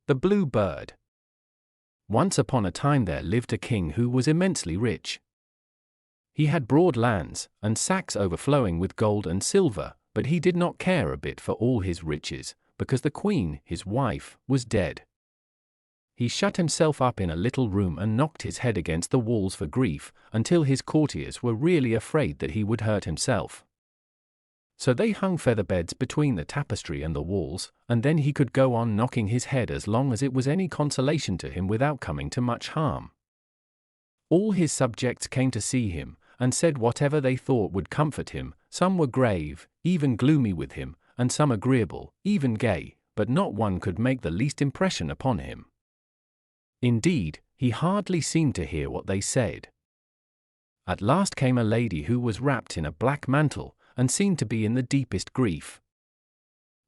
The Blue Bird. Once upon a time there lived a king who was immensely rich. He had broad lands, and sacks overflowing with gold and silver, but he did not care a bit for all his riches, because the queen, his wife, was dead. He shut himself up in a little room and knocked his head against the walls for grief, until his courtiers were really afraid that he would hurt himself. So they hung feather beds between the tapestry and the walls, and then he could go on knocking his head as long as it was any consolation to him without coming to much harm. All his subjects came to see him, and said whatever they thought would comfort him. Some were grave, even gloomy with him, and some agreeable, even gay, but not one could make the least impression upon him. Indeed, he hardly seemed to hear what they said. At last came a lady who was wrapped in a black mantle, and seemed to be in the deepest grief.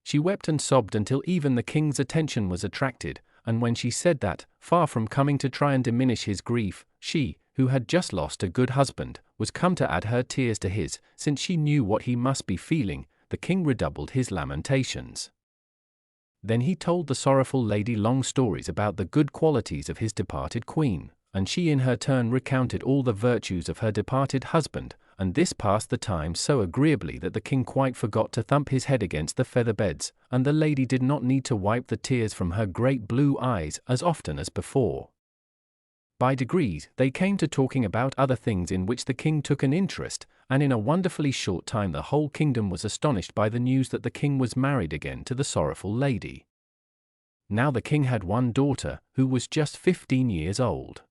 She wept and sobbed until even the king's attention was attracted, and when she said that, far from coming to try and diminish his grief, she, who had just lost a good husband, was come to add her tears to his, since she knew what he must be feeling, the king redoubled his lamentations. Then he told the sorrowful lady long stories about the good qualities of his departed queen, and she in her turn recounted all the virtues of her departed husband, and this passed the time so agreeably that the king quite forgot to thump his head against the feather beds, and the lady did not need to wipe the tears from her great blue eyes as often as before. By degrees they came to talking about other things in which the king took an interest, and in a wonderfully short time the whole kingdom was astonished by the news that the king was married again to the sorrowful lady. Now the king had one daughter, who was just 15 years old.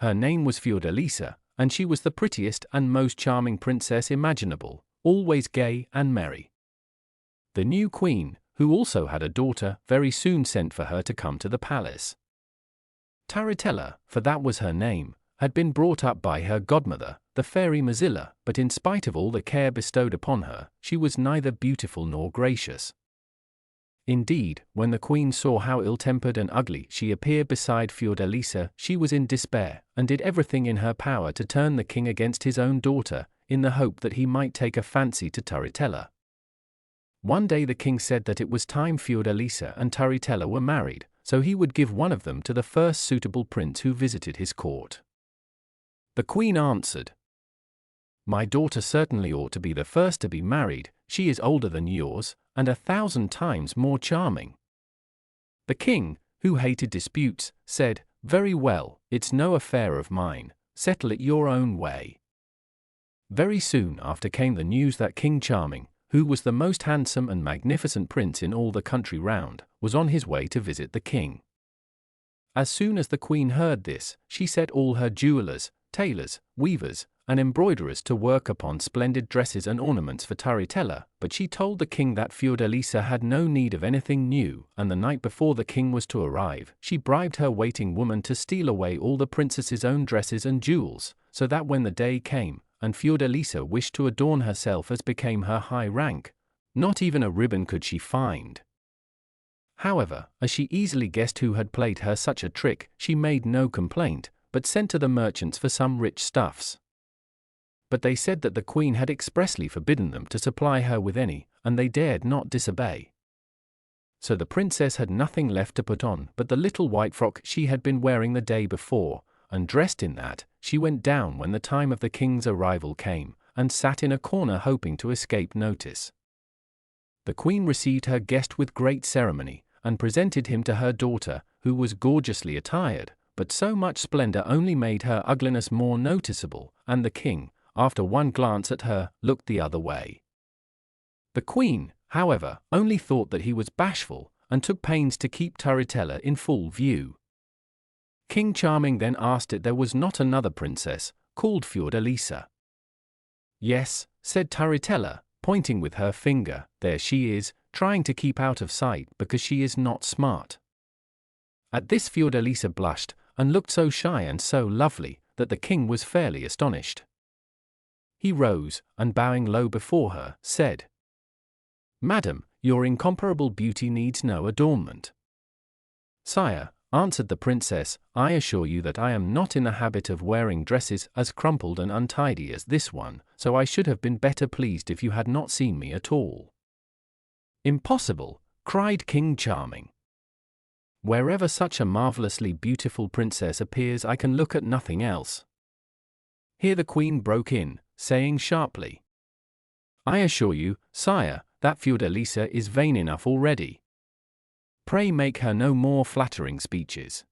Her name was Fiordalisa, and she was the prettiest and most charming princess imaginable, always gay and merry. The new queen, who also had a daughter, very soon sent for her to come to the palace. Taritella, for that was her name, had been brought up by her godmother, the fairy Mozilla, but in spite of all the care bestowed upon her, she was neither beautiful nor gracious. Indeed, when the queen saw how ill-tempered and ugly she appeared beside Fiordalisa, she was in despair, and did everything in her power to turn the king against his own daughter, in the hope that he might take a fancy to Taritella. One day the king said that it was time Fiordalisa and Taritella were married, so he would give one of them to the first suitable prince who visited his court. The queen answered, "My daughter certainly ought to be the first to be married, she is older than yours, and 1,000 times more charming." The king, who hated disputes, said, "Very well, it's no affair of mine, settle it your own way." Very soon after came the news that King Charming, who was the most handsome and magnificent prince in all the country round, was on his way to visit the king. As soon as the queen heard this, she set all her jewelers, tailors, weavers, and embroiderers to work upon splendid dresses and ornaments for Taritella, but she told the king that Fiordalisa had no need of anything new, and the night before the king was to arrive, she bribed her waiting woman to steal away all the princess's own dresses and jewels, so that when the day came, and Fiordalisa wished to adorn herself as became her high rank, not even a ribbon could she find. However, as she easily guessed who had played her such a trick, she made no complaint, but sent to the merchants for some rich stuffs. But they said that the queen had expressly forbidden them to supply her with any, and they dared not disobey. So the princess had nothing left to put on but the little white frock she had been wearing the day before, and dressed in that, she went down when the time of the king's arrival came, and sat in a corner hoping to escape notice. The queen received her guest with great ceremony, and presented him to her daughter, who was gorgeously attired, but so much splendor only made her ugliness more noticeable, and the king, after one glance at her, looked the other way. The queen, however, only thought that he was bashful, and took pains to keep Taritella in full view. King Charming then asked if there was not another princess, called Fiordalisa. "Yes," said Taritella, pointing with her finger, "there she is, trying to keep out of sight because she is not smart." At this Fiordalisa blushed, and looked so shy and so lovely, that the king was fairly astonished. He rose, and bowing low before her, said, "Madam, your incomparable beauty needs no adornment." "Sire," answered the princess, "I assure you that I am not in the habit of wearing dresses as crumpled and untidy as this one, so I should have been better pleased if you had not seen me at all." "Impossible!" cried King Charming. Wherever such a marvelously beautiful princess appears, I can look at nothing else." Here the queen broke in, saying sharply, "I assure you, sire, that Fiordalisa is vain enough already. Pray make her no more flattering speeches."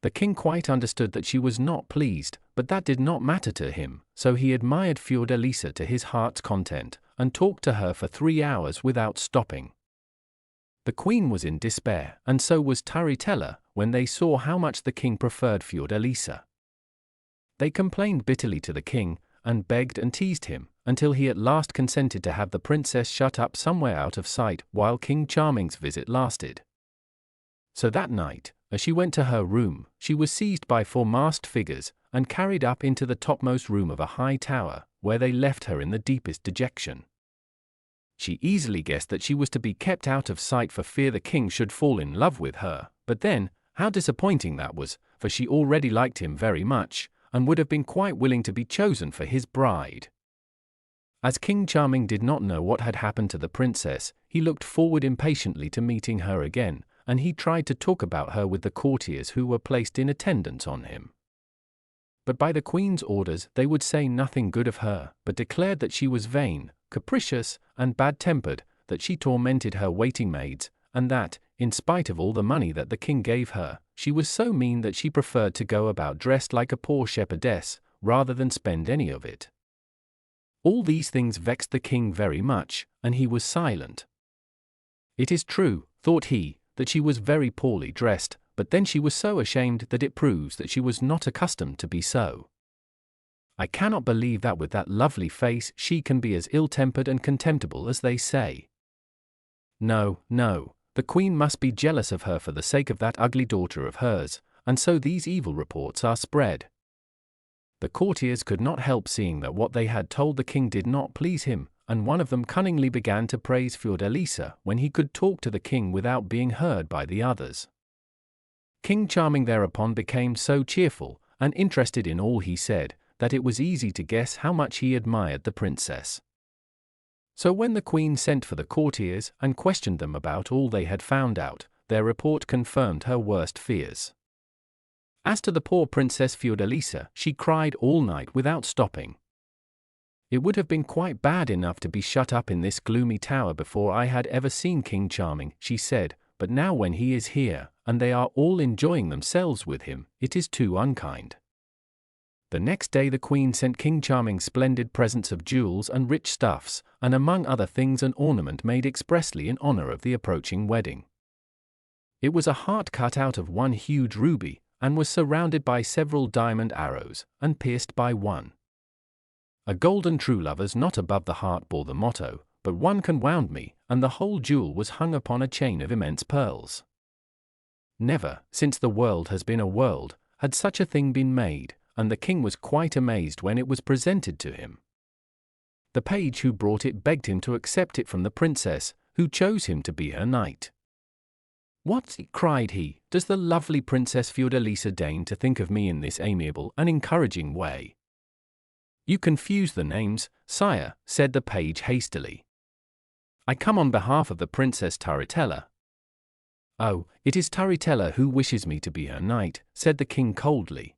The king quite understood that she was not pleased, but that did not matter to him, so he admired Fiordalisa to his heart's content, and talked to her for 3 hours without stopping. The queen was in despair, and so was Tarantella, when they saw how much the king preferred Fiordalisa. They complained bitterly to the king, and begged and teased him, until he at last consented to have the princess shut up somewhere out of sight while King Charming's visit lasted. So that night, as she went to her room, she was seized by 4 masked figures, and carried up into the topmost room of a high tower, where they left her in the deepest dejection. She easily guessed that she was to be kept out of sight for fear the king should fall in love with her, but then, how disappointing that was, for she already liked him very much, and would have been quite willing to be chosen for his bride. As King Charming did not know what had happened to the princess, he looked forward impatiently to meeting her again, and he tried to talk about her with the courtiers who were placed in attendance on him. But by the queen's orders they would say nothing good of her, but declared that she was vain, capricious, and bad-tempered, that she tormented her waiting maids, and that, in spite of all the money that the king gave her, she was so mean that she preferred to go about dressed like a poor shepherdess, rather than spend any of it. All these things vexed the king very much, and he was silent. It is true, thought he, that she was very poorly dressed, but then she was so ashamed that it proves that she was not accustomed to be so. I cannot believe that with that lovely face she can be as ill-tempered and contemptible as they say. No, no, the queen must be jealous of her for the sake of that ugly daughter of hers, and so these evil reports are spread. The courtiers could not help seeing that what they had told the king did not please him, and one of them cunningly began to praise Fiordalisa when he could talk to the king without being heard by the others. King Charming thereupon became so cheerful, and interested in all he said, that it was easy to guess how much he admired the princess. So when the queen sent for the courtiers and questioned them about all they had found out, their report confirmed her worst fears. As to the poor Princess Fiordalisa, she cried all night without stopping. It would have been quite bad enough to be shut up in this gloomy tower before I had ever seen King Charming, she said, but now when he is here, and they are all enjoying themselves with him, it is too unkind. The next day the queen sent King Charming splendid presents of jewels and rich stuffs, and among other things an ornament made expressly in honor of the approaching wedding. It was a heart cut out of one huge ruby, and was surrounded by several diamond arrows, and pierced by one. A golden true lover's not above the heart bore the motto, but one can wound me, and the whole jewel was hung upon a chain of immense pearls. Never, since the world has been a world, had such a thing been made, and the king was quite amazed when it was presented to him. The page who brought it begged him to accept it from the princess, who chose him to be her knight. "What," cried he, "does the lovely Princess Fiordalisa deign to think of me in this amiable and encouraging way?" "You confuse the names, sire," said the page hastily. "I come on behalf of the Princess Tarantella." "Oh, it is Tarantella who wishes me to be her knight," said the king coldly.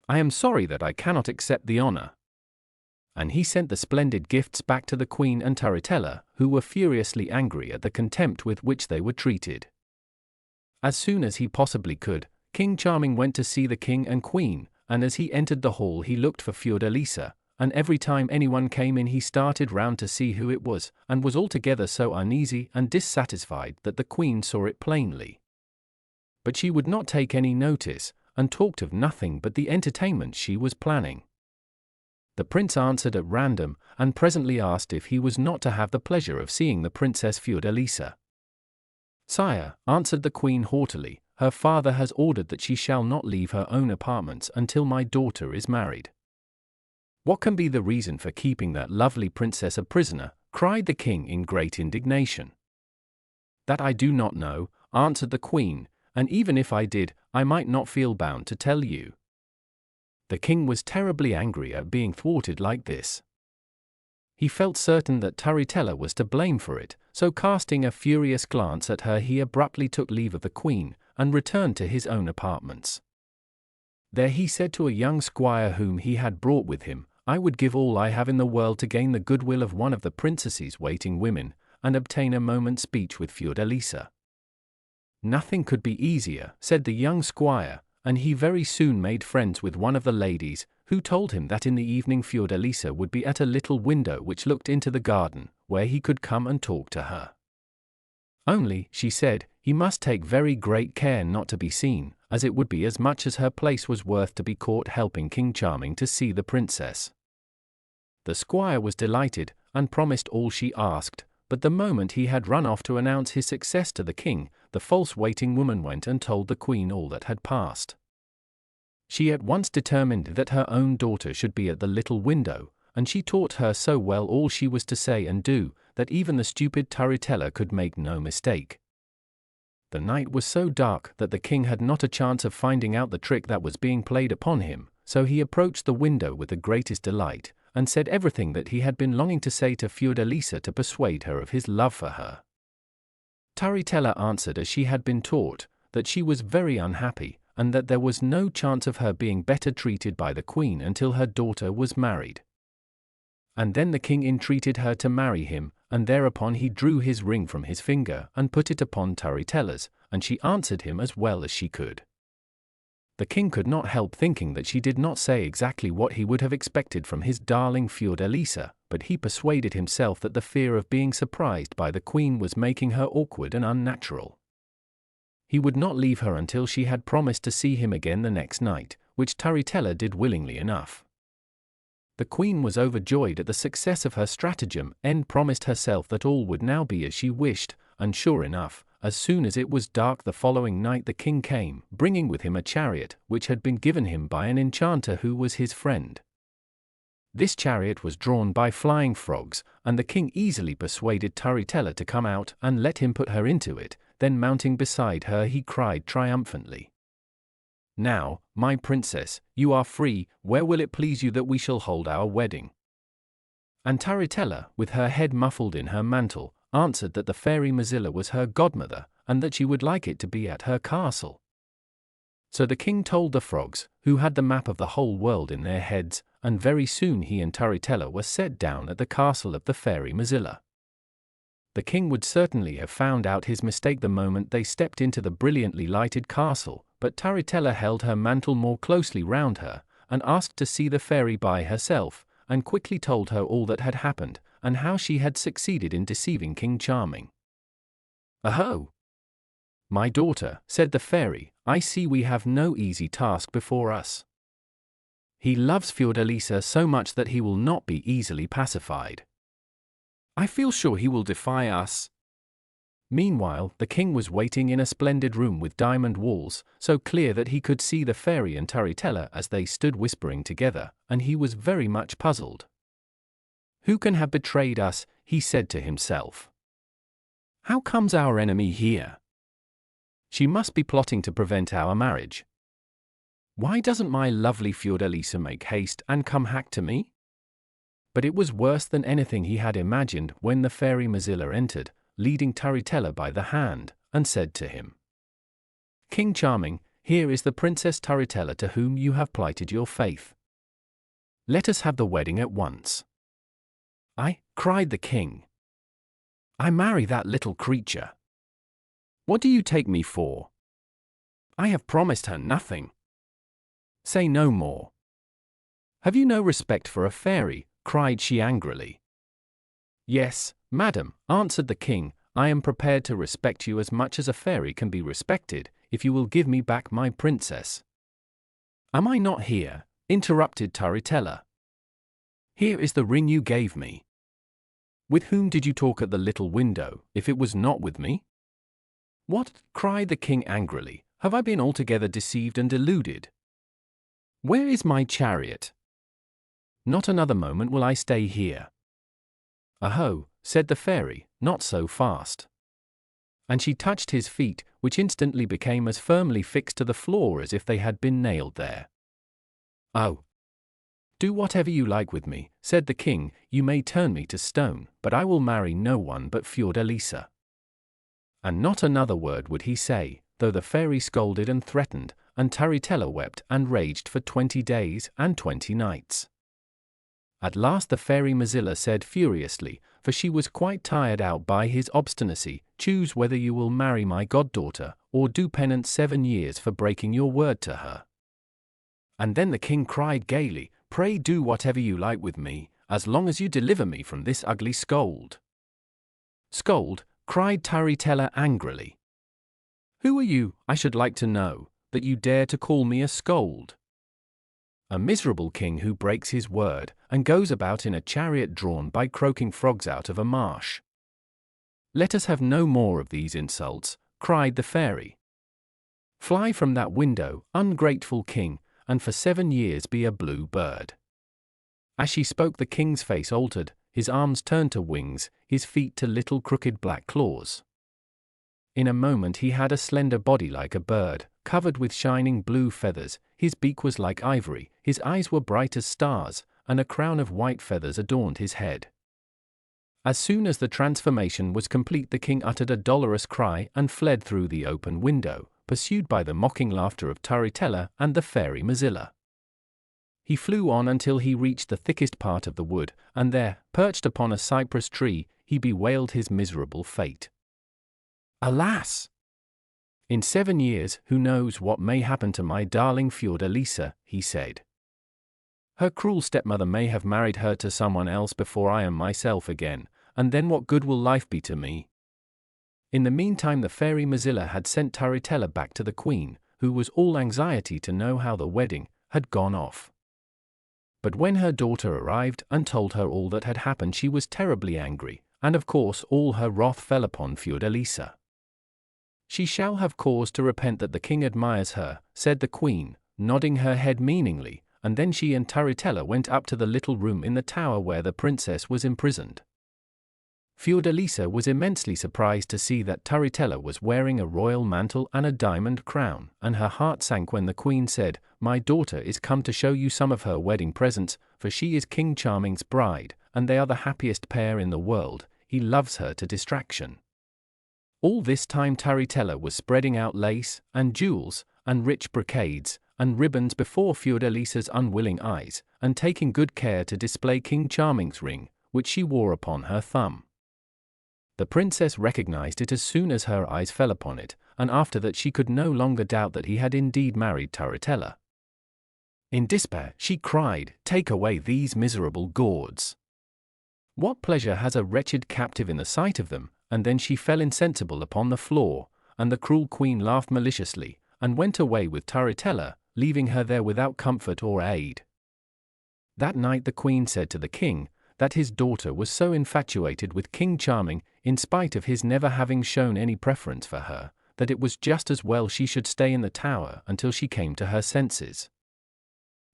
"I am sorry that I cannot accept the honor." And he sent the splendid gifts back to the queen and Tarantella, who were furiously angry at the contempt with which they were treated. As soon as he possibly could, King Charming went to see the king and queen, and as he entered the hall he looked for Fiordalisa, and every time anyone came in he started round to see who it was, and was altogether so uneasy and dissatisfied that the queen saw it plainly. But she would not take any notice, and talked of nothing but the entertainment she was planning. The prince answered at random, and presently asked if he was not to have the pleasure of seeing the Princess Fiordalisa. "Sire," answered the queen haughtily, "her father has ordered that she shall not leave her own apartments until my daughter is married." "What can be the reason for keeping that lovely princess a prisoner?" cried the king in great indignation. "That I do not know," answered the queen, "and even if I did, I might not feel bound to tell you." The king was terribly angry at being thwarted like this. He felt certain that Turritella was to blame for it, so casting a furious glance at her he abruptly took leave of the queen, and returned to his own apartments. There he said to a young squire whom he had brought with him, "I would give all I have in the world to gain the goodwill of one of the princess's waiting women, and obtain a moment's speech with Fiordalisa." "Nothing could be easier," said the young squire, and he very soon made friends with one of the ladies, who told him that in the evening Fiordalisa would be at a little window which looked into the garden, where he could come and talk to her. Only, she said, he must take very great care not to be seen, as it would be as much as her place was worth to be caught helping King Charming to see the princess. The squire was delighted, and promised all she asked, but the moment he had run off to announce his success to the king, the false waiting woman went and told the queen all that had passed. She at once determined that her own daughter should be at the little window, and she taught her so well all she was to say and do, that even the stupid Turritella could make no mistake. The night was so dark that the king had not a chance of finding out the trick that was being played upon him, so he approached the window with the greatest delight, and said everything that he had been longing to say to Fiordalisa to persuade her of his love for her. Turritella answered as she had been taught, that she was very unhappy, and that there was no chance of her being better treated by the queen until her daughter was married. And then the king entreated her to marry him, and thereupon he drew his ring from his finger and put it upon Turritella's, and she answered him as well as she could. The king could not help thinking that she did not say exactly what he would have expected from his darling Fiordalisa, but he persuaded himself that the fear of being surprised by the queen was making her awkward and unnatural. He would not leave her until she had promised to see him again the next night, which Turritella did willingly enough. The queen was overjoyed at the success of her stratagem, and promised herself that all would now be as she wished, and sure enough, as soon as it was dark the following night the king came, bringing with him a chariot, which had been given him by an enchanter who was his friend. This chariot was drawn by flying frogs, and the king easily persuaded Turritella to come out and let him put her into it. Then mounting beside her he cried triumphantly, "Now, my princess, you are free. Where will it please you that we shall hold our wedding?" And Turritella, with her head muffled in her mantle, answered that the fairy Mozilla was her godmother, and that she would like it to be at her castle. So the king told the frogs, who had the map of the whole world in their heads, and very soon he and Turritella were set down at the castle of the fairy Mozilla. The king would certainly have found out his mistake the moment they stepped into the brilliantly lighted castle, but Turritella held her mantle more closely round her, and asked to see the fairy by herself, and quickly told her all that had happened, and how she had succeeded in deceiving King Charming. "Aho! My daughter," said the fairy, "I see we have no easy task before us. He loves Fiordalisa so much that he will not be easily pacified. I feel sure he will defy us." Meanwhile, the king was waiting in a splendid room with diamond walls, so clear that he could see the fairy and Turritella as they stood whispering together, and he was very much puzzled. "Who can have betrayed us?" he said to himself. "How comes our enemy here? She must be plotting to prevent our marriage. Why doesn't my lovely Fiordalisa make haste and come hack to me?" But it was worse than anything he had imagined when the fairy Mozilla entered, leading Turritella by the hand, and said to him, "King Charming, here is the Princess Turritella to whom you have plighted your faith. Let us have the wedding at once." "I," cried the king. "I marry that little creature. What do you take me for? I have promised her nothing." "Say no more. Have you no respect for a fairy?" cried she angrily. "Yes, madam," answered the king, "I am prepared to respect you as much as a fairy can be respected, if you will give me back my princess." "Am I not here?" interrupted Turritella. "Here is the ring you gave me. With whom did you talk at the little window, if it was not with me?" "What?" cried the king angrily. "Have I been altogether deceived and deluded? Where is my chariot? Not another moment will I stay here." "Aho!" said the fairy, "not so fast." And she touched his feet, which instantly became as firmly fixed to the floor as if they had been nailed there. "Oh! "Do whatever you like with me," said the king. "You may turn me to stone, but I will marry no one but Fiordalisa." And not another word would he say, though the fairy scolded and threatened, and Turritella wept and raged for 20 days and 20 nights. At last the fairy Mozilla said furiously, for she was quite tired out by his obstinacy, "Choose whether you will marry my goddaughter, or do penance 7 years for breaking your word to her." And then the king cried gaily, "Pray do whatever you like with me, as long as you deliver me from this ugly scold." "Scold?" cried Turritella angrily. "Who are you, I should like to know, that you dare to call me a scold?" "A miserable king who breaks his word, and goes about in a chariot drawn by croaking frogs out of a marsh." "Let us have no more of these insults," cried the fairy. "Fly from that window, ungrateful king, and for 7 years be a blue bird." As she spoke, the king's face altered, his arms turned to wings, his feet to little crooked black claws. In a moment he had a slender body like a bird, covered with shining blue feathers, his beak was like ivory, his eyes were bright as stars, and a crown of white feathers adorned his head. As soon as the transformation was complete, the king uttered a dolorous cry and fled through the open window, pursued by the mocking laughter of Turritella and the fairy Mozilla. He flew on until he reached the thickest part of the wood, and there, perched upon a cypress tree, he bewailed his miserable fate. "Alas! In 7 years, who knows what may happen to my darling Fiordalisa," he said. "Her cruel stepmother may have married her to someone else before I am myself again, and then what good will life be to me?" In the meantime the fairy Mozilla had sent Turritella back to the queen, who was all anxiety to know how the wedding had gone off. But when her daughter arrived and told her all that had happened, she was terribly angry, and of course all her wrath fell upon Fiordalisa. "She shall have cause to repent that the king admires her," said the queen, nodding her head meaningly, and then she and Turritella went up to the little room in the tower where the princess was imprisoned. Fiordalisa was immensely surprised to see that Turritella was wearing a royal mantle and a diamond crown, and her heart sank when the queen said, "My daughter is come to show you some of her wedding presents, for she is King Charming's bride, and they are the happiest pair in the world. He loves her to distraction." All this time Turritella was spreading out lace, and jewels, and rich brocades, and ribbons before Fiordalisa's unwilling eyes, and taking good care to display King Charming's ring, which she wore upon her thumb. The princess recognized it as soon as her eyes fell upon it, and after that she could no longer doubt that he had indeed married Turritella. In despair, she cried, "Take away these miserable gauds! What pleasure has a wretched captive in the sight of them?" And then she fell insensible upon the floor, and the cruel queen laughed maliciously, and went away with Turritella, leaving her there without comfort or aid. That night the queen said to the king that his daughter was so infatuated with King Charming, in spite of his never having shown any preference for her, that it was just as well she should stay in the tower until she came to her senses.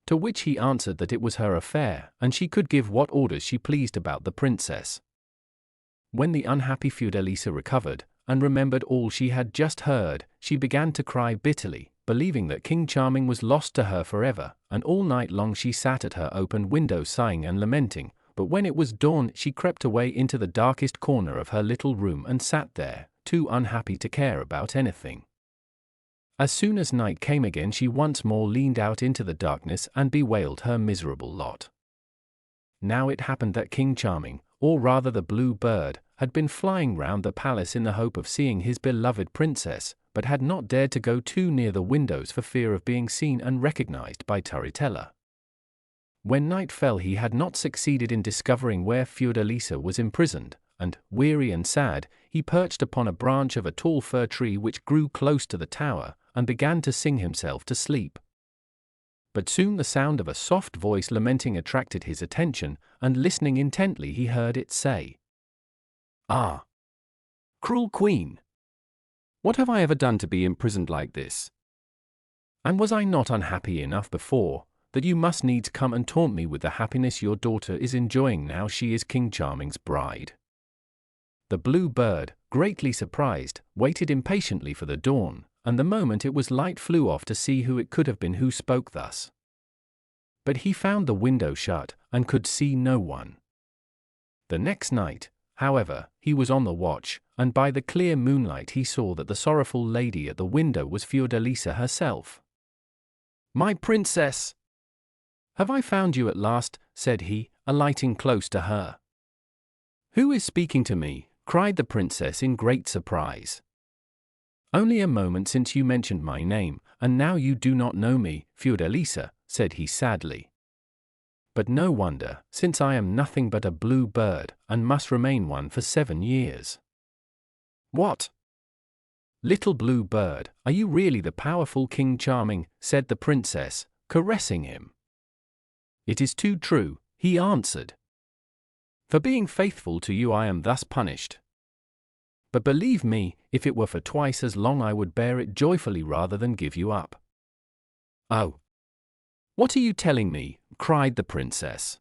To which he answered that it was her affair, and she could give what orders she pleased about the princess. When the unhappy Fiordalisa recovered, and remembered all she had just heard, she began to cry bitterly, believing that King Charming was lost to her forever, and all night long she sat at her open window sighing and lamenting, but when it was dawn she crept away into the darkest corner of her little room and sat there, too unhappy to care about anything. As soon as night came again she once more leaned out into the darkness and bewailed her miserable lot. Now it happened that King Charming, or rather the blue bird, had been flying round the palace in the hope of seeing his beloved princess, but had not dared to go too near the windows for fear of being seen and recognized by Turritella. When night fell he had not succeeded in discovering where Fiordalisa was imprisoned, and, weary and sad, he perched upon a branch of a tall fir tree which grew close to the tower, and began to sing himself to sleep. But soon the sound of a soft voice lamenting attracted his attention, and listening intently he heard it say, "Ah, cruel queen! What have I ever done to be imprisoned like this? And was I not unhappy enough before, that you must needs come and taunt me with the happiness your daughter is enjoying now she is King Charming's bride?" The blue bird, greatly surprised, waited impatiently for the dawn, and the moment it was light flew off to see who it could have been who spoke thus. But he found the window shut, and could see no one. The next night, however, he was on the watch, and by the clear moonlight he saw that the sorrowful lady at the window was Fiordalisa herself. "My princess! Have I found you at last?" said he, alighting close to her. "Who is speaking to me?" cried the princess in great surprise. "Only a moment since you mentioned my name, and now you do not know me, Fiordalisa," said he sadly. "But no wonder, since I am nothing but a blue bird, and must remain one for 7 years. "What? Little blue bird, are you really the powerful King Charming?" said the princess, caressing him. "It is too true," he answered. "For being faithful to you I am thus punished. But believe me, if it were for twice as long I would bear it joyfully rather than give you up." "Oh! What are you telling me?" cried the princess.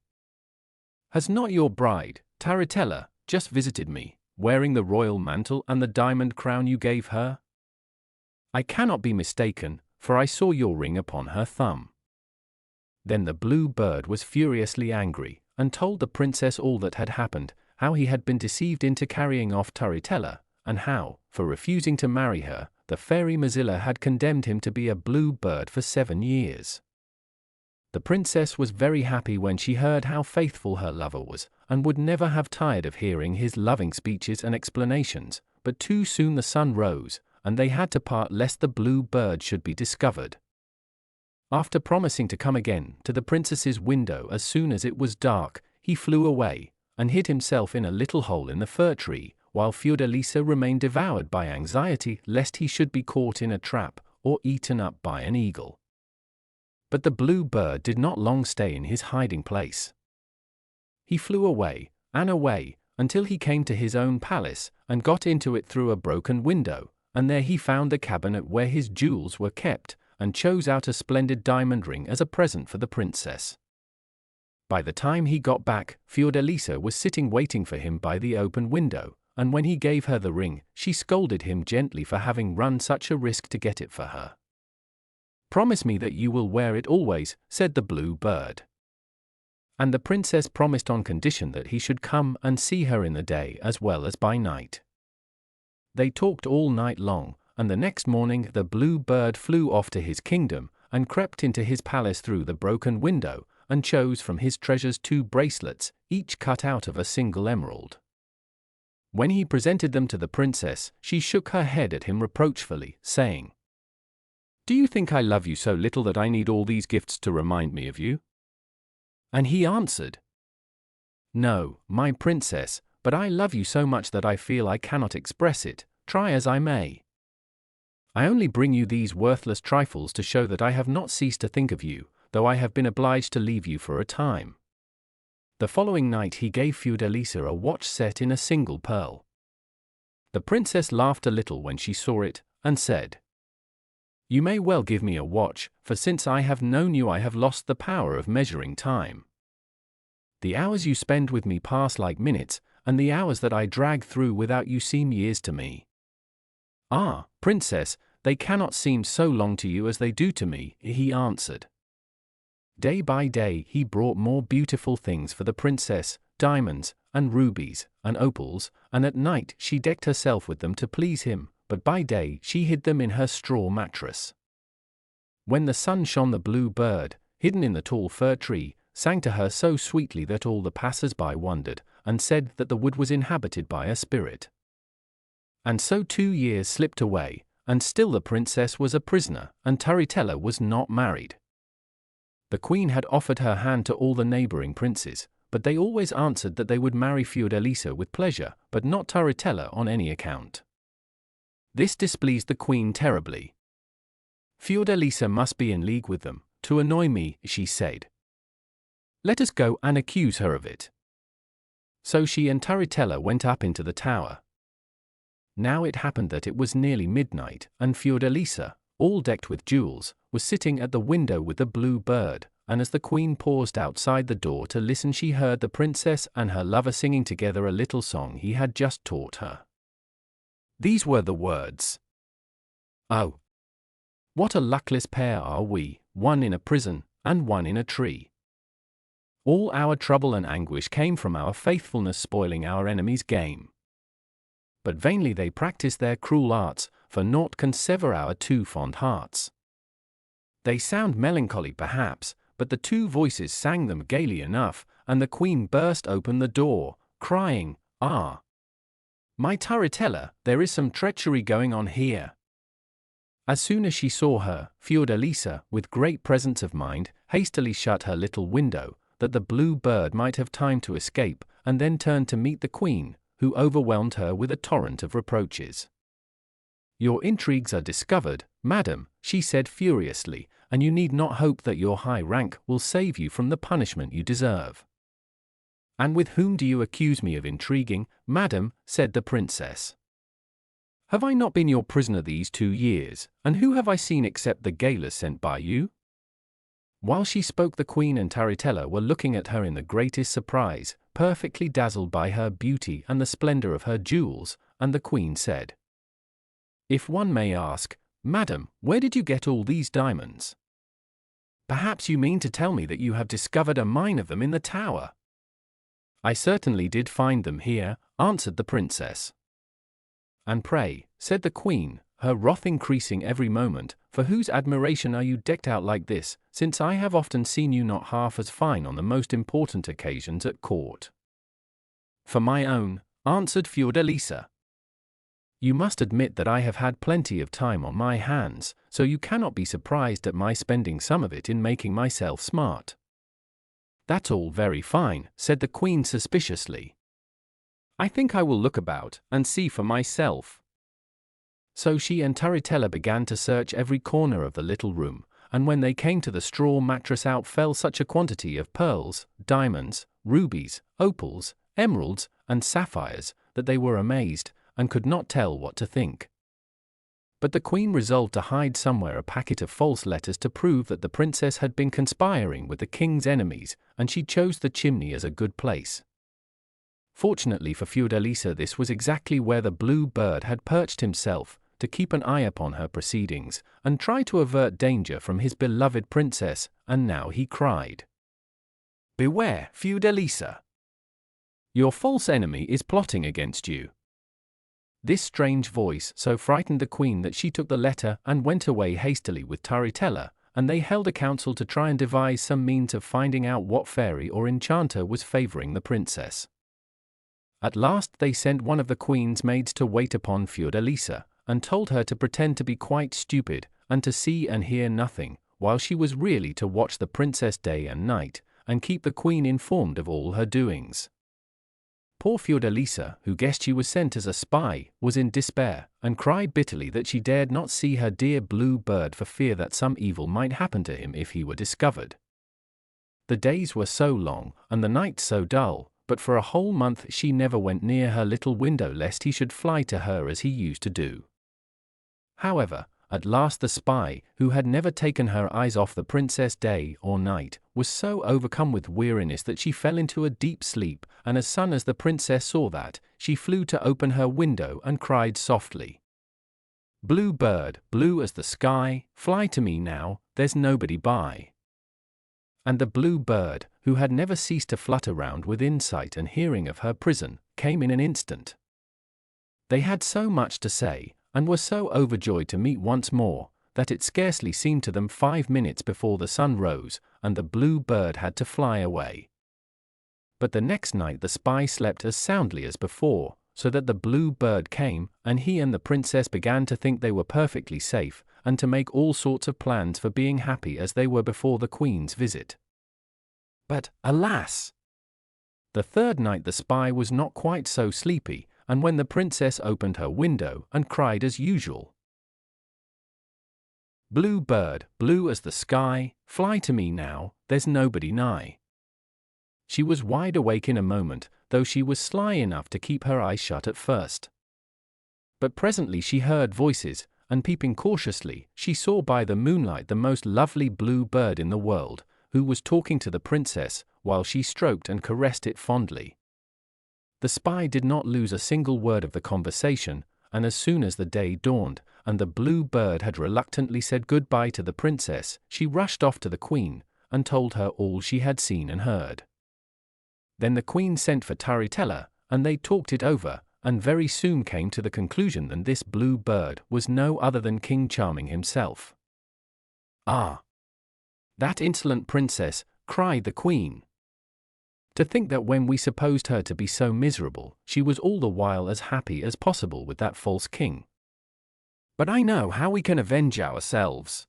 "Has not your bride, Tarantella, just visited me, wearing the royal mantle and the diamond crown you gave her? I cannot be mistaken, for I saw your ring upon her thumb." Then the blue bird was furiously angry, and told the princess all that had happened, how he had been deceived into carrying off Tarantella, and how, for refusing to marry her, the fairy Mozilla had condemned him to be a blue bird for 7 years. The princess was very happy when she heard how faithful her lover was, and would never have tired of hearing his loving speeches and explanations, but too soon the sun rose, and they had to part lest the blue bird should be discovered. After promising to come again to the princess's window as soon as it was dark, he flew away, and hid himself in a little hole in the fir tree, while Fiordalisa remained devoured by anxiety lest he should be caught in a trap, or eaten up by an eagle. But the blue bird did not long stay in his hiding place. He flew away, and away, until he came to his own palace, and got into it through a broken window, and there he found the cabinet where his jewels were kept, and chose out a splendid diamond ring as a present for the princess. By the time he got back, Fiordalisa was sitting waiting for him by the open window, and when he gave her the ring, she scolded him gently for having run such a risk to get it for her. "Promise me that you will wear it always," said the blue bird. And the princess promised on condition that he should come and see her in the day as well as by night. They talked all night long, and the next morning the blue bird flew off to his kingdom, and crept into his palace through the broken window, and chose from his treasures 2 bracelets, each cut out of a single emerald. When he presented them to the princess, she shook her head at him reproachfully, saying, "Do you think I love you so little that I need all these gifts to remind me of you?" And he answered, "No, my princess, but I love you so much that I feel I cannot express it, try as I may. I only bring you these worthless trifles to show that I have not ceased to think of you, though I have been obliged to leave you for a time." The following night he gave Fiordalisa a watch set in a single pearl. The princess laughed a little when she saw it, and said, "You may well give me a watch, for since I have known you I have lost the power of measuring time. The hours you spend with me pass like minutes, and the hours that I drag through without you seem years to me." "Ah, princess, they cannot seem so long to you as they do to me," he answered. Day by day he brought more beautiful things for the princess, diamonds, and rubies, and opals, and at night she decked herself with them to please him, but by day she hid them in her straw mattress. When the sun shone, the blue bird, hidden in the tall fir tree, sang to her so sweetly that all the passers-by wondered, and said that the wood was inhabited by a spirit. And so 2 years slipped away, and still the princess was a prisoner, and Tarantella was not married. The queen had offered her hand to all the neighboring princes, but they always answered that they would marry Fiordalisa with pleasure, but not Tarantella on any account. This displeased the queen terribly. "Fiordalisa must be in league with them, to annoy me," she said. "Let us go and accuse her of it." So she and Tarantella went up into the tower. Now it happened that it was nearly midnight, and Fiordalisa, all decked with jewels, was sitting at the window with the blue bird, and as the queen paused outside the door to listen she heard the princess and her lover singing together a little song he had just taught her. These were the words: "Oh, what a luckless pair are we, one in a prison, and one in a tree. All our trouble and anguish came from our faithfulness spoiling our enemies' game. But vainly they practice their cruel arts, for naught can sever our too fond hearts. They sound melancholy perhaps, but the two voices sang them gaily enough, and the queen burst open the door, crying, "Ah! My Turritella, there is some treachery going on here." As soon as she saw her, Fiordalisa, with great presence of mind, hastily shut her little window, that the blue bird might have time to escape, and then turned to meet the queen, who overwhelmed her with a torrent of reproaches. "Your intrigues are discovered, madam," she said furiously, "and you need not hope that your high rank will save you from the punishment you deserve." "And with whom do you accuse me of intriguing, madam?" said the princess. "Have I not been your prisoner these 2 years, and who have I seen except the gaolers sent by you?" While she spoke, the queen and Turritella were looking at her in the greatest surprise, perfectly dazzled by her beauty and the splendor of her jewels, and the queen said, "If one may ask, madam, where did you get all these diamonds? Perhaps you mean to tell me that you have discovered a mine of them in the tower?" "I certainly did find them here," answered the princess. "And pray," said the queen, her wrath increasing every moment, "for whose admiration are you decked out like this, since I have often seen you not half as fine on the most important occasions at court?" "For my own," answered Fiordalisa. "You must admit that I have had plenty of time on my hands, so you cannot be surprised at my spending some of it in making myself smart." "That's all very fine," said the queen suspiciously. "I think I will look about, and see for myself." So she and Turritella began to search every corner of the little room, and when they came to the straw mattress out fell such a quantity of pearls, diamonds, rubies, opals, emeralds, and sapphires, that they were amazed, and could not tell what to think. But the queen resolved to hide somewhere a packet of false letters to prove that the princess had been conspiring with the king's enemies, and she chose the chimney as a good place. Fortunately for Fiordalisa, this was exactly where the blue bird had perched himself, to keep an eye upon her proceedings, and try to avert danger from his beloved princess, and now he cried, "Beware, Fiordalisa! Your false enemy is plotting against you." This strange voice so frightened the queen that she took the letter and went away hastily with Turritella, and they held a council to try and devise some means of finding out what fairy or enchanter was favoring the princess. At last they sent one of the queen's maids to wait upon Fiordalisa, and told her to pretend to be quite stupid, and to see and hear nothing, while she was really to watch the princess day and night, and keep the queen informed of all her doings. Poor Fiordalisa, who guessed she was sent as a spy, was in despair, and cried bitterly that she dared not see her dear blue bird for fear that some evil might happen to him if he were discovered. The days were so long, and the nights so dull, but for a whole month she never went near her little window lest he should fly to her as he used to do. However, at last the spy, who had never taken her eyes off the princess day or night, was so overcome with weariness that she fell into a deep sleep, and as soon as the princess saw that, she flew to open her window and cried softly, "Blue bird, blue as the sky, fly to me now, there's nobody by." And the blue bird, who had never ceased to flutter round within sight and hearing of her prison, came in an instant. They had so much to say, and were so overjoyed to meet once more, that it scarcely seemed to them 5 minutes before the sun rose, and the blue bird had to fly away. But the next night the spy slept as soundly as before, so that the blue bird came, and he and the princess began to think they were perfectly safe, and to make all sorts of plans for being happy as they were before the queen's visit. But, alas! The third night the spy was not quite so sleepy, and when the princess opened her window and cried as usual, "Blue bird, blue as the sky, fly to me now, there's nobody nigh," she was wide awake in a moment, though she was sly enough to keep her eyes shut at first. But presently she heard voices, and peeping cautiously, she saw by the moonlight the most lovely blue bird in the world, who was talking to the princess, while she stroked and caressed it fondly. The spy did not lose a single word of the conversation, and as soon as the day dawned, and the blue bird had reluctantly said good-bye to the princess, she rushed off to the queen, and told her all she had seen and heard. Then the queen sent for Tarantella, and they talked it over, and very soon came to the conclusion that this blue bird was no other than King Charming himself. "Ah! That insolent princess," cried the queen. "To think that when we supposed her to be so miserable, she was all the while as happy as possible with that false king. But I know how we can avenge ourselves."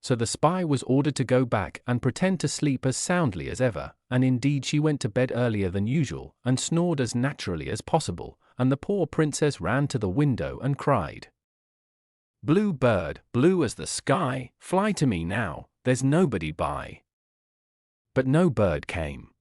So the spy was ordered to go back and pretend to sleep as soundly as ever, and indeed she went to bed earlier than usual, and snored as naturally as possible, and the poor princess ran to the window and cried, "Blue bird, blue as the sky, fly to me now, there's nobody by." But no bird came.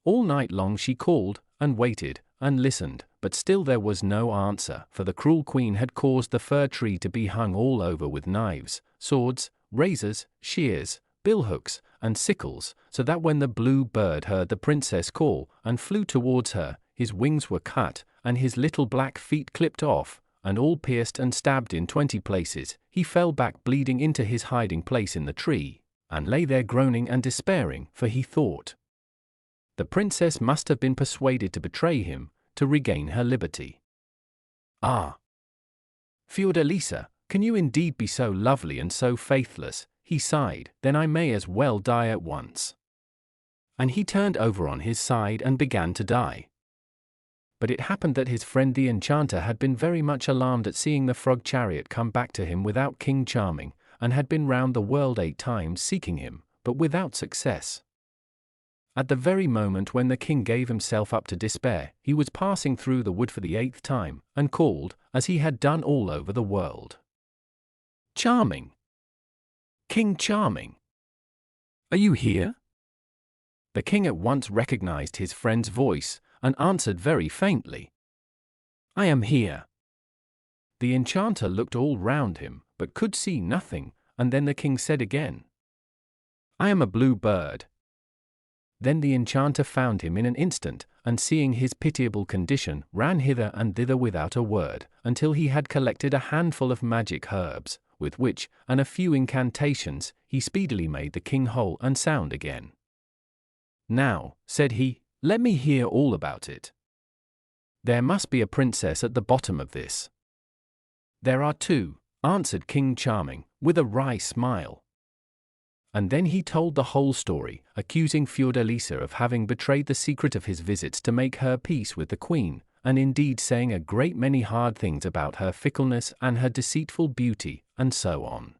All night long she called, and waited, and listened, but still there was no answer, for the cruel queen had caused the fir tree to be hung all over with knives, swords, razors, shears, billhooks, and sickles, so that when the blue bird heard the princess call, and flew towards her, his wings were cut, and his little black feet clipped off, and all pierced and stabbed in 20 places, he fell back bleeding into his hiding place in the tree, and lay there groaning and despairing, for he thought the princess must have been persuaded to betray him, to regain her liberty. "Ah! Fiordalisa, can you indeed be so lovely and so faithless?" he sighed. "Then I may as well die at once." And he turned over on his side and began to die. But it happened that his friend the enchanter had been very much alarmed at seeing the frog chariot come back to him without King Charming, and had been round the world 8 times seeking him, but without success. At the very moment when the king gave himself up to despair, he was passing through the wood for the 8th time, and called, as he had done all over the world, "Charming! King Charming! Are you here?" The king at once recognized his friend's voice, and answered very faintly, "I am here." The enchanter looked all round him, but could see nothing, and then the king said again, "I am a blue bird." Then the enchanter found him in an instant, and seeing his pitiable condition, ran hither and thither without a word, until he had collected a handful of magic herbs, with which, and a few incantations, he speedily made the king whole and sound again. "Now," said he, "let me hear all about it. There must be a princess at the bottom of this." "There are 2, answered King Charming, with a wry smile. And then he told the whole story, accusing Fiordalisa of having betrayed the secret of his visits to make her peace with the queen, and indeed saying a great many hard things about her fickleness and her deceitful beauty, and so on.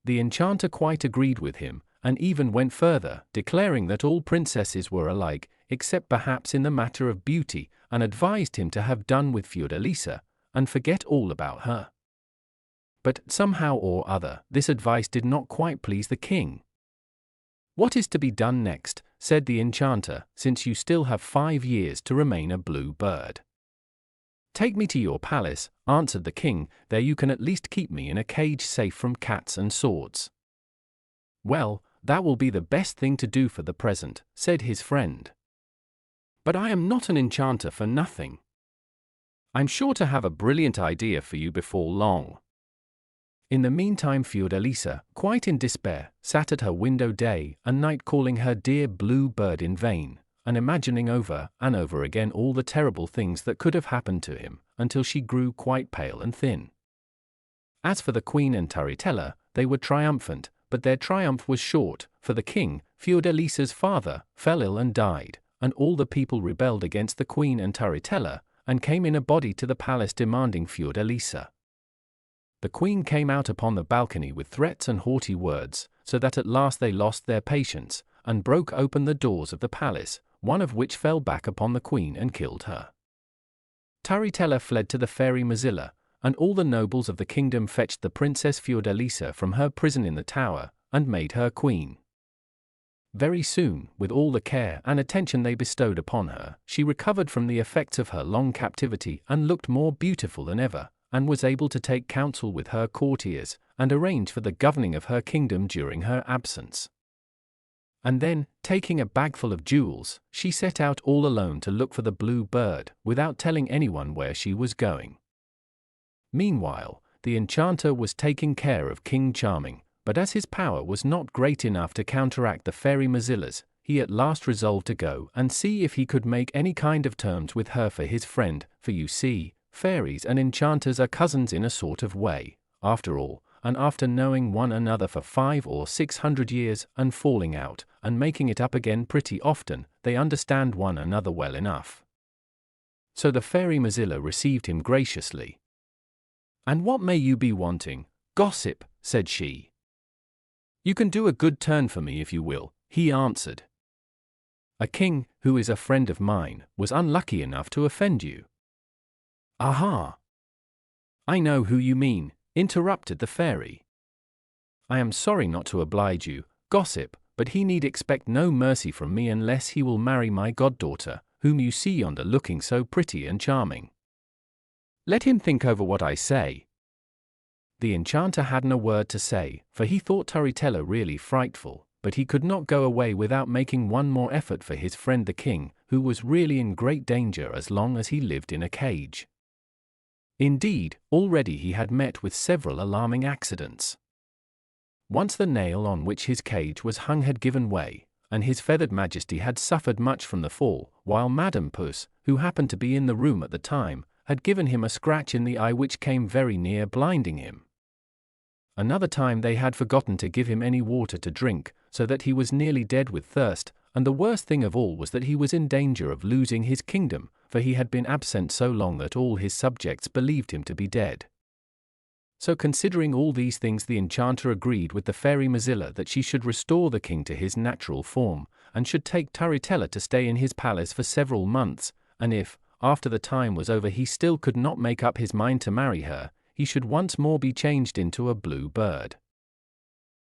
The enchanter quite agreed with him, and even went further, declaring that all princesses were alike, except perhaps in the matter of beauty, and advised him to have done with Fiordalisa, and forget all about her. But somehow or other, this advice did not quite please the king. "What is to be done next?" said the enchanter, "since you still have 5 years to remain a blue bird?" "Take me to your palace," answered the king, "there you can at least keep me in a cage safe from cats and swords." "Well, that will be the best thing to do for the present," said his friend. "But I am not an enchanter for nothing. I'm sure to have a brilliant idea for you before long." In the meantime Fiordalisa, quite in despair, sat at her window day and night calling her dear blue bird in vain, and imagining over and over again all the terrible things that could have happened to him, until she grew quite pale and thin. As for the queen and Tarantella, they were triumphant, but their triumph was short, for the king, Fiordalisa's father, fell ill and died, and all the people rebelled against the queen and Tarantella, and came in a body to the palace demanding Fiordalisa. The queen came out upon the balcony with threats and haughty words, so that at last they lost their patience, and broke open the doors of the palace, one of which fell back upon the queen and killed her. Tarantella fled to the fairy Mozilla, and all the nobles of the kingdom fetched the princess Fiordalisa from her prison in the tower, and made her queen. Very soon, with all the care and attention they bestowed upon her, she recovered from the effects of her long captivity and looked more beautiful than ever, and was able to take counsel with her courtiers, and arrange for the governing of her kingdom during her absence. And then, taking a bagful of jewels, she set out all alone to look for the blue bird, without telling anyone where she was going. Meanwhile, the enchanter was taking care of King Charming, but as his power was not great enough to counteract the fairy Mozilla's, he at last resolved to go and see if he could make any kind of terms with her for his friend, for you see, fairies and enchanters are cousins in a sort of way, after all, and after knowing one another for 500 or 600 years, and falling out, and making it up again pretty often, they understand one another well enough. So the fairy Mozilla received him graciously. "And what may you be wanting, gossip?" said she. "You can do a good turn for me if you will," he answered. "A king, who is a friend of mine, was unlucky enough to offend you." "Aha! I know who you mean," interrupted the fairy. "I am sorry not to oblige you, gossip, but he need expect no mercy from me unless he will marry my goddaughter, whom you see yonder looking so pretty and charming. Let him think over what I say." The enchanter hadn't a word to say, for he thought Turritella really frightful, but he could not go away without making one more effort for his friend the king, who was really in great danger as long as he lived in a cage. Indeed, already he had met with several alarming accidents. Once the nail on which his cage was hung had given way, and his feathered majesty had suffered much from the fall, while Madame Puss, who happened to be in the room at the time, had given him a scratch in the eye which came very near blinding him. Another time they had forgotten to give him any water to drink, so that he was nearly dead with thirst, and the worst thing of all was that he was in danger of losing his kingdom, for he had been absent so long that all his subjects believed him to be dead. So considering all these things, the enchanter agreed with the fairy Mozilla that she should restore the king to his natural form, and should take Turritella to stay in his palace for several months, and if, after the time was over, he still could not make up his mind to marry her, he should once more be changed into a blue bird.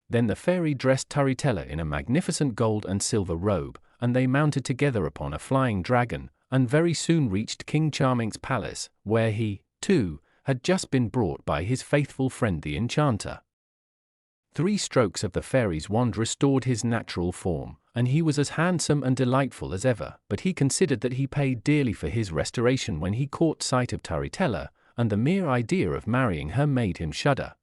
Then the fairy dressed Turritella in a magnificent gold and silver robe, and they mounted together upon a flying dragon, and very soon reached King Charming's palace, where he, too, had just been brought by his faithful friend the enchanter. 3 strokes of the fairy's wand restored his natural form, and he was as handsome and delightful as ever, but he considered that he paid dearly for his restoration when he caught sight of Turritella, and the mere idea of marrying her made him shudder.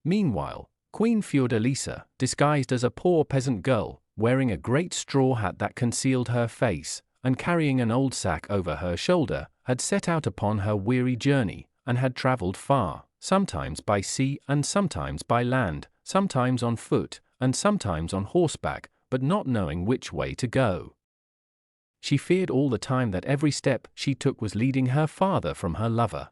Meanwhile, Queen Fiordalisa, disguised as a poor peasant girl, wearing a great straw hat that concealed her face, and carrying an old sack over her shoulder, had set out upon her weary journey, and had travelled far, sometimes by sea and sometimes by land, sometimes on foot, and sometimes on horseback, but not knowing which way to go. She feared all the time that every step she took was leading her farther from her lover.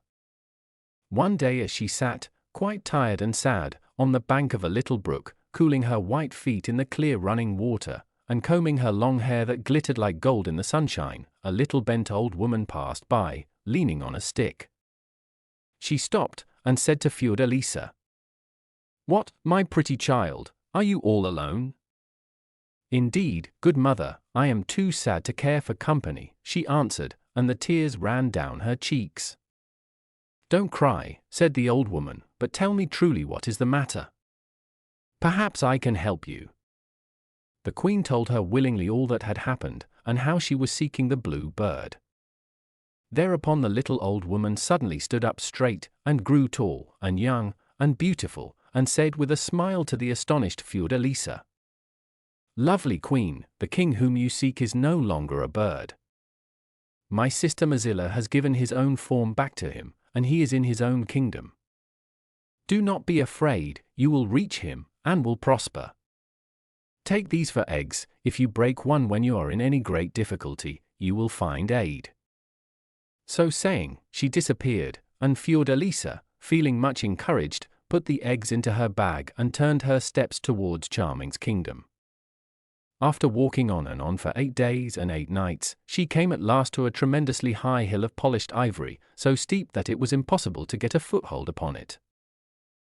One day as she sat, quite tired and sad, on the bank of a little brook, cooling her white feet in the clear running water, and combing her long hair that glittered like gold in the sunshine, a little bent old woman passed by, leaning on a stick. She stopped, and said to Fiordalisa, "What, my pretty child, are you all alone?" "Indeed, good mother, I am too sad to care for company," she answered, and the tears ran down her cheeks. "Don't cry," said the old woman, "but tell me truly what is the matter. Perhaps I can help you." The queen told her willingly all that had happened, and how she was seeking the blue bird. Thereupon the little old woman suddenly stood up straight, and grew tall, and young, and beautiful, and said with a smile to the astonished Fiordalisa, "Lovely queen, the king whom you seek is no longer a bird. My sister Mozilla has given his own form back to him, and he is in his own kingdom. Do not be afraid, you will reach him, and will prosper. Take these for eggs, if you break one when you are in any great difficulty, you will find aid." So saying, she disappeared, and Fiordalisa, feeling much encouraged, put the eggs into her bag and turned her steps towards Charming's kingdom. After walking on and on for 8 days and 8 nights, she came at last to a tremendously high hill of polished ivory, so steep that it was impossible to get a foothold upon it.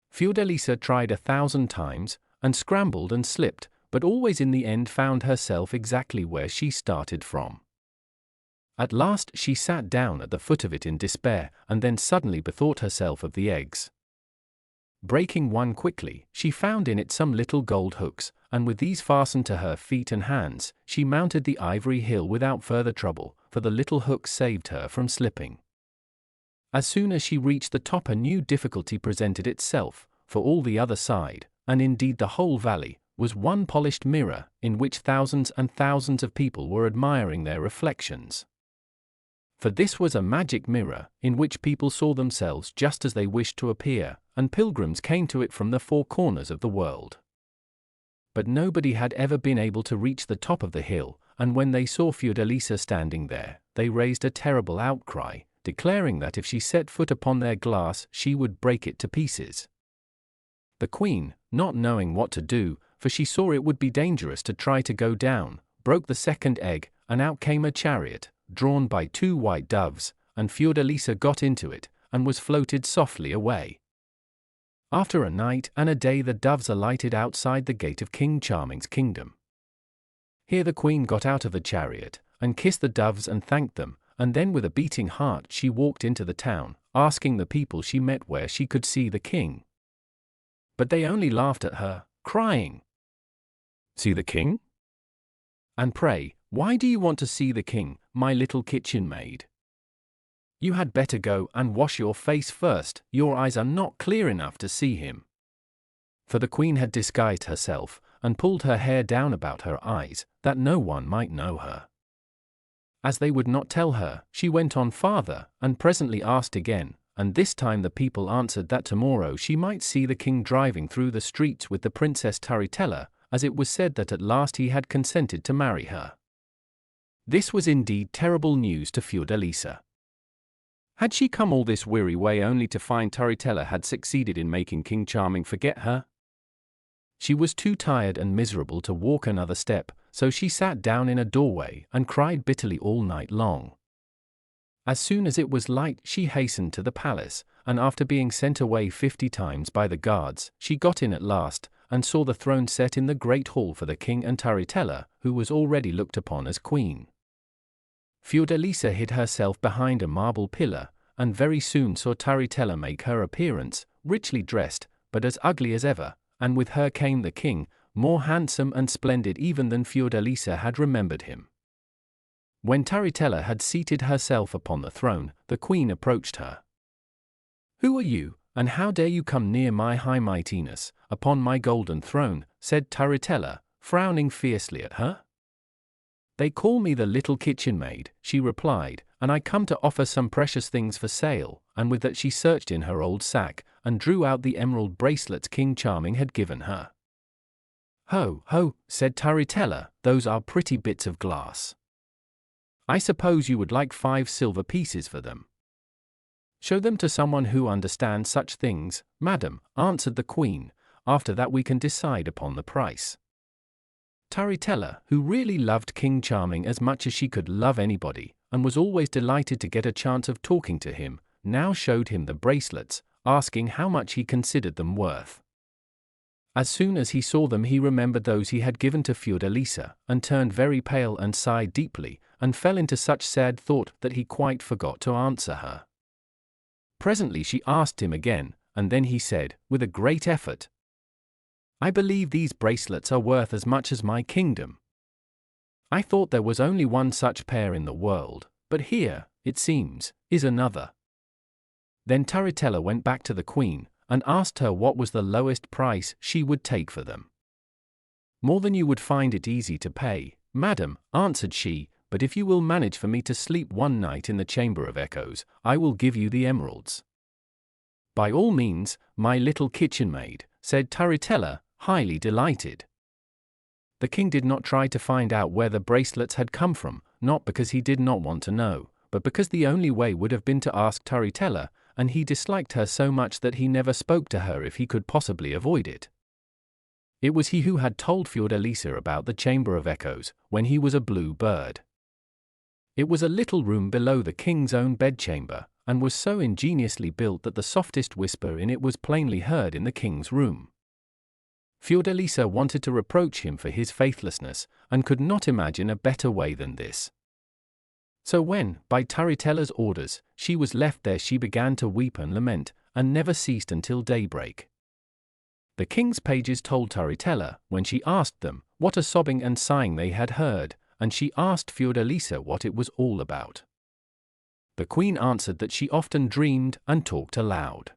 Fiordalisa tried 1,000 times, and scrambled and slipped, but always in the end found herself exactly where she started from. At last she sat down at the foot of it in despair, and then suddenly bethought herself of the eggs. Breaking one quickly, she found in it some little gold hooks, and with these fastened to her feet and hands, she mounted the ivory hill without further trouble, for the little hooks saved her from slipping. As soon as she reached the top, a new difficulty presented itself, for all the other side, and indeed the whole valley, was one polished mirror, in which thousands and thousands of people were admiring their reflections. For this was a magic mirror, in which people saw themselves just as they wished to appear, and pilgrims came to it from the four corners of the world. But nobody had ever been able to reach the top of the hill, and when they saw Fiordalisa standing there, they raised a terrible outcry, declaring that if she set foot upon their glass she would break it to pieces. The queen, not knowing what to do, for she saw it would be dangerous to try to go down, broke the second egg, and out came a chariot, drawn by 2 white doves, and Fiordalisa got into it, and was floated softly away. After a night and a day the doves alighted outside the gate of King Charming's kingdom. Here the queen got out of the chariot, and kissed the doves and thanked them, and then with a beating heart she walked into the town, asking the people she met where she could see the king. But they only laughed at her, crying, "See the king? And pray, why do you want to see the king, my little kitchen maid? You had better go and wash your face first, your eyes are not clear enough to see him." For the queen had disguised herself, and pulled her hair down about her eyes, that no one might know her. As they would not tell her, she went on farther, and presently asked again, and this time the people answered that tomorrow she might see the king driving through the streets with the Princess Tarantella, as it was said that at last he had consented to marry her. This was indeed terrible news to Fiordalisa. Had she come all this weary way only to find Tarantella had succeeded in making King Charming forget her? She was too tired and miserable to walk another step, so she sat down in a doorway and cried bitterly all night long. As soon as it was light she hastened to the palace, and after being sent away 50 times by the guards, she got in at last, and saw the throne set in the great hall for the king and Tarantella, who was already looked upon as queen. Fiordalisa hid herself behind a marble pillar, and very soon saw Tarantella make her appearance, richly dressed, but as ugly as ever, and with her came the king, more handsome and splendid even than Fiordalisa had remembered him. When Tarantella had seated herself upon the throne, the queen approached her. "Who are you, and how dare you come near my high mightiness, upon my golden throne?" said Tarantella, frowning fiercely at her. "They call me the little kitchen maid," she replied, "and I come to offer some precious things for sale," and with that she searched in her old sack, and drew out the emerald bracelets King Charming had given her. "Ho, ho," said Tarantella, "those are pretty bits of glass. I suppose you would like 5 silver pieces for them." "Show them to someone who understands such things, madam," answered the queen. "After that we can decide upon the price." Tarantella, who really loved King Charming as much as she could love anybody, and was always delighted to get a chance of talking to him, now showed him the bracelets, asking how much he considered them worth. As soon as he saw them he remembered those he had given to Fiordalisa, and turned very pale and sighed deeply, and fell into such sad thought that he quite forgot to answer her. Presently she asked him again, and then he said, with a great effort, "I believe these bracelets are worth as much as my kingdom. I thought there was only one such pair in the world, but here, it seems, is another." Then Tarantella went back to the queen, and asked her what was the lowest price she would take for them. "More than you would find it easy to pay, madam," answered she, "but if you will manage for me to sleep one night in the Chamber of Echoes, I will give you the emeralds." "By all means, my little kitchen maid," said Tarantella, highly delighted. The king did not try to find out where the bracelets had come from, not because he did not want to know, but because the only way would have been to ask Tarantella, and he disliked her so much that he never spoke to her if he could possibly avoid it. It was he who had told Fiordalisa about the Chamber of Echoes, when he was a blue bird. It was a little room below the king's own bedchamber, and was so ingeniously built that the softest whisper in it was plainly heard in the king's room. Fiordalisa wanted to reproach him for his faithlessness, and could not imagine a better way than this. So when, by Tarantella's orders, she was left there she began to weep and lament, and never ceased until daybreak. The king's pages told Tarantella, when she asked them, what a sobbing and sighing they had heard, and she asked Fiordalisa what it was all about. The queen answered that she often dreamed and talked aloud.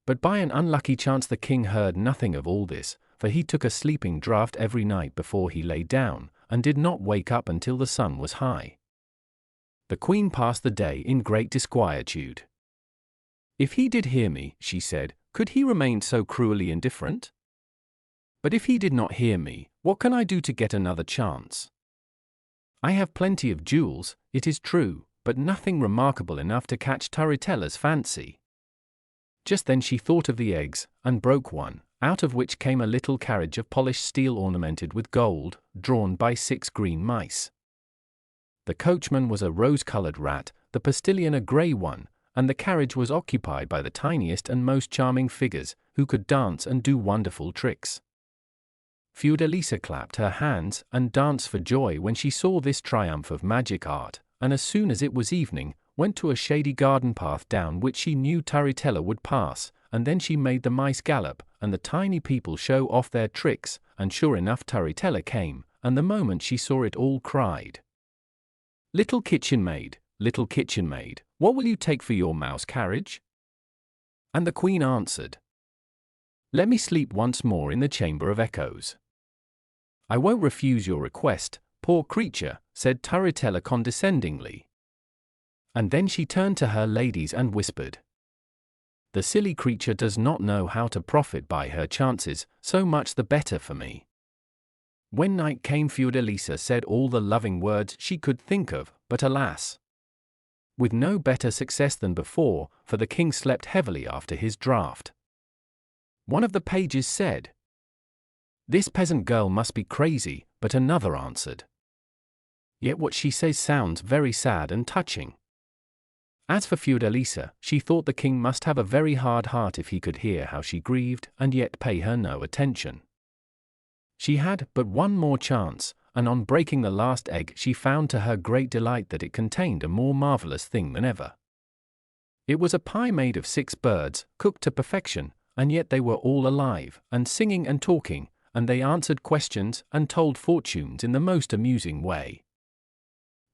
But by an unlucky chance the king heard nothing of all this, for he took a sleeping draught every night before he lay down, and did not wake up until the sun was high. The queen passed the day in great disquietude. "If he did hear me," she said, "could he remain so cruelly indifferent? But if he did not hear me, what can I do to get another chance? I have plenty of jewels, it is true, but nothing remarkable enough to catch Turritella's fancy." Just then she thought of the eggs, and broke one, out of which came a little carriage of polished steel ornamented with gold, drawn by 6 green mice. The coachman was a rose-colored rat, the postilion a grey one, and the carriage was occupied by the tiniest and most charming figures, who could dance and do wonderful tricks. Fiordalisa clapped her hands and danced for joy when she saw this triumph of magic art, and as soon as it was evening, went to a shady garden path down which she knew Turritella would pass, and then she made the mice gallop, and the tiny people show off their tricks, and sure enough Turritella came, and the moment she saw it all cried, little kitchen maid, what will you take for your mouse carriage?" And the queen answered, "Let me sleep once more in the chamber of echoes." "I won't refuse your request, poor creature," said Turritella condescendingly. And then she turned to her ladies and whispered, "The silly creature does not know how to profit by her chances, so much the better for me." When night came Fiordalisa said all the loving words she could think of, but alas, with no better success than before, for the king slept heavily after his draught. One of the pages said, "This peasant girl must be crazy," but another answered, "Yet what she says sounds very sad and touching." As for Fiordalisa, she thought the king must have a very hard heart if he could hear how she grieved, and yet pay her no attention. She had but one more chance, and on breaking the last egg she found to her great delight that it contained a more marvelous thing than ever. It was a pie made of 6 birds, cooked to perfection, and yet they were all alive, and singing and talking, and they answered questions and told fortunes in the most amusing way.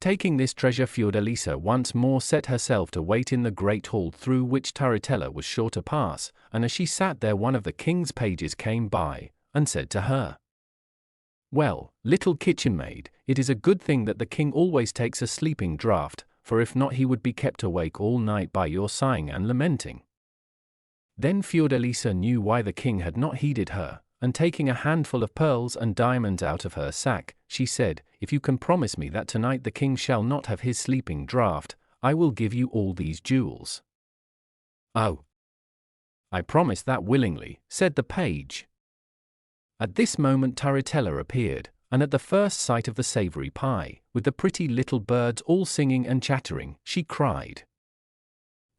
Taking this treasure, Fiordalisa once more set herself to wait in the great hall through which Turritella was sure to pass, and as she sat there one of the king's pages came by, and said to her, "Well, little kitchen maid, it is a good thing that the king always takes a sleeping draught, for if not he would be kept awake all night by your sighing and lamenting." Then Fiordalisa knew why the king had not heeded her, and taking a handful of pearls and diamonds out of her sack, she said, "If you can promise me that tonight the king shall not have his sleeping draught, I will give you all these jewels." "Oh, I promise that willingly," said the page. At this moment Turritella appeared, and at the first sight of the savory pie, with the pretty little birds all singing and chattering, she cried,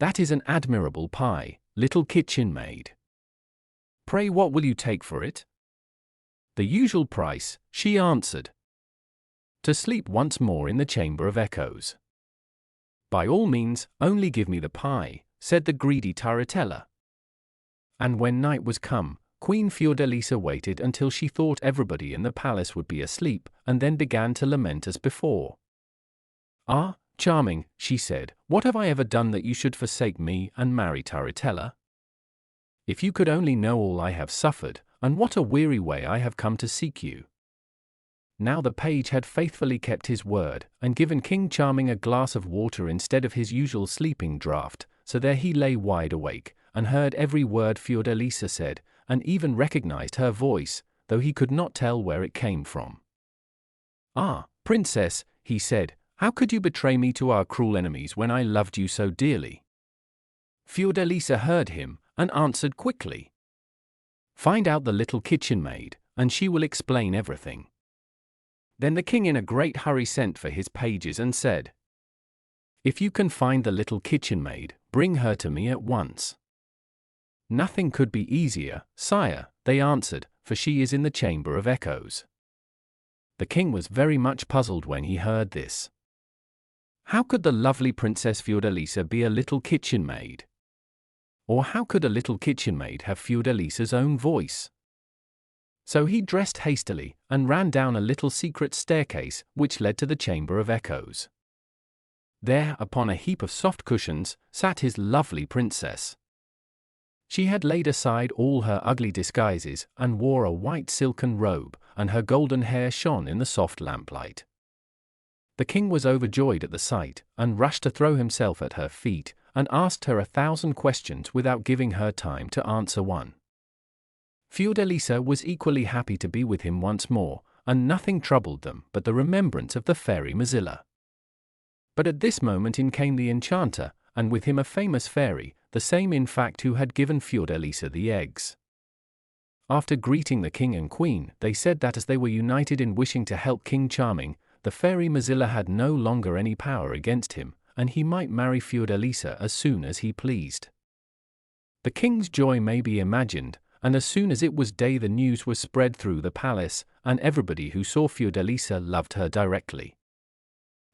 "That is an admirable pie, little kitchen maid. Pray what will you take for it?" "The usual price," she answered. "To sleep once more in the chamber of echoes." "By all means, only give me the pie," said the greedy Turritella. And when night was come, Queen Fiordalisa waited until she thought everybody in the palace would be asleep, and then began to lament as before. "Ah, charming," she said, "what have I ever done that you should forsake me and marry Turritella? If you could only know all I have suffered, and what a weary way I have come to seek you." Now the page had faithfully kept his word, and given King Charming a glass of water instead of his usual sleeping draught, so there he lay wide awake, and heard every word Fiordalisa said, and even recognized her voice, though he could not tell where it came from. "Ah, princess," he said, "how could you betray me to our cruel enemies when I loved you so dearly?" Fiordalisa heard him, and answered quickly, "Find out the little kitchen maid, and she will explain everything." Then the king in a great hurry sent for his pages and said, "If you can find the little kitchen maid, bring her to me at once." "Nothing could be easier, sire," they answered, "for she is in the chamber of echoes." The king was very much puzzled when he heard this. How could the lovely Princess Fiordalisa be a little kitchen maid? Or how could a little kitchen maid have Fiordalisa's own voice? So he dressed hastily, and ran down a little secret staircase, which led to the chamber of echoes. There, upon a heap of soft cushions, sat his lovely princess. She had laid aside all her ugly disguises and wore a white silken robe, and her golden hair shone in the soft lamplight. The king was overjoyed at the sight, and rushed to throw himself at her feet, and asked her 1,000 questions without giving her time to answer one. Fiordalisa was equally happy to be with him once more, and nothing troubled them but the remembrance of the fairy Mozilla. But at this moment in came the enchanter, and with him a famous fairy, the same in fact who had given Fiordalisa the eggs. After greeting the king and queen, they said that as they were united in wishing to help King Charming, the fairy Mozilla had no longer any power against him, and he might marry Fiordalisa as soon as he pleased. The king's joy may be imagined, and as soon as it was day the news was spread through the palace, and everybody who saw Fiordalisa loved her directly.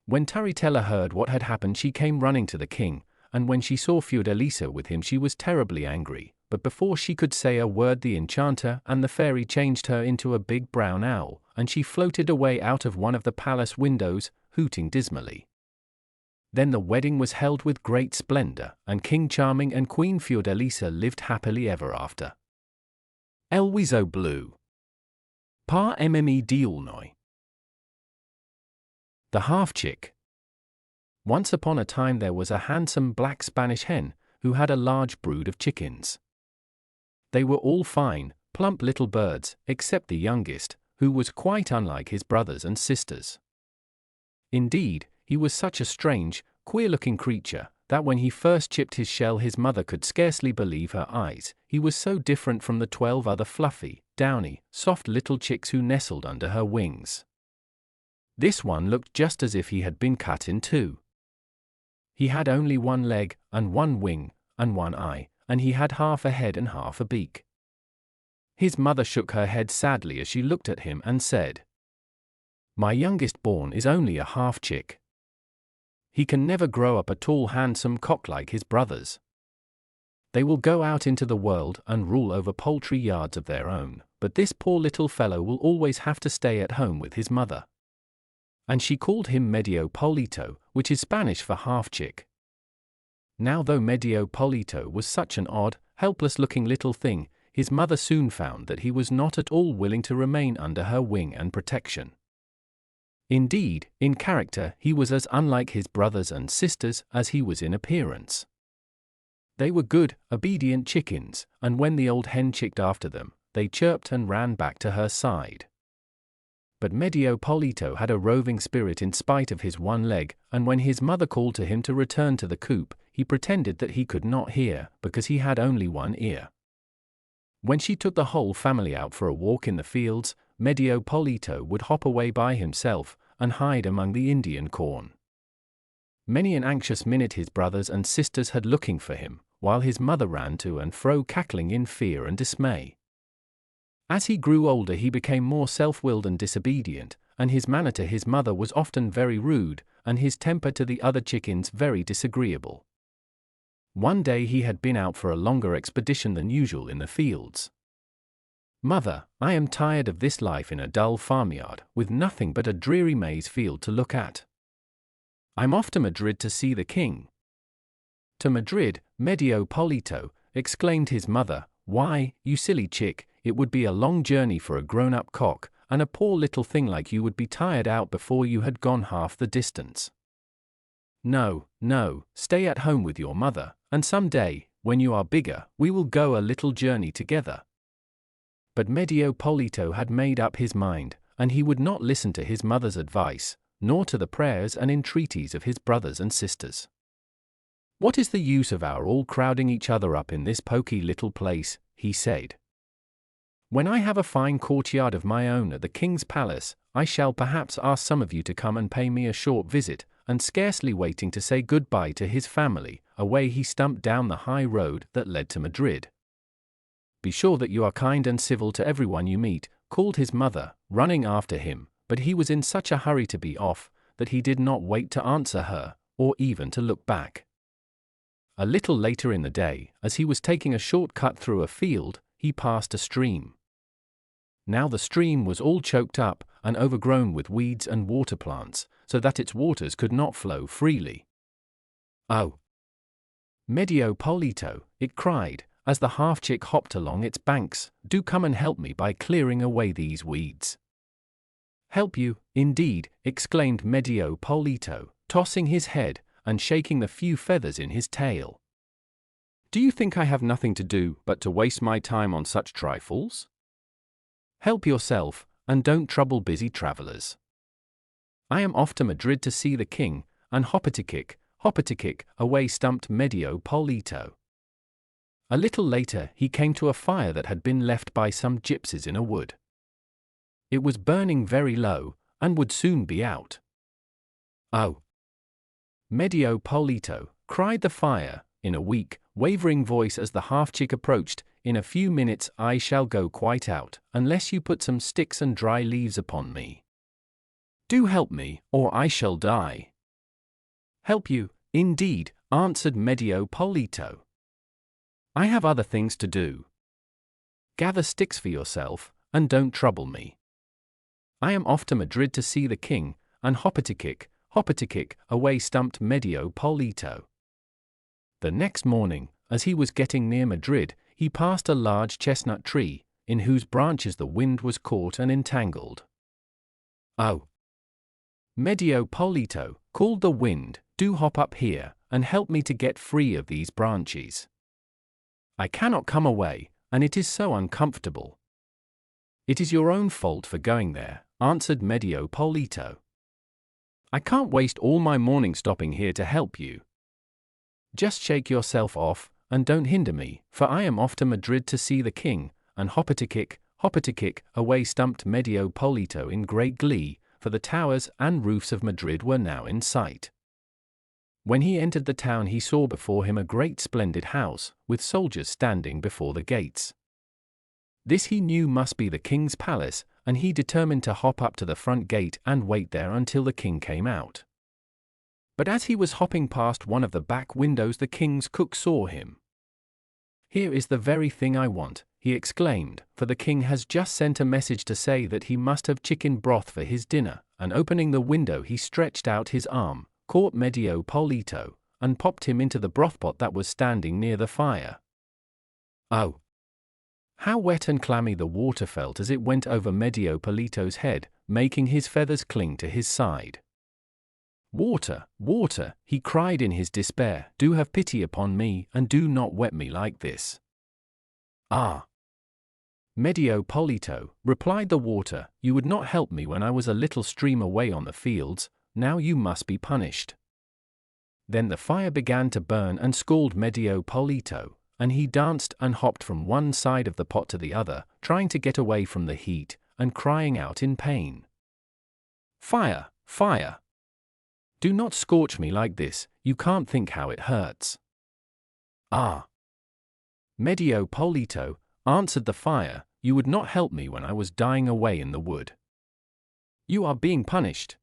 When Turritella heard what had happened, she came running to the king, and when she saw Fiordalisa with him she was terribly angry, but before she could say a word the enchanter and the fairy changed her into a big brown owl, and she floated away out of one of the palace windows, hooting dismally. Then the wedding was held with great splendor, and King Charming and Queen Fiordalisa lived happily ever after. Elwizo Blue. Par mme diulnoi. The Half-Chick. Once upon a time there was a handsome black Spanish hen, who had a large brood of chickens. They were all fine, plump little birds, except the youngest, who was quite unlike his brothers and sisters. Indeed, he was such a strange, queer-looking creature, that when he first chipped his shell his mother could scarcely believe her eyes. He was so different from the 12 other fluffy, downy, soft little chicks who nestled under her wings. This one looked just as if he had been cut in two. He had only one leg, and one wing, and one eye, and he had half a head and half a beak. His mother shook her head sadly as she looked at him and said, "My youngest born is only a half-chick. He can never grow up a tall handsome cock like his brothers. They will go out into the world and rule over poultry yards of their own, but this poor little fellow will always have to stay at home with his mother." And she called him Medio Polito, which is Spanish for half-chick. Now though Medio Polito was such an odd, helpless-looking little thing, his mother soon found that he was not at all willing to remain under her wing and protection. Indeed, in character he was as unlike his brothers and sisters as he was in appearance. They were good, obedient chickens, and when the old hen chicked after them, they chirped and ran back to her side. But Medio Polito had a roving spirit in spite of his one leg, and when his mother called to him to return to the coop, he pretended that he could not hear, because he had only one ear. When she took the whole family out for a walk in the fields, Medio Polito would hop away by himself, and hide among the Indian corn. Many an anxious minute his brothers and sisters had looking for him, while his mother ran to and fro cackling in fear and dismay. As he grew older he became more self-willed and disobedient, and his manner to his mother was often very rude, and his temper to the other chickens very disagreeable. One day he had been out for a longer expedition than usual in the fields. "Mother, I am tired of this life in a dull farmyard, with nothing but a dreary maize field to look at. I'm off to Madrid to see the king." "To Madrid, Medio Polito," exclaimed his mother, "why, you silly chick, it would be a long journey for a grown-up cock, and a poor little thing like you would be tired out before you had gone half the distance. No, no, stay at home with your mother, and some day, when you are bigger, we will go a little journey together." But Medio Polito had made up his mind, and he would not listen to his mother's advice, nor to the prayers and entreaties of his brothers and sisters. "What is the use of our all crowding each other up in this poky little place," he said. "When I have a fine courtyard of my own at the king's palace, I shall perhaps ask some of you to come and pay me a short visit," and scarcely waiting to say goodbye to his family, away he stumped down the high road that led to Madrid. "Be sure that you are kind and civil to everyone you meet," called his mother, running after him, but he was in such a hurry to be off, that he did not wait to answer her, or even to look back. A little later in the day, as he was taking a short cut through a field, he passed a stream. Now the stream was all choked up, and overgrown with weeds and water plants, so that its waters could not flow freely. "Oh, Medio Polito," it cried, as the half-chick hopped along its banks, "do come and help me by clearing away these weeds." "Help you, indeed," exclaimed Medio Pollito, tossing his head and shaking the few feathers in his tail. "Do you think I have nothing to do but to waste my time on such trifles? Help yourself, and don't trouble busy travelers. I am off to Madrid to see the king," and hoppity-kick, away stumped Medio Pollito. A little later he came to a fire that had been left by some gypsies in a wood. It was burning very low, and would soon be out. "Oh, Medio Pollito," cried the fire, in a weak, wavering voice as the half-chick approached, "in a few minutes I shall go quite out, unless you put some sticks and dry leaves upon me. Do help me, or I shall die." "Help you, indeed," answered Medio Pollito. "I have other things to do. Gather sticks for yourself, and don't trouble me. I am off to Madrid to see the king," and hoppity-kick, away stumped Medio Pollito. The next morning, as he was getting near Madrid, he passed a large chestnut tree, in whose branches the wind was caught and entangled. "Oh, Medio Pollito," called the wind, "do hop up here, and help me to get free of these branches. I cannot come away, and it is so uncomfortable." "It is your own fault for going there," answered Medio Pollito. "I can't waste all my morning stopping here to help you. Just shake yourself off, and don't hinder me, for I am off to Madrid to see the king," and hoppity-kick, away stumped Medio Pollito in great glee, for the towers and roofs of Madrid were now in sight. When he entered the town he saw before him a great splendid house, with soldiers standing before the gates. This he knew must be the king's palace, and he determined to hop up to the front gate and wait there until the king came out. But as he was hopping past one of the back windows the king's cook saw him. "Here is the very thing I want," he exclaimed, "for the king has just sent a message to say that he must have chicken broth for his dinner," and opening the window he stretched out his arm, caught Medio Pollito, and popped him into the brothpot that was standing near the fire. Oh, how wet and clammy the water felt as it went over Medio Pollito's head, making his feathers cling to his side. "Water, water," he cried in his despair, "do have pity upon me, and do not wet me like this." "Ah, Medio Pollito," replied the water, "you would not help me when I was a little stream away on the fields, now you must be punished." Then the fire began to burn and scald Medio Pollito, and he danced and hopped from one side of the pot to the other, trying to get away from the heat, and crying out in pain. "Fire, fire! Do not scorch me like this, you can't think how it hurts." "Ah, Medio Pollito," answered the fire, "you would not help me when I was dying away in the wood. You are being punished."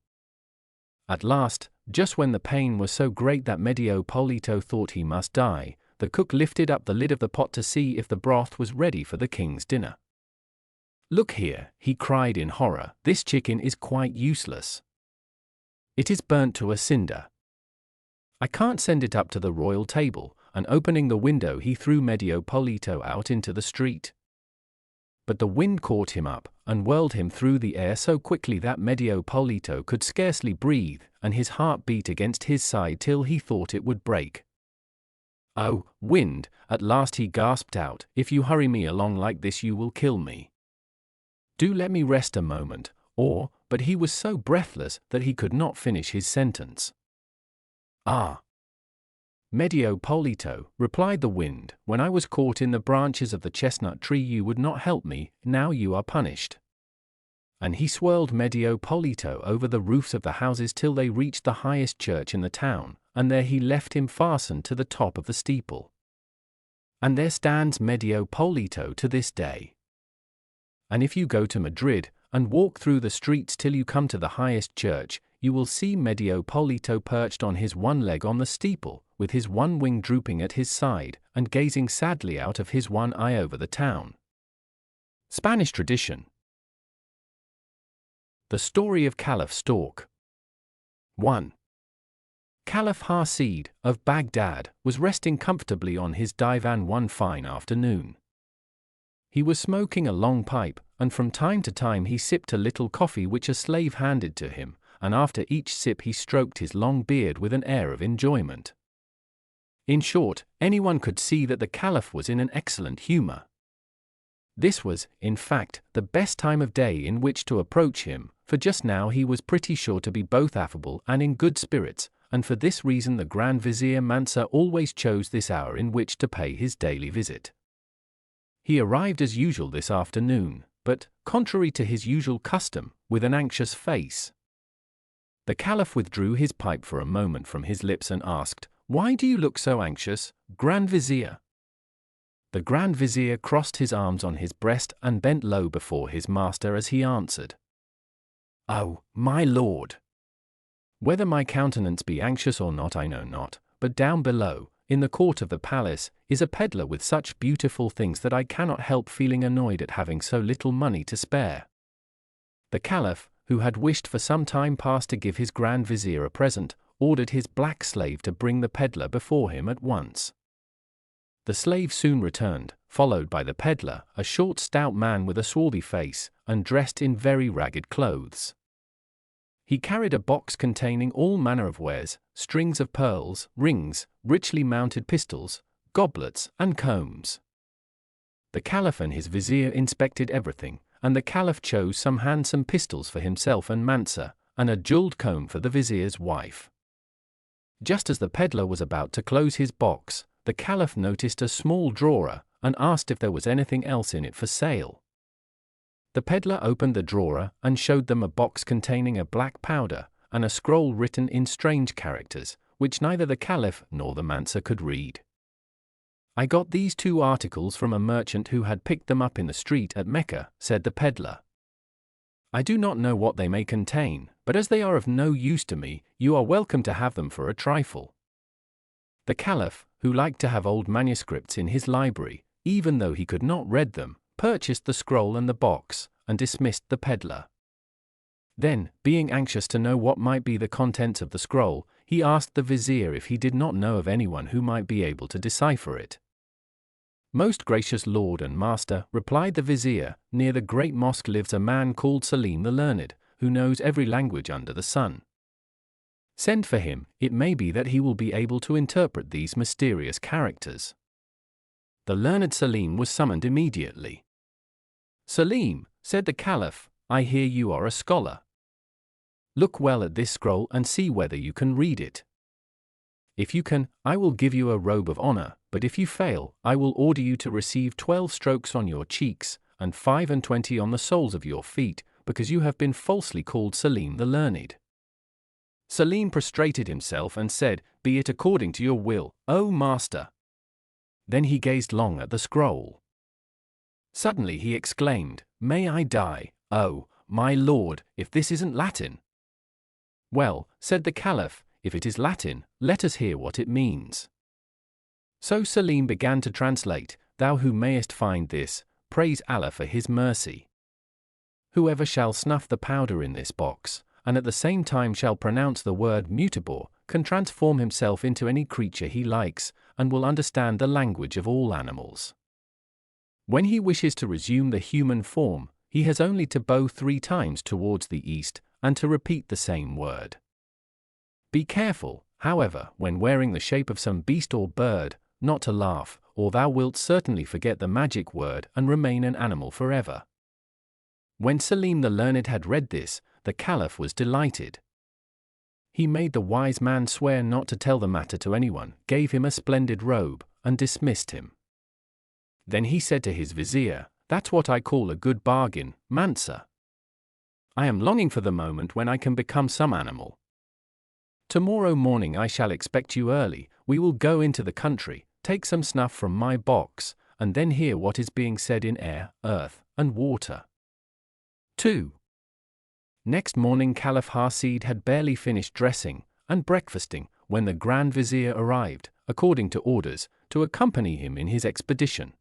At last, just when the pain was so great that Medio Pollito thought he must die, the cook lifted up the lid of the pot to see if the broth was ready for the king's dinner. "Look here," he cried in horror, "this chicken is quite useless. It is burnt to a cinder. I can't send it up to the royal table," and opening the window he threw Medio Pollito out into the street. But the wind caught him up, and whirled him through the air so quickly that Medio Pollito could scarcely breathe, and his heart beat against his side till he thought it would break. "Oh, wind," at last he gasped out, "if you hurry me along like this you will kill me. Do let me rest a moment, or—" but he was so breathless that he could not finish his sentence. "Ah, Medio Pollito," replied the wind, "when I was caught in the branches of the chestnut tree you would not help me, now you are punished." And he swirled Medio Pollito over the roofs of the houses till they reached the highest church in the town, and there he left him fastened to the top of the steeple. And there stands Medio Pollito to this day. And if you go to Madrid, and walk through the streets till you come to the highest church, you will see Medio Pollito perched on his one leg on the steeple, with his one wing drooping at his side, and gazing sadly out of his one eye over the town. Spanish tradition. The story of CALIPH STORK. 1. Caliph Hasid of Baghdad was resting comfortably on his divan one fine afternoon. He was smoking a long pipe, and from time to time he sipped a little coffee which a slave handed to him, and after each sip he stroked his long beard with an air of enjoyment. In short, anyone could see that the Caliph was in an excellent humor. This was, in fact, the best time of day in which to approach him, for just now he was pretty sure to be both affable and in good spirits, and for this reason the Grand Vizier Mansa always chose this hour in which to pay his daily visit. He arrived as usual this afternoon, but, contrary to his usual custom, with an anxious face. The Caliph withdrew his pipe for a moment from his lips and asked, "Why do you look so anxious, Grand Vizier?" The Grand Vizier crossed his arms on his breast and bent low before his master as he answered, "Oh, my lord! Whether my countenance be anxious or not I know not, but down below, in the court of the palace, is a peddler with such beautiful things that I cannot help feeling annoyed at having so little money to spare." The Caliph, who had wished for some time past to give his Grand Vizier a present, ordered his black slave to bring the peddler before him at once. The slave soon returned, followed by the peddler, a short stout man with a swarthy face, and dressed in very ragged clothes. He carried a box containing all manner of wares, strings of pearls, rings, richly mounted pistols, goblets, and combs. The Caliph and his vizier inspected everything, and the Caliph chose some handsome pistols for himself and Mansa, and a jeweled comb for the vizier's wife. Just as the peddler was about to close his box, the Caliph noticed a small drawer, and asked if there was anything else in it for sale. The peddler opened the drawer and showed them a box containing a black powder, and a scroll written in strange characters, which neither the Caliph nor the Mansa could read. "I got these two articles from a merchant who had picked them up in the street at Mecca," said the peddler. "I do not know what they may contain, but as they are of no use to me, you are welcome to have them for a trifle." The Caliph, who liked to have old manuscripts in his library, even though he could not read them, purchased the scroll and the box, and dismissed the peddler. Then, being anxious to know what might be the contents of the scroll, he asked the vizier if he did not know of anyone who might be able to decipher it. "Most gracious lord and master," replied the vizier, "near the great mosque lives a man called Selim the Learned, who knows every language under the sun. Send for him, it may be that he will be able to interpret these mysterious characters." The learned Selim was summoned immediately. "Selim," said the Caliph, "I hear you are a scholar. Look well at this scroll and see whether you can read it. If you can, I will give you a robe of honor, but if you fail, I will order you to receive 12 strokes on your cheeks, and 25 on the soles of your feet, because you have been falsely called Selim the Learned." Selim prostrated himself and said, "Be it according to your will, O master." Then he gazed long at the scroll. Suddenly he exclaimed, "May I die, oh, my lord, if this isn't Latin." "Well," said the Caliph, "if it is Latin, let us hear what it means." So Selim began to translate, "Thou who mayest find this, praise Allah for his mercy. Whoever shall snuff the powder in this box, and at the same time shall pronounce the word mutabor, can transform himself into any creature he likes, and will understand the language of all animals. When he wishes to resume the human form, he has only to bow 3 times towards the east, and to repeat the same word. Be careful, however, when wearing the shape of some beast or bird, not to laugh, or thou wilt certainly forget the magic word and remain an animal forever." When Selim the Learned had read this, the Caliph was delighted. He made the wise man swear not to tell the matter to anyone, gave him a splendid robe, and dismissed him. Then he said to his vizier, "That's what I call a good bargain, Mansa. I am longing for the moment when I can become some animal. Tomorrow morning I shall expect you early. We will go into the country, take some snuff from my box, and then hear what is being said in air, earth, and water." 2. Next morning Caliph Hasid had barely finished dressing and breakfasting when the Grand Vizier arrived, according to orders, to accompany him in his expedition.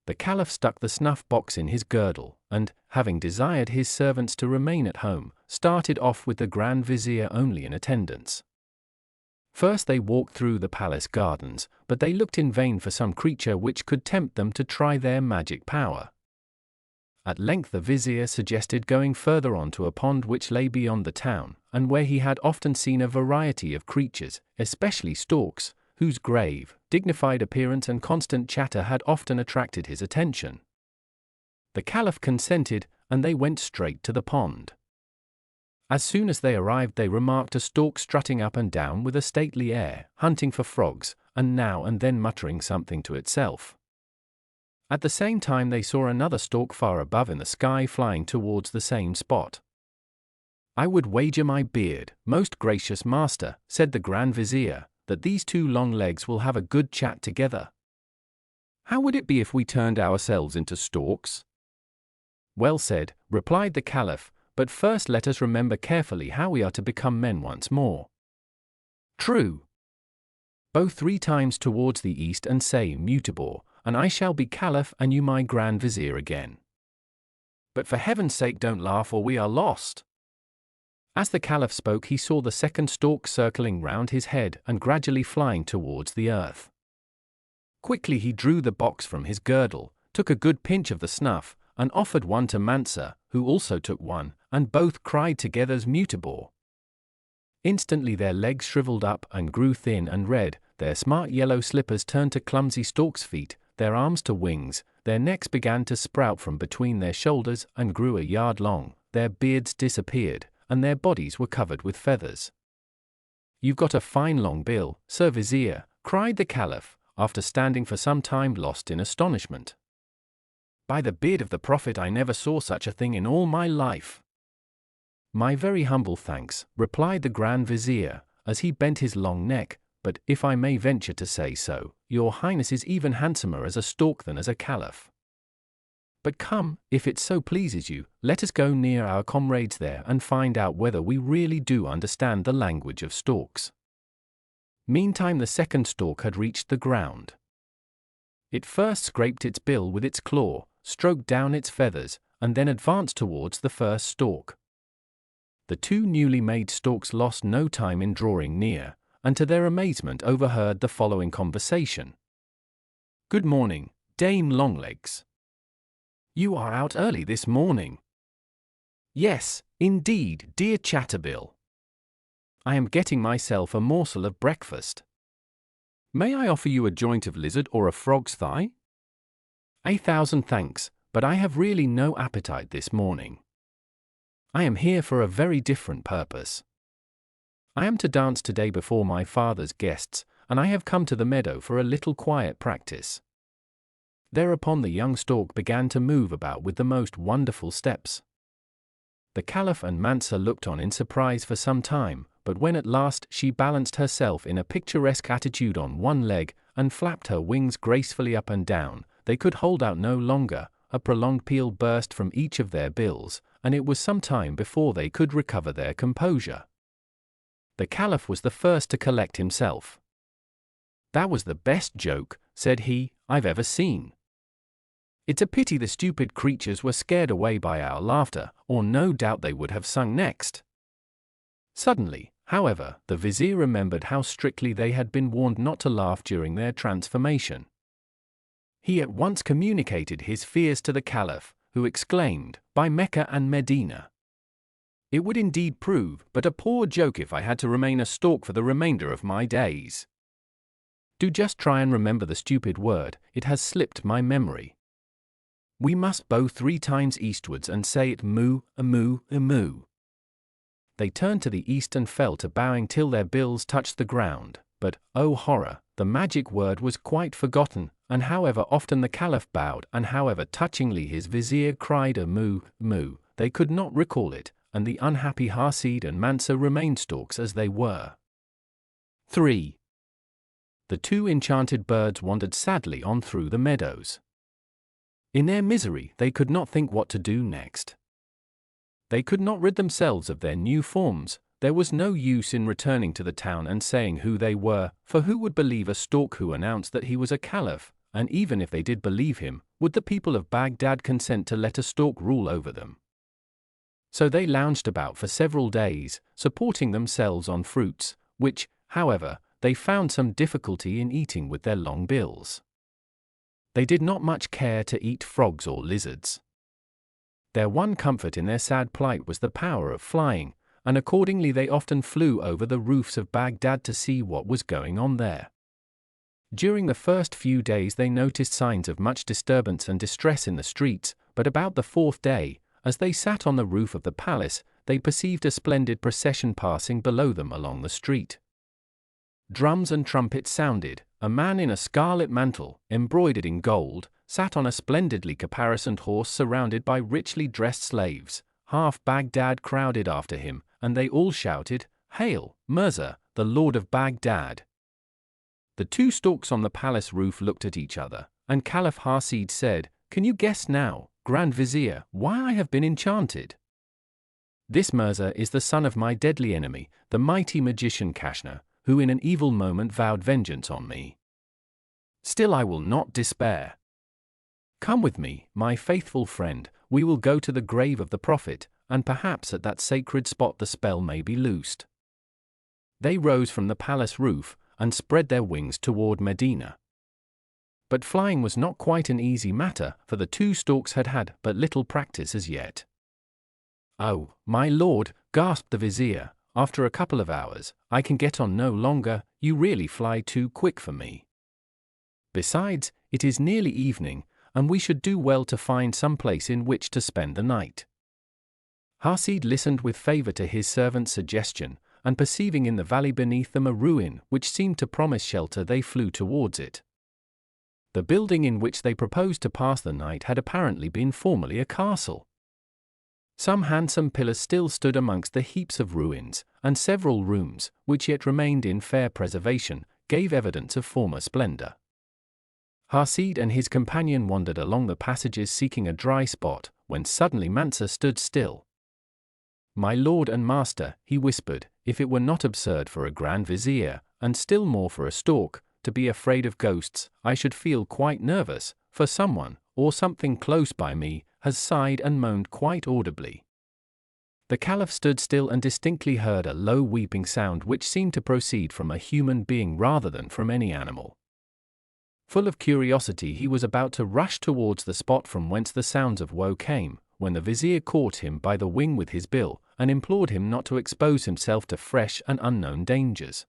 The Caliph stuck the snuff-box in his girdle, and, having desired his servants to remain at home, started off with the Grand Vizier only in attendance. First they walked through the palace gardens, but they looked in vain for some creature which could tempt them to try their magic power. At length the vizier suggested going further on to a pond which lay beyond the town, and where he had often seen a variety of creatures, especially storks, whose grave, dignified appearance and constant chatter had often attracted his attention. The Caliph consented, and they went straight to the pond. As soon as they arrived they remarked a stork strutting up and down with a stately air, hunting for frogs, and now and then muttering something to itself. At the same time they saw another stork far above in the sky flying towards the same spot. "I would wager my beard, most gracious master," said the Grand Vizier, "that these two long legs will have a good chat together." "How would it be if we turned ourselves into storks?" "Well said," replied the Caliph, "but first let us remember carefully how we are to become men once more." "True. Bow 3 times towards the east and say Mutabor, and I shall be Caliph and you my Grand Vizier again. But for heaven's sake don't laugh or we are lost." As the Caliph spoke he saw the second stork circling round his head and gradually flying towards the earth. Quickly he drew the box from his girdle, took a good pinch of the snuff, and offered one to Mansa, who also took one, and both cried together Mutabor. Instantly their legs shriveled up and grew thin and red, their smart yellow slippers turned to clumsy stork's feet, their arms to wings, their necks began to sprout from between their shoulders and grew a yard long, their beards disappeared, and their bodies were covered with feathers. "You've got a fine long bill, Sir Vizier," cried the Caliph, after standing for some time lost in astonishment. "By the beard of the Prophet I never saw such a thing in all my life." "My very humble thanks," replied the Grand Vizier, as he bent his long neck, "but, if I may venture to say so, your Highness is even handsomer as a stork than as a Caliph. But come, if it so pleases you, let us go near our comrades there and find out whether we really do understand the language of storks." Meantime the second stork had reached the ground. It first scraped its bill with its claw, stroked down its feathers, and then advanced towards the first stork. The two newly made storks lost no time in drawing near, and to their amazement overheard the following conversation. "Good morning, Dame Longlegs. You are out early this morning." "Yes, indeed, dear Chatterbill. I am getting myself a morsel of breakfast. May I offer you a joint of lizard or a frog's thigh?" "1,000 thanks, but I have really no appetite this morning. I am here for a very different purpose. I am to dance today before my father's guests, and I have come to the meadow for a little quiet practice." Thereupon the young stork began to move about with the most wonderful steps. The Caliph and Mansa looked on in surprise for some time, but when at last she balanced herself in a picturesque attitude on one leg, and flapped her wings gracefully up and down, they could hold out no longer. A prolonged peal burst from each of their bills, and it was some time before they could recover their composure. The Caliph was the first to collect himself. "That was the best joke," said he, "I've ever seen. It's a pity the stupid creatures were scared away by our laughter, or no doubt they would have sung next." Suddenly, however, the Vizier remembered how strictly they had been warned not to laugh during their transformation. He at once communicated his fears to the Caliph, who exclaimed, "By Mecca and Medina! It would indeed prove but a poor joke if I had to remain a stork for the remainder of my days. Do just try and remember the stupid word, it has slipped my memory. We must bow 3 times eastwards and say it moo, a moo, a moo." They turned to the east and fell to bowing till their bills touched the ground, but, oh horror, the magic word was quite forgotten, and however often the Caliph bowed and however touchingly his Vizier cried a moo, moo, they could not recall it, and the unhappy Hasid and Mansa remained storks as they were. 3. The two enchanted birds wandered sadly on through the meadows. In their misery they could not think what to do next. They could not rid themselves of their new forms. There was no use in returning to the town and saying who they were, for who would believe a stork who announced that he was a Caliph, and even if they did believe him, would the people of Baghdad consent to let a stork rule over them? So they lounged about for several days, supporting themselves on fruits, which, however, they found some difficulty in eating with their long bills. They did not much care to eat frogs or lizards. Their one comfort in their sad plight was the power of flying, and accordingly they often flew over the roofs of Baghdad to see what was going on there. During the first few days they noticed signs of much disturbance and distress in the streets, but about the fourth day, as they sat on the roof of the palace, they perceived a splendid procession passing below them along the street. Drums and trumpets sounded. A man in a scarlet mantle, embroidered in gold, sat on a splendidly caparisoned horse surrounded by richly dressed slaves. Half Baghdad crowded after him, and they all shouted, "Hail, Mirza, the Lord of Baghdad!" The two storks on the palace roof looked at each other, and Caliph Hasid said, "Can you guess now, Grand Vizier, why I have been enchanted? This Mirza is the son of my deadly enemy, the mighty magician Kashna, who in an evil moment vowed vengeance on me. Still I will not despair. Come with me, my faithful friend, we will go to the grave of the Prophet, and perhaps at that sacred spot the spell may be loosed." They rose from the palace roof, and spread their wings toward Medina. But flying was not quite an easy matter, for the two storks had had but little practice as yet. "Oh, my lord," gasped the vizier, "after a couple of hours, I can get on no longer, you really fly too quick for me. Besides, it is nearly evening, and we should do well to find some place in which to spend the night." Hasid listened with favor to his servant's suggestion, and perceiving in the valley beneath them a ruin which seemed to promise shelter, they flew towards it. The building in which they proposed to pass the night had apparently been formerly a castle. Some handsome pillars still stood amongst the heaps of ruins, and several rooms, which yet remained in fair preservation, gave evidence of former splendor. Hasid and his companion wandered along the passages seeking a dry spot, when suddenly Mansa stood still. "My lord and master," he whispered, "if it were not absurd for a grand vizier, and still more for a stork, to be afraid of ghosts, I should feel quite nervous, for someone, or something close by me, has sighed and moaned quite audibly." The Caliph stood still and distinctly heard a low weeping sound which seemed to proceed from a human being rather than from any animal. Full of curiosity he was about to rush towards the spot from whence the sounds of woe came, when the vizier caught him by the wing with his bill, and implored him not to expose himself to fresh and unknown dangers.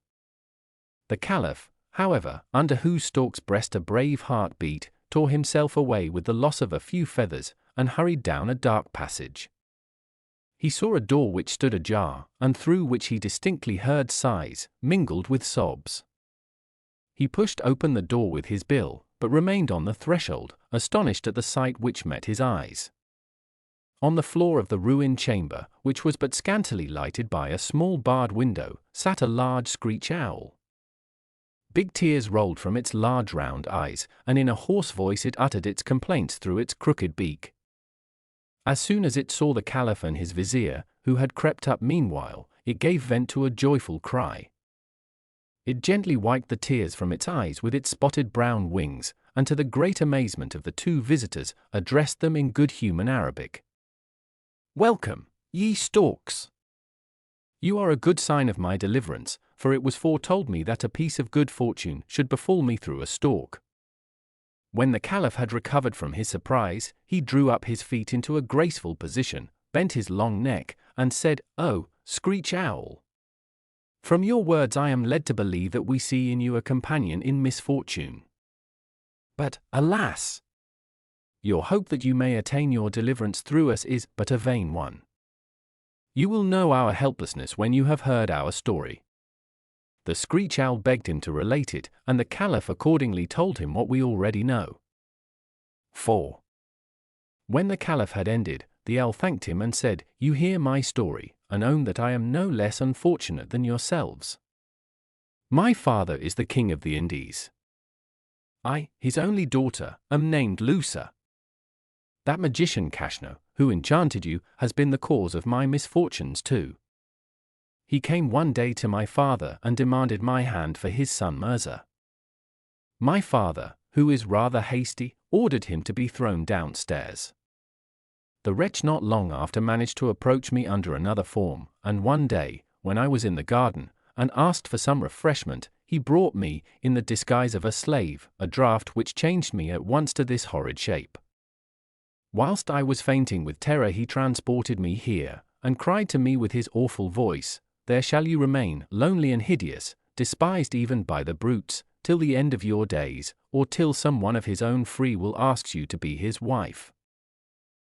The Caliph, however, under whose stork's breast a brave heart beat, tore himself away with the loss of a few feathers, and hurried down a dark passage. He saw a door which stood ajar, and through which he distinctly heard sighs, mingled with sobs. He pushed open the door with his bill, but remained on the threshold, astonished at the sight which met his eyes. On the floor of the ruined chamber, which was but scantily lighted by a small barred window, sat a large screech owl. Big tears rolled from its large round eyes, and in a hoarse voice it uttered its complaints through its crooked beak. As soon as it saw the Caliph and his vizier, who had crept up meanwhile, it gave vent to a joyful cry. It gently wiped the tears from its eyes with its spotted brown wings, and to the great amazement of the two visitors, addressed them in good human Arabic. "Welcome, ye storks! You are a good sign of my deliverance, for it was foretold me that a piece of good fortune should befall me through a stork." When the Caliph had recovered from his surprise, he drew up his feet into a graceful position, bent his long neck, and said, "Oh, screech owl! From your words I am led to believe that we see in you a companion in misfortune. But, alas! Your hope that you may attain your deliverance through us is but a vain one. You will know our helplessness when you have heard our story." The screech owl begged him to relate it, and the Caliph accordingly told him what we already know. 4. When the Caliph had ended, the owl thanked him and said, "You hear my story, and own that I am no less unfortunate than yourselves. My father is the king of the Indies. I, his only daughter, am named Lusa. That magician Kashno, who enchanted you, has been the cause of my misfortunes too. He came one day to my father and demanded my hand for his son Mirza. My father, who is rather hasty, ordered him to be thrown downstairs. The wretch not long after managed to approach me under another form, and one day, when I was in the garden, and asked for some refreshment, he brought me, in the disguise of a slave, a draught which changed me at once to this horrid shape. Whilst I was fainting with terror he transported me here, and cried to me with his awful voice, There shall you remain, lonely and hideous, despised even by the brutes, till the end of your days, or till some one of his own free will asks you to be his wife.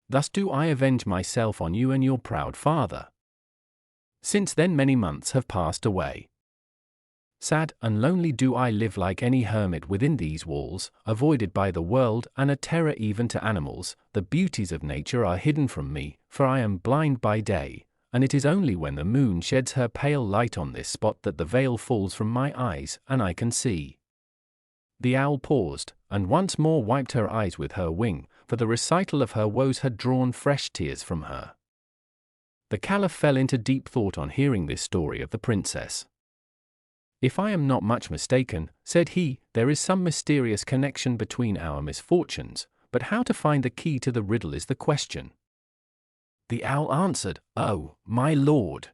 Thus do I avenge myself on you and your proud father. Since then many months have passed away. Sad and lonely do I live like any hermit within these walls, avoided by the world and a terror even to animals. The beauties of nature are hidden from me, for I am blind by day, and it is only when the moon sheds her pale light on this spot that the veil falls from my eyes and I can see. The owl paused, and once more wiped her eyes with her wing, for the recital of her woes had drawn fresh tears from her. The Caliph fell into deep thought on hearing this story of the princess. If I am not much mistaken, said he, there is some mysterious connection between our misfortunes, but how to find the key to the riddle is the question. The owl answered, Oh, my lord!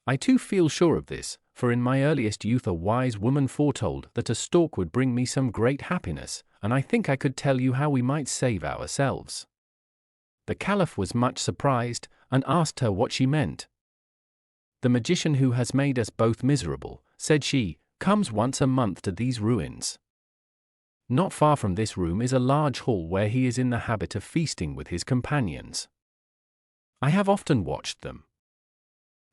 I too feel sure of this, for in my earliest youth a wise woman foretold that a stork would bring me some great happiness, and I think I could tell you how we might save ourselves. The Caliph was much surprised, and asked her what she meant. The magician who has made us both miserable, said she, comes once a month to these ruins. Not far from this room is a large hall where he is in the habit of feasting with his companions. I have often watched them.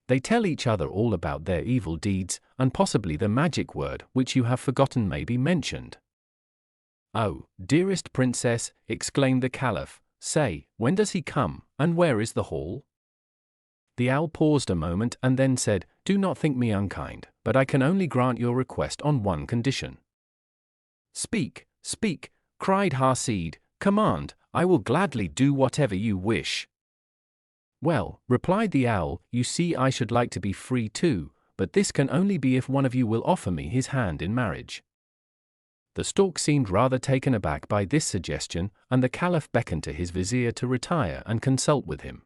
They tell each other all about their evil deeds, and possibly the magic word which you have forgotten may be mentioned. Oh, dearest princess, exclaimed the Caliph, say, when does he come, and where is the hall? The owl paused a moment and then said, Do not think me unkind, but I can only grant your request on one condition. Speak, speak, cried Hasid, command, I will gladly do whatever you wish. Well, replied the owl, you see I should like to be free too, but this can only be if one of you will offer me his hand in marriage. The stork seemed rather taken aback by this suggestion, and the Caliph beckoned to his vizier to retire and consult with him.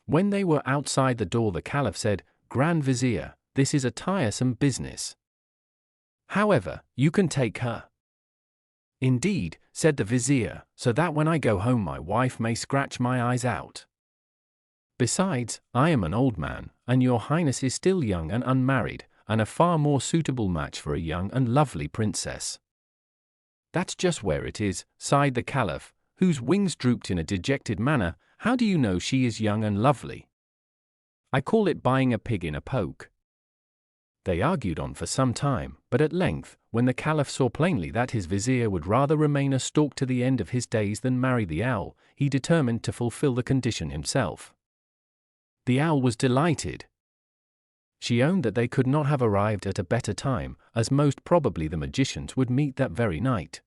When they were outside the door the Caliph said, Grand Vizier, this is a tiresome business. However, you can take her. Indeed, said the Vizier, so that when I go home my wife may scratch my eyes out. Besides, I am an old man, and your highness is still young and unmarried, and a far more suitable match for a young and lovely princess. That's just where it is, sighed the Caliph, whose wings drooped in a dejected manner. How do you know she is young and lovely? I call it buying a pig in a poke. They argued on for some time, but at length, when the Caliph saw plainly that his vizier would rather remain a stork to the end of his days than marry the owl, he determined to fulfill the condition himself. The owl was delighted. She owned that they could not have arrived at a better time, as most probably the magicians would meet that very night.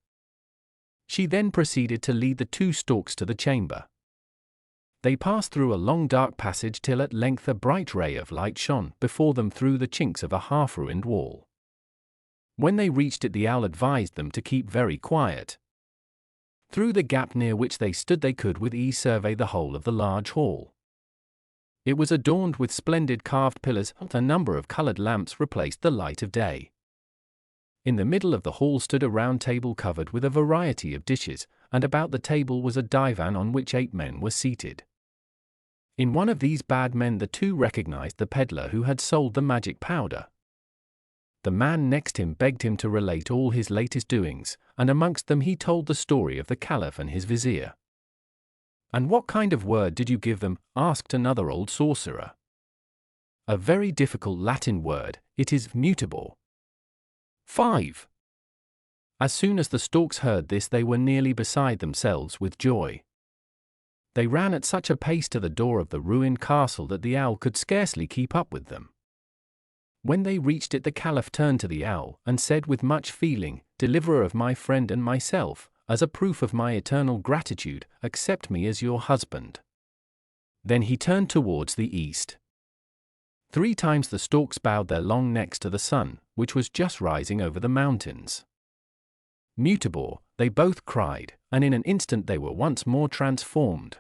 She then proceeded to lead the two storks to the chamber. They passed through a long dark passage till at length a bright ray of light shone before them through the chinks of a half-ruined wall. When they reached it the owl advised them to keep very quiet. Through the gap near which they stood they could with ease survey the whole of the large hall. It was adorned with splendid carved pillars, and a number of coloured lamps replaced the light of day. In the middle of the hall stood a round table covered with a variety of dishes, and about the table was a divan on which 8 men were seated. In one of these bad men the two recognized the peddler who had sold the magic powder. The man next him begged him to relate all his latest doings, and amongst them he told the story of the Caliph and his vizier. And what kind of word did you give them? Asked another old sorcerer. A very difficult Latin word, it is mutable. 5. As soon as the storks heard this they were nearly beside themselves with joy. They ran at such a pace to the door of the ruined castle that the owl could scarcely keep up with them. When they reached it the Caliph turned to the owl and said with much feeling, Deliverer of my friend and myself, as a proof of my eternal gratitude, accept me as your husband. Then he turned towards the east. 3 times the storks bowed their long necks to the sun, which was just rising over the mountains. Mutable, they both cried, and in an instant they were once more transformed.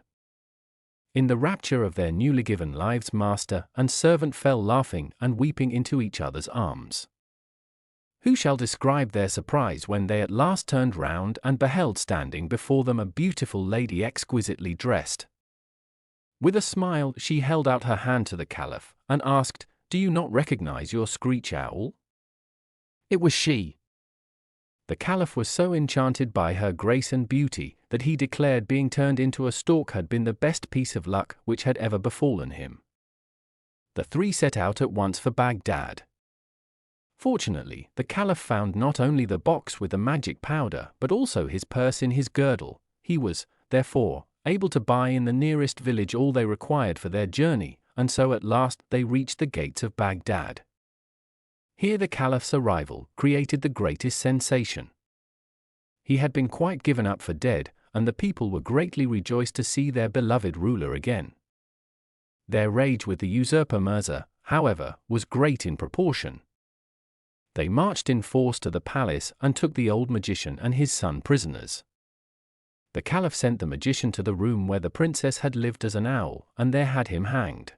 In the rapture of their newly given lives master and servant fell laughing and weeping into each other's arms. Who shall describe their surprise when they at last turned round and beheld standing before them a beautiful lady exquisitely dressed? With a smile she held out her hand to the Caliph, and asked, "Do you not recognize your screech owl?" It was she. The Caliph was so enchanted by her grace and beauty that he declared being turned into a stork had been the best piece of luck which had ever befallen him. The three set out at once for Baghdad. Fortunately, the Caliph found not only the box with the magic powder but also his purse in his girdle. He was, therefore, able to buy in the nearest village all they required for their journey, and so at last they reached the gates of Baghdad. Here the Caliph's arrival created the greatest sensation. He had been quite given up for dead, and the people were greatly rejoiced to see their beloved ruler again. Their rage with the usurper Mirza, however, was great in proportion. They marched in force to the palace and took the old magician and his son prisoners. The Caliph sent the magician to the room where the princess had lived as an owl, and there had him hanged.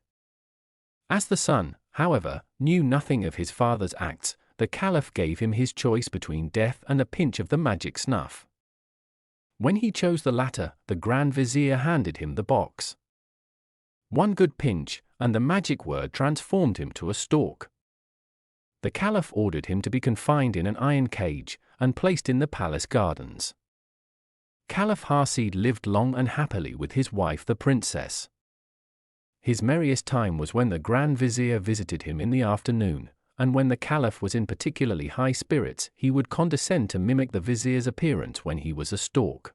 As the son, however, knew nothing of his father's acts, the Caliph gave him his choice between death and a pinch of the magic snuff. When he chose the latter, the Grand Vizier handed him the box. One good pinch, and the magic word transformed him to a stork. The Caliph ordered him to be confined in an iron cage, and placed in the palace gardens. Caliph Hassid lived long and happily with his wife the princess. His merriest time was when the Grand Vizier visited him in the afternoon, and when the Caliph was in particularly high spirits, he would condescend to mimic the Vizier's appearance when he was a stork.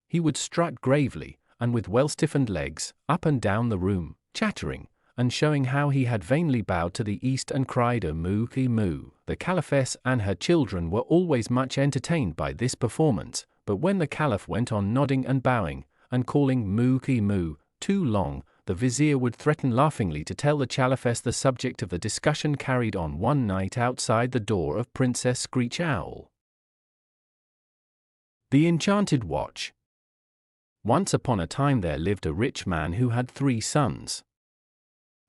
He would strut gravely, and with well-stiffened legs, up and down the room, chattering, and showing how he had vainly bowed to the east and cried "O moo ki moo." The Caliphess and her children were always much entertained by this performance, but when the Caliph went on nodding and bowing, and calling "moo ki moo" too long, the Vizier would threaten laughingly to tell the Caliphess the subject of the discussion carried on one night outside the door of Princess Screech Owl. The Enchanted Watch. Once upon a time there lived a rich man who had 3 sons.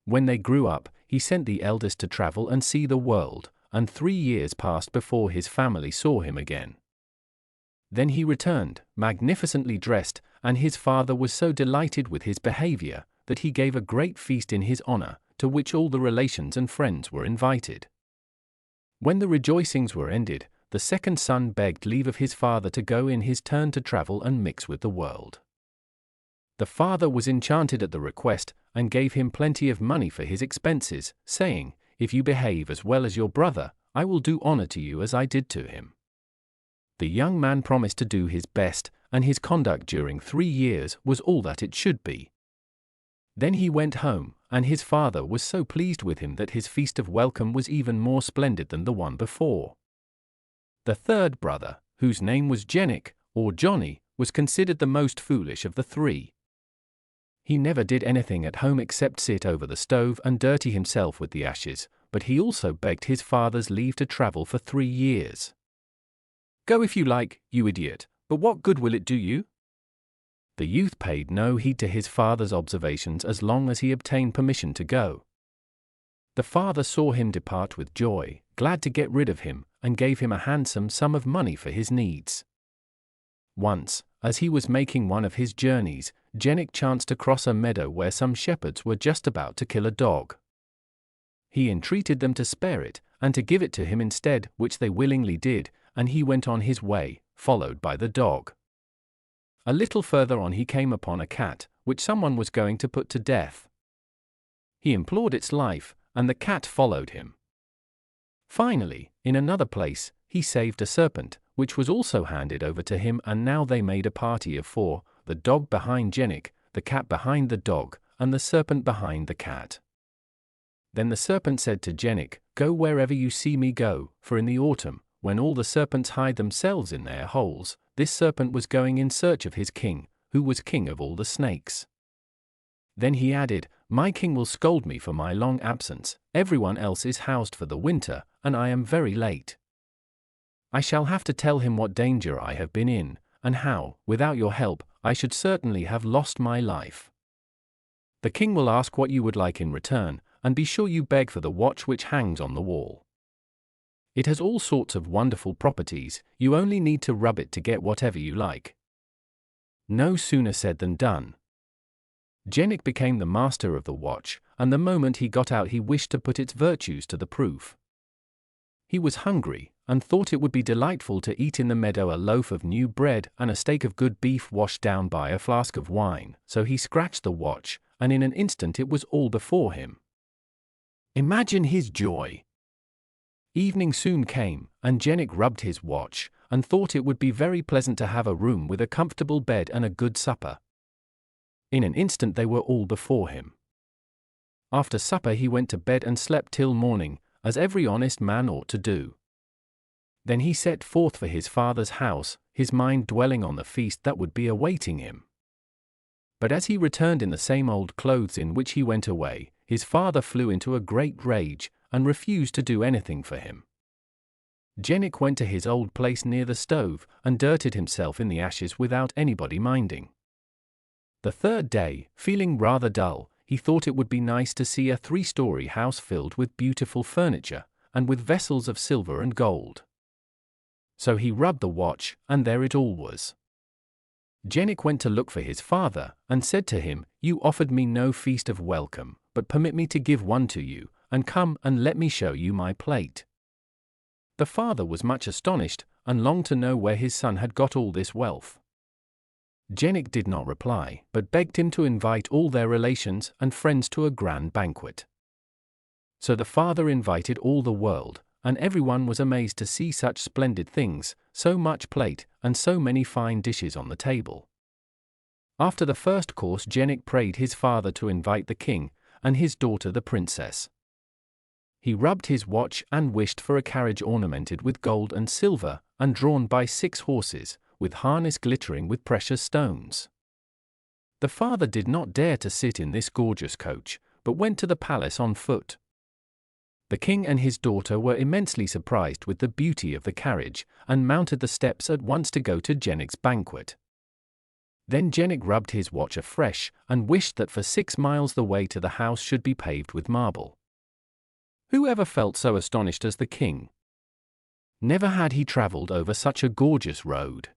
When they grew up, he sent the eldest to travel and see the world, and 3 years passed before his family saw him again. Then he returned, magnificently dressed, and his father was so delighted with his behavior that he gave a great feast in his honor, to which all the relations and friends were invited. When the rejoicings were ended, the second son begged leave of his father to go in his turn to travel and mix with the world. The father was enchanted at the request, and gave him plenty of money for his expenses, saying, "If you behave as well as your brother, I will do honor to you as I did to him." The young man promised to do his best, and his conduct during 3 years was all that it should be. Then he went home, and his father was so pleased with him that his feast of welcome was even more splendid than the one before. The third brother, whose name was Jenik, or Johnny, was considered the most foolish of the 3. He never did anything at home except sit over the stove and dirty himself with the ashes, but he also begged his father's leave to travel for 3 years. "Go if you like, you idiot, but what good will it do you?" The youth paid no heed to his father's observations as long as he obtained permission to go. The father saw him depart with joy, glad to get rid of him, and gave him a handsome sum of money for his needs. Once, as he was making one of his journeys, Jenik chanced to cross a meadow where some shepherds were just about to kill a dog. He entreated them to spare it, and to give it to him instead, which they willingly did, and he went on his way, followed by the dog. A little further on he came upon a cat, which someone was going to put to death. He implored its life, and the cat followed him. Finally, in another place, he saved a serpent, which was also handed over to him, and now they made a party of 4, the dog behind Jenik, the cat behind the dog, and the serpent behind the cat. Then the serpent said to Jenik, "Go wherever you see me go," for in the autumn, when all the serpents hide themselves in their holes, this serpent was going in search of his king, who was king of all the snakes. Then he added, "My king will scold me for my long absence, everyone else is housed for the winter, and I am very late. I shall have to tell him what danger I have been in, and how, without your help, I should certainly have lost my life. The king will ask what you would like in return, and be sure you beg for the watch which hangs on the wall." It has all sorts of wonderful properties, you only need to rub it to get whatever you like." No sooner said than done. Jenik became the master of the watch, and the moment he got out he wished to put its virtues to the proof. He was hungry, and thought it would be delightful to eat in the meadow a loaf of new bread and a steak of good beef washed down by a flask of wine, so he scratched the watch, and in an instant it was all before him. Imagine his joy! Evening soon came, and Jenik rubbed his watch, and thought it would be very pleasant to have a room with a comfortable bed and a good supper. In an instant they were all before him. After supper he went to bed and slept till morning, as every honest man ought to do. Then he set forth for his father's house, his mind dwelling on the feast that would be awaiting him. But as he returned in the same old clothes in which he went away, his father flew into a great rage, and refused to do anything for him. Jenik went to his old place near the stove, and dirtied himself in the ashes without anybody minding. The third day, feeling rather dull, he thought it would be nice to see a 3-story house filled with beautiful furniture, and with vessels of silver and gold. So he rubbed the watch, and there it all was. Jenik went to look for his father, and said to him, "You offered me no feast of welcome, but permit me to give one to you, and come and let me show you my plate." The father was much astonished, and longed to know where his son had got all this wealth. Jenik did not reply, but begged him to invite all their relations and friends to a grand banquet. So the father invited all the world, and everyone was amazed to see such splendid things, so much plate, and so many fine dishes on the table. After the first course Jenik prayed his father to invite the king, and his daughter the princess. He rubbed his watch and wished for a carriage ornamented with gold and silver, and drawn by 6 horses, with harness glittering with precious stones. The father did not dare to sit in this gorgeous coach, but went to the palace on foot. The king and his daughter were immensely surprised with the beauty of the carriage, and mounted the steps at once to go to Jenik's banquet. Then Jenik rubbed his watch afresh, and wished that for 6 miles the way to the house should be paved with marble. Who ever felt so astonished as the king? Never had he travelled over such a gorgeous road.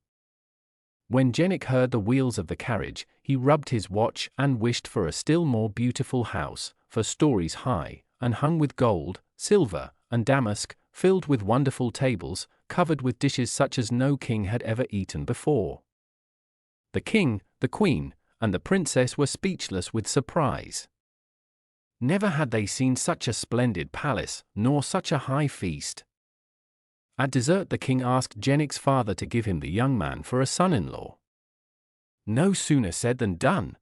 When Jenik heard the wheels of the carriage, he rubbed his watch and wished for a still more beautiful house, 4 stories high, and hung with gold, silver, and damask, filled with wonderful tables, covered with dishes such as no king had ever eaten before. The king, the queen, and the princess were speechless with surprise. Never had they seen such a splendid palace, nor such a high feast. At dessert the king asked Jenik's father to give him the young man for a son-in-law. No sooner said than done.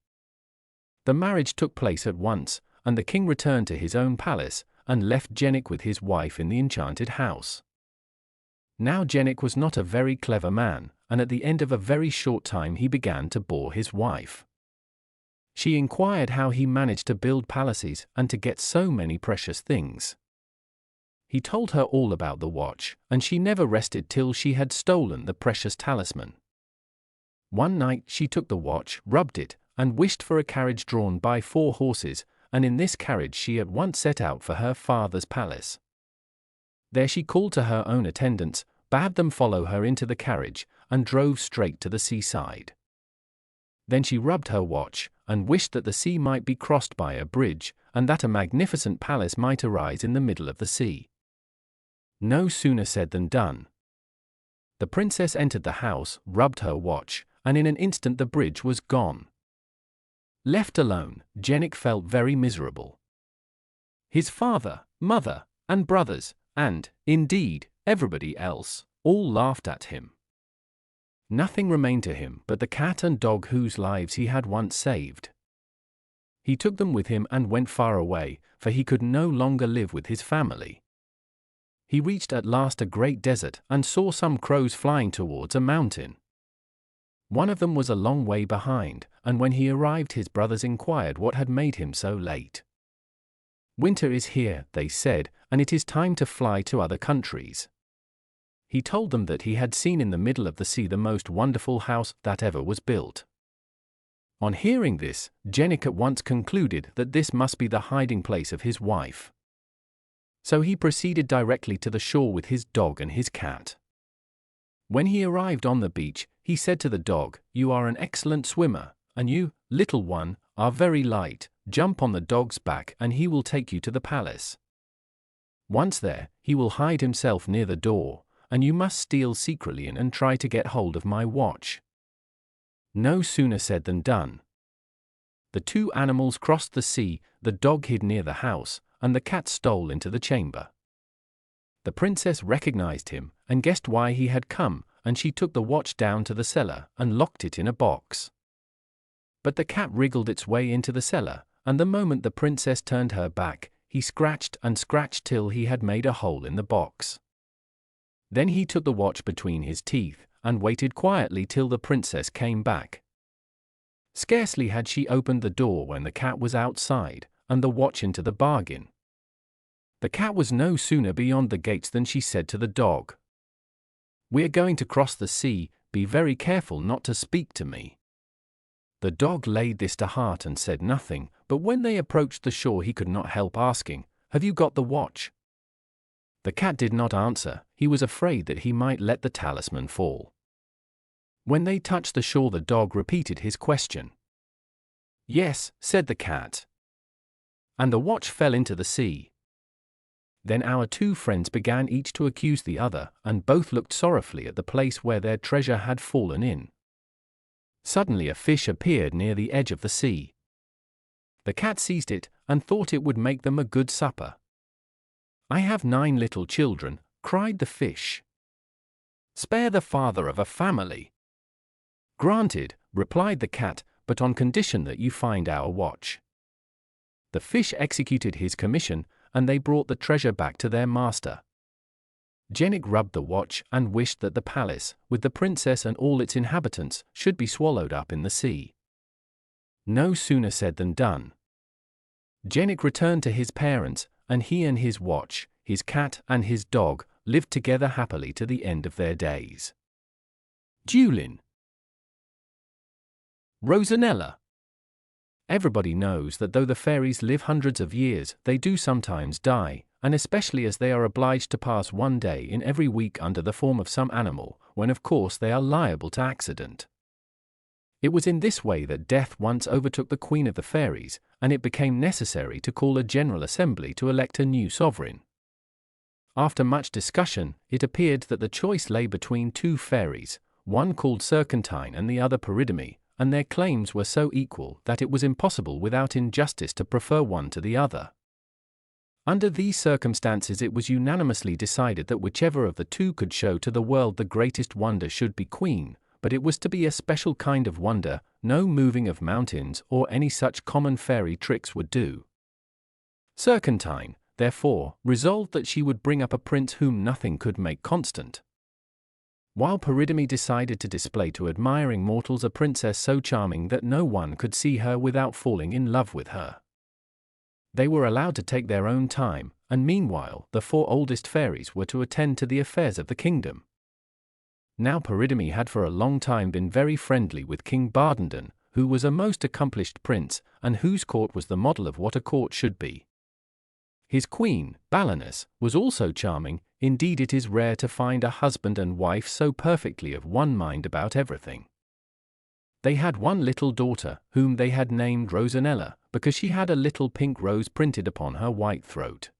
The marriage took place at once, and the king returned to his own palace, and left Jenik with his wife in the enchanted house. Now Jenik was not a very clever man, and at the end of a very short time he began to bore his wife. She inquired how he managed to build palaces and to get so many precious things. He told her all about the watch, and she never rested till she had stolen the precious talisman. One night she took the watch, rubbed it, and wished for a carriage drawn by 4 horses, and in this carriage she at once set out for her father's palace. There she called to her own attendants, bade them follow her into the carriage, and drove straight to the seaside. Then she rubbed her watch, and wished that the sea might be crossed by a bridge, and that a magnificent palace might arise in the middle of the sea. No sooner said than done. The princess entered the house, rubbed her watch, and in an instant the bridge was gone. Left alone, Jenik felt very miserable. His father, mother, and brothers, and, indeed, everybody else, all laughed at him. Nothing remained to him but the cat and dog whose lives he had once saved. He took them with him and went far away, for he could no longer live with his family. He reached at last a great desert, and saw some crows flying towards a mountain. One of them was a long way behind, and when he arrived his brothers inquired what had made him so late. "Winter is here," they said, "and it is time to fly to other countries." He told them that he had seen in the middle of the sea the most wonderful house that ever was built. On hearing this, Jenik at once concluded that this must be the hiding place of his wife. So he proceeded directly to the shore with his dog and his cat. When he arrived on the beach, he said to the dog, "You are an excellent swimmer, and you, little one, are very light. Jump on the dog's back and he will take you to the palace. Once there, he will hide himself near the door, and you must steal secretly in and try to get hold of my watch." No sooner said than done. The two animals crossed the sea, the dog hid near the house, and the cat stole into the chamber. The princess recognized him, and guessed why he had come, and she took the watch down to the cellar, and locked it in a box. But the cat wriggled its way into the cellar, and the moment the princess turned her back, he scratched and scratched till he had made a hole in the box. Then he took the watch between his teeth, and waited quietly till the princess came back. Scarcely had she opened the door when the cat was outside, and the watch into the bargain. The cat was no sooner beyond the gates than she said to the dog, "We are going to cross the sea, be very careful not to speak to me." The dog laid this to heart and said nothing, but when they approached the shore he could not help asking, "Have you got the watch?" The cat did not answer, he was afraid that he might let the talisman fall. When they touched the shore the dog repeated his question. "Yes," said the cat. And the watch fell into the sea. Then our two friends began each to accuse the other, and both looked sorrowfully at the place where their treasure had fallen in. Suddenly a fish appeared near the edge of the sea. The cat seized it, and thought it would make them a good supper. "I have 9 little children," cried the fish. "Spare the father of a family." "Granted," replied the cat, "but on condition that you find our watch." The fish executed his commission, and they brought the treasure back to their master. Jenik rubbed the watch and wished that the palace, with the princess and all its inhabitants, should be swallowed up in the sea. No sooner said than done. Jenik returned to his parents, and he and his watch, his cat and his dog, lived together happily to the end of their days. Julin. Rosanella. Everybody knows that though the fairies live hundreds of years, they do sometimes die, and especially as they are obliged to pass one day in every week under the form of some animal, when of course they are liable to accident. It was in this way that death once overtook the Queen of the Fairies, and it became necessary to call a general assembly to elect a new sovereign. After much discussion, it appeared that the choice lay between 2 fairies, one called Serpentine and the other Peridome, and their claims were so equal that it was impossible without injustice to prefer one to the other. Under these circumstances it was unanimously decided that whichever of the 2 could show to the world the greatest wonder should be queen, but it was to be a special kind of wonder, no moving of mountains or any such common fairy tricks would do. Serpentine, therefore, resolved that she would bring up a prince whom nothing could make constant, while Peridome decided to display to admiring mortals a princess so charming that no one could see her without falling in love with her. They were allowed to take their own time, and meanwhile the 4 oldest fairies were to attend to the affairs of the kingdom. Now Peridome had for a long time been very friendly with King Bardenden, who was a most accomplished prince, and whose court was the model of what a court should be. His queen, Balinus, was also charming. Indeed, it is rare to find a husband and wife so perfectly of one mind about everything. They had one little daughter, whom they had named Rosanella, because she had a little pink rose printed upon her white throat.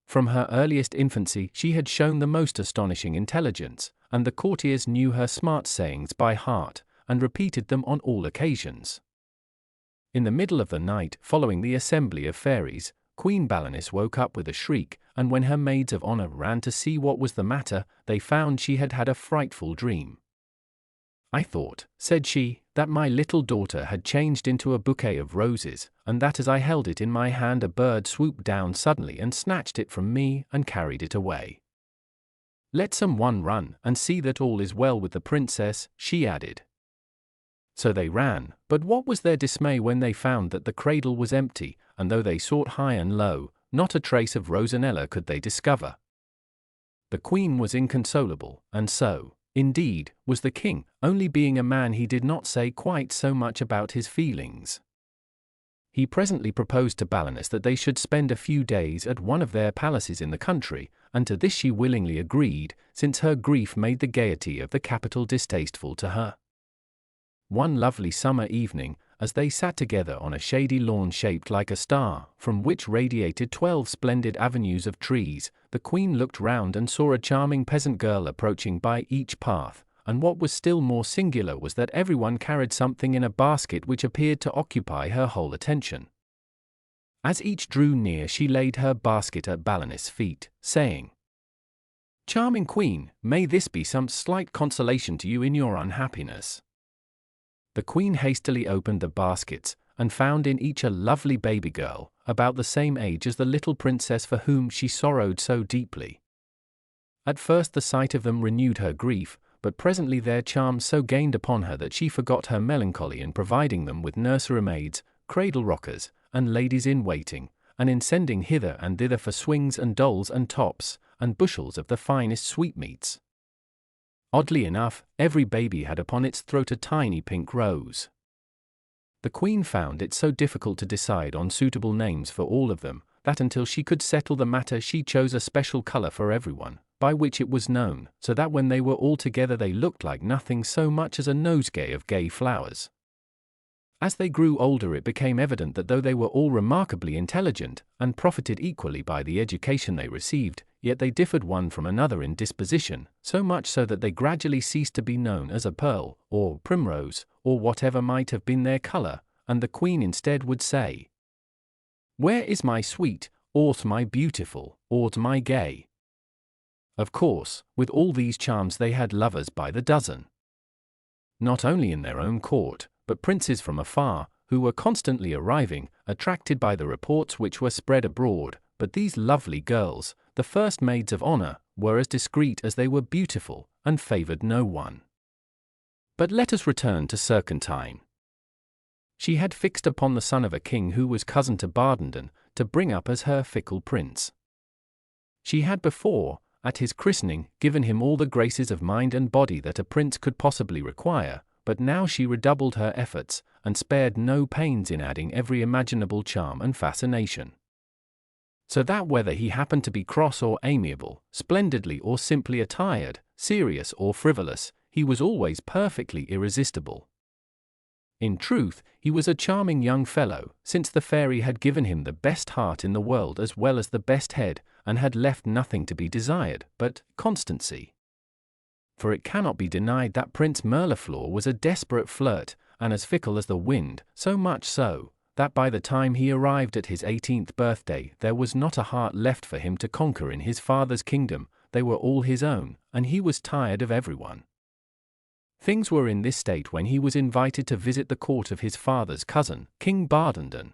From her earliest infancy she had shown the most astonishing intelligence, and the courtiers knew her smart sayings by heart, and repeated them on all occasions. In the middle of the night, following the assembly of fairies, Queen Balinus woke up with a shriek, and when her maids of honor ran to see what was the matter, they found she had had a frightful dream. "I thought," said she, "that my little daughter had changed into a bouquet of roses, and that as I held it in my hand a bird swooped down suddenly and snatched it from me and carried it away. Let someone run and see that all is well with the princess," she added. So they ran, but what was their dismay when they found that the cradle was empty, and though they sought high and low, not a trace of Rosanella could they discover. The queen was inconsolable, and so, indeed, was the king, only being a man he did not say quite so much about his feelings. He presently proposed to Baroness that they should spend a few days at one of their palaces in the country, and to this she willingly agreed, since her grief made the gaiety of the capital distasteful to her. One lovely summer evening, as they sat together on a shady lawn shaped like a star, from which radiated 12 splendid avenues of trees, the Queen looked round and saw a charming peasant girl approaching by each path, and what was still more singular was that everyone carried something in a basket which appeared to occupy her whole attention. As each drew near, she laid her basket at Baroness' feet, saying, "Charming Queen, may this be some slight consolation to you in your unhappiness." The Queen hastily opened the baskets, and found in each a lovely baby girl, about the same age as the little princess for whom she sorrowed so deeply. At first the sight of them renewed her grief, but presently their charms so gained upon her that she forgot her melancholy in providing them with nursery maids, cradle-rockers, and ladies-in-waiting, and in sending hither and thither for swings and dolls and tops, and bushels of the finest sweetmeats. Oddly enough, every baby had upon its throat a tiny pink rose. The Queen found it so difficult to decide on suitable names for all of them, that until she could settle the matter she chose a special color for everyone, by which it was known, so that when they were all together they looked like nothing so much as a nosegay of gay flowers. As they grew older it became evident that though they were all remarkably intelligent, and profited equally by the education they received, yet they differed one from another in disposition, so much so that they gradually ceased to be known as a pearl, or primrose, or whatever might have been their color, and the Queen instead would say, "Where is my sweet, or't my beautiful, or't my gay?" Of course, with all these charms they had lovers by the dozen. Not only in their own court, but princes from afar, who were constantly arriving, attracted by the reports which were spread abroad, but these lovely girls, the first maids of honor, were as discreet as they were beautiful, and favored no one. But let us return to Serpentine. She had fixed upon the son of a king who was cousin to Bardenden, to bring up as her fickle prince. She had before, at his christening, given him all the graces of mind and body that a prince could possibly require, but now she redoubled her efforts, and spared no pains in adding every imaginable charm and fascination. So that whether he happened to be cross or amiable, splendidly or simply attired, serious or frivolous, he was always perfectly irresistible. In truth, he was a charming young fellow, since the fairy had given him the best heart in the world as well as the best head, and had left nothing to be desired but constancy. For it cannot be denied that Prince Mirliflor was a desperate flirt, and as fickle as the wind, so much so, that by the time he arrived at his 18th birthday there was not a heart left for him to conquer in his father's kingdom. They were all his own, and he was tired of everyone. Things were in this state when he was invited to visit the court of his father's cousin, King Bardenden.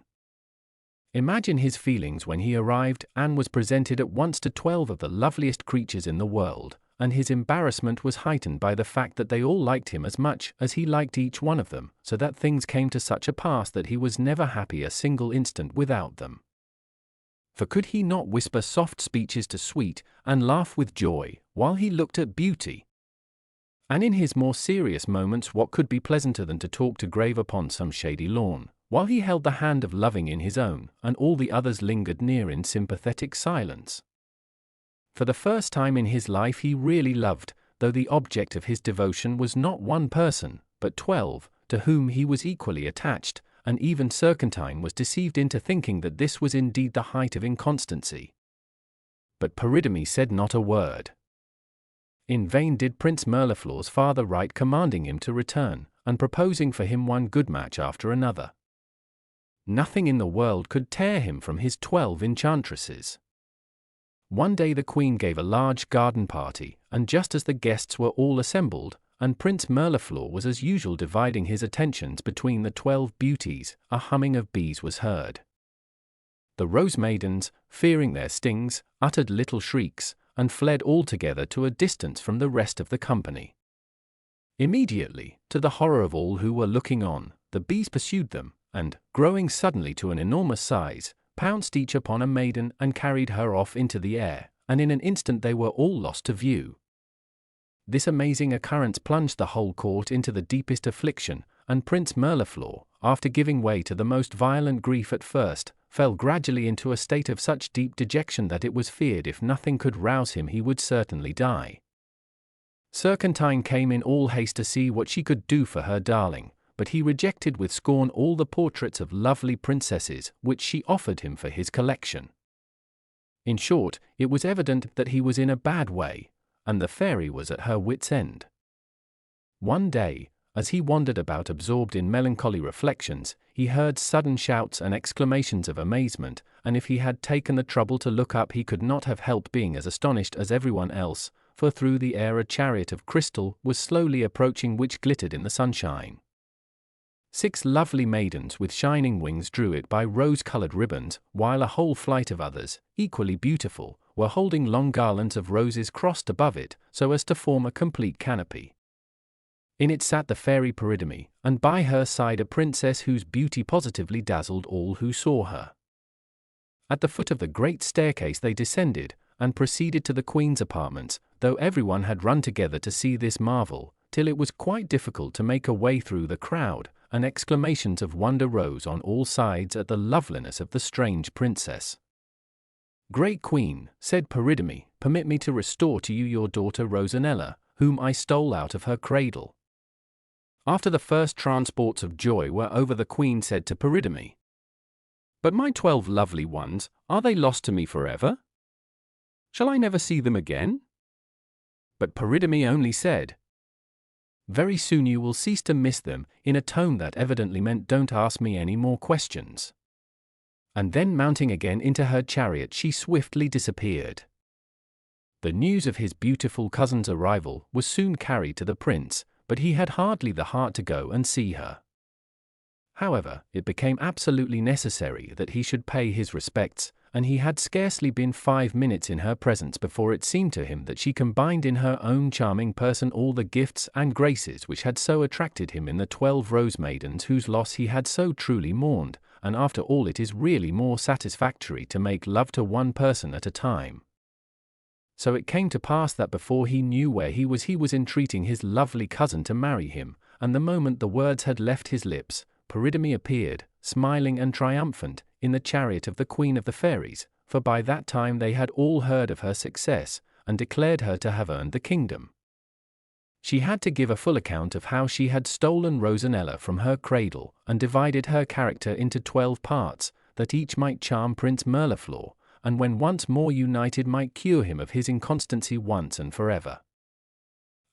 Imagine his feelings when he arrived and was presented at once to 12 of the loveliest creatures in the world, and his embarrassment was heightened by the fact that they all liked him as much as he liked each one of them, so that things came to such a pass that he was never happy a single instant without them. For could he not whisper soft speeches to Sweet, and laugh with joy, while he looked at Beauty? And in his more serious moments what could be pleasanter than to talk to Grave upon some shady lawn, while he held the hand of Loving in his own, and all the others lingered near in sympathetic silence? For the first time in his life he really loved, though the object of his devotion was not one person, but 12, to whom he was equally attached, and even Serpentine was deceived into thinking that this was indeed the height of inconstancy. But Paridamie said not a word. In vain did Prince Mirliflor's father write commanding him to return, and proposing for him one good match after another. Nothing in the world could tear him from his 12 enchantresses. One day the Queen gave a large garden party, and just as the guests were all assembled, and Prince Mirliflor was as usual dividing his attentions between the 12 beauties, a humming of bees was heard. The rose maidens, fearing their stings, uttered little shrieks, and fled altogether to a distance from the rest of the company. Immediately, to the horror of all who were looking on, the bees pursued them, and, growing suddenly to an enormous size, pounced each upon a maiden and carried her off into the air, and in an instant they were all lost to view. This amazing occurrence plunged the whole court into the deepest affliction, and Prince Mirliflor, after giving way to the most violent grief at first, fell gradually into a state of such deep dejection that it was feared if nothing could rouse him he would certainly die. Serpentine came in all haste to see what she could do for her darling, but he rejected with scorn all the portraits of lovely princesses which she offered him for his collection. In short, it was evident that he was in a bad way, and the fairy was at her wits' end. One day, as he wandered about absorbed in melancholy reflections, he heard sudden shouts and exclamations of amazement, and if he had taken the trouble to look up he could not have helped being as astonished as everyone else, for through the air a chariot of crystal was slowly approaching which glittered in the sunshine. 6 lovely maidens with shining wings drew it by rose-colored ribbons, while a whole flight of others, equally beautiful, were holding long garlands of roses crossed above it, so as to form a complete canopy. In it sat the fairy Peridome, and by her side a princess whose beauty positively dazzled all who saw her. At the foot of the great staircase they descended, and proceeded to the queen's apartments, though everyone had run together to see this marvel, till it was quite difficult to make a way through the crowd, and exclamations of wonder rose on all sides at the loveliness of the strange princess. "Great queen," said Peridome, "permit me to restore to you your daughter Rosanella, whom I stole out of her cradle." After the first transports of joy were over, the queen said to Peridome, "But my 12 lovely ones, are they lost to me forever? Shall I never see them again?" But Peridome only said, "Very soon you will cease to miss them," in a tone that evidently meant "Don't ask me any more questions." And then mounting again into her chariot she swiftly disappeared. The news of his beautiful cousin's arrival was soon carried to the prince, but he had hardly the heart to go and see her. However, it became absolutely necessary that he should pay his respects, and he had scarcely been 5 minutes in her presence before it seemed to him that she combined in her own charming person all the gifts and graces which had so attracted him in the 12 rose maidens whose loss he had so truly mourned, and after all it is really more satisfactory to make love to one person at a time. So it came to pass that before he knew where he was entreating his lovely cousin to marry him, and the moment the words had left his lips, Peridome appeared, smiling and triumphant, in the chariot of the Queen of the Fairies, for by that time they had all heard of her success, and declared her to have earned the kingdom. She had to give a full account of how she had stolen Rosanella from her cradle, and divided her character into 12 parts, that each might charm Prince Mirliflor, and when once more united might cure him of his inconstancy once and forever.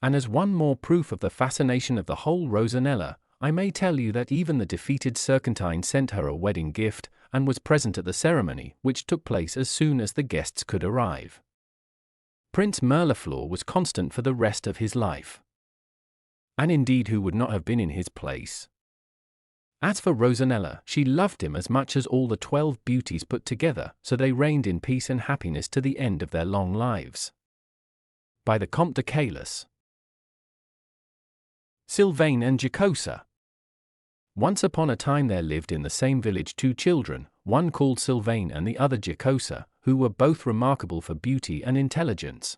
And as one more proof of the fascination of the whole Rosanella, I may tell you that even the defeated Serpentine sent her a wedding gift, and was present at the ceremony, which took place as soon as the guests could arrive. Prince Mirliflor was constant for the rest of his life. And indeed who would not have been in his place? As for Rosanella, she loved him as much as all the 12 beauties put together, so they reigned in peace and happiness to the end of their long lives. By the Comte de CALIPH. SYLVAIN and JOCOSA. Once upon a time there lived in the same village 2 children, one called SYLVAIN and the other JOCOSA, who were both remarkable for beauty and intelligence.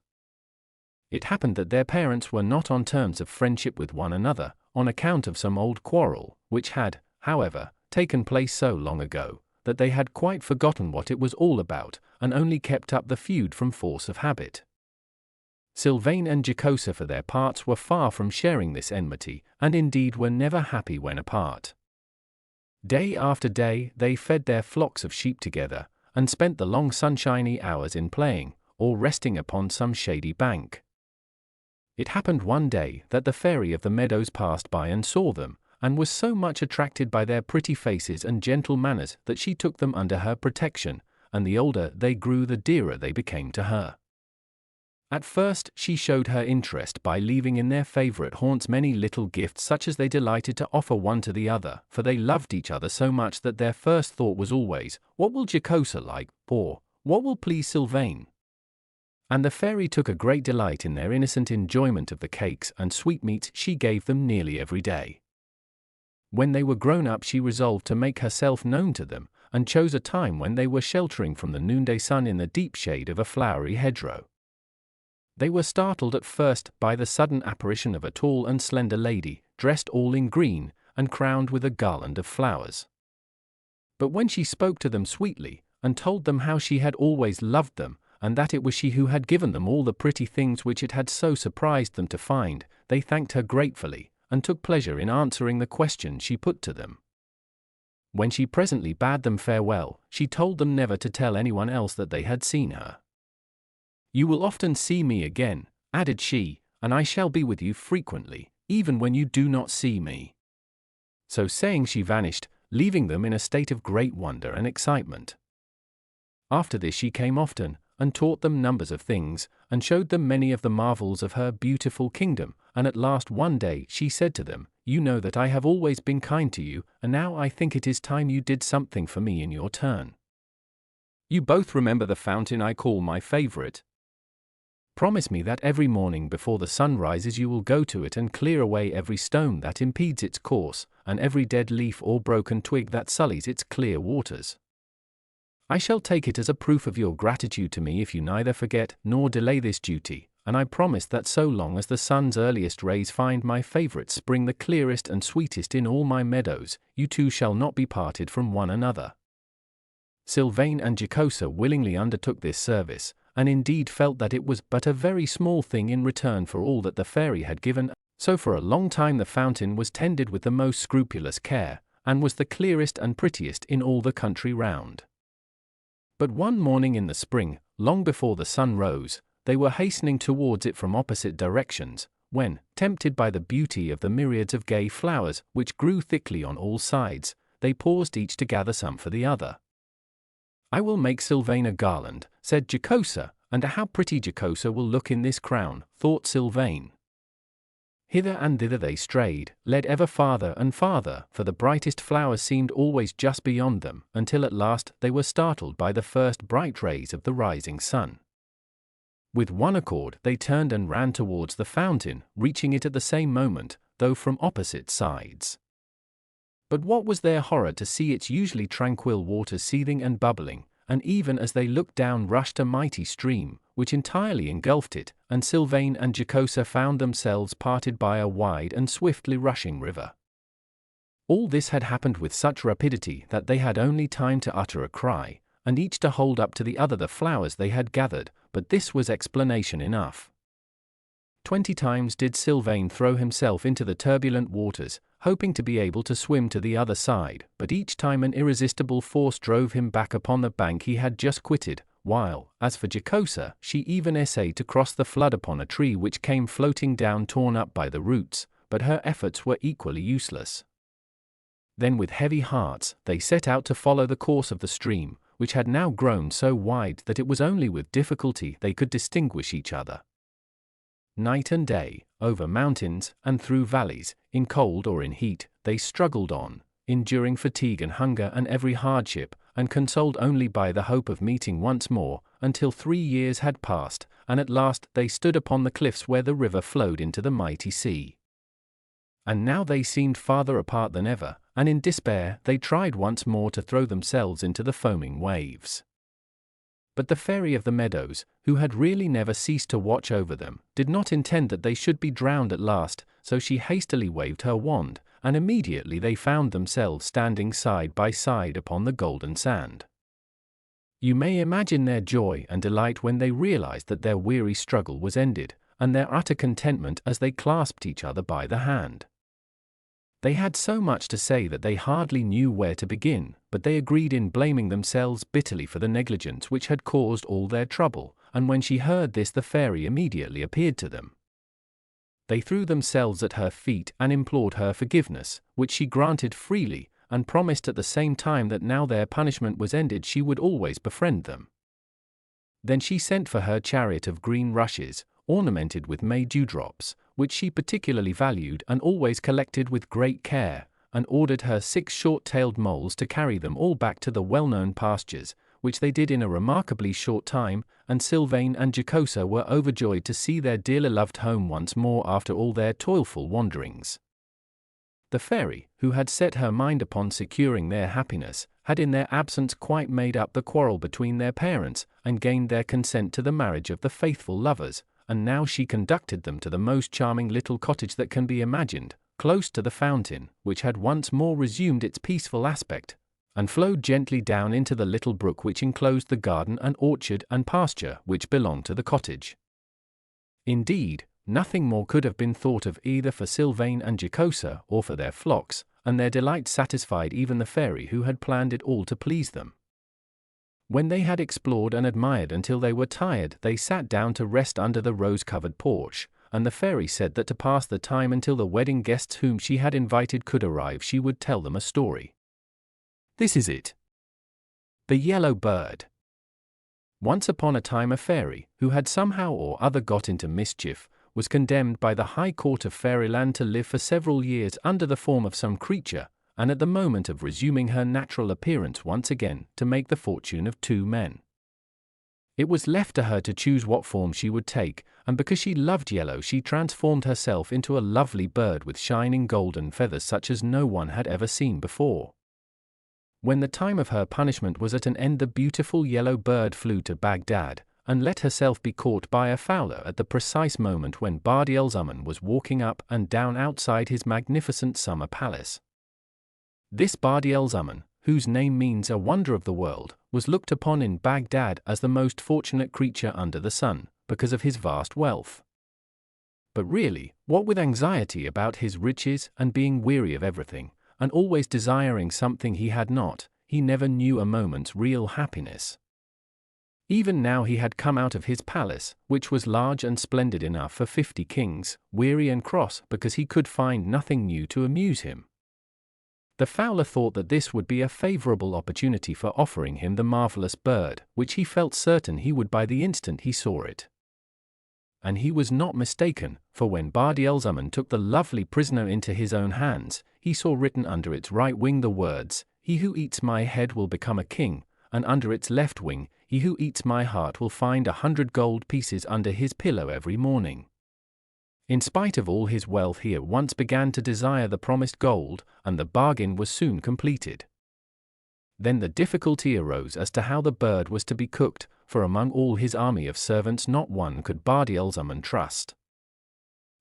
It happened that their parents were not on terms of friendship with one another, on account of some old quarrel, which had, however, taken place so long ago, that they had quite forgotten what it was all about, and only kept up the feud from force of habit. SYLVAIN and JOCOSA for their parts were far from sharing this enmity, and indeed were never happy when apart. Day after day they fed their flocks of sheep together, and spent the long sunshiny hours in playing, or resting upon some shady bank. It happened one day that the fairy of the meadows passed by and saw them, and was so much attracted by their pretty faces and gentle manners that she took them under her protection, and the older they grew the dearer they became to her. At first she showed her interest by leaving in their favorite haunts many little gifts such as they delighted to offer one to the other, for they loved each other so much that their first thought was always, "What will JOCOSA like?" or "What will please SYLVAIN?" And the fairy took a great delight in their innocent enjoyment of the cakes and sweetmeats she gave them nearly every day. When they were grown up she resolved to make herself known to them, and chose a time when they were sheltering from the noonday sun in the deep shade of a flowery hedgerow. They were startled at first by the sudden apparition of a tall and slender lady, dressed all in green, and crowned with a garland of flowers. But when she spoke to them sweetly, and told them how she had always loved them, and that it was she who had given them all the pretty things which it had so surprised them to find, they thanked her gratefully, and took pleasure in answering the questions she put to them. When she presently bade them farewell, she told them never to tell anyone else that they had seen her. "You will often see me again," added she, "and I shall be with you frequently, even when you do not see me." So saying, she vanished, leaving them in a state of great wonder and excitement. After this she came often, and taught them numbers of things, and showed them many of the marvels of her beautiful kingdom, and at last one day she said to them, "You know that I have always been kind to you, and now I think it is time you did something for me in your turn. You both remember the fountain I call my favorite. Promise me that every morning before the sun rises you will go to it and clear away every stone that impedes its course, and every dead leaf or broken twig that sullies its clear waters. I shall take it as a proof of your gratitude to me if you neither forget nor delay this duty, and I promise that so long as the sun's earliest rays find my favorite spring the clearest and sweetest in all my meadows, you two shall not be parted from one another." SYLVAIN and JOCOSA willingly undertook this service, and indeed felt that it was but a very small thing in return for all that the fairy had given, so for a long time the fountain was tended with the most scrupulous care, and was the clearest and prettiest in all the country round. But one morning in the spring, long before the sun rose, they were hastening towards it from opposite directions, when, tempted by the beauty of the myriads of gay flowers which grew thickly on all sides, they paused each to gather some for the other. "I will make SYLVAIN a garland," said JOCOSA, "and how pretty JOCOSA will look in this crown," thought SYLVAIN. Hither and thither they strayed, led ever farther and farther, for the brightest flowers seemed always just beyond them, until at last they were startled by the first bright rays of the rising sun. With one accord they turned and ran towards the fountain, reaching it at the same moment, though from opposite sides. But what was their horror to see its usually tranquil waters seething and bubbling, and even as they looked down rushed a mighty stream, which entirely engulfed it, and SYLVAIN and JOCOSA found themselves parted by a wide and swiftly rushing river. All this had happened with such rapidity that they had only time to utter a cry, and each to hold up to the other the flowers they had gathered, but this was explanation enough. 20 times did SYLVAIN throw himself into the turbulent waters, hoping to be able to swim to the other side, but each time an irresistible force drove him back upon the bank he had just quitted, while, as for JOCOSA, she even essayed to cross the flood upon a tree which came floating down torn up by the roots, but her efforts were equally useless. Then with heavy hearts, they set out to follow the course of the stream, which had now grown so wide that it was only with difficulty they could distinguish each other. Night and day, over mountains and through valleys, in cold or in heat, they struggled on, enduring fatigue and hunger and every hardship, and consoled only by the hope of meeting once more, until 3 years had passed, and at last they stood upon the cliffs where the river flowed into the mighty sea. And now they seemed farther apart than ever, and in despair they tried once more to throw themselves into the foaming waves. But the fairy of the meadows, who had really never ceased to watch over them, did not intend that they should be drowned at last, so she hastily waved her wand, and immediately they found themselves standing side by side upon the golden sand. You may imagine their joy and delight when they realized that their weary struggle was ended, and their utter contentment as they clasped each other by the hand. They had so much to say that they hardly knew where to begin, but they agreed in blaming themselves bitterly for the negligence which had caused all their trouble, and when she heard this the fairy immediately appeared to them. They threw themselves at her feet and implored her forgiveness, which she granted freely, and promised at the same time that now their punishment was ended she would always befriend them. Then she sent for her chariot of green rushes, ornamented with May dewdrops, which she particularly valued and always collected with great care, and ordered her 6 short-tailed moles to carry them all back to the well-known pastures, which they did in a remarkably short time, and SYLVAIN and JOCOSA were overjoyed to see their dearly loved home once more after all their toilful wanderings. The fairy, who had set her mind upon securing their happiness, had in their absence quite made up the quarrel between their parents, and gained their consent to the marriage of the faithful lovers, and now she conducted them to the most charming little cottage that can be imagined, close to the fountain, which had once more resumed its peaceful aspect, and flowed gently down into the little brook which enclosed the garden and orchard and pasture which belonged to the cottage. Indeed, nothing more could have been thought of either for SYLVAIN and JOCOSA or for their flocks, and their delight satisfied even the fairy who had planned it all to please them. When they had explored and admired until they were tired, they sat down to rest under the rose-covered porch, and the fairy said that to pass the time until the wedding guests whom she had invited could arrive, she would tell them a story. This is it. The Yellow Bird. Once upon a time a fairy, who had somehow or other got into mischief, was condemned by the High Court of Fairyland to live for several years under the form of some creature, and at the moment of resuming her natural appearance once again to make the fortune of 2 men. It was left to her to choose what form she would take, and because she loved yellow she transformed herself into a lovely bird with shining golden feathers such as no one had ever seen before. When the time of her punishment was at an end, the beautiful yellow bird flew to Baghdad, and let herself be caught by a fowler at the precise moment when Badi-al-Zaman was walking up and down outside his magnificent summer palace. This Badi-al-Zaman, whose name means a wonder of the world, was looked upon in Baghdad as the most fortunate creature under the sun, because of his vast wealth. But really, what with anxiety about his riches and being weary of everything, and always desiring something he had not, he never knew a moment's real happiness. Even now he had come out of his palace, which was large and splendid enough for 50 kings, weary and cross because he could find nothing new to amuse him. The fowler thought that this would be a favorable opportunity for offering him the marvelous bird, which he felt certain he would by the instant he saw it. And he was not mistaken, for when Badi-al-Zaman took the lovely prisoner into his own hands, he saw written under its right wing the words, "He who eats my head will become a king," and under its left wing, "He who eats my heart will find 100 gold pieces under his pillow every morning." In spite of all his wealth he at once began to desire the promised gold, and the bargain was soon completed. Then the difficulty arose as to how the bird was to be cooked, for among all his army of servants not one could Badi-al-Zaman trust.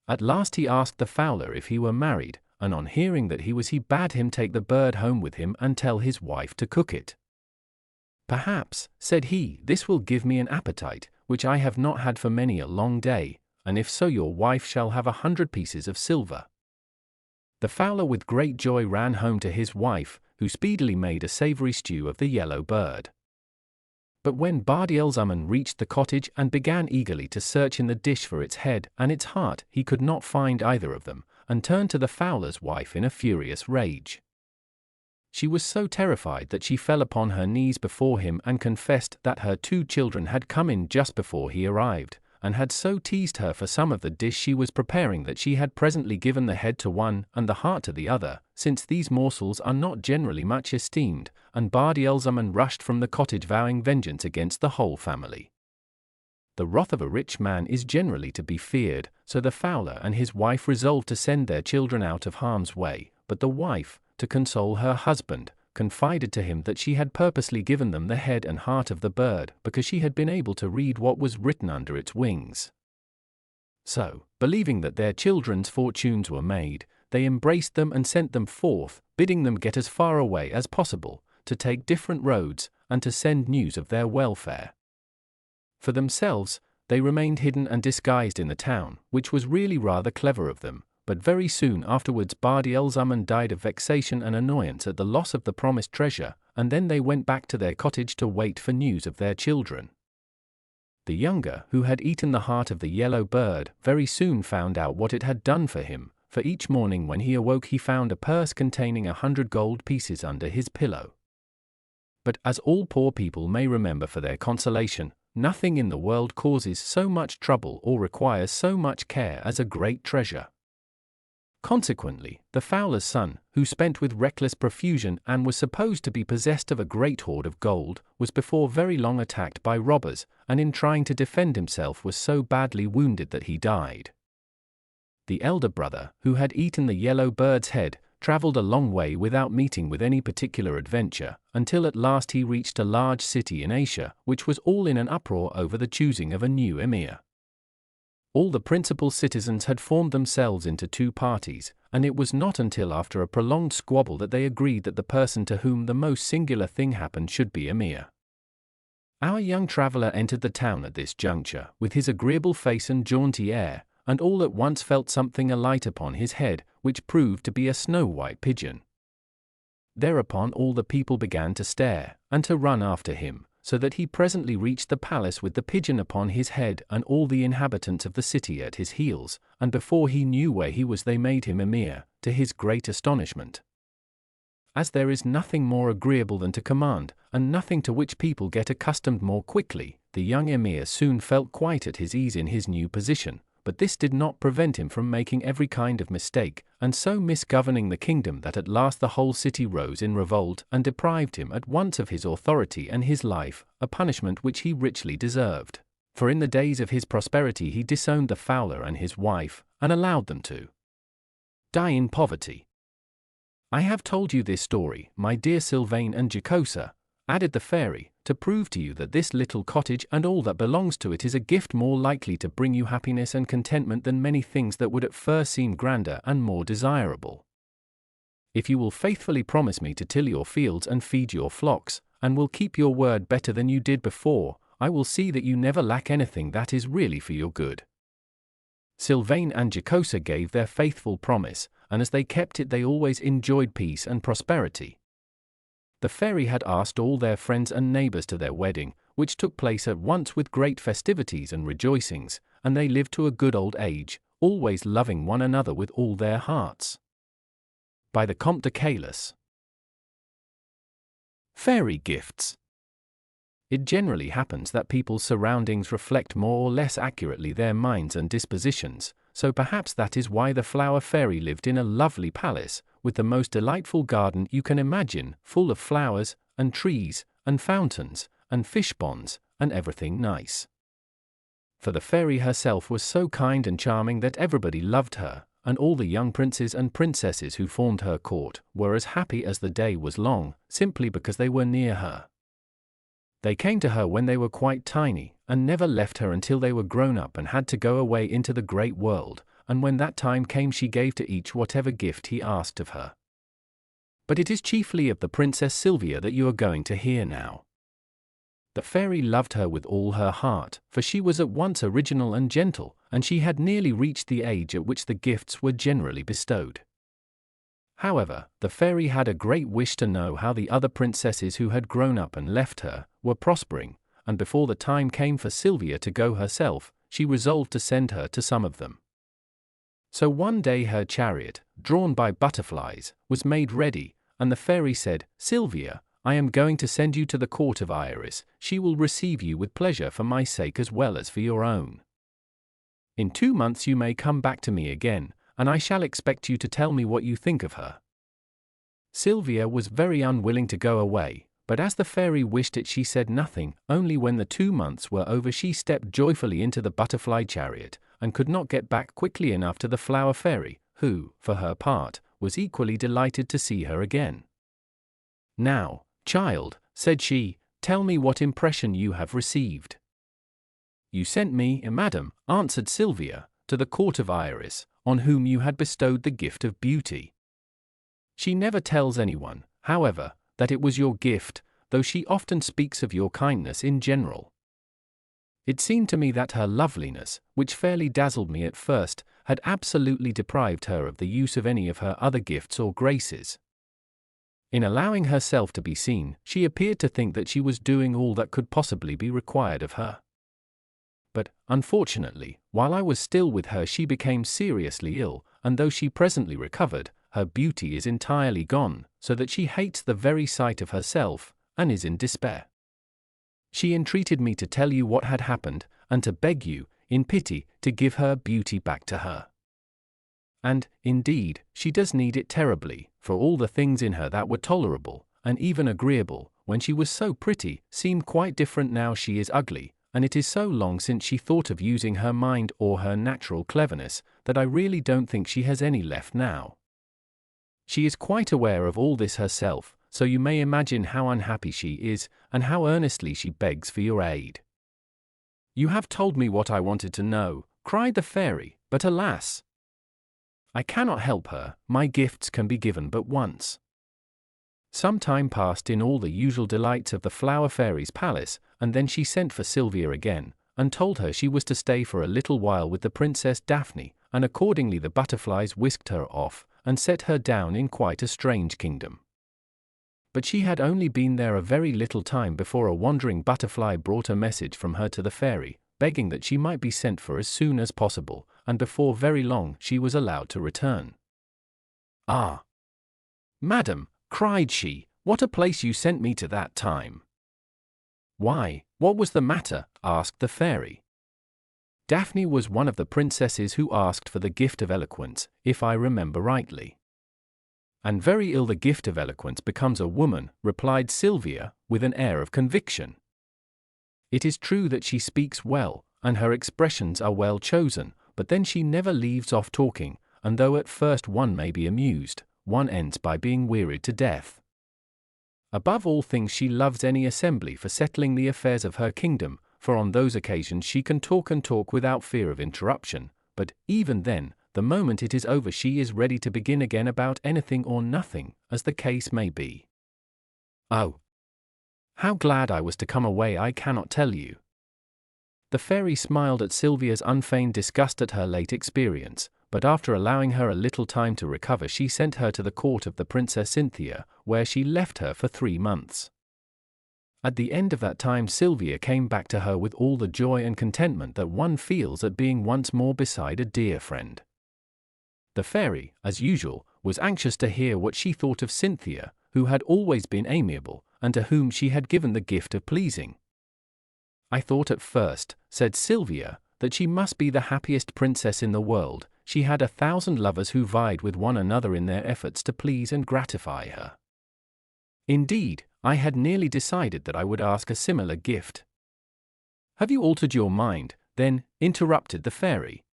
At last he asked the fowler if he were married, and on hearing that he was, he bade him take the bird home with him and tell his wife to cook it. "Perhaps," said he, "this will give me an appetite, which I have not had for many a long day, and if so your wife shall have 100 pieces of silver." The fowler with great joy ran home to his wife, who speedily made a savory stew of the yellow bird. But when Badi-al-Zaman reached the cottage and began eagerly to search in the dish for its head and its heart, he could not find either of them, and turned to the fowler's wife in a furious rage. She was so terrified that she fell upon her knees before him and confessed that her 2 children had come in just before he arrived, and had so teased her for some of the dish she was preparing that she had presently given the head to one and the heart to the other, since these morsels are not generally much esteemed, and Badi-al-Zaman rushed from the cottage vowing vengeance against the whole family. The wrath of a rich man is generally to be feared, so the fowler and his wife resolved to send their children out of harm's way, but the wife, to console her husband, confided to him that she had purposely given them the head and heart of the bird because she had been able to read what was written under its wings. So, believing that their children's fortunes were made, they embraced them and sent them forth, bidding them get as far away as possible, to take different roads, and to send news of their welfare. For themselves, they remained hidden and disguised in the town, which was really rather clever of them, but very soon afterwards Badi-al-Zaman died of vexation and annoyance at the loss of the promised treasure, and then they went back to their cottage to wait for news of their children. The younger, who had eaten the heart of the yellow bird, very soon found out what it had done for him, for each morning when he awoke he found a purse containing 100 gold pieces under his pillow. But as all poor people may remember for their consolation, nothing in the world causes so much trouble or requires so much care as a great treasure. Consequently, the fowler's son, who spent with reckless profusion and was supposed to be possessed of a great hoard of gold, was before very long attacked by robbers, and in trying to defend himself was so badly wounded that he died. The elder brother, who had eaten the yellow bird's head, traveled a long way without meeting with any particular adventure, until at last he reached a large city in Asia, which was all in an uproar over the choosing of a new emir. All the principal citizens had formed themselves into 2 parties, and it was not until after a prolonged squabble that they agreed that the person to whom the most singular thing happened should be Emir. Our young traveller entered the town at this juncture, with his agreeable face and jaunty air, and all at once felt something alight upon his head, which proved to be a snow-white pigeon. Thereupon all the people began to stare, and to run after him, so that he presently reached the palace with the pigeon upon his head and all the inhabitants of the city at his heels, and before he knew where he was they made him Emir, to his great astonishment. As there is nothing more agreeable than to command, and nothing to which people get accustomed more quickly, the young Emir soon felt quite at his ease in his new position, but this did not prevent him from making every kind of mistake, and so misgoverning the kingdom that at last the whole city rose in revolt and deprived him at once of his authority and his life, a punishment which he richly deserved. For in the days of his prosperity he disowned the fowler and his wife, and allowed them to die in poverty. I have told you this story, my dear SYLVAIN and JOCOSA, added the fairy, to prove to you that this little cottage and all that belongs to it is a gift more likely to bring you happiness and contentment than many things that would at first seem grander and more desirable. If you will faithfully promise me to till your fields and feed your flocks, and will keep your word better than you did before, I will see that you never lack anything that is really for your good. SYLVAIN and JOCOSA gave their faithful promise, and as they kept it they always enjoyed peace and prosperity. The fairy had asked all their friends and neighbors to their wedding, which took place at once with great festivities and rejoicings, and they lived to a good old age, always loving one another with all their hearts. By the Comte de CALIPH. Fairy gifts. It generally happens that people's surroundings reflect more or less accurately their minds and dispositions, so perhaps that is why the flower fairy lived in a lovely palace, with the most delightful garden you can imagine, full of flowers, and trees, and fountains, and fish ponds, and everything nice. For the fairy herself was so kind and charming that everybody loved her, and all the young princes and princesses who formed her court were as happy as the day was long, simply because they were near her. They came to her when they were quite tiny, and never left her until they were grown up and had to go away into the great world, and when that time came she gave to each whatever gift he asked of her. But it is chiefly of the Princess Sylvia that you are going to hear now. The fairy loved her with all her heart, for she was at once original and gentle, and she had nearly reached the age at which the gifts were generally bestowed. However, the fairy had a great wish to know how the other princesses who had grown up and left her were prospering, and before the time came for Sylvia to go herself, she resolved to send her to some of them. So one day her chariot, drawn by butterflies, was made ready, and the fairy said, "Sylvia, I am going to send you to the court of Iris. She will receive you with pleasure for my sake as well as for your own. In 2 months you may come back to me again, and I shall expect you to tell me what you think of her." Sylvia was very unwilling to go away, but as the fairy wished it she said nothing. Only when the 2 months were over she stepped joyfully into the butterfly chariot, and could not get back quickly enough to the flower fairy, who, for her part, was equally delighted to see her again. "Now, child," said she, "tell me what impression you have received." "You sent me, madam," answered Sylvia, "to the court of Iris, on whom you had bestowed the gift of beauty. She never tells anyone, however, that it was your gift, though she often speaks of your kindness in general. It seemed to me that her loveliness, which fairly dazzled me at first, had absolutely deprived her of the use of any of her other gifts or graces. In allowing herself to be seen, she appeared to think that she was doing all that could possibly be required of her. But, unfortunately, while I was still with her she became seriously ill, and though she presently recovered, her beauty is entirely gone, so that she hates the very sight of herself, and is in despair. She entreated me to tell you what had happened, and to beg you, in pity, to give her beauty back to her. And, indeed, she does need it terribly, for all the things in her that were tolerable, and even agreeable, when she was so pretty, seem quite different now she is ugly, and it is so long since she thought of using her mind or her natural cleverness, that I really don't think she has any left now. She is quite aware of all this herself, so you may imagine how unhappy she is, and how earnestly she begs for your aid." "You have told me what I wanted to know," cried the fairy, "but alas! I cannot help her, my gifts can be given but once. Some time passed in all the usual delights of the Flower Fairy's palace, and then she sent for Sylvia again, and told her she was to stay for a little while with the Princess Daphne, and accordingly the butterflies whisked her off, and set her down in quite a strange kingdom. But she had only been there a very little time before a wandering butterfly brought a message from her to the fairy, begging that she might be sent for as soon as possible, and before very long she was allowed to return. "Ah, madam," cried she, "what a place you sent me to that time!" "Why, what was the matter?" asked the fairy. Daphne was one of the princesses who asked for the gift of eloquence, if I remember rightly. "And very ill the gift of eloquence becomes a woman," replied Sylvia, with an air of conviction. "It is true that she speaks well, and her expressions are well chosen, but then she never leaves off talking, and though at first one may be amused, one ends by being wearied to death. Above all things she loves any assembly for settling the affairs of her kingdom, for on those occasions she can talk and talk without fear of interruption, but even then, the moment it is over she is ready to begin again about anything or nothing, as the case may be. Oh, how glad I was to come away I cannot tell you." The fairy smiled at Sylvia's unfeigned disgust at her late experience, but after allowing her a little time to recover she sent her to the court of the Princess Cynthia, where she left her for 3 months. At the end of that time Sylvia came back to her with all the joy and contentment that one feels at being once more beside a dear friend. The fairy, as usual, was anxious to hear what she thought of Cynthia, who had always been amiable, and to whom she had given the gift of pleasing. "I thought at first," said Sylvia, "that she must be the happiest princess in the world. She had 1,000 lovers who vied with one another in their efforts to please and gratify her. Indeed, I had nearly decided that I would ask a similar gift." "Have you altered your mind, then?" interrupted the fairy.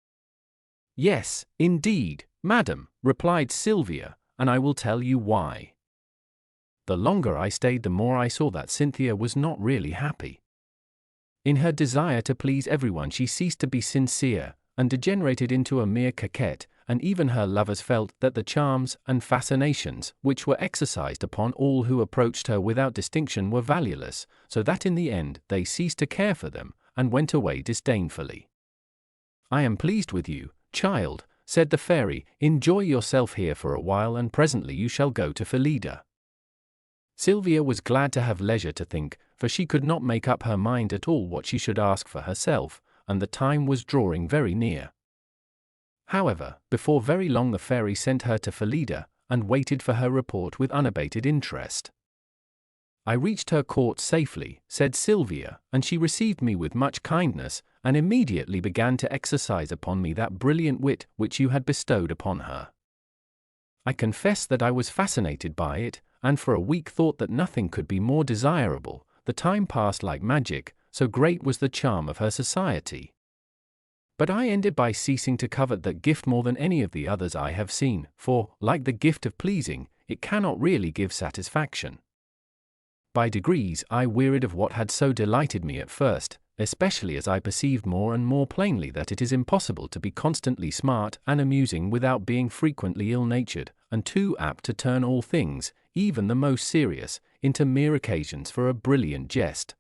"Yes, indeed, madam," replied Sylvia, "and I will tell you why. The longer I stayed the more I saw that Cynthia was not really happy. In her desire to please everyone she ceased to be sincere, and degenerated into a mere coquette, and even her lovers felt that the charms and fascinations which were exercised upon all who approached her without distinction were valueless, so that in the end they ceased to care for them, and went away disdainfully. "I am pleased with you, child," said the fairy. "Enjoy yourself here for a while and presently you shall go to Philida." Sylvia was glad to have leisure to think, for she could not make up her mind at all what she should ask for herself, and the time was drawing very near. However, before very long the fairy sent her to Philida, and waited for her report with unabated interest. "I reached her court safely," said Sylvia, "and she received me with much kindness, and immediately began to exercise upon me that brilliant wit which you had bestowed upon her. I confess that I was fascinated by it, and for a week thought that nothing could be more desirable. The time passed like magic, so great was the charm of her society. But I ended by ceasing to covet that gift more than any of the others I have seen, for, like the gift of pleasing, it cannot really give satisfaction. By degrees I wearied of what had so delighted me at first, especially as I perceived more and more plainly that it is impossible to be constantly smart and amusing without being frequently ill-natured, and too apt to turn all things, even the most serious, into mere occasions for a brilliant jest."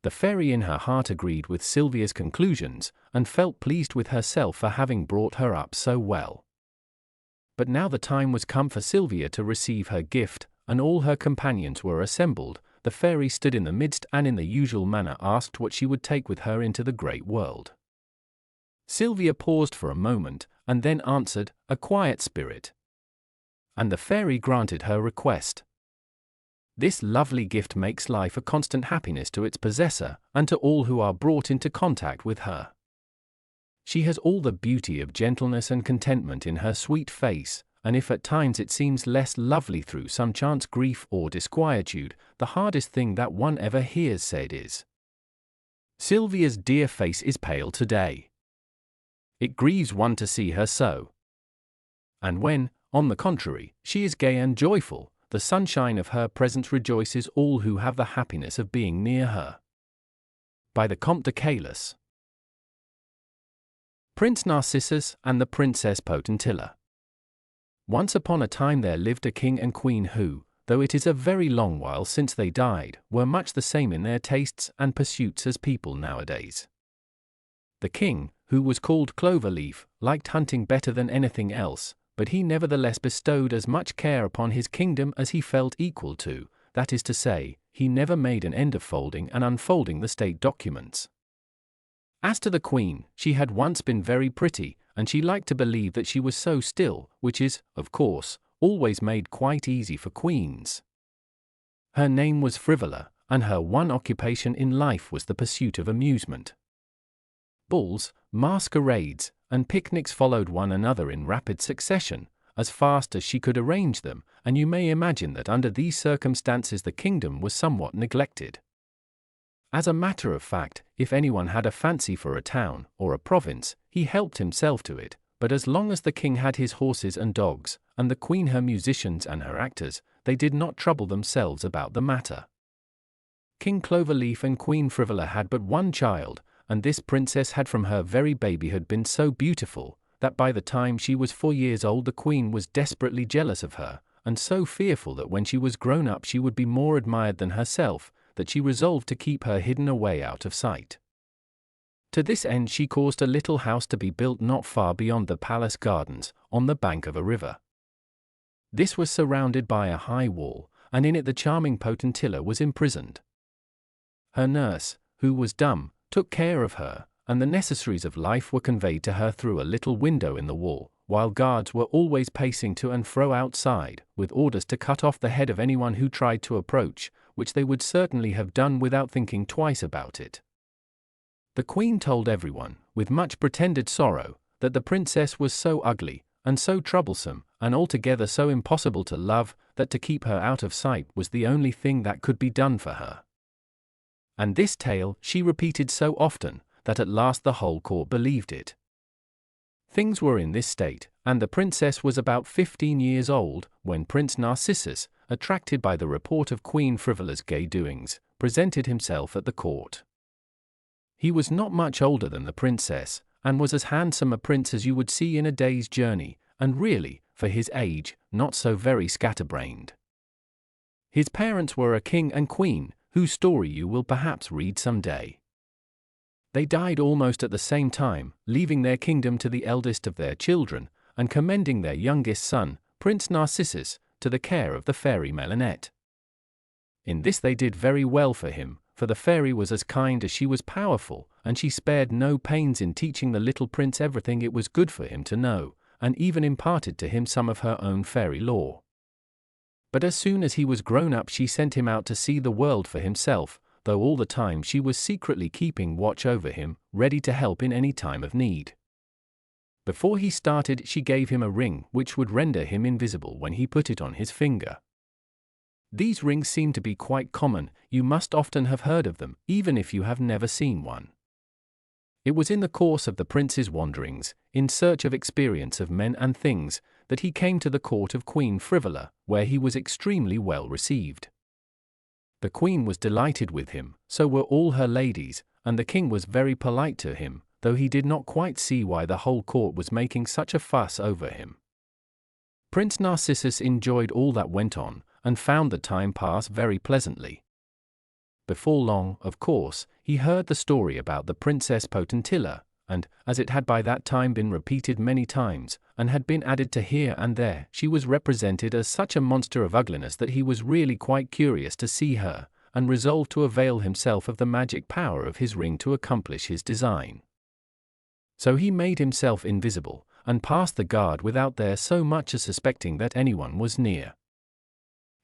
The fairy in her heart agreed with Sylvia's conclusions, and felt pleased with herself for having brought her up so well. But now the time was come for Sylvia to receive her gift, and all her companions were assembled. The fairy stood in the midst and in the usual manner asked what she would take with her into the great world. Sylvia paused for a moment, and then answered, "A quiet spirit." And the fairy granted her request. This lovely gift makes life a constant happiness to its possessor, and to all who are brought into contact with her. She has all the beauty of gentleness and contentment in her sweet face, and if at times it seems less lovely through some chance grief or disquietude, the hardest thing that one ever hears said is, "Sylvia's dear face is pale today." It grieves one to see her so. And when, on the contrary, she is gay and joyful, the sunshine of her presence rejoices all who have the happiness of being near her. By the Comte de CALIPH. Prince Narcissus and the Princess Potentilla. Once upon a time there lived a king and queen who, though it is a very long while since they died, were much the same in their tastes and pursuits as people nowadays. The king, who was called Cloverleaf, liked hunting better than anything else, but he nevertheless bestowed as much care upon his kingdom as he felt equal to, that is to say, he never made an end of folding and unfolding the state documents. As to the queen, she had once been very pretty, and she liked to believe that she was so still, which is, of course, always made quite easy for queens. Her name was Frivola, and her one occupation in life was the pursuit of amusement. Balls, masquerades, and picnics followed one another in rapid succession, as fast as she could arrange them, and you may imagine that under these circumstances the kingdom was somewhat neglected. As a matter of fact, if anyone had a fancy for a town or a province, he helped himself to it, but as long as the king had his horses and dogs, and the queen her musicians and her actors, they did not trouble themselves about the matter. King Cloverleaf and Queen Frivola had but one child, and this princess had from her very babyhood been so beautiful, that by the time she was 4 years old the queen was desperately jealous of her, and so fearful that when she was grown up she would be more admired than herself, that she resolved to keep her hidden away out of sight. To this end she caused a little house to be built not far beyond the palace gardens, on the bank of a river. This was surrounded by a high wall, and in it the charming Potentilla was imprisoned. Her nurse, who was dumb, took care of her, and the necessaries of life were conveyed to her through a little window in the wall, while guards were always pacing to and fro outside, with orders to cut off the head of anyone who tried to approach, which they would certainly have done without thinking twice about it. The queen told everyone, with much pretended sorrow, that the princess was so ugly, and so troublesome, and altogether so impossible to love, that to keep her out of sight was the only thing that could be done for her. And this tale she repeated so often, that at last the whole court believed it. Things were in this state, and the princess was about 15 years old, when Prince Narcissus, attracted by the report of Queen Frivola's gay doings, presented himself at the court. He was not much older than the princess, and was as handsome a prince as you would see in a day's journey, and really, for his age, not so very scatterbrained. His parents were a king and queen, whose story you will perhaps read some day. They died almost at the same time, leaving their kingdom to the eldest of their children, and commending their youngest son, Prince Narcissus, to the care of the fairy Melinette. In this they did very well for him, for the fairy was as kind as she was powerful, and she spared no pains in teaching the little prince everything it was good for him to know, and even imparted to him some of her own fairy lore. But as soon as he was grown up she sent him out to see the world for himself, though all the time she was secretly keeping watch over him, ready to help in any time of need. Before he started she gave him a ring which would render him invisible when he put it on his finger. These rings seem to be quite common, you must often have heard of them, even if you have never seen one. It was in the course of the prince's wanderings, in search of experience of men and things, that he came to the court of Queen Frivola, where he was extremely well received. The queen was delighted with him, so were all her ladies, and the king was very polite to him, though he did not quite see why the whole court was making such a fuss over him. Prince Narcissus enjoyed all that went on, and found the time pass very pleasantly. Before long, of course, he heard the story about the Princess Potentilla, and, as it had by that time been repeated many times, and had been added to here and there, she was represented as such a monster of ugliness that he was really quite curious to see her, and resolved to avail himself of the magic power of his ring to accomplish his design. So he made himself invisible, and passed the guard without their so much as suspecting that anyone was near.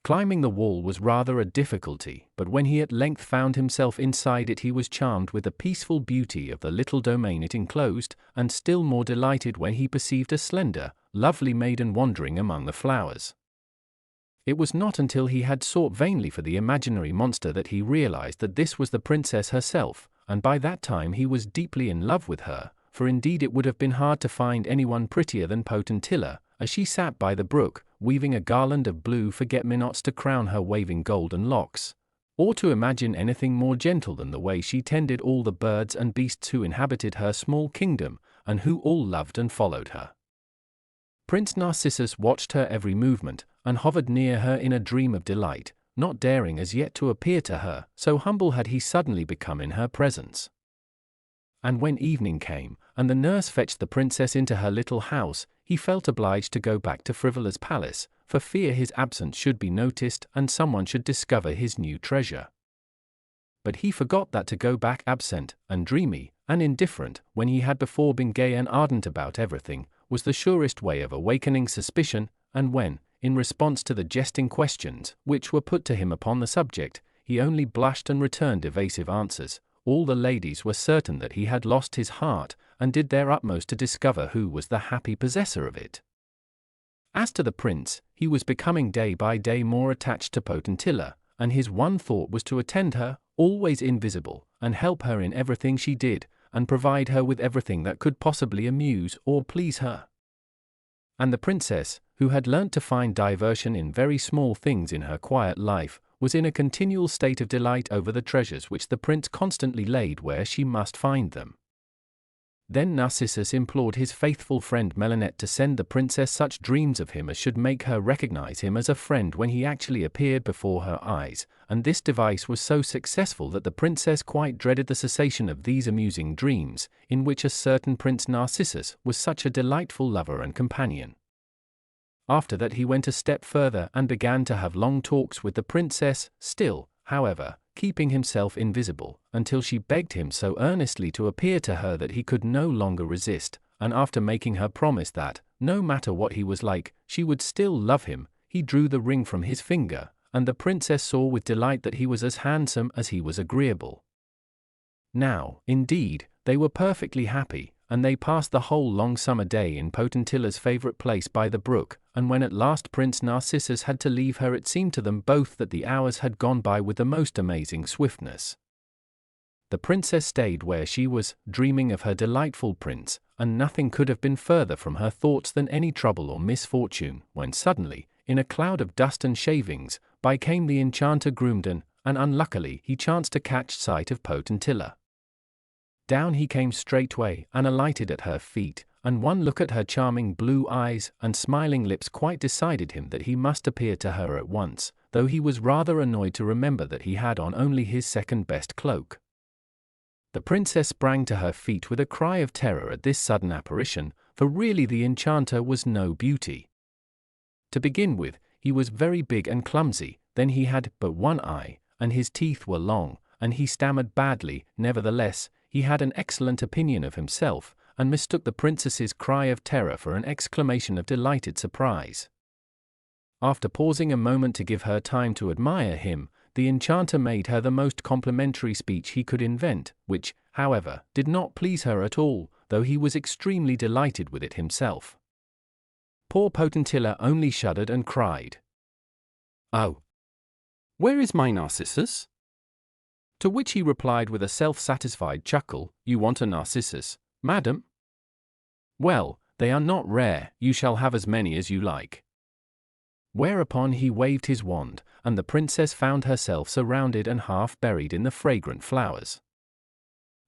Climbing the wall was rather a difficulty, but when he at length found himself inside it he was charmed with the peaceful beauty of the little domain it enclosed, and still more delighted when he perceived a slender, lovely maiden wandering among the flowers. It was not until he had sought vainly for the imaginary monster that he realized that this was the princess herself, and by that time he was deeply in love with her, for indeed it would have been hard to find anyone prettier than Potentilla, as she sat by the brook, weaving a garland of blue forget-me-nots to crown her waving golden locks, or to imagine anything more gentle than the way she tended all the birds and beasts who inhabited her small kingdom, and who all loved and followed her. Prince Narcissus watched her every movement, and hovered near her in a dream of delight, not daring as yet to appear to her, so humble had he suddenly become in her presence. And when evening came, and the nurse fetched the princess into her little house, he felt obliged to go back to Frivola's palace, for fear his absence should be noticed and someone should discover his new treasure. But he forgot that to go back absent, and dreamy, and indifferent, when he had before been gay and ardent about everything, was the surest way of awakening suspicion, and when, in response to the jesting questions which were put to him upon the subject, he only blushed and returned evasive answers, all the ladies were certain that he had lost his heart, and did their utmost to discover who was the happy possessor of it. As to the prince, he was becoming day by day more attached to Potentilla, and his one thought was to attend her, always invisible, and help her in everything she did, and provide her with everything that could possibly amuse or please her. And the princess, who had learnt to find diversion in very small things in her quiet life, was in a continual state of delight over the treasures which the prince constantly laid where she must find them. Then Narcissus implored his faithful friend Melinette to send the princess such dreams of him as should make her recognize him as a friend when he actually appeared before her eyes, and this device was so successful that the princess quite dreaded the cessation of these amusing dreams, in which a certain Prince Narcissus was such a delightful lover and companion. After that he went a step further and began to have long talks with the princess, still, however, keeping himself invisible, until she begged him so earnestly to appear to her that he could no longer resist, and after making her promise that, no matter what he was like, she would still love him, he drew the ring from his finger, and the princess saw with delight that he was as handsome as he was agreeable. Now, indeed, they were perfectly happy, and they passed the whole long summer day in Potentilla's favourite place by the brook, and when at last Prince Narcissus had to leave her it seemed to them both that the hours had gone by with the most amazing swiftness. The princess stayed where she was, dreaming of her delightful prince, and nothing could have been further from her thoughts than any trouble or misfortune, when suddenly, in a cloud of dust and shavings, by came the enchanter Grumbden, and unluckily he chanced to catch sight of Potentilla. Down he came straightway, and alighted at her feet, and one look at her charming blue eyes and smiling lips quite decided him that he must appear to her at once, though he was rather annoyed to remember that he had on only his second-best cloak. The princess sprang to her feet with a cry of terror at this sudden apparition, for really the enchanter was no beauty. To begin with, he was very big and clumsy, then he had but one eye, and his teeth were long, and he stammered badly. Nevertheless, he had an excellent opinion of himself, and mistook the princess's cry of terror for an exclamation of delighted surprise. After pausing a moment to give her time to admire him, the enchanter made her the most complimentary speech he could invent, which, however, did not please her at all, though he was extremely delighted with it himself. Poor Potentilla only shuddered and cried, "Oh! Where is my Narcissus?" To which he replied with a self-satisfied chuckle, "You want a Narcissus, madam? Well, they are not rare, you shall have as many as you like." Whereupon he waved his wand, and the princess found herself surrounded and half buried in the fragrant flowers.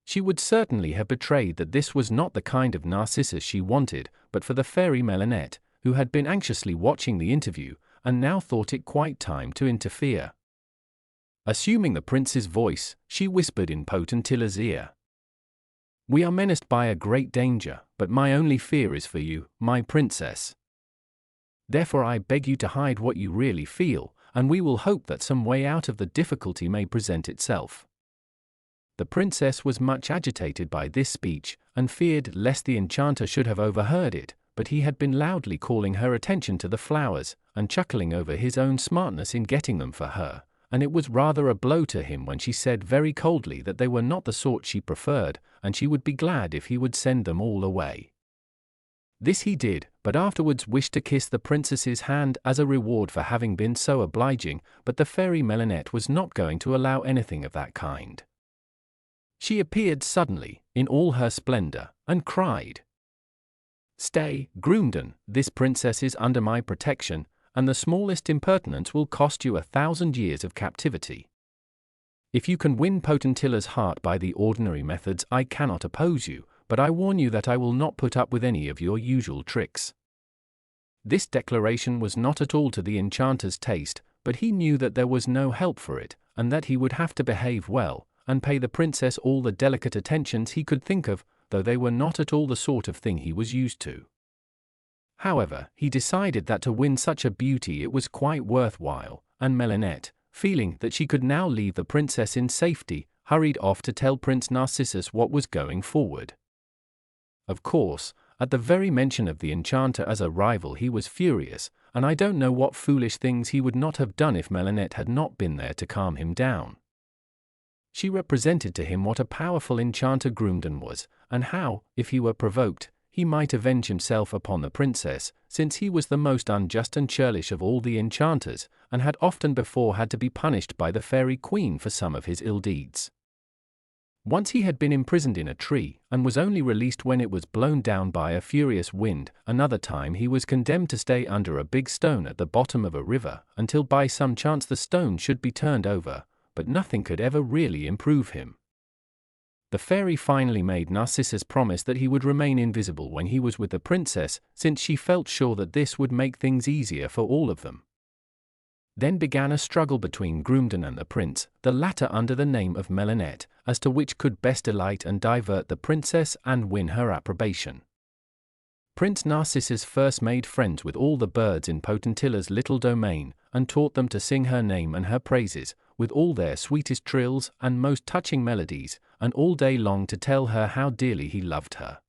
She would certainly have betrayed that this was not the kind of Narcissus she wanted, but for the fairy Melinette, who had been anxiously watching the interview, and now thought it quite time to interfere. Assuming the prince's voice, she whispered in Potentilla's ear, "We are menaced by a great danger, but my only fear is for you, my princess. Therefore I beg you to hide what you really feel, and we will hope that some way out of the difficulty may present itself." The princess was much agitated by this speech, and feared lest the enchanter should have overheard it, but he had been loudly calling her attention to the flowers, and chuckling over his own smartness in getting them for her, and it was rather a blow to him when she said very coldly that they were not the sort she preferred, and she would be glad if he would send them all away. This he did, but afterwards wished to kiss the princess's hand as a reward for having been so obliging, but the fairy Melinette was not going to allow anything of that kind. She appeared suddenly, in all her splendor, and cried, "Stay, Grumbden, this princess is under my protection, and the smallest impertinence will cost you 1,000 years of captivity. If you can win Potentilla's heart by the ordinary methods I cannot oppose you, but I warn you that I will not put up with any of your usual tricks." This declaration was not at all to the enchanter's taste, but he knew that there was no help for it, and that he would have to behave well, and pay the princess all the delicate attentions he could think of, though they were not at all the sort of thing he was used to. However, he decided that to win such a beauty it was quite worthwhile, and Melinette, feeling that she could now leave the princess in safety, hurried off to tell Prince Narcissus what was going forward. Of course, at the very mention of the enchanter as a rival he was furious, and I don't know what foolish things he would not have done if Melinette had not been there to calm him down. She represented to him what a powerful enchanter Jorinde was, and how, if he were provoked, he might avenge himself upon the princess, since he was the most unjust and churlish of all the enchanters, and had often before had to be punished by the fairy queen for some of his ill deeds. Once he had been imprisoned in a tree, and was only released when it was blown down by a furious wind. Another time he was condemned to stay under a big stone at the bottom of a river, until by some chance the stone should be turned over, but nothing could ever really improve him. The fairy finally made Narcissus promise that he would remain invisible when he was with the princess, since she felt sure that this would make things easier for all of them. Then began a struggle between Jorinde and the prince, the latter under the name of Melinette, as to which could best delight and divert the princess and win her approbation. Prince Narcissus first made friends with all the birds in Potentilla's little domain, and taught them to sing her name and her praises, with all their sweetest trills and most touching melodies, and all day long to tell her how dearly he loved her.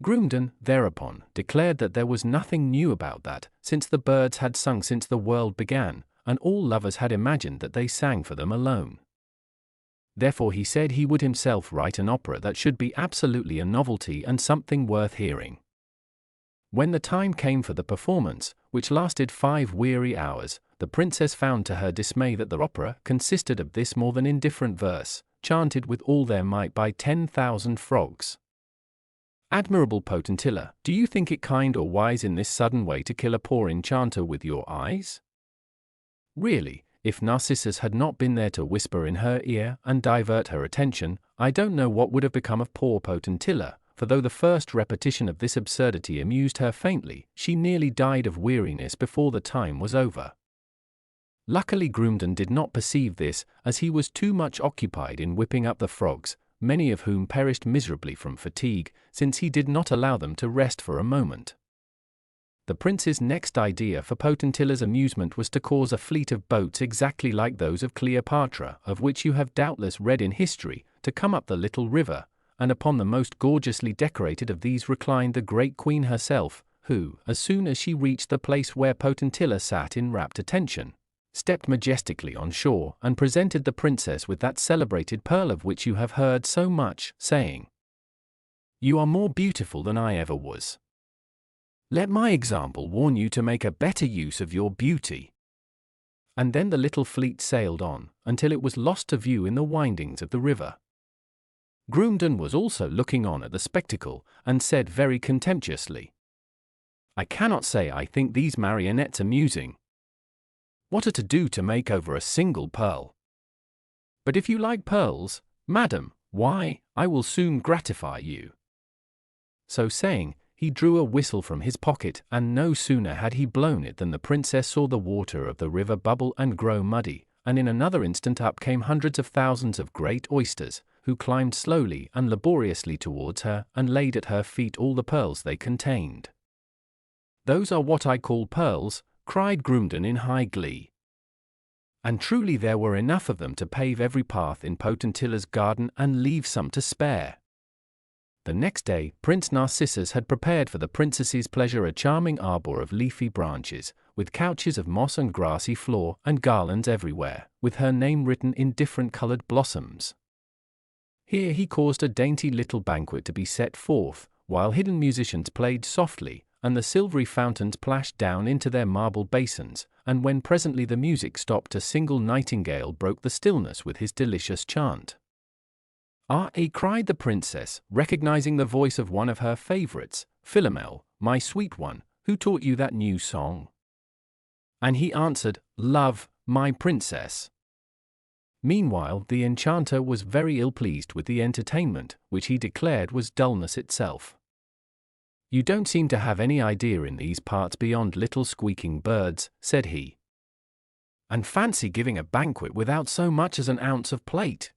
Jorinde, thereupon, declared that there was nothing new about that, since the birds had sung since the world began, and all lovers had imagined that they sang for them alone. Therefore he said he would himself write an opera that should be absolutely a novelty and something worth hearing. When the time came for the performance, which lasted 5 weary hours, the princess found to her dismay that the opera consisted of this more than indifferent verse, chanted with all their might by 10,000 frogs. "Admirable Potentilla, do you think it kind or wise in this sudden way to kill a poor enchanter with your eyes?" Really, if Narcissus had not been there to whisper in her ear and divert her attention, I don't know what would have become of poor Potentilla, for though the first repetition of this absurdity amused her faintly, she nearly died of weariness before the time was over. Luckily Jorinde did not perceive this, as he was too much occupied in whipping up the frogs, many of whom perished miserably from fatigue, since he did not allow them to rest for a moment. The prince's next idea for Potentilla's amusement was to cause a fleet of boats exactly like those of Cleopatra, of which you have doubtless read in history, to come up the little river, and upon the most gorgeously decorated of these reclined the great queen herself, who, as soon as she reached the place where Potentilla sat in rapt attention, stepped majestically on shore and presented the princess with that celebrated pearl of which you have heard so much, saying, "You are more beautiful than I ever was. Let my example warn you to make a better use of your beauty." And then the little fleet sailed on, until it was lost to view in the windings of the river. Jorinde was also looking on at the spectacle, and said very contemptuously, "I cannot say I think these marionettes amusing. What are to do to make over a single pearl? But if you like pearls, madam, why, I will soon gratify you." So saying, he drew a whistle from his pocket, and no sooner had he blown it than the princess saw the water of the river bubble and grow muddy, and in another instant up came hundreds of thousands of great oysters, who climbed slowly and laboriously towards her, and laid at her feet all the pearls they contained. "Those are what I call pearls," cried Jorinde in high glee. And truly there were enough of them to pave every path in Potentilla's garden and leave some to spare. The next day, Prince Narcissus had prepared for the princess's pleasure a charming arbour of leafy branches, with couches of moss and grassy floor, and garlands everywhere, with her name written in different-coloured blossoms. Here he caused a dainty little banquet to be set forth, while hidden musicians played softly, and the silvery fountains plashed down into their marble basins, and when presently the music stopped, a single nightingale broke the stillness with his delicious chant. "Ah!" cried the princess, recognizing the voice of one of her favorites, "Philomel, my sweet one, who taught you that new song?" And he answered, "Love, my princess." Meanwhile, the enchanter was very ill-pleased with the entertainment, which he declared was dullness itself. "You don't seem to have any idea in these parts beyond little squeaking birds," said he. "And fancy giving a banquet without so much as an ounce of plate."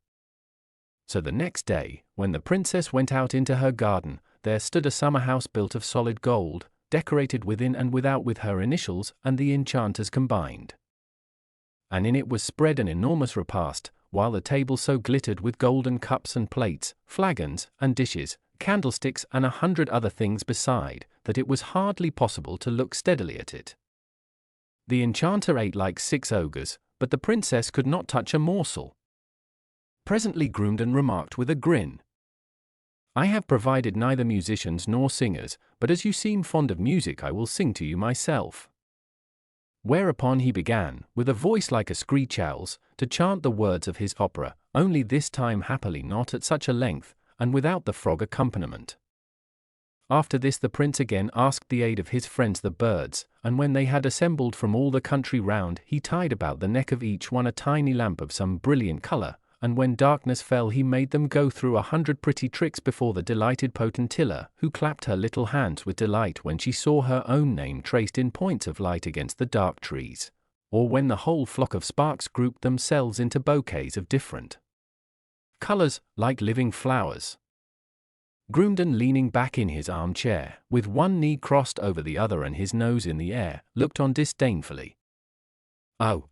So the next day, when the princess went out into her garden, there stood a summer house built of solid gold, decorated within and without with her initials and the enchanter's combined. And in it was spread an enormous repast, while the table so glittered with golden cups and plates, flagons and dishes, candlesticks and 100 other things beside, that it was hardly possible to look steadily at it. The enchanter ate like 6 ogres, but the princess could not touch a morsel. Presently Jorinde remarked with a grin, "I have provided neither musicians nor singers, but as you seem fond of music I will sing to you myself." Whereupon he began, with a voice like a screech owl's, to chant the words of his opera, only this time happily not at such a length, and without the frog accompaniment. After this the prince again asked the aid of his friends the birds, and when they had assembled from all the country round, he tied about the neck of each one a tiny lamp of some brilliant color, and when darkness fell he made them go through 100 pretty tricks before the delighted Potentilla, who clapped her little hands with delight when she saw her own name traced in points of light against the dark trees, or when the whole flock of sparks grouped themselves into bouquets of different colors, like living flowers. Jorinde, leaning back in his armchair, with one knee crossed over the other and his nose in the air, looked on disdainfully. "Oh,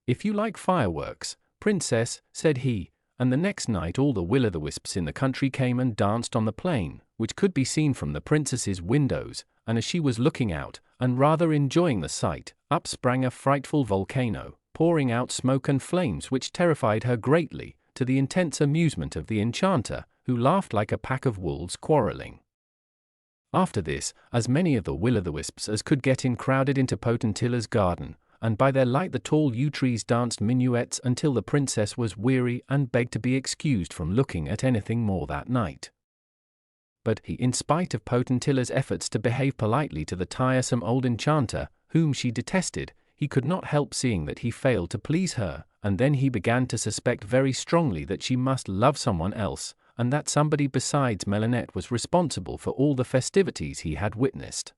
if you like fireworks, Princess," said he, and the next night all the will-o'-the-wisps in the country came and danced on the plain, which could be seen from the princess's windows, and as she was looking out, and rather enjoying the sight, up sprang a frightful volcano, pouring out smoke and flames which terrified her greatly, to the intense amusement of the enchanter, who laughed like a pack of wolves quarreling. After this, as many of the will-o'-the-wisps as could get in crowded into Potentilla's garden, and by their light the tall yew trees danced minuets until the princess was weary and begged to be excused from looking at anything more that night. But he, in spite of Potentilla's efforts to behave politely to the tiresome old enchanter, whom she detested, he could not help seeing that he failed to please her, and then he began to suspect very strongly that she must love someone else, and that somebody besides Melinette was responsible for all the festivities he had witnessed.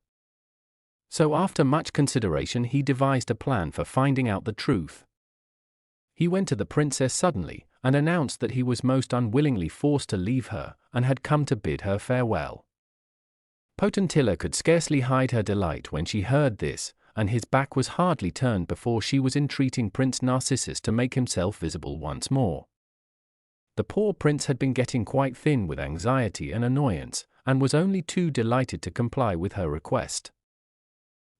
So after much consideration he devised a plan for finding out the truth. He went to the princess suddenly, and announced that he was most unwillingly forced to leave her, and had come to bid her farewell. Potentilla could scarcely hide her delight when she heard this, and his back was hardly turned before she was entreating Prince Narcissus to make himself visible once more. The poor prince had been getting quite thin with anxiety and annoyance, and was only too delighted to comply with her request.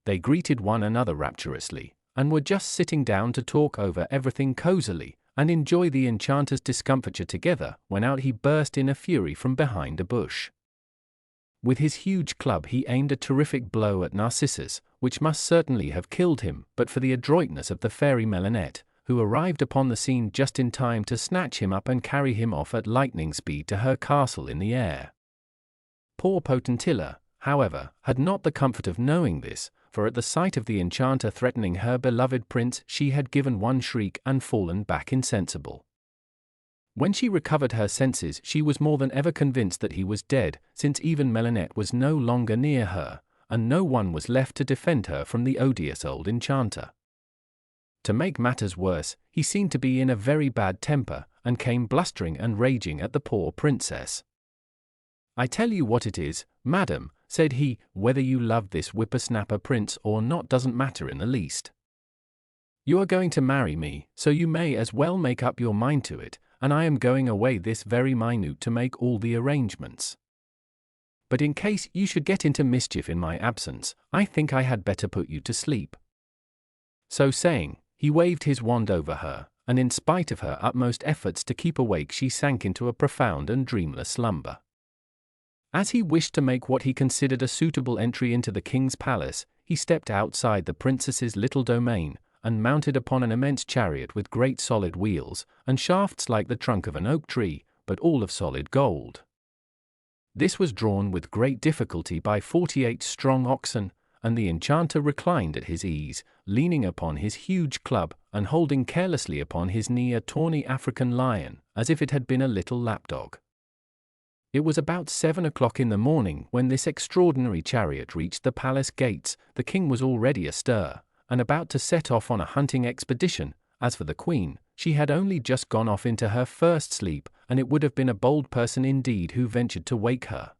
They greeted one another rapturously, and were just sitting down to talk over everything cosily, and enjoy the enchanter's discomfiture together, when out he burst in a fury from behind a bush. With his huge club he aimed a terrific blow at Narcissus, which must certainly have killed him, but for the adroitness of the fairy Melinette, who arrived upon the scene just in time to snatch him up and carry him off at lightning speed to her castle in the air. Poor Potentilla, however, had not the comfort of knowing this, for at the sight of the enchanter threatening her beloved prince she had given one shriek and fallen back insensible. When she recovered her senses she was more than ever convinced that he was dead, since even Melinette was no longer near her, and no one was left to defend her from the odious old enchanter. To make matters worse, he seemed to be in a very bad temper, and came blustering and raging at the poor princess. "I tell you what it is, madam," said he, "whether you love this whippersnapper prince or not doesn't matter in the least. You are going to marry me, so you may as well make up your mind to it, and I am going away this very minute to make all the arrangements. But in case you should get into mischief in my absence, I think I had better put you to sleep." So saying, he waved his wand over her, and in spite of her utmost efforts to keep awake she sank into a profound and dreamless slumber. As he wished to make what he considered a suitable entry into the king's palace, he stepped outside the princess's little domain, and mounted upon an immense chariot with great solid wheels, and shafts like the trunk of an oak tree, but all of solid gold. This was drawn with great difficulty by 48 strong oxen, and the enchanter reclined at his ease, leaning upon his huge club, and holding carelessly upon his knee a tawny African lion, as if it had been a little lapdog. It was about 7 o'clock in the morning when this extraordinary chariot reached the palace gates. The king was already astir, and about to set off on a hunting expedition. As for the queen, she had only just gone off into her first sleep, and it would have been a bold person indeed who ventured to wake her.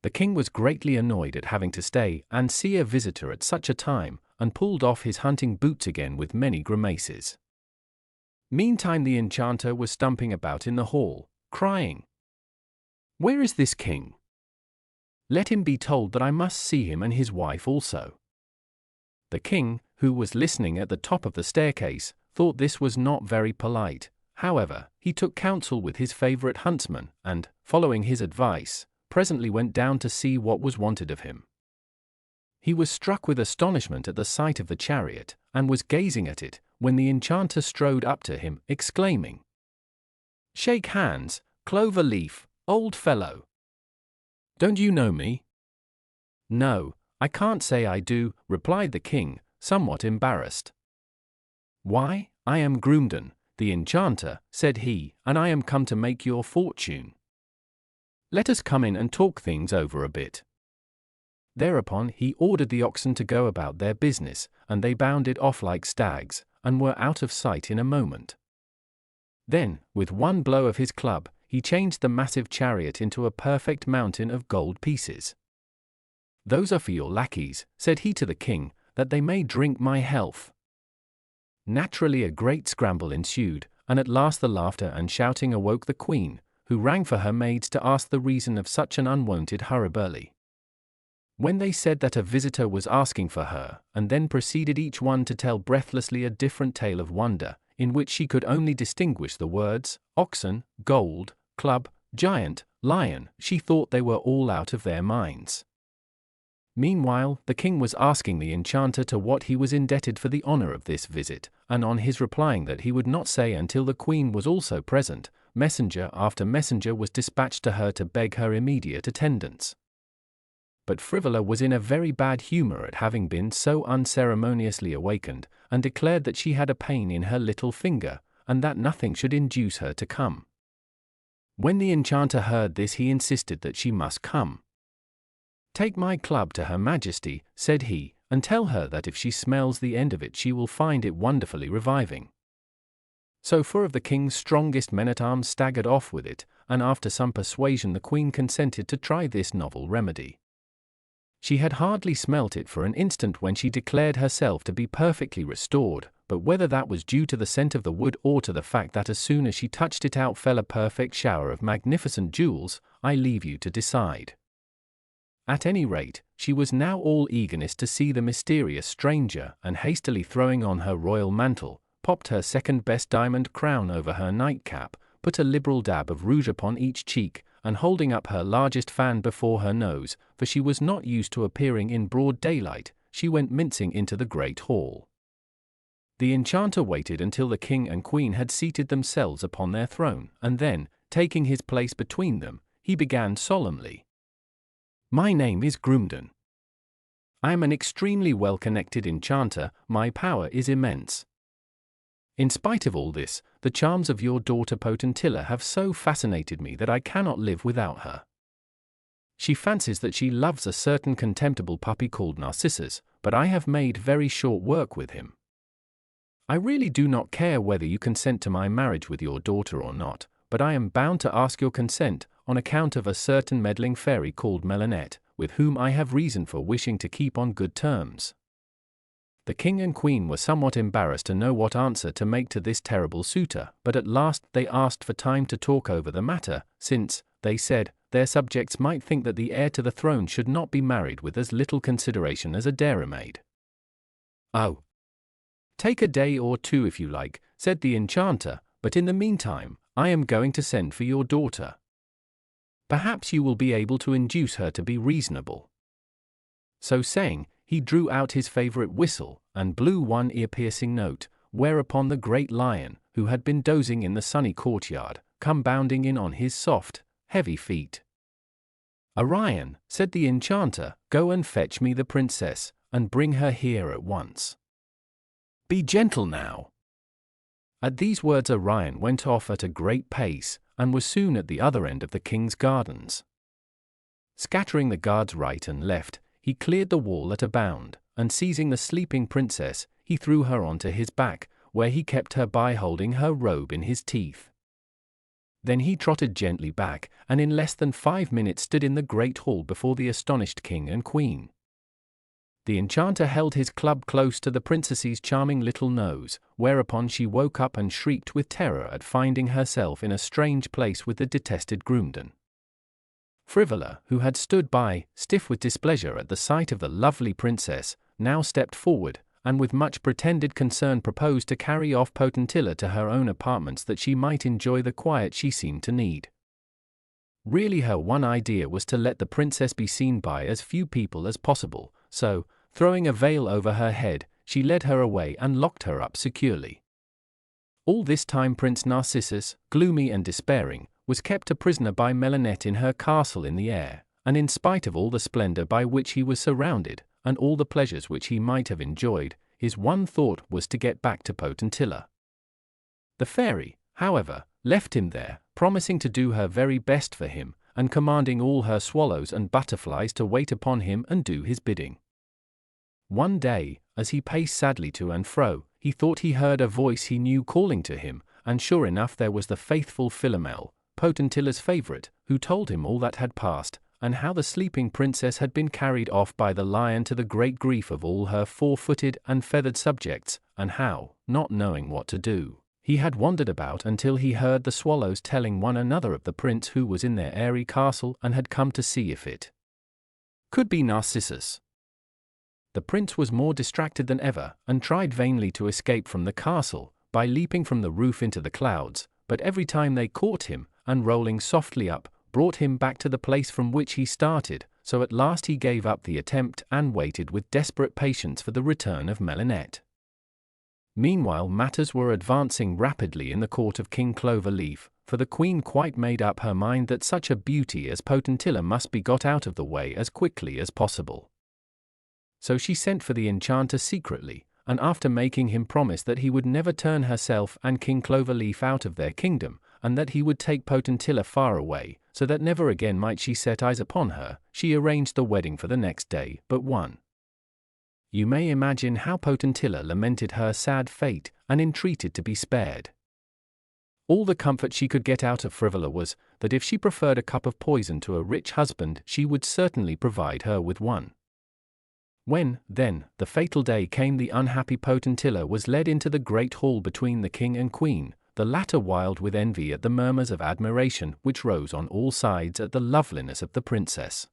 The king was greatly annoyed at having to stay and see a visitor at such a time, and pulled off his hunting boots again with many grimaces. Meantime the enchanter was stumping about in the hall, crying, "Where is this king? Let him be told that I must see him and his wife also." The king, who was listening at the top of the staircase, thought this was not very polite. However, he took counsel with his favorite huntsman, and, following his advice, presently went down to see what was wanted of him. He was struck with astonishment at the sight of the chariot, and was gazing at it, when the enchanter strode up to him, exclaiming, "Shake hands, Clover Leaf, old fellow. Don't you know me?" "No, I can't say I do," replied the king, somewhat embarrassed. "Why, I am Jorinde, the enchanter," said he, "and I am come to make your fortune. Let us come in and talk things over a bit." Thereupon he ordered the oxen to go about their business, and they bounded off like stags, and were out of sight in a moment. Then, with one blow of his club, he changed the massive chariot into a perfect mountain of gold pieces. "Those are for your lackeys," said he to the king, "that they may drink my health." Naturally a great scramble ensued, and at last the laughter and shouting awoke the queen, who rang for her maids to ask the reason of such an unwonted hurriburly. When they said that a visitor was asking for her, and then proceeded each one to tell breathlessly a different tale of wonder, in which she could only distinguish the words, oxen, gold, club, giant, lion, she thought they were all out of their minds. Meanwhile, the king was asking the enchanter to what he was indebted for the honor of this visit, and on his replying that he would not say until the queen was also present, messenger after messenger was dispatched to her to beg her immediate attendance. But Frivola was in a very bad humor at having been so unceremoniously awakened, and declared that she had a pain in her little finger, and that nothing should induce her to come. When the enchanter heard this he insisted that she must come. "Take my club to her majesty," said he, "and tell her that if she smells the end of it she will find it wonderfully reviving." So 4 of the king's strongest men-at-arms staggered off with it, and after some persuasion the queen consented to try this novel remedy. She had hardly smelt it for an instant when she declared herself to be perfectly restored, but whether that was due to the scent of the wood or to the fact that as soon as she touched it out fell a perfect shower of magnificent jewels, I leave you to decide. At any rate, she was now all eagerness to see the mysterious stranger, and hastily throwing on her royal mantle, popped her second-best diamond crown over her nightcap, put a liberal dab of rouge upon each cheek, and holding up her largest fan before her nose, for she was not used to appearing in broad daylight, she went mincing into the great hall. The enchanter waited until the king and queen had seated themselves upon their throne, and then, taking his place between them, he began solemnly. "My name is Jorinde. I am an extremely well-connected enchanter, my power is immense. In spite of all this, the charms of your daughter Potentilla have so fascinated me that I cannot live without her. She fancies that she loves a certain contemptible puppy called Narcissus, but I have made very short work with him. I really do not care whether you consent to my marriage with your daughter or not, but I am bound to ask your consent, on account of a certain meddling fairy called Melinette, with whom I have reason for wishing to keep on good terms." The king and queen were somewhat embarrassed to know what answer to make to this terrible suitor, but at last they asked for time to talk over the matter, since, they said, their subjects might think that the heir to the throne should not be married with as little consideration as a dairymaid. "Oh, take a day or 2 if you like," said the enchanter, "but in the meantime, I am going to send for your daughter. Perhaps you will be able to induce her to be reasonable." So saying, he drew out his favorite whistle, and blew one ear-piercing note, whereupon the great lion, who had been dozing in the sunny courtyard, come bounding in on his soft, heavy feet. "Orion," said the enchanter, "go and fetch me the princess, and bring her here at once." Be gentle now." At these words Orion went off at a great pace, and was soon at the other end of the king's gardens. Scattering the guards right and left, he cleared the wall at a bound, and seizing the sleeping princess, he threw her onto his back, where he kept her by holding her robe in his teeth. Then he trotted gently back, and in less than 5 minutes stood in the great hall before the astonished king and queen. The enchanter held his club close to the princess's charming little nose, whereupon she woke up and shrieked with terror at finding herself in a strange place with the detested Groomden. Frivola, who had stood by, stiff with displeasure at the sight of the lovely princess, now stepped forward, and with much pretended concern proposed to carry off Potentilla to her own apartments that she might enjoy the quiet she seemed to need. Really her one idea was to let the princess be seen by as few people as possible, so, throwing a veil over her head, she led her away and locked her up securely. All this time Prince Narcissus, gloomy and despairing, was kept a prisoner by Melinette in her castle in the air, and in spite of all the splendor by which he was surrounded, and all the pleasures which he might have enjoyed, his one thought was to get back to Potentilla. The fairy, however, left him there, promising to do her very best for him, and commanding all her swallows and butterflies to wait upon him and do his bidding. One day, as he paced sadly to and fro, he thought he heard a voice he knew calling to him, and sure enough there was the faithful Philomel, Potentilla's favorite, who told him all that had passed, and how the sleeping princess had been carried off by the lion to the great grief of all her 4-footed and feathered subjects, and how, not knowing what to do, he had wandered about until he heard the swallows telling one another of the prince who was in their airy castle and had come to see if it could be Narcissus. The prince was more distracted than ever, and tried vainly to escape from the castle, by leaping from the roof into the clouds, but every time they caught him, and rolling softly up, brought him back to the place from which he started, so at last he gave up the attempt and waited with desperate patience for the return of Melinette. Meanwhile matters were advancing rapidly in the court of King Cloverleaf, for the queen quite made up her mind that such a beauty as Potentilla must be got out of the way as quickly as possible. So she sent for the enchanter secretly, and after making him promise that he would never turn herself and King Cloverleaf out of their kingdom, and that he would take Potentilla far away, so that never again might she set eyes upon her, she arranged the wedding for the next day but one. You may imagine how Potentilla lamented her sad fate, and entreated to be spared. All the comfort she could get out of Frivola was, that if she preferred a cup of poison to a rich husband she would certainly provide her with one. When, then, the fatal day came, the unhappy Potentilla was led into the great hall between the king and queen, the latter wild with envy at the murmurs of admiration which rose on all sides at the loveliness of the princess.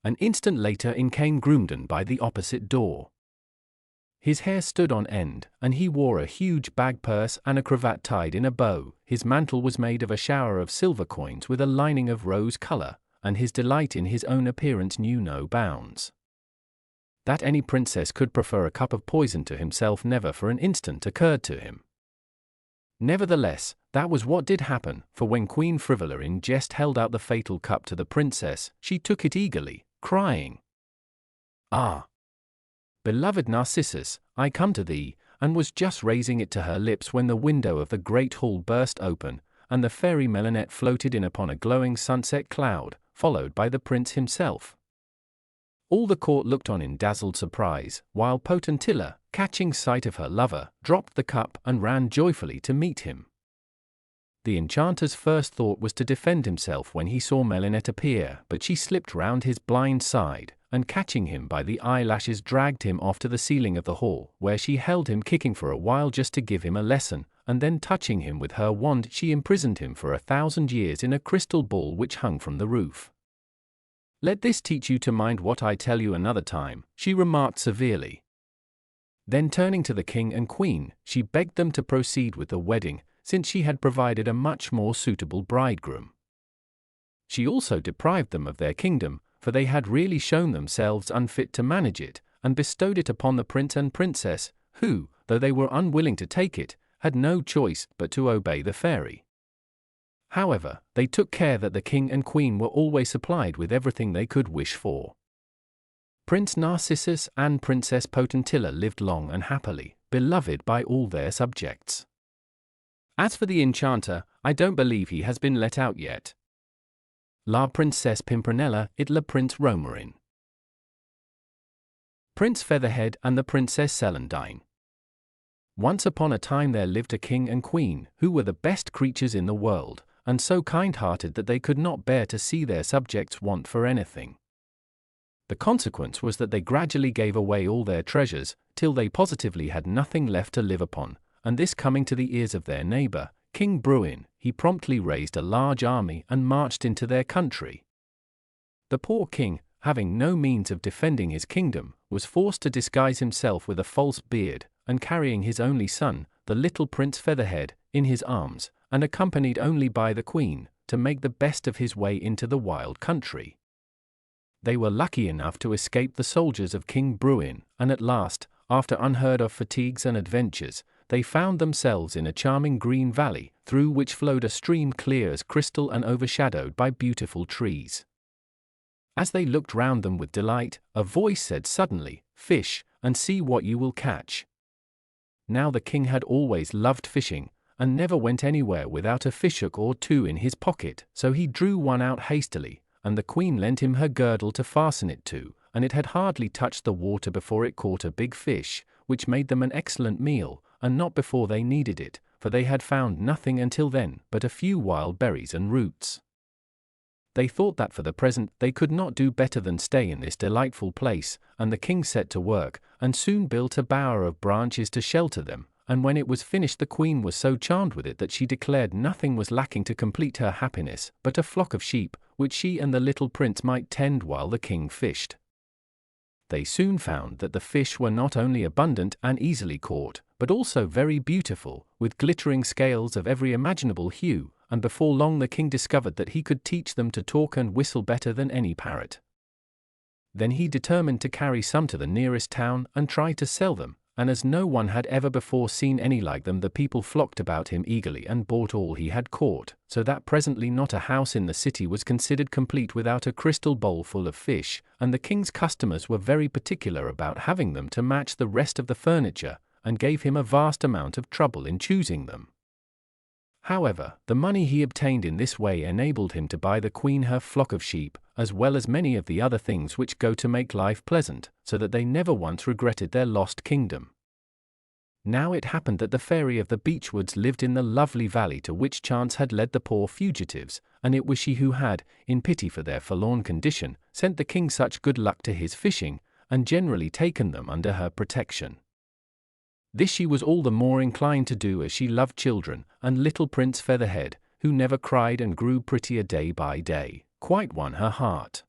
An instant later in came Groomden by the opposite door. His hair stood on end, and he wore a huge bag purse and a cravat tied in a bow. His mantle was made of a shower of silver coins with a lining of rose color, and his delight in his own appearance knew no bounds. That any princess could prefer a cup of poison to himself never for an instant occurred to him. Nevertheless, that was what did happen, for when Queen Frivola in jest held out the fatal cup to the princess, she took it eagerly, crying, "Ah, beloved Narcissus, I come to thee," and was just raising it to her lips when the window of the great hall burst open, and the fairy Melinette floated in upon a glowing sunset cloud, followed by the prince himself. All the court looked on in dazzled surprise, while Potentilla, catching sight of her lover, dropped the cup and ran joyfully to meet him. The enchanter's first thought was to defend himself when he saw Melinette appear, but she slipped round his blind side, and catching him by the eyelashes dragged him off to the ceiling of the hall, where she held him kicking for a while just to give him a lesson, and then touching him with her wand she imprisoned him for 1,000 years in a crystal ball which hung from the roof. "Let this teach you to mind what I tell you another time," she remarked severely. Then turning to the king and queen, she begged them to proceed with the wedding, since she had provided a much more suitable bridegroom. She also deprived them of their kingdom, for they had really shown themselves unfit to manage it, and bestowed it upon the prince and princess, who, though they were unwilling to take it, had no choice but to obey the fairy. However, they took care that the king and queen were always supplied with everything they could wish for. Prince Narcissus and Princess Potentilla lived long and happily, beloved by all their subjects. As for the enchanter, I don't believe he has been let out yet. La Princesse Pimpernella et le Prince Romarin. Prince Featherhead and the Princess Celandine. Once upon a time there lived a king and queen, who were the best creatures in the world, and so kind-hearted that they could not bear to see their subjects want for anything. The consequence was that they gradually gave away all their treasures, till they positively had nothing left to live upon, and this coming to the ears of their neighbor, King Bruin, he promptly raised a large army and marched into their country. The poor king, having no means of defending his kingdom, was forced to disguise himself with a false beard, and carrying his only son, the little Prince Featherhead, in his arms, and accompanied only by the queen, to make the best of his way into the wild country. They were lucky enough to escape the soldiers of King Bruin, and at last, after unheard of fatigues and adventures, they found themselves in a charming green valley, through which flowed a stream clear as crystal and overshadowed by beautiful trees. As they looked round them with delight, a voice said suddenly, "Fish, and see what you will catch." Now the king had always loved fishing, and never went anywhere without a fishhook or two in his pocket, so he drew one out hastily, and the queen lent him her girdle to fasten it to, and it had hardly touched the water before it caught a big fish, which made them an excellent meal, and not before they needed it, for they had found nothing until then but a few wild berries and roots. They thought that for the present they could not do better than stay in this delightful place, and the king set to work, and soon built a bower of branches to shelter them, and when it was finished the queen was so charmed with it that she declared nothing was lacking to complete her happiness but a flock of sheep, which she and the little prince might tend while the king fished. They soon found that the fish were not only abundant and easily caught, but also very beautiful, with glittering scales of every imaginable hue, and before long the king discovered that he could teach them to talk and whistle better than any parrot. Then he determined to carry some to the nearest town and try to sell them, and as no one had ever before seen any like them, the people flocked about him eagerly and bought all he had caught, so that presently not a house in the city was considered complete without a crystal bowl full of fish, and the king's customers were very particular about having them to match the rest of the furniture, and gave him a vast amount of trouble in choosing them. However, the money he obtained in this way enabled him to buy the queen her flock of sheep, as well as many of the other things which go to make life pleasant, so that they never once regretted their lost kingdom. Now it happened that the fairy of the beechwoods lived in the lovely valley to which chance had led the poor fugitives, and it was she who had, in pity for their forlorn condition, sent the king such good luck to his fishing, and generally taken them under her protection. This she was all the more inclined to do as she loved children, and little Prince Featherhead, who never cried and grew prettier day by day, quite won her heart.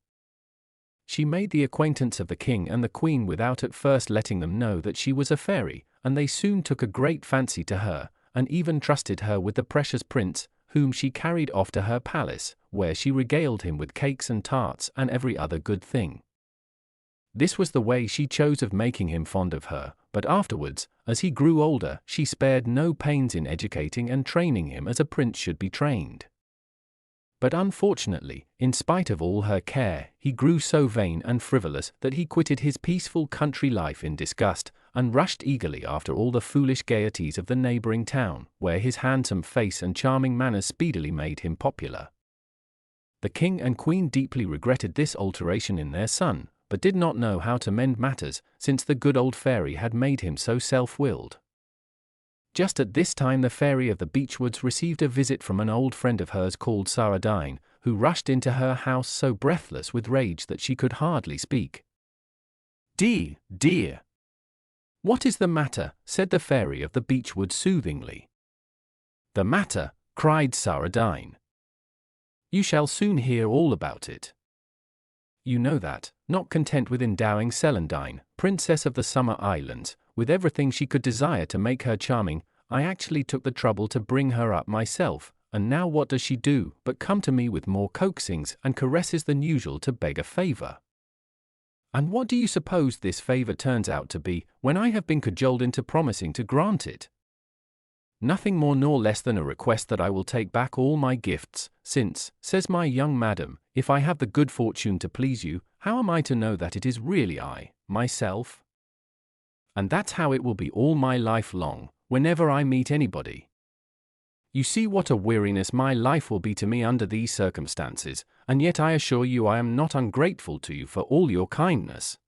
She made the acquaintance of the king and the queen without at first letting them know that she was a fairy, and they soon took a great fancy to her, and even trusted her with the precious prince, whom she carried off to her palace, where she regaled him with cakes and tarts and every other good thing. This was the way she chose of making him fond of her, but afterwards, as he grew older, she spared no pains in educating and training him as a prince should be trained. But unfortunately, in spite of all her care, he grew so vain and frivolous that he quitted his peaceful country life in disgust, and rushed eagerly after all the foolish gaieties of the neighboring town, where his handsome face and charming manners speedily made him popular. The king and queen deeply regretted this alteration in their son, but did not know how to mend matters, since the good old fairy had made him so self-willed. Just at this time the fairy of the beechwoods received a visit from an old friend of hers called Celandine, who rushed into her house so breathless with rage that she could hardly speak. Dear, what is the matter?" said the fairy of the beechwood soothingly. "The matter?" cried Celandine. "You shall soon hear all about it. You know that, not content with endowing Celandine, Princess of the Summer Islands, with everything she could desire to make her charming, I actually took the trouble to bring her up myself, and now what does she do but come to me with more coaxings and caresses than usual to beg a favor? And what do you suppose this favor turns out to be, when I have been cajoled into promising to grant it? Nothing more nor less than a request that I will take back all my gifts, since, says my young madam, if I have the good fortune to please you, how am I to know that it is really I, myself? And that's how it will be all my life long, whenever I meet anybody. You see what a weariness my life will be to me under these circumstances, and yet I assure you I am not ungrateful to you for all your kindness.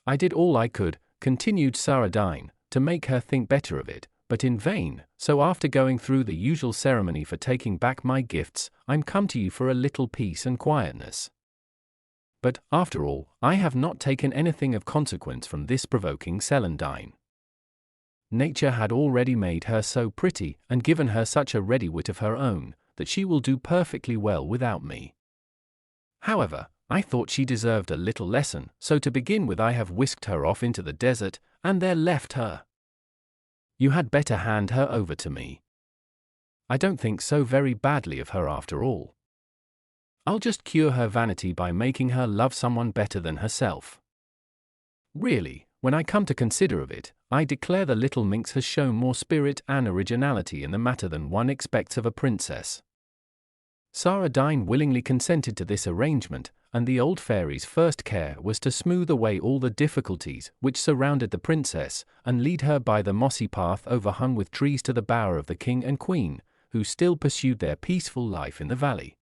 I did all I could, continued Saradine, to make her think better of it, but in vain, so after going through the usual ceremony for taking back my gifts, I'm come to you for a little peace and quietness. But, after all, I have not taken anything of consequence from this provoking Celandine. Nature had already made her so pretty, and given her such a ready wit of her own, that she will do perfectly well without me. However, I thought she deserved a little lesson, so to begin with I have whisked her off into the desert, and there left her. You had better hand her over to me. I don't think so very badly of her after all. I'll just cure her vanity by making her love someone better than herself. Really, when I come to consider of it, I declare the little minx has shown more spirit and originality in the matter than one expects of a princess. Saradine willingly consented to this arrangement, and the old fairy's first care was to smooth away all the difficulties which surrounded the princess, and lead her by the mossy path overhung with trees to the bower of the king and queen, who still pursued their peaceful life in the valley.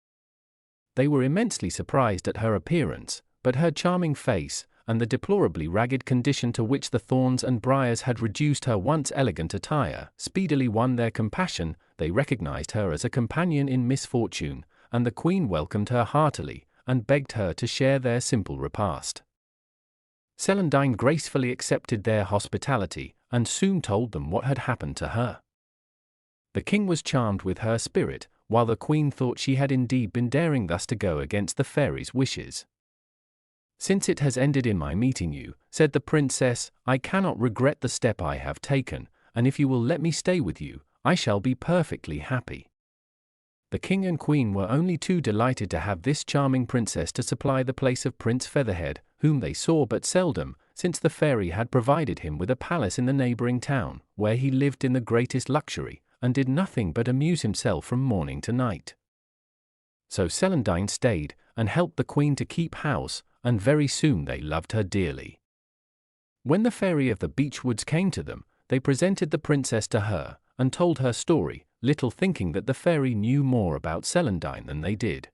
They were immensely surprised at her appearance, but her charming face, and the deplorably ragged condition to which the thorns and briars had reduced her once elegant attire, speedily won their compassion. They recognized her as a companion in misfortune, and the queen welcomed her heartily, and begged her to share their simple repast. Celandine gracefully accepted their hospitality, and soon told them what had happened to her. The king was charmed with her spirit, while the queen thought she had indeed been daring thus to go against the fairy's wishes. "Since it has ended in my meeting you," said the princess, "I cannot regret the step I have taken, and if you will let me stay with you, I shall be perfectly happy." The king and queen were only too delighted to have this charming princess to supply the place of Prince Featherhead, whom they saw but seldom, since the fairy had provided him with a palace in the neighboring town, where he lived in the greatest luxury, and did nothing but amuse himself from morning to night. So Celandine stayed, and helped the queen to keep house, and very soon they loved her dearly. When the fairy of the beech woods came to them, they presented the princess to her, and told her story, little thinking that the fairy knew more about Celandine than they did.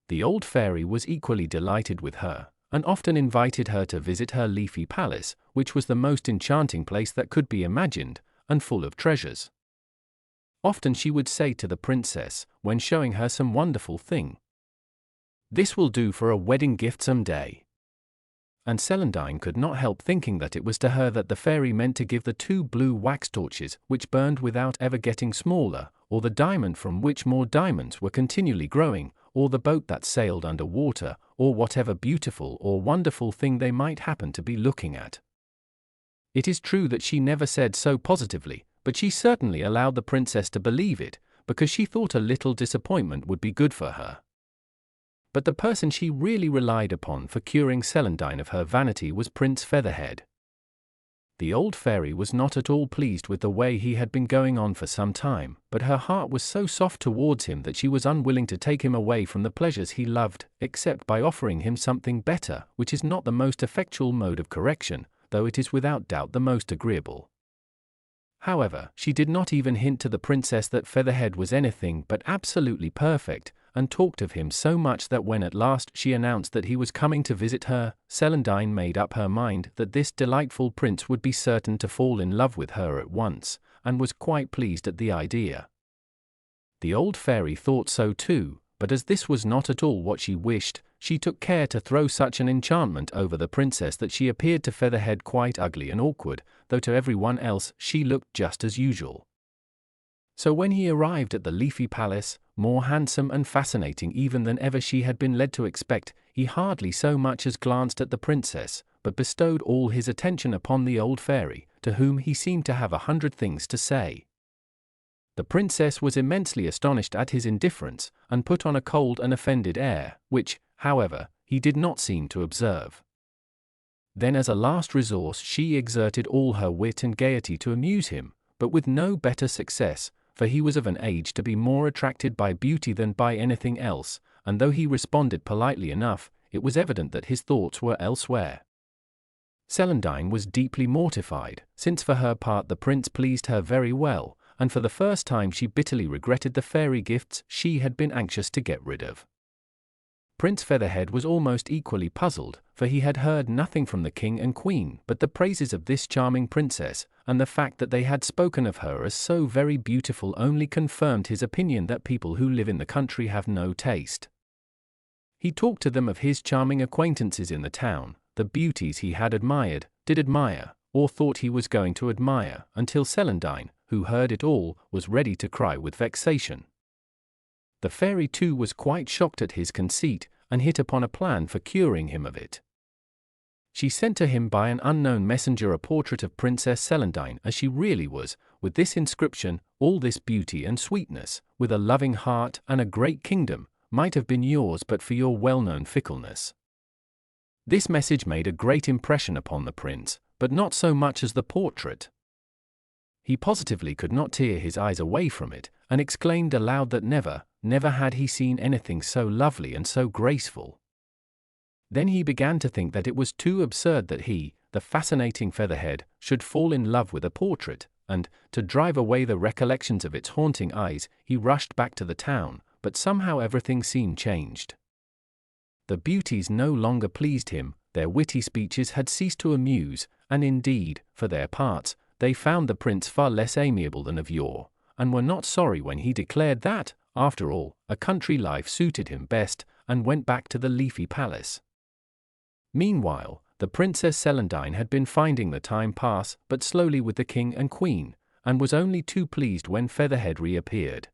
The old fairy was equally delighted with her, and often invited her to visit her leafy palace, which was the most enchanting place that could be imagined, and full of treasures. Often she would say to the princess, when showing her some wonderful thing, "This will do for a wedding gift some day." And Celandine could not help thinking that it was to her that the fairy meant to give the 2 blue wax torches which burned without ever getting smaller, or the diamond from which more diamonds were continually growing, or the boat that sailed under water, or whatever beautiful or wonderful thing they might happen to be looking at. It is true that she never said so positively, but she certainly allowed the princess to believe it, because she thought a little disappointment would be good for her. But the person she really relied upon for curing Celandine of her vanity was Prince Featherhead. The old fairy was not at all pleased with the way he had been going on for some time, but her heart was so soft towards him that she was unwilling to take him away from the pleasures he loved, except by offering him something better, which is not the most effectual mode of correction, though it is without doubt the most agreeable. However, she did not even hint to the princess that Featherhead was anything but absolutely perfect, and talked of him so much that when at last she announced that he was coming to visit her, Celandine made up her mind that this delightful prince would be certain to fall in love with her at once, and was quite pleased at the idea. The old fairy thought so too, but as this was not at all what she wished, she took care to throw such an enchantment over the princess that she appeared to Featherhead quite ugly and awkward, though to everyone else she looked just as usual. So when he arrived at the leafy palace, more handsome and fascinating even than ever she had been led to expect, he hardly so much as glanced at the princess, but bestowed all his attention upon the old fairy, to whom he seemed to have 100 things to say. The princess was immensely astonished at his indifference, and put on a cold and offended air, which, however, he did not seem to observe. Then as a last resource she exerted all her wit and gaiety to amuse him, but with no better success, for he was of an age to be more attracted by beauty than by anything else, and though he responded politely enough, it was evident that his thoughts were elsewhere. Celandine was deeply mortified, since for her part the prince pleased her very well, and for the first time she bitterly regretted the fairy gifts she had been anxious to get rid of. Prince Featherhead was almost equally puzzled, for he had heard nothing from the king and queen but the praises of this charming princess, and the fact that they had spoken of her as so very beautiful only confirmed his opinion that people who live in the country have no taste. He talked to them of his charming acquaintances in the town, the beauties he had admired, did admire, or thought he was going to admire, until Celandine, who heard it all, was ready to cry with vexation. The fairy too was quite shocked at his conceit, and hit upon a plan for curing him of it. She sent to him by an unknown messenger a portrait of Princess Celandine as she really was, with this inscription: "All this beauty and sweetness, with a loving heart and a great kingdom, might have been yours but for your well-known fickleness." This message made a great impression upon the prince, but not so much as the portrait. He positively could not tear his eyes away from it, and exclaimed aloud that never had he seen anything so lovely and so graceful. Then he began to think that it was too absurd that he, the fascinating Featherhead, should fall in love with a portrait, and, to drive away the recollections of its haunting eyes, he rushed back to the town, but somehow everything seemed changed. The beauties no longer pleased him, their witty speeches had ceased to amuse, and indeed, for their parts, they found the prince far less amiable than of yore, and were not sorry when he declared that, after all, a country life suited him best, and went back to the leafy palace. Meanwhile, the Princess Celandine had been finding the time pass but slowly with the king and queen, and was only too pleased when Featherhead reappeared.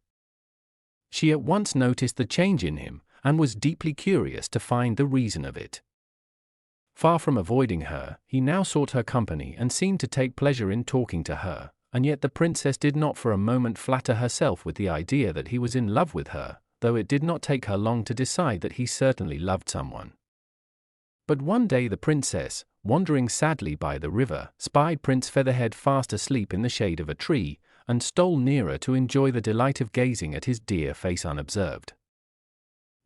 She at once noticed the change in him, and was deeply curious to find the reason of it. Far from avoiding her, he now sought her company and seemed to take pleasure in talking to her, and yet the princess did not for a moment flatter herself with the idea that he was in love with her, though it did not take her long to decide that he certainly loved someone. But one day the princess, wandering sadly by the river, spied Prince Featherhead fast asleep in the shade of a tree, and stole nearer to enjoy the delight of gazing at his dear face unobserved.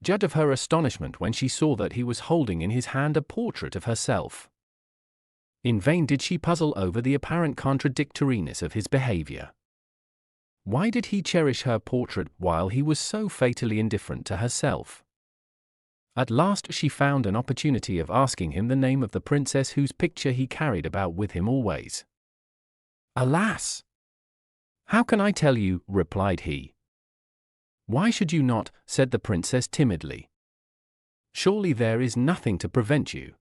Judge of her astonishment when she saw that he was holding in his hand a portrait of herself. In vain did she puzzle over the apparent contradictoriness of his behavior. Why did he cherish her portrait while he was so fatally indifferent to herself? At last she found an opportunity of asking him the name of the princess whose picture he carried about with him always. "Alas! How can I tell you?" replied he. "Why should you not?" said the princess timidly. "Surely there is nothing to prevent you."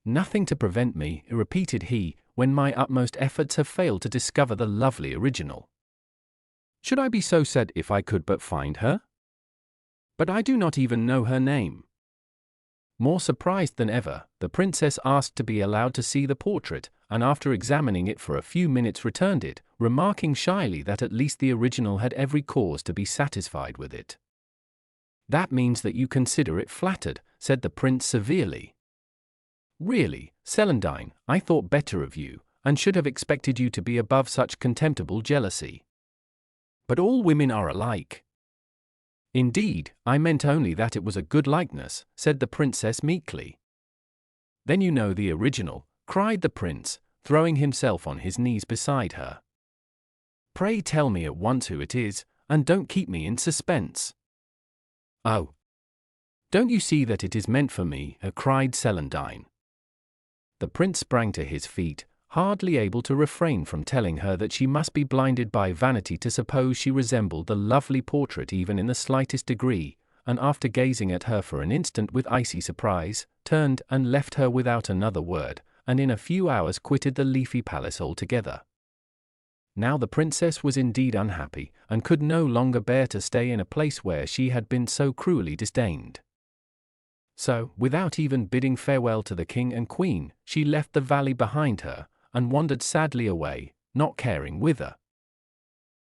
"Nothing to prevent me," repeated he, "when my utmost efforts have failed to discover the lovely original. Should I be so sad if I could but find her? But I do not even know her name." More surprised than ever, the princess asked to be allowed to see the portrait, and after examining it for a few minutes returned it, remarking shyly that at least the original had every cause to be satisfied with it. "That means that you consider it flattered," said the prince severely. "Really, Celandine, I thought better of you, and should have expected you to be above such contemptible jealousy. But all women are alike." "Indeed, I meant only that it was a good likeness," said the princess meekly. "Then you know the original," cried the prince, throwing himself on his knees beside her. "Pray tell me at once who it is, and don't keep me in suspense." "Oh, don't you see that it is meant for me?" cried Celandine. The prince sprang to his feet, hardly able to refrain from telling her that she must be blinded by vanity to suppose she resembled the lovely portrait even in the slightest degree, and after gazing at her for an instant with icy surprise, turned and left her without another word, and in a few hours quitted the leafy palace altogether. Now the princess was indeed unhappy, and could no longer bear to stay in a place where she had been so cruelly disdained. So, without even bidding farewell to the king and queen, she left the valley behind her, and wandered sadly away, not caring whither.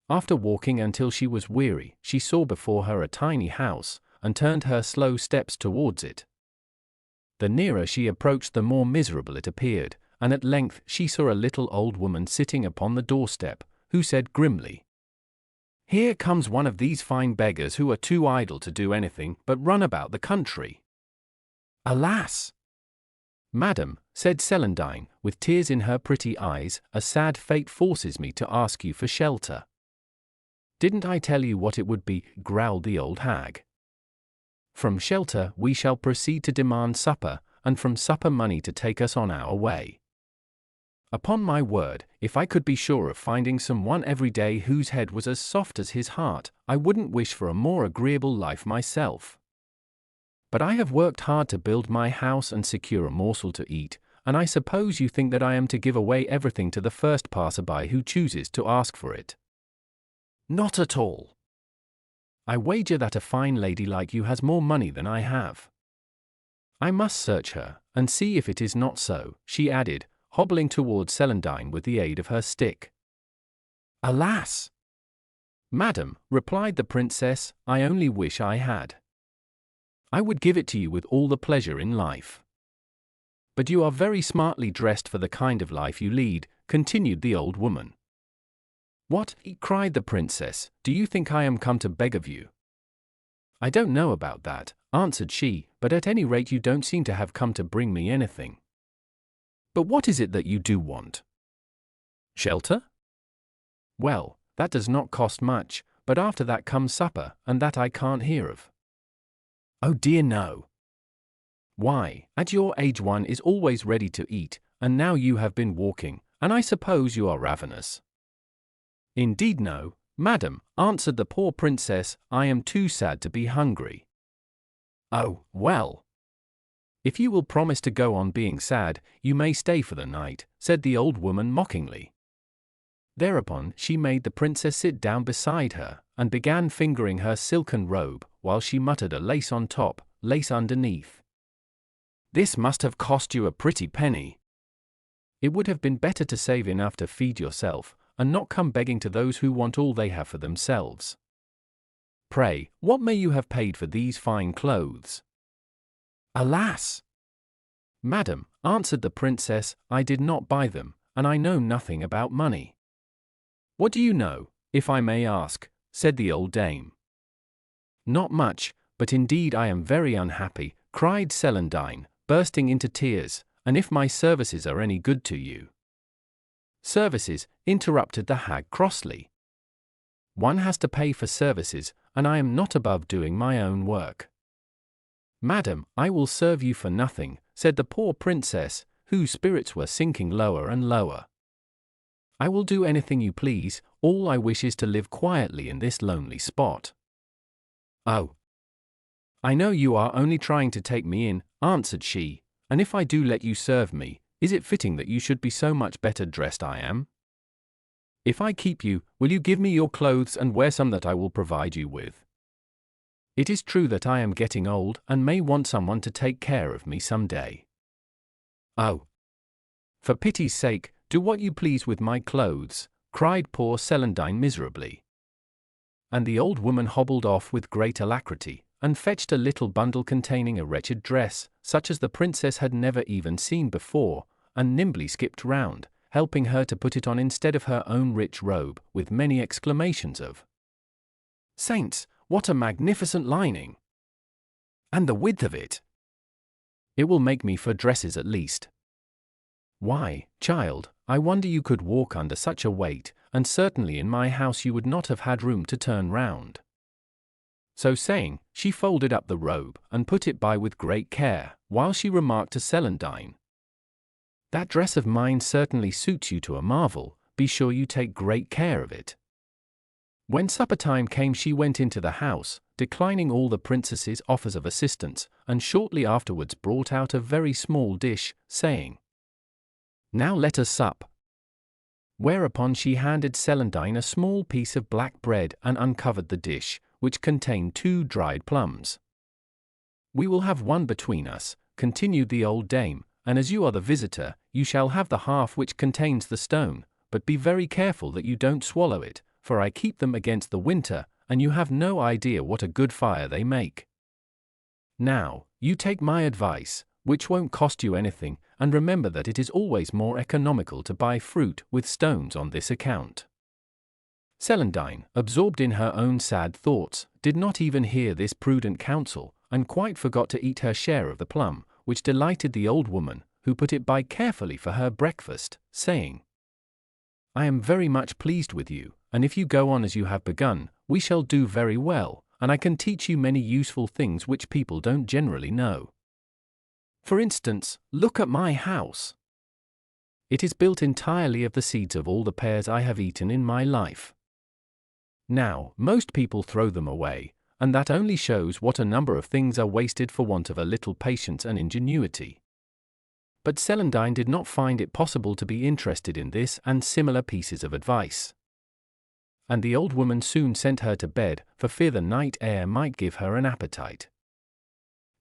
After walking until she was weary, she saw before her a tiny house, and turned her slow steps towards it. The nearer she approached the more miserable it appeared, and at length she saw a little old woman sitting upon the doorstep, who said grimly, "Here comes one of these fine beggars who are too idle to do anything but run about the country. Alas! "Madam," said Celandine, with tears in her pretty eyes, "a sad fate forces me to ask you for shelter." "Didn't I tell you what it would be?" growled the old hag. "From shelter we shall proceed to demand supper, and from supper money to take us on our way. Upon my word, if I could be sure of finding someone every day whose head was as soft as his heart, I wouldn't wish for a more agreeable life myself. But I have worked hard to build my house and secure a morsel to eat, and I suppose you think that I am to give away everything to the first passerby who chooses to ask for it. Not at all. I wager that a fine lady like you has more money than I have. I must search her, and see if it is not so," she added, hobbling towards Celandine with the aid of her stick. "Alas! Madam," replied the princess, "I only wish I had. I would give it to you with all the pleasure in life. But you are very smartly dressed for the kind of life you lead," continued the old woman. "What?" cried the princess, "do you think I am come to beg of you?" "I don't know about that," answered she, "but at any rate you don't seem to have come to bring me anything. But what is it that you do want?" "Shelter? Well, that does not cost much, but after that comes supper, and that I can't hear of." "Oh dear no. Why, at your age one is always ready to eat, and now you have been walking, and I suppose you are ravenous." "Indeed no, madam," answered the poor princess, "I am too sad to be hungry." "Oh, well. If you will promise to go on being sad, you may stay for the night," said the old woman mockingly. Thereupon she made the princess sit down beside her, and began fingering her silken robe, while she muttered, "A lace on top, lace underneath. This must have cost you a pretty penny. It would have been better to save enough to feed yourself, and not come begging to those who want all they have for themselves. Pray, what may you have paid for these fine clothes?" "Alas! Madam," answered the princess, "I did not buy them, and I know nothing about money." "What do you know, if I may ask?" said the old dame. "Not much, but indeed I am very unhappy," cried Celandine, bursting into tears, "and if my services are any good to you—" "Services," interrupted the hag crossly. "One has to pay for services, and I am not above doing my own work." "Madam, I will serve you for nothing," said the poor princess, whose spirits were sinking lower and lower. "I will do anything you please, all I wish is to live quietly in this lonely spot." "Oh, I know you are only trying to take me in," answered she, "and if I do let you serve me, is it fitting that you should be so much better dressed I am? If I keep you, will you give me your clothes and wear some that I will provide you with? It is true that I am getting old and may want someone to take care of me some day." "Oh, for pity's sake, do what you please with my clothes," cried poor Celandine miserably. And the old woman hobbled off with great alacrity, and fetched a little bundle containing a wretched dress, such as the princess had never even seen before, and nimbly skipped round, helping her to put it on instead of her own rich robe, with many exclamations of "Saints, what a magnificent lining! And the width of it! It will make me for dresses at least. Why, child, I wonder you could walk under such a weight, and certainly in my house you would not have had room to turn round." So saying, she folded up the robe, and put it by with great care, while she remarked to Celandine, "That dress of mine certainly suits you to a marvel, be sure you take great care of it." When supper time came she went into the house, declining all the princess's offers of assistance, and shortly afterwards brought out a very small dish, saying, "Now let us sup." Whereupon she handed Celandine a small piece of black bread and uncovered the dish, which contained 2 dried plums. "We will have one between us," continued the old dame, "and as you are the visitor, you shall have the half which contains the stone, but be very careful that you don't swallow it, for I keep them against the winter, and you have no idea what a good fire they make. Now, you take my advice, which won't cost you anything, and remember that it is always more economical to buy fruit with stones on this account." Celandine, absorbed in her own sad thoughts, did not even hear this prudent counsel, and quite forgot to eat her share of the plum, which delighted the old woman, who put it by carefully for her breakfast, saying, "I am very much pleased with you, and if you go on as you have begun, we shall do very well, and I can teach you many useful things which people don't generally know. For instance, look at my house. It is built entirely of the seeds of all the pears I have eaten in my life. Now, most people throw them away, and that only shows what a number of things are wasted for want of a little patience and ingenuity." But Celandine did not find it possible to be interested in this and similar pieces of advice. And the old woman soon sent her to bed, for fear the night air might give her an appetite.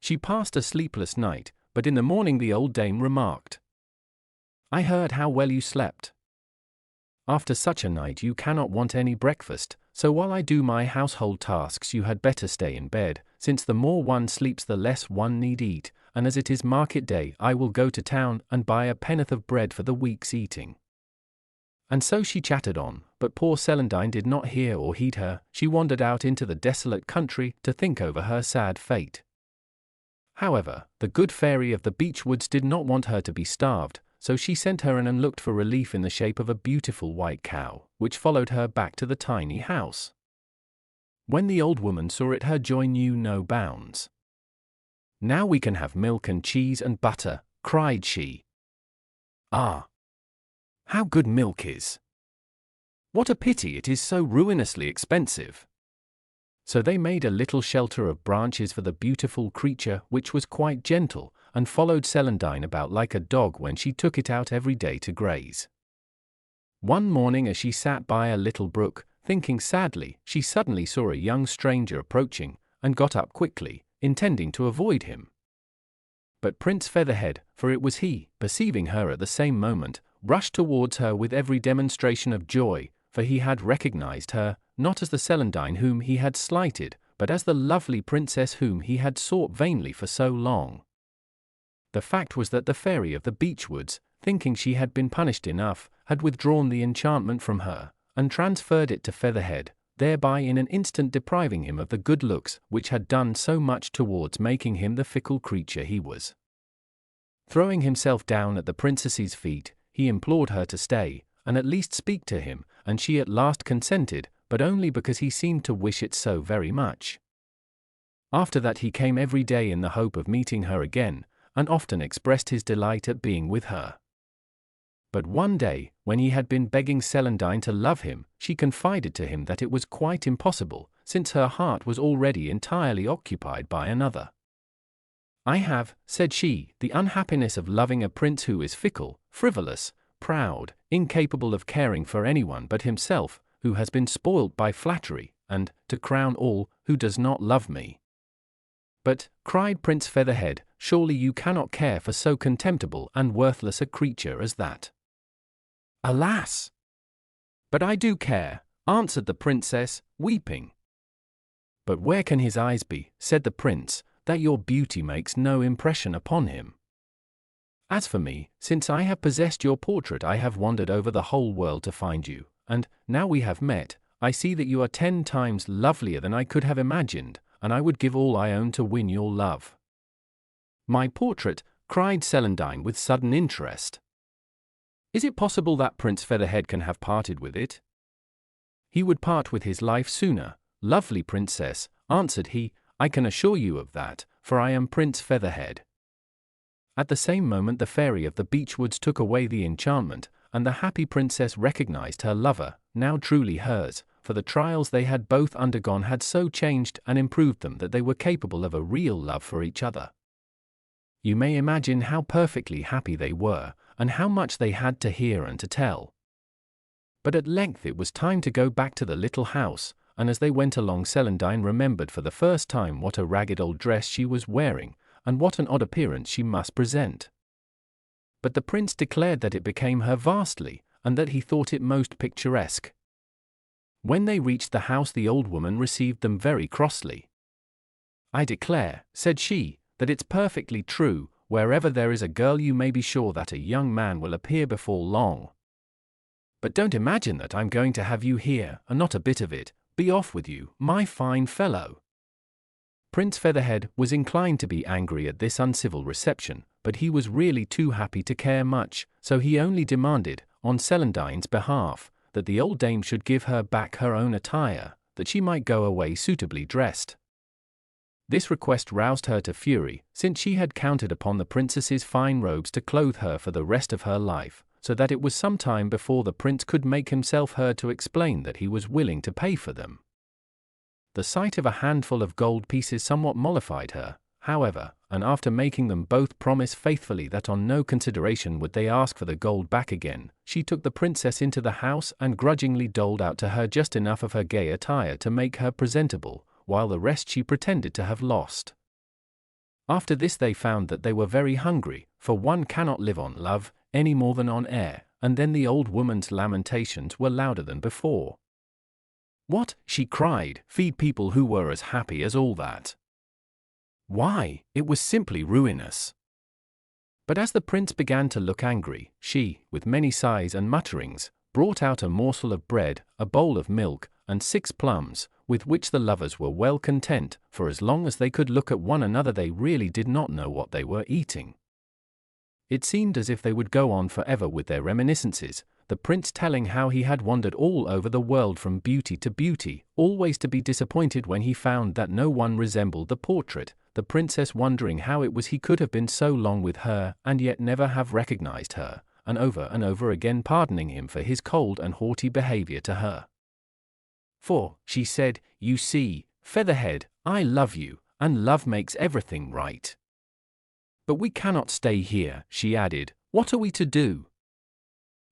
She passed a sleepless night, but in the morning the old dame remarked, "I heard how well you slept. After such a night you cannot want any breakfast, so while I do my household tasks you had better stay in bed, since the more one sleeps the less one need eat, and as it is market day I will go to town and buy a pennyworth of bread for the week's eating." And so she chattered on, but poor Celandine did not hear or heed her. She wandered out into the desolate country to think over her sad fate. However, the good fairy of the beech woods did not want her to be starved, so she sent her in and looked for relief in the shape of a beautiful white cow, which followed her back to the tiny house. When the old woman saw it, her joy knew no bounds. "Now we can have milk and cheese and butter," cried she. "Ah, how good milk is! What a pity it is so ruinously expensive." So they made a little shelter of branches for the beautiful creature, which was quite gentle, and followed Celandine about like a dog when she took it out every day to graze. One morning as she sat by a little brook, thinking sadly, she suddenly saw a young stranger approaching, and got up quickly, intending to avoid him. But Prince Featherhead, for it was he, perceiving her at the same moment, rushed towards her with every demonstration of joy, for he had recognized her, not as the Celandine whom he had slighted, but as the lovely princess whom he had sought vainly for so long. The fact was that the fairy of the beech woods, thinking she had been punished enough, had withdrawn the enchantment from her, and transferred it to Featherhead, thereby in an instant depriving him of the good looks which had done so much towards making him the fickle creature he was. Throwing himself down at the princess's feet, he implored her to stay, and at least speak to him, and she at last consented, but only because he seemed to wish it so very much. After that he came every day in the hope of meeting her again, and often expressed his delight at being with her. But one day, when he had been begging Celandine to love him, she confided to him that it was quite impossible, since her heart was already entirely occupied by another. "I have," said she, "the unhappiness of loving a prince who is fickle, frivolous, proud, incapable of caring for anyone but himself, who has been spoilt by flattery, and, to crown all, who does not love me." "But," cried Prince Featherhead, "surely you cannot care for so contemptible and worthless a creature as that." "Alas! But I do care," answered the princess, weeping. "But where can his eyes be," said the prince, "that your beauty makes no impression upon him? As for me, since I have possessed your portrait I have wandered over the whole world to find you, and, now we have met, I see that you are 10 times lovelier than I could have imagined, and I would give all I own to win your love." "My portrait?" cried Celandine with sudden interest. "Is it possible that Prince Featherhead can have parted with it?" "He would part with his life sooner, lovely princess," answered he, "I can assure you of that, for I am Prince Featherhead." At the same moment the fairy of the beech woods took away the enchantment, and the happy princess recognized her lover, now truly hers, for the trials they had both undergone had so changed and improved them that they were capable of a real love for each other. You may imagine how perfectly happy they were, and how much they had to hear and to tell. But at length it was time to go back to the little house, and as they went along Celandine remembered for the first time what a ragged old dress she was wearing, and what an odd appearance she must present. But the prince declared that it became her vastly, and that he thought it most picturesque. When they reached the house the old woman received them very crossly. "I declare," said she, "that it's perfectly true, wherever there is a girl you may be sure that a young man will appear before long. But don't imagine that I'm going to have you here, and not a bit of it. Be off with you, my fine fellow." Prince Featherhead was inclined to be angry at this uncivil reception, but he was really too happy to care much, so he only demanded, on Celandine's behalf, that the old dame should give her back her own attire, that she might go away suitably dressed. This request roused her to fury, since she had counted upon the princess's fine robes to clothe her for the rest of her life, so that it was some time before the prince could make himself heard to explain that he was willing to pay for them. The sight of a handful of gold pieces somewhat mollified her, however, and after making them both promise faithfully that on no consideration would they ask for the gold back again, she took the princess into the house and grudgingly doled out to her just enough of her gay attire to make her presentable, while the rest she pretended to have lost. After this they found that they were very hungry, for one cannot live on love, any more than on air, and then the old woman's lamentations were louder than before. "What," she cried, "feed people who were as happy as all that? Why, it was simply ruinous." But as the prince began to look angry, she, with many sighs and mutterings, brought out a morsel of bread, a bowl of milk, and 6 plums, with which the lovers were well content, for as long as they could look at one another they really did not know what they were eating. It seemed as if they would go on forever with their reminiscences, the prince telling how he had wandered all over the world from beauty to beauty, always to be disappointed when he found that no one resembled the portrait, the princess wondering how it was he could have been so long with her and yet never have recognized her, and over again pardoning him for his cold and haughty behavior to her. "For," she said, "you see, Featherhead, I love you, and love makes everything right. But we cannot stay here," she added. "What are we to do?"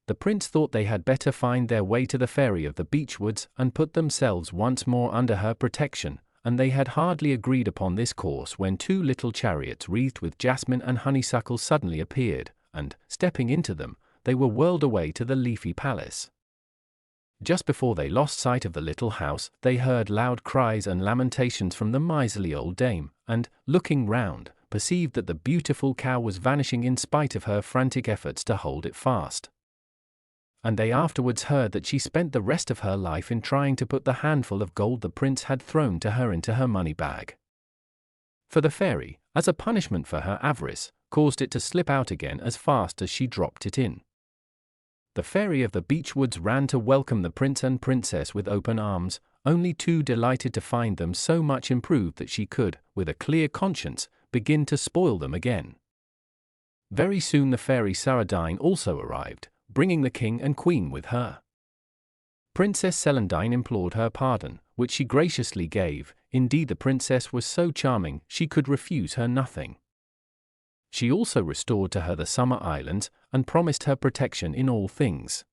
The prince thought they had better find their way to the fairy of the beechwoods and put themselves once more under her protection, and they had hardly agreed upon this course when 2 little chariots wreathed with jasmine and honeysuckle suddenly appeared, and, stepping into them, they were whirled away to the leafy palace. Just before they lost sight of the little house, they heard loud cries and lamentations from the miserly old dame, and, looking round, perceived that the beautiful cow was vanishing in spite of her frantic efforts to hold it fast. And they afterwards heard that she spent the rest of her life in trying to put the handful of gold the prince had thrown to her into her money bag. For the fairy, as a punishment for her avarice, caused it to slip out again as fast as she dropped it in. The fairy of the beechwoods ran to welcome the prince and princess with open arms, only too delighted to find them so much improved that she could, with a clear conscience, begin to spoil them again. Very soon the fairy Celandine also arrived, bringing the king and queen with her. Princess Celandine implored her pardon, which she graciously gave. Indeed, the princess was so charming she could refuse her nothing. She also restored to her the summer islands, and promised her protection in all things.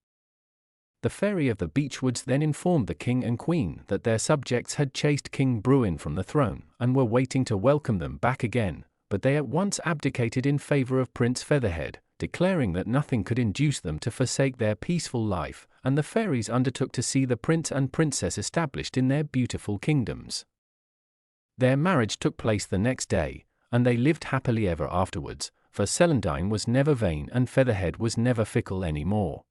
The fairy of the beechwoods then informed the king and queen that their subjects had chased King Bruin from the throne, and were waiting to welcome them back again, but they at once abdicated in favor of Prince Featherhead, declaring that nothing could induce them to forsake their peaceful life, and the fairies undertook to see the prince and princess established in their beautiful kingdoms. Their marriage took place the next day, and they lived happily ever afterwards, for Celandine was never vain and Featherhead was never fickle any more.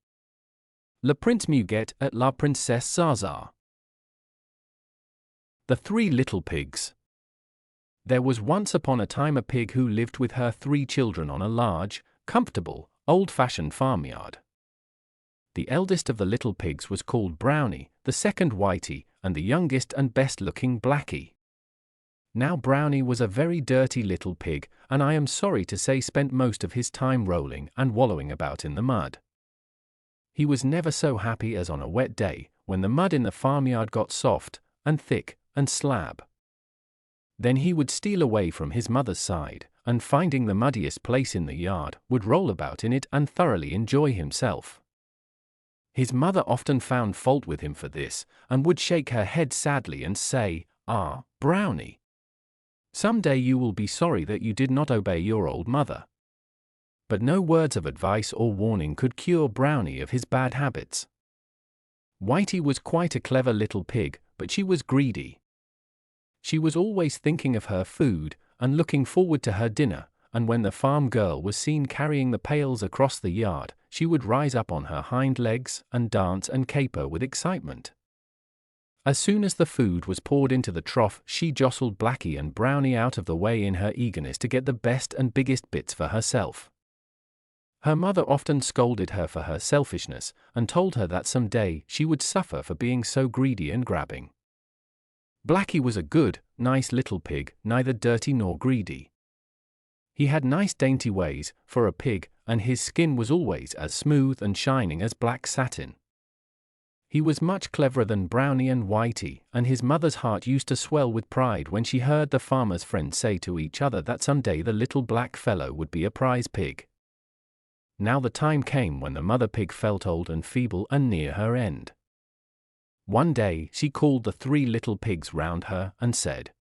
Le Prince Muguet et la Princesse Zaza. The 3 Little Pigs. There was once upon a time a pig who lived with her 3 children on a large, comfortable, old-fashioned farmyard. The eldest of the little pigs was called Brownie, the second Whitey, and the youngest and best-looking Blackie. Now Brownie was a very dirty little pig, and I am sorry to say spent most of his time rolling and wallowing about in the mud. He was never so happy as on a wet day, when the mud in the farmyard got soft, and thick, and slab. Then he would steal away from his mother's side, and finding the muddiest place in the yard, would roll about in it and thoroughly enjoy himself. His mother often found fault with him for this, and would shake her head sadly and say, "Ah, Brownie, some day you will be sorry that you did not obey your old mother." But no words of advice or warning could cure Brownie of his bad habits. Whitey was quite a clever little pig, but she was greedy. She was always thinking of her food, and looking forward to her dinner, and when the farm girl was seen carrying the pails across the yard, she would rise up on her hind legs, and dance and caper with excitement. As soon as the food was poured into the trough, she jostled Blackie and Brownie out of the way in her eagerness to get the best and biggest bits for herself. Her mother often scolded her for her selfishness and told her that someday she would suffer for being so greedy and grabbing. Blackie was a good, nice little pig, neither dirty nor greedy. He had nice dainty ways for a pig, and his skin was always as smooth and shining as black satin. He was much cleverer than Brownie and Whitey, and his mother's heart used to swell with pride when she heard the farmer's friends say to each other that someday the little black fellow would be a prize pig. Now the time came when the mother pig felt old and feeble and near her end. One day she called the 3 little pigs round her and said,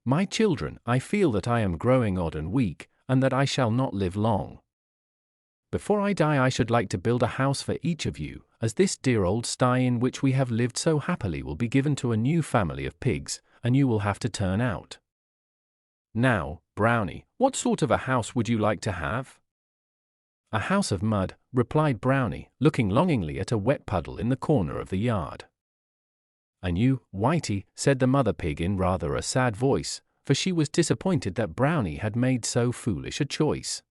"My children, I feel that I am growing old and weak, and that I shall not live long. Before I die I should like to build a house for each of you, as this dear old sty in which we have lived so happily will be given to a new family of pigs, and you will have to turn out. Now, Brownie, what sort of a house would you like to have?" "A house of mud," replied Brownie, looking longingly at a wet puddle in the corner of the yard. "And you, Whitey," said the mother pig in rather a sad voice, for she was disappointed that Brownie had made so foolish a choice.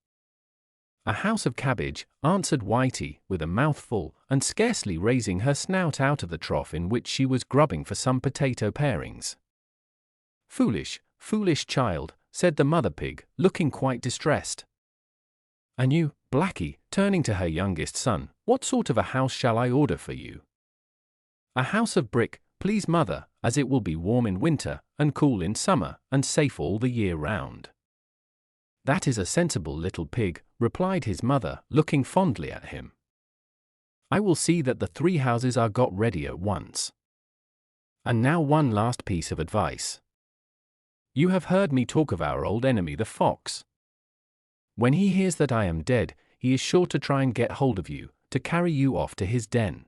"A house of cabbage," answered Whitey, with a mouthful, and scarcely raising her snout out of the trough in which she was grubbing for some potato parings. "Foolish, foolish child," said the mother pig, looking quite distressed. "And you, Blackie," turning to her youngest son, "what sort of a house shall I order for you?" "A house of brick, please, mother, as it will be warm in winter, and cool in summer, and safe all the year round." "That is a sensible little pig," replied his mother, looking fondly at him. "I will see that the 3 houses are got ready at once. And now one last piece of advice. You have heard me talk of our old enemy the fox. When he hears that I am dead, he is sure to try and get hold of you, to carry you off to his den.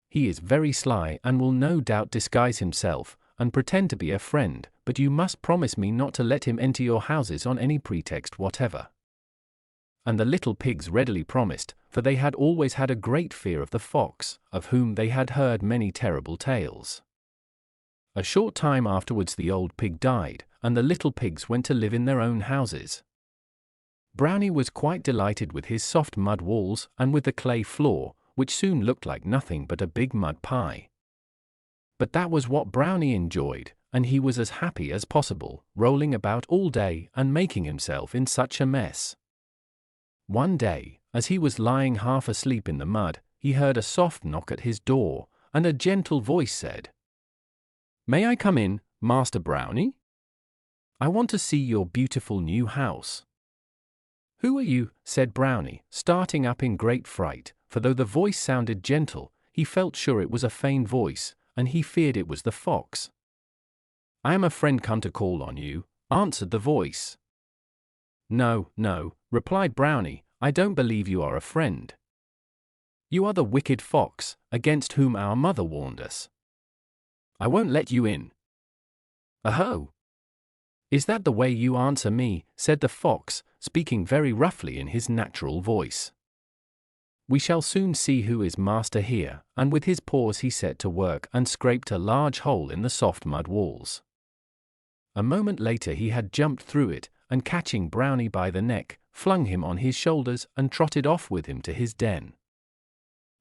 He is very sly and will no doubt disguise himself and pretend to be a friend, but you must promise me not to let him enter your houses on any pretext whatever." And the little pigs readily promised, for they had always had a great fear of the fox, of whom they had heard many terrible tales. A short time afterwards the old pig died, and the little pigs went to live in their own houses. Brownie was quite delighted with his soft mud walls and with the clay floor, which soon looked like nothing but a big mud pie. But that was what Brownie enjoyed, and he was as happy as possible, rolling about all day and making himself in such a mess. One day, as he was lying half asleep in the mud, he heard a soft knock at his door, and a gentle voice said, "May I come in, Master Brownie? I want to see your beautiful new house." "Who are you?" said Brownie, starting up in great fright, for though the voice sounded gentle, he felt sure it was a feigned voice, and he feared it was the fox. "I am a friend come to call on you," answered the voice. "No, no," replied Brownie, "I don't believe you are a friend. You are the wicked fox, against whom our mother warned us. I won't let you in." "Aho! Is that the way you answer me?" said the fox, speaking very roughly in his natural voice. "We shall soon see who is master here," and with his paws he set to work and scraped a large hole in the soft mud walls. A moment later he had jumped through it, and catching Brownie by the neck, flung him on his shoulders and trotted off with him to his den.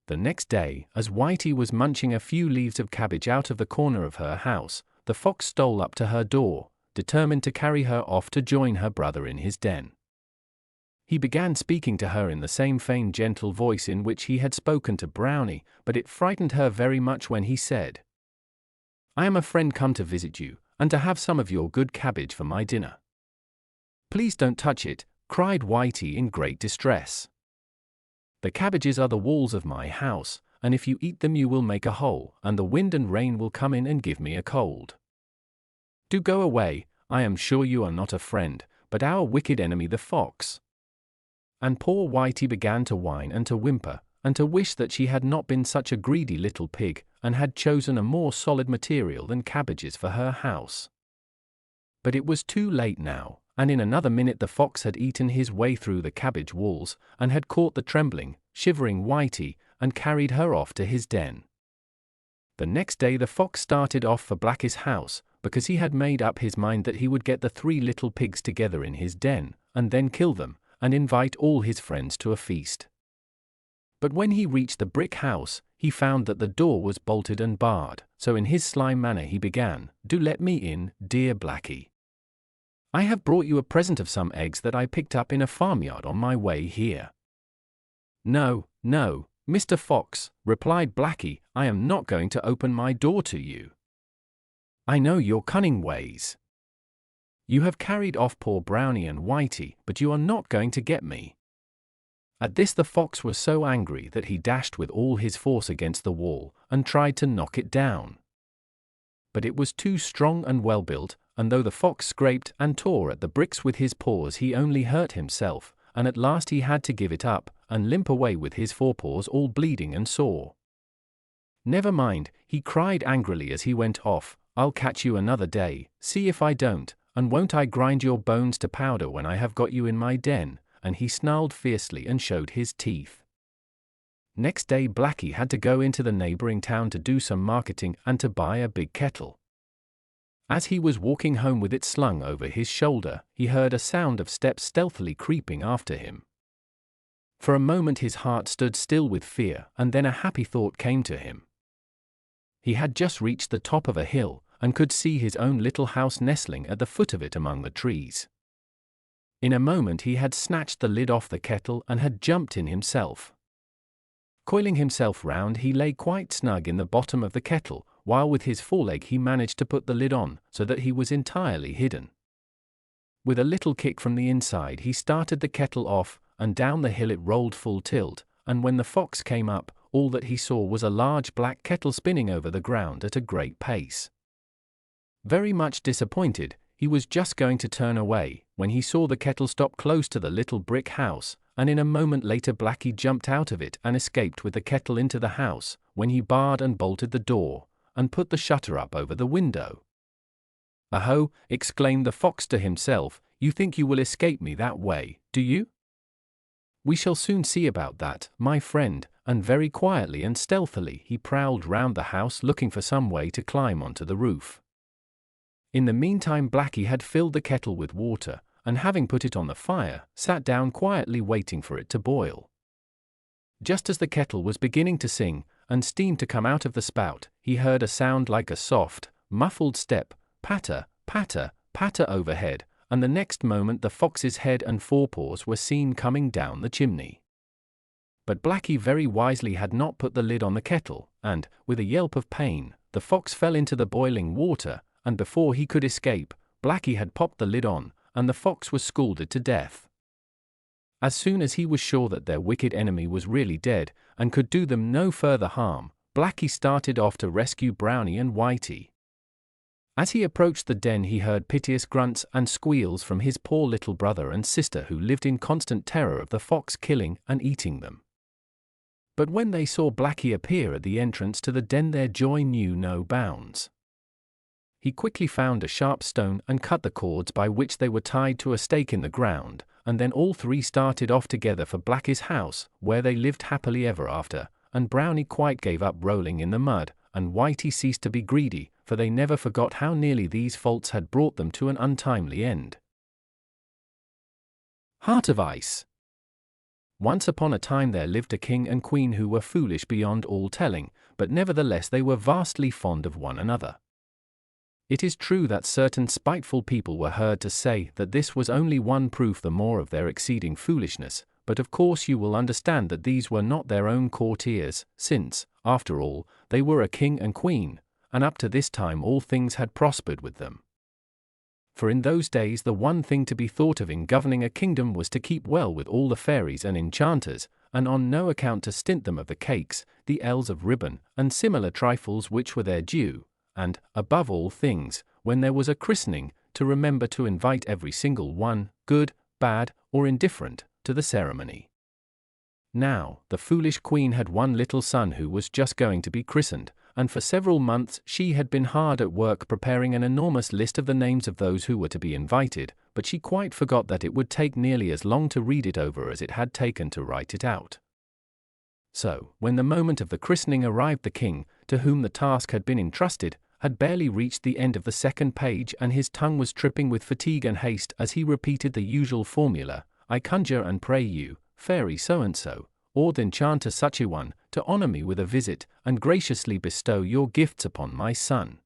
The next day, as Whitey was munching a few leaves of cabbage out of the corner of her house, the fox stole up to her door, determined to carry her off to join her brother in his den. He began speaking to her in the same feigned gentle voice in which he had spoken to Brownie, but it frightened her very much when he said, "I am a friend come to visit you, and to have some of your good cabbage for my dinner." "Please don't touch it," cried Whitey in great distress. "The cabbages are the walls of my house, and if you eat them you will make a hole, and the wind and rain will come in and give me a cold. Do go away, I am sure you are not a friend, but our wicked enemy the fox." And poor Whitey began to whine and to whimper, and to wish that she had not been such a greedy little pig, and had chosen a more solid material than cabbages for her house. But it was too late now, and in another minute the fox had eaten his way through the cabbage walls, and had caught the trembling, shivering Whitey, and carried her off to his den. The next day the fox started off for Blacky's house, because he had made up his mind that he would get the 3 little pigs together in his den, and then kill them, and invite all his friends to a feast. But when he reached the brick house, he found that the door was bolted and barred, so in his sly manner he began, "Do let me in, dear Blacky. I have brought you a present of some eggs that I picked up in a farmyard on my way here." "No, no, Mr. Fox," replied Blacky, "I am not going to open my door to you. I know your cunning ways. You have carried off poor Brownie and Whitey, but you are not going to get me." At this the fox was so angry that he dashed with all his force against the wall, and tried to knock it down. But it was too strong and well built, and though the fox scraped and tore at the bricks with his paws, he only hurt himself, and at last he had to give it up, and limp away with his forepaws all bleeding and sore. "Never mind," he cried angrily as he went off, "I'll catch you another day, see if I don't, and won't I grind your bones to powder when I have got you in my den," and he snarled fiercely and showed his teeth. Next day Blacky had to go into the neighboring town to do some marketing and to buy a big kettle. As he was walking home with it slung over his shoulder, he heard a sound of steps stealthily creeping after him. For a moment his heart stood still with fear, and then a happy thought came to him. He had just reached the top of a hill, and could see his own little house nestling at the foot of it among the trees. In a moment he had snatched the lid off the kettle and had jumped in himself. Coiling himself round, he lay quite snug in the bottom of the kettle, while with his foreleg he managed to put the lid on, so that he was entirely hidden. With a little kick from the inside he started the kettle off, and down the hill it rolled full tilt, and when the fox came up, all that he saw was a large black kettle spinning over the ground at a great pace. Very much disappointed, he was just going to turn away, when he saw the kettle stop close to the little brick house, and in a moment later Blacky jumped out of it and escaped with the kettle into the house, when he barred and bolted the door, and put the shutter up over the window. "Aho!" exclaimed the fox to himself, "you think you will escape me that way, do you? We shall soon see about that, my friend," and very quietly and stealthily he prowled round the house looking for some way to climb onto the roof. In the meantime Blacky had filled the kettle with water, and having put it on the fire, sat down quietly waiting for it to boil. Just as the kettle was beginning to sing, and steam to come out of the spout, he heard a sound like a soft, muffled step, patter, patter, patter overhead, and the next moment the fox's head and forepaws were seen coming down the chimney. But Blacky very wisely had not put the lid on the kettle, and, with a yelp of pain, the fox fell into the boiling water, and before he could escape, Blacky had popped the lid on, and the fox was scalded to death. As soon as he was sure that their wicked enemy was really dead, and could do them no further harm, Blacky started off to rescue Brownie and Whitey. As he approached the den he heard piteous grunts and squeals from his poor little brother and sister, who lived in constant terror of the fox killing and eating them. But when they saw Blacky appear at the entrance to the den, their joy knew no bounds. He quickly found a sharp stone and cut the cords by which they were tied to a stake in the ground, and then all three started off together for Blacky's house, where they lived happily ever after, and Brownie quite gave up rolling in the mud, and Whitey ceased to be greedy, for they never forgot how nearly these faults had brought them to an untimely end. Heart of Ice. Once upon a time there lived a king and queen who were foolish beyond all telling, but nevertheless they were vastly fond of one another. It is true that certain spiteful people were heard to say that this was only one proof the more of their exceeding foolishness, but of course you will understand that these were not their own courtiers, since, after all, they were a king and queen, and up to this time all things had prospered with them. For in those days the one thing to be thought of in governing a kingdom was to keep well with all the fairies and enchanters, and on no account to stint them of the cakes, the ells of ribbon, and similar trifles which were their due, and, above all things, when there was a christening, to remember to invite every single one, good, bad, or indifferent, to the ceremony. Now, the foolish queen had one little son who was just going to be christened, and for several months she had been hard at work preparing an enormous list of the names of those who were to be invited, but she quite forgot that it would take nearly as long to read it over as it had taken to write it out. So, when the moment of the christening arrived, the king, to whom the task had been entrusted, had barely reached the end of the second page, and his tongue was tripping with fatigue and haste as he repeated the usual formula: "I conjure and pray you, fairy so-and-so, or the enchanter such a one, to honor me with a visit, and graciously bestow your gifts upon my son."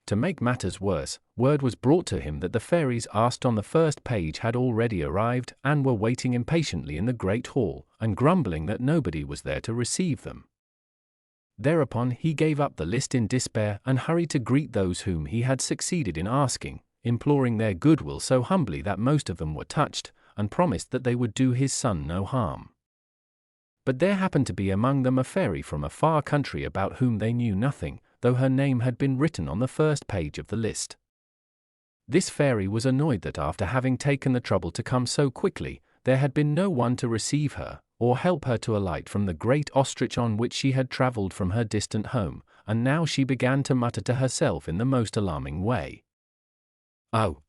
To make matters worse, word was brought to him that the fairies asked on the first page had already arrived and were waiting impatiently in the great hall, and grumbling that nobody was there to receive them. Thereupon he gave up the list in despair and hurried to greet those whom he had succeeded in asking, imploring their goodwill so humbly that most of them were touched, and promised that they would do his son no harm. But there happened to be among them a fairy from a far country about whom they knew nothing, though her name had been written on the first page of the list. This fairy was annoyed that after having taken the trouble to come so quickly, there had been no one to receive her, or help her to alight from the great ostrich on which she had travelled from her distant home, and now she began to mutter to herself in the most alarming way. "Oh,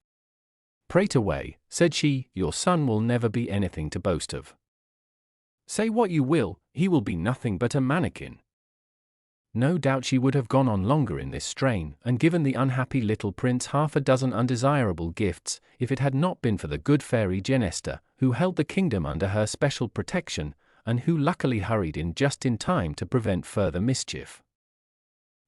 prate away," said she, "your son will never be anything to boast of. Say what you will, he will be nothing but a mannikin." No doubt she would have gone on longer in this strain, and given the unhappy little prince half a dozen undesirable gifts, if it had not been for the good fairy Genesta, who held the kingdom under her special protection, and who luckily hurried in just in time to prevent further mischief.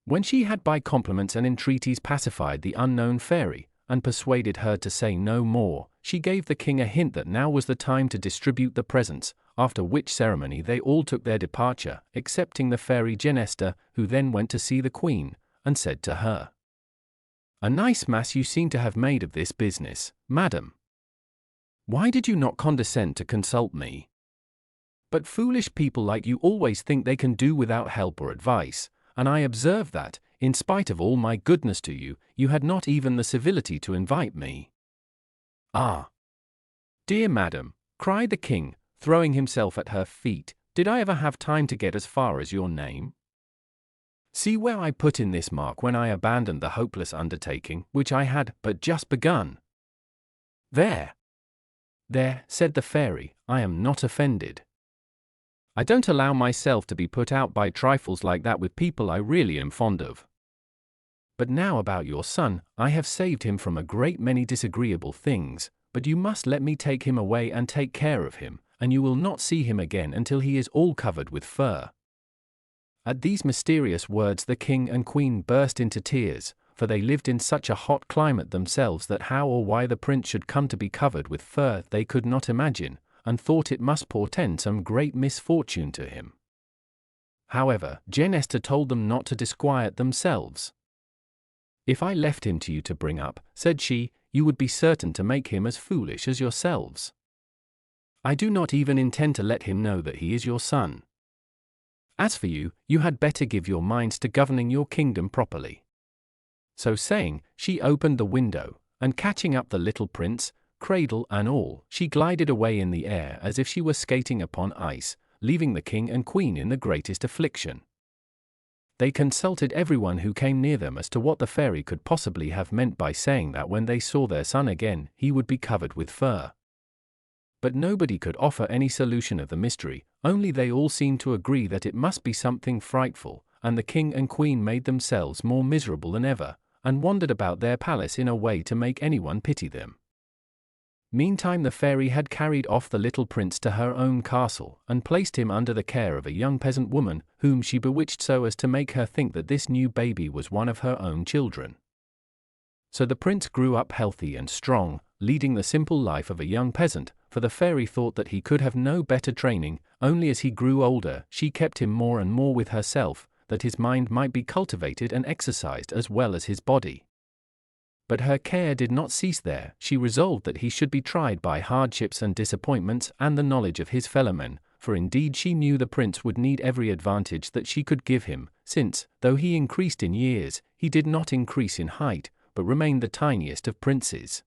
When she had by compliments and entreaties pacified the unknown fairy, and persuaded her to say no more, she gave the king a hint that now was the time to distribute the presents, after which ceremony they all took their departure, excepting the fairy Genesta, who then went to see the queen, and said to her, "A nice mass you seem to have made of this business, madam. Why did you not condescend to consult me? But foolish people like you always think they can do without help or advice, and I observe that, in spite of all my goodness to you, you had not even the civility to invite me." "Ah, dear madam," cried the king, throwing himself at her feet, "did I ever have time to get as far as your name? See where I put in this mark when I abandoned the hopeless undertaking, which I had but just begun." "There, there," said the fairy, "I am not offended. I don't allow myself to be put out by trifles like that with people I really am fond of. But now about your son, I have saved him from a great many disagreeable things, but you must let me take him away and take care of him, and you will not see him again until he is all covered with fur." At these mysterious words the king and queen burst into tears, for they lived in such a hot climate themselves that how or why the prince should come to be covered with fur they could not imagine, and thought it must portend some great misfortune to him. However, Genesta told them not to disquiet themselves. "If I left him to you to bring up," said she, "you would be certain to make him as foolish as yourselves. I do not even intend to let him know that he is your son. As for you, you had better give your minds to governing your kingdom properly." So saying, she opened the window, and catching up the little prince, cradle and all, she glided away in the air as if she were skating upon ice, leaving the king and queen in the greatest affliction. They consulted everyone who came near them as to what the fairy could possibly have meant by saying that when they saw their son again, he would be covered with fur. But nobody could offer any solution of the mystery, only they all seemed to agree that it must be something frightful, and the king and queen made themselves more miserable than ever, and wandered about their palace in a way to make anyone pity them. Meantime the fairy had carried off the little prince to her own castle, and placed him under the care of a young peasant woman, whom she bewitched so as to make her think that this new baby was one of her own children. So the prince grew up healthy and strong, leading the simple life of a young peasant, for the fairy thought that he could have no better training. Only as he grew older, she kept him more and more with herself, that his mind might be cultivated and exercised as well as his body. But her care did not cease there. She resolved that he should be tried by hardships and disappointments and the knowledge of his fellowmen, for indeed she knew the prince would need every advantage that she could give him, since, though he increased in years, he did not increase in height, but remained the tiniest of princes.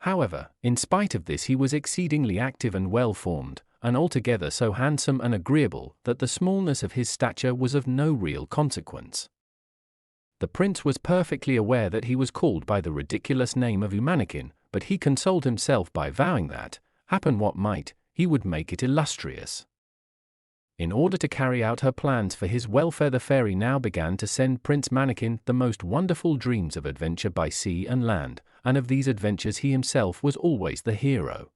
However, in spite of this he was exceedingly active and well-formed, and altogether so handsome and agreeable that the smallness of his stature was of no real consequence. The prince was perfectly aware that he was called by the ridiculous name of Umanikin, but he consoled himself by vowing that, happen what might, he would make it illustrious. In order to carry out her plans for his welfare, the fairy now began to send Prince Mannikin the most wonderful dreams of adventure by sea and land, and of these adventures he himself was always the hero.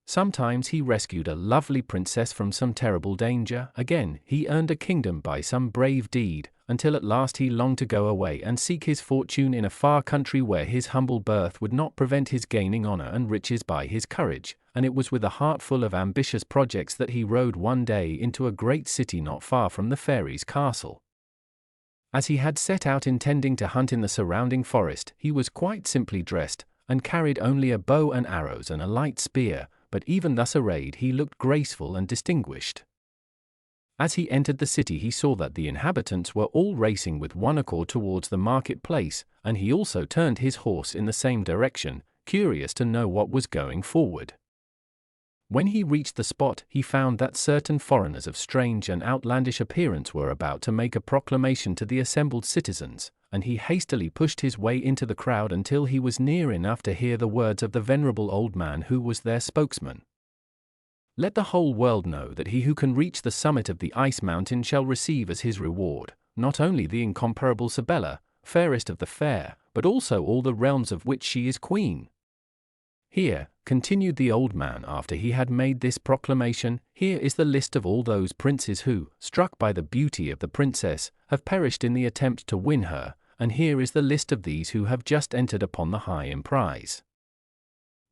Sometimes he rescued a lovely princess from some terrible danger, again he earned a kingdom by some brave deed, until at last he longed to go away and seek his fortune in a far country where his humble birth would not prevent his gaining honor and riches by his courage, and it was with a heart full of ambitious projects that he rode one day into a great city not far from the fairy's castle. As he had set out intending to hunt in the surrounding forest, he was quite simply dressed, and carried only a bow and arrows and a light spear, but even thus arrayed he looked graceful and distinguished. As he entered the city he saw that the inhabitants were all racing with one accord towards the marketplace, and he also turned his horse in the same direction, curious to know what was going forward. When he reached the spot, he found that certain foreigners of strange and outlandish appearance were about to make a proclamation to the assembled citizens, and he hastily pushed his way into the crowd until he was near enough to hear the words of the venerable old man who was their spokesman. Let the whole world know that he who can reach the summit of the ice mountain shall receive as his reward, not only the incomparable Sibella, fairest of the fair, but also all the realms of which she is queen. Here, continued the old man after he had made this proclamation, here is the list of all those princes who, struck by the beauty of the princess, have perished in the attempt to win her, and here is the list of these who have just entered upon the high emprise.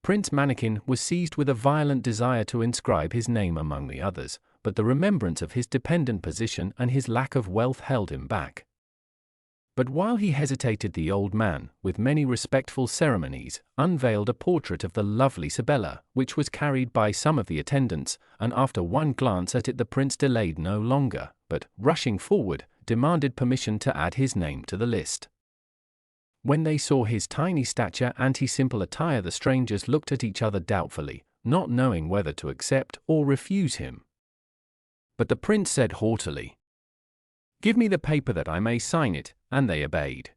Prince Mannikin was seized with a violent desire to inscribe his name among the others, but the remembrance of his dependent position and his lack of wealth held him back. But while he hesitated, the old man, with many respectful ceremonies, unveiled a portrait of the lovely Sibella, which was carried by some of the attendants, and after one glance at it the prince delayed no longer, but, rushing forward, demanded permission to add his name to the list. When they saw his tiny stature and his simple attire, the strangers looked at each other doubtfully, not knowing whether to accept or refuse him. But the prince said haughtily, "Give me the paper that I may sign it," and they obeyed.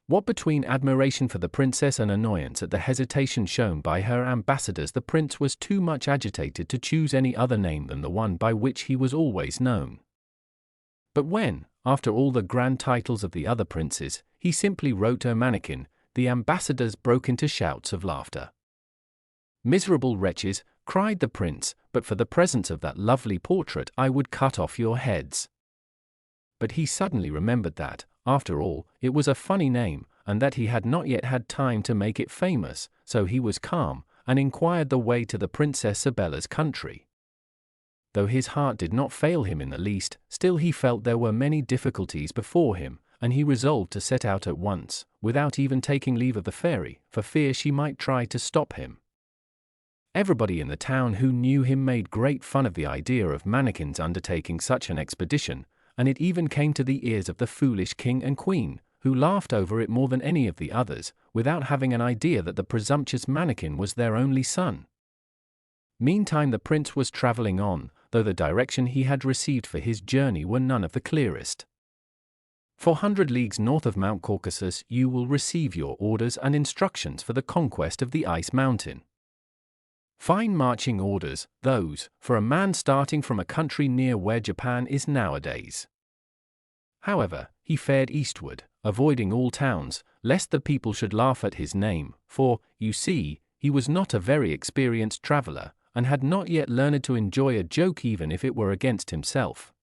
What between admiration for the princess and annoyance at the hesitation shown by her ambassadors, the prince was too much agitated to choose any other name than the one by which he was always known. But when, after all the grand titles of the other princes, he simply wrote Mannikin, the ambassadors broke into shouts of laughter. "Miserable wretches," cried the prince, "but for the presence of that lovely portrait I would cut off your heads." But he suddenly remembered that, after all, it was a funny name, and that he had not yet had time to make it famous, so he was calm, and inquired the way to the Princess Sibella's country. Though his heart did not fail him in the least, still he felt there were many difficulties before him, and he resolved to set out at once, without even taking leave of the fairy, for fear she might try to stop him. Everybody in the town who knew him made great fun of the idea of Mannikin's undertaking such an expedition, and it even came to the ears of the foolish king and queen, who laughed over it more than any of the others, without having an idea that the presumptuous Mannikin was their only son. Meantime the prince was travelling on, though the direction he had received for his journey were none of the clearest. 400 leagues north of Mount Caucasus you will receive your orders and instructions for the conquest of the ice mountain. Fine marching orders, those, for a man starting from a country near where Japan is nowadays. However, he fared eastward, avoiding all towns, lest the people should laugh at his name, for, you see, he was not a very experienced traveler, and had not yet learned to enjoy a joke even if it were against himself.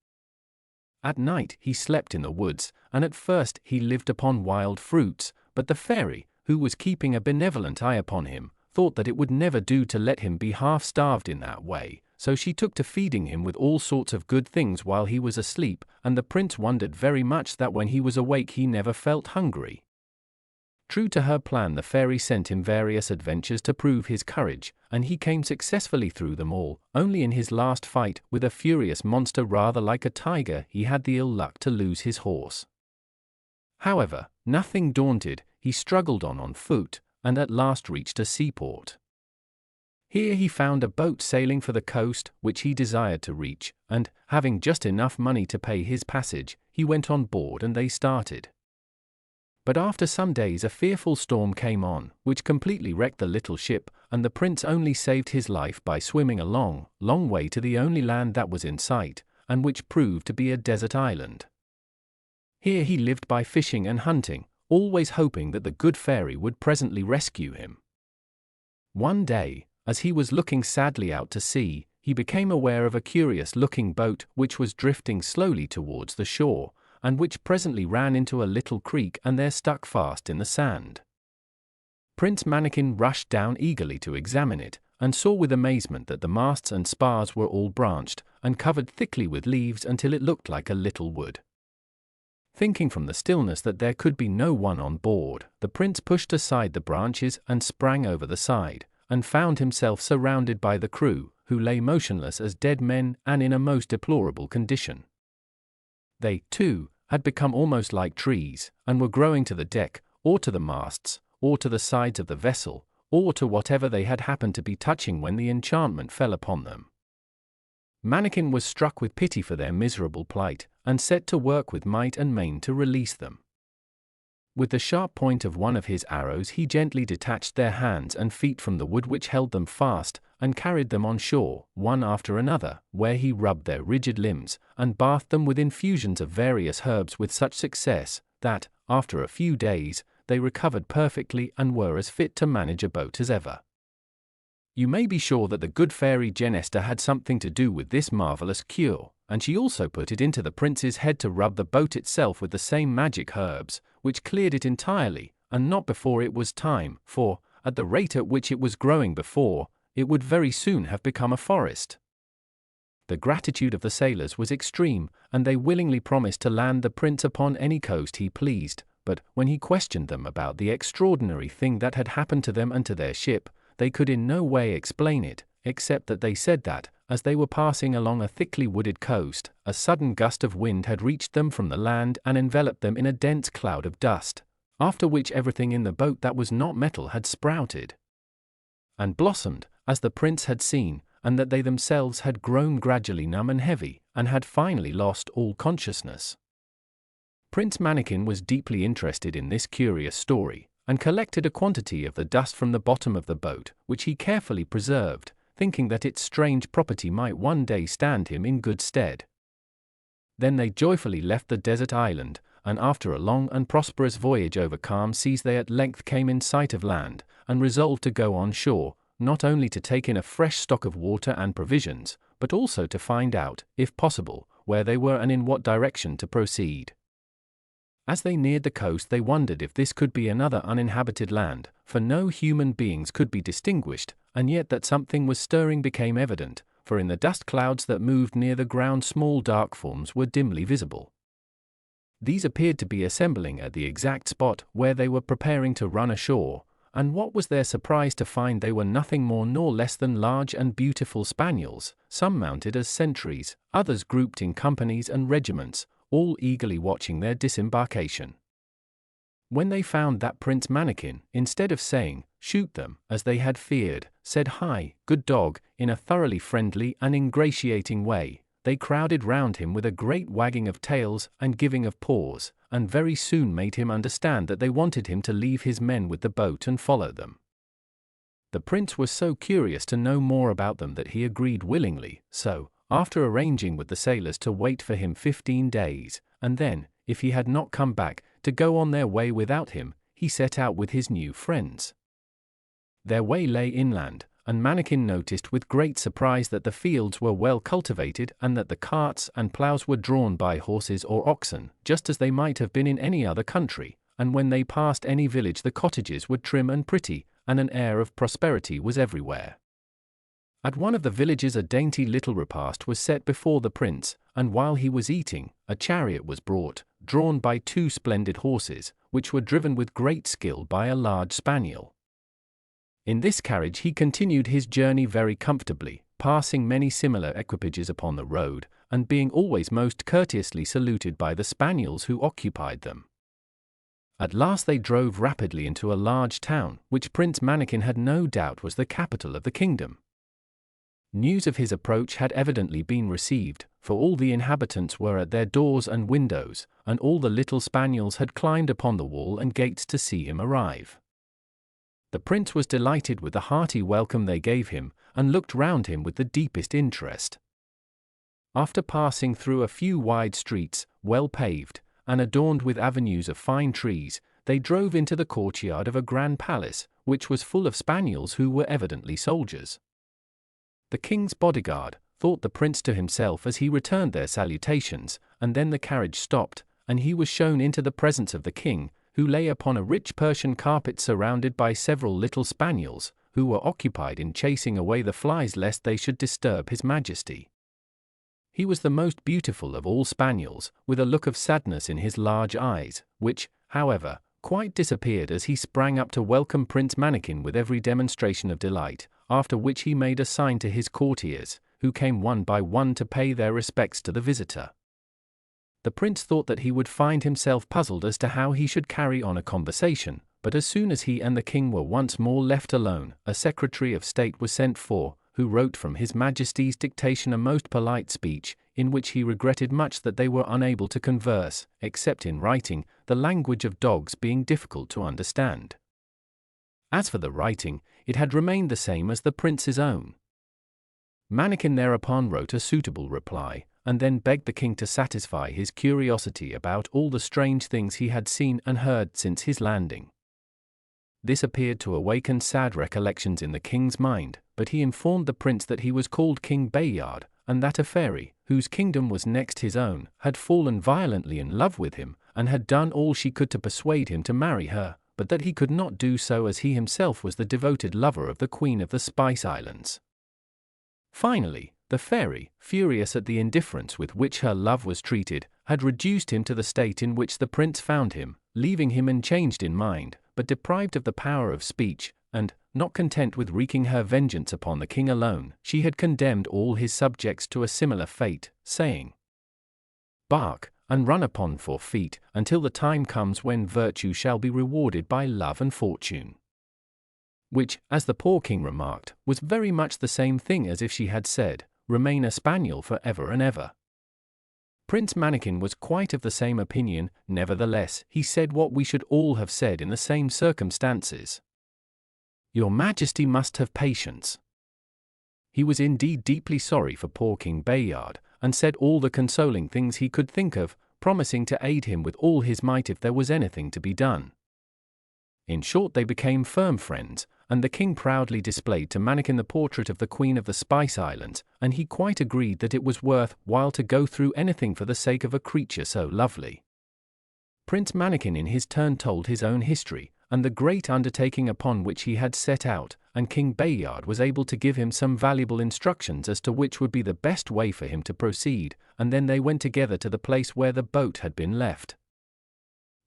At night he slept in the woods, and at first he lived upon wild fruits, but the fairy, who was keeping a benevolent eye upon him, thought that it would never do to let him be half-starved in that way, so she took to feeding him with all sorts of good things while he was asleep, and the prince wondered very much that when he was awake he never felt hungry. True to her plan, the fairy sent him various adventures to prove his courage, and he came successfully through them all. Only in his last fight with a furious monster rather like a tiger he had the ill luck to lose his horse. However, nothing daunted, he struggled on foot, and at last reached a seaport. Here he found a boat sailing for the coast, which he desired to reach, and, having just enough money to pay his passage, he went on board and they started. But after some days a fearful storm came on, which completely wrecked the little ship, and the prince only saved his life by swimming a long, long way to the only land that was in sight, and which proved to be a desert island. Here he lived by fishing and hunting, always hoping that the good fairy would presently rescue him. One day, as he was looking sadly out to sea, he became aware of a curious-looking boat which was drifting slowly towards the shore, and which presently ran into a little creek and there stuck fast in the sand. Prince Mannikin rushed down eagerly to examine it, and saw with amazement that the masts and spars were all branched, and covered thickly with leaves until it looked like a little wood. Thinking from the stillness that there could be no one on board, the prince pushed aside the branches and sprang over the side, and found himself surrounded by the crew, who lay motionless as dead men and in a most deplorable condition. They, too, had become almost like trees, and were growing to the deck, or to the masts, or to the sides of the vessel, or to whatever they had happened to be touching when the enchantment fell upon them. Mannikin was struck with pity for their miserable plight, and set to work with might and main to release them. With the sharp point of one of his arrows he gently detached their hands and feet from the wood which held them fast, and carried them on shore, one after another, where he rubbed their rigid limbs, and bathed them with infusions of various herbs with such success, that, after a few days, they recovered perfectly and were as fit to manage a boat as ever. You may be sure that the good fairy Genesta had something to do with this marvelous cure, and she also put it into the prince's head to rub the boat itself with the same magic herbs, which cleared it entirely, and not before it was time, for, at the rate at which it was growing before, it would very soon have become a forest. The gratitude of the sailors was extreme, and they willingly promised to land the prince upon any coast he pleased, but when he questioned them about the extraordinary thing that had happened to them and to their ship, they could in no way explain it, except that they said that, as they were passing along a thickly wooded coast, a sudden gust of wind had reached them from the land and enveloped them in a dense cloud of dust, after which everything in the boat that was not metal had sprouted and blossomed, as the prince had seen, and that they themselves had grown gradually numb and heavy, and had finally lost all consciousness. Prince Mannikin was deeply interested in this curious story, and collected a quantity of the dust from the bottom of the boat, which he carefully preserved, thinking that its strange property might one day stand him in good stead. Then they joyfully left the desert island, and after a long and prosperous voyage over calm seas they at length came in sight of land, and resolved to go on shore, not only to take in a fresh stock of water and provisions, but also to find out, if possible, where they were and in what direction to proceed. As they neared the coast they wondered if this could be another uninhabited land, for no human beings could be distinguished, and yet that something was stirring became evident, for in the dust clouds that moved near the ground small dark forms were dimly visible. These appeared to be assembling at the exact spot where they were preparing to run ashore, and what was their surprise to find they were nothing more nor less than large and beautiful spaniels, some mounted as sentries, others grouped in companies and regiments, all eagerly watching their disembarkation. When they found that Prince Mannikin, instead of saying, "Shoot them," as they had feared, said, "Hi, good dog," in a thoroughly friendly and ingratiating way, they crowded round him with a great wagging of tails and giving of paws, and very soon made him understand that they wanted him to leave his men with the boat and follow them. The prince was so curious to know more about them that he agreed willingly, so, after arranging with the sailors to wait for him 15 days, and then, if he had not come back, to go on their way without him, he set out with his new friends. Their way lay inland, and Mannikin noticed with great surprise that the fields were well cultivated and that the carts and ploughs were drawn by horses or oxen, just as they might have been in any other country, and when they passed any village the cottages were trim and pretty, and an air of prosperity was everywhere. At one of the villages a dainty little repast was set before the prince, and while he was eating, a chariot was brought, drawn by 2 splendid horses, which were driven with great skill by a large spaniel. In this carriage he continued his journey very comfortably, passing many similar equipages upon the road, and being always most courteously saluted by the spaniels who occupied them. At last they drove rapidly into a large town, which Prince Mannikin had no doubt was the capital of the kingdom. News of his approach had evidently been received, for all the inhabitants were at their doors and windows, and all the little spaniels had climbed upon the wall and gates to see him arrive. The prince was delighted with the hearty welcome they gave him, and looked round him with the deepest interest. After passing through a few wide streets, well paved, and adorned with avenues of fine trees, they drove into the courtyard of a grand palace, which was full of spaniels who were evidently soldiers. The king's bodyguard, thought the prince to himself as he returned their salutations, and then the carriage stopped, and he was shown into the presence of the king, who lay upon a rich Persian carpet surrounded by several little spaniels, who were occupied in chasing away the flies lest they should disturb his majesty. He was the most beautiful of all spaniels, with a look of sadness in his large eyes, which, however, quite disappeared as he sprang up to welcome Prince Manikin with every demonstration of delight, after which he made a sign to his courtiers, who came one by one to pay their respects to the visitor. The prince thought that he would find himself puzzled as to how he should carry on a conversation, but as soon as he and the king were once more left alone, a secretary of state was sent for, who wrote from His Majesty's dictation a most polite speech, in which he regretted much that they were unable to converse, except in writing, the language of dogs being difficult to understand. As for the writing, it had remained the same as the prince's own. Manikin thereupon wrote a suitable reply, and then begged the king to satisfy his curiosity about all the strange things he had seen and heard since his landing. This appeared to awaken sad recollections in the king's mind, but he informed the prince that he was called King Bayard, and that a fairy, whose kingdom was next his own, had fallen violently in love with him, and had done all she could to persuade him to marry her, but that he could not do so as he himself was the devoted lover of the Queen of the Spice Islands. Finally, the fairy, furious at the indifference with which her love was treated, had reduced him to the state in which the prince found him, leaving him unchanged in mind, but deprived of the power of speech, and, not content with wreaking her vengeance upon the king alone, she had condemned all his subjects to a similar fate, saying, "Bark, and run upon 4 feet, until the time comes when virtue shall be rewarded by love and fortune." Which, as the poor king remarked, was very much the same thing as if she had said, "Remain a spaniel for ever and ever." Prince Manikin was quite of the same opinion. Nevertheless, he said what we should all have said in the same circumstances. "Your Majesty must have patience." He was indeed deeply sorry for poor King Bayard, and said all the consoling things he could think of, promising to aid him with all his might if there was anything to be done. In short, they became firm friends, and the king proudly displayed to Manikin the portrait of the Queen of the Spice Islands, and he quite agreed that it was worth while to go through anything for the sake of a creature so lovely. Prince Manikin in his turn told his own history, and the great undertaking upon which he had set out, and King Bayard was able to give him some valuable instructions as to which would be the best way for him to proceed, and then they went together to the place where the boat had been left.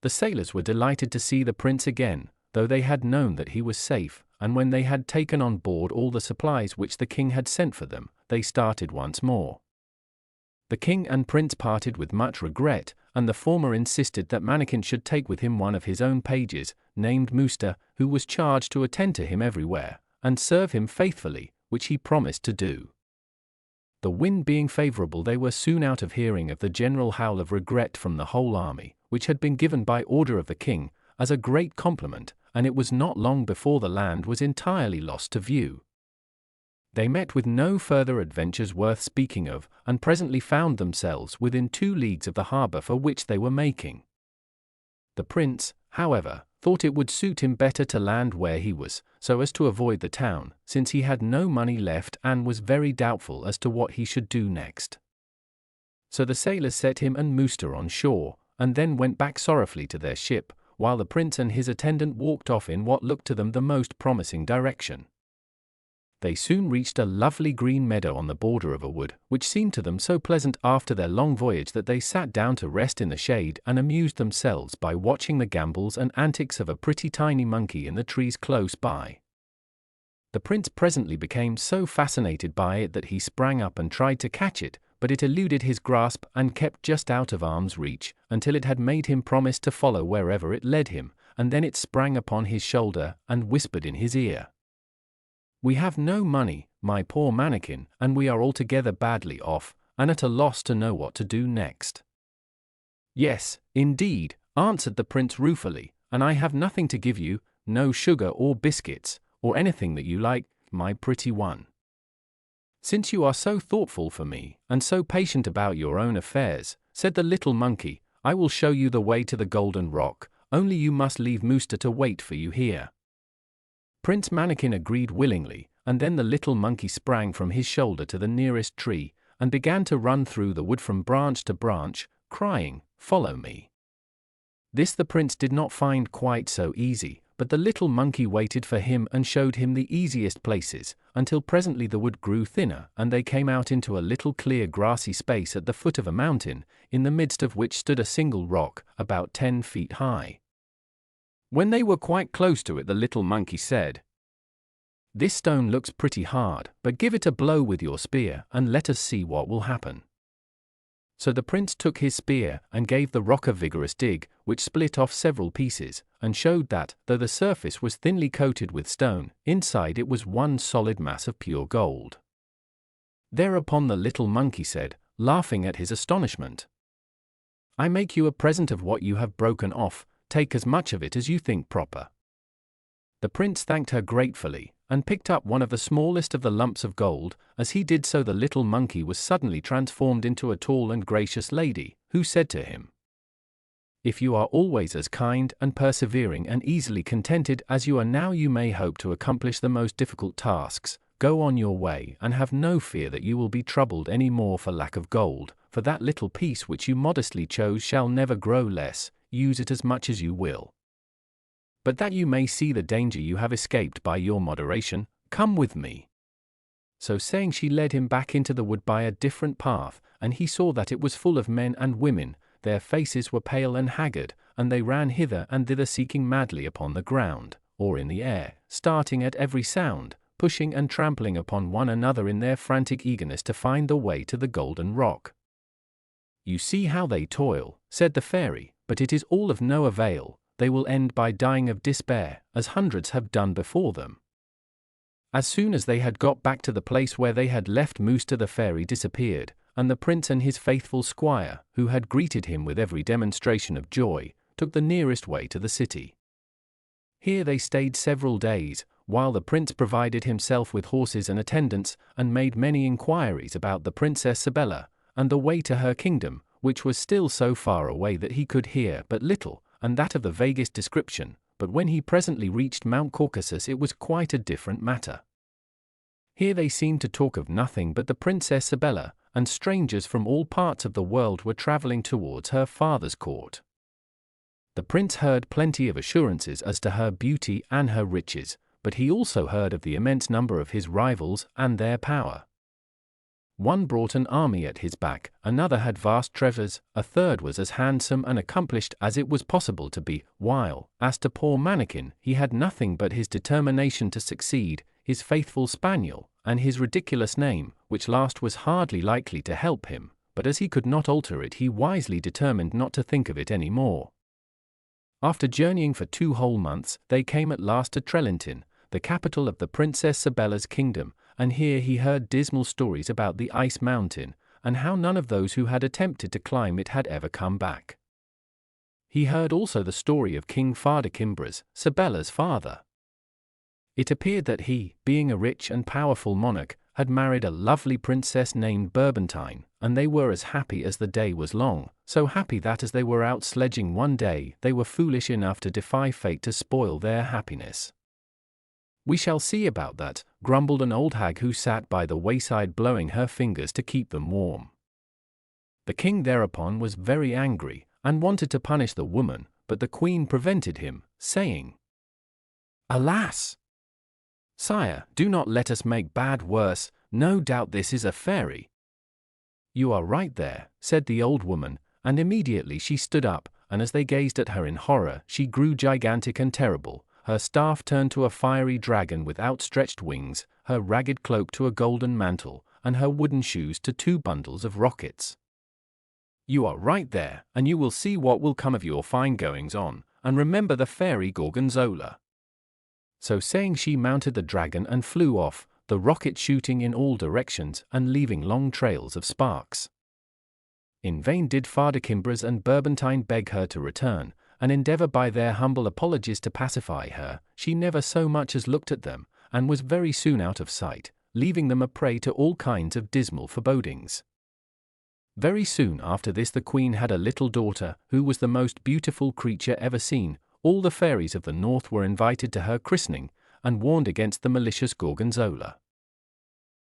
The sailors were delighted to see the prince again, though they had known that he was safe, and when they had taken on board all the supplies which the king had sent for them, they started once more. The king and prince parted with much regret, and the former insisted that Manikin should take with him one of his own pages, named Musta, who was charged to attend to him everywhere, and serve him faithfully, which he promised to do. The wind being favorable, they were soon out of hearing of the general howl of regret from the whole army, which had been given by order of the king, as a great compliment, and it was not long before the land was entirely lost to view. They met with no further adventures worth speaking of, and presently found themselves within 2 leagues of the harbour for which they were making. The prince, however, thought it would suit him better to land where he was, so as to avoid the town, since he had no money left and was very doubtful as to what he should do next. So the sailors set him and Musta on shore, and then went back sorrowfully to their ship, while the prince and his attendant walked off in what looked to them the most promising direction. They soon reached a lovely green meadow on the border of a wood, which seemed to them so pleasant after their long voyage that they sat down to rest in the shade and amused themselves by watching the gambols and antics of a pretty tiny monkey in the trees close by. The prince presently became so fascinated by it that he sprang up and tried to catch it, but it eluded his grasp and kept just out of arm's reach, until it had made him promise to follow wherever it led him, and then it sprang upon his shoulder and whispered in his ear, "We have no money, my poor Manikin, and we are altogether badly off, and at a loss to know what to do next. "Yes, indeed," answered the prince ruefully, "and I have nothing to give you, no sugar or biscuits, or anything that you like, my pretty one. Since you are so thoughtful for me, and so patient about your own affairs," said the little monkey, "I will show you the way to the golden rock, only you must leave Mooster to wait for you here." Prince Mannikin agreed willingly, and then the little monkey sprang from his shoulder to the nearest tree, and began to run through the wood from branch to branch, crying, "Follow me." This the prince did not find quite so easy, but the little monkey waited for him and showed him the easiest places, until presently the wood grew thinner and they came out into a little clear grassy space at the foot of a mountain, in the midst of which stood a single rock, about 10 feet high. When they were quite close to it, the little monkey said, "This stone looks pretty hard, but give it a blow with your spear and let us see what will happen." So the prince took his spear and gave the rock a vigorous dig, which split off several pieces, and showed that, though the surface was thinly coated with stone, inside it was one solid mass of pure gold. Thereupon the little monkey said, laughing at his astonishment, "I make you a present of what you have broken off, take as much of it as you think proper." The prince thanked her gratefully, and picked up one of the smallest of the lumps of gold. As he did so, the little monkey was suddenly transformed into a tall and gracious lady, who said to him, "If you are always as kind and persevering and easily contented as you are now, you may hope to accomplish the most difficult tasks. Go on your way, and have no fear that you will be troubled any more for lack of gold, for that little piece which you modestly chose shall never grow less. Use it as much as you will. But that you may see the danger you have escaped by your moderation, come with me." So saying, she led him back into the wood by a different path, and he saw that it was full of men and women. Their faces were pale and haggard, and they ran hither and thither, seeking madly upon the ground, or in the air, starting at every sound, pushing and trampling upon one another in their frantic eagerness to find the way to the golden rock. "You see how they toil," said the fairy, "but it is all of no avail. They will end by dying of despair, as hundreds have done before them." As soon as they had got back to the place where they had left Mooster, the fairy disappeared, and the prince and his faithful squire, who had greeted him with every demonstration of joy, took the nearest way to the city. Here they stayed several days, while the prince provided himself with horses and attendants, and made many inquiries about the Princess Sibella, and the way to her kingdom, which was still so far away that he could hear but little, and that of the vaguest description. But when he presently reached Mount Caucasus, it was quite a different matter. Here they seemed to talk of nothing but the Princess Sibella, and strangers from all parts of the world were traveling towards her father's court. The prince heard plenty of assurances as to her beauty and her riches, but he also heard of the immense number of his rivals and their power. One brought an army at his back, another had vast treasures, a third was as handsome and accomplished as it was possible to be, while, as to poor Mannikin, he had nothing but his determination to succeed, his faithful spaniel, and his ridiculous name, which last was hardly likely to help him, but as he could not alter it, he wisely determined not to think of it any more. After journeying for 2 whole months, they came at last to Trelintin, the capital of the Princess Sibella's kingdom, and here he heard dismal stories about the ice mountain, and how none of those who had attempted to climb it had ever come back. He heard also the story of King Fardakimbras, Sibella's father. It appeared that he, being a rich and powerful monarch, had married a lovely princess named Burbantine, and they were as happy as the day was long, so happy that as they were out sledging one day, they were foolish enough to defy fate to spoil their happiness. "We shall see about that," grumbled an old hag who sat by the wayside blowing her fingers to keep them warm. The king thereupon was very angry, and wanted to punish the woman, but the queen prevented him, saying, "Alas! Sire, do not let us make bad worse, no doubt this is a fairy." "You are right there," said the old woman, and immediately she stood up, and as they gazed at her in horror, she grew gigantic and terrible. Her staff turned to a fiery dragon with outstretched wings, her ragged cloak to a golden mantle, and her wooden shoes to 2 bundles of rockets. "You are right there, and you will see what will come of your fine goings-on, and remember the fairy Gorgonzola." So saying, she mounted the dragon and flew off, the rocket shooting in all directions and leaving long trails of sparks. In vain did Fardakimbras and Burbantine beg her to return, and endeavor by their humble apologies to pacify her. She never so much as looked at them, and was very soon out of sight, leaving them a prey to all kinds of dismal forebodings. Very soon after this the queen had a little daughter, who was the most beautiful creature ever seen. All the fairies of the north were invited to her christening, and warned against the malicious Gorgonzola.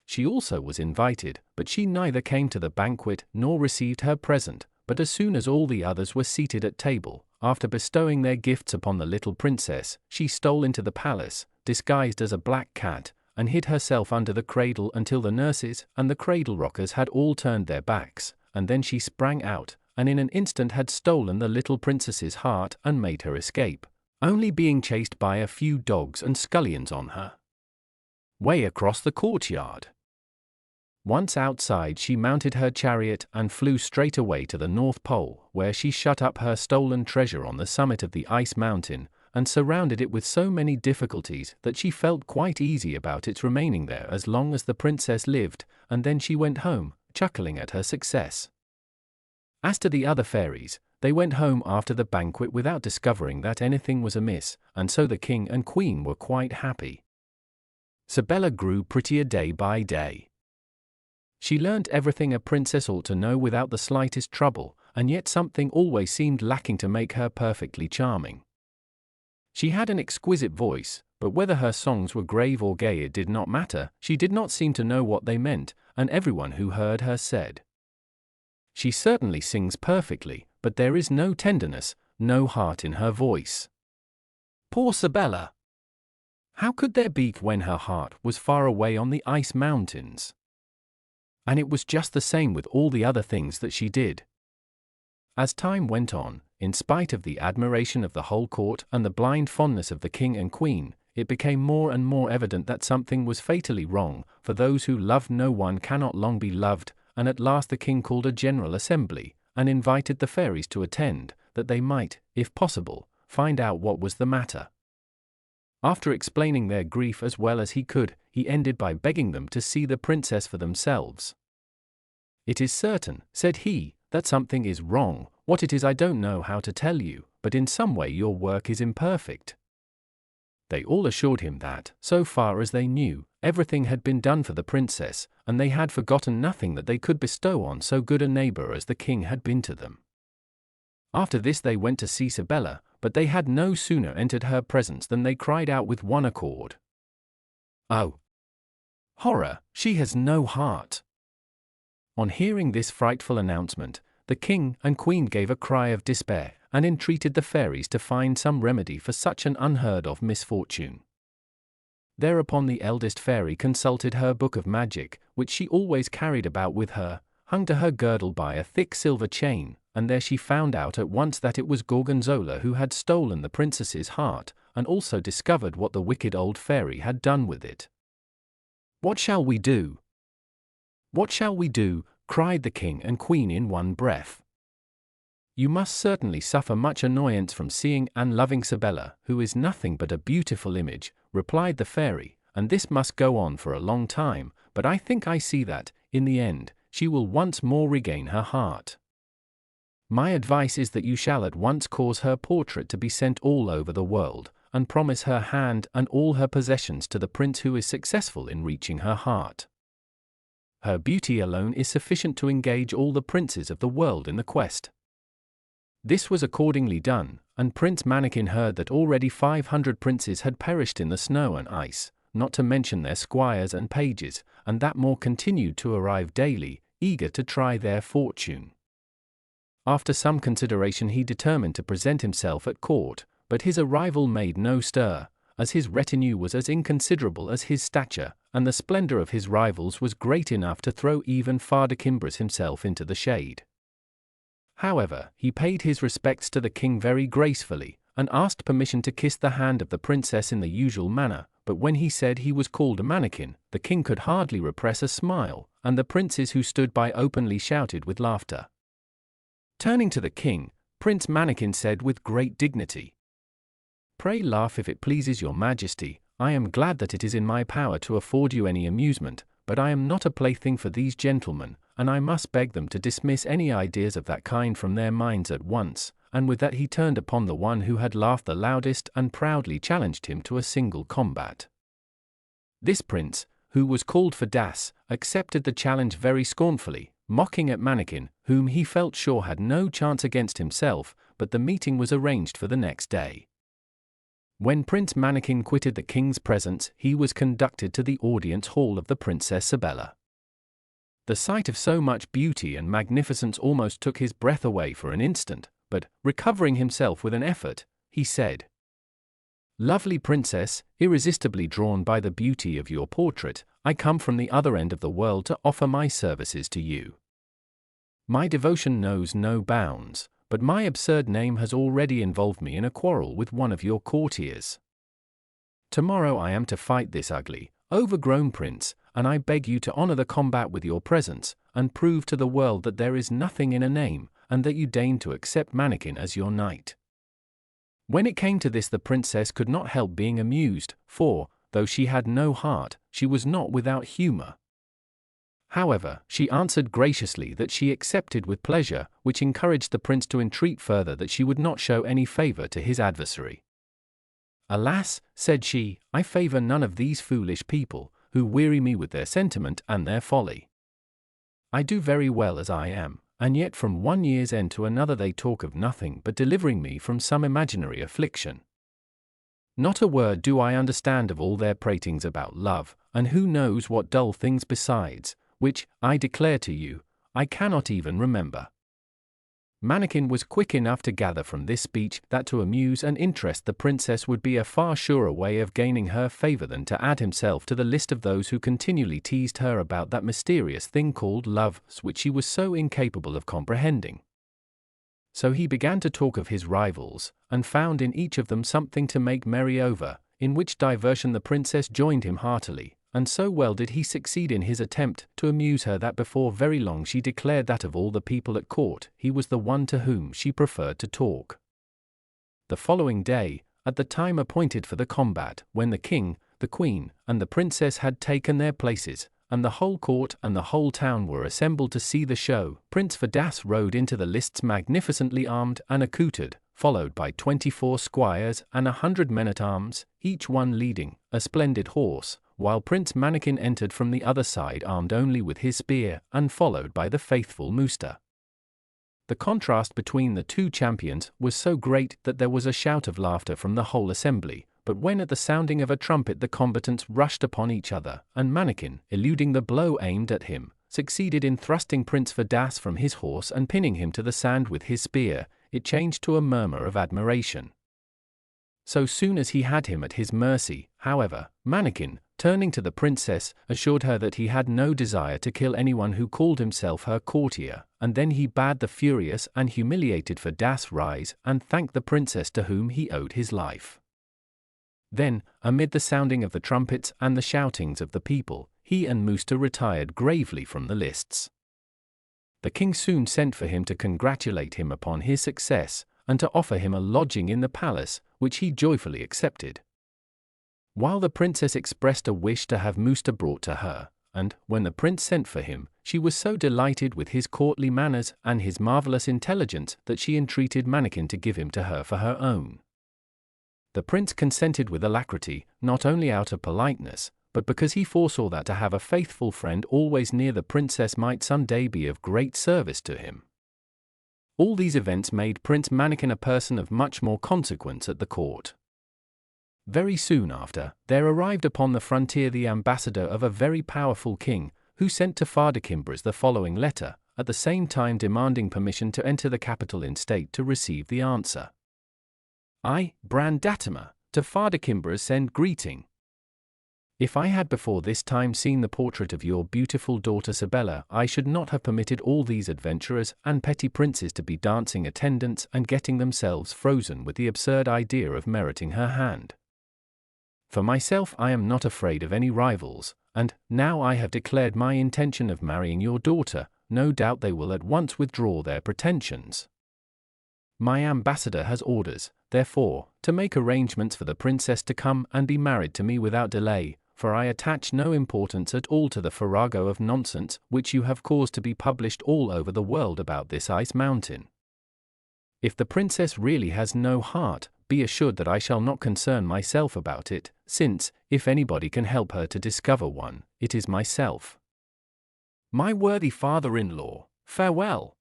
She also was invited, but she neither came to the banquet nor received her present. But as soon as all the others were seated at table, after bestowing their gifts upon the little princess, she stole into the palace, disguised as a black cat, and hid herself under the cradle until the nurses and the cradle rockers had all turned their backs, and then she sprang out, and in an instant had stolen the little princess's heart and made her escape, only being chased by a few dogs and scullions on her way across the courtyard. Once outside, she mounted her chariot and flew straight away to the North Pole, where she shut up her stolen treasure on the summit of the ice mountain, and surrounded it with so many difficulties that she felt quite easy about its remaining there as long as the princess lived, and then she went home, chuckling at her success. As to the other fairies, they went home after the banquet without discovering that anything was amiss, and so the king and queen were quite happy. Sibella grew prettier day by day. She learnt everything a princess ought to know without the slightest trouble, and yet something always seemed lacking to make her perfectly charming. She had an exquisite voice, but whether her songs were grave or gay it did not matter. She did not seem to know what they meant, and everyone who heard her said, "She certainly sings perfectly, but there is no tenderness, no heart in her voice. Poor Sibella! How could there be when her heart was far away on the ice mountains?" And it was just the same with all the other things that she did. As time went on, in spite of the admiration of the whole court and the blind fondness of the king and queen, it became more and more evident that something was fatally wrong, for those who love no one cannot long be loved, and at last the king called a general assembly, and invited the fairies to attend, that they might, if possible, find out what was the matter. After explaining their grief as well as he could, he ended by begging them to see the princess for themselves. "It is certain," said he, "that something is wrong. What it is I don't know how to tell you, but in some way your work is imperfect." They all assured him that, so far as they knew, everything had been done for the princess, and they had forgotten nothing that they could bestow on so good a neighbor as the king had been to them. After this they went to see Sibella, but they had no sooner entered her presence than they cried out with one accord, "Oh, horror, she has no heart!" On hearing this frightful announcement, the king and queen gave a cry of despair, and entreated the fairies to find some remedy for such an unheard-of misfortune. Thereupon the eldest fairy consulted her book of magic, which she always carried about with her, hung to her girdle by a thick silver chain, and there she found out at once that it was Gorgonzola who had stolen the princess's heart, and also discovered what the wicked old fairy had done with it. "What shall we do? What shall we do?" cried the king and queen in one breath. "You must certainly suffer much annoyance from seeing and loving Sibella, who is nothing but a beautiful image," replied the fairy, "and this must go on for a long time, but I think I see that, in the end, she will once more regain her heart. My advice is that you shall at once cause her portrait to be sent all over the world, and promise her hand and all her possessions to the prince who is successful in reaching her heart. Her beauty alone is sufficient to engage all the princes of the world in the quest." This was accordingly done, and Prince Manikin heard that already 500 princes had perished in the snow and ice, not to mention their squires and pages, and that more continued to arrive daily, eager to try their fortune. After some consideration he determined to present himself at court, but his arrival made no stir, as his retinue was as inconsiderable as his stature, and the splendor of his rivals was great enough to throw even Fardakimbras himself into the shade. However, he paid his respects to the king very gracefully, and asked permission to kiss the hand of the princess in the usual manner, but when he said he was called a manikin, the king could hardly repress a smile, and the princes who stood by openly shouted with laughter. Turning to the king, Prince Manikin said with great dignity, "Pray laugh if it pleases your majesty. I am glad that it is in my power to afford you any amusement, but I am not a plaything for these gentlemen, and I must beg them to dismiss any ideas of that kind from their minds at once." And with that he turned upon the one who had laughed the loudest and proudly challenged him to a single combat. This prince, who was called FEATHERHEAD, accepted the challenge very scornfully, mocking at Mannikin, whom he felt sure had no chance against himself, but the meeting was arranged for the next day. When Prince Mannikin quitted the king's presence, he was conducted to the audience hall of the Princess Sibella. The sight of so much beauty and magnificence almost took his breath away for an instant, but, recovering himself with an effort, he said, "Lovely princess, irresistibly drawn by the beauty of your portrait, I come from the other end of the world to offer my services to you. My devotion knows no bounds, but my absurd name has already involved me in a quarrel with one of your courtiers. Tomorrow I am to fight this ugly, overgrown prince, and I beg you to honor the combat with your presence, and prove to the world that there is nothing in a name, and that you deign to accept Mannikin as your knight." When it came to this, the princess could not help being amused, for, though she had no heart, she was not without humor. However, she answered graciously that she accepted with pleasure, which encouraged the prince to entreat further that she would not show any favor to his adversary. "Alas," said she, "I favor none of these foolish people, who weary me with their sentiment and their folly. I do very well as I am, and yet from one year's end to another they talk of nothing but delivering me from some imaginary affliction. Not a word do I understand of all their pratings about love, and who knows what dull things besides, which, I declare to you, I cannot even remember." Mannikin was quick enough to gather from this speech that to amuse and interest the princess would be a far surer way of gaining her favor than to add himself to the list of those who continually teased her about that mysterious thing called love, which she was so incapable of comprehending. So he began to talk of his rivals, and found in each of them something to make merry over, in which diversion the princess joined him heartily, and so well did he succeed in his attempt to amuse her that before very long she declared that of all the people at court, he was the one to whom she preferred to talk. The following day, at the time appointed for the combat, when the king, the queen, and the princess had taken their places, and the whole court and the whole town were assembled to see the show, Prince FEATHERHEAD rode into the lists magnificently armed and accoutred, followed by 24 squires and 100 men-at-arms, each one leading a splendid horse, while Prince Mannikin entered from the other side armed only with his spear, and followed by the faithful Mousta. The contrast between the two champions was so great that there was a shout of laughter from the whole assembly, but when at the sounding of a trumpet the combatants rushed upon each other, and Mannikin, eluding the blow aimed at him, succeeded in thrusting Prince FEATHERHEAD from his horse and pinning him to the sand with his spear, it changed to a murmur of admiration. So soon as he had him at his mercy, however, Mannikin, turning to the princess, assured her that he had no desire to kill anyone who called himself her courtier, and then he bade the furious and humiliated FEATHERHEAD rise and thank the princess to whom he owed his life. Then, amid the sounding of the trumpets and the shoutings of the people, he and Mousta retired gravely from the lists. The king soon sent for him to congratulate him upon his success, and to offer him a lodging in the palace, which he joyfully accepted. While the princess expressed a wish to have Mousta brought to her, and, when the prince sent for him, she was so delighted with his courtly manners and his marvelous intelligence that she entreated Mannikin to give him to her for her own. The prince consented with alacrity, not only out of politeness, but because he foresaw that to have a faithful friend always near the princess might some day be of great service to him. All these events made Prince Mannikin a person of much more consequence at the court. Very soon after, there arrived upon the frontier the ambassador of a very powerful king, who sent to Fardakimbras the following letter, at the same time demanding permission to enter the capital in state to receive the answer. I, Brandatima, to Fardakimbras send greeting. If I had before this time seen the portrait of your beautiful daughter Sibella, I should not have permitted all these adventurers and petty princes to be dancing attendants and getting themselves frozen with the absurd idea of meriting her hand. For myself I am not afraid of any rivals, and, now I have declared my intention of marrying your daughter, no doubt they will at once withdraw their pretensions. My ambassador has orders, therefore, to make arrangements for the princess to come and be married to me without delay, for I attach no importance at all to the farrago of nonsense which you have caused to be published all over the world about this ice mountain. If the princess really has no heart, be assured that I shall not concern myself about it, since, if anybody can help her to discover one, it is myself. My worthy father-in-law, farewell.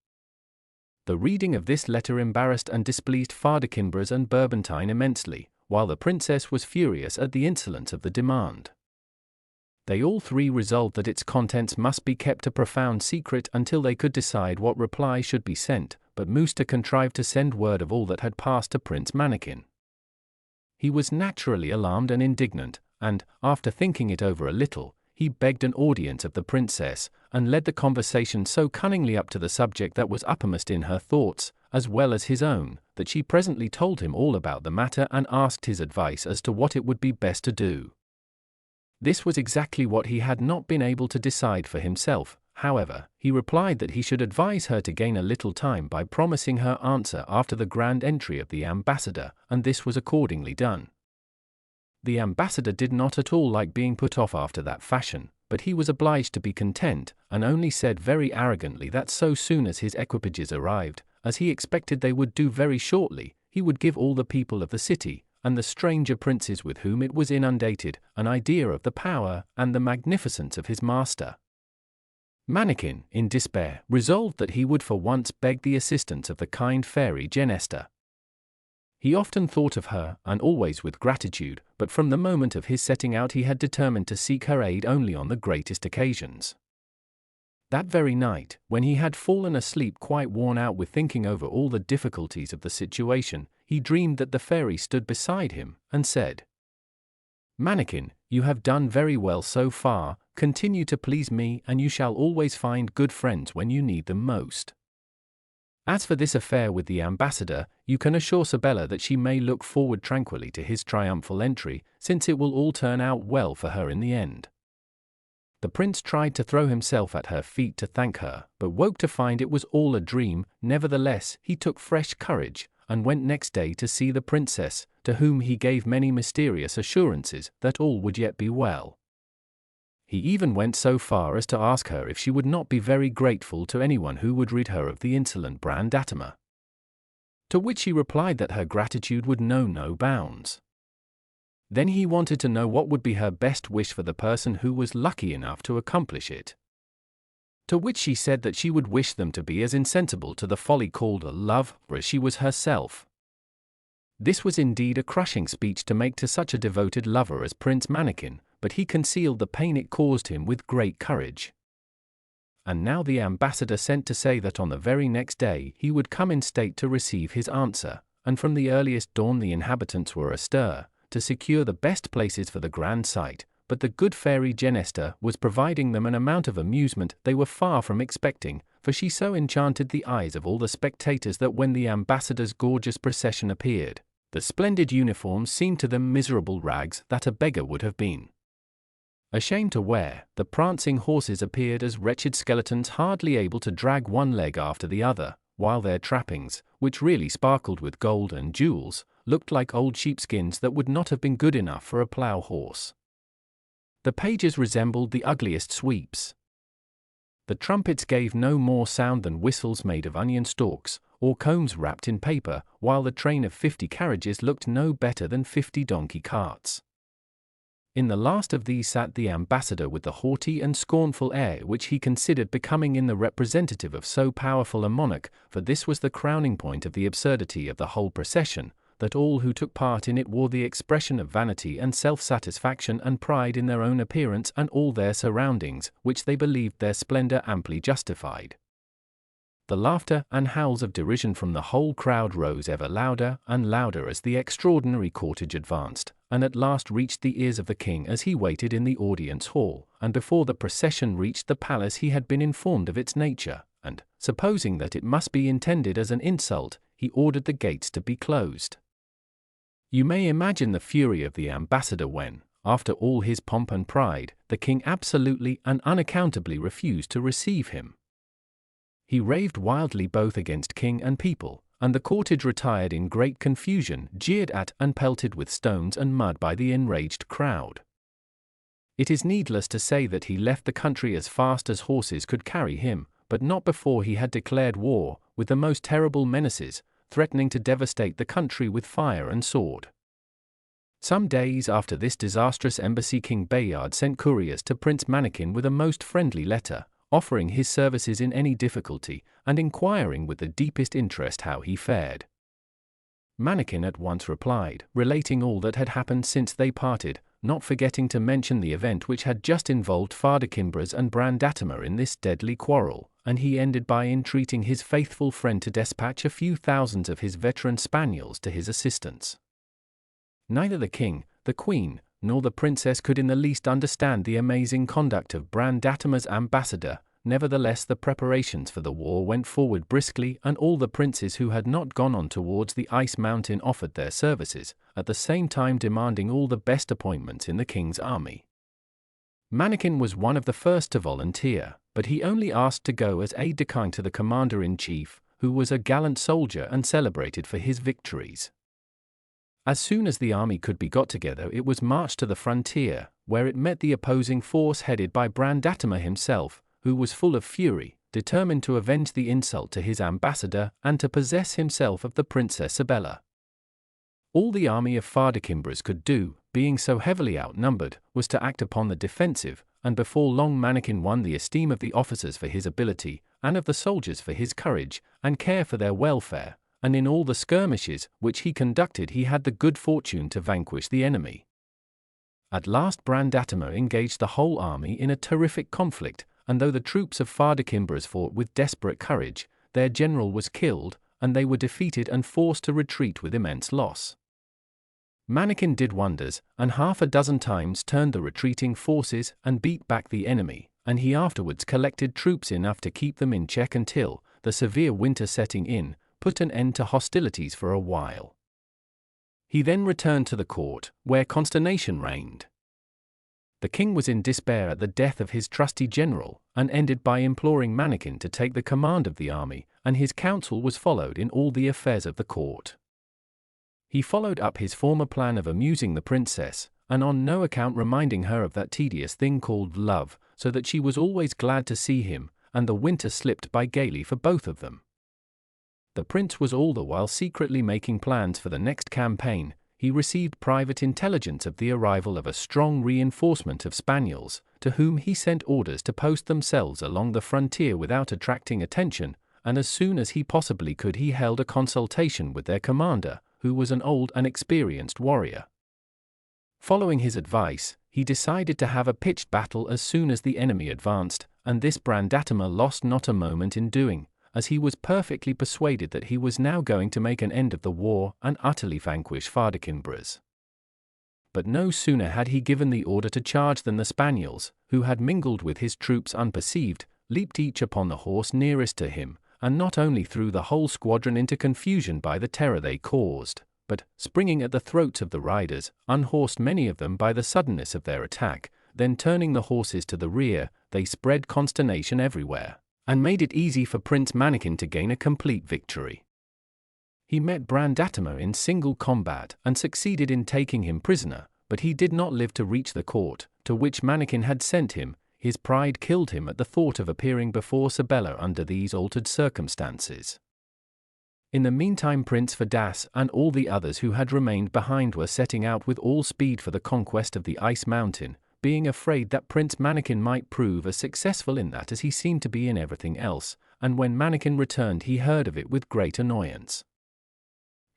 The reading of this letter embarrassed and displeased Fardakinbras and Burbantine immensely, while the princess was furious at the insolence of the demand. They all three resolved that its contents must be kept a profound secret until they could decide what reply should be sent, but Musta contrived to send word of all that had passed to Prince Manikin. He was naturally alarmed and indignant, and, after thinking it over a little, he begged an audience of the princess, and led the conversation so cunningly up to the subject that was uppermost in her thoughts, as well as his own, that she presently told him all about the matter and asked his advice as to what it would be best to do. This was exactly what he had not been able to decide for himself. However, he replied that he should advise her to gain a little time by promising her answer after the grand entry of the ambassador, and this was accordingly done. The ambassador did not at all like being put off after that fashion, but he was obliged to be content, and only said very arrogantly that so soon as his equipages arrived, as he expected they would do very shortly, he would give all the people of the city, and the stranger princes with whom it was inundated, an idea of the power and the magnificence of his master. Manikin, in despair, resolved that he would for once beg the assistance of the kind fairy Genesta. He often thought of her, and always with gratitude, but from the moment of his setting out he had determined to seek her aid only on the greatest occasions. That very night, when he had fallen asleep quite worn out with thinking over all the difficulties of the situation, he dreamed that the fairy stood beside him, and said, "Manikin, you have done very well so far, continue to please me and you shall always find good friends when you need them most. As for this affair with the ambassador, you can assure Sabella that she may look forward tranquilly to his triumphal entry, since it will all turn out well for her in the end." The prince tried to throw himself at her feet to thank her, but woke to find it was all a dream. Nevertheless, he took fresh courage, and went next day to see the princess, to whom he gave many mysterious assurances that all would yet be well. He even went so far as to ask her if she would not be very grateful to anyone who would rid her of the insolent Brandatima. To which she replied that her gratitude would know no bounds. Then he wanted to know what would be her best wish for the person who was lucky enough to accomplish it. To which she said that she would wish them to be as insensible to the folly called love as she was herself. This was indeed a crushing speech to make to such a devoted lover as Prince Manikin, but he concealed the pain it caused him with great courage. And now the ambassador sent to say that on the very next day he would come in state to receive his answer, and from the earliest dawn the inhabitants were astir, to secure the best places for the grand sight, but the good fairy Genesta was providing them an amount of amusement they were far from expecting, for she so enchanted the eyes of all the spectators that when the ambassador's gorgeous procession appeared, the splendid uniforms seemed to them miserable rags that a beggar would have been ashamed to wear. The prancing horses appeared as wretched skeletons hardly able to drag one leg after the other, while their trappings, which really sparkled with gold and jewels, looked like old sheepskins that would not have been good enough for a plough horse. The pages resembled the ugliest sweeps. The trumpets gave no more sound than whistles made of onion stalks, or combs wrapped in paper, while the train of 50 carriages looked no better than 50 donkey carts. In the last of these sat the ambassador with the haughty and scornful air which he considered becoming in the representative of so powerful a monarch, for this was the crowning point of the absurdity of the whole procession, that all who took part in it wore the expression of vanity and self-satisfaction and pride in their own appearance and all their surroundings, which they believed their splendor amply justified. The laughter and howls of derision from the whole crowd rose ever louder and louder as the extraordinary cortege advanced, and at last reached the ears of the king as he waited in the audience hall, and before the procession reached the palace he had been informed of its nature, and, supposing that it must be intended as an insult, he ordered the gates to be closed. You may imagine the fury of the ambassador when, after all his pomp and pride, the king absolutely and unaccountably refused to receive him. He raved wildly both against king and people, and the cortege retired in great confusion, jeered at and pelted with stones and mud by the enraged crowd. It is needless to say that he left the country as fast as horses could carry him, but not before he had declared war, with the most terrible menaces, threatening to devastate the country with fire and sword. Some days after this disastrous embassy, King Bayard sent couriers to Prince Mannikin with a most friendly letter, offering his services in any difficulty, and inquiring with the deepest interest how he fared. Mannikin at once replied, relating all that had happened since they parted, not forgetting to mention the event which had just involved Fardakimbras and Brandatima in this deadly quarrel, and he ended by entreating his faithful friend to despatch a few thousands of his veteran spaniels to his assistance. Neither the king, the queen, nor the princess could in the least understand the amazing conduct of Brandatima's ambassador. Nevertheless, the preparations for the war went forward briskly, and all the princes who had not gone on towards the ice mountain offered their services, at the same time demanding all the best appointments in the king's army. Mannikin was one of the first to volunteer, but he only asked to go as aide-de-camp to the commander-in-chief, who was a gallant soldier and celebrated for his victories. As soon as the army could be got together, it was marched to the frontier, where it met the opposing force headed by Brandatima himself, who was full of fury, determined to avenge the insult to his ambassador and to possess himself of the Princess Isabella. All the army of Fardakimbras could do, being so heavily outnumbered, was to act upon the defensive, and before long Mannikin won the esteem of the officers for his ability, and of the soldiers for his courage and care for their welfare, and in all the skirmishes which he conducted he had the good fortune to vanquish the enemy. At last Brandatima engaged the whole army in a terrific conflict, and though the troops of Fardakimbras fought with desperate courage, their general was killed, and they were defeated and forced to retreat with immense loss. Mannikin did wonders, and 6 times turned the retreating forces and beat back the enemy, and he afterwards collected troops enough to keep them in check until, the severe winter setting in, put an end to hostilities for a while. He then returned to the court, where consternation reigned. The king was in despair at the death of his trusty general, and ended by imploring Mannikin to take the command of the army, and his counsel was followed in all the affairs of the court. He followed up his former plan of amusing the princess, and on no account reminding her of that tedious thing called love, so that she was always glad to see him, and the winter slipped by gaily for both of them. The prince was all the while secretly making plans for the next campaign. He received private intelligence of the arrival of a strong reinforcement of Spaniards, to whom he sent orders to post themselves along the frontier without attracting attention, and as soon as he possibly could he held a consultation with their commander, who was an old and experienced warrior. Following his advice, he decided to have a pitched battle as soon as the enemy advanced, and this Brandatima lost not a moment in doing, as he was perfectly persuaded that he was now going to make an end of the war and utterly vanquish Fardakimbras. But no sooner had he given the order to charge than the Spaniards, who had mingled with his troops unperceived, leaped each upon the horse nearest to him, and not only threw the whole squadron into confusion by the terror they caused, but, springing at the throats of the riders, unhorsed many of them by the suddenness of their attack. Then turning the horses to the rear, they spread consternation everywhere, and made it easy for Prince Mannikin to gain a complete victory. He met Brandatima in single combat and succeeded in taking him prisoner, but he did not live to reach the court, to which Mannikin had sent him. His pride killed him at the thought of appearing before Sibella under these altered circumstances. In the meantime Prince Fadas and all the others who had remained behind were setting out with all speed for the conquest of the ice mountain, being afraid that Prince Mannikin might prove as successful in that as he seemed to be in everything else, and when Mannikin returned he heard of it with great annoyance.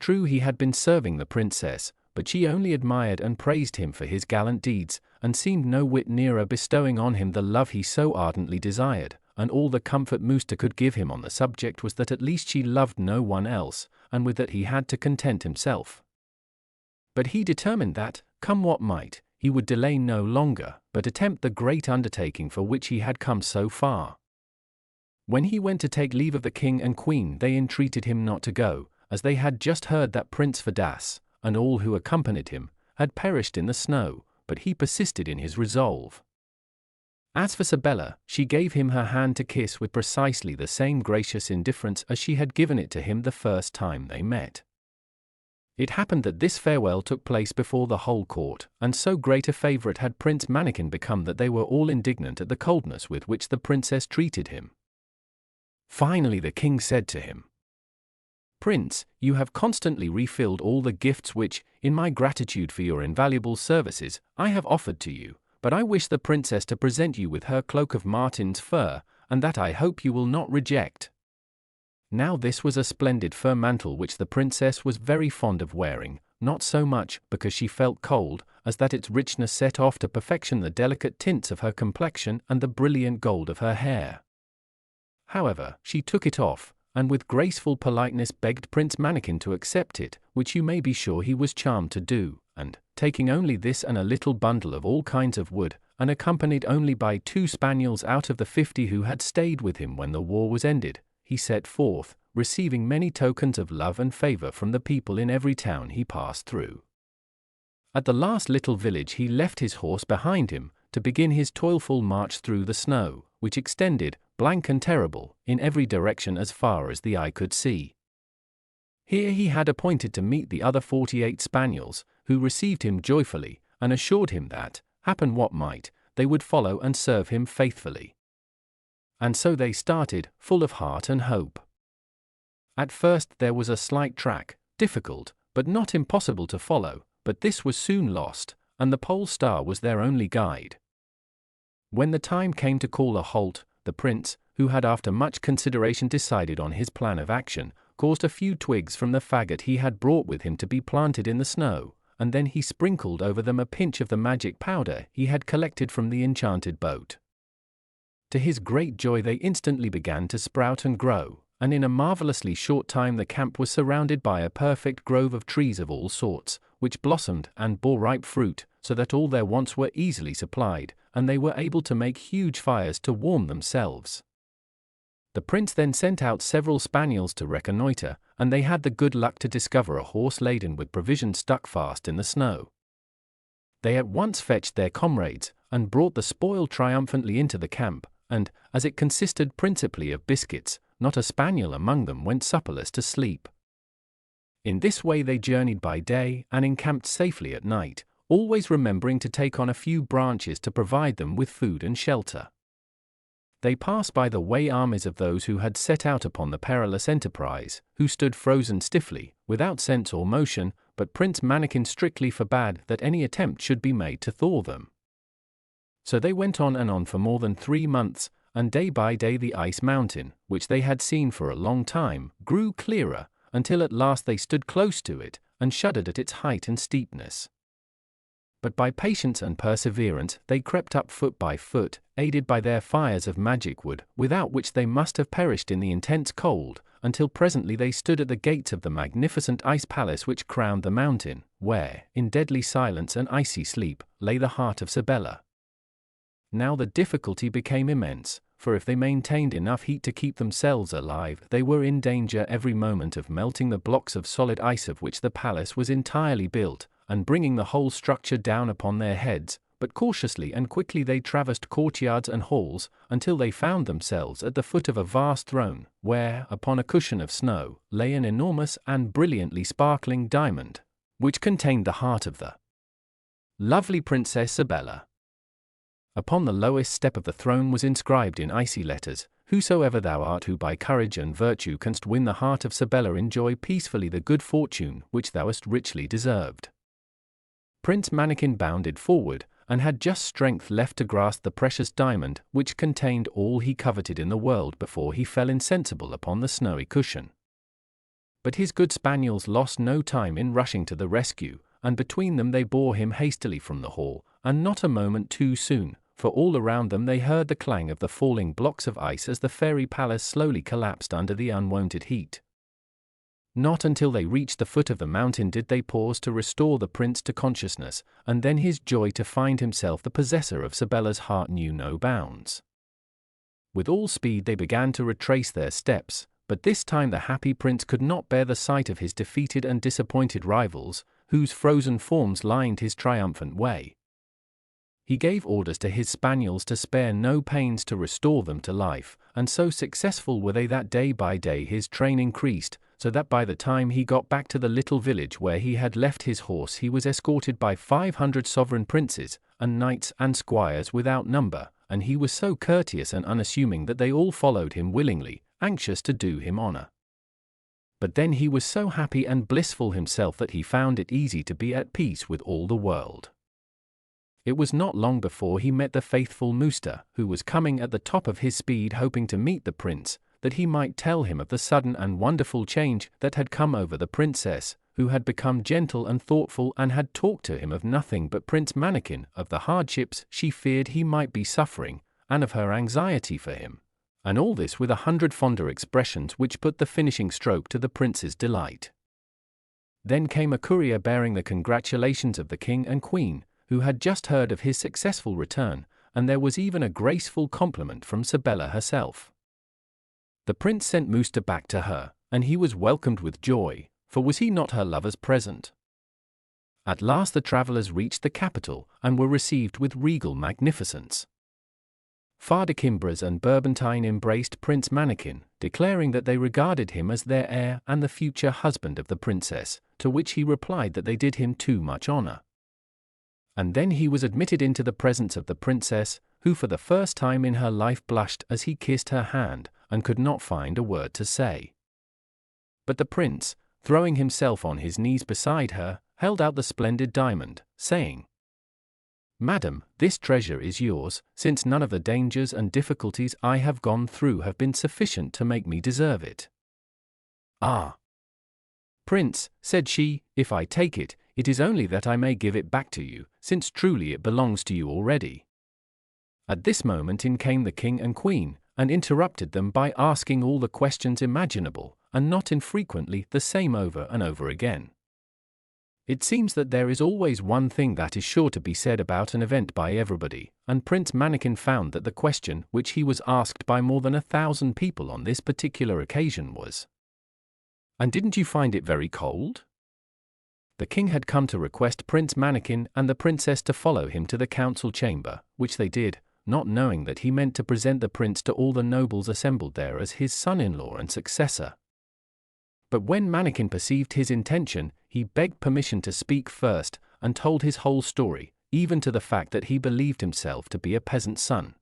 True, he had been serving the princess, but she only admired and praised him for his gallant deeds, and seemed no whit nearer bestowing on him the love he so ardently desired, and all the comfort Musta could give him on the subject was that at least she loved no one else, and with that he had to content himself. But he determined that, come what might, he would delay no longer, but attempt the great undertaking for which he had come so far. When he went to take leave of the king and queen, they entreated him not to go, as they had just heard that Prince Fadas, and all who accompanied him, had perished in the snow, but he persisted in his resolve. As for Sybella, she gave him her hand to kiss with precisely the same gracious indifference as she had given it to him the first time they met. It happened that this farewell took place before the whole court, and so great a favorite had Prince Mannikin become that they were all indignant at the coldness with which the princess treated him. Finally the king said to him, "Prince, you have constantly refilled all the gifts which, in my gratitude for your invaluable services, I have offered to you, but I wish the princess to present you with her cloak of marten's fur, and that I hope you will not reject." Now this was a splendid fur mantle which the princess was very fond of wearing, not so much because she felt cold, as that its richness set off to perfection the delicate tints of her complexion and the brilliant gold of her hair. However, she took it off, and with graceful politeness begged Prince Mannikin to accept it, which you may be sure he was charmed to do, and, taking only this and a little bundle of all kinds of wood, and accompanied only by 2 spaniels out of the 50 who had stayed with him when the war was ended, he set forth, receiving many tokens of love and favor from the people in every town he passed through. At the last little village he left his horse behind him, to begin his toilful march through the snow, which extended, blank and terrible, in every direction as far as the eye could see. Here he had appointed to meet the other 48 spaniels, who received him joyfully, and assured him that, happen what might, they would follow and serve him faithfully. And so they started, full of heart and hope. At first there was a slight track, difficult, but not impossible to follow, but this was soon lost, and the pole star was their only guide. When the time came to call a halt, the prince, who had after much consideration decided on his plan of action, caused a few twigs from the faggot he had brought with him to be planted in the snow, and then he sprinkled over them a pinch of the magic powder he had collected from the enchanted boat. To his great joy they instantly began to sprout and grow, and in a marvelously short time the camp was surrounded by a perfect grove of trees of all sorts, which blossomed and bore ripe fruit, so that all their wants were easily supplied, and they were able to make huge fires to warm themselves. The prince then sent out several spaniels to reconnoiter, and they had the good luck to discover a horse laden with provisions stuck fast in the snow. They at once fetched their comrades, and brought the spoil triumphantly into the camp, and, as it consisted principally of biscuits, not a spaniel among them went supperless to sleep. In this way they journeyed by day and encamped safely at night, always remembering to take on a few branches to provide them with food and shelter. They passed by the way armies of those who had set out upon the perilous enterprise, who stood frozen stiffly, without sense or motion, but Prince Mannikin strictly forbade that any attempt should be made to thaw them. So they went on and on for more than 3 months, and day by day the ice mountain, which they had seen for a long time, grew clearer, until at last they stood close to it, and shuddered at its height and steepness. But by patience and perseverance they crept up foot by foot, aided by their fires of magic wood, without which they must have perished in the intense cold, until presently they stood at the gates of the magnificent ice palace which crowned the mountain, where, in deadly silence and icy sleep, lay the heart of Sybella. Now the difficulty became immense, for if they maintained enough heat to keep themselves alive, they were in danger every moment of melting the blocks of solid ice of which the palace was entirely built, and bringing the whole structure down upon their heads. But cautiously and quickly they traversed courtyards and halls, until they found themselves at the foot of a vast throne, where, upon a cushion of snow, lay an enormous and brilliantly sparkling diamond, which contained the heart of the lovely Princess Sybella. Upon the lowest step of the throne was inscribed in icy letters, "Whosoever thou art who by courage and virtue canst win the heart of Sybella, enjoy peacefully the good fortune which thou hast richly deserved." Prince Mannikin bounded forward, and had just strength left to grasp the precious diamond, which contained all he coveted in the world, before he fell insensible upon the snowy cushion. But his good spaniels lost no time in rushing to the rescue, and between them they bore him hastily from the hall, and not a moment too soon, for all around them they heard the clang of the falling blocks of ice as the fairy palace slowly collapsed under the unwonted heat. Not until they reached the foot of the mountain did they pause to restore the prince to consciousness, and then his joy to find himself the possessor of Sybella's heart knew no bounds. With all speed they began to retrace their steps, but this time the happy prince could not bear the sight of his defeated and disappointed rivals, whose frozen forms lined his triumphant way. he gave orders to his spaniels to spare no pains to restore them to life, and so successful were they that day by day his train increased, so that by the time he got back to the little village where he had left his horse he was escorted by 500 sovereign princes, and knights and squires without number, and he was so courteous and unassuming that they all followed him willingly, anxious to do him honor. But then he was so happy and blissful himself that he found it easy to be at peace with all the world. It was not long before he met the faithful Musta, who was coming at the top of his speed hoping to meet the prince, that he might tell him of the sudden and wonderful change that had come over the princess, who had become gentle and thoughtful and had talked to him of nothing but Prince Mannikin, of the hardships she feared he might be suffering, and of her anxiety for him, and all this with 100 fonder expressions which put the finishing stroke to the prince's delight. Then came a courier bearing the congratulations of the king and queen, who had just heard of his successful return, and there was even a graceful compliment from Sibella herself. The prince sent Musta back to her, and he was welcomed with joy, for was he not her lover's present? At last the travellers reached the capital, and were received with regal magnificence. Fardakimbras and Bourbantine embraced Prince Mannikin, declaring that they regarded him as their heir and the future husband of the princess, to which he replied that they did him too much honor. And then he was admitted into the presence of the princess, who for the first time in her life blushed as he kissed her hand, and could not find a word to say. But the prince, throwing himself on his knees beside her, held out the splendid diamond, saying, "Madam, this treasure is yours, since none of the dangers and difficulties I have gone through have been sufficient to make me deserve it." "Ah, Prince," said she, "if I take it, it is only that I may give it back to you, since truly it belongs to you already." At this moment in came the king and queen, and interrupted them by asking all the questions imaginable, and not infrequently the same over and over again. It seems that there is always one thing that is sure to be said about an event by everybody, and Prince Mannikin found that the question which he was asked by more than 1,000 people on this particular occasion was, "And didn't you find it very cold?" The king had come to request Prince Mannikin and the princess to follow him to the council chamber, which they did, not knowing that he meant to present the prince to all the nobles assembled there as his son-in-law and successor. But when Mannikin perceived his intention, he begged permission to speak first, and told his whole story, even to the fact that he believed himself to be a peasant's son.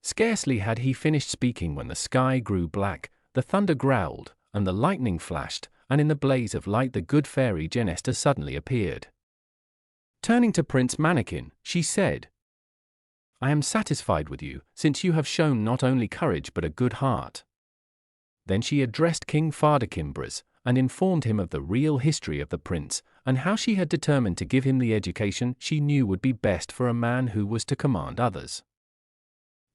Scarcely had he finished speaking when the sky grew black, the thunder growled, and the lightning flashed, and in the blaze of light the good fairy Genesta suddenly appeared. Turning to Prince Mannikin, she said, "I am satisfied with you, since you have shown not only courage but a good heart." Then she addressed King Fardakimbras, and informed him of the real history of the prince, and how she had determined to give him the education she knew would be best for a man who was to command others.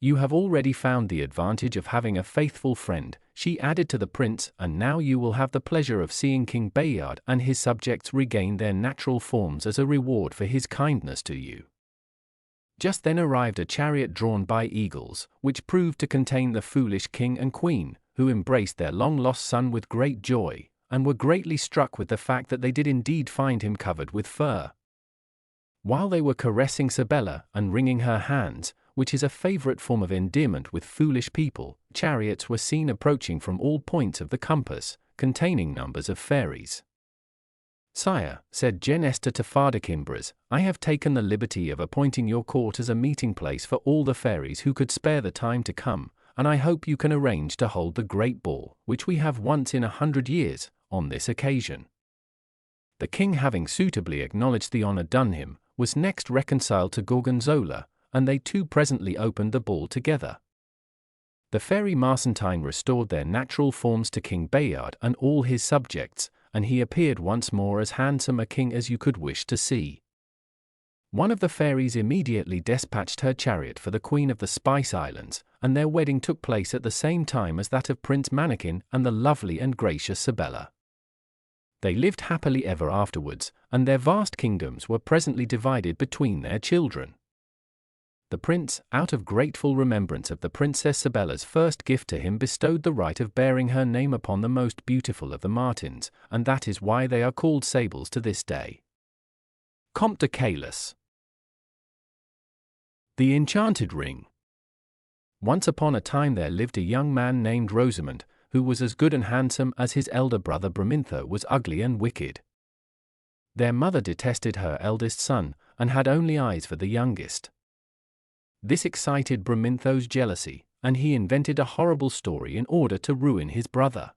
"You have already found the advantage of having a faithful friend," she added to the prince, "and now you will have the pleasure of seeing King Bayard and his subjects regain their natural forms as a reward for his kindness to you." Just then arrived a chariot drawn by eagles, which proved to contain the foolish king and queen, who embraced their long-lost son with great joy, and were greatly struck with the fact that they did indeed find him covered with fur. While they were caressing Sibella and wringing her hands, which is a favorite form of endearment with foolish people, chariots were seen approaching from all points of the compass, containing numbers of fairies. "Sire," said Genesta to Fardakimbras, "I have taken the liberty of appointing your court as a meeting place for all the fairies who could spare the time to come, and I hope you can arrange to hold the great ball, which we have once in 100 years, on this occasion." The king, having suitably acknowledged the honor done him, was next reconciled to Gorgonzola, and they two presently opened the ball together. The fairy Marcentine restored their natural forms to King Bayard and all his subjects, and he appeared once more as handsome a king as you could wish to see. One of the fairies immediately dispatched her chariot for the Queen of the Spice Islands, and their wedding took place at the same time as that of Prince Mannikin and the lovely and gracious Sibella. They lived happily ever afterwards, and their vast kingdoms were presently divided between their children. The prince, out of grateful remembrance of the Princess Sibella's first gift to him, bestowed the right of bearing her name upon the most beautiful of the martins, and that is why they are called sables to this day. Comte de CALIPH. The Enchanted Ring. Once upon a time there lived a young man named Rosamond, who was as good and handsome as his elder brother Bramintho was ugly and wicked. Their mother detested her eldest son, and had only eyes for the youngest. This excited Bramintho's jealousy, and he invented a horrible story in order to ruin his brother.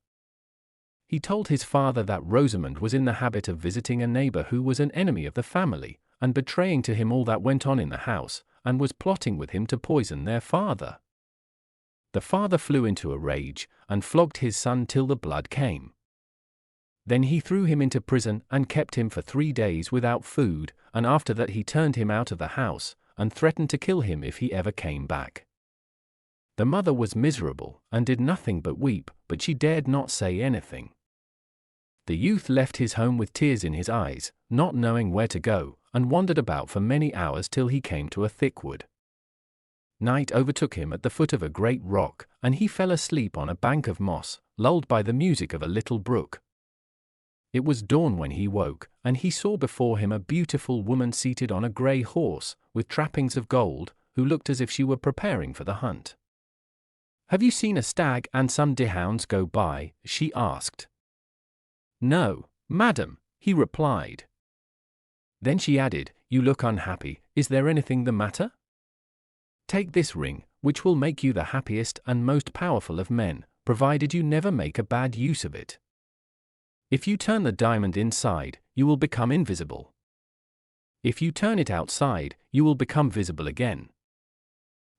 He told his father that Rosamond was in the habit of visiting a neighbor who was an enemy of the family, and betraying to him all that went on in the house, and was plotting with him to poison their father. The father flew into a rage, and flogged his son till the blood came. Then he threw him into prison and kept him for 3 days without food, and after that he turned him out of the house, and threatened to kill him if he ever came back. The mother was miserable, and did nothing but weep, but she dared not say anything. The youth left his home with tears in his eyes, not knowing where to go, and wandered about for many hours till he came to a thick wood. Night overtook him at the foot of a great rock, and he fell asleep on a bank of moss, lulled by the music of a little brook. It was dawn when he woke, and he saw before him a beautiful woman seated on a grey horse, with trappings of gold, who looked as if she were preparing for the hunt. "Have you seen a stag and some deerhounds go by?" she asked. "No, madam," he replied. Then she added, "You look unhappy, is there anything the matter? Take this ring, which will make you the happiest and most powerful of men, provided you never make a bad use of it. If you turn the diamond inside, you will become invisible. If you turn it outside, you will become visible again.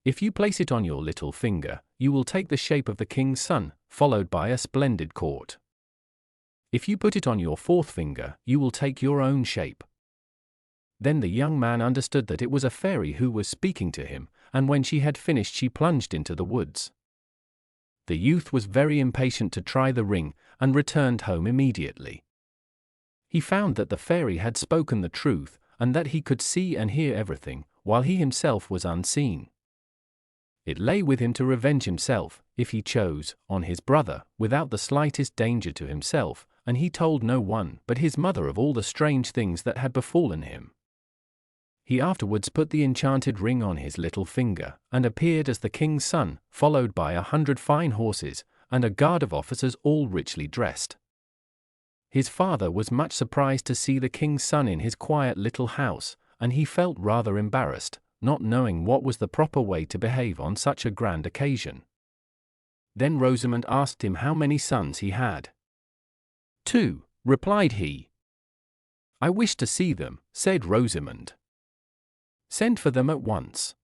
If you place it on your little finger, you will take the shape of the king's son, followed by a splendid court. If you put it on your 4th finger, you will take your own shape." Then the young man understood that it was a fairy who was speaking to him, and when she had finished she plunged into the woods. The youth was very impatient to try the ring, and returned home immediately. He found that the fairy had spoken the truth, and that he could see and hear everything, while he himself was unseen. It lay with him to revenge himself, if he chose, on his brother, without the slightest danger to himself, and he told no one but his mother of all the strange things that had befallen him. He afterwards put the enchanted ring on his little finger, and appeared as the king's son, followed by 100 fine horses, and a guard of officers all richly dressed. His father was much surprised to see the king's son in his quiet little house, and he felt rather embarrassed, not knowing what was the proper way to behave on such a grand occasion. Then Rosamond asked him how many sons he had. 2, replied he. I wish to see them, said Rosamond. Send for them at once.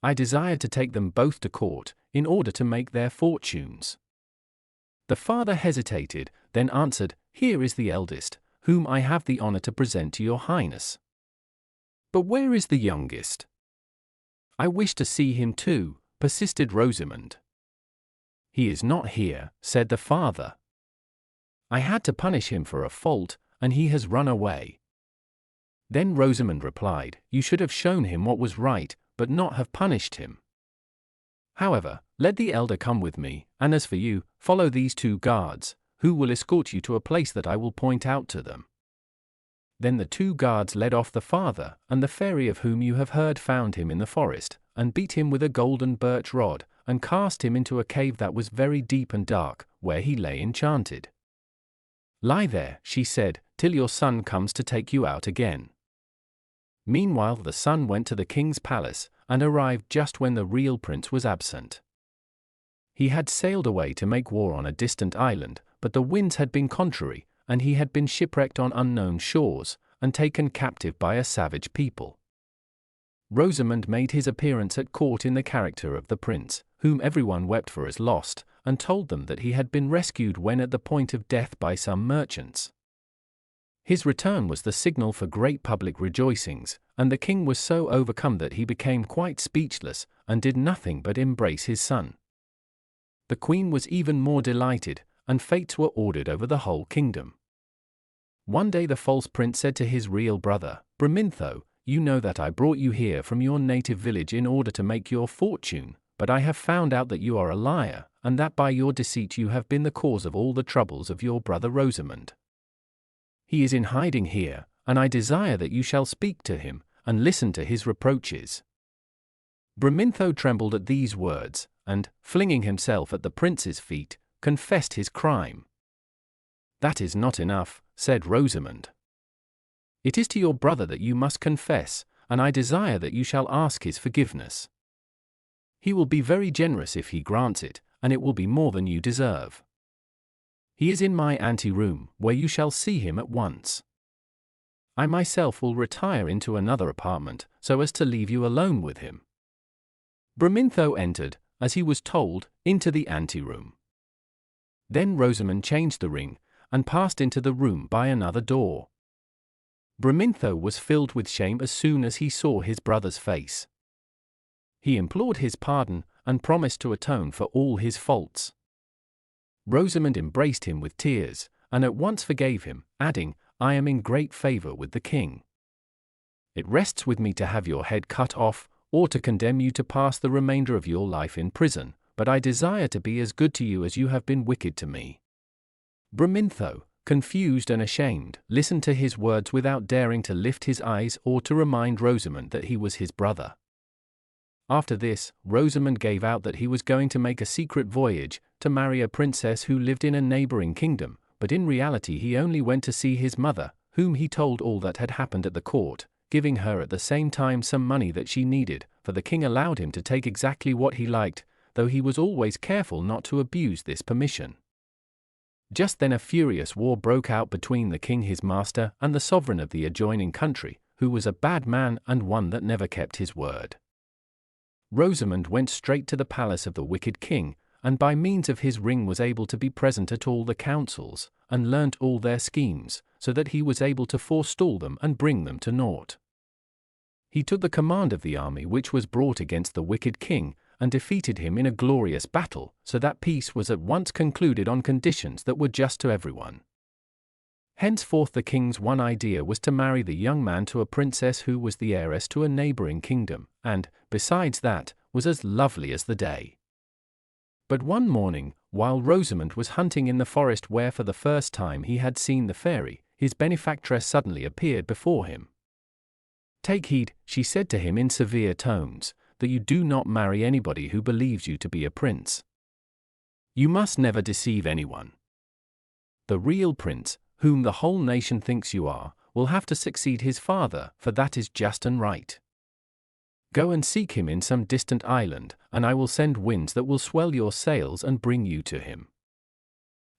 I desire to take them both to court, in order to make their fortunes. The father hesitated, then answered, Here is the eldest, whom I have the honor to present to your highness. But where is the youngest? I wish to see him too, persisted Rosamond. He is not here, said the father. I had to punish him for a fault, and he has run away. Then Rosamond replied, You should have shown him what was right, but not have punished him. However, let the elder come with me, and as for you, follow these 2 guards, who will escort you to a place that I will point out to them. Then the 2 guards led off the father, and the fairy of whom you have heard found him in the forest, and beat him with a golden birch rod, and cast him into a cave that was very deep and dark, where he lay enchanted. Lie there, she said, till your son comes to take you out again. Meanwhile the son went to the king's palace, and arrived just when the real prince was absent. He had sailed away to make war on a distant island, but the winds had been contrary, and he had been shipwrecked on unknown shores, and taken captive by a savage people. Rosamond made his appearance at court in the character of the prince, whom everyone wept for as lost, and told them that he had been rescued when at the point of death by some merchants. His return was the signal for great public rejoicings, and the king was so overcome that he became quite speechless, and did nothing but embrace his son. The queen was even more delighted, and fetes were ordered over the whole kingdom. One day the false prince said to his real brother, Bramintho, you know that I brought you here from your native village in order to make your fortune, but I have found out that you are a liar, and that by your deceit you have been the cause of all the troubles of your brother Rosamond. He is in hiding here, and I desire that you shall speak to him, and listen to his reproaches. Bramintho trembled at these words, and, flinging himself at the prince's feet, confessed his crime. "That is not enough," said Rosamond. "It is to your brother that you must confess, and I desire that you shall ask his forgiveness. He will be very generous if he grants it, and it will be more than you deserve. He is in my anteroom, where you shall see him at once. I myself will retire into another apartment, so as to leave you alone with him." Bramintho entered, as he was told, into the anteroom. Then Rosamond changed the ring, and passed into the room by another door. Bramintho was filled with shame as soon as he saw his brother's face. He implored his pardon, and promised to atone for all his faults. Rosamond embraced him with tears, and at once forgave him, adding, "I am in great favor with the king. It rests with me to have your head cut off, or to condemn you to pass the remainder of your life in prison, but I desire to be as good to you as you have been wicked to me." Bramintho, confused and ashamed, listened to his words without daring to lift his eyes or to remind Rosamond that he was his brother. After this, Rosamond gave out that he was going to make a secret voyage, to marry a princess who lived in a neighboring kingdom, but in reality he only went to see his mother, whom he told all that had happened at the court, giving her at the same time some money that she needed, for the king allowed him to take exactly what he liked, though he was always careful not to abuse this permission. Just then a furious war broke out between the king his master and the sovereign of the adjoining country, who was a bad man and one that never kept his word. Rosamond went straight to the palace of the wicked king, and by means of his ring was able to be present at all the councils, and learnt all their schemes, so that he was able to forestall them and bring them to naught. He took the command of the army which was brought against the wicked king, and defeated him in a glorious battle, so that peace was at once concluded on conditions that were just to everyone. Henceforth the king's one idea was to marry the young man to a princess who was the heiress to a neighboring kingdom, and, besides that, was as lovely as the day. But one morning, while Rosamond was hunting in the forest where for the first time he had seen the fairy, his benefactress suddenly appeared before him. "Take heed," she said to him in severe tones, "that you do not marry anybody who believes you to be a prince. You must never deceive anyone. The real prince, whom the whole nation thinks you are, will have to succeed his father, for that is just and right. Go and seek him in some distant island, and I will send winds that will swell your sails and bring you to him.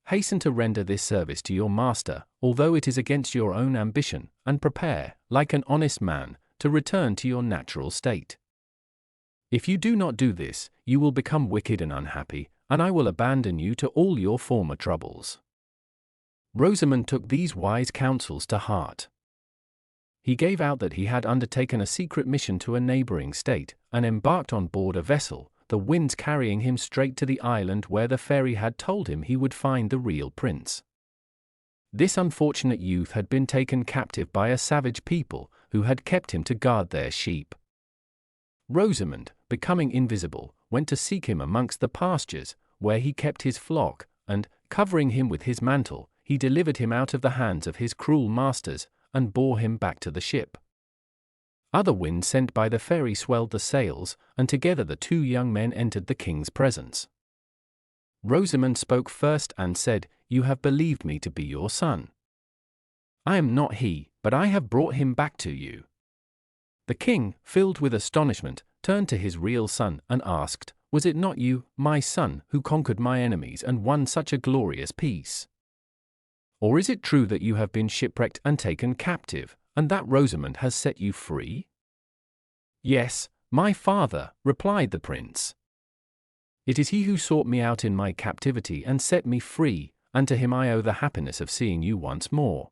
Hasten to render this service to your master, although it is against your own ambition, and prepare, like an honest man, to return to your natural state. If you do not do this, you will become wicked and unhappy, and I will abandon you to all your former troubles." Rosamond took these wise counsels to heart. He gave out that he had undertaken a secret mission to a neighboring state, and embarked on board a vessel, the winds carrying him straight to the island where the fairy had told him he would find the real prince. This unfortunate youth had been taken captive by a savage people, who had kept him to guard their sheep. Rosamond, becoming invisible, went to seek him amongst the pastures, where he kept his flock, and, covering him with his mantle, he delivered him out of the hands of his cruel masters, and bore him back to the ship. Other winds sent by the fairy swelled the sails, and together the two young men entered the king's presence. Rosamond spoke first and said, "You have believed me to be your son. I am not he, but I have brought him back to you." The king, filled with astonishment, turned to his real son and asked, "Was it not you, my son, who conquered my enemies and won such a glorious peace? Or is it true that you have been shipwrecked and taken captive, and that Rosamond has set you free?" "Yes, my father," replied the prince. "It is he who sought me out in my captivity and set me free, and to him I owe the happiness of seeing you once more.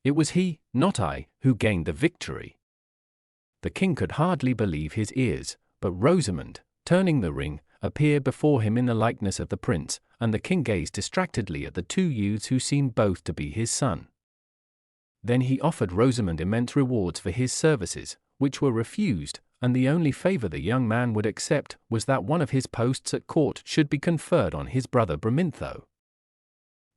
It was he, not I, who gained the victory." The king could hardly believe his ears, but Rosamond, turning the ring, appeared before him in the likeness of the prince, and the king gazed distractedly at the two youths who seemed both to be his son. Then he offered Rosamond immense rewards for his services, which were refused, and the only favor the young man would accept was that one of his posts at court should be conferred on his brother Bramintho.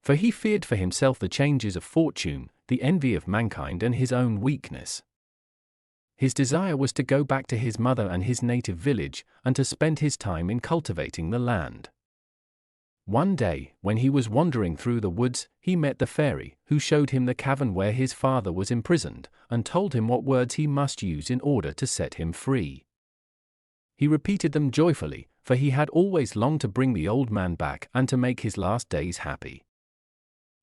For he feared for himself the changes of fortune, the envy of mankind and his own weakness. His desire was to go back to his mother and his native village, and to spend his time in cultivating the land. One day, when he was wandering through the woods, he met the fairy, who showed him the cavern where his father was imprisoned, and told him what words he must use in order to set him free. He repeated them joyfully, for he had always longed to bring the old man back and to make his last days happy.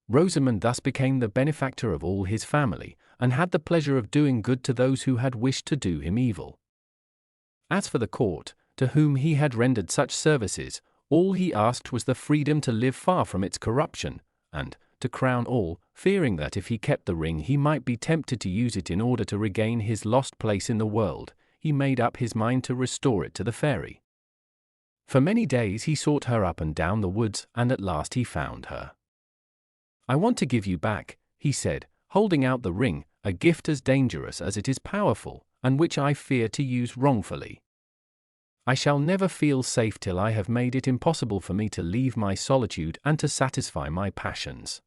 Rosamond thus became the benefactor of all his family, and had the pleasure of doing good to those who had wished to do him evil. As for the court, to whom he had rendered such services, all he asked was the freedom to live far from its corruption, and, to crown all, fearing that if he kept the ring he might be tempted to use it in order to regain his lost place in the world, he made up his mind to restore it to the fairy. For many days he sought her up and down the woods, and at last he found her. "I want to give you back," he said, holding out the ring, "a gift as dangerous as it is powerful, and which I fear to use wrongfully. I shall never feel safe till I have made it impossible for me to leave my solitude and to satisfy my passions."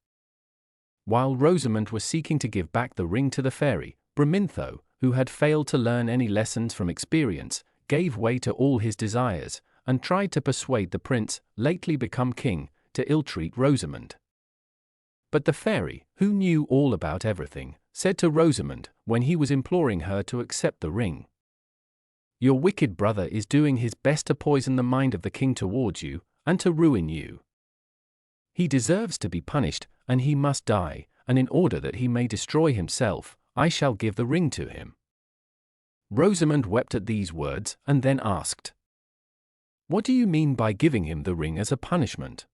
While Rosamond was seeking to give back the ring to the fairy, Bramintho, who had failed to learn any lessons from experience, gave way to all his desires, and tried to persuade the prince, lately become king, to ill-treat Rosamond. But the fairy, who knew all about everything, said to Rosamond, when he was imploring her to accept the ring, "Your wicked brother is doing his best to poison the mind of the king towards you, and to ruin you. He deserves to be punished, and he must die, and in order that he may destroy himself, I shall give the ring to him." Rosamond wept at these words, and then asked, "What do you mean by giving him the ring as a punishment?"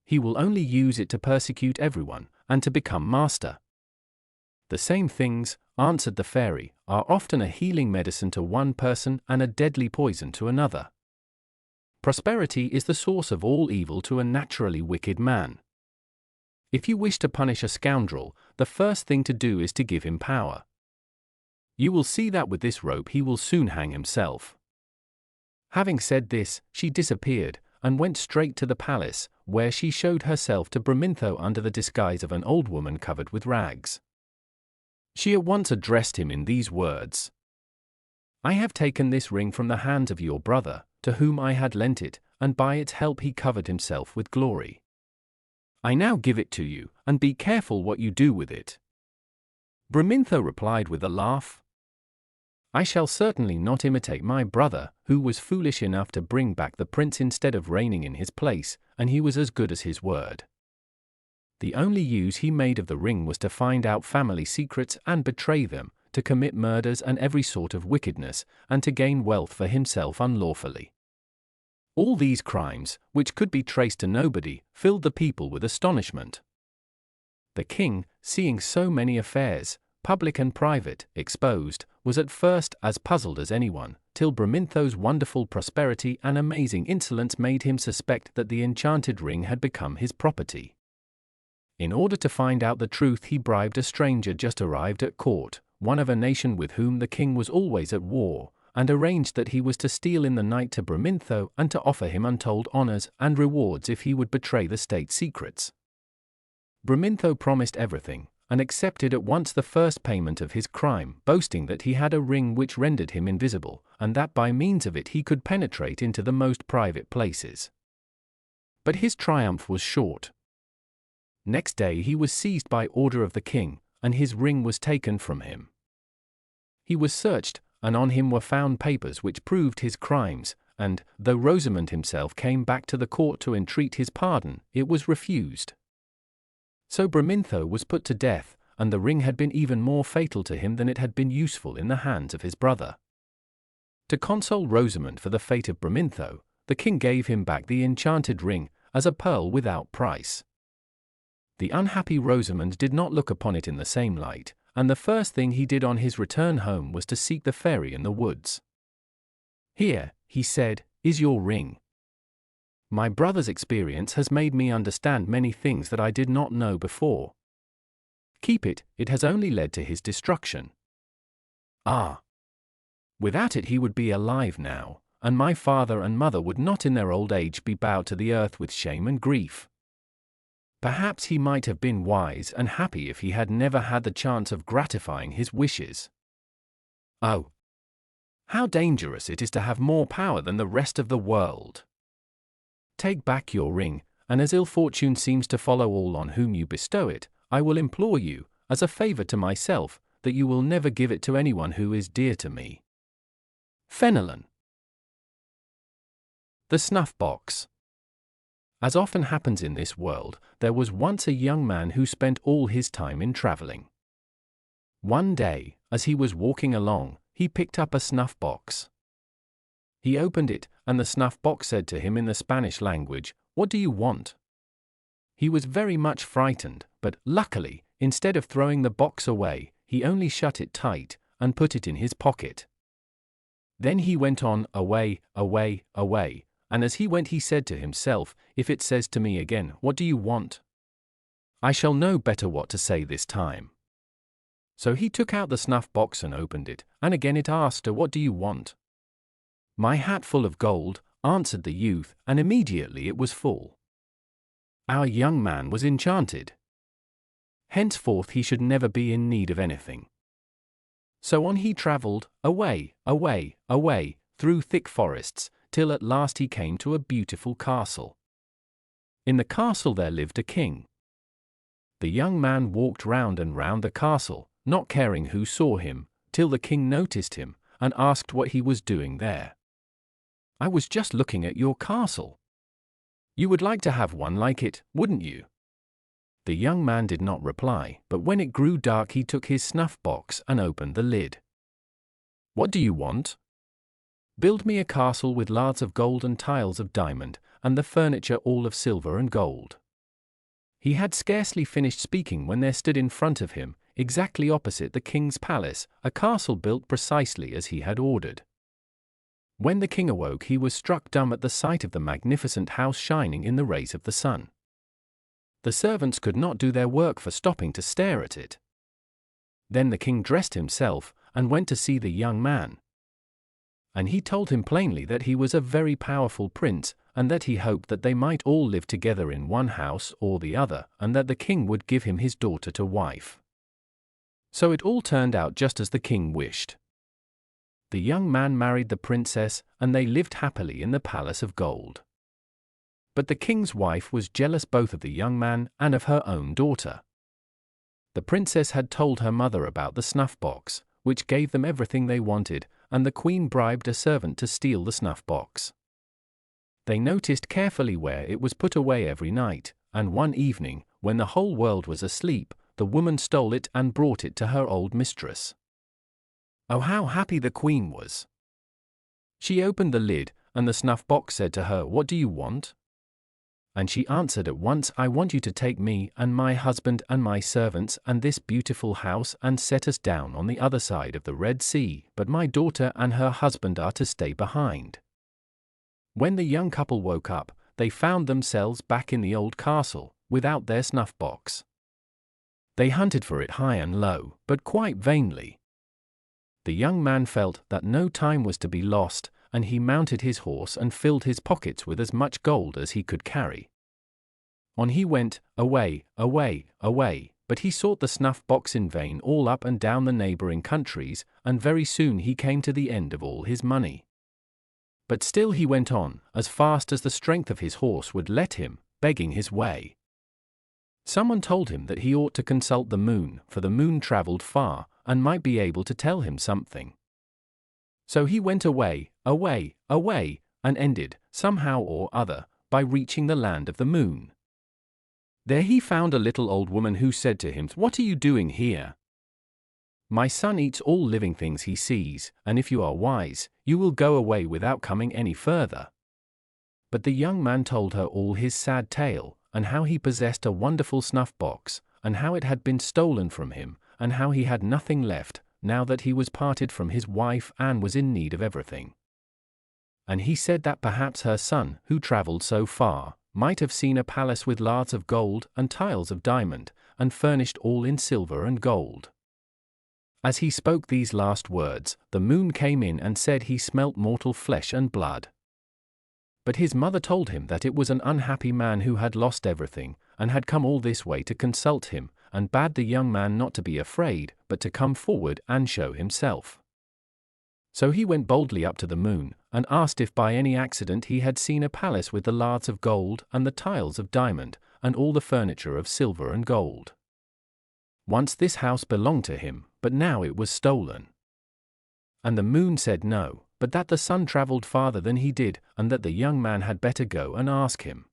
"He will only use it to persecute everyone, and to become master." "The same things," answered the fairy, "are often a healing medicine to one person and a deadly poison to another. Prosperity is the source of all evil to a naturally wicked man. If you wish to punish a scoundrel, the first thing to do is to give him power. You will see that with this rope he will soon hang himself." Having said this, she disappeared, and went straight to the palace, where she showed herself to Bramintho under the disguise of an old woman covered with rags. She at once addressed him in these words: "I have taken this ring from the hands of your brother, to whom I had lent it, and by its help he covered himself with glory. I now give it to you, and be careful what you do with it." Bramintho replied with a laugh, "I shall certainly not imitate my brother, who was foolish enough to bring back the prince instead of reigning in his place, and he was as good as his word. The only use he made of the ring was to find out family secrets and betray them, to commit murders and every sort of wickedness, and to gain wealth for himself unlawfully. All these crimes, which could be traced to nobody, filled the people with astonishment. The king, seeing so many affairs, public and private, exposed, was at first as puzzled as anyone, till Bramintho's wonderful prosperity and amazing insolence made him suspect that the enchanted ring had become his property. In order to find out the truth, he bribed a stranger just arrived at court, one of a nation with whom the king was always at war, and arranged that he was to steal in the night to Bramintho and to offer him untold honors and rewards if he would betray the state secrets. Bramintho promised everything, and accepted at once the first payment of his crime, boasting that he had a ring which rendered him invisible, and that by means of it he could penetrate into the most private places. But his triumph was short. Next day he was seized by order of the king, and his ring was taken from him. He was searched, and on him were found papers which proved his crimes, and, though Rosamond himself came back to the court to entreat his pardon, it was refused. So Bramintho was put to death, and the ring had been even more fatal to him than it had been useful in the hands of his brother. To console Rosamond for the fate of Bramintho, the king gave him back the enchanted ring, as a pearl without price. The unhappy Rosamond did not look upon it in the same light, and the first thing he did on his return home was to seek the fairy in the woods. "Here," he said, "is your ring. My brother's experience has made me understand many things that I did not know before. Keep it, it has only led to his destruction. Ah! Without it he would be alive now, and my father and mother would not in their old age be bowed to the earth with shame and grief. Perhaps he might have been wise and happy if he had never had the chance of gratifying his wishes. Oh, how dangerous it is to have more power than the rest of the world. Take back your ring, and as ill fortune seems to follow all on whom you bestow it, I will implore you, as a favor to myself, that you will never give it to anyone who is dear to me. Fenelon. The Snuff-Box. As often happens in this world, there was once a young man who spent all his time in traveling. One day, as he was walking along, he picked up a snuff-box. He opened it, and the snuff-box said to him in the Spanish language, "What do you want?" He was very much frightened, but, luckily, instead of throwing the box away, he only shut it tight, and put it in his pocket. Then he went on, away, away, away, and as he went he said to himself, "If it says to me again, 'What do you want?' I shall know better what to say this time." So he took out the snuff-box and opened it, and again it asked her, "What do you want?" "My hat full of gold," answered the youth, and immediately it was full. Our young man was enchanted. Henceforth he should never be in need of anything. So on he travelled, away, away, away, through thick forests, till at last he came to a beautiful castle. In the castle there lived a king. The young man walked round and round the castle, not caring who saw him, till the king noticed him, and asked what he was doing there. "I was just looking at your castle. You would like to have one like it, wouldn't you?" The young man did not reply, but when it grew dark he took his snuff-box and opened the lid. "What do you want?" "Build me a castle with lards of gold and tiles of diamond, and the furniture all of silver and gold." He had scarcely finished speaking when there stood in front of him, exactly opposite the king's palace, a castle built precisely as he had ordered. When the king awoke he was struck dumb at the sight of the magnificent house shining in the rays of the sun. The servants could not do their work for stopping to stare at it. Then the king dressed himself, and went to see the young man. And he told him plainly that he was a very powerful prince, and that he hoped that they might all live together in one house or the other, and that the king would give him his daughter to wife. So it all turned out just as the king wished. The young man married the princess, and they lived happily in the palace of gold. But the king's wife was jealous both of the young man and of her own daughter. The princess had told her mother about the snuff-box, which gave them everything they wanted, and the queen bribed a servant to steal the snuff-box. They noticed carefully where it was put away every night, and one evening, when the whole world was asleep, the woman stole it and brought it to her old mistress. Oh, how happy the queen was! She opened the lid, and the snuff-box said to her, "What do you want?" And she answered at once, "I want you to take me and my husband and my servants and this beautiful house and set us down on the other side of the Red Sea, but my daughter and her husband are to stay behind." When the young couple woke up, they found themselves back in the old castle, without their snuff-box. They hunted for it high and low, but quite vainly. The young man felt that no time was to be lost, and he mounted his horse and filled his pockets with as much gold as he could carry. On he went, away, away, away, but he sought the snuff-box in vain all up and down the neighboring countries, and very soon he came to the end of all his money. But still he went on, as fast as the strength of his horse would let him, begging his way. Someone told him that he ought to consult the moon, for the moon travelled far, and might be able to tell him something. So he went away, away, away, and ended, somehow or other, by reaching the land of the moon. There he found a little old woman who said to him, "What are you doing here?" "My son eats all living things he sees, and if you are wise, you will go away without coming any further." But the young man told her all his sad tale, and how he possessed a wonderful snuff-box, and how it had been stolen from him, and how he had nothing left, now that he was parted from his wife and was in need of everything. And he said that perhaps her son, who travelled so far, might have seen a palace with lards of gold and tiles of diamond, and furnished all in silver and gold. As he spoke these last words, the moon came in and said he smelt mortal flesh and blood. But his mother told him that it was an unhappy man who had lost everything, and had come all this way to consult him, and bade the young man not to be afraid, but to come forward and show himself. So he went boldly up to the moon, and asked if by any accident he had seen a palace with the laths of gold and the tiles of diamond, and all the furniture of silver and gold. Once this house belonged to him, but now it was stolen. And the moon said no, but that the sun travelled farther than he did, and that the young man had better go and ask him.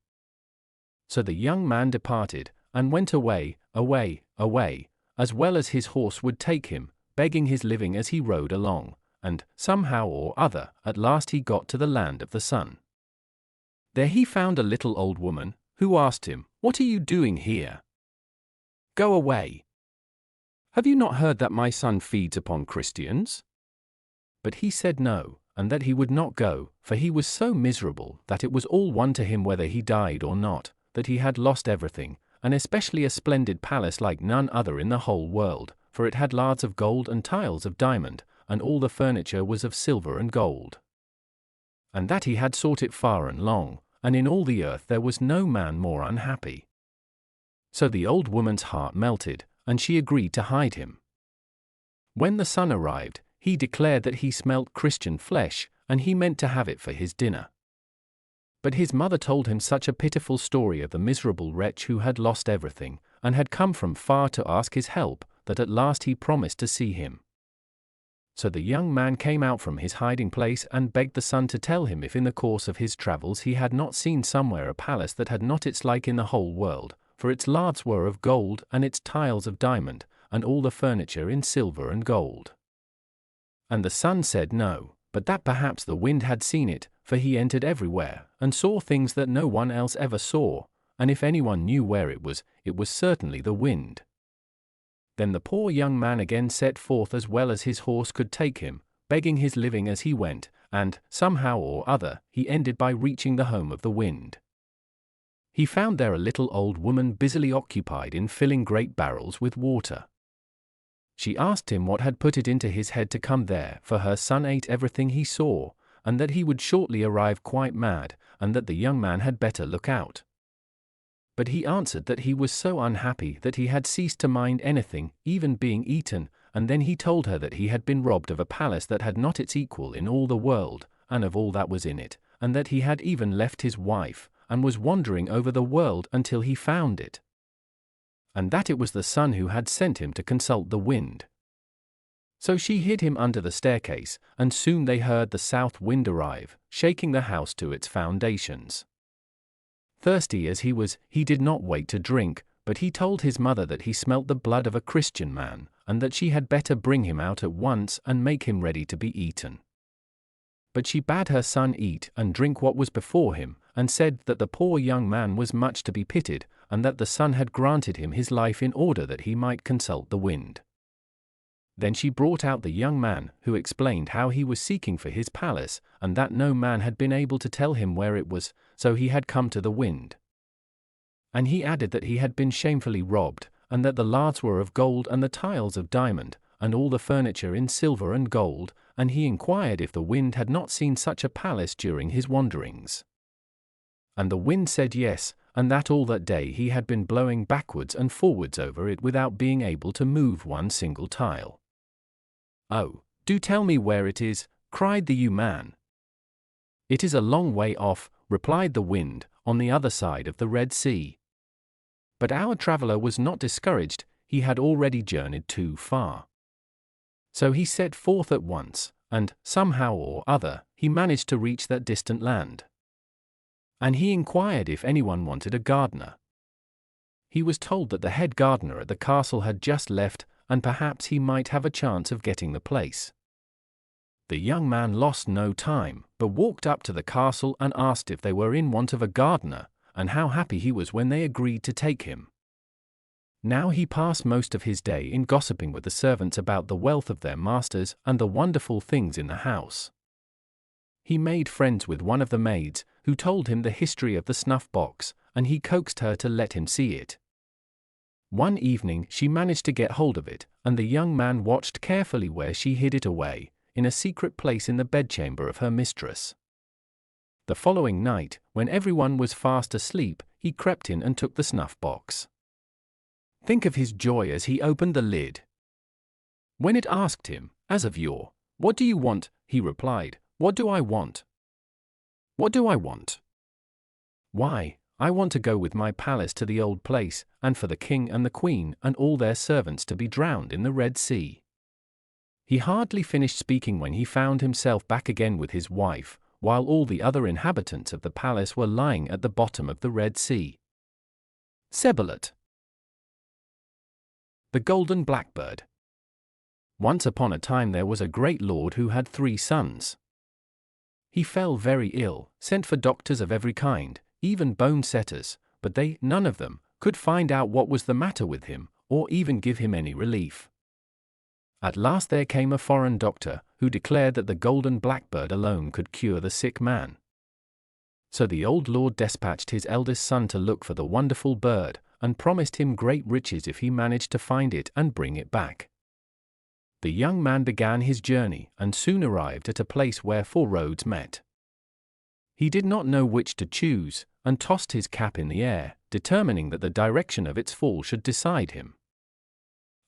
So the young man departed, and went away, as well as his horse would take him, begging his living as he rode along, and, somehow or other, at last he got to the land of the sun. There he found a little old woman, who asked him, "What are you doing here? Go away. Have you not heard that my son feeds upon Christians?" But he said no, and that he would not go, for he was so miserable that it was all one to him whether he died or not, that he had lost everything, and especially a splendid palace like none other in the whole world, for it had laths of gold and tiles of diamond, and all the furniture was of silver and gold. And that he had sought it far and long, and in all the earth there was no man more unhappy. So the old woman's heart melted, and she agreed to hide him. When the son arrived, he declared that he smelt Christian flesh, and he meant to have it for his dinner. But his mother told him such a pitiful story of the miserable wretch who had lost everything, and had come from far to ask his help, that at last he promised to see him. So the young man came out from his hiding place and begged the son to tell him if in the course of his travels he had not seen somewhere a palace that had not its like in the whole world, for its laths were of gold and its tiles of diamond, and all the furniture in silver and gold. And the son said no, but that perhaps the wind had seen it, for he entered everywhere, and saw things that no one else ever saw, and if anyone knew where it was certainly the wind. Then the poor young man again set forth as well as his horse could take him, begging his living as he went, and, somehow or other, he ended by reaching the home of the wind. He found there a little old woman busily occupied in filling great barrels with water. She asked him what had put it into his head to come there, for her son ate everything he saw, and that he would shortly arrive quite mad, and that the young man had better look out. But he answered that he was so unhappy that he had ceased to mind anything, even being eaten, and then he told her that he had been robbed of a palace that had not its equal in all the world, and of all that was in it, and that he had even left his wife, and was wandering over the world until he found it. And that it was the sun who had sent him to consult the wind. So she hid him under the staircase, and soon they heard the south wind arrive, shaking the house to its foundations. Thirsty as he was, he did not wait to drink, but he told his mother that he smelt the blood of a Christian man, and that she had better bring him out at once and make him ready to be eaten. But she bade her son eat and drink what was before him, and said that the poor young man was much to be pitied, and that the sun had granted him his life in order that he might consult the wind. Then she brought out the young man, who explained how he was seeking for his palace, and that no man had been able to tell him where it was, so he had come to the wind. And he added that he had been shamefully robbed, and that the laths were of gold and the tiles of diamond, and all the furniture in silver and gold, and he inquired if the wind had not seen such a palace during his wanderings. And the wind said yes, and that all that day he had been blowing backwards and forwards over it without being able to move one single tile. "Oh, do tell me where it is," cried the young man. "It is a long way off," replied the wind, "on the other side of the Red Sea." But our traveller was not discouraged, he had already journeyed too far. So he set forth at once, and, somehow or other, he managed to reach that distant land. And he inquired if anyone wanted a gardener. He was told that the head gardener at the castle had just left, and perhaps he might have a chance of getting the place. The young man lost no time, but walked up to the castle and asked if they were in want of a gardener, and how happy he was when they agreed to take him. Now he passed most of his day in gossiping with the servants about the wealth of their masters and the wonderful things in the house. He made friends with one of the maids, who told him the history of the snuff-box, and he coaxed her to let him see it. One evening she managed to get hold of it, and the young man watched carefully where she hid it away, in a secret place in the bedchamber of her mistress. The following night, when everyone was fast asleep, he crept in and took the snuff-box. Think of his joy as he opened the lid. When it asked him, as of yore, "What do you want?" he replied. "What do I want? What do I want? Why, I want to go with my palace to the old place, and for the king and the queen and all their servants to be drowned in the Red Sea." He hardly finished speaking when he found himself back again with his wife, while all the other inhabitants of the palace were lying at the bottom of the Red Sea. Sebalut. The Golden Blackbird. Once upon a time there was a great lord who had 3 sons. He fell very ill, sent for doctors of every kind, even bone setters, but they, none of them, could find out what was the matter with him, or even give him any relief. At last there came a foreign doctor, who declared that the golden blackbird alone could cure the sick man. So the old lord dispatched his eldest son to look for the wonderful bird, and promised him great riches if he managed to find it and bring it back. The young man began his journey, and soon arrived at a place where 4 roads met. He did not know which to choose, and tossed his cap in the air, determining that the direction of its fall should decide him.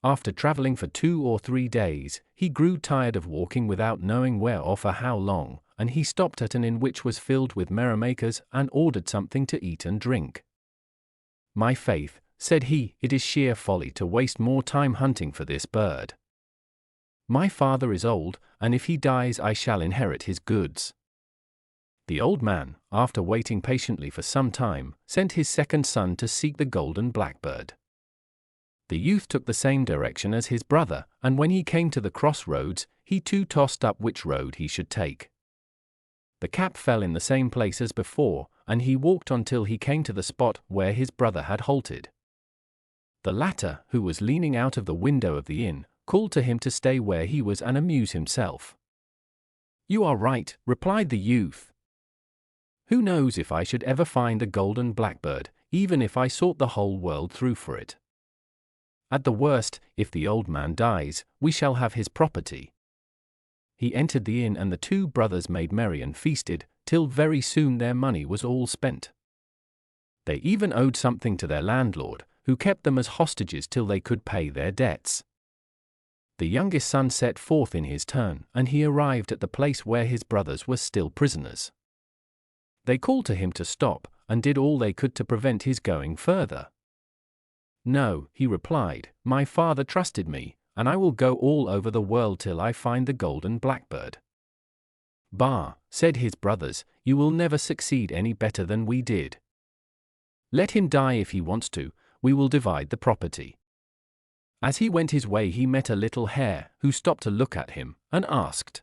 After traveling for 2 or 3 days, he grew tired of walking without knowing where or for how long, and he stopped at an inn which was filled with merrymakers and ordered something to eat and drink. "My faith," said he, "it is sheer folly to waste more time hunting for this bird. My father is old, and if he dies I shall inherit his goods." The old man, after waiting patiently for some time, sent his second son to seek the golden blackbird. The youth took the same direction as his brother, and when he came to the crossroads, he too tossed up which road he should take. The cap fell in the same place as before, and he walked on till he came to the spot where his brother had halted. The latter, who was leaning out of the window of the inn, called to him to stay where he was and amuse himself. "You are right," replied the youth. "Who knows if I should ever find the golden blackbird, even if I sought the whole world through for it? At the worst, if the old man dies, we shall have his property." He entered the inn, and the 2 brothers made merry and feasted, till very soon their money was all spent. They even owed something to their landlord, who kept them as hostages till they could pay their debts. The youngest son set forth in his turn, and he arrived at the place where his brothers were still prisoners. They called to him to stop, and did all they could to prevent his going further. "No," he replied, "my father trusted me, and I will go all over the world till I find the golden blackbird." "Bah," said his brothers, "you will never succeed any better than we did. Let him die if he wants to, we will divide the property." As he went his way he met a little hare, who stopped to look at him, and asked,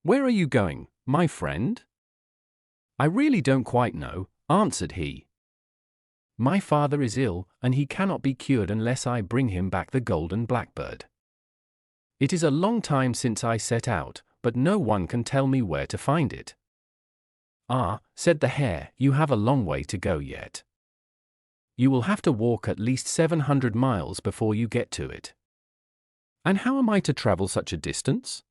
"Where are you going, my friend?" "I really don't quite know," answered he. "My father is ill, and he cannot be cured unless I bring him back the golden blackbird. It is a long time since I set out, but no one can tell me where to find it." "Ah," said the hare, "you have a long way to go yet. You will have to walk at least 700 miles before you get to it." "And how am I to travel such a distance?"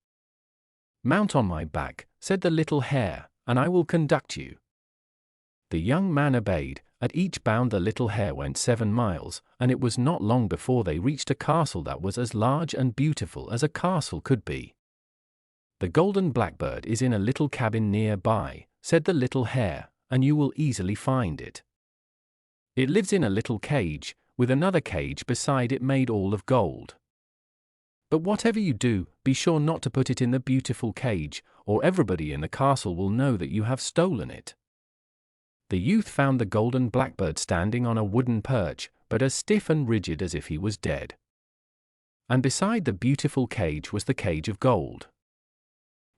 "Mount on my back," said the little hare, "and I will conduct you." The young man obeyed. At each bound the little hare went 7 miles, and it was not long before they reached a castle that was as large and beautiful as a castle could be. "The golden blackbird is in a little cabin near by," said the little hare, "and you will easily find it. It lives in a little cage, with another cage beside it made all of gold. But whatever you do, be sure not to put it in the beautiful cage, or everybody in the castle will know that you have stolen it." The youth found the golden blackbird standing on a wooden perch, but as stiff and rigid as if he was dead. And beside the beautiful cage was the cage of gold.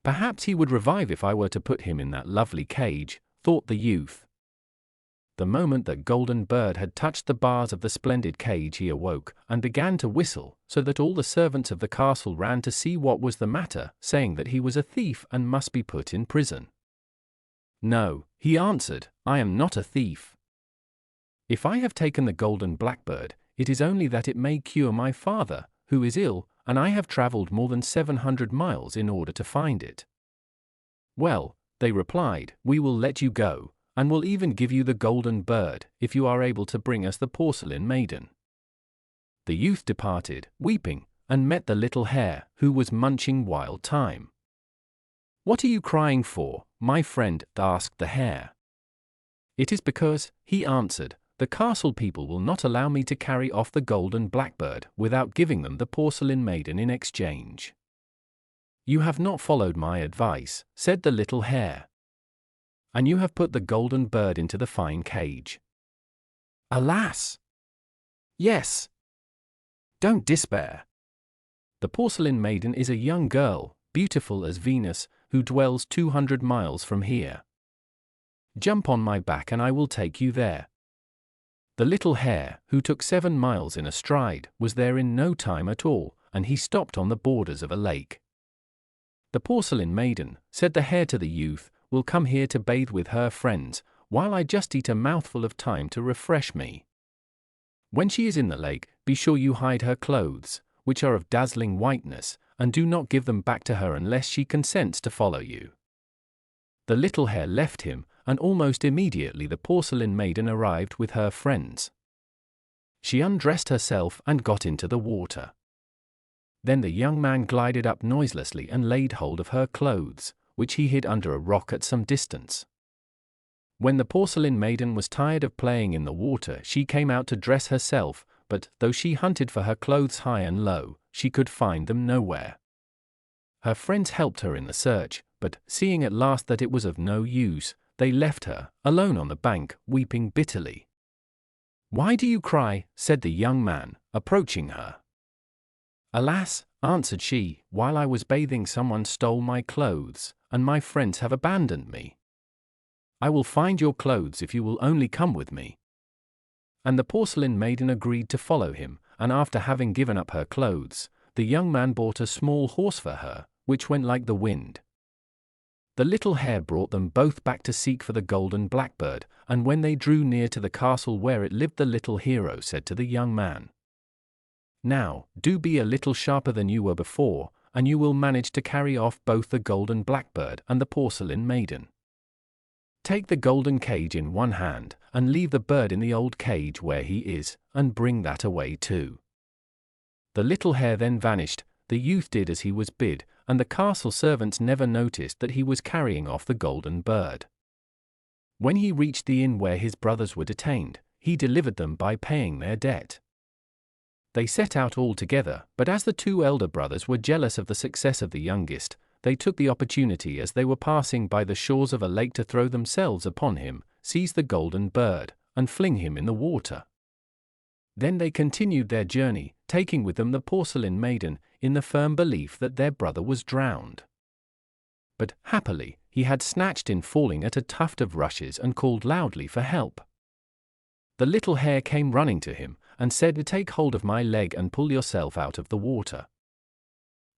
"Perhaps he would revive if I were to put him in that lovely cage," thought the youth. The moment that golden bird had touched the bars of the splendid cage he awoke, and began to whistle, so that all the servants of the castle ran to see what was the matter, saying that he was a thief and must be put in prison. "No," he answered, "I am not a thief. If I have taken the golden blackbird, it is only that it may cure my father, who is ill, and I have traveled more than 700 miles in order to find it." "Well," they replied, "we will let you go, and will even give you the golden bird, if you are able to bring us the porcelain maiden." The youth departed, weeping, and met the little hare, who was munching wild thyme. "What are you crying for, my friend?" asked the hare. "It is because," he answered, "the castle people will not allow me to carry off the golden blackbird without giving them the porcelain maiden in exchange." "You have not followed my advice," said the little hare. "And you have put the golden bird into the fine cage." "Alas!" "Yes." "Don't despair. The porcelain maiden is a young girl, beautiful as Venus, who dwells 200 miles from here. Jump on my back and I will take you there." The little hare, who took 7 miles in a stride, was there in no time at all, and he stopped on the borders of a lake. "The porcelain maiden," said the hare to the youth, "will come here to bathe with her friends, while I just eat a mouthful of thyme to refresh me. When she is in the lake, be sure you hide her clothes, which are of dazzling whiteness, and do not give them back to her unless she consents to follow you." The little hare left him, and almost immediately the porcelain maiden arrived with her friends. She undressed herself and got into the water. Then the young man glided up noiselessly and laid hold of her clothes, which he hid under a rock at some distance. When the porcelain maiden was tired of playing in the water, she came out to dress herself, but though she hunted for her clothes high and low, she could find them nowhere. Her friends helped her in the search, but seeing at last that it was of no use, they left her, alone on the bank, weeping bitterly. "Why do you cry?" said the young man, approaching her. "Alas," answered she, "while I was bathing someone stole my clothes, and my friends have abandoned me. I will find your clothes if you will only come with me." And the porcelain maiden agreed to follow him, and after having given up her clothes, the young man bought a small horse for her, which went like the wind. The little hare brought them both back to seek for the golden blackbird, and when they drew near to the castle where it lived, the little hero said to the young man, "Now, do be a little sharper than you were before, and you will manage to carry off both the golden blackbird and the porcelain maiden. Take the golden cage in one hand, and leave the bird in the old cage where he is, and bring that away too." The little hare then vanished. The youth did as he was bid, and the castle servants never noticed that he was carrying off the golden bird. When he reached the inn where his brothers were detained, he delivered them by paying their debt. They set out all together, but as the 2 elder brothers were jealous of the success of the youngest, they took the opportunity as they were passing by the shores of a lake to throw themselves upon him, seize the golden bird, and fling him in the water. Then they continued their journey, taking with them the porcelain maiden, in the firm belief that their brother was drowned. But, happily, he had snatched in falling at a tuft of rushes and called loudly for help. The little hare came running to him, and said, "Take hold of my leg and pull yourself out of the water."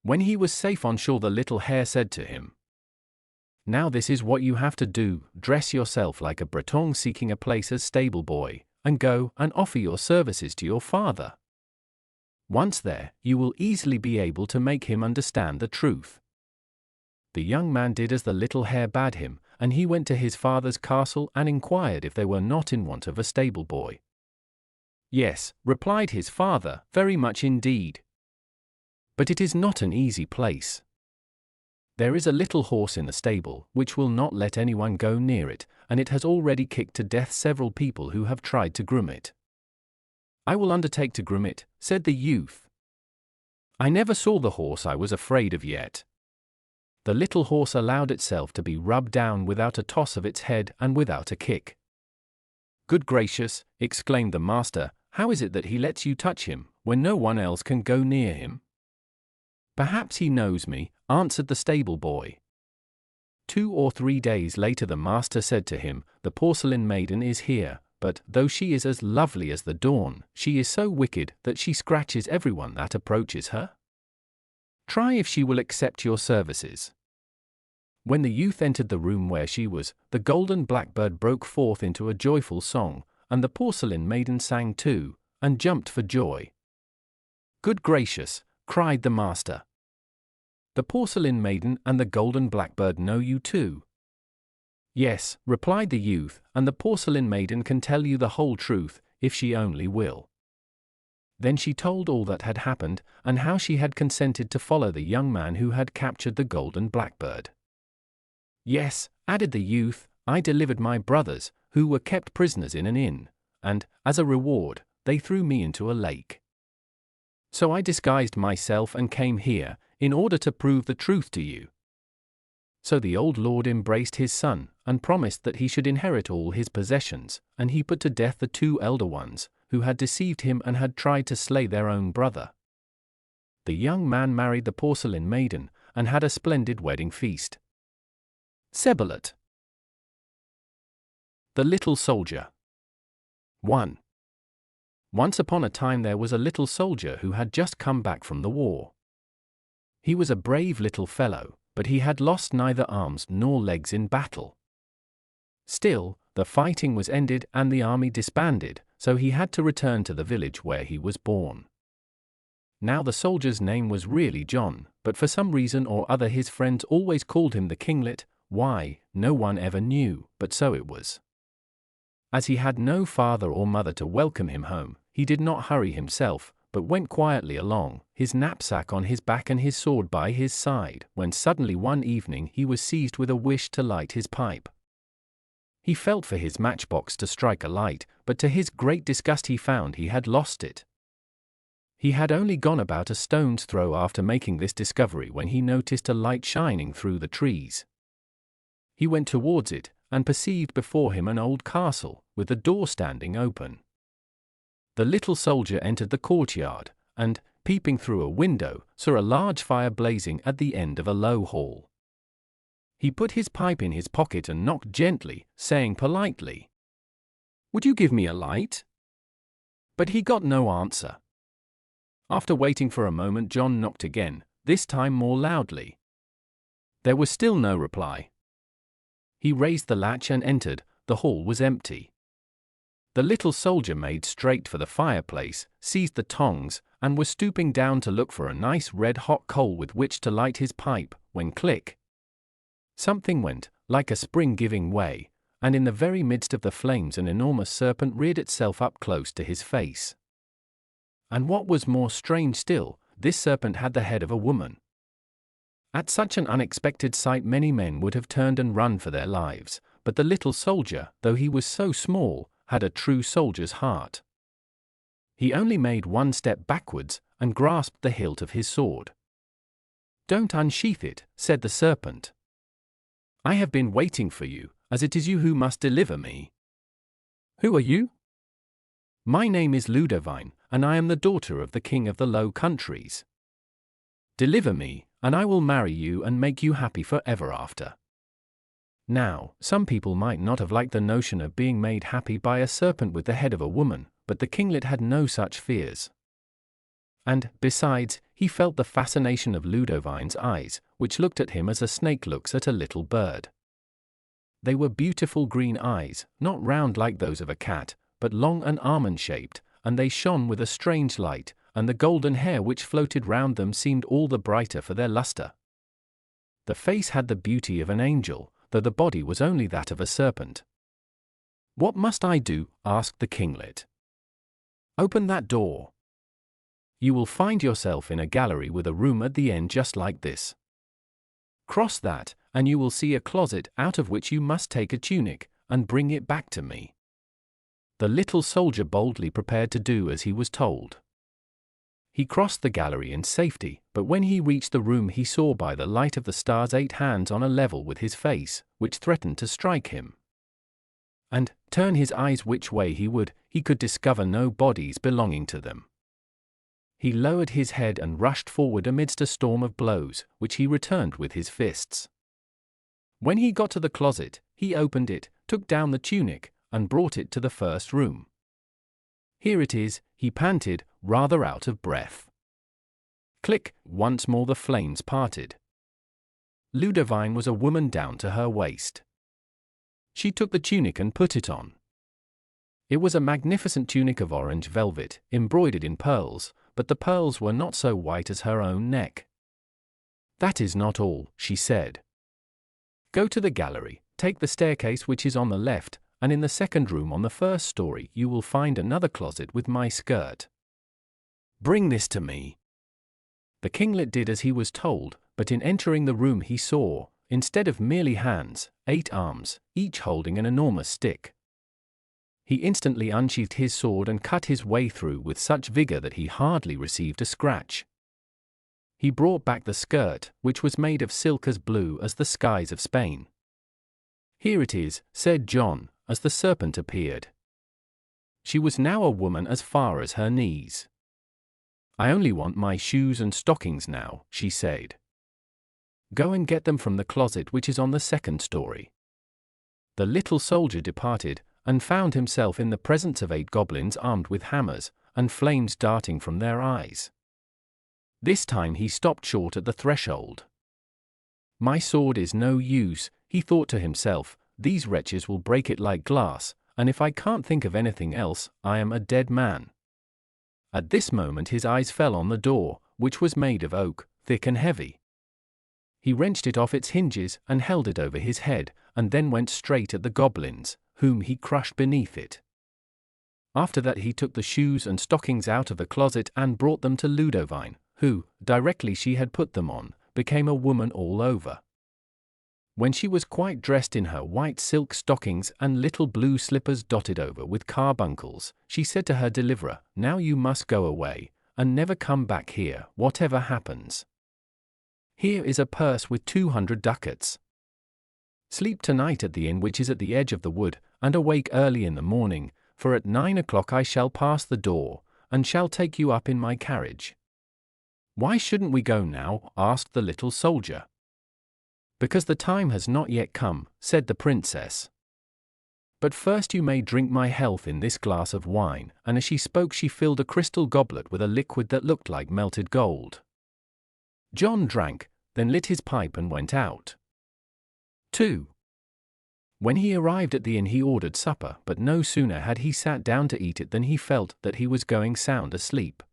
When he was safe on shore, the little hare said to him, "Now this is what you have to do: dress yourself like a Breton seeking a place as stable boy, and go and offer your services to your father. Once there, you will easily be able to make him understand the truth." The young man did as the little hare bade him, and he went to his father's castle and inquired if they were not in want of a stable boy. "Yes," replied his father, "very much indeed. But it is not an easy place. There is a little horse in the stable, which will not let anyone go near it, and it has already kicked to death several people who have tried to groom it." "I will undertake to groom it," said the youth. "I never saw the horse I was afraid of yet." The little horse allowed itself to be rubbed down without a toss of its head and without a kick. "Good gracious," exclaimed the master, "how is it that he lets you touch him, when no one else can go near him?" "Perhaps he knows me," answered the stable boy. 2 or 3 days later the master said to him, "The porcelain maiden is here, but though she is as lovely as the dawn, she is so wicked that she scratches everyone that approaches her. Try if she will accept your services." When the youth entered the room where she was, the golden blackbird broke forth into a joyful song, and the porcelain maiden sang too, and jumped for joy. "Good gracious," cried the master. "The porcelain maiden and the golden blackbird know you too?" "Yes," replied the youth, "and the porcelain maiden can tell you the whole truth, if she only will." Then she told all that had happened, and how she had consented to follow the young man who had captured the golden blackbird. "Yes," added the youth, "I delivered my brothers, who were kept prisoners in an inn, and, as a reward, they threw me into a lake. So I disguised myself and came here, in order to prove the truth to you." So the old lord embraced his son, and promised that he should inherit all his possessions, and he put to death the 2 elder ones, who had deceived him and had tried to slay their own brother. The young man married the porcelain maiden, and had a splendid wedding feast. Sebalut. The Little Soldier. 1. Once upon a time there was a little soldier who had just come back from the war. He was a brave little fellow, but he had lost neither arms nor legs in battle. Still, the fighting was ended and the army disbanded, so he had to return to the village where he was born. Now the soldier's name was really John, but for some reason or other his friends always called him the Kinglet. Why, no one ever knew, but so it was. As he had no father or mother to welcome him home, he did not hurry himself, but went quietly along, his knapsack on his back and his sword by his side, when suddenly one evening he was seized with a wish to light his pipe. He felt for his matchbox to strike a light, but to his great disgust he found he had lost it. He had only gone about a stone's throw after making this discovery when he noticed a light shining through the trees. He went towards it, and perceived before him an old castle, with the door standing open. The little soldier entered the courtyard, and, peeping through a window, saw a large fire blazing at the end of a low hall. He put his pipe in his pocket and knocked gently, saying politely, "Would you give me a light?" But he got no answer. After waiting for a moment, John knocked again, this time more loudly. There was still no reply. He raised the latch and entered. The hall was empty. The little soldier made straight for the fireplace, seized the tongs, and was stooping down to look for a nice red-hot coal with which to light his pipe, when click! Something went, like a spring giving way, and in the very midst of the flames an enormous serpent reared itself up close to his face. And what was more strange still, this serpent had the head of a woman. At such an unexpected sight many men would have turned and run for their lives, but the little soldier, though he was so small, had a true soldier's heart. He only made one step backwards, and grasped the hilt of his sword. "Don't unsheath it," said the serpent. "I have been waiting for you, as it is you who must deliver me." "Who are you?" "My name is Ludovine, and I am the daughter of the King of the Low Countries. Deliver me, and I will marry you and make you happy for ever after." Now, some people might not have liked the notion of being made happy by a serpent with the head of a woman, but the kinglet had no such fears. And, besides, he felt the fascination of Ludovine's eyes, which looked at him as a snake looks at a little bird. They were beautiful green eyes, not round like those of a cat, but long and almond-shaped, and they shone with a strange light, and the golden hair which floated round them seemed all the brighter for their luster. The face had the beauty of an angel, though the body was only that of a serpent. "What must I do?" asked the kinglet. "Open that door. You will find yourself in a gallery with a room at the end just like this. Cross that, and you will see a closet out of which you must take a tunic, and bring it back to me." The little soldier boldly prepared to do as he was told. He crossed the gallery in safety, but when he reached the room he saw by the light of the stars 8 hands on a level with his face, which threatened to strike him. And, turn his eyes which way he would, he could discover no bodies belonging to them. He lowered his head and rushed forward amidst a storm of blows, which he returned with his fists. When he got to the closet, he opened it, took down the tunic, and brought it to the first room. "Here it is," he panted, rather out of breath. Click! Once more the flames parted. Ludovine was a woman down to her waist. She took the tunic and put it on. It was a magnificent tunic of orange velvet, embroidered in pearls, but the pearls were not so white as her own neck. "That is not all," she said. "Go to the gallery, take the staircase which is on the left, and in the second room on the first story you will find another closet with my skirt. Bring this to me." The kinglet did as he was told, but in entering the room he saw, instead of merely hands, 8 arms, each holding an enormous stick. He instantly unsheathed his sword and cut his way through with such vigor that he hardly received a scratch. He brought back the skirt, which was made of silk as blue as the skies of Spain. "Here it is," said John, as the serpent appeared. She was now a woman as far as her knees. "I only want my shoes and stockings now," she said. "Go and get them from the closet which is on the 2nd story." The little soldier departed, and found himself in the presence of 8 goblins armed with hammers, and flames darting from their eyes. This time he stopped short at the threshold. "My sword is no use," he thought to himself, "these wretches will break it like glass, and if I can't think of anything else, I am a dead man." At this moment his eyes fell on the door, which was made of oak, thick and heavy. He wrenched it off its hinges and held it over his head, and then went straight at the goblins, whom he crushed beneath it. After that he took the shoes and stockings out of the closet and brought them to Ludovine, who, directly she had put them on, became a woman all over. When she was quite dressed in her white silk stockings and little blue slippers dotted over with carbuncles, she said to her deliverer, "Now you must go away, and never come back here, whatever happens. Here is a purse with 200 ducats. Sleep tonight at the inn which is at the edge of the wood, and awake early in the morning, for at 9 o'clock I shall pass the door, and shall take you up in my carriage." "Why shouldn't we go now?" asked the little soldier. "Because the time has not yet come," said the princess. "But first you may drink my health in this glass of wine," and as she spoke she filled a crystal goblet with a liquid that looked like melted gold. John drank, then lit his pipe and went out. 2. When he arrived at the inn he ordered supper, but no sooner had he sat down to eat it than he felt that he was going sound asleep.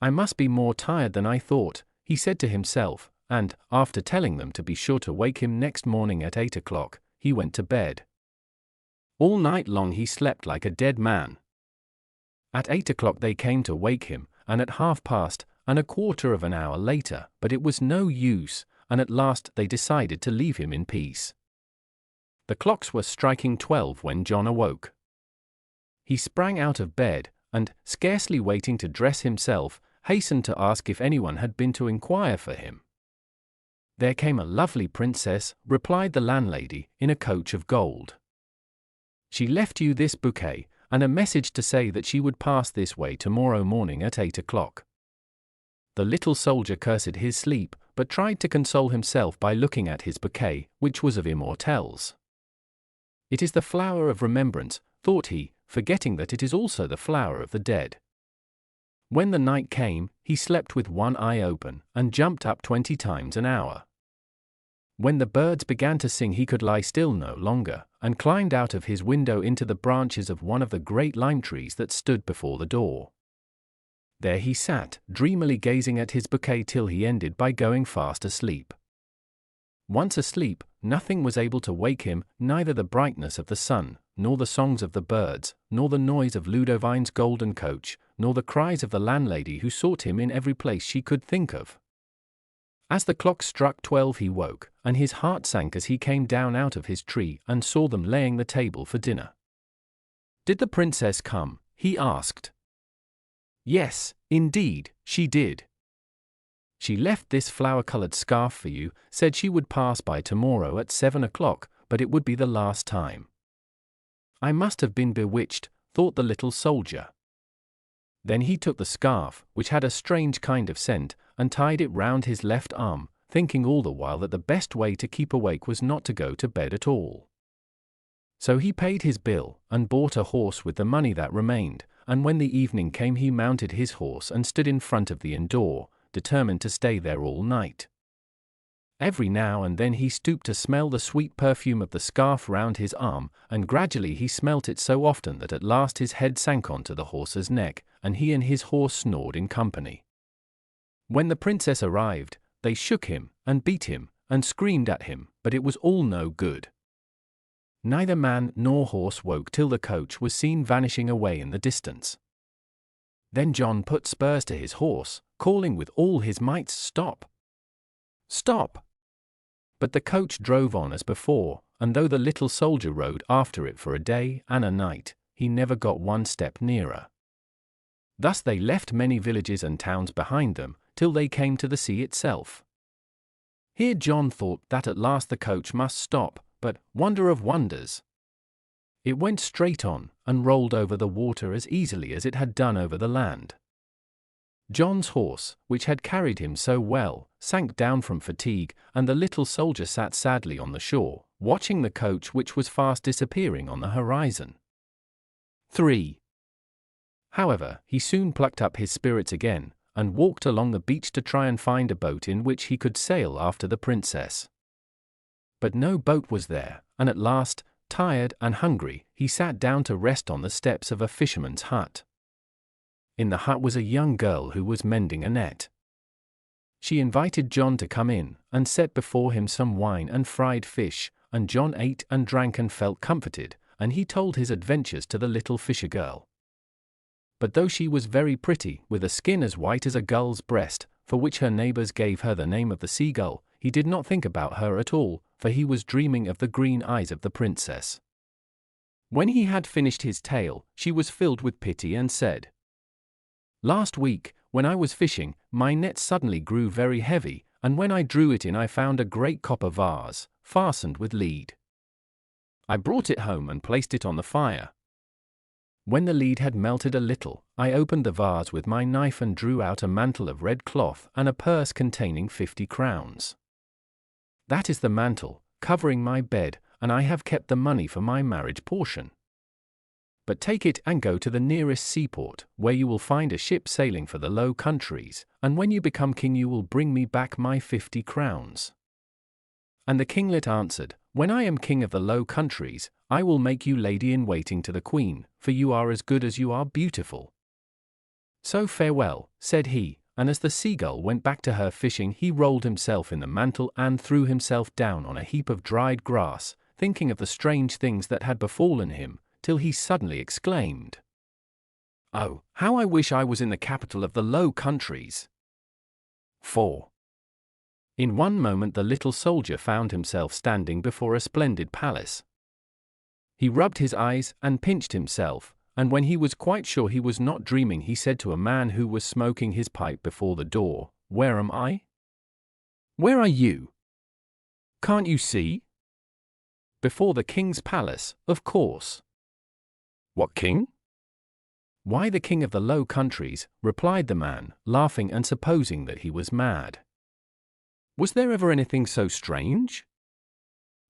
"I must be more tired than I thought," he said to himself, and, after telling them to be sure to wake him next morning at 8 o'clock, he went to bed. All night long he slept like a dead man. At 8 o'clock they came to wake him, and at 1/2 and a quarter of an hour later, but it was no use, and at last they decided to leave him in peace. The clocks were striking 12 when John awoke. He sprang out of bed, and, scarcely waiting to dress himself, hastened to ask if anyone had been to inquire for him. "There came a lovely princess," replied the landlady, "in a coach of gold. She left you this bouquet, and a message to say that she would pass this way tomorrow morning at 8 o'clock. The little soldier cursed his sleep, but tried to console himself by looking at his bouquet, which was of immortelles. "It is the flower of remembrance," thought he, forgetting that it is also the flower of the dead. When the night came, he slept with one eye open, and jumped up 20 times an hour. When the birds began to sing he could lie still no longer, and climbed out of his window into the branches of one of the great lime trees that stood before the door. There he sat, dreamily gazing at his bouquet till he ended by going fast asleep. Once asleep, nothing was able to wake him, neither the brightness of the sun, nor the songs of the birds, nor the noise of Ludovine's golden coach, nor the cries of the landlady who sought him in every place she could think of. As the clock struck 12 he woke, and his heart sank as he came down out of his tree and saw them laying the table for dinner. "Did the princess come?" he asked. "Yes, indeed, she did. She left this flower-colored scarf for you, said she would pass by tomorrow at 7 o'clock, but it would be the last time." "I must have been bewitched," thought the little soldier. Then he took the scarf, which had a strange kind of scent, and tied it round his left arm, thinking all the while that the best way to keep awake was not to go to bed at all. So he paid his bill, and bought a horse with the money that remained, and when the evening came he mounted his horse and stood in front of the inn door, determined to stay there all night. Every now and then he stooped to smell the sweet perfume of the scarf round his arm, and gradually he smelt it so often that at last his head sank onto the horse's neck, and he and his horse snored in company. When the princess arrived, they shook him, and beat him, and screamed at him, but it was all no good. Neither man nor horse woke till the coach was seen vanishing away in the distance. Then John put spurs to his horse, calling with all his might, "Stop! Stop!" But the coach drove on as before, and though the little soldier rode after it for a day and a night, he never got one step nearer. Thus they left many villages and towns behind them, till they came to the sea itself. Here John thought that at last the coach must stop, but, wonder of wonders, it went straight on, and rolled over the water as easily as it had done over the land. John's horse, which had carried him so well, sank down from fatigue, and the little soldier sat sadly on the shore, watching the coach which was fast disappearing on the horizon. 3. However, he soon plucked up his spirits again, and walked along the beach to try and find a boat in which he could sail after the princess. But no boat was there, and at last, tired and hungry, he sat down to rest on the steps of a fisherman's hut. In the hut was a young girl who was mending a net. She invited John to come in, and set before him some wine and fried fish, and John ate and drank and felt comforted, and he told his adventures to the little fisher girl. But though she was very pretty, with a skin as white as a gull's breast, for which her neighbors gave her the name of the seagull, he did not think about her at all, for he was dreaming of the green eyes of the princess. When he had finished his tale, she was filled with pity and said, "Last week, when I was fishing, my net suddenly grew very heavy, and when I drew it in I found a great copper vase, fastened with lead. I brought it home and placed it on the fire. When the lead had melted a little, I opened the vase with my knife and drew out a mantle of red cloth and a purse containing 50 crowns. That is the mantle, covering my bed, and I have kept the money for my marriage portion. But take it and go to the nearest seaport, where you will find a ship sailing for the Low Countries, and when you become king you will bring me back my 50 crowns. And the kinglet answered, "When I am king of the Low Countries, I will make you lady-in-waiting to the queen, for you are as good as you are beautiful. So farewell," said he, and as the seagull went back to her fishing he rolled himself in the mantle and threw himself down on a heap of dried grass, thinking of the strange things that had befallen him, till he suddenly exclaimed, "Oh, how I wish I was in the capital of the Low Countries!" 4. In one moment the little soldier found himself standing before a splendid palace. He rubbed his eyes and pinched himself, and when he was quite sure he was not dreaming he said to a man who was smoking his pipe before the door, "Where am I?" "Where are you?" "Can't you see?" "Before the king's palace, of course." "What king?" "Why, the king of the Low Countries," replied the man, laughing and supposing that he was mad. Was there ever anything so strange?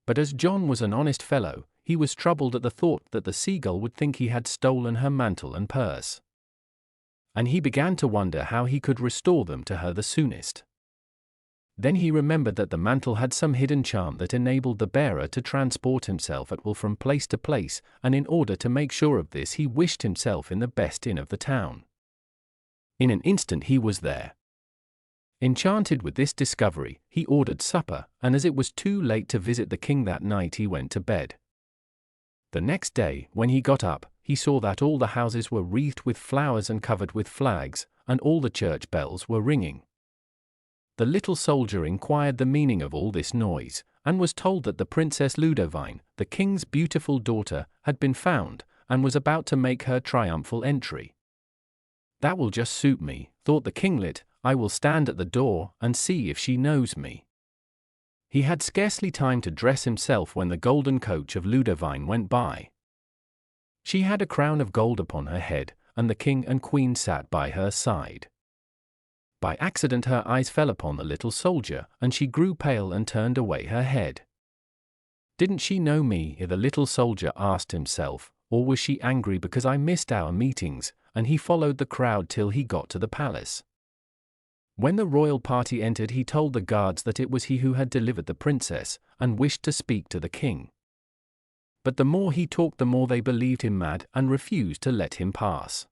But as John was an honest fellow, he was troubled at the thought that the seagull would think he had stolen her mantle and purse. And he began to wonder how he could restore them to her the soonest. Then he remembered that the mantle had some hidden charm that enabled the bearer to transport himself at will from place to place, and in order to make sure of this he wished himself in the best inn of the town. In an instant he was there. Enchanted with this discovery, he ordered supper, and as it was too late to visit the king that night he went to bed. The next day, when he got up, he saw that all the houses were wreathed with flowers and covered with flags, and all the church bells were ringing. The little soldier inquired the meaning of all this noise, and was told that the Princess Ludovine, the king's beautiful daughter, had been found, and was about to make her triumphal entry. "That will just suit me," thought the kinglet, "I will stand at the door and see if she knows me." He had scarcely time to dress himself when the golden coach of Ludovine went by. She had a crown of gold upon her head, and the king and queen sat by her side. By accident her eyes fell upon the little soldier, and she grew pale and turned away her head. "Didn't she know me?" the little soldier asked himself, "or was she angry because I missed our meetings?" And he followed the crowd till he got to the palace. When the royal party entered he told the guards that it was he who had delivered the princess, and wished to speak to the king. But the more he talked the more they believed him mad and refused to let him pass.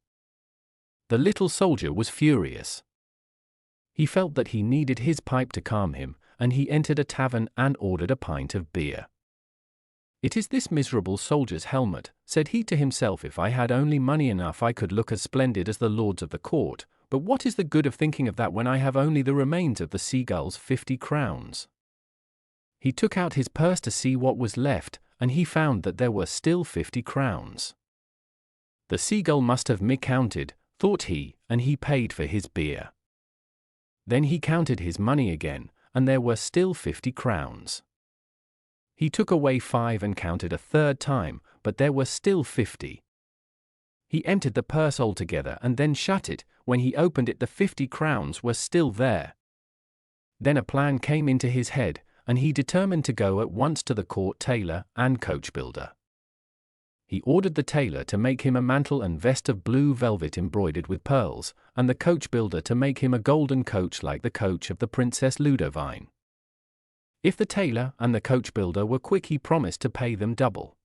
The little soldier was furious. He felt that he needed his pipe to calm him, and he entered a tavern and ordered a pint of beer. "It is this miserable soldier's helmet," said he to himself. "If I had only money enough I could look as splendid as the lords of the court, but what is the good of thinking of that when I have only the remains of the seagull's 50 crowns? He took out his purse to see what was left, and he found that there were still 50 crowns. The seagull must have miscounted, thought he, and he paid for his beer. Then he counted his money again, and there were still 50 crowns. He took away 5 and counted a third time, but there were still 50. He emptied the purse altogether and then shut it. When he opened it, the 50 crowns were still there. Then a plan came into his head, and he determined to go at once to the court tailor and coach builder. He ordered the tailor to make him a mantle and vest of blue velvet embroidered with pearls, and the coach builder to make him a golden coach like the coach of the Princess Ludovine. If the tailor and the coach builder were quick, he promised to pay them double.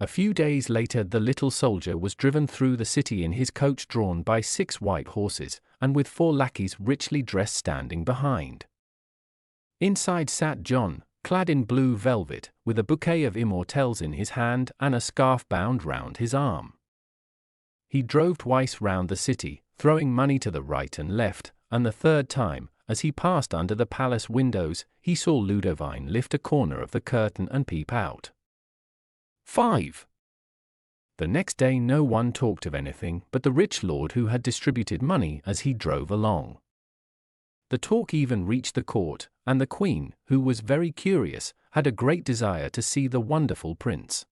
A few days later the little soldier was driven through the city in his coach drawn by 6 white horses, and with 4 lackeys richly dressed standing behind. Inside sat John, clad in blue velvet, with a bouquet of immortelles in his hand and a scarf bound round his arm. He drove twice round the city, throwing money to the right and left, and the third time, as he passed under the palace windows, he saw Ludovine lift a corner of the curtain and peep out. 5. The next day no one talked of anything but the rich lord who had distributed money as he drove along. The talk even reached the court, and the queen, who was very curious, had a great desire to see the wonderful prince.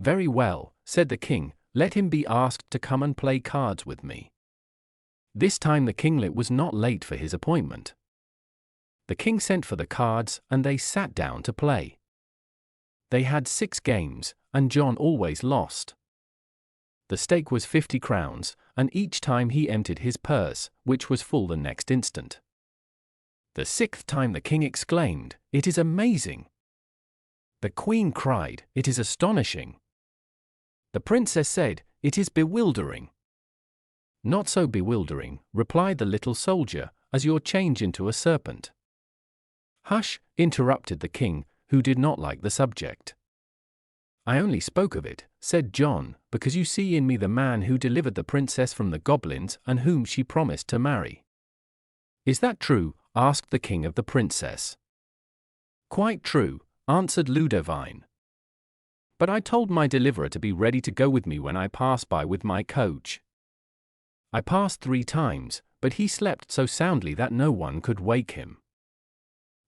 "Very well," said the king, "let him be asked to come and play cards with me." This time the kinglet was not late for his appointment. The king sent for the cards, and they sat down to play. They had 6 games, and John always lost. The stake was 50 crowns, and each time he emptied his purse, which was full the next instant. The 6th time the king exclaimed, "It is amazing!" The queen cried, "It is astonishing!" The princess said, "It is bewildering." "Not so bewildering," replied the little soldier, "as your change into a serpent." "Hush," interrupted the king, who did not like the subject. "I only spoke of it," said John, "because you see in me the man who delivered the princess from the goblins and whom she promised to marry." "Is that true?" asked the king of the princess. "Quite true," answered Ludovine. "But I told my deliverer to be ready to go with me when I pass by with my coach. I passed 3 times, but he slept so soundly that no one could wake him."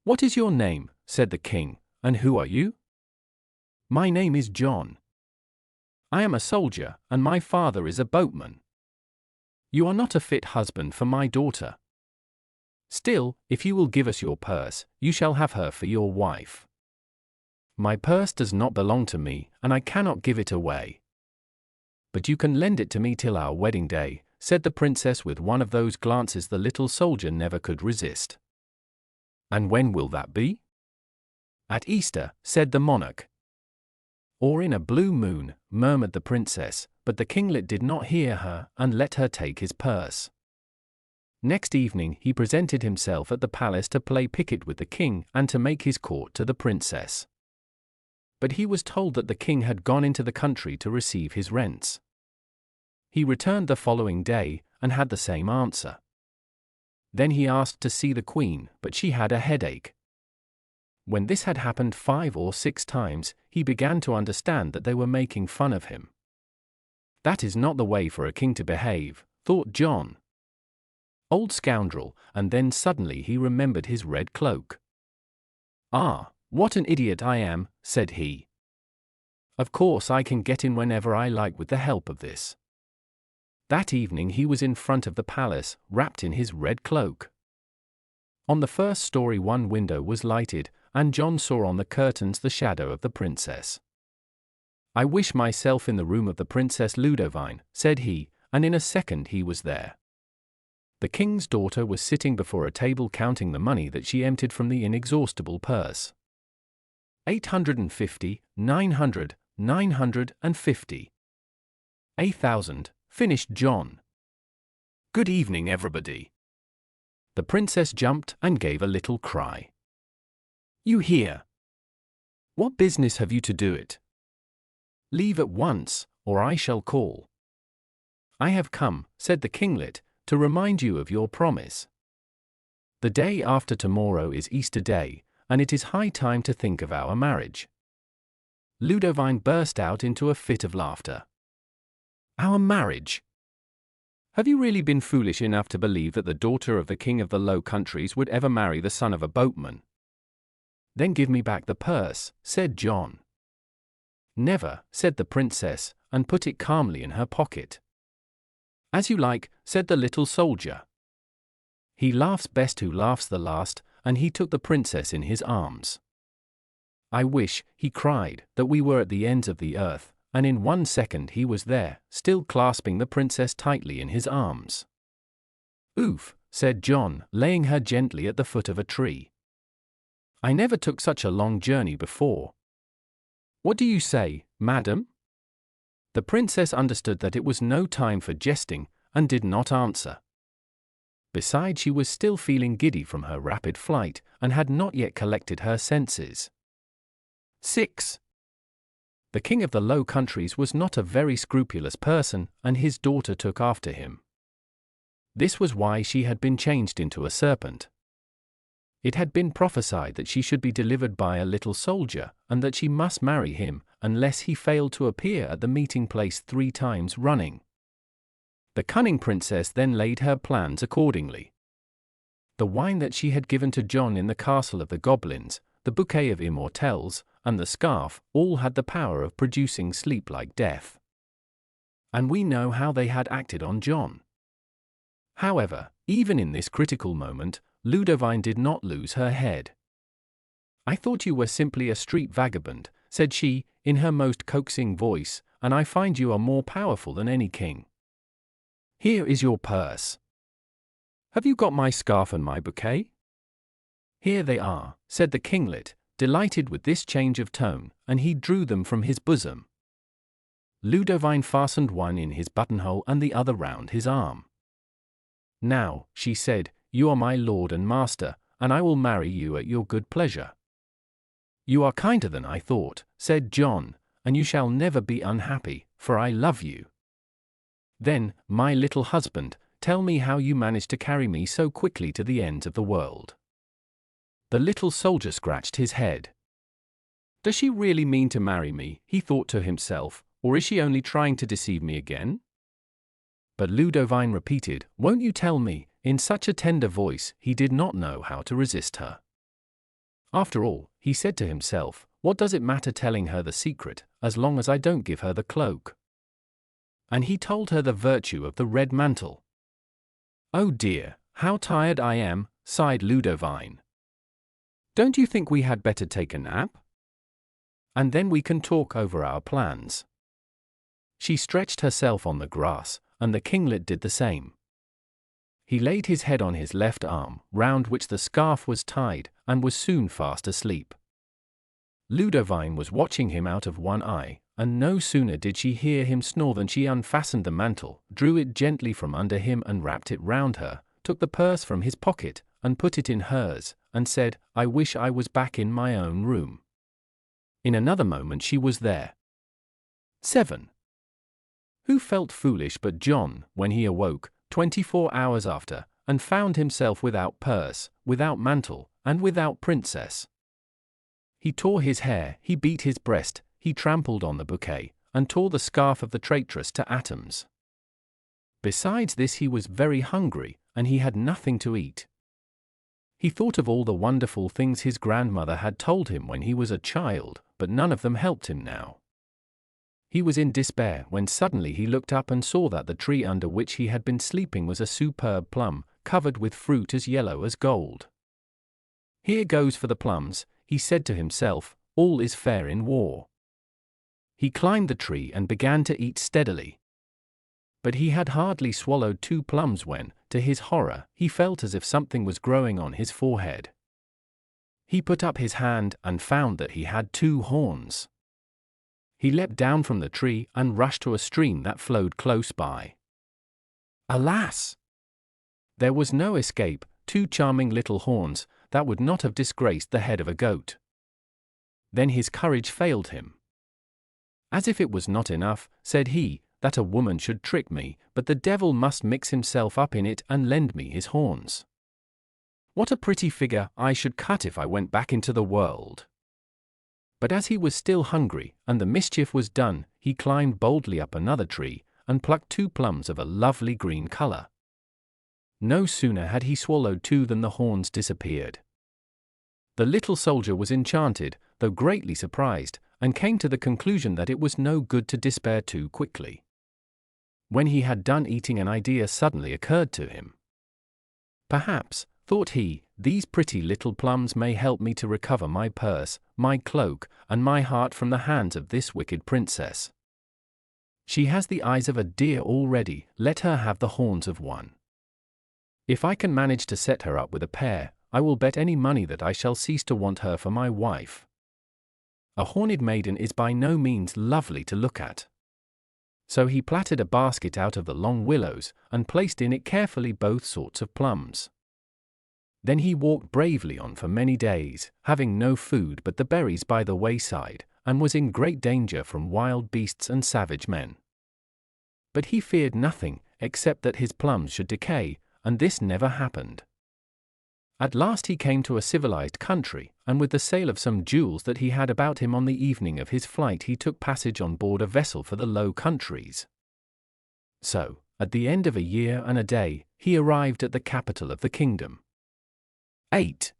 "What is your name?" said the king, "and who are you?" "My name is John. I am a soldier, and my father is a boatman. You are not a fit husband for my daughter. Still, if you will give us your purse, you shall have her for your wife." "My purse does not belong to me, and I cannot give it away." "But you can lend it to me till our wedding day," said the princess with one of those glances the little soldier never could resist. "And when will that be?" "At Easter," said the monarch. "Or in a blue moon," murmured the princess, but the kinglet did not hear her and let her take his purse. Next evening he presented himself at the palace to play piquet with the king and to make his court to the princess. But he was told that the king had gone into the country to receive his rents. He returned the following day, and had the same answer. Then he asked to see the queen, but she had a headache. When this had happened 5 or 6 times, he began to understand that they were making fun of him. "That is not the way for a king to behave," thought John. "Old scoundrel," and then suddenly he remembered his red cloak. "Ah, what an idiot I am," said he. "Of course I can get in whenever I like with the help of this." That evening he was in front of the palace, wrapped in his red cloak. On the first story one window was lighted, and John saw on the curtains the shadow of the princess. "I wish myself in the room of the Princess Ludovine," said he, and in a second he was there. The king's daughter was sitting before a table counting the money that she emptied from the inexhaustible purse. 850, 900, 950. 1,000, finished John. "Good evening, everybody." The princess jumped and gave a little cry. "You hear?" What business have you to do it? Leave at once, or I shall call. I have come, said the kinglet, to remind you of your promise. The day after tomorrow is Easter Day, and it is high time to think of our marriage. Ludovine burst out into a fit of laughter. Our marriage? Have you really been foolish enough to believe that the daughter of the king of the Low Countries would ever marry the son of a boatman? Then give me back the purse, said John. Never, said the princess, and put it calmly in her pocket. As you like, said the little soldier. He laughs best who laughs the last, and he took the princess in his arms. I wish, he cried, that we were at the ends of the earth, and in 1 second he was there, still clasping the princess tightly in his arms. Oof, said John, laying her gently at the foot of a tree. I never took such a long journey before. What do you say, madam? The princess understood that it was no time for jesting, and did not answer. Besides, she was still feeling giddy from her rapid flight, and had not yet collected her senses. 6. The king of the Low Countries was not a very scrupulous person, and his daughter took after him. This was why she had been changed into a serpent. It had been prophesied that she should be delivered by a little soldier, and that she must marry him, unless he failed to appear at the meeting place 3 times running. The cunning princess then laid her plans accordingly. The wine that she had given to John in the castle of the goblins, the bouquet of immortelles, and the scarf, all had the power of producing sleep like death. And we know how they had acted on John. However, even in this critical moment, Ludovine did not lose her head. I thought you were simply a street vagabond, said she, in her most coaxing voice, and I find you are more powerful than any king. Here is your purse. Have you got my scarf and my bouquet? Here they are, said the kinglet, delighted with this change of tone, and he drew them from his bosom. Ludovine fastened one in his buttonhole and the other round his arm. Now, she said, you are my lord and master, and I will marry you at your good pleasure. You are kinder than I thought, said John, and you shall never be unhappy, for I love you. Then, my little husband, tell me how you managed to carry me so quickly to the ends of the world. The little soldier scratched his head. Does she really mean to marry me, he thought to himself, or is she only trying to deceive me again? But Ludovine repeated, won't you tell me, in such a tender voice, he did not know how to resist her. After all, he said to himself, what does it matter telling her the secret, as long as I don't give her the cloak? And he told her the virtue of the red mantle. Oh dear, how tired I am, sighed Ludovine. Don't you think we had better take a nap? And then we can talk over our plans. She stretched herself on the grass, and the kinglet did the same. He laid his head on his left arm, round which the scarf was tied, and was soon fast asleep. Ludovine was watching him out of one eye, and no sooner did she hear him snore than she unfastened the mantle, drew it gently from under him and wrapped it round her, took the purse from his pocket, and put it in hers, and said, I wish I was back in my own room. In another moment she was there. 7. Who felt foolish but John, when he awoke, 24 hours after, and found himself without purse, without mantle, and without princess? He tore his hair, he beat his breast, he trampled on the bouquet, and tore the scarf of the traitress to atoms. Besides this, he was very hungry, and he had nothing to eat. He thought of all the wonderful things his grandmother had told him when he was a child, but none of them helped him now. He was in despair when suddenly he looked up and saw that the tree under which he had been sleeping was a superb plum, covered with fruit as yellow as gold. Here goes for the plums, he said to himself, all is fair in war. He climbed the tree and began to eat steadily. But he had hardly swallowed 2 plums when, to his horror, he felt as if something was growing on his forehead. He put up his hand and found that he had 2 horns. He leapt down from the tree and rushed to a stream that flowed close by. Alas! There was no escape, 2 charming little horns, that would not have disgraced the head of a goat. Then his courage failed him. As if it was not enough, said he, that a woman should trick me, but the devil must mix himself up in it and lend me his horns. What a pretty figure I should cut if I went back into the world. But as he was still hungry, and the mischief was done, he climbed boldly up another tree, and plucked 2 plums of a lovely green color. No sooner had he swallowed 2 than the horns disappeared. The little soldier was enchanted, though greatly surprised, and came to the conclusion that it was no good to despair too quickly. When he had done eating, an idea suddenly occurred to him. Perhaps, thought he, these pretty little plums may help me to recover my purse, my cloak, and my heart from the hands of this wicked princess. She has the eyes of a deer already, let her have the horns of one. If I can manage to set her up with a pair, I will bet any money that I shall cease to want her for my wife. A horned maiden is by no means lovely to look at. So he plaited a basket out of the long willows, and placed in it carefully both sorts of plums. Then he walked bravely on for many days, having no food but the berries by the wayside, and was in great danger from wild beasts and savage men. But he feared nothing, except that his plums should decay, and this never happened. At last he came to a civilized country, and with the sale of some jewels that he had about him on the evening of his flight, he took passage on board a vessel for the Low Countries. So, at the end of a year and a day, he arrived at the capital of the kingdom. 8.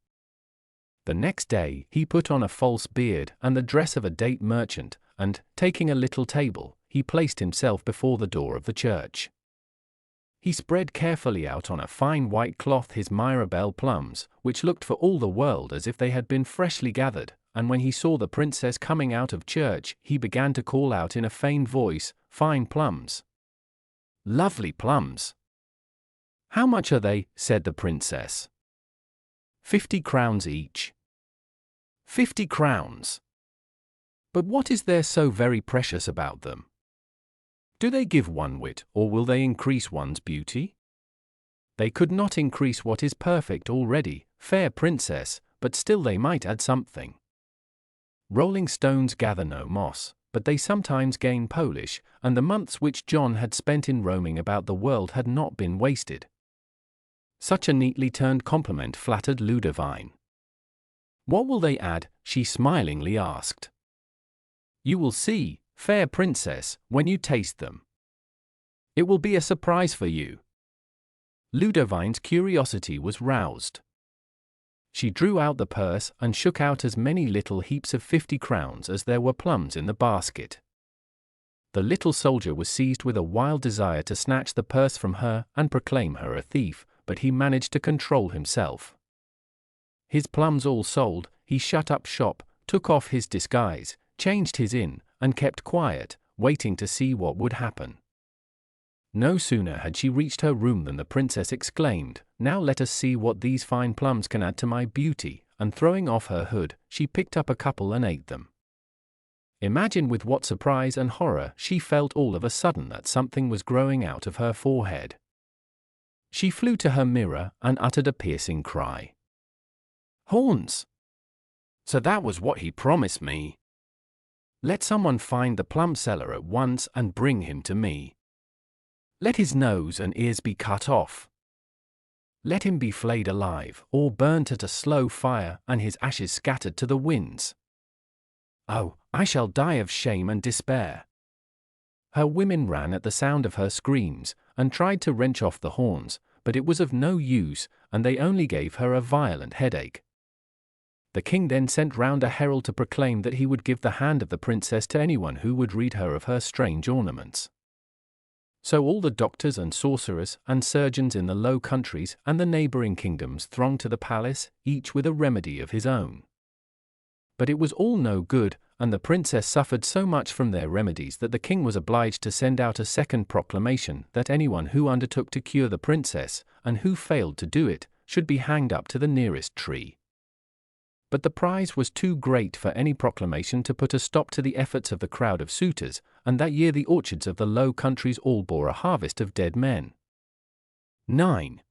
The next day, he put on a false beard and the dress of a date merchant, and, taking a little table, he placed himself before the door of the church. He spread carefully out on a fine white cloth his Mirabelle plums, which looked for all the world as if they had been freshly gathered, and when he saw the princess coming out of church, he began to call out in a feigned voice, "Fine plums! Lovely plums!" "How much are they?" said the princess. 50 crowns each. 50 crowns! But what is there so very precious about them? Do they give one wit, or will they increase one's beauty? They could not increase what is perfect already, fair princess, but still they might add something. Rolling stones gather no moss, but they sometimes gain polish, and the months which John had spent in roaming about the world had not been wasted. Such a neatly turned compliment flattered Ludovine. "What will they add?" she smilingly asked. "You will see, fair princess, when you taste them. It will be a surprise for you." Ludovine's curiosity was roused. She drew out the purse and shook out as many little heaps of 50 crowns as there were plums in the basket. The little soldier was seized with a wild desire to snatch the purse from her and proclaim her a thief, but he managed to control himself. His plums all sold, he shut up shop, took off his disguise, changed his inn, and kept quiet, waiting to see what would happen. No sooner had she reached her room than the princess exclaimed, "Now let us see what these fine plums can add to my beauty," and throwing off her hood, she picked up a couple and ate them. Imagine with what surprise and horror she felt all of a sudden that something was growing out of her forehead. She flew to her mirror and uttered a piercing cry. "Horns! So that was what he promised me. Let someone find the plum seller at once and bring him to me. Let his nose and ears be cut off. Let him be flayed alive, or burnt at a slow fire, and his ashes scattered to the winds. Oh, I shall die of shame and despair." Her women ran at the sound of her screams, and tried to wrench off the horns, but it was of no use, and they only gave her a violent headache. The king then sent round a herald to proclaim that he would give the hand of the princess to anyone who would rid her of her strange ornaments. So all the doctors and sorcerers and surgeons in the Low Countries and the neighboring kingdoms thronged to the palace, each with a remedy of his own. But it was all no good, and the princess suffered so much from their remedies that the king was obliged to send out a second proclamation that anyone who undertook to cure the princess, and who failed to do it, should be hanged up to the nearest tree. But the prize was too great for any proclamation to put a stop to the efforts of the crowd of suitors, and that year the orchards of the Low Countries all bore a harvest of dead men. 9.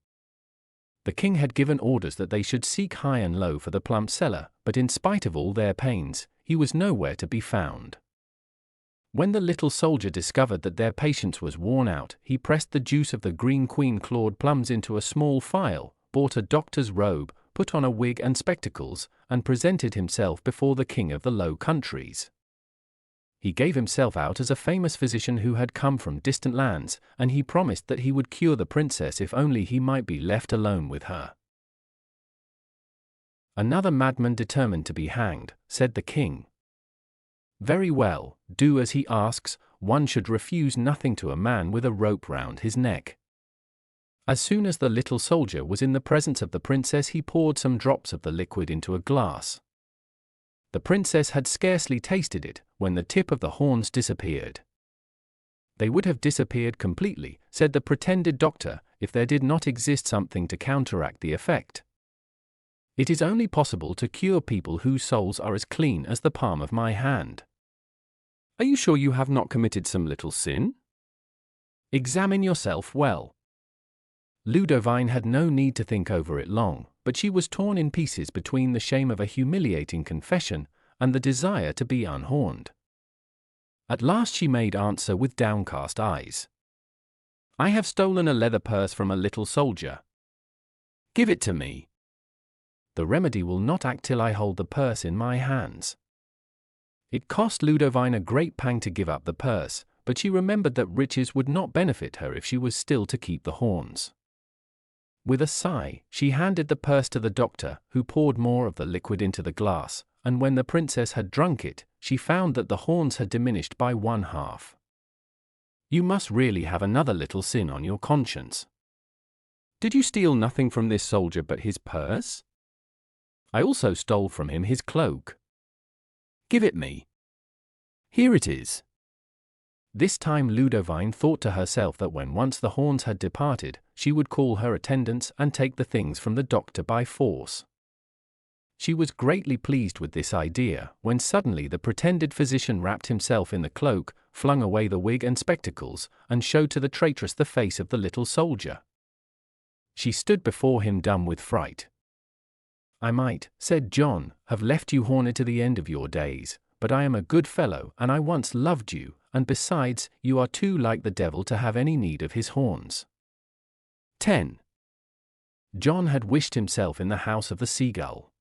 The king had given orders that they should seek high and low for the plum seller, but in spite of all their pains, he was nowhere to be found. When the little soldier discovered that their patience was worn out, he pressed the juice of the green queen-clawed plums into a small phial, bought a doctor's robe, put on a wig and spectacles, and presented himself before the king of the Low Countries. He gave himself out as a famous physician who had come from distant lands, and he promised that he would cure the princess if only he might be left alone with her. "Another madman determined to be hanged," said the king. "Very well, do as he asks. One should refuse nothing to a man with a rope round his neck." As soon as the little soldier was in the presence of the princess, he poured some drops of the liquid into a glass. The princess had scarcely tasted it when the tip of the horns disappeared. "They would have disappeared completely," said the pretended doctor, "if there did not exist something to counteract the effect. It is only possible to cure people whose souls are as clean as the palm of my hand." "Are you sure you have not committed some little sin?" "Examine yourself well." Ludovine had no need to think over it long, but she was torn in pieces between the shame of a humiliating confession and the desire to be unhorned. At last she made answer with downcast eyes. "I have stolen a leather purse from a little soldier." "Give it to me." "The remedy will not act till I hold the purse in my hands." It cost Ludovine a great pang to give up the purse, but she remembered that riches would not benefit her if she was still to keep the horns. With a sigh, she handed the purse to the doctor, who poured more of the liquid into the glass, and when the princess had drunk it, she found that the horns had diminished by 1/2. "You must really have another little sin on your conscience." "Did you steal nothing from this soldier but his purse?" "I also stole from him his cloak." "Give it me." "Here it is." This time Ludovine thought to herself that when once the horns had departed, she would call her attendants and take the things from the doctor by force. She was greatly pleased with this idea, when suddenly the pretended physician wrapped himself in the cloak, flung away the wig and spectacles, and showed to the traitress the face of the little soldier. She stood before him dumb with fright. "I might," said John, "have left you horned to the end of your days, but I am a good fellow and I once loved you, and besides, you are too like the devil to have any need of his horns." 10. John had wished himself in the house of the seagull.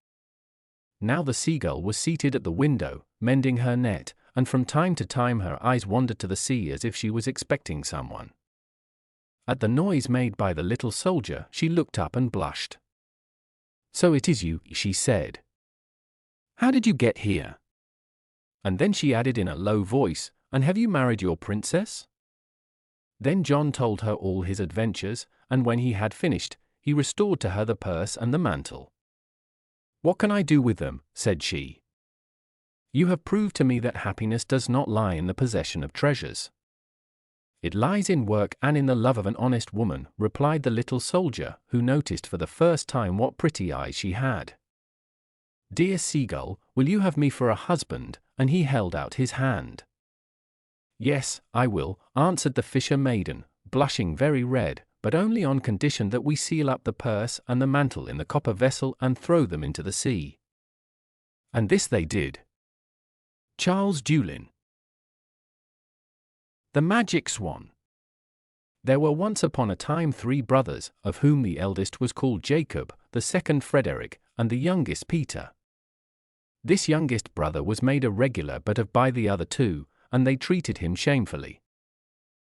Now the seagull was seated at the window, mending her net, and from time to time her eyes wandered to the sea as if she was expecting someone. At the noise made by the little soldier, she looked up and blushed. "So it is you," she said. "How did you get here?" And then she added in a low voice, "And have you married your princess?" Then John told her all his adventures, and when he had finished, he restored to her the purse and the mantle. "What can I do with them?" said she. "You have proved to me that happiness does not lie in the possession of treasures." "It lies in work and in the love of an honest woman," replied the little soldier, who noticed for the first time what pretty eyes she had. "Dear seagull, will you have me for a husband?" And he held out his hand. "Yes, I will," answered the fisher maiden, blushing very red, "but only on condition that we seal up the purse and the mantle in the copper vessel and throw them into the sea." And this they did. Charles Dulin. The Magic Swan. There were once upon a time 3 brothers, of whom the eldest was called Jacob, the second Frederick, and the youngest Peter. This youngest brother was made a regular but of by the other 2, and they treated him shamefully.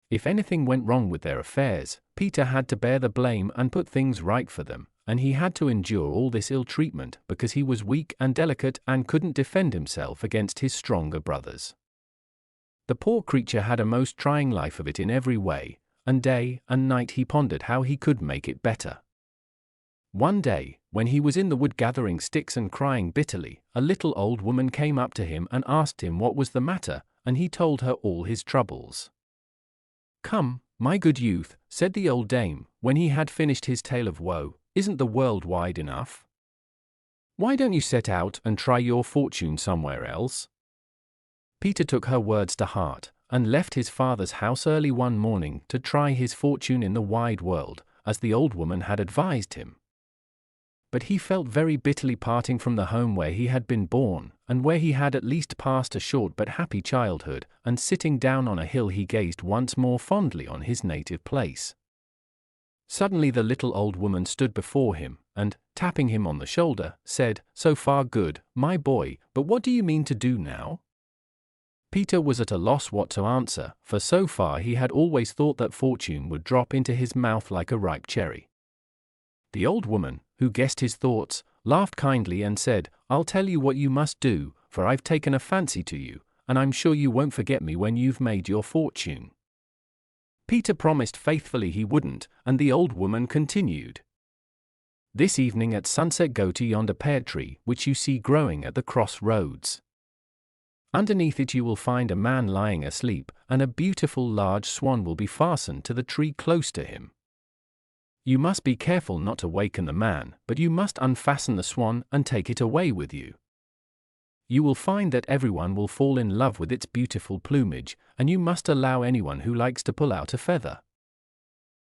If anything went wrong with their affairs, Peter had to bear the blame and put things right for them, and he had to endure all this ill treatment because he was weak and delicate and couldn't defend himself against his stronger brothers. The poor creature had a most trying life of it in every way, and day and night he pondered how he could make it better. One day, when he was in the wood gathering sticks and crying bitterly, a little old woman came up to him and asked him what was the matter, and he told her all his troubles. "Come, my good youth," said the old dame, when he had finished his tale of woe, "isn't the world wide enough? Why don't you set out and try your fortune somewhere else?" Peter took her words to heart, and left his father's house early one morning to try his fortune in the wide world, as the old woman had advised him. But he felt very bitterly parting from the home where he had been born, and where he had at least passed a short but happy childhood, and sitting down on a hill he gazed once more fondly on his native place. Suddenly the little old woman stood before him, and, tapping him on the shoulder, said, "So far good, my boy, but what do you mean to do now?" Peter was at a loss what to answer, for so far he had always thought that fortune would drop into his mouth like a ripe cherry. The old woman, who guessed his thoughts, laughed kindly and said, "I'll tell you what you must do, for I've taken a fancy to you, and I'm sure you won't forget me when you've made your fortune." Peter promised faithfully he wouldn't, and the old woman continued, "This evening at sunset go to yonder pear tree which you see growing at the cross-roads. Underneath it you will find a man lying asleep, and a beautiful large swan will be fastened to the tree close to him. You must be careful not to waken the man, but you must unfasten the swan and take it away with you. You will find that everyone will fall in love with its beautiful plumage, and you must allow anyone who likes to pull out a feather.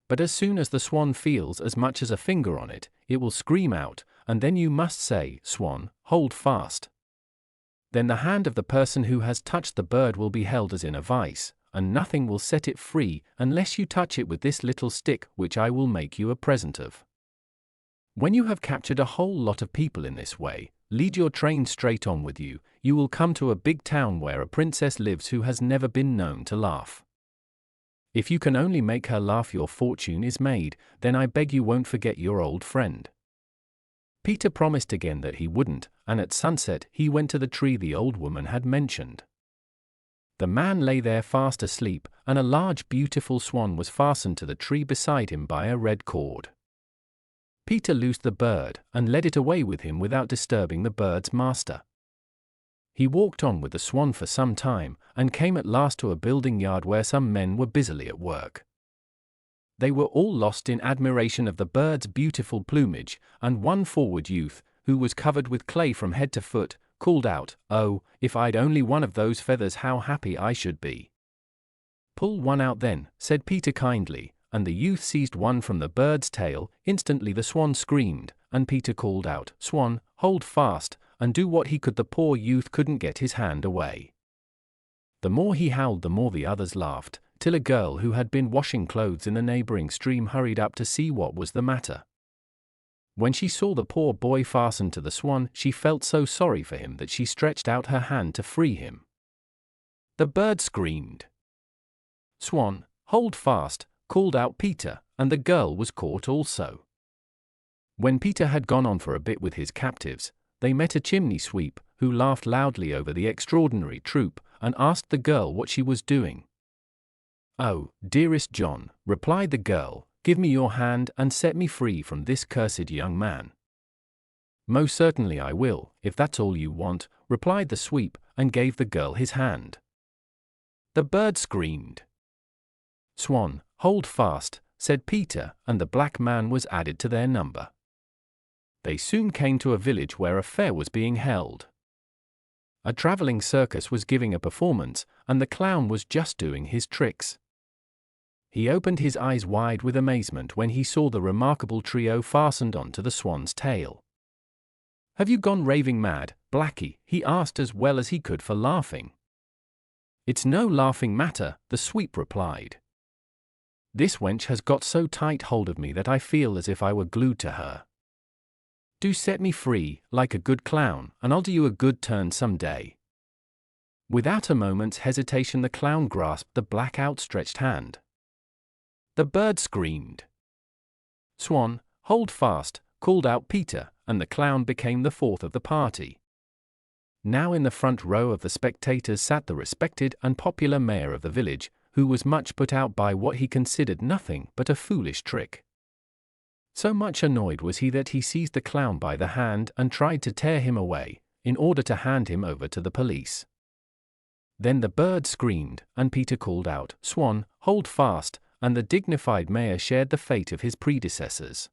But as soon as the swan feels as much as a finger on it, it will scream out, and then you must say, 'Swan, hold fast.' Then the hand of the person who has touched the bird will be held as in a vice, and nothing will set it free unless you touch it with this little stick which I will make you a present of. When you have captured a whole lot of people in this way, lead your train straight on with you, you will come to a big town where a princess lives who has never been known to laugh. If you can only make her laugh your fortune is made, then I beg you won't forget your old friend." Peter promised again that he wouldn't, and at sunset he went to the tree the old woman had mentioned. The man lay there fast asleep, and a large beautiful swan was fastened to the tree beside him by a red cord. Peter loosed the bird, and led it away with him without disturbing the bird's master. He walked on with the swan for some time, and came at last to a building yard where some men were busily at work. They were all lost in admiration of the bird's beautiful plumage, and one forward youth, who was covered with clay from head to foot, called out, "Oh, if I'd only one of those feathers how happy I should be." "Pull one out then," said Peter kindly, and the youth seized one from the bird's tail. Instantly the swan screamed, and Peter called out, "Swan, hold fast," and do what he could the poor youth couldn't get his hand away. The more he howled the more the others laughed, till a girl who had been washing clothes in the neighboring stream hurried up to see what was the matter. When she saw the poor boy fastened to the swan, she felt so sorry for him that she stretched out her hand to free him. The bird screamed. "Swan, hold fast," called out Peter, and the girl was caught also. When Peter had gone on for a bit with his captives, they met a chimney sweep, who laughed loudly over the extraordinary troop, and asked the girl what she was doing. "Oh, dearest John," replied the girl, "give me your hand and set me free from this cursed young man." "Most certainly I will, if that's all you want," replied the sweep, and gave the girl his hand. The bird screamed. "Swan, hold fast," said Peter, and the black man was added to their number. They soon came to a village where a fair was being held. A traveling circus was giving a performance, and the clown was just doing his tricks. He opened his eyes wide with amazement when he saw the remarkable trio fastened onto the swan's tail. "Have you gone raving mad, Blackie?" he asked as well as he could for laughing. "It's no laughing matter," the sweep replied. "This wench has got so tight hold of me that I feel as if I were glued to her. Do set me free, like a good clown, and I'll do you a good turn some day." Without a moment's hesitation the clown grasped the black outstretched hand. The bird screamed. "Swan, hold fast," called out Peter, and the clown became the fourth of the party. Now in the front row of the spectators sat the respected and popular mayor of the village, who was much put out by what he considered nothing but a foolish trick. So much annoyed was he that he seized the clown by the hand and tried to tear him away, in order to hand him over to the police. Then the bird screamed, and Peter called out, "Swan, hold fast," and the dignified mayor shared the fate of his predecessors.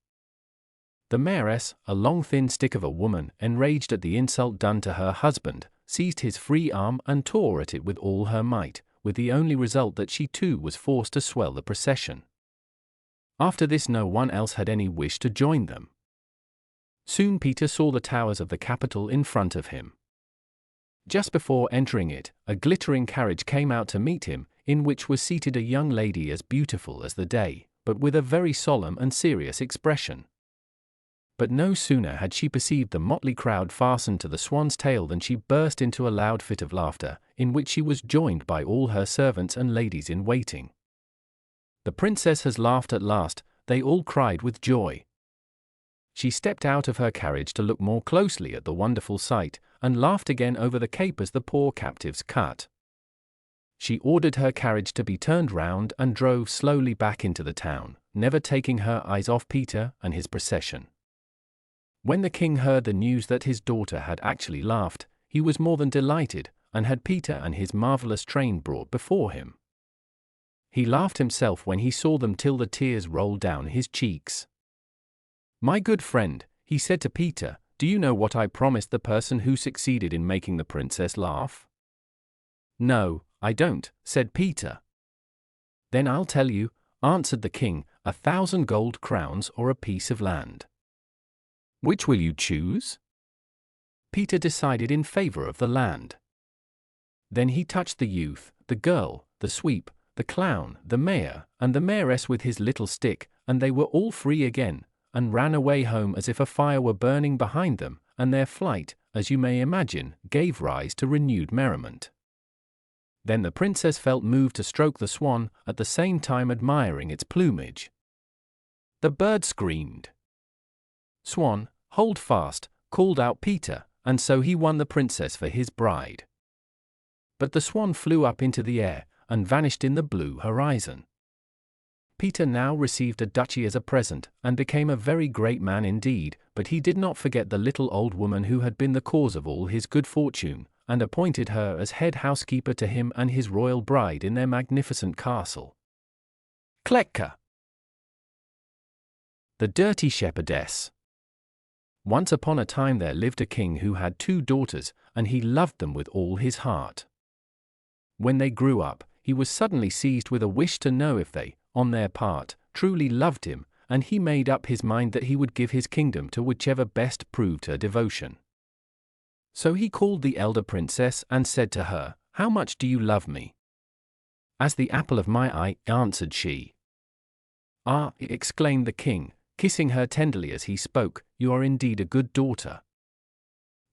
The mayoress, a long thin stick of a woman, enraged at the insult done to her husband, seized his free arm and tore at it with all her might, with the only result that she too was forced to swell the procession. After this no one else had any wish to join them. Soon Peter saw the towers of the capital in front of him. Just before entering it, a glittering carriage came out to meet him, in which was seated a young lady as beautiful as the day, but with a very solemn and serious expression. But no sooner had she perceived the motley crowd fastened to the swan's tail than she burst into a loud fit of laughter, in which she was joined by all her servants and ladies in waiting. "The princess has laughed at last," they all cried with joy. She stepped out of her carriage to look more closely at the wonderful sight, and laughed again over the capers the poor captives cut. She ordered her carriage to be turned round and drove slowly back into the town, never taking her eyes off Peter and his procession. When the king heard the news that his daughter had actually laughed, he was more than delighted, and had Peter and his marvelous train brought before him. He laughed himself when he saw them till the tears rolled down his cheeks. "My good friend," he said to Peter, "do you know what I promised the person who succeeded in making the princess laugh?" "No, I don't," said Peter. "Then I'll tell you," answered the king, 1,000 gold crowns or a piece of land." "Which will you choose?" Peter decided in favor of the land. Then he touched the youth, the girl, the sweep, the clown, the mayor, and the mayoress with his little stick, and they were all free again, and ran away home as if a fire were burning behind them, and their flight, as you may imagine, gave rise to renewed merriment. Then the princess felt moved to stroke the swan, at the same time admiring its plumage. The bird screamed. "Swan, hold fast," called out Peter, and so he won the princess for his bride. But the swan flew up into the air, and vanished in the blue horizon. Peter now received a duchy as a present, and became a very great man indeed, but he did not forget the little old woman who had been the cause of all his good fortune, and appointed her as head housekeeper to him and his royal bride in their magnificent castle. Klekka. The Dirty Shepherdess. Once upon a time there lived a king who had 2 daughters, and he loved them with all his heart. When they grew up, he was suddenly seized with a wish to know if they, on their part, truly loved him, and he made up his mind that he would give his kingdom to whichever best proved her devotion. So he called the elder princess and said to her, "How much do you love me?" "As the apple of my eye," answered she. "Ah," exclaimed the king, kissing her tenderly as he spoke, "you are indeed a good daughter."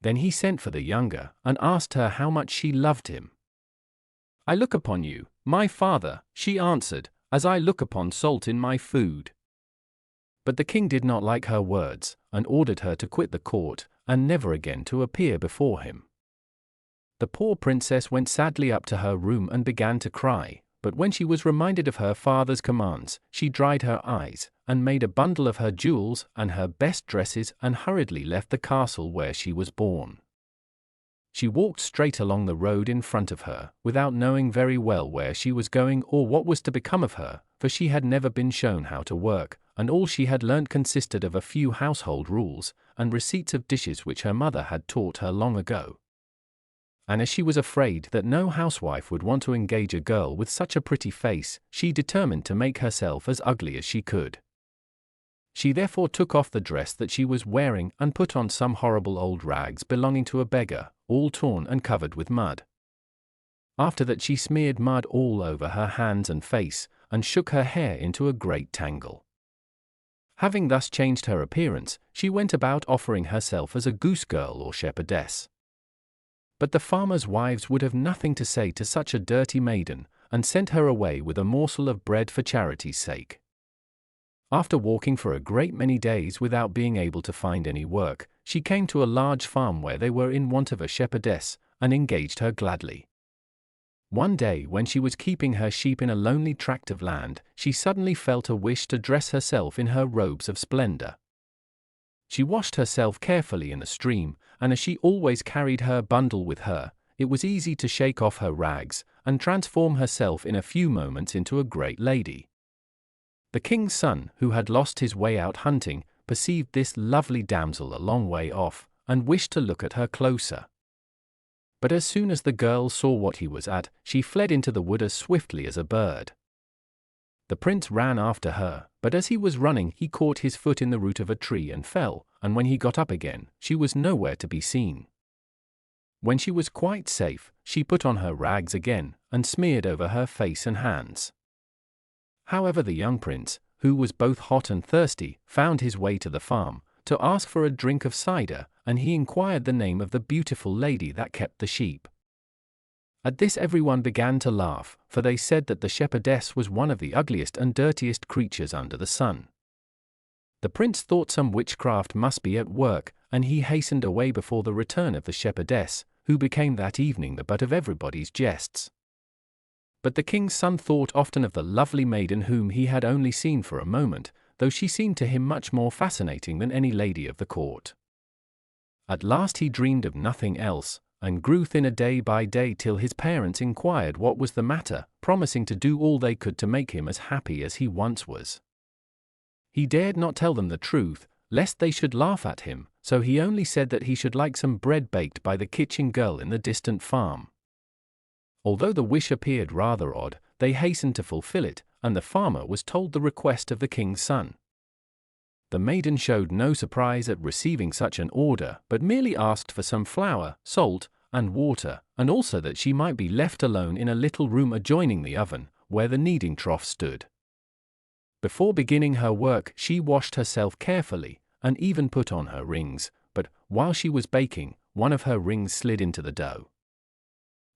Then he sent for the younger, and asked her how much she loved him. "I look upon you, my father," she answered, "as I look upon salt in my food." But the king did not like her words, and ordered her to quit the court, and never again to appear before him. The poor princess went sadly up to her room and began to cry, but when she was reminded of her father's commands, she dried her eyes, and made a bundle of her jewels and her best dresses and hurriedly left the castle where she was born. She walked straight along the road in front of her, without knowing very well where she was going or what was to become of her, for she had never been shown how to work, and all she had learnt consisted of a few household rules, and receipts of dishes which her mother had taught her long ago. And as she was afraid that no housewife would want to engage a girl with such a pretty face, she determined to make herself as ugly as she could. She therefore took off the dress that she was wearing and put on some horrible old rags belonging to a beggar, all torn and covered with mud. After that she smeared mud all over her hands and face, and shook her hair into a great tangle. Having thus changed her appearance, she went about offering herself as a goose girl or shepherdess. But the farmers' wives would have nothing to say to such a dirty maiden, and sent her away with a morsel of bread for charity's sake. After walking for a great many days without being able to find any work, she came to a large farm where they were in want of a shepherdess, and engaged her gladly. One day when she was keeping her sheep in a lonely tract of land, she suddenly felt a wish to dress herself in her robes of splendor. She washed herself carefully in a stream, and as she always carried her bundle with her, it was easy to shake off her rags, and transform herself in a few moments into a great lady. The king's son, who had lost his way out hunting, perceived this lovely damsel a long way off, and wished to look at her closer. But as soon as the girl saw what he was at, she fled into the wood as swiftly as a bird. The prince ran after her, but as he was running he caught his foot in the root of a tree and fell, and when he got up again, she was nowhere to be seen. When she was quite safe, she put on her rags again, and smeared over her face and hands. However, the young prince, who was both hot and thirsty, found his way to the farm, to ask for a drink of cider, and he inquired the name of the beautiful lady that kept the sheep. At this everyone began to laugh, for they said that the shepherdess was one of the ugliest and dirtiest creatures under the sun. The prince thought some witchcraft must be at work, and he hastened away before the return of the shepherdess, who became that evening the butt of everybody's jests. But the king's son thought often of the lovely maiden whom he had only seen for a moment, though she seemed to him much more fascinating than any lady of the court. At last he dreamed of nothing else, and grew thinner day by day till his parents inquired what was the matter, promising to do all they could to make him as happy as he once was. He dared not tell them the truth, lest they should laugh at him, so he only said that he should like some bread baked by the kitchen girl in the distant farm. Although the wish appeared rather odd, they hastened to fulfill it, and the farmer was told the request of the king's son. The maiden showed no surprise at receiving such an order, but merely asked for some flour, salt, and water, and also that she might be left alone in a little room adjoining the oven, where the kneading trough stood. Before beginning her work, she washed herself carefully, and even put on her rings, but while she was baking, one of her rings slid into the dough.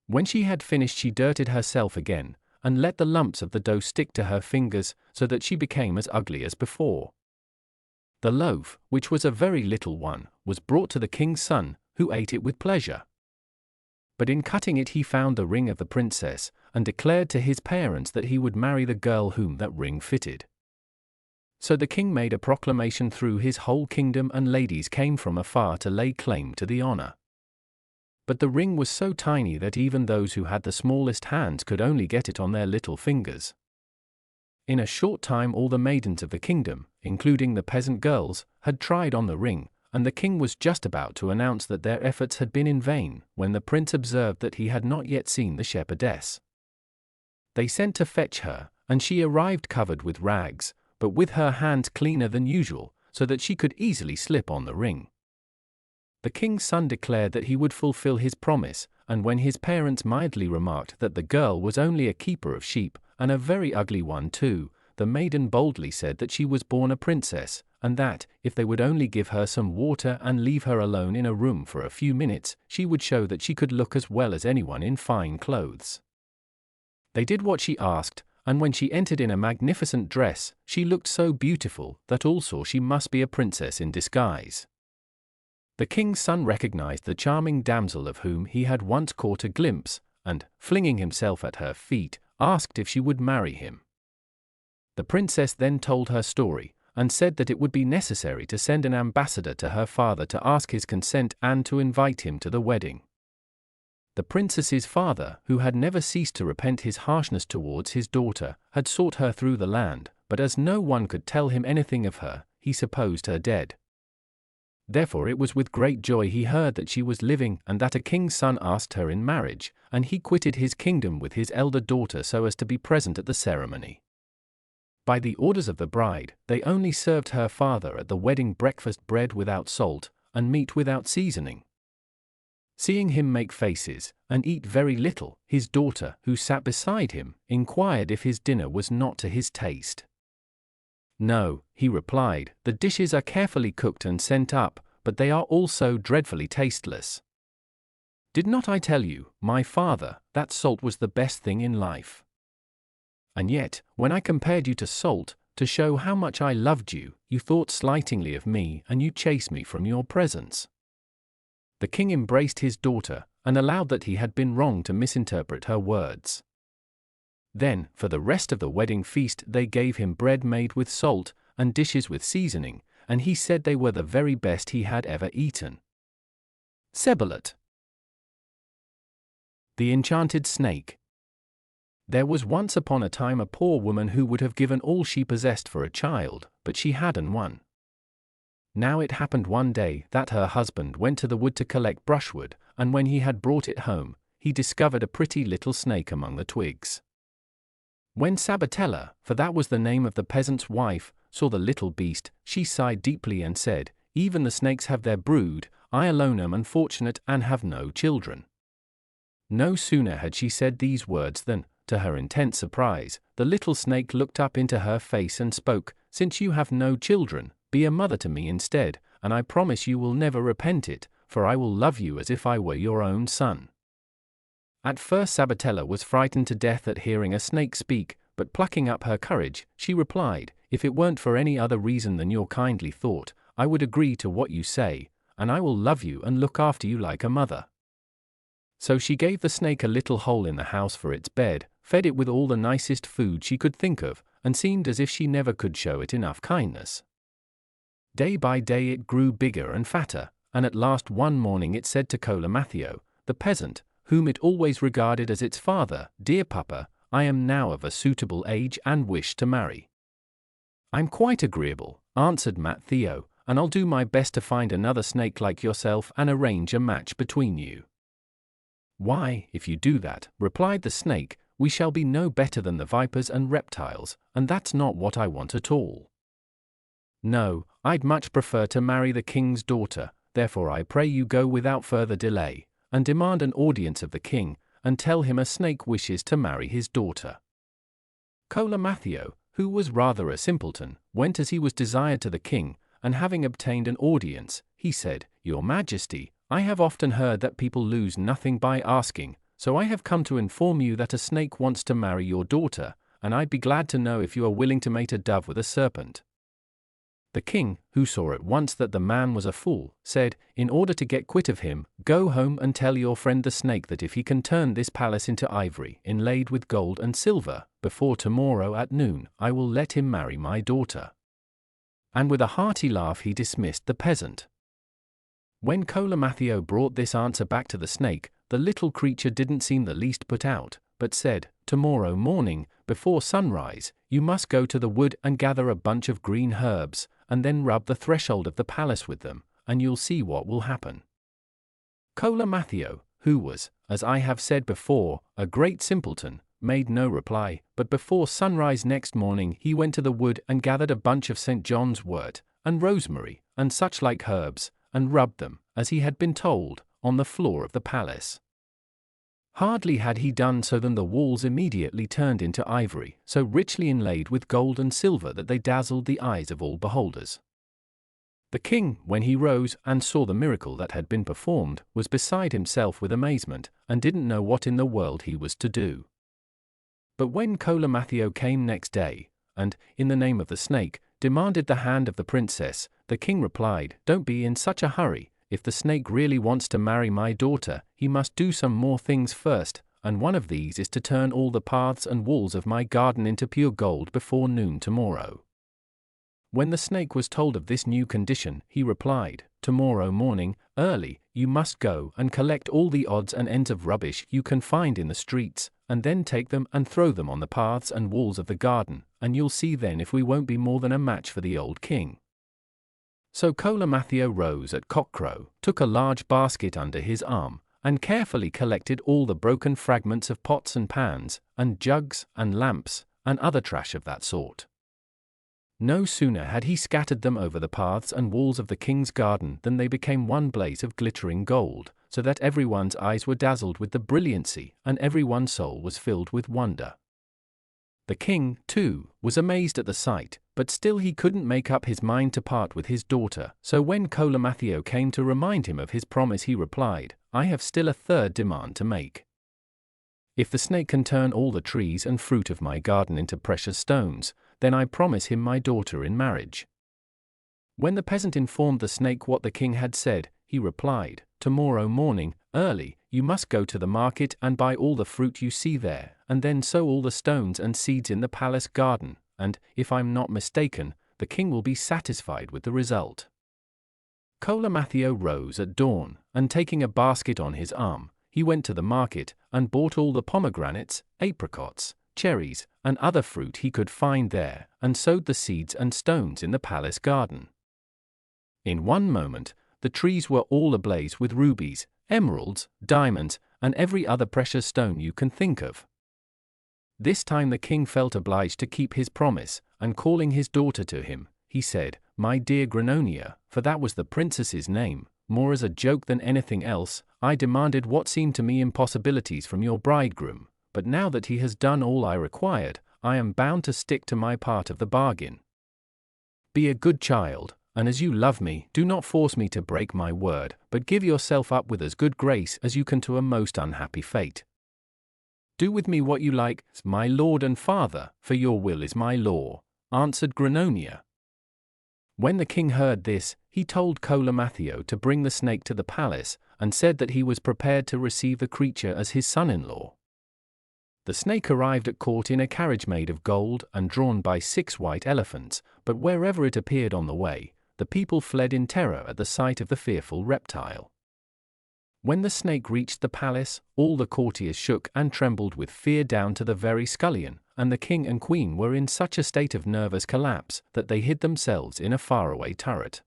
When she had finished, she dirted herself again, and let the lumps of the dough stick to her fingers, so that she became as ugly as before. The loaf, which was a very little one, was brought to the king's son, who ate it with pleasure. But in cutting it he found the ring of the princess, and declared to his parents that he would marry the girl whom that ring fitted. So the king made a proclamation through his whole kingdom, and ladies came from afar to lay claim to the honor. But the ring was so tiny that even those who had the smallest hands could only get it on their little fingers. In a short time all the maidens of the kingdom, including the peasant girls, had tried on the ring, and the king was just about to announce that their efforts had been in vain, when the prince observed that he had not yet seen the shepherdess. They sent to fetch her, and she arrived covered with rags, but with her hands cleaner than usual, so that she could easily slip on the ring. The king's son declared that he would fulfill his promise, and when his parents mildly remarked that the girl was only a keeper of sheep, and a very ugly one too, the maiden boldly said that she was born a princess, and that, if they would only give her some water and leave her alone in a room for a few minutes, she would show that she could look as well as anyone in fine clothes. They did what she asked, and when she entered in a magnificent dress, she looked so beautiful that all saw she must be a princess in disguise. The king's son recognized the charming damsel of whom he had once caught a glimpse, and, flinging himself at her feet, asked if she would marry him. The princess then told her story, and said that it would be necessary to send an ambassador to her father to ask his consent and to invite him to the wedding. The princess's father, who had never ceased to repent his harshness towards his daughter, had sought her through the land, but as no one could tell him anything of her, he supposed her dead. Therefore it was with great joy he heard that she was living, and that a king's son asked her in marriage, and he quitted his kingdom with his elder daughter so as to be present at the ceremony. By the orders of the bride, they only served her father at the wedding breakfast bread without salt, and meat without seasoning. Seeing him make faces, and eat very little, his daughter, who sat beside him, inquired if his dinner was not to his taste. No, he replied, the dishes are carefully cooked and sent up, but they are all so dreadfully tasteless. Did not I tell you, my father, that salt was the best thing in life? And yet, when I compared you to salt, to show how much I loved you, you thought slightingly of me, and you chased me from your presence. The king embraced his daughter, and allowed that he had been wrong to misinterpret her words. Then, for the rest of the wedding feast they gave him bread made with salt, and dishes with seasoning, and he said they were the very best he had ever eaten. Sebulot. The Enchanted Snake. There was once upon a time a poor woman who would have given all she possessed for a child, but she hadn't one. Now it happened one day that her husband went to the wood to collect brushwood, and when he had brought it home, he discovered a pretty little snake among the twigs. When Sabatella, for that was the name of the peasant's wife, saw the little beast, she sighed deeply and said, "Even the snakes have their brood, I alone am unfortunate and have no children." No sooner had she said these words than, to her intense surprise, the little snake looked up into her face and spoke, "Since you have no children, be a mother to me instead, and I promise you will never repent it, for I will love you as if I were your own son." At first Sabatella was frightened to death at hearing a snake speak, but plucking up her courage, she replied, "If it weren't for any other reason than your kindly thought, I would agree to what you say, and I will love you and look after you like a mother." So she gave the snake a little hole in the house for its bed, fed it with all the nicest food she could think of, and seemed as if she never could show it enough kindness. Day by day it grew bigger and fatter, and at last one morning it said to Colamattheo, the peasant, whom it always regarded as its father, "Dear Papa, I am now of a suitable age and wish to marry." "I'm quite agreeable," answered Matteo, "and I'll do my best to find another snake like yourself and arrange a match between you." "Why, if you do that," replied the snake, "we shall be no better than the vipers and reptiles, and that's not what I want at all. No, I'd much prefer to marry the king's daughter, therefore I pray you go without further delay, and demand an audience of the king, and tell him a snake wishes to marry his daughter." Colamattheo, who was rather a simpleton, went as he was desired to the king, and having obtained an audience, he said, "Your Majesty, I have often heard that people lose nothing by asking, so I have come to inform you that a snake wants to marry your daughter, and I'd be glad to know if you are willing to mate a dove with a serpent." The king, who saw at once that the man was a fool, said, "In order to get quit of him, go home and tell your friend the snake that if he can turn this palace into ivory, inlaid with gold and silver, before tomorrow at noon, I will let him marry my daughter." And with a hearty laugh he dismissed the peasant. When Colamattheo brought this answer back to the snake, the little creature didn't seem the least put out, but said, "Tomorrow morning, before sunrise, you must go to the wood and gather a bunch of green herbs, and then rub the threshold of the palace with them, and you'll see what will happen." Colamattheo, who was, as I have said before, a great simpleton, made no reply, but before sunrise next morning he went to the wood and gathered a bunch of St. John's wort, and rosemary, and such like herbs, and rubbed them, as he had been told, on the floor of the palace. Hardly had he done so than the walls immediately turned into ivory, so richly inlaid with gold and silver that they dazzled the eyes of all beholders. The king, when he rose and saw the miracle that had been performed, was beside himself with amazement, and didn't know what in the world he was to do. But when Colamattheo came next day, and, in the name of the snake, demanded the hand of the princess, the king replied, "Don't be in such a hurry. If the snake really wants to marry my daughter, he must do some more things first, and one of these is to turn all the paths and walls of my garden into pure gold before noon tomorrow." When the snake was told of this new condition, he replied, "Tomorrow morning, early, you must go and collect all the odds and ends of rubbish you can find in the streets, and then take them and throw them on the paths and walls of the garden, and you'll see then if we won't be more than a match for the old king." So Colamattheo rose at cockcrow, took a large basket under his arm, and carefully collected all the broken fragments of pots and pans, and jugs, and lamps, and other trash of that sort. No sooner had he scattered them over the paths and walls of the king's garden than they became one blaze of glittering gold, so that everyone's eyes were dazzled with the brilliancy, and everyone's soul was filled with wonder. The king, too, was amazed at the sight, but still he couldn't make up his mind to part with his daughter, so when Colamattheo came to remind him of his promise he replied, "I have still a third demand to make. If the snake can turn all the trees and fruit of my garden into precious stones, then I promise him my daughter in marriage." When the peasant informed the snake what the king had said, he replied, "Tomorrow morning, early, you must go to the market and buy all the fruit you see there, and then sow all the stones and seeds in the palace garden, and, if I'm not mistaken, the king will be satisfied with the result." Colamattheo rose at dawn, and taking a basket on his arm, he went to the market, and bought all the pomegranates, apricots, cherries, and other fruit he could find there, and sowed the seeds and stones in the palace garden. In one moment, the trees were all ablaze with rubies, emeralds, diamonds, and every other precious stone you can think of. This time the king felt obliged to keep his promise, and calling his daughter to him, he said, "My dear Grannonia," for that was the princess's name, "more as a joke than anything else, I demanded what seemed to me impossibilities from your bridegroom, but now that he has done all I required, I am bound to stick to my part of the bargain. Be a good child, and as you love me, do not force me to break my word, but give yourself up with as good grace as you can to a most unhappy fate. Do with me what you like, my lord and father, for your will is my law," answered Grannonia. When the king heard this, he told Colomathio to bring the snake to the palace, and said that he was prepared to receive the creature as his son-in-law. The snake arrived at court in a carriage made of gold and drawn by 6 white elephants, but wherever it appeared on the way, the people fled in terror at the sight of the fearful reptile. When the snake reached the palace, all the courtiers shook and trembled with fear down to the very scullion, and the king and queen were in such a state of nervous collapse that they hid themselves in a faraway turret.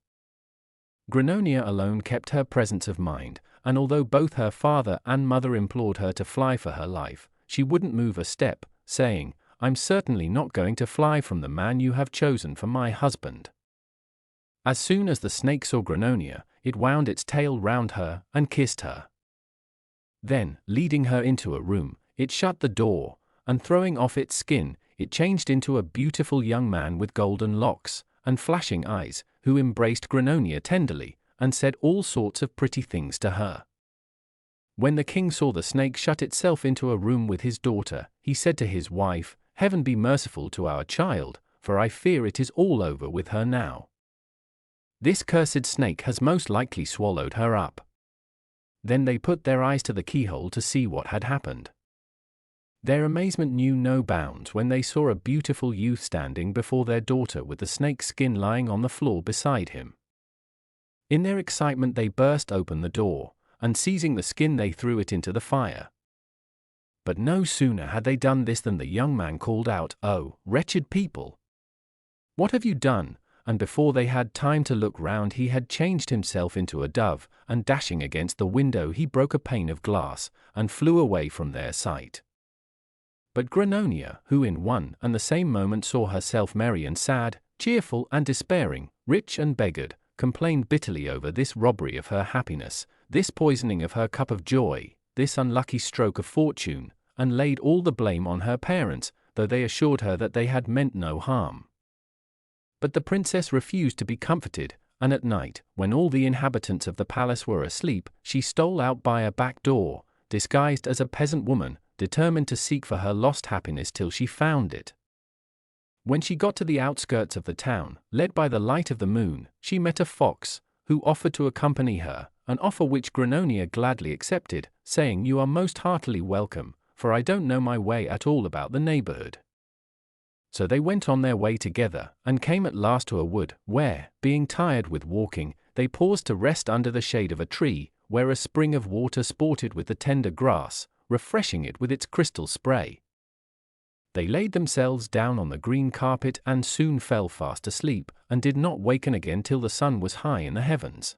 Grannonia alone kept her presence of mind, and although both her father and mother implored her to fly for her life, she wouldn't move a step, saying, "I'm certainly not going to fly from the man you have chosen for my husband." As soon as the snake saw Grannonia, it wound its tail round her and kissed her. Then, leading her into a room, it shut the door, and throwing off its skin, it changed into a beautiful young man with golden locks and flashing eyes, who embraced Grannonia tenderly, and said all sorts of pretty things to her. When the king saw the snake shut itself into a room with his daughter, he said to his wife, "Heaven be merciful to our child, for I fear it is all over with her now. This cursed snake has most likely swallowed her up." Then they put their eyes to the keyhole to see what had happened. Their amazement knew no bounds when they saw a beautiful youth standing before their daughter with the snake's skin lying on the floor beside him. In their excitement they burst open the door, and seizing the skin they threw it into the fire. But no sooner had they done this than the young man called out, "Oh, wretched people! What have you done?" And before they had time to look round he had changed himself into a dove, and dashing against the window he broke a pane of glass, and flew away from their sight. But Grannonia, who in one and the same moment saw herself merry and sad, cheerful and despairing, rich and beggared, complained bitterly over this robbery of her happiness, this poisoning of her cup of joy, this unlucky stroke of fortune, and laid all the blame on her parents, though they assured her that they had meant no harm. But the princess refused to be comforted, and at night, when all the inhabitants of the palace were asleep, she stole out by a back door, disguised as a peasant woman, determined to seek for her lost happiness till she found it. When she got to the outskirts of the town, led by the light of the moon, she met a fox, who offered to accompany her, an offer which Grannonia gladly accepted, saying, "You are most heartily welcome, for I don't know my way at all about the neighborhood." So they went on their way together, and came at last to a wood, where, being tired with walking, they paused to rest under the shade of a tree, where a spring of water sported with the tender grass, refreshing it with its crystal spray. They laid themselves down on the green carpet and soon fell fast asleep, and did not waken again till the sun was high in the heavens.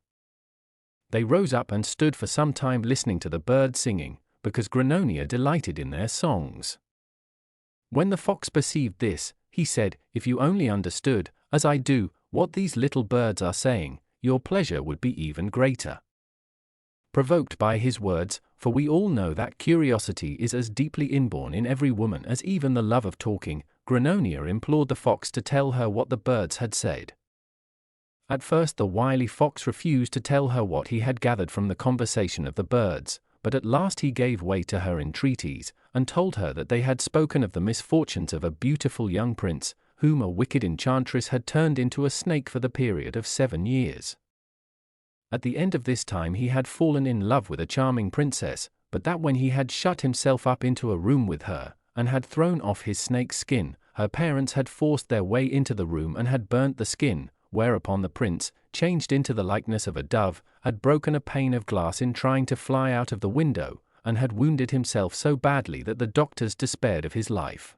They rose up and stood for some time listening to the birds singing, because Grannonia delighted in their songs. When the fox perceived this, he said, "If you only understood, as I do, what these little birds are saying, your pleasure would be even greater." Provoked by his words, for we all know that curiosity is as deeply inborn in every woman as even the love of talking, Grannonia implored the fox to tell her what the birds had said. At first the wily fox refused to tell her what he had gathered from the conversation of the birds, but at last he gave way to her entreaties, and told her that they had spoken of the misfortunes of a beautiful young prince, whom a wicked enchantress had turned into a snake for the period of 7 years. At the end of this time he had fallen in love with a charming princess, but that when he had shut himself up into a room with her, and had thrown off his snake's skin, her parents had forced their way into the room and had burnt the skin, whereupon the prince, changed into the likeness of a dove, had broken a pane of glass in trying to fly out of the window, and had wounded himself so badly that the doctors despaired of his life.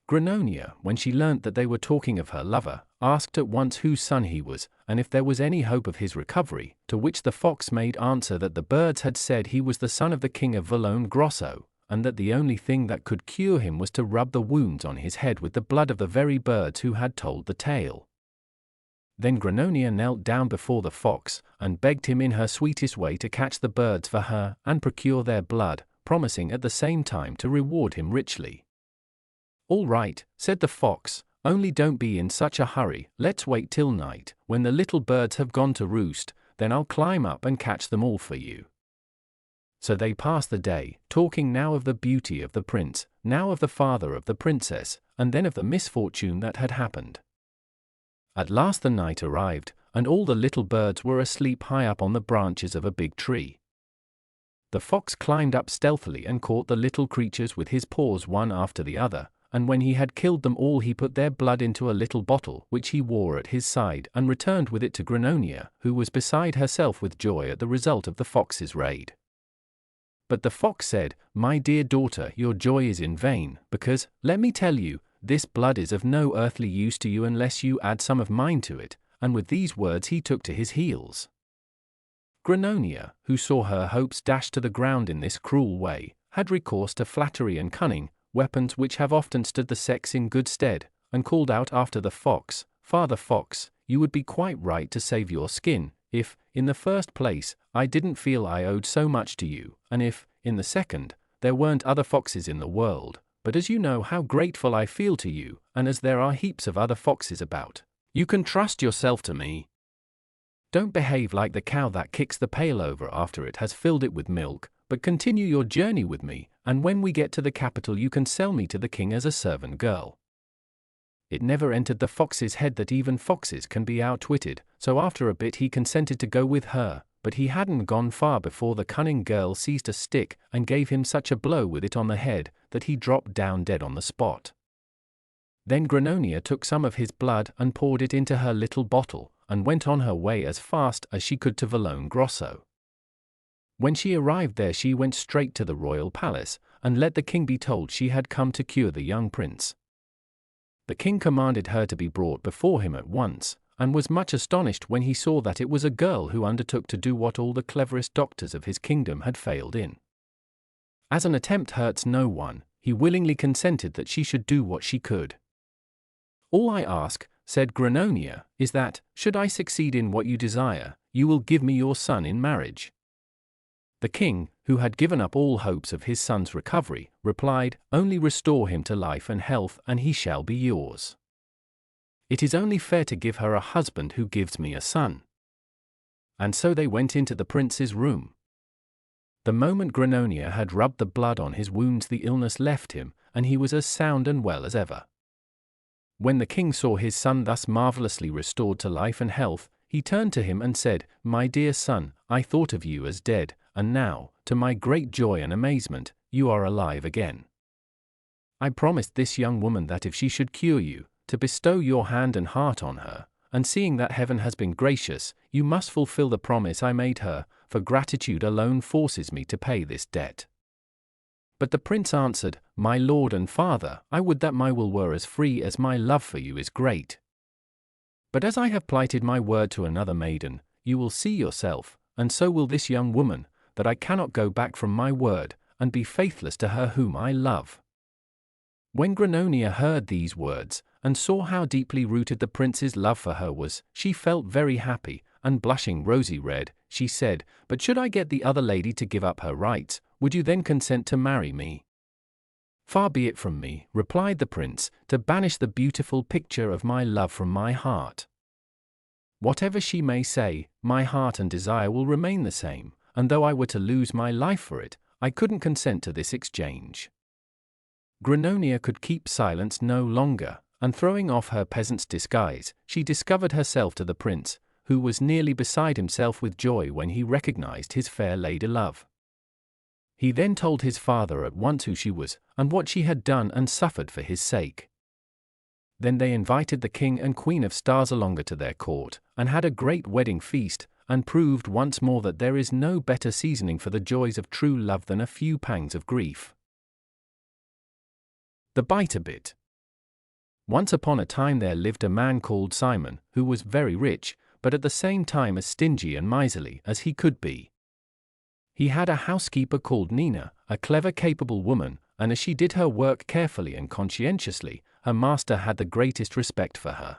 Grannonia, when she learnt that they were talking of her lover, asked at once whose son he was, and if there was any hope of his recovery, to which the fox made answer that the birds had said he was the son of the king of Valone Grosso, and that the only thing that could cure him was to rub the wounds on his head with the blood of the very birds who had told the tale. Then Grannonia knelt down before the fox, and begged him in her sweetest way to catch the birds for her, and procure their blood, promising at the same time to reward him richly. "All right," said the fox, "only don't be in such a hurry, let's wait till night, when the little birds have gone to roost, then I'll climb up and catch them all for you." So they passed the day, talking now of the beauty of the prince, now of the father of the princess, and then of the misfortune that had happened. At last the night arrived, and all the little birds were asleep high up on the branches of a big tree. The fox climbed up stealthily and caught the little creatures with his paws one after the other, and when he had killed them all he put their blood into a little bottle which he wore at his side and returned with it to Grannonia, who was beside herself with joy at the result of the fox's raid. But the fox said, "My dear daughter, your joy is in vain, because, let me tell you, this blood is of no earthly use to you unless you add some of mine to it," and with these words he took to his heels. Grannonia, who saw her hopes dashed to the ground in this cruel way, had recourse to flattery and cunning, weapons which have often stood the sex in good stead, and called out after the fox, "Father Fox, you would be quite right to save your skin, if, in the first place, I didn't feel I owed so much to you, and if, in the second, there weren't other foxes in the world. But as you know how grateful I feel to you, and as there are heaps of other foxes about, you can trust yourself to me. Don't behave like the cow that kicks the pail over after it has filled it with milk, but continue your journey with me, and when we get to the capital you can sell me to the king as a servant girl." It never entered the fox's head that even foxes can be outwitted, so after a bit he consented to go with her, but he hadn't gone far before the cunning girl seized a stick and gave him such a blow with it on the head that he dropped down dead on the spot. Then Grannonia took some of his blood and poured it into her little bottle, and went on her way as fast as she could to Vallone Grosso. When she arrived there she went straight to the royal palace, and let the king be told she had come to cure the young prince. The king commanded her to be brought before him at once, and was much astonished when he saw that it was a girl who undertook to do what all the cleverest doctors of his kingdom had failed in. As an attempt hurts no one, he willingly consented that she should do what she could. "All I ask," said Grannonia, "is that, should I succeed in what you desire, you will give me your son in marriage." The king, who had given up all hopes of his son's recovery, replied, "Only restore him to life and health and he shall be yours. It is only fair to give her a husband who gives me a son." And so they went into the prince's room. The moment Grannonia had rubbed the blood on his wounds the illness left him, and he was as sound and well as ever. When the king saw his son thus marvelously restored to life and health, he turned to him and said, "My dear son, I thought of you as dead, and now, to my great joy and amazement, you are alive again. I promised this young woman that if she should cure you, to bestow your hand and heart on her, and seeing that heaven has been gracious, you must fulfill the promise I made her, for gratitude alone forces me to pay this debt." But the prince answered, "My lord and father, I would that my will were as free as my love for you is great. But as I have plighted my word to another maiden, you will see yourself, and so will this young woman, that I cannot go back from my word, and be faithless to her whom I love." When Grannonia heard these words, and saw how deeply rooted the prince's love for her was, she felt very happy, and blushing rosy red, she said, "But should I get the other lady to give up her rights, would you then consent to marry me?" "Far be it from me," replied the prince, "to banish the beautiful picture of my love from my heart. Whatever she may say, my heart and desire will remain the same, and though I were to lose my life for it, I couldn't consent to this exchange." Grannonia could keep silence no longer, and throwing off her peasant's disguise, she discovered herself to the prince, who was nearly beside himself with joy when he recognized his fair lady love. He then told his father at once who she was, and what she had done and suffered for his sake. Then they invited the king and queen of Starsalonga to their court, and had a great wedding feast, and proved once more that there is no better seasoning for the joys of true love than a few pangs of grief. The Bite-A-Bit. Once upon a time there lived a man called Simon, who was very rich, but at the same time as stingy and miserly as he could be. He had a housekeeper called Nina, a clever, capable woman, and as she did her work carefully and conscientiously, her master had the greatest respect for her.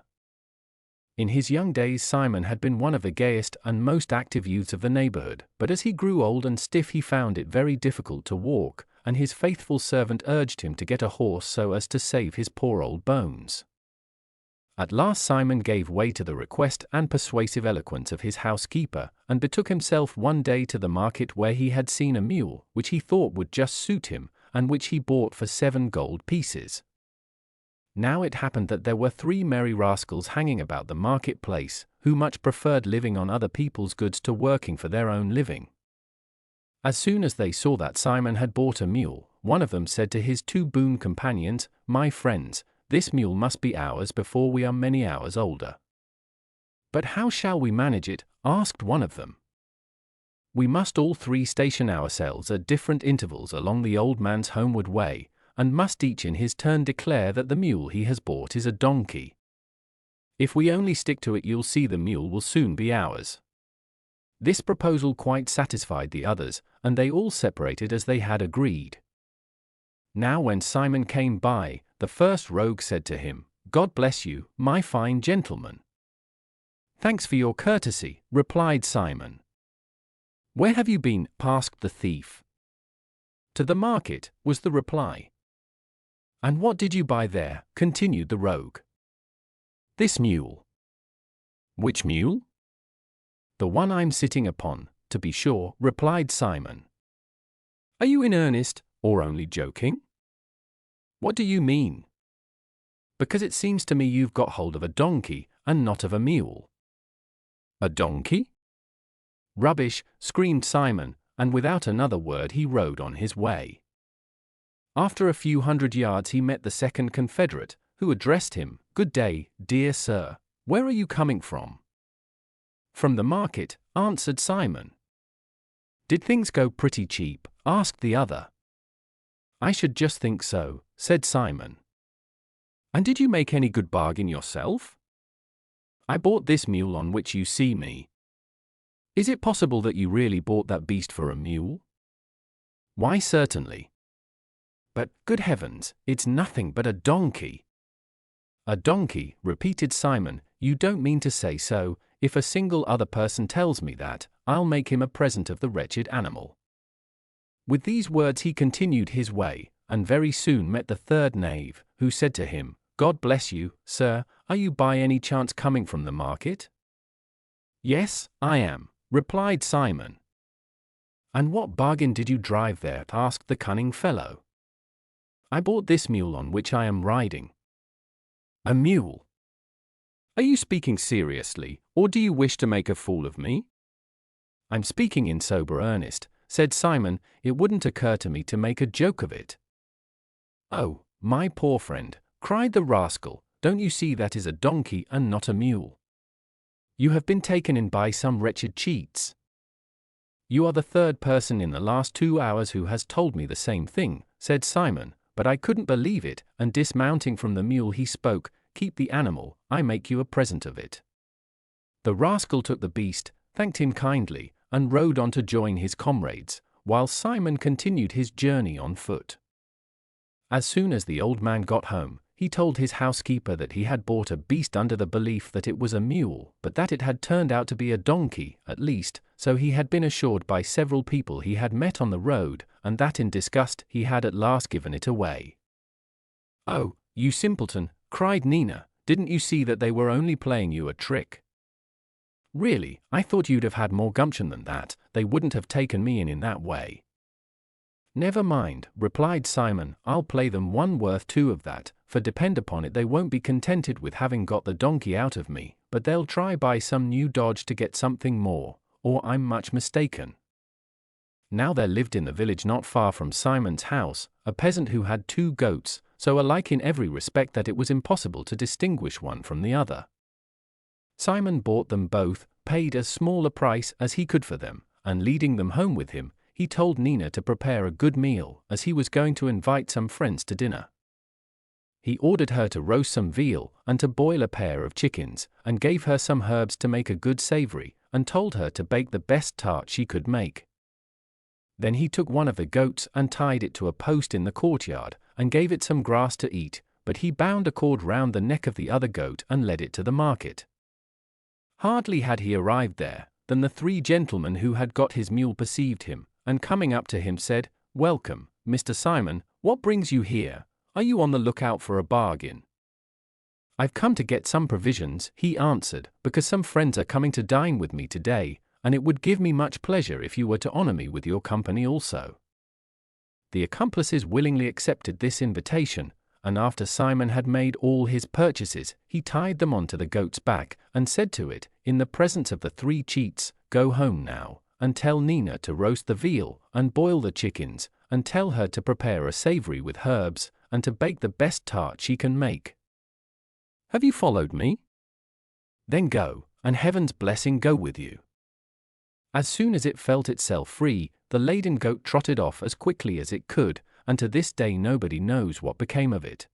In his young days Simon had been one of the gayest and most active youths of the neighborhood, but as he grew old and stiff he found it very difficult to walk, and his faithful servant urged him to get a horse so as to save his poor old bones. At last Simon gave way to the request and persuasive eloquence of his housekeeper, and betook himself one day to the market where he had seen a mule which he thought would just suit him, and which he bought for 7 gold pieces. Now it happened that there were 3 merry rascals hanging about the market-place, who much preferred living on other people's goods to working for their own living. As soon as they saw that Simon had bought a mule, one of them said to his 2 boon companions, "My friends, this mule must be ours before we are many hours older." "But how shall we manage it?" asked one of them. "We must all 3 station ourselves at different intervals along the old man's homeward way, and must each in his turn declare that the mule he has bought is a donkey. If we only stick to it, you'll see the mule will soon be ours." This proposal quite satisfied the others, and they all separated as they had agreed. Now when Simon came by, the first rogue said to him, "God bless you, my fine gentleman." "Thanks for your courtesy," replied Simon. "Where have you been?" asked the thief. "To the market," was the reply. "And what did you buy there?" continued the rogue. "This mule." "Which mule?" "The one I'm sitting upon, to be sure," replied Simon. "Are you in earnest, or only joking?" "What do you mean?" "Because it seems to me you've got hold of a donkey, and not of a mule." "A donkey?" "Rubbish!" screamed Simon, and without another word he rode on his way. After a few hundred yards he met the second confederate, who addressed him, "Good day, dear sir. Where are you coming from?" "From the market," answered Simon. "Did things go pretty cheap?" asked the other. "I should just think so," said Simon. "And did you make any good bargain yourself?" "I bought this mule on which you see me." "Is it possible that you really bought that beast for a mule?" "Why, certainly." "But, good heavens, it's nothing but a donkey." "A donkey," repeated Simon. "You don't mean to say so. If a single other person tells me that, I'll make him a present of the wretched animal." With these words he continued his way, and very soon met the third knave, who said to him, "God bless you, sir, are you by any chance coming from the market?" "Yes, I am," replied Simon. "And what bargain did you drive there?" asked the cunning fellow. "I bought this mule on which I am riding." "A mule? Are you speaking seriously, or do you wish to make a fool of me?" "I'm speaking in sober earnest," said Simon. "It wouldn't occur to me to make a joke of it." "Oh, my poor friend," cried the rascal, "don't you see that is a donkey and not a mule? You have been taken in by some wretched cheats." "You are the 3rd person in the last 2 hours who has told me the same thing," said Simon, but I couldn't believe it, and dismounting from the mule he spoke, "Keep the animal, I make you a present of it." The rascal took the beast, thanked him kindly, and rode on to join his comrades, while Simon continued his journey on foot. As soon as the old man got home, he told his housekeeper that he had bought a beast under the belief that it was a mule, but that it had turned out to be a donkey, at least, so he had been assured by several people he had met on the road, and that in disgust he had at last given it away. "Oh, you simpleton," cried Nina, "didn't you see that they were only playing you a trick? Really, I thought you'd have had more gumption than that. They wouldn't have taken me in that way." "Never mind," replied Simon, "I'll play them one worth 2 of that, for depend upon it they won't be contented with having got the donkey out of me, but they'll try by some new dodge to get something more, or I'm much mistaken." Now there lived in the village not far from Simon's house, a peasant who had 2 goats, so alike in every respect that it was impossible to distinguish one from the other. Simon bought them both, paid as small a price as he could for them, and leading them home with him, he told Nina to prepare a good meal, as he was going to invite some friends to dinner. He ordered her to roast some veal, and to boil a pair of chickens, and gave her some herbs to make a good savory, and told her to bake the best tart she could make. Then he took one of the goats and tied it to a post in the courtyard, and gave it some grass to eat, but he bound a cord round the neck of the other goat and led it to the market. Hardly had he arrived there, than the 3 gentlemen who had got his mule perceived him, and coming up to him said, "Welcome, Mr. Simon, what brings you here? Are you on the lookout for a bargain?" "I've come to get some provisions," he answered, "because some friends are coming to dine with me today, and it would give me much pleasure if you were to honor me with your company also." The accomplices willingly accepted this invitation, and after Simon had made all his purchases, he tied them onto the goat's back, and said to it, in the presence of the 3 cheats, "Go home now, and tell Nina to roast the veal, and boil the chickens, and tell her to prepare a savory with herbs, and to bake the best tart she can make. Have you followed me? Then go, and heaven's blessing go with you." As soon as it felt itself free, the laden goat trotted off as quickly as it could, and to this day nobody knows what became of it.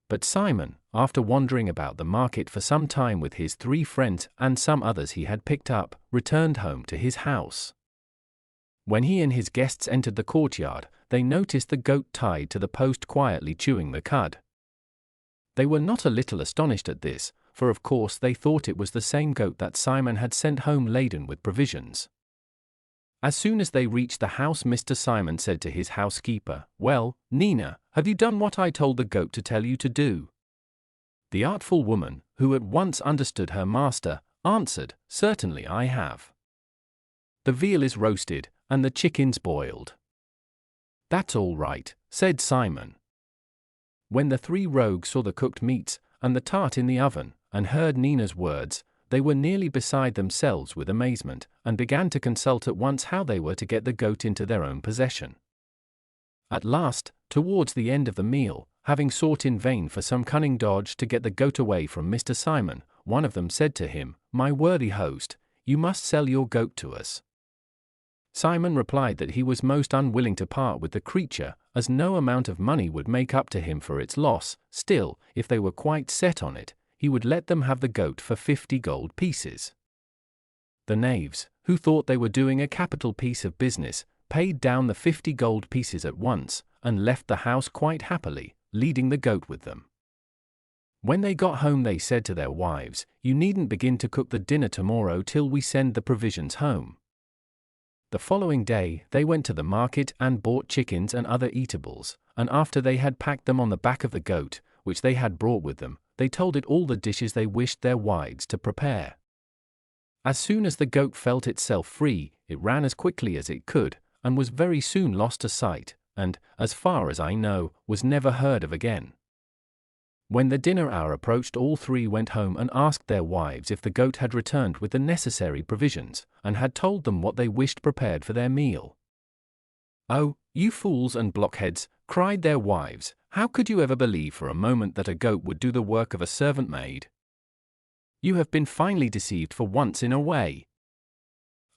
But Simon, after wandering about the market for some time with his 3 friends and some others he had picked up, returned home to his house. When he and his guests entered the courtyard, they noticed the goat tied to the post quietly chewing the cud. They were not a little astonished at this, for of course they thought it was the same goat that Simon had sent home laden with provisions. As soon as they reached the house, Mr. Simon said to his housekeeper, "Well, Nina, have you done what I told the goat to tell you to do?" The artful woman, who at once understood her master, answered, "Certainly I have. The veal is roasted, and the chickens boiled." "That's all right," said Simon. When the 3 rogues saw the cooked meats, and the tart in the oven, and heard Nina's words, they were nearly beside themselves with amazement, and began to consult at once how they were to get the goat into their own possession. At last, towards the end of the meal, having sought in vain for some cunning dodge to get the goat away from Mr. Simon, one of them said to him, "My worthy host, you must sell your goat to us." Simon replied that he was most unwilling to part with the creature, as no amount of money would make up to him for its loss. Still, if they were quite set on it, he would let them have the goat for 50 gold pieces. The knaves, who thought they were doing a capital piece of business, paid down the 50 gold pieces at once, and left the house quite happily, leading the goat with them. When they got home they said to their wives, "You needn't begin to cook the dinner tomorrow till we send the provisions home." The following day they went to the market and bought chickens and other eatables, and after they had packed them on the back of the goat, which they had brought with them, they told it all the dishes they wished their wives to prepare. As soon as the goat felt itself free, it ran as quickly as it could, and was very soon lost to sight, and, as far as I know, was never heard of again. When the dinner hour approached, all 3 went home and asked their wives if the goat had returned with the necessary provisions, and had told them what they wished prepared for their meal. "Oh, you fools and blockheads," cried their wives, "how could you ever believe for a moment that a goat would do the work of a servant maid? You have been finely deceived for once in a way.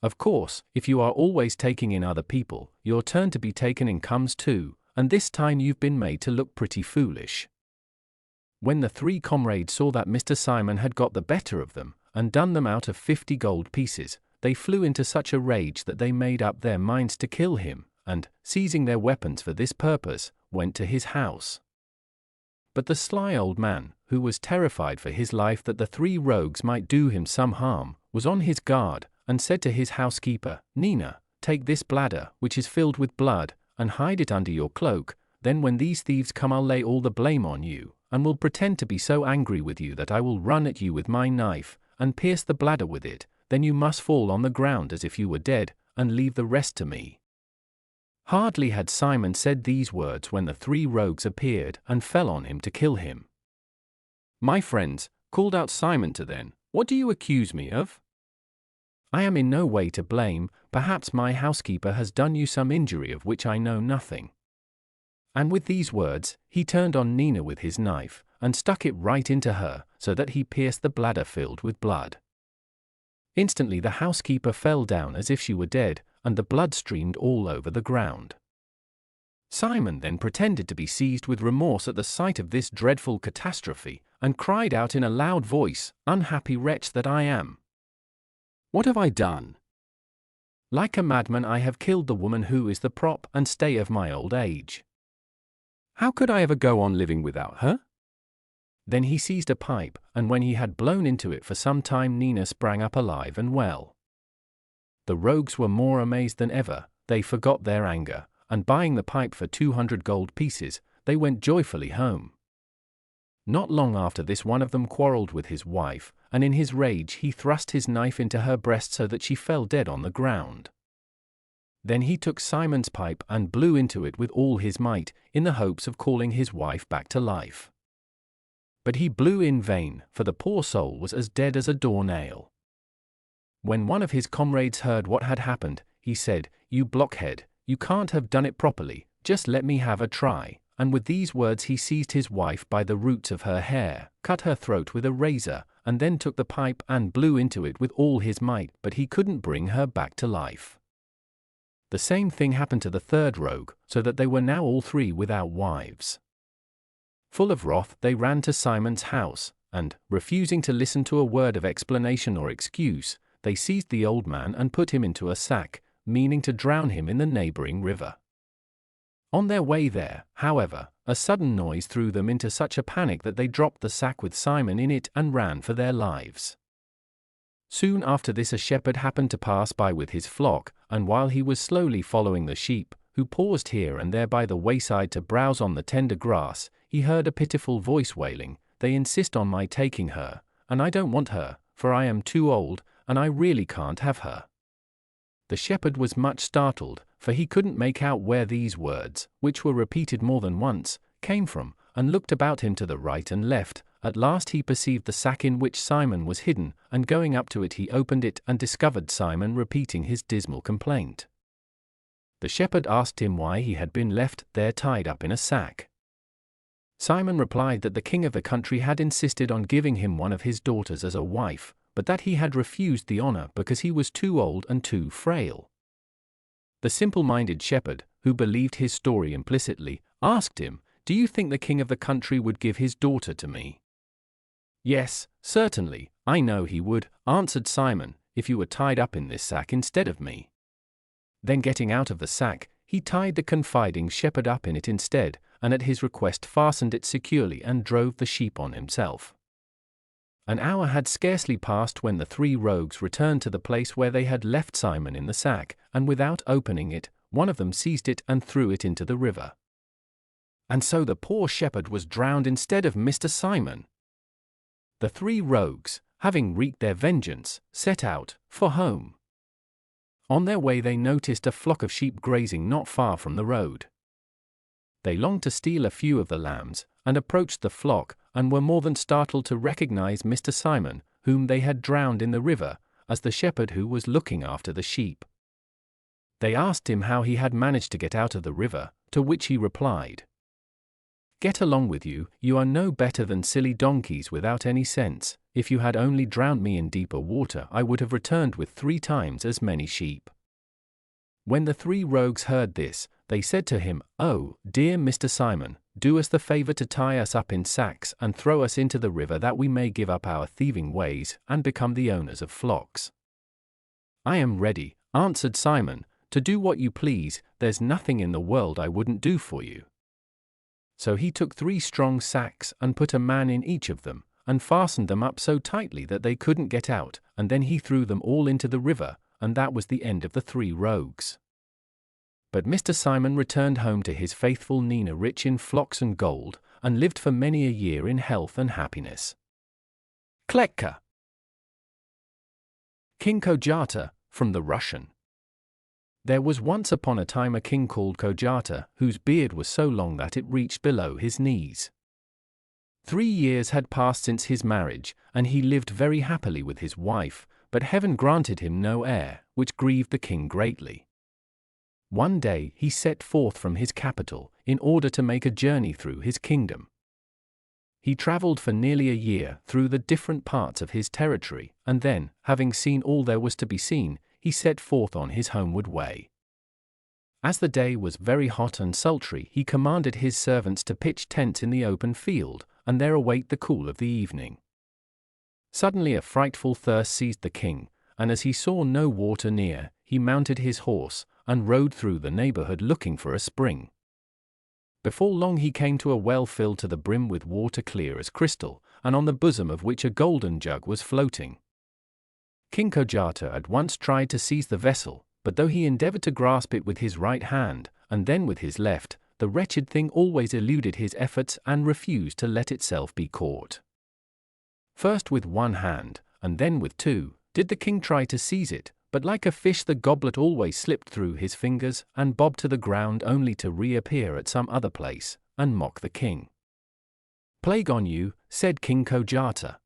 Of course, if you are always taking in other people, your turn to be taken in comes too, and this time you've been made to look pretty foolish." When the 3 comrades saw that Mr. Simon had got the better of them, and done them out of 50 gold pieces, they flew into such a rage that they made up their minds to kill him, and, seizing their weapons for this purpose, went to his house. But the sly old man, who was terrified for his life that the 3 rogues might do him some harm, was on his guard, and said to his housekeeper, "Nina, take this bladder, which is filled with blood, and hide it under your cloak. Then when these thieves come I'll lay all the blame on you, and will pretend to be so angry with you that I will run at you with my knife, and pierce the bladder with it. Then you must fall on the ground as if you were dead, and leave the rest to me." Hardly had Simon said these words when the 3 rogues appeared and fell on him to kill him. "My friends," called out Simon to them, "what do you accuse me of? I am in no way to blame. Perhaps my housekeeper has done you some injury of which I know nothing." And with these words, he turned on Nina with his knife, and stuck it right into her, so that he pierced the bladder filled with blood. Instantly the housekeeper fell down as if she were dead, and the blood streamed all over the ground. Simon then pretended to be seized with remorse at the sight of this dreadful catastrophe, and cried out in a loud voice, "Unhappy wretch that I am! What have I done? Like a madman I have killed the woman who is the prop and stay of my old age. How could I ever go on living without her? Then he seized a pipe, and when he had blown into it for some time Nina sprang up alive and well. The rogues were more amazed than ever, they forgot their anger, and buying the pipe for 200 gold pieces, they went joyfully home. Not long after this one of them quarrelled with his wife, and in his rage he thrust his knife into her breast so that she fell dead on the ground. Then he took Simon's pipe and blew into it with all his might, in the hopes of calling his wife back to life. But he blew in vain, for the poor soul was as dead as a door-nail. When one of his comrades heard what had happened, he said, "You blockhead, you can't have done it properly, just let me have a try." And with these words he seized his wife by the roots of her hair, cut her throat with a razor, and then took the pipe and blew into it with all his might, but he couldn't bring her back to life. The same thing happened to the third rogue, so that they were now all three without wives. Full of wrath they ran to Simon's house, and, refusing to listen to a word of explanation or excuse, they seized the old man and put him into a sack, meaning to drown him in the neighboring river. On their way there, however, a sudden noise threw them into such a panic that they dropped the sack with Simon in it and ran for their lives. Soon after this a shepherd happened to pass by with his flock, and while he was slowly following the sheep, who paused here and there by the wayside to browse on the tender grass, he heard a pitiful voice wailing, "They insist on my taking her, and I don't want her, for I am too old, and I really can't have her." The shepherd was much startled, for he couldn't make out where these words, which were repeated more than once, came from, and looked about him to the right and left. At last he perceived the sack in which Simon was hidden, and going up to it he opened it and discovered Simon repeating his dismal complaint. The shepherd asked him why he had been left there tied up in a sack. Simon replied that the king of the country had insisted on giving him one of his daughters as a wife, but that he had refused the honor because he was too old and too frail. The simple-minded shepherd, who believed his story implicitly, asked him, "Do you think the king of the country would give his daughter to me?" "Yes, certainly, I know he would," answered Simon, "if you were tied up in this sack instead of me." Then getting out of the sack, he tied the confiding shepherd up in it instead, and at his request fastened it securely and drove the sheep on himself. An hour had scarcely passed when the three rogues returned to the place where they had left Simon in the sack, and without opening it, one of them seized it and threw it into the river. And so the poor shepherd was drowned instead of Mr. Simon. The three rogues, having wreaked their vengeance, set out for home. On their way they noticed a flock of sheep grazing not far from the road. They longed to steal a few of the lambs, and approached the flock, and were more than startled to recognize Mr. Simon, whom they had drowned in the river, as the shepherd who was looking after the sheep. They asked him how he had managed to get out of the river, to which he replied, "Get along with you, you are no better than silly donkeys without any sense. If you had only drowned me in deeper water I would have returned with 3 times as many sheep." When the three rogues heard this, they said to him, "Oh, dear Mr. Simon, do us the favor to tie us up in sacks and throw us into the river that we may give up our thieving ways and become the owners of flocks." "I am ready," answered Simon, "to do what you please, there's nothing in the world I wouldn't do for you." So he took 3 strong sacks and put a man in each of them, and fastened them up so tightly that they couldn't get out, and then he threw them all into the river, and that was the end of the 3 rogues. But Mr. Simon returned home to his faithful Nina rich in flocks and gold, and lived for many a year in health and happiness. Klekka. King KOJATA, from the Russian. There was once upon a time a king called KOJATA, whose beard was so long that it reached below his knees. 3 years had passed since his marriage, and he lived very happily with his wife, but heaven granted him no heir, which grieved the king greatly. One day he set forth from his capital, in order to make a journey through his kingdom. He travelled for nearly a year through the different parts of his territory, and then, having seen all there was to be seen, he set forth on his homeward way. As the day was very hot and sultry, he commanded his servants to pitch tents in the open field, and there await the cool of the evening. Suddenly a frightful thirst seized the king, and as he saw no water near, he mounted his horse, and rode through the neighborhood looking for a spring. Before long he came to a well filled to the brim with water clear as crystal, and on the bosom of which a golden jug was floating. King KOJATA at once tried to seize the vessel, but though he endeavored to grasp it with his right hand, and then with his left, the wretched thing always eluded his efforts and refused to let itself be caught. First with one hand, and then with two, did the king try to seize it, but like a fish the goblet always slipped through his fingers and bobbed to the ground only to reappear at some other place, and mock the king. "Plague on you," said King KOJATA.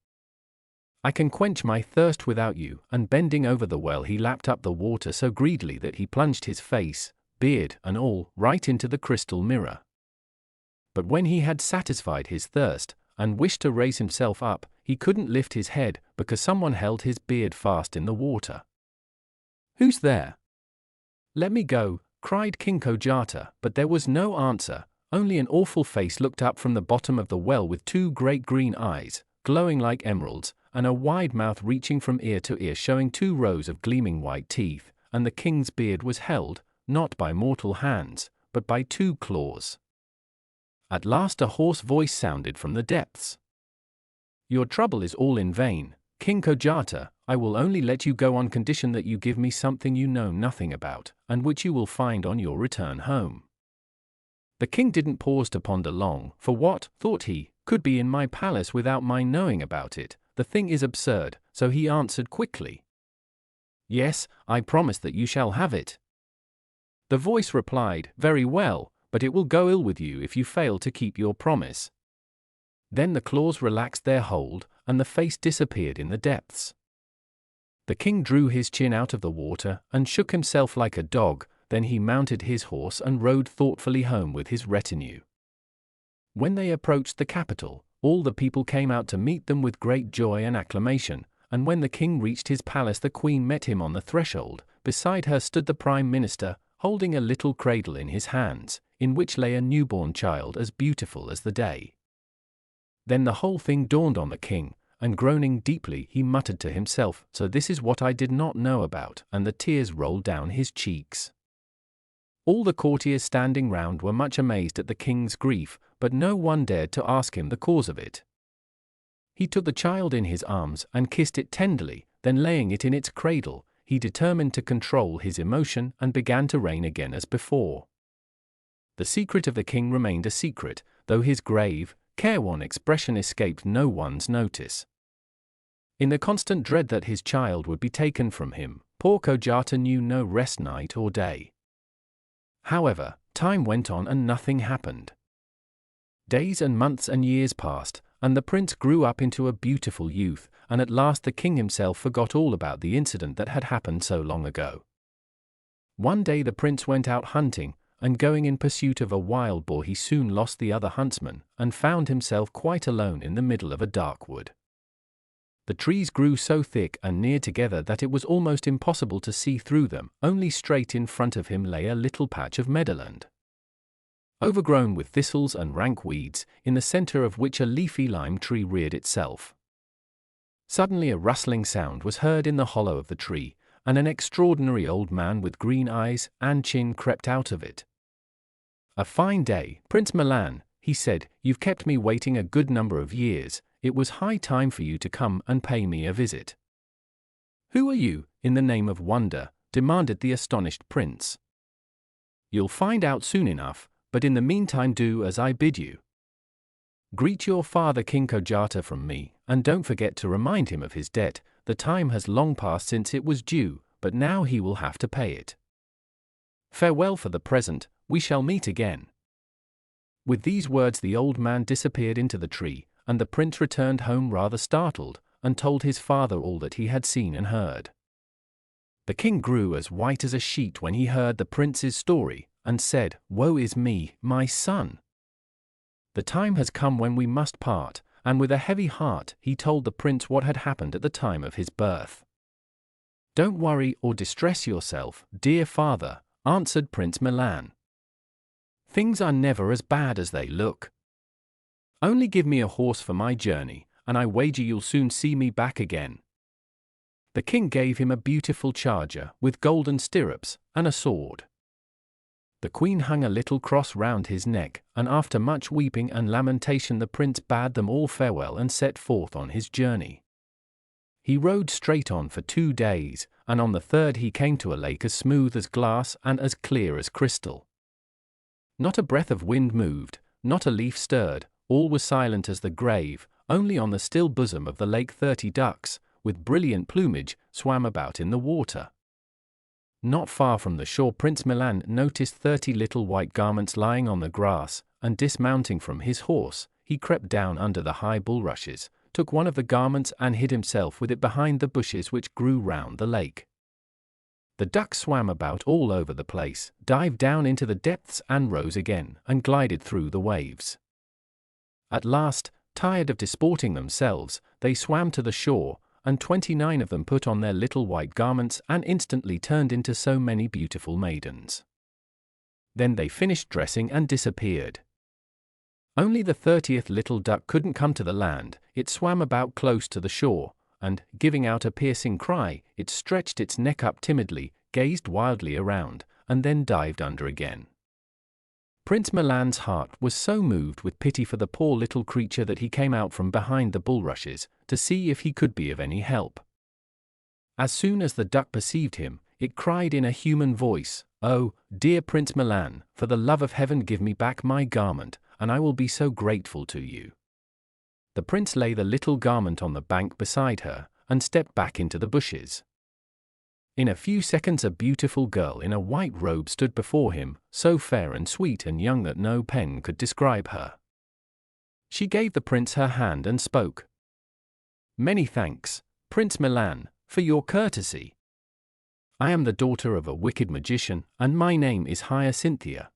"I can quench my thirst without you," and bending over the well he lapped up the water so greedily that he plunged his face, beard and all, right into the crystal mirror. But when he had satisfied his thirst, and wished to raise himself up, he couldn't lift his head, because someone held his beard fast in the water. "Who's there?" "Let me go," cried King KOJATA, but there was no answer, only an awful face looked up from the bottom of the well with two great green eyes, glowing like emeralds, and a wide mouth reaching from ear to ear showing 2 rows of gleaming white teeth, and the king's beard was held, not by mortal hands, but by 2 claws. At last a hoarse voice sounded from the depths. "Your trouble is all in vain, King KOJATA. I will only let you go on condition that you give me something you know nothing about, and which you will find on your return home." The king didn't pause to ponder long, for what, thought he, could be in my palace without my knowing about it? The thing is absurd, so he answered quickly, "Yes, I promise that you shall have it." The voice replied, "Very well, but it will go ill with you if you fail to keep your promise." Then the claws relaxed their hold, and the face disappeared in the depths. The king drew his chin out of the water, and shook himself like a dog, then he mounted his horse and rode thoughtfully home with his retinue. When they approached the capital, all the people came out to meet them with great joy and acclamation, and when the king reached his palace the queen met him on the threshold. Beside her stood the prime minister, holding a little cradle in his hands, in which lay a newborn child as beautiful as the day. Then the whole thing dawned on the king, and groaning deeply he muttered to himself, "So this is what I did not know about," and the tears rolled down his cheeks. All the courtiers standing round were much amazed at the king's grief, but no one dared to ask him the cause of it. He took the child in his arms and kissed it tenderly, then laying it in its cradle, he determined to control his emotion and began to reign again as before. The secret of the king remained a secret, though his grave, careworn expression escaped no one's notice. In the constant dread that his child would be taken from him, poor KOJATA knew no rest night or day. However, time went on and nothing happened. Days and months and years passed, and the prince grew up into a beautiful youth, and at last the king himself forgot all about the incident that had happened so long ago. One day the prince went out hunting, and going in pursuit of a wild boar he soon lost the other huntsman, and found himself quite alone in the middle of a dark wood. The trees grew so thick and near together that it was almost impossible to see through them, only straight in front of him lay a little patch of meadowland, overgrown with thistles and rank weeds, in the center of which a leafy lime tree reared itself. Suddenly a rustling sound was heard in the hollow of the tree, and an extraordinary old man with green eyes and chin crept out of it. "A fine day, Prince Milan," he said. "You've kept me waiting a good number of years. It was high time for you to come and pay me a visit." "Who are you, in the name of wonder?" demanded the astonished prince. "You'll find out soon enough, but in the meantime do as I bid you. Greet your father King KOJATA from me, and don't forget to remind him of his debt. The time has long passed since it was due, but now he will have to pay it. Farewell for the present, we shall meet again." With these words the old man disappeared into the tree, and the prince returned home rather startled, and told his father all that he had seen and heard. The king grew as white as a sheet when he heard the prince's story, and said, "Woe is me, my son! The time has come when we must part," and with a heavy heart he told the prince what had happened at the time of his birth. "Don't worry or distress yourself, dear father," answered Prince Milan. "Things are never as bad as they look. Only give me a horse for my journey, and I wager you'll soon see me back again." The king gave him a beautiful charger with golden stirrups and a sword. The queen hung a little cross round his neck, and after much weeping and lamentation the prince bade them all farewell and set forth on his journey. He rode straight on for 2 days, and on the third he came to a lake as smooth as glass and as clear as crystal. Not a breath of wind moved, not a leaf stirred, all was silent as the grave. Only on the still bosom of the lake 30 ducks, with brilliant plumage, swam about in the water. Not far from the shore Prince Milan noticed 30 little white garments lying on the grass, and dismounting from his horse, he crept down under the high bulrushes, took one of the garments and hid himself with it behind the bushes which grew round the lake. The ducks swam about all over the place, dived down into the depths and rose again, and glided through the waves. At last, tired of disporting themselves, they swam to the shore, and 29 of them put on their little white garments and instantly turned into so many beautiful maidens. Then they finished dressing and disappeared. Only the 30th little duck couldn't come to the land. It swam about close to the shore, and, giving out a piercing cry, it stretched its neck up timidly, gazed wildly around, and then dived under again. Prince Milan's heart was so moved with pity for the poor little creature that he came out from behind the bulrushes, to see if he could be of any help. As soon as the duck perceived him, it cried in a human voice, "Oh, dear Prince Milan, for the love of heaven give me back my garment, and I will be so grateful to you." The prince lay the little garment on the bank beside her, and stepped back into the bushes. In a few seconds a beautiful girl in a white robe stood before him, so fair and sweet and young that no pen could describe her. She gave the prince her hand and spoke. "Many thanks, Prince Milan, for your courtesy. I am the daughter of a wicked magician, and my name is Hyacinthia.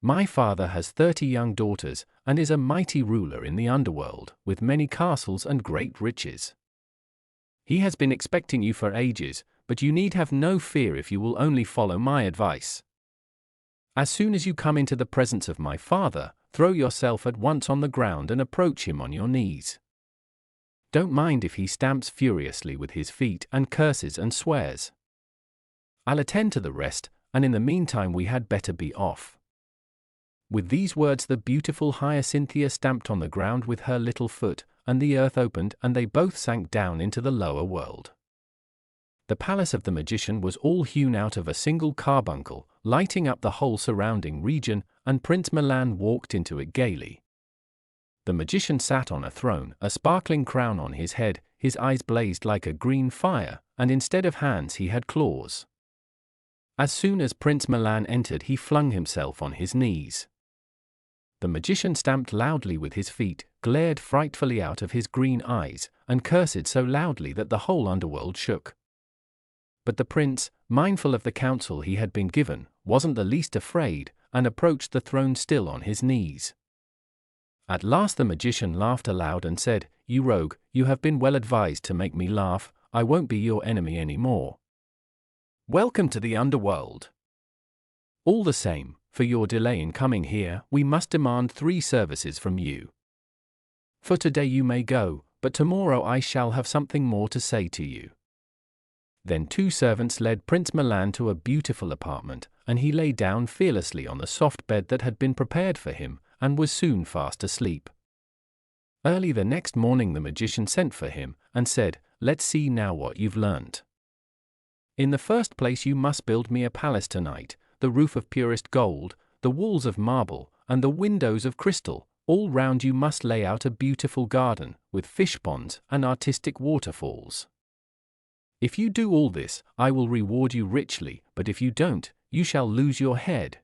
My father has 30 young daughters, and is a mighty ruler in the underworld, with many castles and great riches. He has been expecting you for ages, but you need have no fear if you will only follow my advice. As soon as you come into the presence of my father, throw yourself at once on the ground and approach him on your knees. Don't mind if he stamps furiously with his feet and curses and swears. I'll attend to the rest, and in the meantime we had better be off." With these words the beautiful Hyacinthia stamped on the ground with her little foot, and the earth opened and they both sank down into the lower world. The palace of the magician was all hewn out of a single carbuncle, lighting up the whole surrounding region, and Prince Milan walked into it gaily. The magician sat on a throne, a sparkling crown on his head, his eyes blazed like a green fire, and instead of hands he had claws. As soon as Prince Milan entered he flung himself on his knees. The magician stamped loudly with his feet, glared frightfully out of his green eyes, and cursed so loudly that the whole underworld shook. But the prince, mindful of the counsel he had been given, wasn't the least afraid, and approached the throne still on his knees. At last the magician laughed aloud and said, "You rogue, you have been well advised to make me laugh. I won't be your enemy any more. Welcome to the underworld. All the same, for your delay in coming here, we must demand 3 services from you. For today you may go, but tomorrow I shall have something more to say to you." Then 2 servants led Prince Milan to a beautiful apartment, and he lay down fearlessly on the soft bed that had been prepared for him, and was soon fast asleep. Early the next morning the magician sent for him, and said, "Let's see now what you've learnt. In the first place you must build me a palace tonight, the roof of purest gold, the walls of marble, and the windows of crystal. All round you must lay out a beautiful garden, with fish ponds and artistic waterfalls. If you do all this, I will reward you richly, but if you don't, you shall lose your head."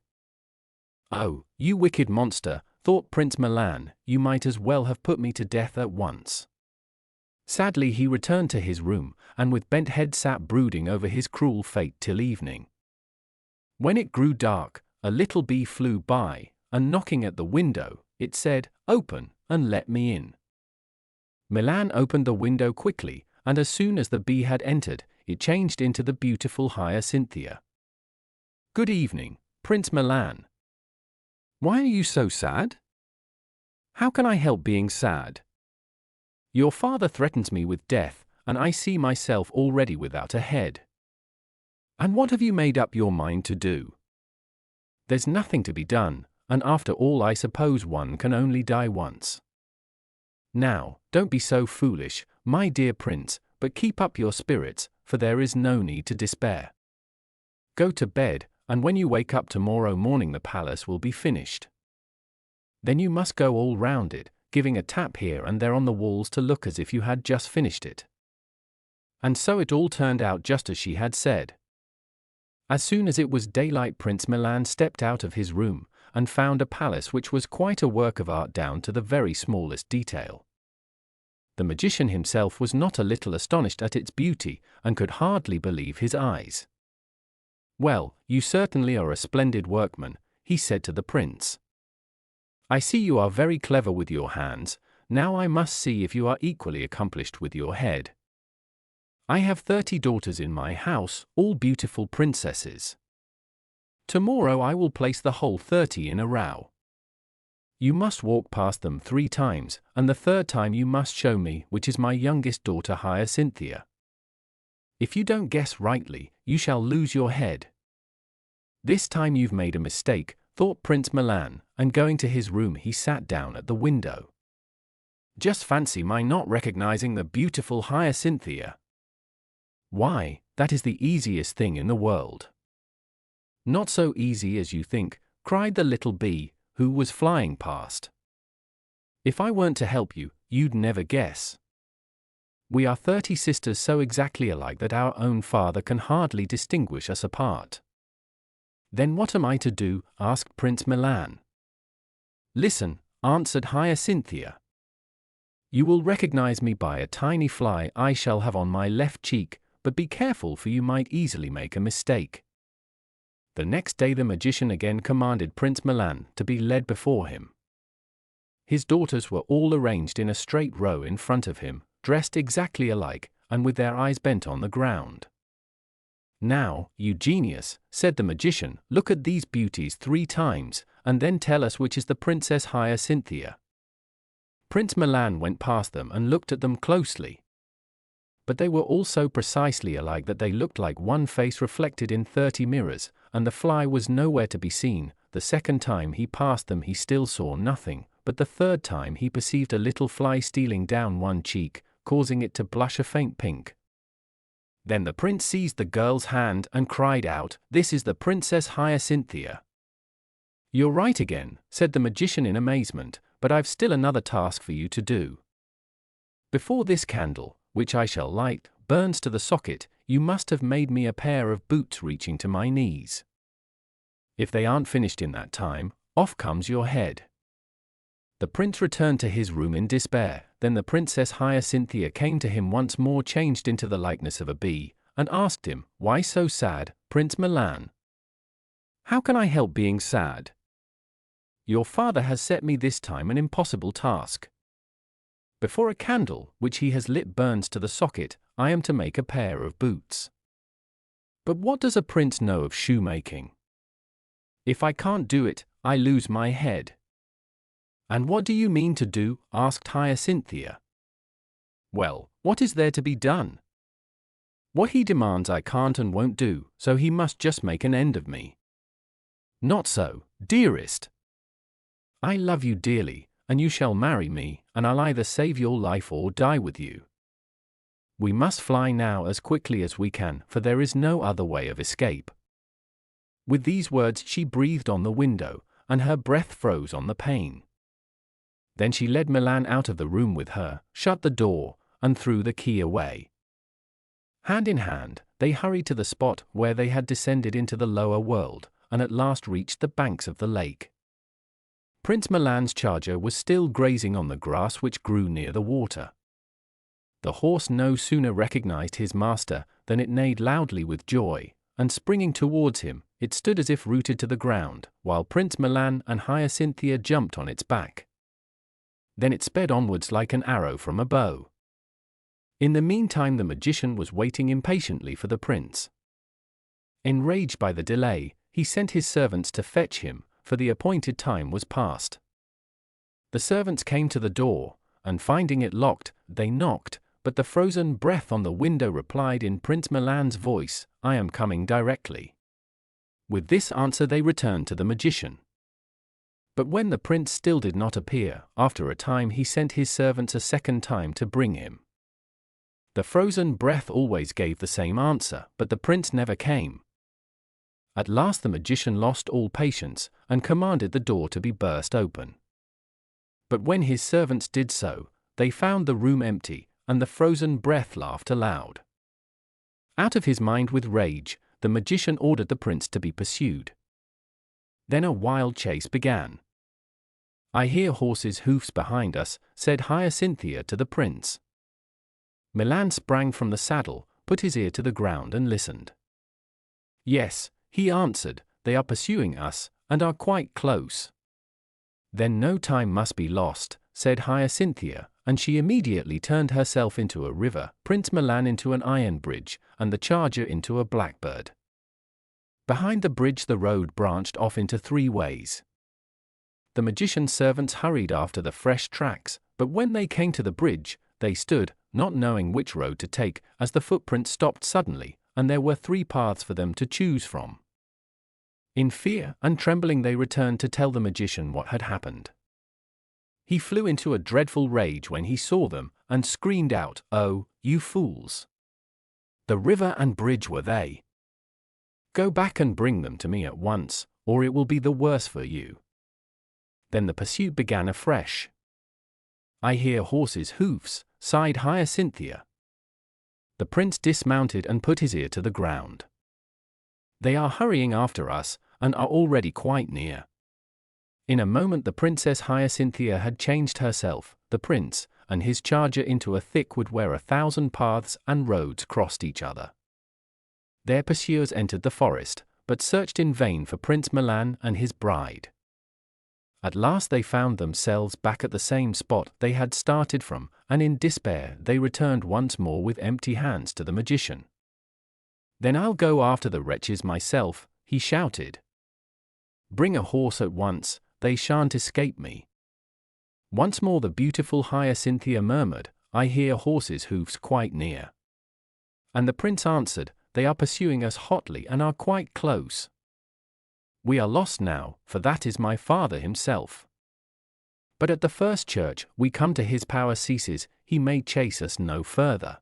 "Oh, you wicked monster," thought Prince Milan, "you might as well have put me to death at once." Sadly he returned to his room, and with bent head sat brooding over his cruel fate till evening. When it grew dark, a little bee flew by, and knocking at the window, it said, "Open, and let me in." Milan opened the window quickly, and as soon as the bee had entered, it changed into the beautiful Hyacinthia. "Good evening, Prince Milan. Why are you so sad?" "How can I help being sad? Your father threatens me with death, and I see myself already without a head. And what have you made up your mind to do? There's nothing to be done, and after all I suppose one can only die once. Now, don't be so foolish, my dear prince, but keep up your spirits, for there is no need to despair. Go to bed, and when you wake up tomorrow morning the palace will be finished. Then you must go all round it, giving a tap here and there on the walls to look as if you had just finished it. And so it all turned out just as she had said. As soon as it was daylight, Prince Milan stepped out of his room, and found a palace which was quite a work of art down to the very smallest detail. The magician himself was not a little astonished at its beauty, and could hardly believe his eyes. "Well, you certainly are a splendid workman," he said to the prince. "I see you are very clever with your hands, now I must see if you are equally accomplished with your head. I have 30 daughters in my house, all beautiful princesses. Tomorrow I will place the whole 30 in a row. You must walk past them 3 times, and the 3rd time you must show me which is my youngest daughter Hyacinthia. If you don't guess rightly, you shall lose your head." "This time you've made a mistake," thought Prince Milan, and going to his room he sat down at the window. "Just fancy my not recognizing the beautiful Hyacinthia. Why, that is the easiest thing in the world." "Not so easy as you think," cried the little bee, who was flying past. "If I weren't to help you, you'd never guess. We are 30 sisters so exactly alike that our own father can hardly distinguish us apart." "Then what am I to do?" asked Prince Milan. "Listen," answered Hyacinthia. "You will recognize me by a tiny fly I shall have on my left cheek, but be careful, for you might easily make a mistake." The next day the magician again commanded Prince Milan to be led before him. His daughters were all arranged in a straight row in front of him, dressed exactly alike, and with their eyes bent on the ground. "Now, you genius," said the magician, "look at these beauties 3 times, and then tell us which is the Princess Hyacinthia." Prince Milan went past them and looked at them closely. But they were all so precisely alike that they looked like one face reflected in 30 mirrors, and the fly was nowhere to be seen. The 2nd time he passed them he still saw nothing, but the 3rd time he perceived a little fly stealing down one cheek, causing it to blush a faint pink. Then the prince seized the girl's hand and cried out, "This is the Princess Hyacinthia." "You're right again," said the magician in amazement, "but I've still another task for you to do. Before this candle, which I shall light, burns to the socket, you must have made me a pair of boots reaching to my knees. If they aren't finished in that time, off comes your head." The prince returned to his room in despair. Then the Princess Hyacinthia came to him once more, changed into the likeness of a bee, and asked him, "Why so sad, Prince Milan?" "How can I help being sad? Your father has set me this time an impossible task. Before a candle, which he has lit, burns to the socket, I am to make a pair of boots. But what does a prince know of shoemaking? If I can't do it, I lose my head." "And what do you mean to do?" asked Hyacinthia. "Well, what is there to be done? What he demands I can't and won't do, so he must just make an end of me." "Not so, dearest. I love you dearly, and you shall marry me, and I'll either save your life or die with you. We must fly now as quickly as we can, for there is no other way of escape." With these words she breathed on the window, and her breath froze on the pane. Then she led Milan out of the room with her, shut the door, and threw the key away. Hand in hand, they hurried to the spot where they had descended into the lower world, and at last reached the banks of the lake. Prince Milan's charger was still grazing on the grass which grew near the water. The horse no sooner recognized his master than it neighed loudly with joy, and springing towards him, it stood as if rooted to the ground, while Prince Milan and Hyacinthia jumped on its back. Then it sped onwards like an arrow from a bow. In the meantime the magician was waiting impatiently for the prince. Enraged by the delay, he sent his servants to fetch him, for the appointed time was past. The servants came to the door, and finding it locked, they knocked, but the frozen breath on the window replied in Prince Milan's voice, "I am coming directly." With this answer they returned to the magician. But when the prince still did not appear, after a time he sent his servants a second time to bring him. The frozen breath always gave the same answer, but the prince never came. At last the magician lost all patience, and commanded the door to be burst open. But when his servants did so, they found the room empty, and the frozen breath laughed aloud. Out of his mind with rage, the magician ordered the prince to be pursued. Then a wild chase began. "I hear horses' hoofs behind us," said Hyacinthia to the prince. Milan sprang from the saddle, put his ear to the ground and listened. "Yes," he answered, "they are pursuing us, and are quite close." "Then no time must be lost," said Hyacinthia, and she immediately turned herself into a river, Prince Milan into an iron bridge, and the charger into a blackbird. Behind the bridge the road branched off into 3 ways. The magician's servants hurried after the fresh tracks, but when they came to the bridge, they stood, not knowing which road to take, as the footprints stopped suddenly, and there were 3 paths for them to choose from. In fear and trembling they returned to tell the magician what had happened. He flew into a dreadful rage when he saw them, and screamed out, "Oh, you fools! The river and bridge were they. Go back and bring them to me at once, or it will be the worse for you." Then the pursuit began afresh. "I hear horses' hoofs," sighed Hyacinthia. The prince dismounted and put his ear to the ground. "They are hurrying after us, and are already quite near." In a moment the Princess Hyacinthia had changed herself, the prince, and his charger into a thick wood where 1,000 paths and roads crossed each other. Their pursuers entered the forest, but searched in vain for Prince Milan and his bride. At last they found themselves back at the same spot they had started from, and in despair they returned once more with empty hands to the magician. "Then I'll go after the wretches myself," he shouted. "Bring a horse at once, they shan't escape me." Once more the beautiful Hyacinthia murmured, "I hear horses' hoofs quite near." And the prince answered, "They are pursuing us hotly and are quite close. We are lost now, for that is my father himself. But at the first church we come to his power ceases, he may chase us no further.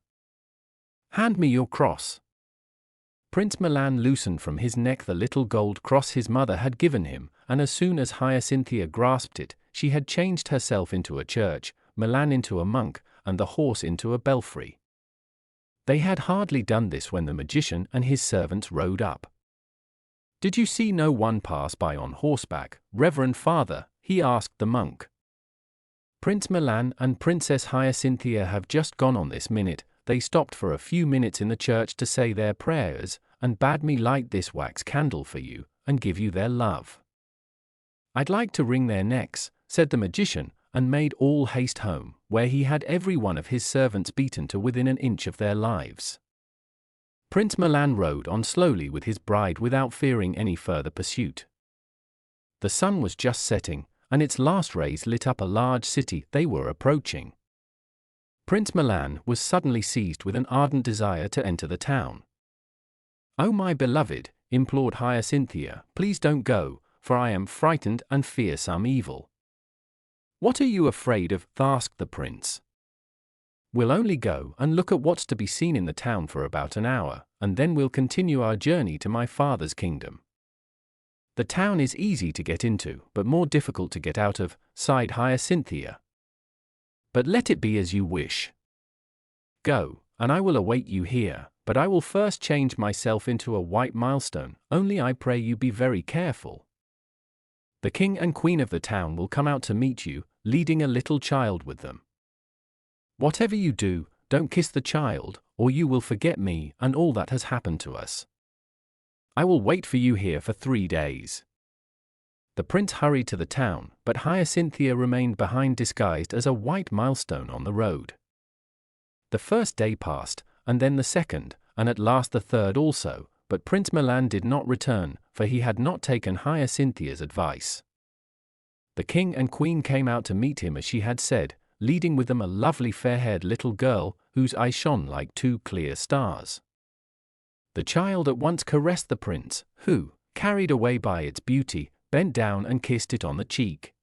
Hand me your cross." Prince Milan loosened from his neck the little gold cross his mother had given him, and as soon as Hyacinthia grasped it, she had changed herself into a church, Milan into a monk, and the horse into a belfry. They had hardly done this when the magician and his servants rode up. "Did you see no one pass by on horseback, Reverend Father?" he asked the monk. "Prince Milan and Princess Hyacinthia have just gone on this minute. They stopped for a few minutes in the church to say their prayers, and bade me light this wax candle for you, and give you their love." "I'd like to wring their necks," said the magician, and made all haste home, where he had every one of his servants beaten to within an inch of their lives. Prince Milan rode on slowly with his bride without fearing any further pursuit. The sun was just setting, and its last rays lit up a large city they were approaching. Prince Milan was suddenly seized with an ardent desire to enter the town. "Oh, my beloved," implored Hyacinthia, "please don't go, for I am frightened and fear some evil." "What are you afraid of?" asked the prince. "We'll only go and look at what's to be seen in the town for about an hour, and then we'll continue our journey to my father's kingdom." "The town is easy to get into, but more difficult to get out of," sighed Hyacinthia. "But let it be as you wish. Go, and I will await you here, but I will first change myself into a white milestone, only I pray you be very careful. The king and queen of the town will come out to meet you, leading a little child with them. Whatever you do, don't kiss the child, or you will forget me and all that has happened to us. I will wait for you here for 3 days." The prince hurried to the town, but Hyacinthia remained behind disguised as a white milestone on the road. The first day passed, and then the second, and at last the third also, but Prince Milan did not return, for he had not taken Hyacinthia's advice. The king and queen came out to meet him as she had said, leading with them a lovely fair-haired little girl, whose eyes shone like 2 clear stars. The child at once caressed the prince, who, carried away by its beauty, bent down and kissed it on the cheek.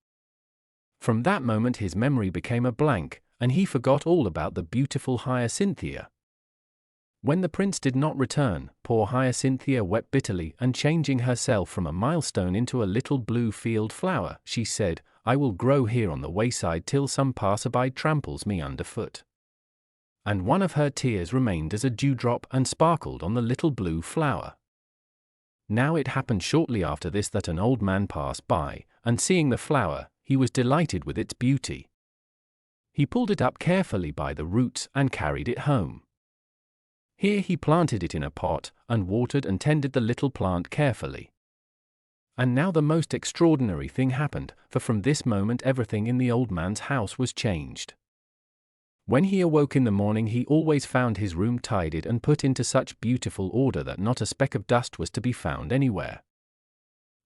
From that moment his memory became a blank, and he forgot all about the beautiful Hyacinthia. When the prince did not return, poor Hyacinthia wept bitterly, and changing herself from a milestone into a little blue field flower, she said, "I will grow here on the wayside till some passerby tramples me underfoot." And one of her tears remained as a dewdrop and sparkled on the little blue flower. Now it happened shortly after this that an old man passed by, and seeing the flower, he was delighted with its beauty. He pulled it up carefully by the roots and carried it home. Here he planted it in a pot, and watered and tended the little plant carefully. And now the most extraordinary thing happened, for from this moment everything in the old man's house was changed. When he awoke in the morning he always found his room tidied and put into such beautiful order that not a speck of dust was to be found anywhere.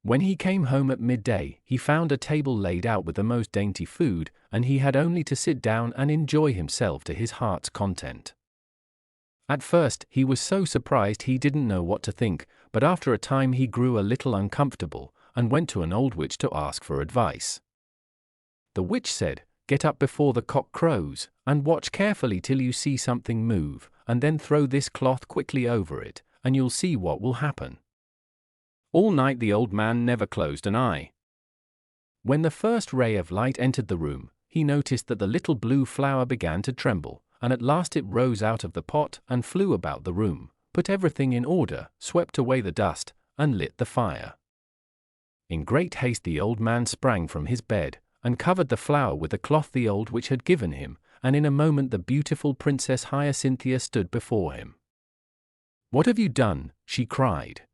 When he came home at midday, he found a table laid out with the most dainty food, and he had only to sit down and enjoy himself to his heart's content. At first, he was so surprised he didn't know what to think, but after a time he grew a little uncomfortable, and went to an old witch to ask for advice. The witch said, "Get up before the cock crows, and watch carefully till you see something move, and then throw this cloth quickly over it, and you'll see what will happen." All night the old man never closed an eye. When the first ray of light entered the room, he noticed that the little blue flower began to tremble, and at last it rose out of the pot and flew about the room, put everything in order, swept away the dust, and lit the fire. In great haste the old man sprang from his bed, and covered the flower with the cloth the old witch had given him, and in a moment the beautiful Princess Hyacinthia stood before him. "What have you done?" she cried.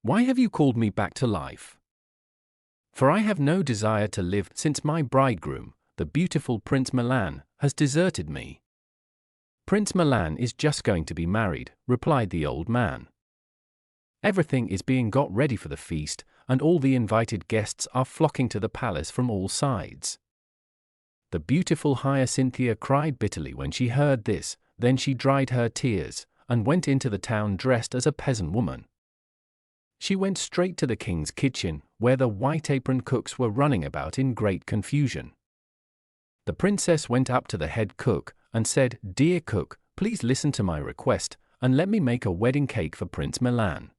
"Why have you called me back to life? For I have no desire to live, since my bridegroom, the beautiful Prince Milan, has deserted me." "Prince Milan is just going to be married," replied the old man. "Everything is being got ready for the feast, and all the invited guests are flocking to the palace from all sides." The beautiful Hyacinthia cried bitterly when she heard this, then she dried her tears, and went into the town dressed as a peasant woman. She went straight to the king's kitchen, where the white-aproned cooks were running about in great confusion. The princess went up to the head cook, and said, "Dear cook, please listen to my request, and let me make a wedding cake for Prince Milan."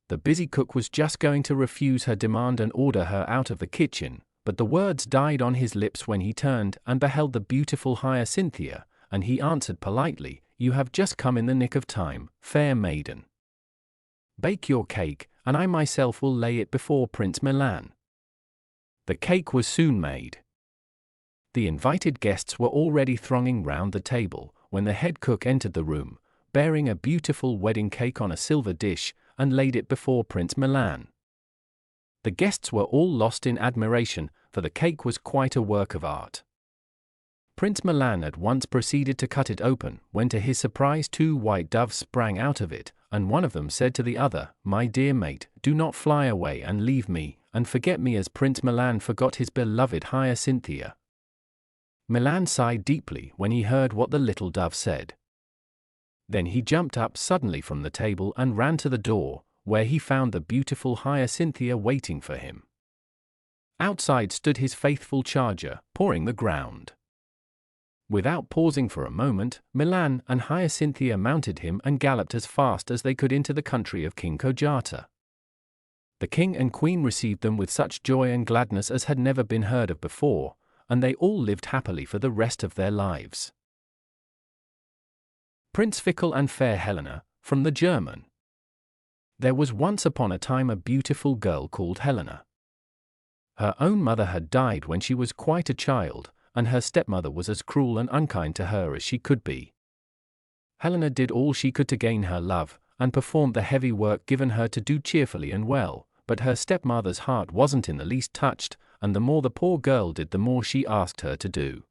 The busy cook was just going to refuse her demand and order her out of the kitchen, but the words died on his lips when he turned and beheld the beautiful Hyacinthia, and he answered politely, "You have just come in the nick of time, fair maiden. Bake your cake, and I myself will lay it before Prince Milan." The cake was soon made. The invited guests were already thronging round the table, when the head cook entered the room, bearing a beautiful wedding cake on a silver dish, and laid it before Prince Milan. The guests were all lost in admiration, for the cake was quite a work of art. Prince Milan at once proceeded to cut it open, when to his surprise 2 white doves sprang out of it, and one of them said to the other, "My dear mate, do not fly away and leave me, and forget me as Prince Milan forgot his beloved Hyacinthia." Milan sighed deeply when he heard what the little dove said. Then he jumped up suddenly from the table and ran to the door, where he found the beautiful Hyacinthia waiting for him. Outside stood his faithful charger, pawing the ground. Without pausing for a moment, Milan and Hyacinthia mounted him and galloped as fast as they could into the country of King KOJATA. The king and queen received them with such joy and gladness as had never been heard of before, and they all lived happily for the rest of their lives. Prince Fickle and Fair Helena, from the German. There was once upon a time a beautiful girl called Helena. Her own mother had died when she was quite a child, and her stepmother was as cruel and unkind to her as she could be. Helena did all she could to gain her love, and performed the heavy work given her to do cheerfully and well, but her stepmother's heart wasn't in the least touched, and the more the poor girl did the more she asked her to do.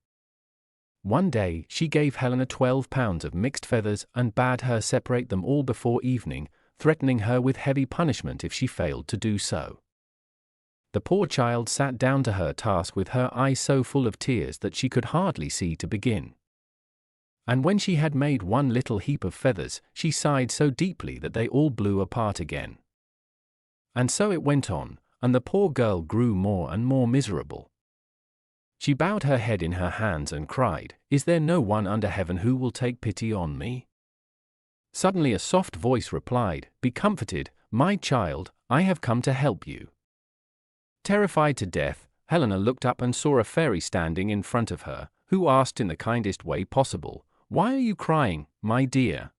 One day she gave Helena 12 pounds of mixed feathers and bade her separate them all before evening, threatening her with heavy punishment if she failed to do so. The poor child sat down to her task with her eyes so full of tears that she could hardly see to begin. And when she had made one little heap of feathers, she sighed so deeply that they all blew apart again. And so it went on, and the poor girl grew more and more miserable. She bowed her head in her hands and cried, "Is there no one under heaven who will take pity on me?" Suddenly a soft voice replied, "Be comforted, my child, I have come to help you." Terrified to death, Helena looked up and saw a fairy standing in front of her, who asked in the kindest way possible, "Why are you crying, my dear?"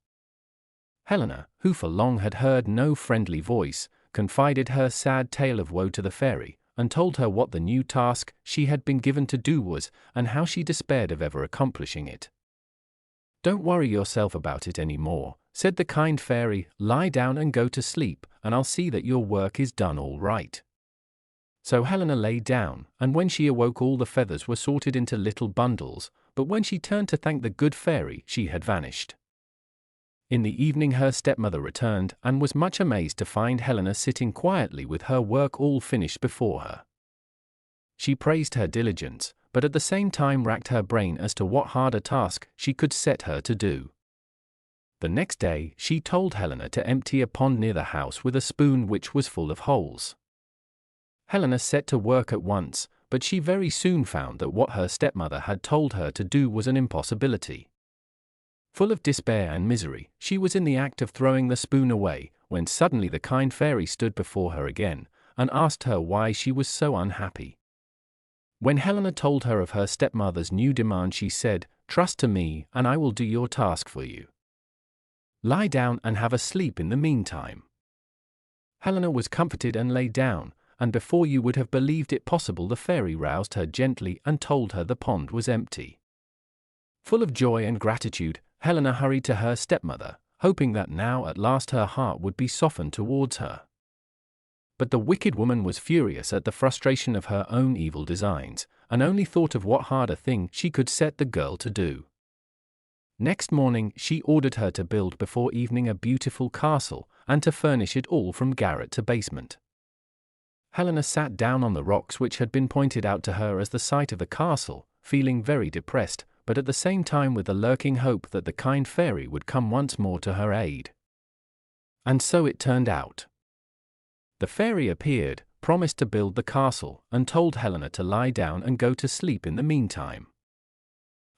Helena, who for long had heard no friendly voice, confided her sad tale of woe to the fairy, and told her what the new task she had been given to do was, and how she despaired of ever accomplishing it. "Don't worry yourself about it any more," said the kind fairy, "lie down and go to sleep, and I'll see that your work is done all right." So Helena lay down, and when she awoke all the feathers were sorted into little bundles, but when she turned to thank the good fairy, she had vanished. In the evening her stepmother returned, and was much amazed to find Helena sitting quietly with her work all finished before her. She praised her diligence, but at the same time racked her brain as to what harder task she could set her to do. The next day she told Helena to empty a pond near the house with a spoon which was full of holes. Helena set to work at once, but she very soon found that what her stepmother had told her to do was an impossibility. Full of despair and misery, she was in the act of throwing the spoon away, when suddenly the kind fairy stood before her again, and asked her why she was so unhappy. When Helena told her of her stepmother's new demand, she said, "Trust to me, and I will do your task for you. Lie down and have a sleep in the meantime." Helena was comforted and lay down, and before you would have believed it possible the fairy roused her gently and told her the pond was empty. Full of joy and gratitude, Helena hurried to her stepmother, hoping that now at last her heart would be softened towards her. But the wicked woman was furious at the frustration of her own evil designs, and only thought of what harder thing she could set the girl to do. Next morning she ordered her to build before evening a beautiful castle, and to furnish it all from garret to basement. Helena sat down on the rocks which had been pointed out to her as the site of the castle, feeling very depressed, but at the same time with the lurking hope that the kind fairy would come once more to her aid. And so it turned out. The fairy appeared, promised to build the castle, and told Helena to lie down and go to sleep in the meantime.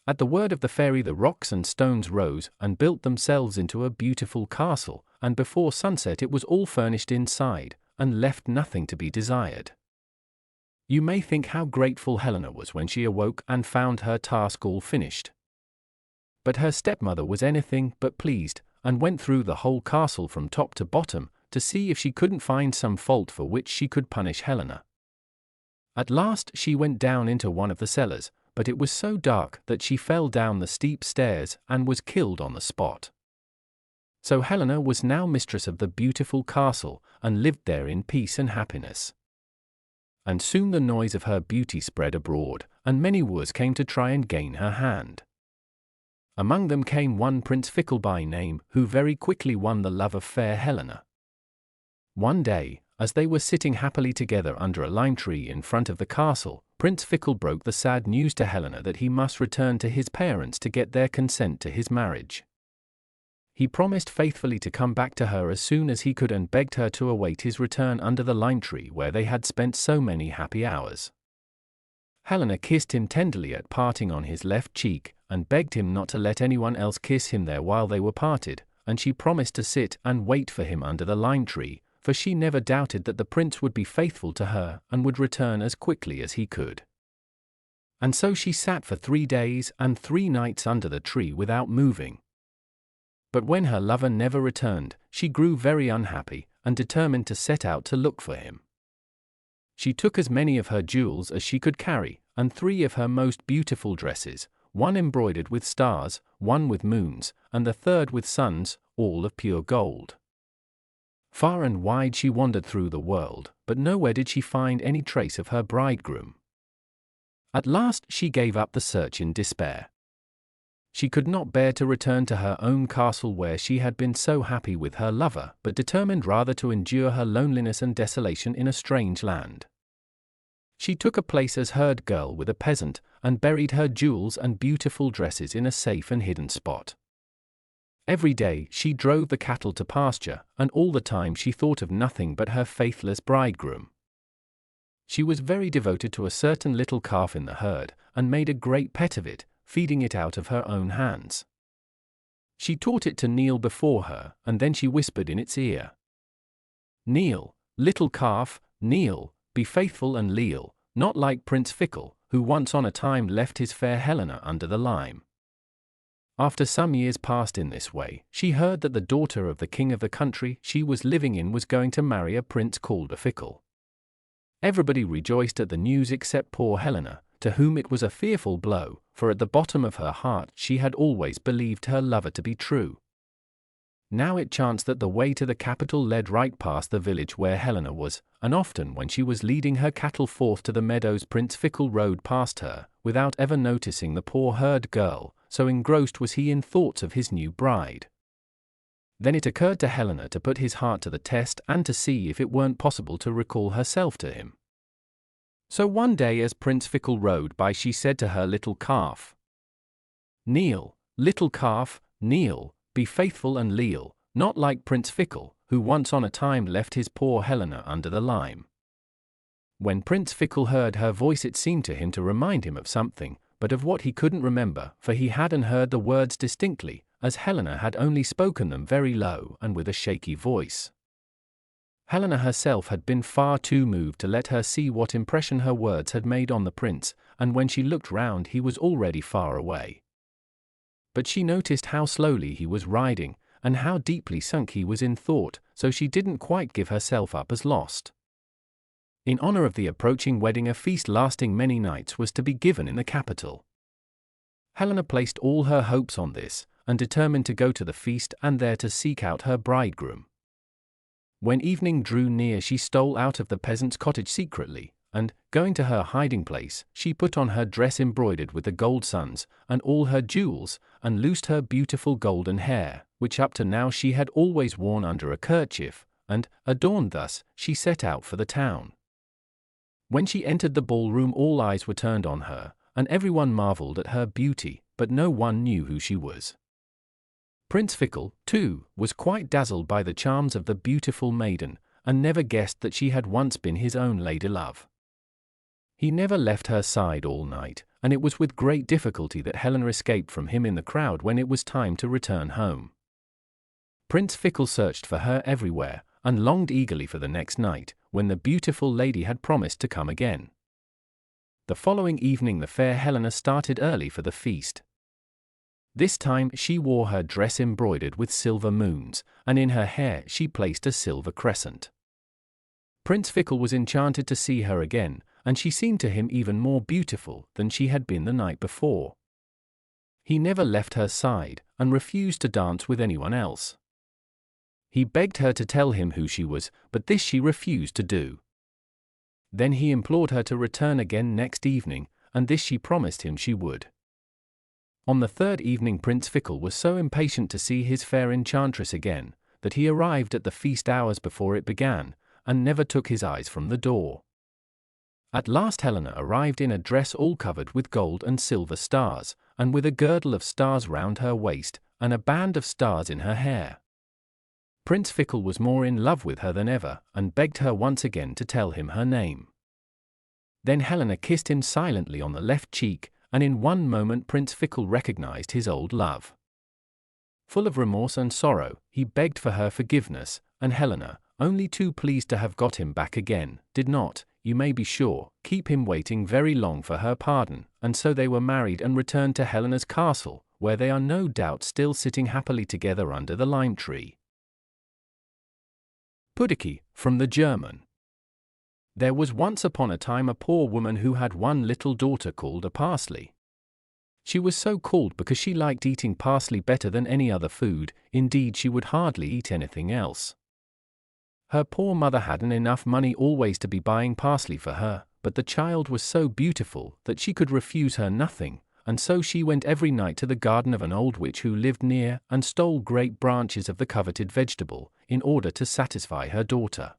At the word of the fairy the rocks and stones rose and built themselves into a beautiful castle, and before sunset it was all furnished inside, and left nothing to be desired. You may think how grateful Helena was when she awoke and found her task all finished. But her stepmother was anything but pleased, and went through the whole castle from top to bottom, to see if she couldn't find some fault for which she could punish Helena. At last she went down into one of the cellars, but it was so dark that she fell down the steep stairs and was killed on the spot. So Helena was now mistress of the beautiful castle, and lived there in peace and happiness. And soon the noise of her beauty spread abroad, and many wooers came to try and gain her hand. Among them came one Prince FICKLE by name, who very quickly won the love of fair Helena. One day, as they were sitting happily together under a lime tree in front of the castle, Prince FICKLE broke the sad news to Helena that he must return to his parents to get their consent to his marriage. He promised faithfully to come back to her as soon as he could and begged her to await his return under the lime tree where they had spent so many happy hours. Helena kissed him tenderly at parting on his left cheek, and begged him not to let anyone else kiss him there while they were parted, and she promised to sit and wait for him under the lime tree, for she never doubted that the prince would be faithful to her and would return as quickly as he could. And so she sat for 3 days and 3 nights under the tree without moving. But when her lover never returned, she grew very unhappy, and determined to set out to look for him. She took as many of her jewels as she could carry, and 3 of her most beautiful dresses, 1 embroidered with stars, 1 with moons, and the 3rd with suns, all of pure gold. Far and wide she wandered through the world, but nowhere did she find any trace of her bridegroom. At last she gave up the search in despair. She could not bear to return to her own castle where she had been so happy with her lover, but determined rather to endure her loneliness and desolation in a strange land. She took a place as herd girl with a peasant, and buried her jewels and beautiful dresses in a safe and hidden spot. Every day she drove the cattle to pasture, and all the time she thought of nothing but her faithless bridegroom. She was very devoted to a certain little calf in the herd, and made a great pet of it, feeding it out of her own hands. She taught it to kneel before her, and then she whispered in its ear, "Kneel, little calf, kneel, be faithful and leal, not like Prince Fickle, who once on a time left his fair Helena under the lime." After some years passed in this way, she heard that the daughter of the king of the country she was living in was going to marry a prince called Fickle. Everybody rejoiced at the news except poor Helena, to whom it was a fearful blow, for at the bottom of her heart she had always believed her lover to be true. Now it chanced that the way to the capital led right past the village where Helena was, and often when she was leading her cattle forth to the meadows Prince Fickle rode past her, without ever noticing the poor herd girl, so engrossed was he in thoughts of his new bride. Then it occurred to Helena to put his heart to the test and to see if it weren't possible to recall herself to him. So one day as Prince Fickle rode by she said to her little calf, "Kneel, little calf, kneel, be faithful and leal, not like Prince Fickle, who once on a time left his poor Helena under the lime." When Prince Fickle heard her voice it seemed to him to remind him of something, but of what he couldn't remember, for he hadn't heard the words distinctly, as Helena had only spoken them very low and with a shaky voice. Helena herself had been far too moved to let her see what impression her words had made on the prince, and when she looked round he was already far away. But she noticed how slowly he was riding, and how deeply sunk he was in thought, so she didn't quite give herself up as lost. In honor of the approaching wedding a feast lasting many nights was to be given in the capital. Helena placed all her hopes on this, and determined to go to the feast and there to seek out her bridegroom. When evening drew near she stole out of the peasant's cottage secretly, and, going to her hiding place, she put on her dress embroidered with the gold suns, and all her jewels, and loosed her beautiful golden hair, which up to now she had always worn under a kerchief, and, adorned thus, she set out for the town. When she entered the ballroom all eyes were turned on her, and everyone marveled at her beauty, but no one knew who she was. Prince Fickle, too, was quite dazzled by the charms of the beautiful maiden, and never guessed that she had once been his own lady-love. He never left her side all night, and it was with great difficulty that Helena escaped from him in the crowd when it was time to return home. Prince Fickle searched for her everywhere, and longed eagerly for the next night, when the beautiful lady had promised to come again. The following evening the fair Helena started early for the feast. This time she wore her dress embroidered with silver moons, and in her hair she placed a silver crescent. Prince Fickle was enchanted to see her again, and she seemed to him even more beautiful than she had been the night before. He never left her side, and refused to dance with anyone else. He begged her to tell him who she was, but this she refused to do. Then he implored her to return again next evening, and this she promised him she would. On the third evening Prince Fickle was so impatient to see his fair enchantress again, that he arrived at the feast hours before it began, and never took his eyes from the door. At last Helena arrived in a dress all covered with gold and silver stars, and with a girdle of stars round her waist, and a band of stars in her hair. Prince Fickle was more in love with her than ever, and begged her once again to tell him her name. Then Helena kissed him silently on the left cheek, and in one moment Prince Fickle recognized his old love. Full of remorse and sorrow, he begged for her forgiveness, and Helena, only too pleased to have got him back again, did not, you may be sure, keep him waiting very long for her pardon, and so they were married and returned to Helena's castle, where they are no doubt still sitting happily together under the lime tree. PUDDOCKY, from the German. There was once upon a time a poor woman who had one little daughter called a parsley. She was so called because she liked eating parsley better than any other food, indeed she would hardly eat anything else. Her poor mother hadn't enough money always to be buying parsley for her, but the child was so beautiful that she could refuse her nothing, and so she went every night to the garden of an old witch who lived near and stole great branches of the coveted vegetable, in order to satisfy her daughter.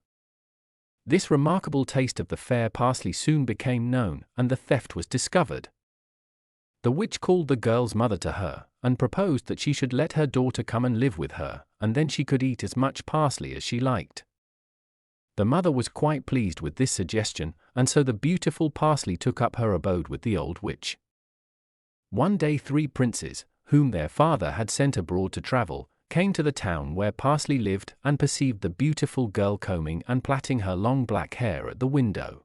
This remarkable taste of the fair parsley soon became known, and the theft was discovered. The witch called the girl's mother to her, and proposed that she should let her daughter come and live with her, and then she could eat as much parsley as she liked. The mother was quite pleased with this suggestion, and so the beautiful parsley took up her abode with the old witch. One day 3 princes, whom their father had sent abroad to travel, came to the town where Parsley lived and perceived the beautiful girl combing and plaiting her long black hair at the window.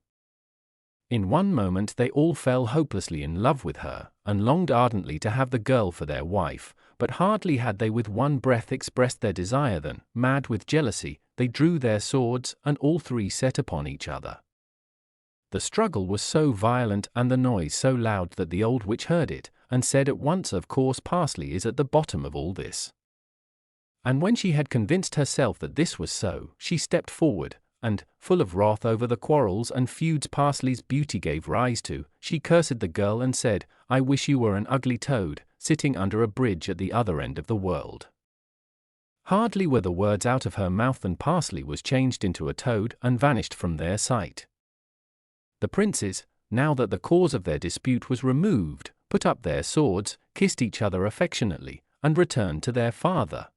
In one moment they all fell hopelessly in love with her, and longed ardently to have the girl for their wife, but hardly had they with one breath expressed their desire than, mad with jealousy, they drew their swords, and all 3 set upon each other. The struggle was so violent and the noise so loud that the old witch heard it, and said at once, of course Parsley is at the bottom of all this. And when she had convinced herself that this was so, she stepped forward, and, full of wrath over the quarrels and feuds Parsley's beauty gave rise to, she cursed the girl and said, "I wish you were an ugly toad, sitting under a bridge at the other end of the world." Hardly were the words out of her mouth than Parsley was changed into a toad and vanished from their sight. The princes, now that the cause of their dispute was removed, put up their swords, kissed each other affectionately, and returned to their father.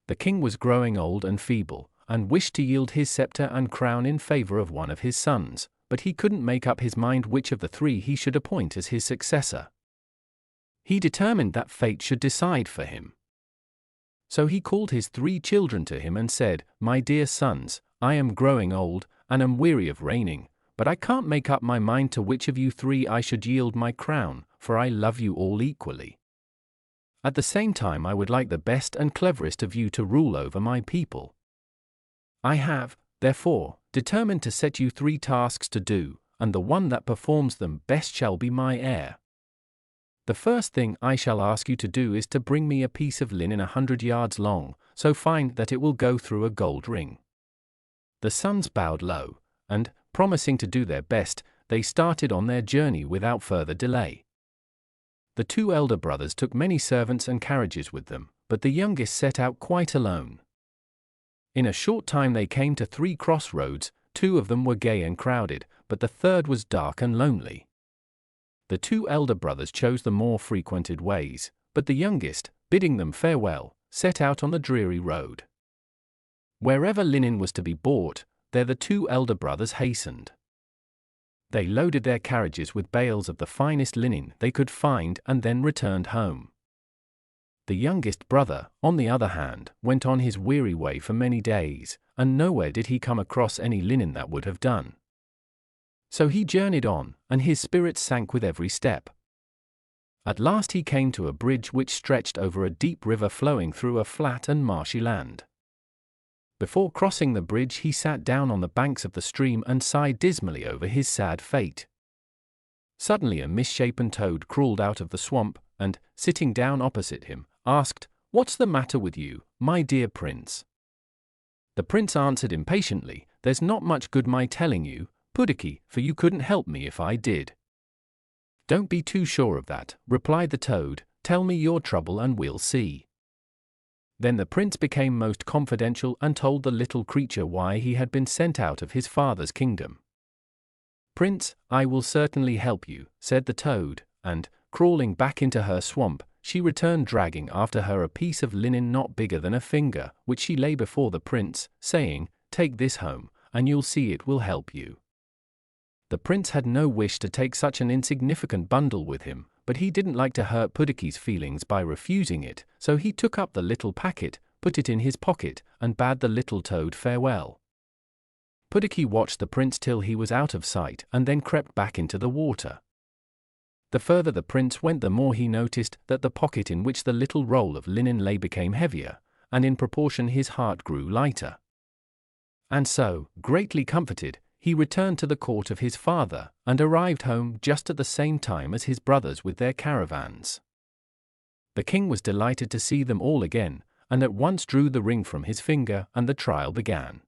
The king was growing old and feeble, and wished to yield his scepter and crown in favor of one of his sons, but he couldn't make up his mind which of the 3 he should appoint as his successor. He determined that fate should decide for him. So he called his 3 children to him and said, "My dear sons, I am growing old, and am weary of reigning, but I can't make up my mind to which of you 3 I should yield my crown, for I love you all equally. At the same time I would like the best and cleverest of you to rule over my people. I have, therefore, determined to set you 3 tasks to do, and the one that performs them best shall be my heir. The first thing I shall ask you to do is to bring me a piece of linen 100 yards long, so fine that it will go through a gold ring." The sons bowed low, and, promising to do their best, they started on their journey without further delay. The 2 elder brothers took many servants and carriages with them, but the youngest set out quite alone. In a short time they came to 3 crossroads, 2 of them were gay and crowded, but the third was dark and lonely. The 2 elder brothers chose the more frequented ways, but the youngest, bidding them farewell, set out on the dreary road. Wherever linen was to be bought, there the 2 elder brothers hastened. They loaded their carriages with bales of the finest linen they could find and then returned home. The youngest brother, on the other hand, went on his weary way for many days, and nowhere did he come across any linen that would have done. So he journeyed on, and his spirits sank with every step. At last he came to a bridge which stretched over a deep river flowing through a flat and marshy land. Before crossing the bridge he sat down on the banks of the stream and sighed dismally over his sad fate. Suddenly a misshapen toad crawled out of the swamp, and, sitting down opposite him, asked, "What's the matter with you, my dear prince?" The prince answered impatiently, "There's not much good my telling you, PUDDOCKY, for you couldn't help me if I did." "Don't be too sure of that," replied the toad, "tell me your trouble and we'll see." Then the prince became most confidential and told the little creature why he had been sent out of his father's kingdom. "Prince, I will certainly help you," said the toad, and, crawling back into her swamp, she returned dragging after her a piece of linen not bigger than a finger, which she lay before the prince, saying, "Take this home, and you'll see it will help you." The prince had no wish to take such an insignificant bundle with him, but he didn't like to hurt Puddocky's feelings by refusing it, so he took up the little packet, put it in his pocket, and bade the little toad farewell. Puddocky watched the prince till he was out of sight and then crept back into the water. The further the prince went the more he noticed that the pocket in which the little roll of linen lay became heavier, and in proportion his heart grew lighter. And so, greatly comforted, he returned to the court of his father, and arrived home just at the same time as his brothers with their caravans. The king was delighted to see them all again, and at once drew the ring from his finger, and the trial began.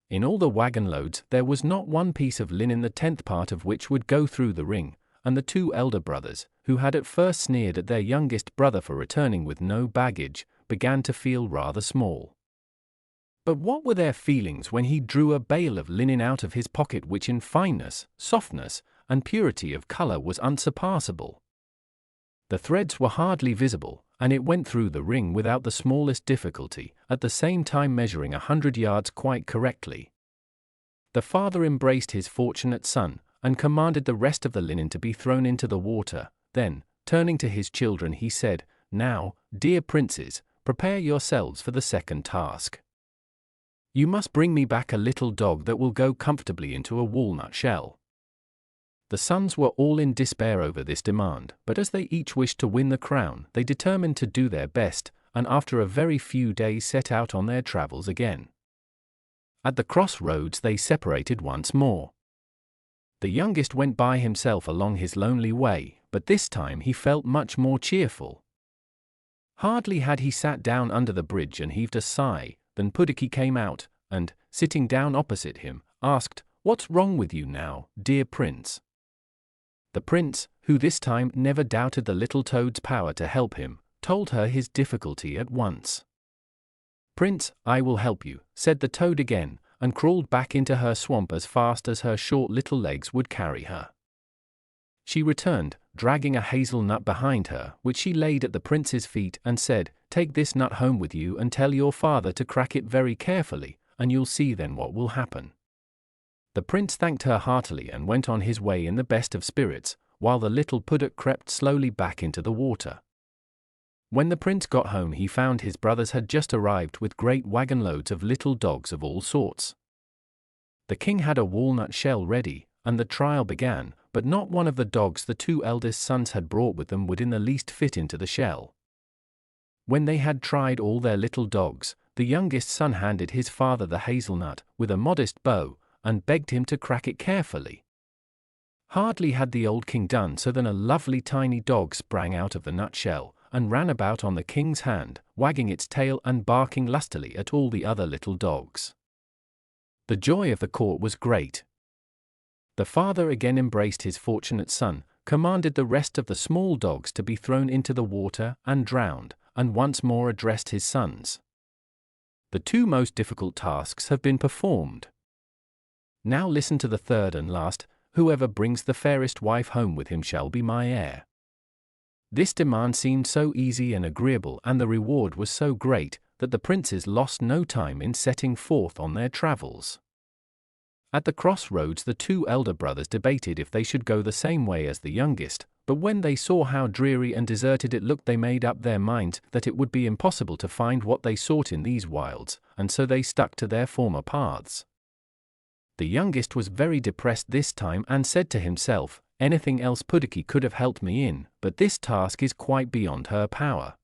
In all the wagon loads there was not one piece of linen the 10th part of which would go through the ring, and the 2 elder brothers, who had at first sneered at their youngest brother for returning with no baggage, began to feel rather small. But what were their feelings when he drew a bale of linen out of his pocket which in fineness, softness, and purity of color was unsurpassable? The threads were hardly visible, and it went through the ring without the smallest difficulty, at the same time measuring 100 yards quite correctly. The father embraced his fortunate son, and commanded the rest of the linen to be thrown into the water. Then, turning to his children, he said, "Now, dear princes, prepare yourselves for the second task. You must bring me back a little dog that will go comfortably into a walnut shell." The sons were all in despair over this demand, but as they each wished to win the crown, they determined to do their best, and after a very few days set out on their travels again. At the crossroads they separated once more. The youngest went by himself along his lonely way, but this time he felt much more cheerful. Hardly had he sat down under the bridge and heaved a sigh, than PUDDOCKY came out, and, sitting down opposite him, asked, "What's wrong with you now, dear prince?" The prince, who this time never doubted the little toad's power to help him, told her his difficulty at once. "Prince, I will help you," said the toad again, and crawled back into her swamp as fast as her short little legs would carry her. She returned, dragging a hazelnut behind her, which she laid at the prince's feet and said, "Take this nut home with you and tell your father to crack it very carefully, and you'll see then what will happen." The prince thanked her heartily and went on his way in the best of spirits, while the little puddock crept slowly back into the water. When the prince got home he found his brothers had just arrived with great wagon loads of little dogs of all sorts. The king had a walnut shell ready, and the trial began, but not one of the dogs the two eldest sons had brought with them would in the least fit into the shell. When they had tried all their little dogs, the youngest son handed his father the hazelnut, with a modest bow, and begged him to crack it carefully. Hardly had the old king done so than a lovely tiny dog sprang out of the nutshell, and ran about on the king's hand, wagging its tail and barking lustily at all the other little dogs. The joy of the court was great. The father again embraced his fortunate son, commanded the rest of the small dogs to be thrown into the water and drowned, and once more addressed his sons. "The two most difficult tasks have been performed. Now listen to the third and last. Whoever brings the fairest wife home with him shall be my heir." This demand seemed so easy and agreeable, and the reward was so great, that the princes lost no time in setting forth on their travels. At the crossroads the two elder brothers debated if they should go the same way as the youngest, but when they saw how dreary and deserted it looked they made up their minds that it would be impossible to find what they sought in these wilds, and so they stuck to their former paths. The youngest was very depressed this time and said to himself, "Anything else PUDDOCKY could have helped me in, but this task is quite beyond her power.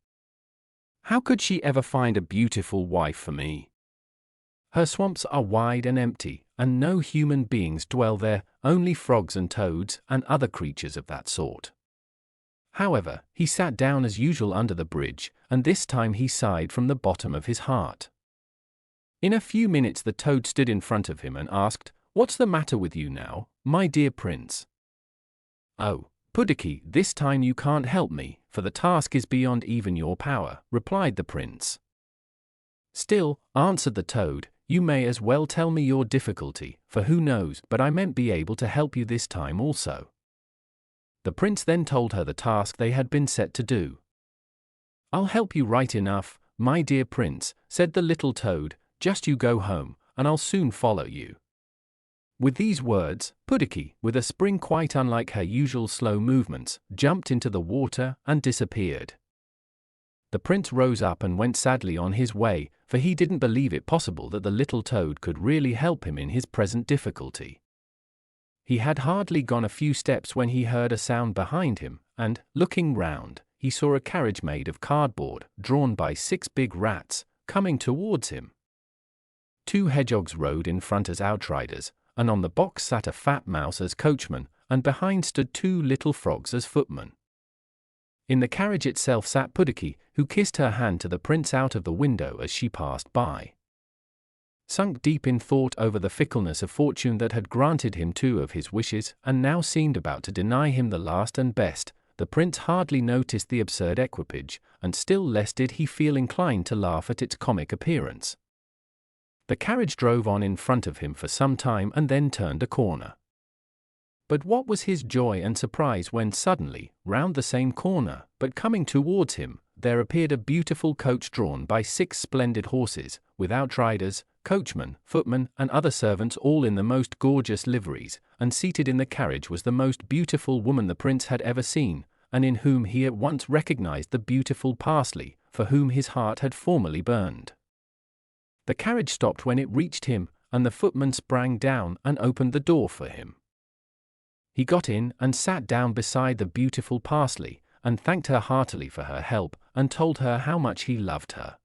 How could she ever find a beautiful wife for me? Her swamps are wide and empty, and no human beings dwell there, only frogs and toads and other creatures of that sort." However, he sat down as usual under the bridge, and this time he sighed from the bottom of his heart. In a few minutes the toad stood in front of him and asked, "What's the matter with you now, my dear prince?" "Oh, PUDDOCKY, this time you can't help me, for the task is beyond even your power," replied the prince. "Still," answered the toad, "you may as well tell me your difficulty, for who knows but I mayn't be able to help you this time also." The prince then told her the task they had been set to do. "I'll help you right enough, my dear prince," said the little toad, "just you go home, and I'll soon follow you." With these words, PUDDOCKY, with a spring quite unlike her usual slow movements, jumped into the water and disappeared. The prince rose up and went sadly on his way, for he didn't believe it possible that the little toad could really help him in his present difficulty. He had hardly gone a few steps when he heard a sound behind him, and, looking round, he saw a carriage made of cardboard, drawn by 6 big rats, coming towards him. 2 hedgehogs rode in front as outriders, and on the box sat a fat mouse as coachman, and behind stood 2 little frogs as footmen. In the carriage itself sat PUDDOCKY, who kissed her hand to the prince out of the window as she passed by. Sunk deep in thought over the fickleness of fortune that had granted him 2 of his wishes, and now seemed about to deny him the last and best, the prince hardly noticed the absurd equipage, and still less did he feel inclined to laugh at its comic appearance. The carriage drove on in front of him for some time and then turned a corner. But what was his joy and surprise when suddenly, round the same corner, but coming towards him, there appeared a beautiful coach drawn by 6 splendid horses, with outriders, coachmen, footmen, and other servants, all in the most gorgeous liveries, and seated in the carriage was the most beautiful woman the prince had ever seen, and in whom he at once recognized the beautiful Parsley, for whom his heart had formerly burned. The carriage stopped when it reached him, and the footman sprang down and opened the door for him. He got in and sat down beside the beautiful Parsley, and thanked her heartily for her help, and told her how much he loved her.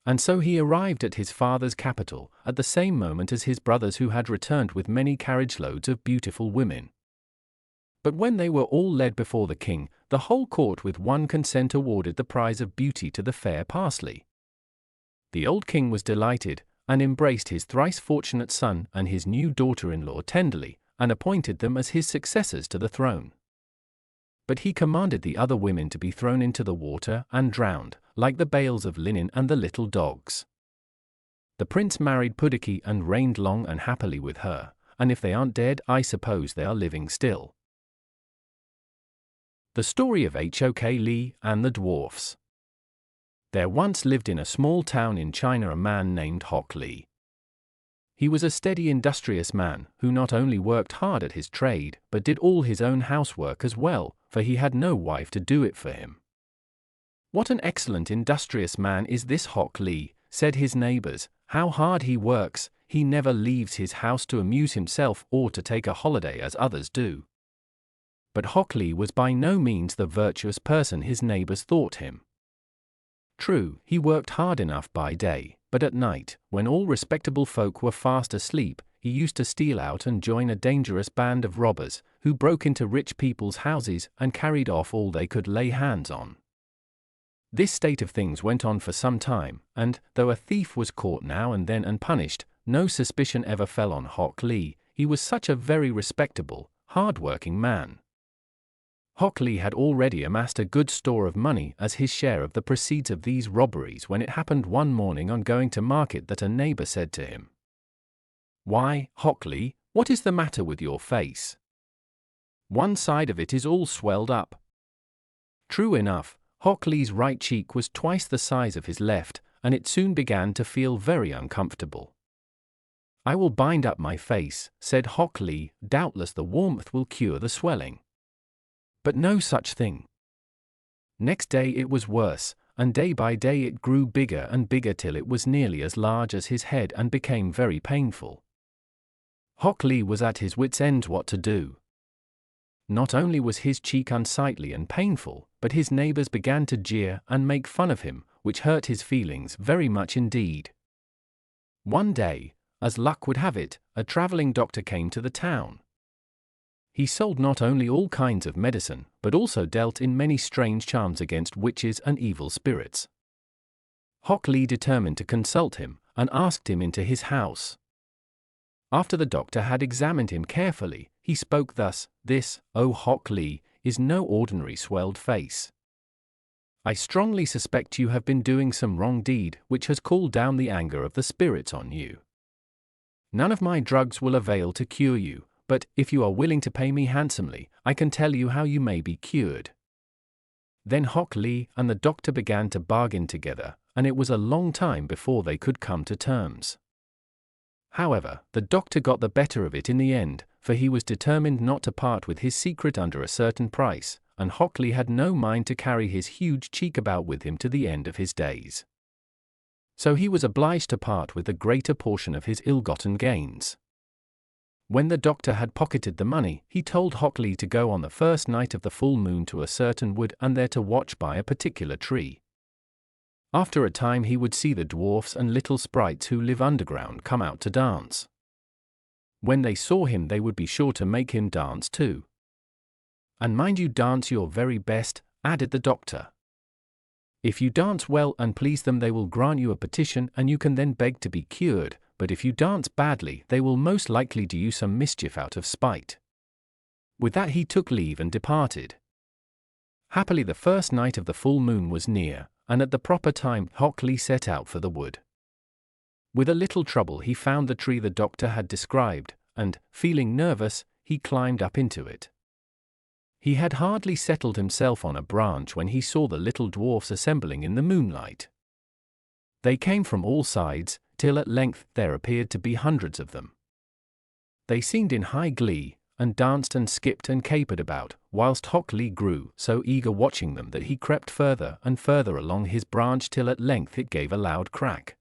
And so he arrived at his father's capital, at the same moment as his brothers, who had returned with many carriage loads of beautiful women. But when they were all led before the king, the whole court with one consent awarded the prize of beauty to the fair Parsley. The old king was delighted, and embraced his thrice fortunate son and his new daughter-in-law tenderly, and appointed them as his successors to the throne. But he commanded the other women to be thrown into the water and drowned, like the bales of linen and the little dogs. The prince married PUDDOCKY and reigned long and happily with her, and if they aren't dead, I suppose they are living still. The story of HOK and the dwarfs. There once lived in a small town in China a man named Hok Lee. He was a steady, industrious man, who not only worked hard at his trade, but did all his own housework as well, for he had no wife to do it for him. "What an excellent, industrious man is this Hok Lee," said his neighbors. "How hard he works, he never leaves his house to amuse himself or to take a holiday as others do." But Hok Lee was by no means the virtuous person his neighbors thought him. True, he worked hard enough by day, but at night, when all respectable folk were fast asleep, he used to steal out and join a dangerous band of robbers, who broke into rich people's houses and carried off all they could lay hands on. This state of things went on for some time, and, though a thief was caught now and then and punished, no suspicion ever fell on Hok Lee. He was such a very respectable, hard-working man. Hok Lee had already amassed a good store of money as his share of the proceeds of these robberies, when it happened one morning on going to market that a neighbor said to him, "Why, Hok Lee, what is the matter with your face? One side of it is all swelled up." True enough, Hok Lee's right cheek was twice the size of his left, and it soon began to feel very uncomfortable. "I will bind up my face," said Hok Lee, "doubtless the warmth will cure the swelling." But no such thing. Next day it was worse, and day by day it grew bigger and bigger till it was nearly as large as his head and became very painful. Hok Lee was at his wits' end what to do. Not only was his cheek unsightly and painful, but his neighbors began to jeer and make fun of him, which hurt his feelings very much indeed. One day, as luck would have it, a traveling doctor came to the town. He sold not only all kinds of medicine, but also dealt in many strange charms against witches and evil spirits. Hok Lee determined to consult him, and asked him into his house. After the doctor had examined him carefully, he spoke thus: "This, O Hok Lee, is no ordinary swelled face. I strongly suspect you have been doing some wrong deed, which has called down the anger of the spirits on you. None of my drugs will avail to cure you, but if you are willing to pay me handsomely, I can tell you how you may be cured." Then Hok Lee and the doctor began to bargain together, and it was a long time before they could come to terms. However, the doctor got the better of it in the end, for he was determined not to part with his secret under a certain price, and Hok Lee had no mind to carry his huge cheek about with him to the end of his days. So he was obliged to part with the greater portion of his ill-gotten gains. When the doctor had pocketed the money, he told Hok Lee to go on the first night of the full moon to a certain wood and there to watch by a particular tree. After a time he would see the dwarfs and little sprites who live underground come out to dance. When they saw him they would be sure to make him dance too. "And mind you dance your very best," added the doctor. "If you dance well and please them, they will grant you a petition and you can then beg to be cured. But if you dance badly, they will most likely do you some mischief out of spite." With that he took leave and departed. Happily the first night of the full moon was near, and at the proper time Hok Lee set out for the wood. With a little trouble he found the tree the doctor had described, and, feeling nervous, he climbed up into it. He had hardly settled himself on a branch when he saw the little dwarfs assembling in the moonlight. They came from all sides, till at length there appeared to be hundreds of them. They seemed in high glee, and danced and skipped and capered about, whilst Hok Lee grew so eager watching them that he crept further and further along his branch till at length it gave a loud crack.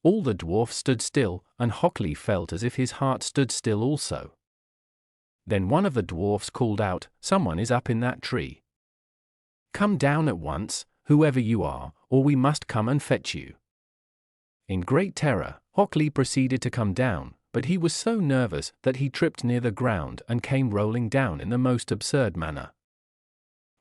All the dwarfs stood still, and Hok Lee felt as if his heart stood still also. Then one of the dwarfs called out, "Someone is up in that tree. Come down at once, whoever you are, or we must come and fetch you." In great terror, Hok Lee proceeded to come down, but he was so nervous that he tripped near the ground and came rolling down in the most absurd manner.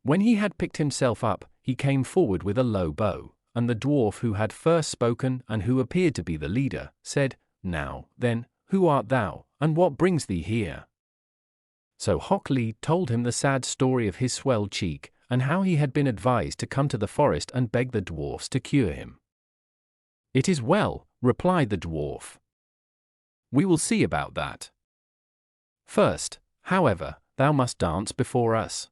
When he had picked himself up, he came forward with a low bow, and the dwarf who had first spoken and who appeared to be the leader, said, "Now, then, who art thou, and what brings thee here?" So Hok Lee told him the sad story of his swelled cheek, and how he had been advised to come to the forest and beg the dwarfs to cure him. "It is well," replied the dwarf. "We will see about that. First, however, thou must dance before us.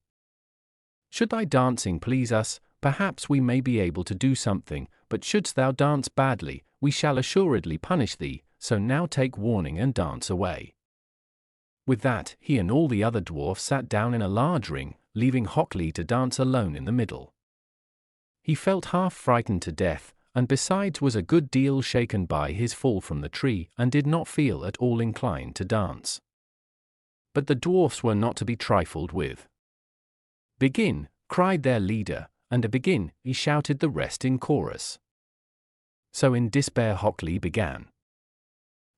Should thy dancing please us, perhaps we may be able to do something, but shouldst thou dance badly, we shall assuredly punish thee, so now take warning and dance away." With that, he and all the other dwarfs sat down in a large ring, leaving Hok Lee to dance alone in the middle. He felt half frightened to death, and besides was a good deal shaken by his fall from the tree, and did not feel at all inclined to dance. But the dwarfs were not to be trifled with. "Begin," cried their leader, and to begin, he shouted the rest in chorus. So in despair Hok Lee began.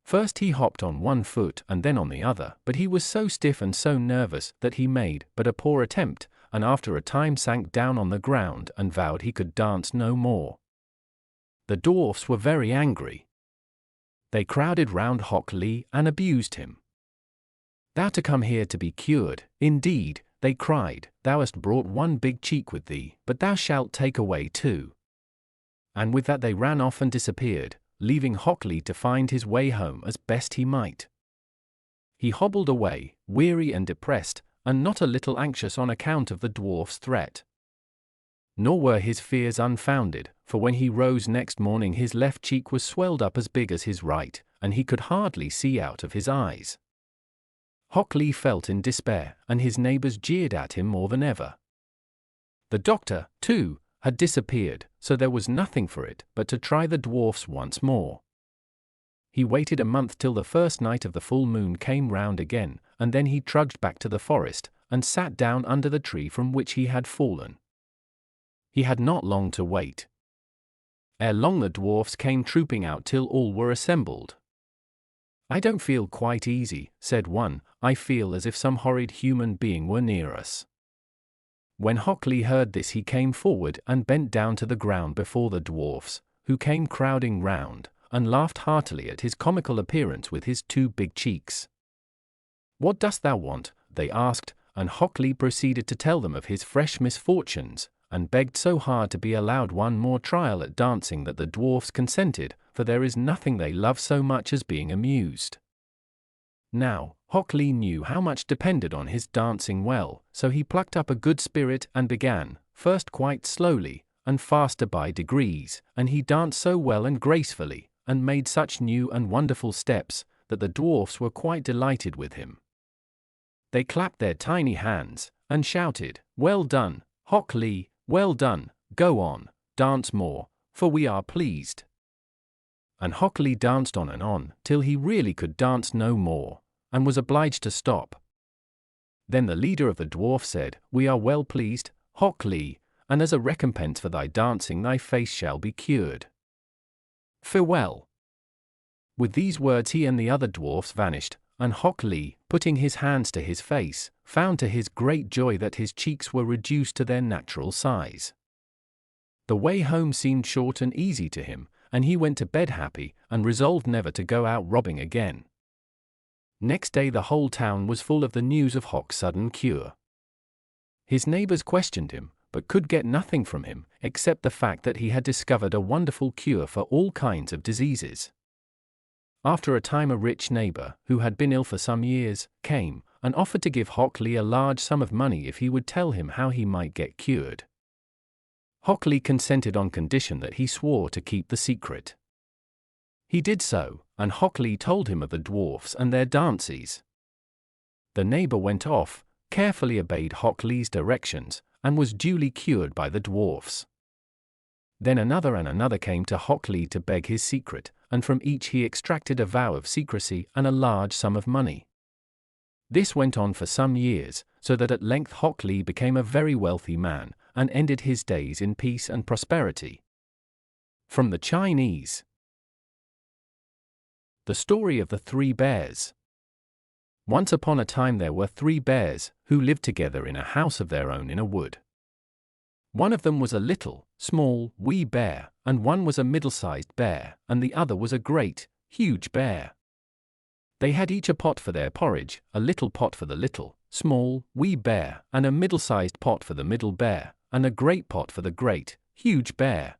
First he hopped on one foot and then on the other, but he was so stiff and so nervous that he made but a poor attempt, and after a time sank down on the ground and vowed he could dance no more. The dwarfs were very angry. They crowded round Hok Lee and abused him. "Thou to come here to be cured, indeed," they cried, "thou hast brought one big cheek with thee, but thou shalt take away two." And with that they ran off and disappeared, leaving Hok Lee to find his way home as best he might. He hobbled away, weary and depressed, and not a little anxious on account of the dwarf's threat. Nor were his fears unfounded, for when he rose next morning his left cheek was swelled up as big as his right, and he could hardly see out of his eyes. Hok Lee felt in despair, and his neighbors jeered at him more than ever. The doctor, too, had disappeared, so there was nothing for it but to try the dwarfs once more. He waited a month till the first night of the full moon came round again, and then he trudged back to the forest, and sat down under the tree from which he had fallen. He had not long to wait. Ere long the dwarfs came trooping out till all were assembled. "I don't feel quite easy," said one, "I feel as if some horrid human being were near us." When Hok Lee heard this he came forward and bent down to the ground before the dwarfs, who came crowding round, and laughed heartily at his comical appearance with his two big cheeks. "What dost thou want?" they asked, and Hok Lee proceeded to tell them of his fresh misfortunes, and begged so hard to be allowed one more trial at dancing that the dwarfs consented, for there is nothing they love so much as being amused. Now, Hok Lee knew how much depended on his dancing well, so he plucked up a good spirit and began, first quite slowly, and faster by degrees, and he danced so well and gracefully, and made such new and wonderful steps, that the dwarfs were quite delighted with him. They clapped their tiny hands, and shouted, "Well done, Hok Lee, well done, go on, dance more, for we are pleased." And Hok Lee danced on, till he really could dance no more, and was obliged to stop. Then the leader of the dwarfs said, "We are well pleased, Hok Lee, and as a recompense for thy dancing thy face shall be cured. Farewell." With these words he and the other dwarfs vanished, and Hok Lee, putting his hands to his face, found to his great joy that his cheeks were reduced to their natural size. The way home seemed short and easy to him, and he went to bed happy, and resolved never to go out robbing again. Next day the whole town was full of the news of Hok's sudden cure. His neighbors questioned him, but could get nothing from him except the fact that he had discovered a wonderful cure for all kinds of diseases. After a time a rich neighbor, who had been ill for some years, came and offered to give Hockley a large sum of money if he would tell him how he might get cured. Hockley consented on condition that he swore to keep the secret. He did so, and Hockley told him of the dwarfs and their dances. The neighbor went off, carefully obeyed Hockley's directions, and was duly cured by the dwarfs. Then another and another came to Hockley to beg his secret, and from each he extracted a vow of secrecy and a large sum of money. This went on for some years, so that at length Hockley became a very wealthy man, and ended his days in peace and prosperity. From the Chinese. The Story of the Three Bears. Once upon a time there were 3 bears, who lived together in a house of their own in a wood. One of them was a little, small, wee bear, and one was a middle-sized bear, and the other was a great, huge bear. They had each a pot for their porridge, a little pot for the little, small, wee bear, and a middle-sized pot for the middle bear, and a great pot for the great, huge bear.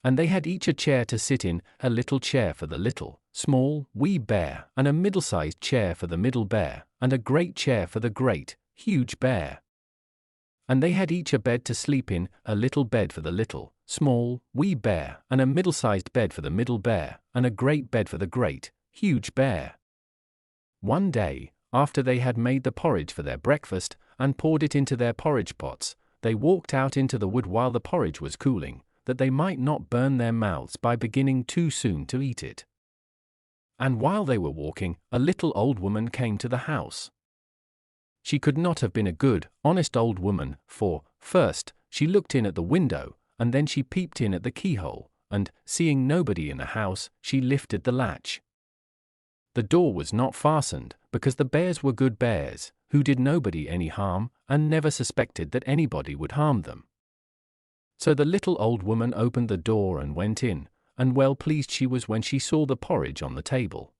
And they had each a chair to sit in, a little chair for the little, small, wee bear, and a middle-sized chair for the middle bear, and a great chair for the great, huge bear. And they had each a bed to sleep in, a little bed for the little, small, wee bear, and a middle-sized bed for the middle bear, and a great bed for the great, huge bear. One day, after they had made the porridge for their breakfast, and poured it into their porridge pots, they walked out into the wood while the porridge was cooling, that they might not burn their mouths by beginning too soon to eat it. And while they were walking, a little old woman came to the house. She could not have been a good, honest old woman, for, first, she looked in at the window, and then she peeped in at the keyhole, and, seeing nobody in the house, she lifted the latch. The door was not fastened, because the bears were good bears, who did nobody any harm, and never suspected that anybody would harm them. So the little old woman opened the door and went in, and well pleased she was when she saw the porridge on the table.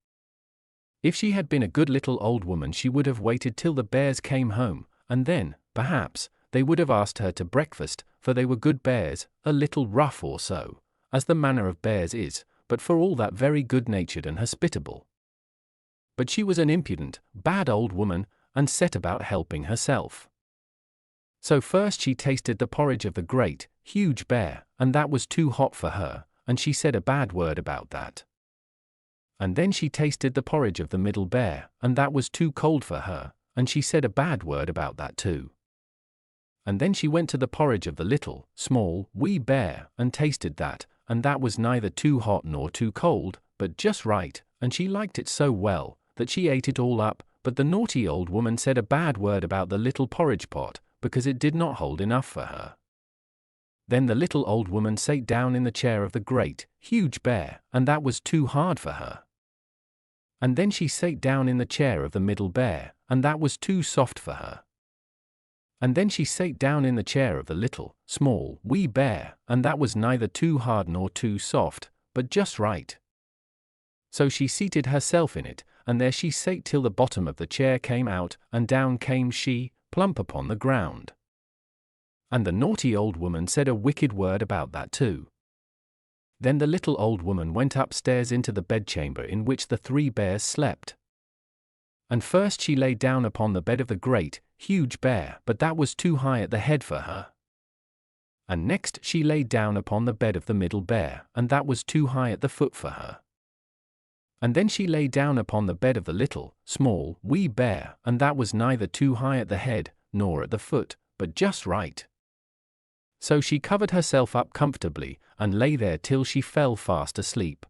If she had been a good little old woman she would have waited till the bears came home, and then, perhaps, they would have asked her to breakfast, for they were good bears, a little rough or so, as the manner of bears is, but for all that very good-natured and hospitable. But she was an impudent, bad old woman, and set about helping herself. So first she tasted the porridge of the great, huge bear, and that was too hot for her, and she said a bad word about that. And then she tasted the porridge of the middle bear, and that was too cold for her, and she said a bad word about that too. And then she went to the porridge of the little, small, wee bear, and tasted that, and that was neither too hot nor too cold, but just right, and she liked it so well, that she ate it all up, but the naughty old woman said a bad word about the little porridge pot, because it did not hold enough for her. Then the little old woman sate down in the chair of the great, huge bear, and that was too hard for her. And then she sate down in the chair of the middle bear, and that was too soft for her. And then she sate down in the chair of the little, small, wee bear, and that was neither too hard nor too soft, but just right. So she seated herself in it, and there she sate till the bottom of the chair came out, and down came she, plump upon the ground. And the naughty old woman said a wicked word about that too. Then the little old woman went upstairs into the bedchamber in which the 3 bears slept. And first she lay down upon the bed of the great, huge bear, but that was too high at the head for her. And next she lay down upon the bed of the middle bear, and that was too high at the foot for her. And then she lay down upon the bed of the little, small, wee bear, and that was neither too high at the head, nor at the foot, but just right. So she covered herself up comfortably, and lay there till she fell fast asleep.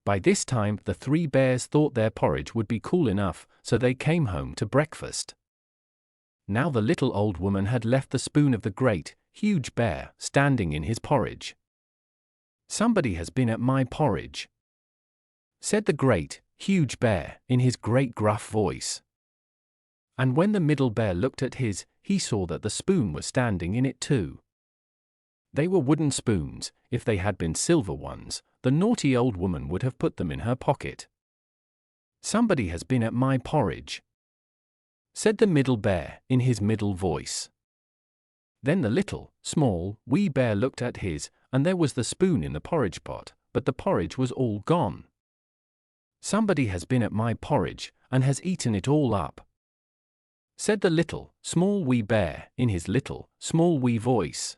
By this time the 3 bears thought their porridge would be cool enough, so they came home to breakfast. Now the little old woman had left the spoon of the great, huge bear standing in his porridge. "Somebody has been at my porridge," said the great, huge bear, in his great gruff voice. And when the middle bear looked at his, he saw that the spoon was standing in it too. They were wooden spoons. If they had been silver ones, the naughty old woman would have put them in her pocket. "Somebody has been at my porridge," said the middle bear, in his middle voice. Then the little, small, wee bear looked at his, and there was the spoon in the porridge pot, but the porridge was all gone. "Somebody has been at my porridge, and has eaten it all up," said the little, small wee bear, in his little, small wee voice.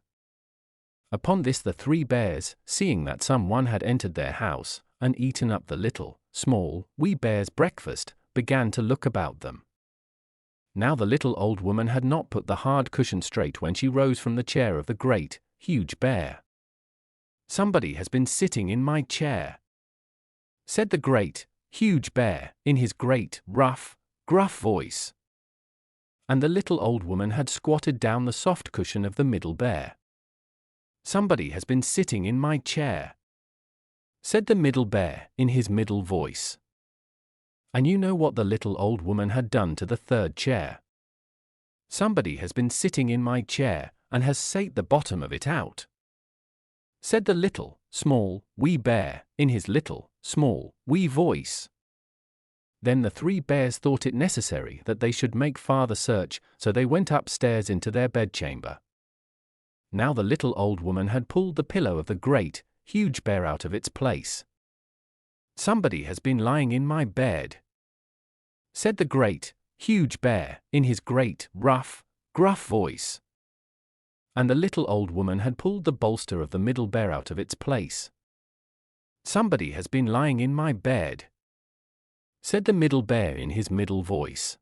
Upon this the 3 bears, seeing that someone had entered their house, and eaten up the little, small, wee bear's breakfast, began to look about them. Now the little old woman had not put the hard cushion straight when she rose from the chair of the great, huge bear. "Somebody has been sitting in my chair," said the great, huge bear, in his great, rough, gruff voice. And the little old woman had squatted down the soft cushion of the middle bear. "Somebody has been sitting in my chair," said the middle bear, in his middle voice. And you know what the little old woman had done to the 3rd chair. "Somebody has been sitting in my chair, and has sate the bottom of it out," said the little, small, wee bear, in his little, small, wee voice. Then the 3 bears thought it necessary that they should make farther search, so they went upstairs into their bedchamber. Now the little old woman had pulled the pillow of the great, huge bear out of its place. "Somebody has been lying in my bed," said the great, huge bear, in his great, rough, gruff voice. And the little old woman had pulled the bolster of the middle bear out of its place. "Somebody has been lying in my bed," said the middle bear in his middle voice.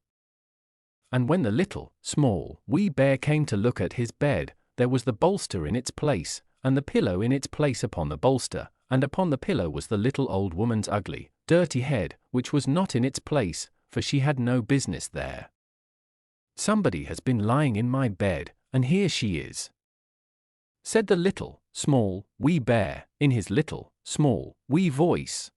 And when the little, small, wee bear came to look at his bed, there was the bolster in its place, and the pillow in its place upon the bolster, and upon the pillow was the little old woman's ugly, dirty head, which was not in its place, for she had no business there. "Somebody has been lying in my bed, and here she is," said the little, small, wee bear, in his little, small, wee voice.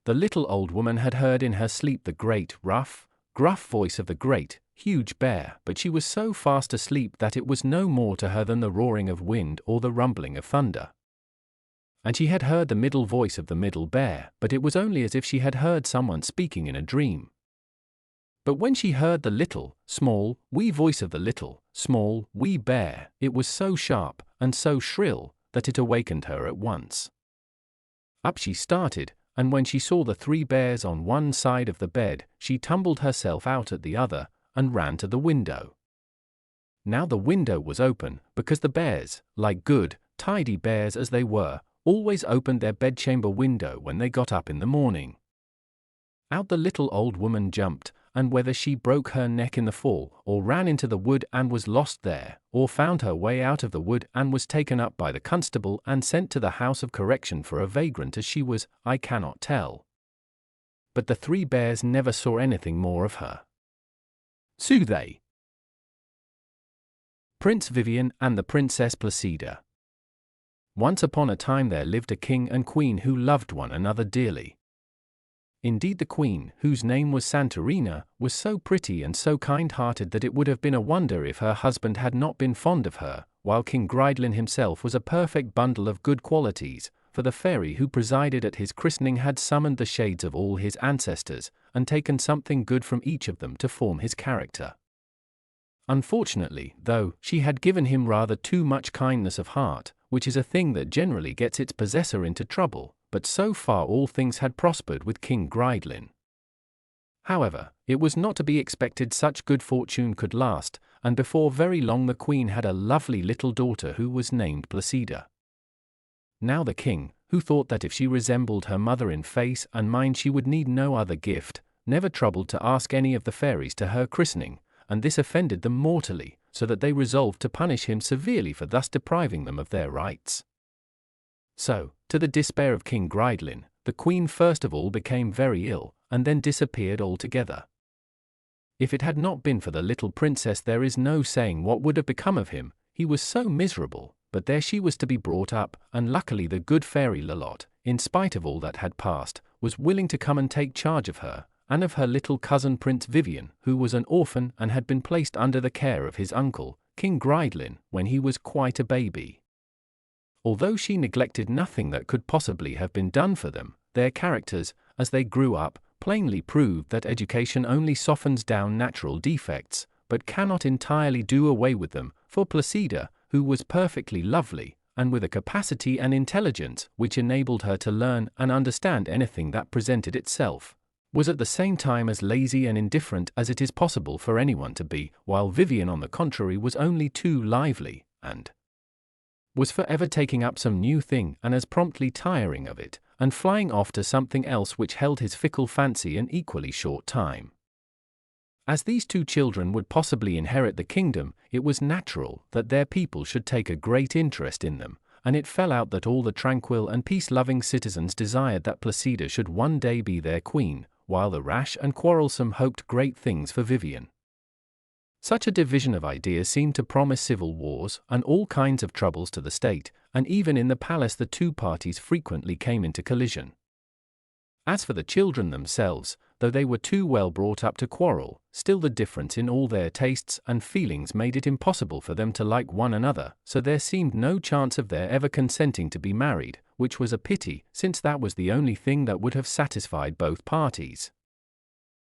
The little old woman had heard in her sleep the great, rough, gruff voice of the great, huge bear, but she was so fast asleep that it was no more to her than the roaring of wind or the rumbling of thunder. And she had heard the middle voice of the middle bear, but it was only as if she had heard someone speaking in a dream. But when she heard the little, small, wee voice of the little, small, wee bear, it was so sharp and so shrill that it awakened her at once. Up she started, and when she saw the 3 bears on one side of the bed, she tumbled herself out at the other, and ran to the window. Now the window was open, because the bears, like good, tidy bears as they were, always opened their bedchamber window when they got up in the morning. Out the little old woman jumped, and whether she broke her neck in the fall, or ran into the wood and was lost there, or found her way out of the wood and was taken up by the constable and sent to the house of correction for a vagrant as she was, I cannot tell. But the 3 bears never saw anything more of her. SYLVAIN. Prince Vivien and the Princess Placida. Once upon a time there lived a king and queen who loved one another dearly. Indeed the queen, whose name was Santorina, was so pretty and so kind-hearted that it would have been a wonder if her husband had not been fond of her, while King Gridlin himself was a perfect bundle of good qualities, for the fairy who presided at his christening had summoned the shades of all his ancestors, and taken something good from each of them to form his character. Unfortunately, though, she had given him rather too much kindness of heart, which is a thing that generally gets its possessor into trouble, but so far all things had prospered with King Gridlin. However, it was not to be expected such good fortune could last, and before very long the queen had a lovely little daughter who was named Placida. Now the king, who thought that if she resembled her mother in face and mind she would need no other gift, never troubled to ask any of the fairies to her christening, and this offended them mortally, so that they resolved to punish him severely for thus depriving them of their rights. So, to the despair of King Gridlin, the queen first of all became very ill, and then disappeared altogether. If it had not been for the little princess there is no saying what would have become of him, he was so miserable, but there she was to be brought up, and luckily the good fairy Lalotte, in spite of all that had passed, was willing to come and take charge of her, and of her little cousin Prince Vivien, who was an orphan and had been placed under the care of his uncle, King Gridlin, when he was quite a baby. Although she neglected nothing that could possibly have been done for them, their characters, as they grew up, plainly proved that education only softens down natural defects, but cannot entirely do away with them, for Placida, who was perfectly lovely, and with a capacity and intelligence which enabled her to learn and understand anything that presented itself, was at the same time as lazy and indifferent as it is possible for anyone to be, while Vivien on the contrary was only too lively, and was forever taking up some new thing and as promptly tiring of it, and flying off to something else which held his fickle fancy an equally short time. As these two children would possibly inherit the kingdom, it was natural that their people should take a great interest in them, and it fell out that all the tranquil and peace-loving citizens desired that Placida should one day be their queen, while the rash and quarrelsome hoped great things for Vivien. Such a division of ideas seemed to promise civil wars and all kinds of troubles to the state, and even in the palace the two parties frequently came into collision. As for the children themselves, though they were too well brought up to quarrel, still the difference in all their tastes and feelings made it impossible for them to like one another, so there seemed no chance of their ever consenting to be married, which was a pity, since that was the only thing that would have satisfied both parties.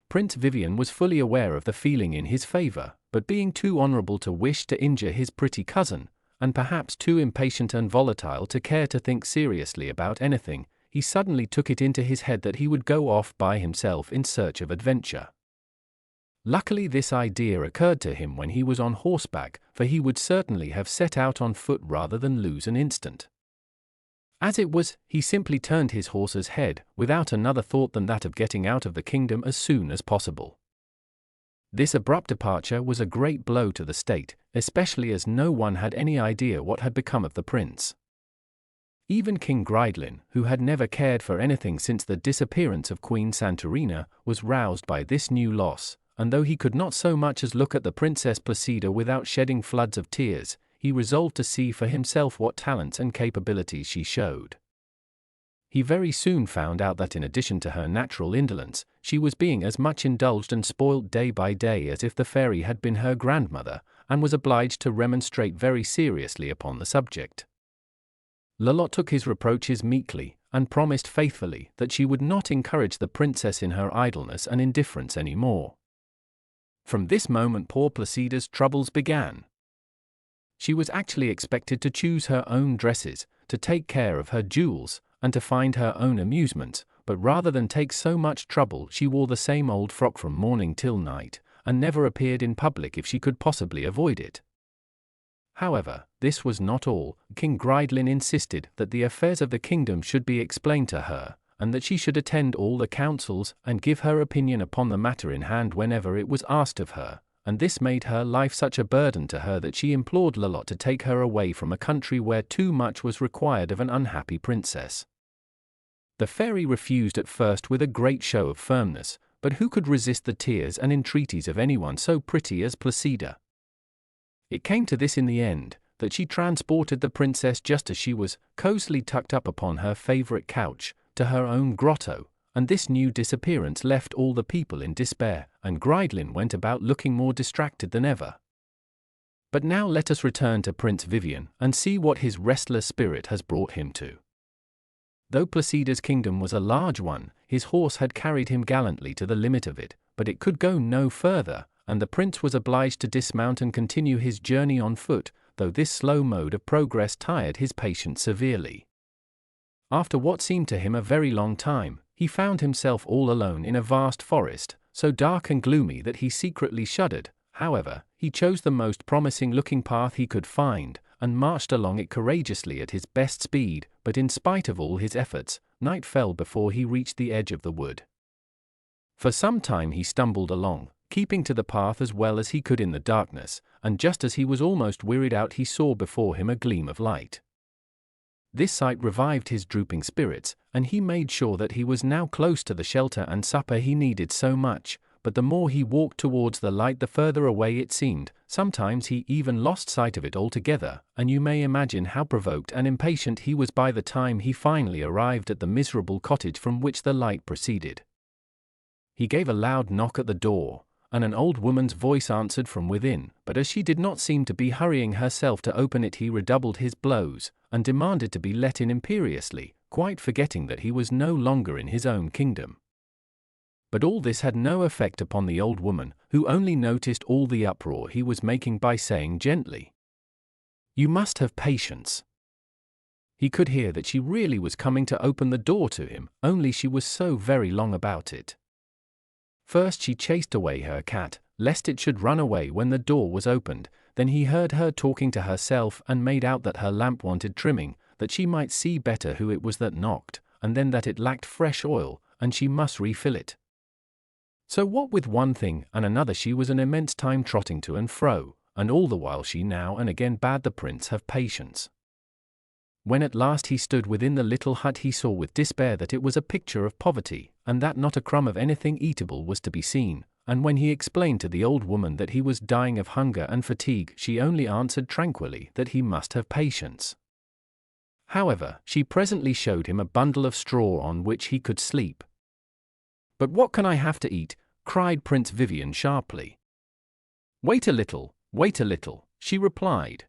Prince Vivien was fully aware of the feeling in his favour, but being too honourable to wish to injure his pretty cousin, and perhaps too impatient and volatile to care to think seriously about anything, he suddenly took it into his head that he would go off by himself in search of adventure. Luckily this idea occurred to him when he was on horseback, for he would certainly have set out on foot rather than lose an instant. As it was, he simply turned his horse's head, without another thought than that of getting out of the kingdom as soon as possible. This abrupt departure was a great blow to the state, especially as no one had any idea what had become of the prince. Even King Gridlin, who had never cared for anything since the disappearance of Queen Santorina, was roused by this new loss, and though he could not so much as look at the Princess Placida without shedding floods of tears, he resolved to see for himself what talents and capabilities she showed. He very soon found out that in addition to her natural indolence, she was being as much indulged and spoilt day by day as if the fairy had been her grandmother, and was obliged to remonstrate very seriously upon the subject. Lolotte took his reproaches meekly, and promised faithfully that she would not encourage the princess in her idleness and indifference any more. From this moment poor Placida's troubles began. She was actually expected to choose her own dresses, to take care of her jewels, and to find her own amusements, but rather than take so much trouble she wore the same old frock from morning till night, and never appeared in public if she could possibly avoid it. However, this was not all. King Gridlin insisted that the affairs of the kingdom should be explained to her, and that she should attend all the councils and give her opinion upon the matter in hand whenever it was asked of her, and this made her life such a burden to her that she implored Lolotte to take her away from a country where too much was required of an unhappy princess. The fairy refused at first with a great show of firmness, but who could resist the tears and entreaties of anyone so pretty as Placida? It came to this in the end, that she transported the princess just as she was, cosily tucked up upon her favourite couch, to her own grotto, and this new disappearance left all the people in despair, and Gridlin went about looking more distracted than ever. But now let us return to Prince Vivien, and see what his restless spirit has brought him to. Though Placida's kingdom was a large one, his horse had carried him gallantly to the limit of it, but it could go no further, and the prince was obliged to dismount and continue his journey on foot, though this slow mode of progress tired his patience severely. After what seemed to him a very long time, he found himself all alone in a vast forest, so dark and gloomy that he secretly shuddered. However, he chose the most promising-looking path he could find, and marched along it courageously at his best speed, but in spite of all his efforts, night fell before he reached the edge of the wood. For some time he stumbled along, keeping to the path as well as he could in the darkness, and just as he was almost wearied out he saw before him a gleam of light. This sight revived his drooping spirits, and he made sure that he was now close to the shelter and supper he needed so much, but the more he walked towards the light the further away it seemed. Sometimes he even lost sight of it altogether, and you may imagine how provoked and impatient he was by the time he finally arrived at the miserable cottage from which the light proceeded. He gave a loud knock at the door, and an old woman's voice answered from within, but as she did not seem to be hurrying herself to open it he redoubled his blows, and demanded to be let in imperiously, quite forgetting that he was no longer in his own kingdom. But all this had no effect upon the old woman, who only noticed all the uproar he was making by saying gently, "You must have patience." He could hear that she really was coming to open the door to him, only she was so very long about it. First she chased away her cat, lest it should run away when the door was opened. Then he heard her talking to herself and made out that her lamp wanted trimming, that she might see better who it was that knocked, and then that it lacked fresh oil, and she must refill it. So what with one thing and another she was an immense time trotting to and fro, and all the while she now and again bade the prince have patience. When at last he stood within the little hut he saw with despair that it was a picture of poverty, and that not a crumb of anything eatable was to be seen, and when he explained to the old woman that he was dying of hunger and fatigue, she only answered tranquilly that he must have patience. However, she presently showed him a bundle of straw on which he could sleep. "But what can I have to eat?" cried Prince Vivien sharply. Wait a little," she replied.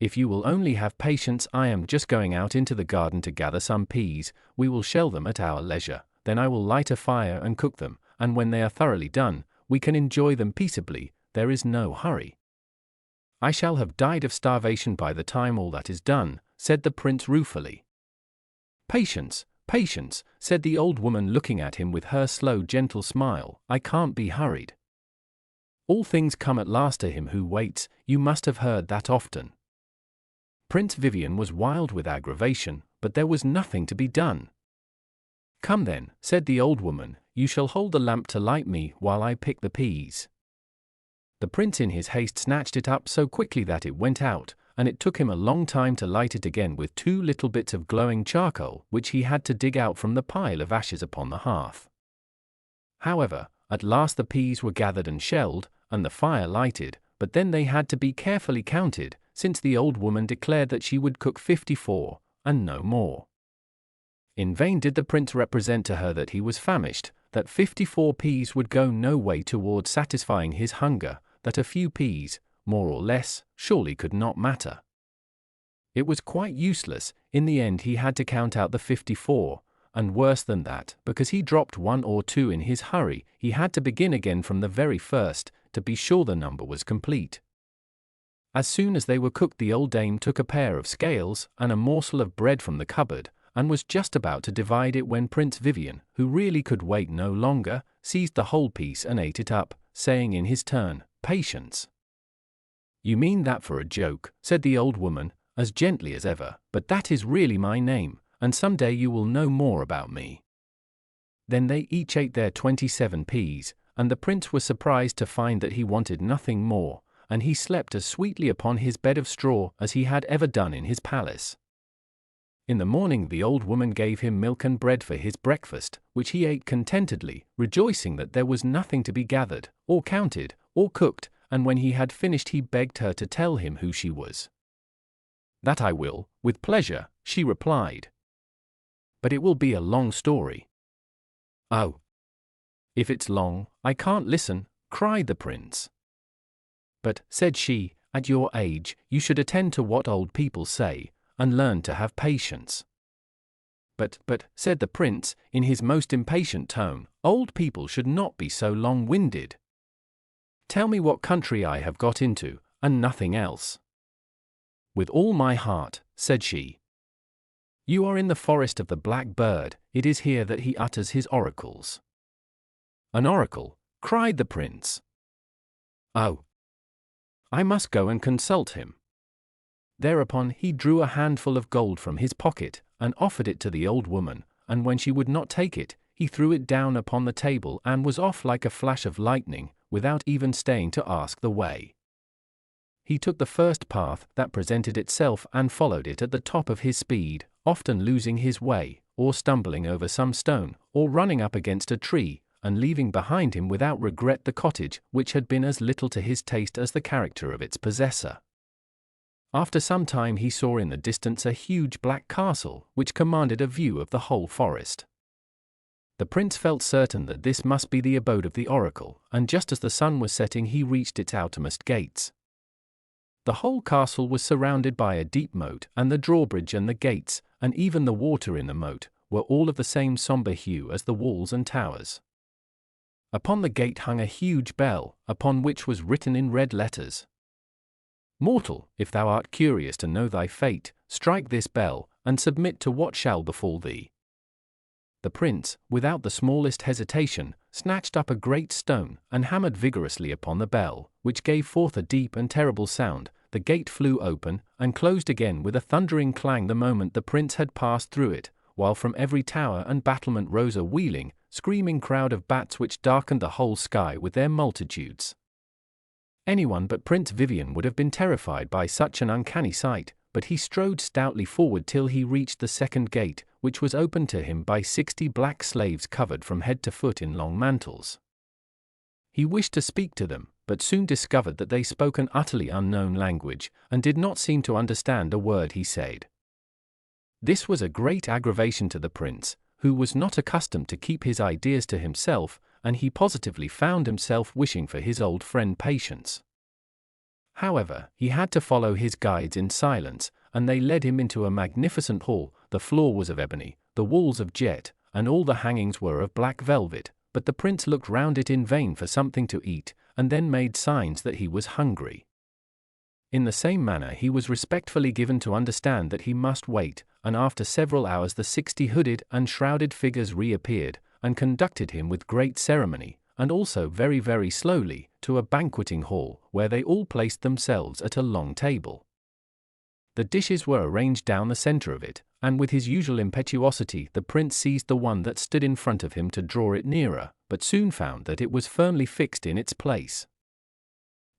"If you will only have patience, I am just going out into the garden to gather some peas. We will shell them at our leisure, then I will light a fire and cook them, and when they are thoroughly done, we can enjoy them peaceably. There is no hurry." "I shall have died of starvation by the time all that is done," said the prince ruefully. "Patience, patience," said the old woman looking at him with her slow gentle smile. "I can't be hurried. All things come at last to him who waits. You must have heard that often." Prince Vivien was wild with aggravation, but there was nothing to be done. "Come then," said the old woman, "you shall hold the lamp to light me while I pick the peas." The prince in his haste snatched it up so quickly that it went out, and it took him a long time to light it again with 2 little bits of glowing charcoal which he had to dig out from the pile of ashes upon the hearth. However, at last the peas were gathered and shelled, and the fire lighted, but then they had to be carefully counted, since the old woman declared that she would cook 54, and no more. In vain did the prince represent to her that he was famished, that 54 peas would go no way toward satisfying his hunger, that a few peas, more or less, surely could not matter. It was quite useless. In the end he had to count out the 54, and worse than that, because he dropped 1 or 2 in his hurry, he had to begin again from the very first, to be sure the number was complete. As soon as they were cooked, the old dame took a pair of scales and a morsel of bread from the cupboard, and was just about to divide it when Prince Vivien, who really could wait no longer, seized the whole piece and ate it up, saying in his turn, "Patience." "You mean that for a joke," said the old woman, as gently as ever, "but that is really my name, and some day you will know more about me." Then they each ate their 27 peas, and the prince was surprised to find that he wanted nothing more, and he slept as sweetly upon his bed of straw as he had ever done in his palace. In the morning the old woman gave him milk and bread for his breakfast, which he ate contentedly, rejoicing that there was nothing to be gathered, or counted, or cooked, and when he had finished he begged her to tell him who she was. "That I will, with pleasure," she replied. "But it will be a long story." "Oh, if it's long, I can't listen," cried the prince. "But," said she, "at your age, you should attend to what old people say, and learn to have patience." But, said the prince, in his most impatient tone, "old people should not be so long-winded. Tell me what country I have got into, and nothing else." "With all my heart," said she. "You are in the forest of the Blackbird. It is here that he utters his oracles." "An oracle?" cried the prince. "Oh, I must go and consult him." Thereupon he drew a handful of gold from his pocket, and offered it to the old woman, and when she would not take it, he threw it down upon the table and was off like a flash of lightning, without even staying to ask the way. He took the first path that presented itself and followed it at the top of his speed, often losing his way, or stumbling over some stone, or running up against a tree, and leaving behind him without regret the cottage which had been as little to his taste as the character of its possessor. After some time he saw in the distance a huge black castle, which commanded a view of the whole forest. The prince felt certain that this must be the abode of the oracle, and just as the sun was setting he reached its outermost gates. The whole castle was surrounded by a deep moat, and the drawbridge and the gates, and even the water in the moat, were all of the same sombre hue as the walls and towers. Upon the gate hung a huge bell, upon which was written in red letters, "Mortal, if thou art curious to know thy fate, strike this bell, and submit to what shall befall thee." The prince, without the smallest hesitation, snatched up a great stone, and hammered vigorously upon the bell, which gave forth a deep and terrible sound. The gate flew open, and closed again with a thundering clang the moment the prince had passed through it, while from every tower and battlement rose a wheeling, screaming crowd of bats which darkened the whole sky with their multitudes. Anyone but Prince Vivien would have been terrified by such an uncanny sight, but he strode stoutly forward till he reached the second gate, which was opened to him by 60 black slaves covered from head to foot in long mantles. He wished to speak to them, but soon discovered that they spoke an utterly unknown language, and did not seem to understand a word he said. This was a great aggravation to the prince, who was not accustomed to keep his ideas to himself, and he positively found himself wishing for his old friend Patience. However, he had to follow his guides in silence, and they led him into a magnificent hall. The floor was of ebony, the walls of jet, and all the hangings were of black velvet, but the prince looked round it in vain for something to eat, and then made signs that he was hungry. In the same manner he was respectfully given to understand that he must wait, and after several hours the 60 hooded and shrouded figures reappeared, and conducted him with great ceremony, and also very, very slowly, to a banqueting hall, where they all placed themselves at a long table. The dishes were arranged down the center of it, and with his usual impetuosity the prince seized the one that stood in front of him to draw it nearer, but soon found that it was firmly fixed in its place.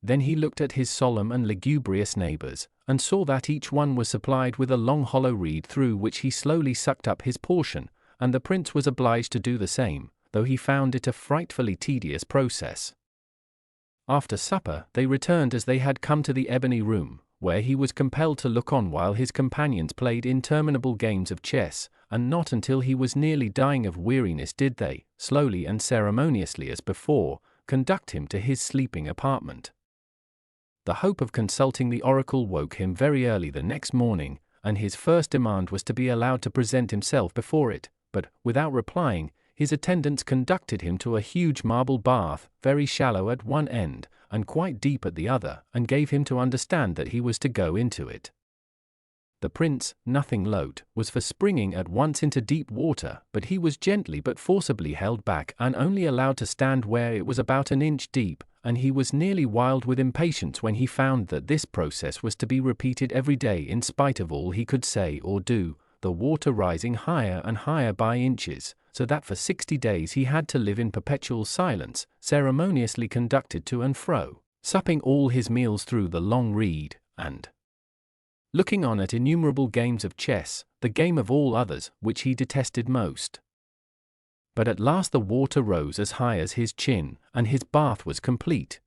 Then he looked at his solemn and lugubrious neighbors, and saw that each one was supplied with a long hollow reed through which he slowly sucked up his portion, and the prince was obliged to do the same, though he found it a frightfully tedious process. After supper they returned as they had come to the ebony room, where he was compelled to look on while his companions played interminable games of chess, and not until he was nearly dying of weariness did they, slowly and ceremoniously as before, conduct him to his sleeping apartment. The hope of consulting the oracle woke him very early the next morning, and his first demand was to be allowed to present himself before it, but, without replying, his attendants conducted him to a huge marble bath, very shallow at one end, and quite deep at the other, and gave him to understand that he was to go into it. The prince, nothing loath, was for springing at once into deep water, but he was gently but forcibly held back and only allowed to stand where it was about an inch deep, and he was nearly wild with impatience when he found that this process was to be repeated every day in spite of all he could say or do, the water rising higher and higher by inches, so that for 60 days he had to live in perpetual silence, ceremoniously conducted to and fro, supping all his meals through the long reed, and looking on at innumerable games of chess, the game of all others, which he detested most. But at last the water rose as high as his chin, and his bath was complete.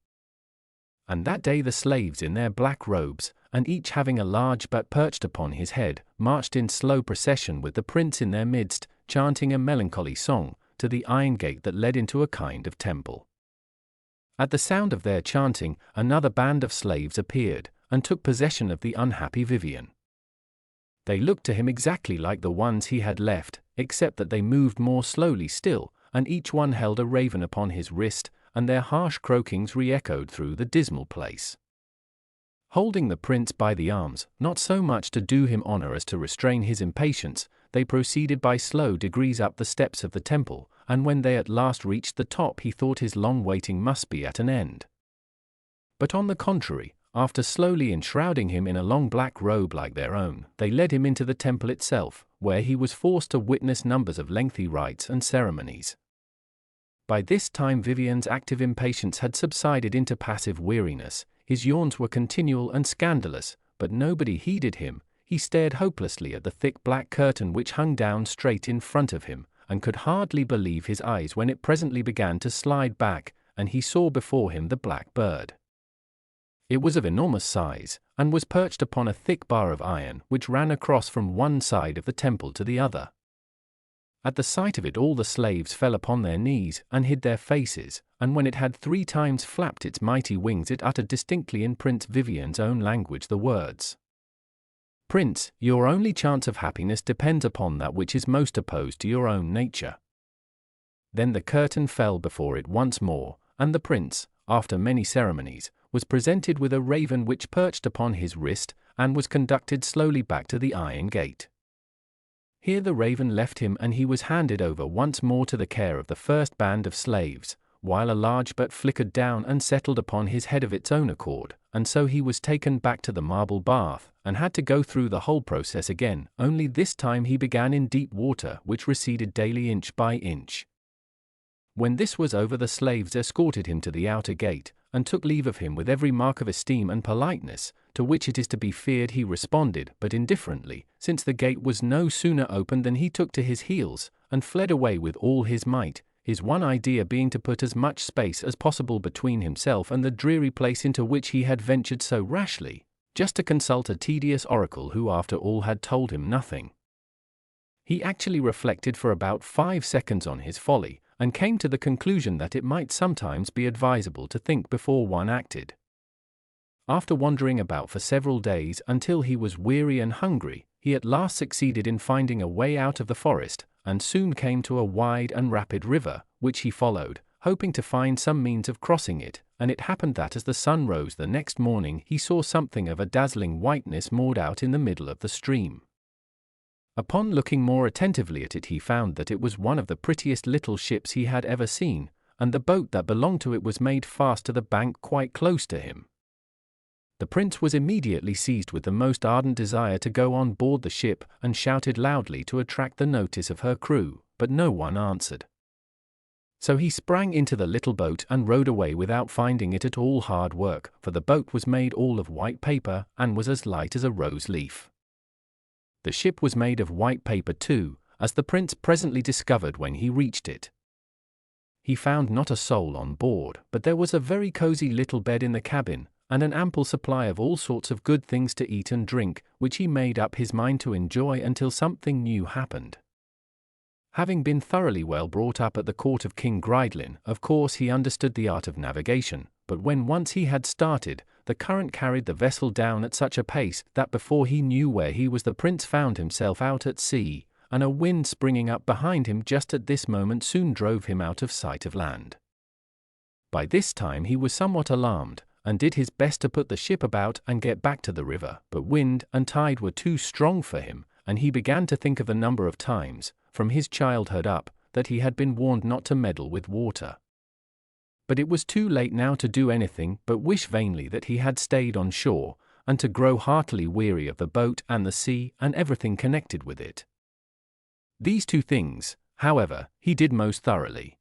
And that day the slaves in their black robes, and each having a large bat perched upon his head, marched in slow procession with the prince in their midst, chanting a melancholy song, to the iron gate that led into a kind of temple. At the sound of their chanting, another band of slaves appeared, and took possession of the unhappy Vivien. They looked to him exactly like the ones he had left, except that they moved more slowly still, and each one held a raven upon his wrist, and their harsh croakings re-echoed through the dismal place. Holding the prince by the arms, not so much to do him honor as to restrain his impatience, they proceeded by slow degrees up the steps of the temple, and when they at last reached the top he thought his long waiting must be at an end. But on the contrary, after slowly enshrouding him in a long black robe like their own, they led him into the temple itself, where he was forced to witness numbers of lengthy rites and ceremonies. By this time Vivien's active impatience had subsided into passive weariness, his yawns were continual and scandalous, but nobody heeded him. He stared hopelessly at the thick black curtain which hung down straight in front of him, and could hardly believe his eyes when it presently began to slide back, and he saw before him the blackbird. It was of enormous size, and was perched upon a thick bar of iron which ran across from one side of the temple to the other. At the sight of it all the slaves fell upon their knees and hid their faces, and when it had 3 times flapped its mighty wings it uttered distinctly in Prince Vivien's own language the words, "Prince, your only chance of happiness depends upon that which is most opposed to your own nature." Then the curtain fell before it once more, and the prince, after many ceremonies, was presented with a raven which perched upon his wrist, and was conducted slowly back to the iron gate. Here the raven left him, and he was handed over once more to the care of the first band of slaves, while a large boat flickered down and settled upon his head of its own accord, and so he was taken back to the marble bath, and had to go through the whole process again, only this time he began in deep water which receded daily inch by inch. When this was over, the slaves escorted him to the outer gate, and took leave of him with every mark of esteem and politeness, to which it is to be feared he responded but indifferently, since the gate was no sooner opened than he took to his heels, and fled away with all his might, his one idea being to put as much space as possible between himself and the dreary place into which he had ventured so rashly, just to consult a tedious oracle who after all had told him nothing. He actually reflected for about 5 seconds on his folly, and came to the conclusion that it might sometimes be advisable to think before one acted. After wandering about for several days until he was weary and hungry, he at last succeeded in finding a way out of the forest, and soon came to a wide and rapid river, which he followed, hoping to find some means of crossing it, and it happened that as the sun rose the next morning he saw something of a dazzling whiteness moored out in the middle of the stream. Upon looking more attentively at it, he found that it was one of the prettiest little ships he had ever seen, and the boat that belonged to it was made fast to the bank quite close to him. The prince was immediately seized with the most ardent desire to go on board the ship, and shouted loudly to attract the notice of her crew, but no one answered. So he sprang into the little boat and rowed away without finding it at all hard work, for the boat was made all of white paper, and was as light as a rose leaf. The ship was made of white paper too, as the prince presently discovered when he reached it. He found not a soul on board, but there was a very cozy little bed in the cabin, and an ample supply of all sorts of good things to eat and drink, which he made up his mind to enjoy until something new happened. Having been thoroughly well brought up at the court of King Gridelin, of course he understood the art of navigation, but when once he had started, the current carried the vessel down at such a pace that before he knew where he was the prince found himself out at sea, and a wind springing up behind him just at this moment soon drove him out of sight of land. By this time he was somewhat alarmed, and did his best to put the ship about and get back to the river, but wind and tide were too strong for him, and he began to think of the number of times, from his childhood up, that he had been warned not to meddle with water. But it was too late now to do anything but wish vainly that he had stayed on shore, and to grow heartily weary of the boat and the sea and everything connected with it. These two things, however, he did most thoroughly.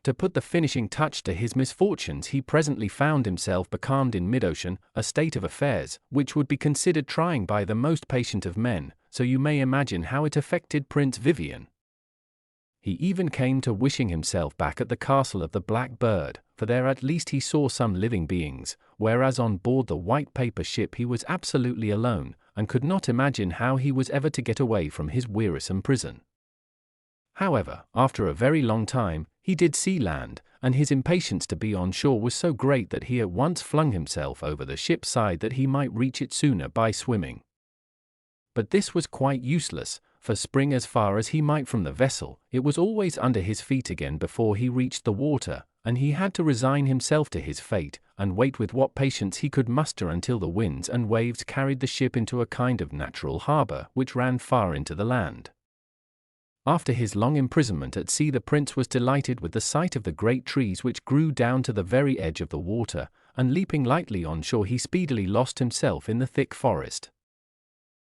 To put the finishing touch to his misfortunes, he presently found himself becalmed in mid-ocean, a state of affairs which would be considered trying by the most patient of men, so you may imagine how it affected Prince Vivien. He even came to wishing himself back at the castle of the Blackbird, for there at least he saw some living beings, whereas on board the white paper ship he was absolutely alone, and could not imagine how he was ever to get away from his wearisome prison. However, after a very long time, he did see land, and his impatience to be on shore was so great that he at once flung himself over the ship's side that he might reach it sooner by swimming. But this was quite useless, for spring as far as he might from the vessel, it was always under his feet again before he reached the water, and he had to resign himself to his fate, and wait with what patience he could muster until the winds and waves carried the ship into a kind of natural harbour which ran far into the land. After his long imprisonment at sea, the prince was delighted with the sight of the great trees which grew down to the very edge of the water, and leaping lightly on shore he speedily lost himself in the thick forest.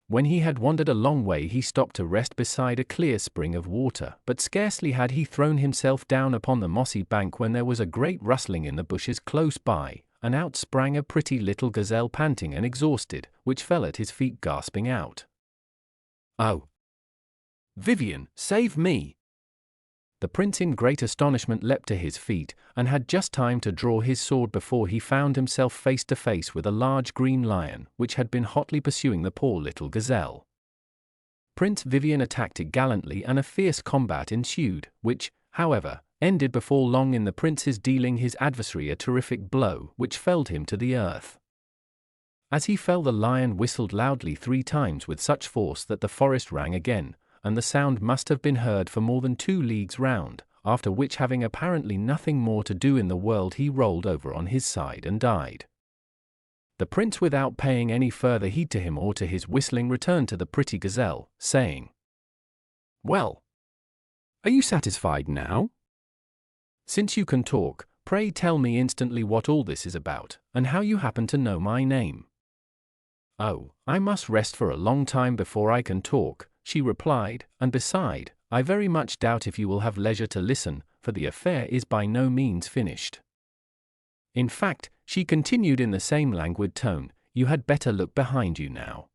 When he had wandered a long way he stopped to rest beside a clear spring of water, but scarcely had he thrown himself down upon the mossy bank when there was a great rustling in the bushes close by, and out sprang a pretty little gazelle panting and exhausted, which fell at his feet gasping out, "Oh, Vivien, save me!" The prince in great astonishment leapt to his feet, and had just time to draw his sword before he found himself face to face with a large green lion, which had been hotly pursuing the poor little gazelle. Prince Vivien attacked it gallantly, and a fierce combat ensued, which, however, ended before long in the prince's dealing his adversary a terrific blow, which felled him to the earth. As he fell, the lion whistled loudly 3 times with such force that the forest rang again, and the sound must have been heard for more than 2 leagues round, after which, having apparently nothing more to do in the world, he rolled over on his side and died. The prince, without paying any further heed to him or to his whistling, returned to the pretty gazelle, saying, "Well, are you satisfied now? Since you can talk, pray tell me instantly what all this is about, and how you happen to know my name." "Oh, I must rest for a long time before I can talk," she replied, "and beside, I very much doubt if you will have leisure to listen, for the affair is by no means finished. In fact," she continued in the same languid tone, "you had better look behind you now."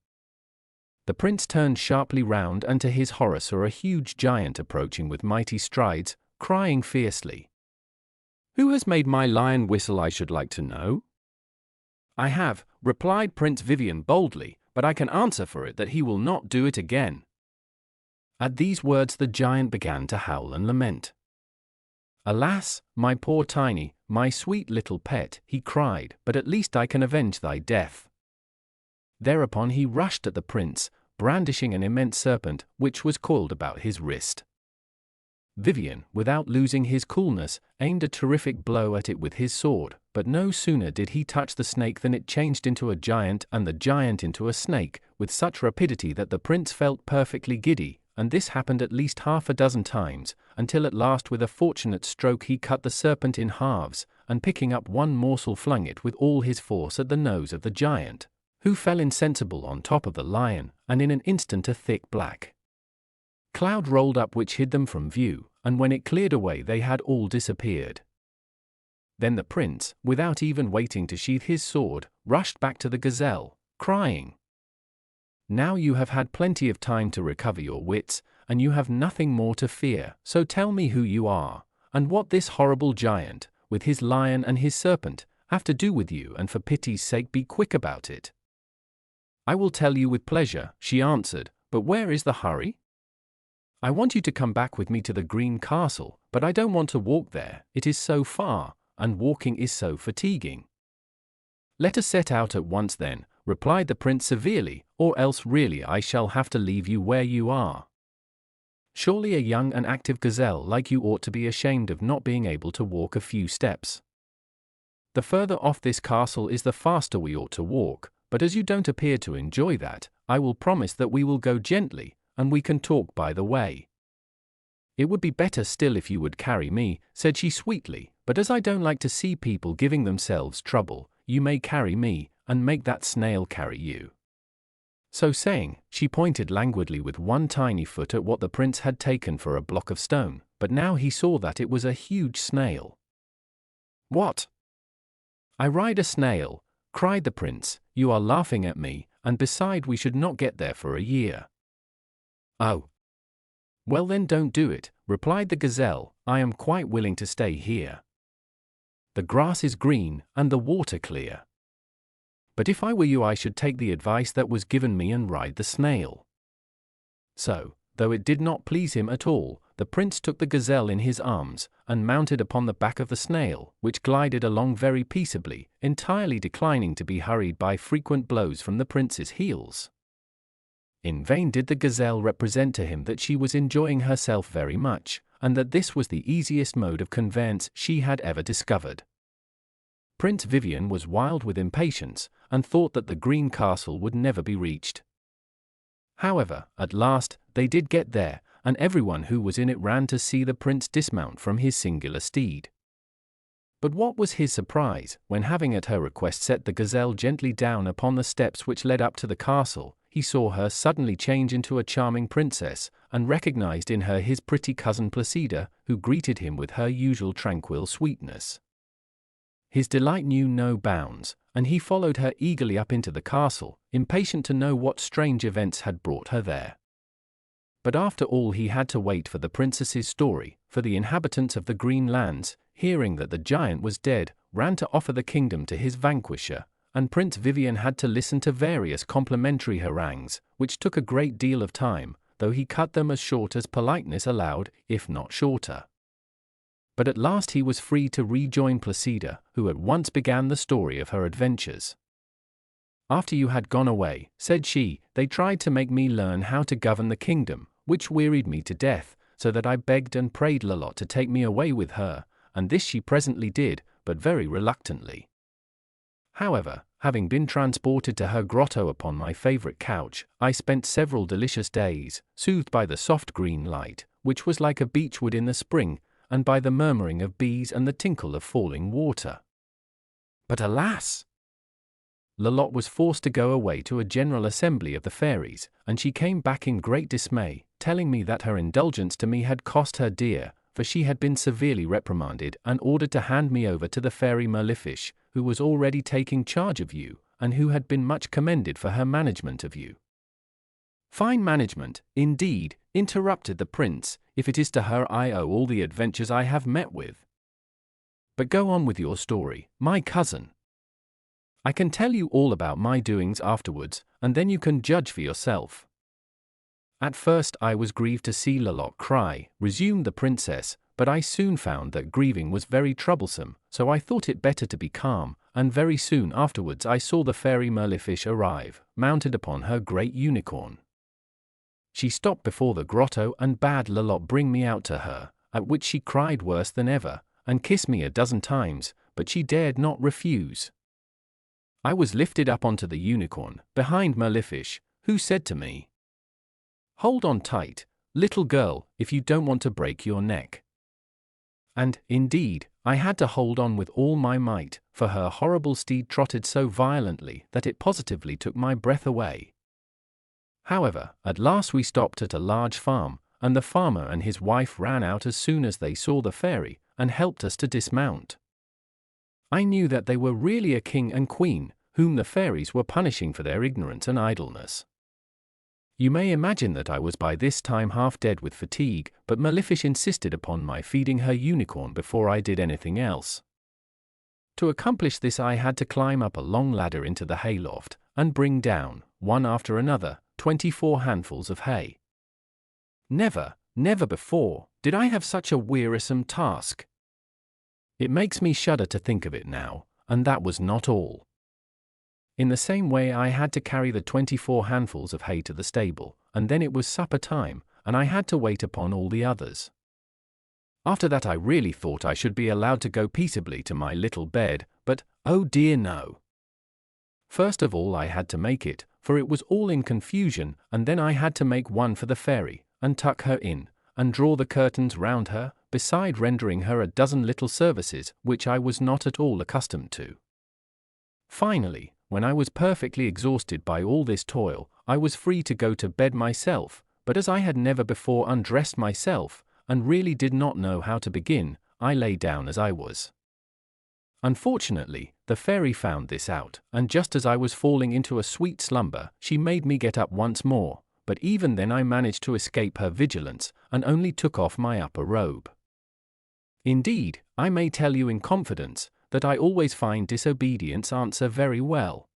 The prince turned sharply round, and to his horror saw a huge giant approaching with mighty strides, crying fiercely, "Who has made my lion whistle, I should like to know?" "I have," replied Prince Vivien boldly, "but I can answer for it that he will not do it again." At these words the giant began to howl and lament. "Alas, my poor Tiny, my sweet little pet," he cried, "but at least I can avenge thy death." Thereupon he rushed at the prince, brandishing an immense serpent, which was coiled about his wrist. Vivien, without losing his coolness, aimed a terrific blow at it with his sword, but no sooner did he touch the snake than it changed into a giant, and the giant into a snake, with such rapidity that the prince felt perfectly giddy, and this happened at least half a dozen times, until at last with a fortunate stroke he cut the serpent in halves, and picking up one morsel flung it with all his force at the nose of the giant, who fell insensible on top of the lion, and in an instant a thick black cloud rolled up which hid them from view, and when it cleared away they had all disappeared. Then the prince, without even waiting to sheath his sword, rushed back to the gazelle, crying, "Now you have had plenty of time to recover your wits, and you have nothing more to fear, so tell me who you are, and what this horrible giant, with his lion and his serpent, have to do with you, and for pity's sake be quick about it." "I will tell you with pleasure," she answered, "but where is the hurry? I want you to come back with me to the Green Castle, but I don't want to walk there, it is so far, and walking is so fatiguing." "Let us set out at once then," replied the prince severely, "or else really I shall have to leave you where you are. Surely a young and active gazelle like you ought to be ashamed of not being able to walk a few steps. The further off this castle is the faster we ought to walk, but as you don't appear to enjoy that, I will promise that we will go gently, and we can talk by the way." "It would be better still if you would carry me," said she sweetly, "but as I don't like to see people giving themselves trouble, you may carry me, and make that snail carry you." So saying, she pointed languidly with one tiny foot at what the prince had taken for a block of stone, but now he saw that it was a huge snail. "What? I ride a snail?" cried the prince. "You are laughing at me, and beside we should not get there for a year." "Oh. Well then don't do it," replied the gazelle, "I am quite willing to stay here. The grass is green, and the water clear. But if I were you I should take the advice that was given me and ride the snail." So, though it did not please him at all, the prince took the gazelle in his arms, and mounted upon the back of the snail, which glided along very peaceably, entirely declining to be hurried by frequent blows from the prince's heels. In vain did the gazelle represent to him that she was enjoying herself very much, and that this was the easiest mode of conveyance she had ever discovered. Prince Vivien was wild with impatience, and thought that the Green Castle would never be reached. However, at last, they did get there, and everyone who was in it ran to see the prince dismount from his singular steed. But what was his surprise, when having at her request set the gazelle gently down upon the steps which led up to the castle, he saw her suddenly change into a charming princess, and recognized in her his pretty cousin Placida, who greeted him with her usual tranquil sweetness. His delight knew no bounds, and he followed her eagerly up into the castle, impatient to know what strange events had brought her there. But after all he had to wait for the princess's story, for the inhabitants of the Green Lands, hearing that the giant was dead, ran to offer the kingdom to his vanquisher, and Prince Vivien had to listen to various complimentary harangues, which took a great deal of time, though he cut them as short as politeness allowed, if not shorter. But at last he was free to rejoin Placida, who at once began the story of her adventures. "After you had gone away," said she, "they tried to make me learn how to govern the kingdom, which wearied me to death, so that I begged and prayed Lolotte to take me away with her, and this she presently did, but very reluctantly. However, having been transported to her grotto upon my favorite couch, I spent several delicious days, soothed by the soft green light, which was like a beechwood in the spring, and by the murmuring of bees and the tinkle of falling water. But alas! Lolotte was forced to go away to a general assembly of the fairies, and she came back in great dismay, telling me that her indulgence to me had cost her dear, for she had been severely reprimanded and ordered to hand me over to the fairy Malefiche, who was already taking charge of you, and who had been much commended for her management of you. Fine management, indeed, interrupted the prince, if it is to her I owe all the adventures I have met with. But go on with your story, my cousin. I can tell you all about my doings afterwards, and then you can judge for yourself. At first I was grieved to see Lolotte cry, resumed the princess, but I soon found that grieving was very troublesome, so I thought it better to be calm, and very soon afterwards I saw the fairy Malefiche arrive, mounted upon her great unicorn. She stopped before the grotto and bade Lolotte bring me out to her, at which she cried worse than ever, and kissed me a dozen times, but she dared not refuse. I was lifted up onto the unicorn, behind Malefiche, who said to me, "Hold on tight, little girl, if you don't want to break your neck." And, indeed, I had to hold on with all my might, for her horrible steed trotted so violently that it positively took my breath away. However, at last we stopped at a large farm, and the farmer and his wife ran out as soon as they saw the fairy, and helped us to dismount. I knew that they were really a king and queen, whom the fairies were punishing for their ignorance and idleness. You may imagine that I was by this time half dead with fatigue, but Malefiche insisted upon my feeding her unicorn before I did anything else. To accomplish this I had to climb up a long ladder into the hayloft, and bring down, one after another, 24 handfuls of hay. Never before, did I have such a wearisome task. It makes me shudder to think of it now, and that was not all. In the same way I had to carry the 24 handfuls of hay to the stable, and then it was supper time, and I had to wait upon all the others. After that I really thought I should be allowed to go peaceably to my little bed, but, oh dear no. First of all I had to make it, for it was all in confusion, and then I had to make one for the fairy, and tuck her in, and draw the curtains round her, beside rendering her a dozen little services which I was not at all accustomed to. Finally, when I was perfectly exhausted by all this toil, I was free to go to bed myself, but as I had never before undressed myself, and really did not know how to begin, I lay down as I was. Unfortunately, the fairy found this out, and just as I was falling into a sweet slumber, she made me get up once more, but even then I managed to escape her vigilance, and only took off my upper robe. Indeed, I may tell you in confidence, that I always find disobedience answer very well.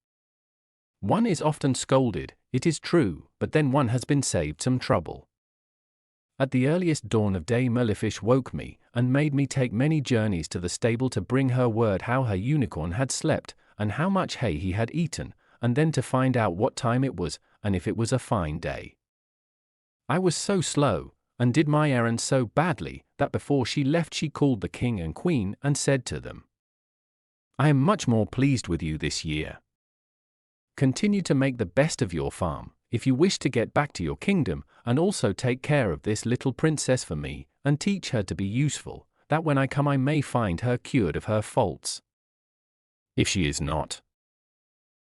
One is often scolded, it is true, but then one has been saved some trouble. At the earliest dawn of day Malefiche woke me, and made me take many journeys to the stable to bring her word how her unicorn had slept, and how much hay he had eaten, and then to find out what time it was, and if it was a fine day. I was so slow, and did my errand so badly, that before she left she called the king and queen, and said to them, "I am much more pleased with you this year. Continue to make the best of your farm, if you wish to get back to your kingdom, and also take care of this little princess for me, and teach her to be useful, that when I come I may find her cured of her faults. If she is not—"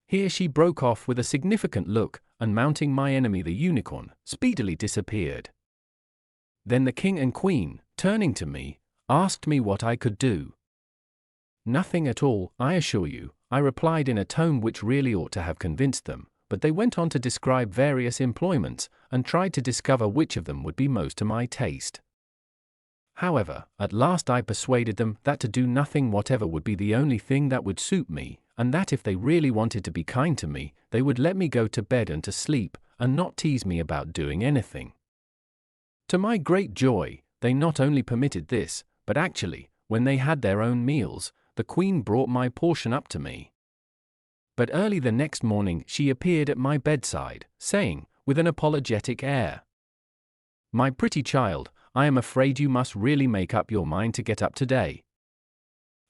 Here she broke off with a significant look, and mounting my enemy the unicorn, speedily disappeared. Then the king and queen, turning to me, asked me what I could do. "Nothing at all, I assure you," I replied in a tone which really ought to have convinced them, but they went on to describe various employments, and tried to discover which of them would be most to my taste. However, at last I persuaded them that to do nothing whatever would be the only thing that would suit me, and that if they really wanted to be kind to me, they would let me go to bed and to sleep, and not tease me about doing anything. To my great joy, they not only permitted this, but actually, when they had their own meals, the queen brought my portion up to me. But early the next morning she appeared at my bedside, saying, with an apologetic air, "My pretty child, I am afraid you must really make up your mind to get up today.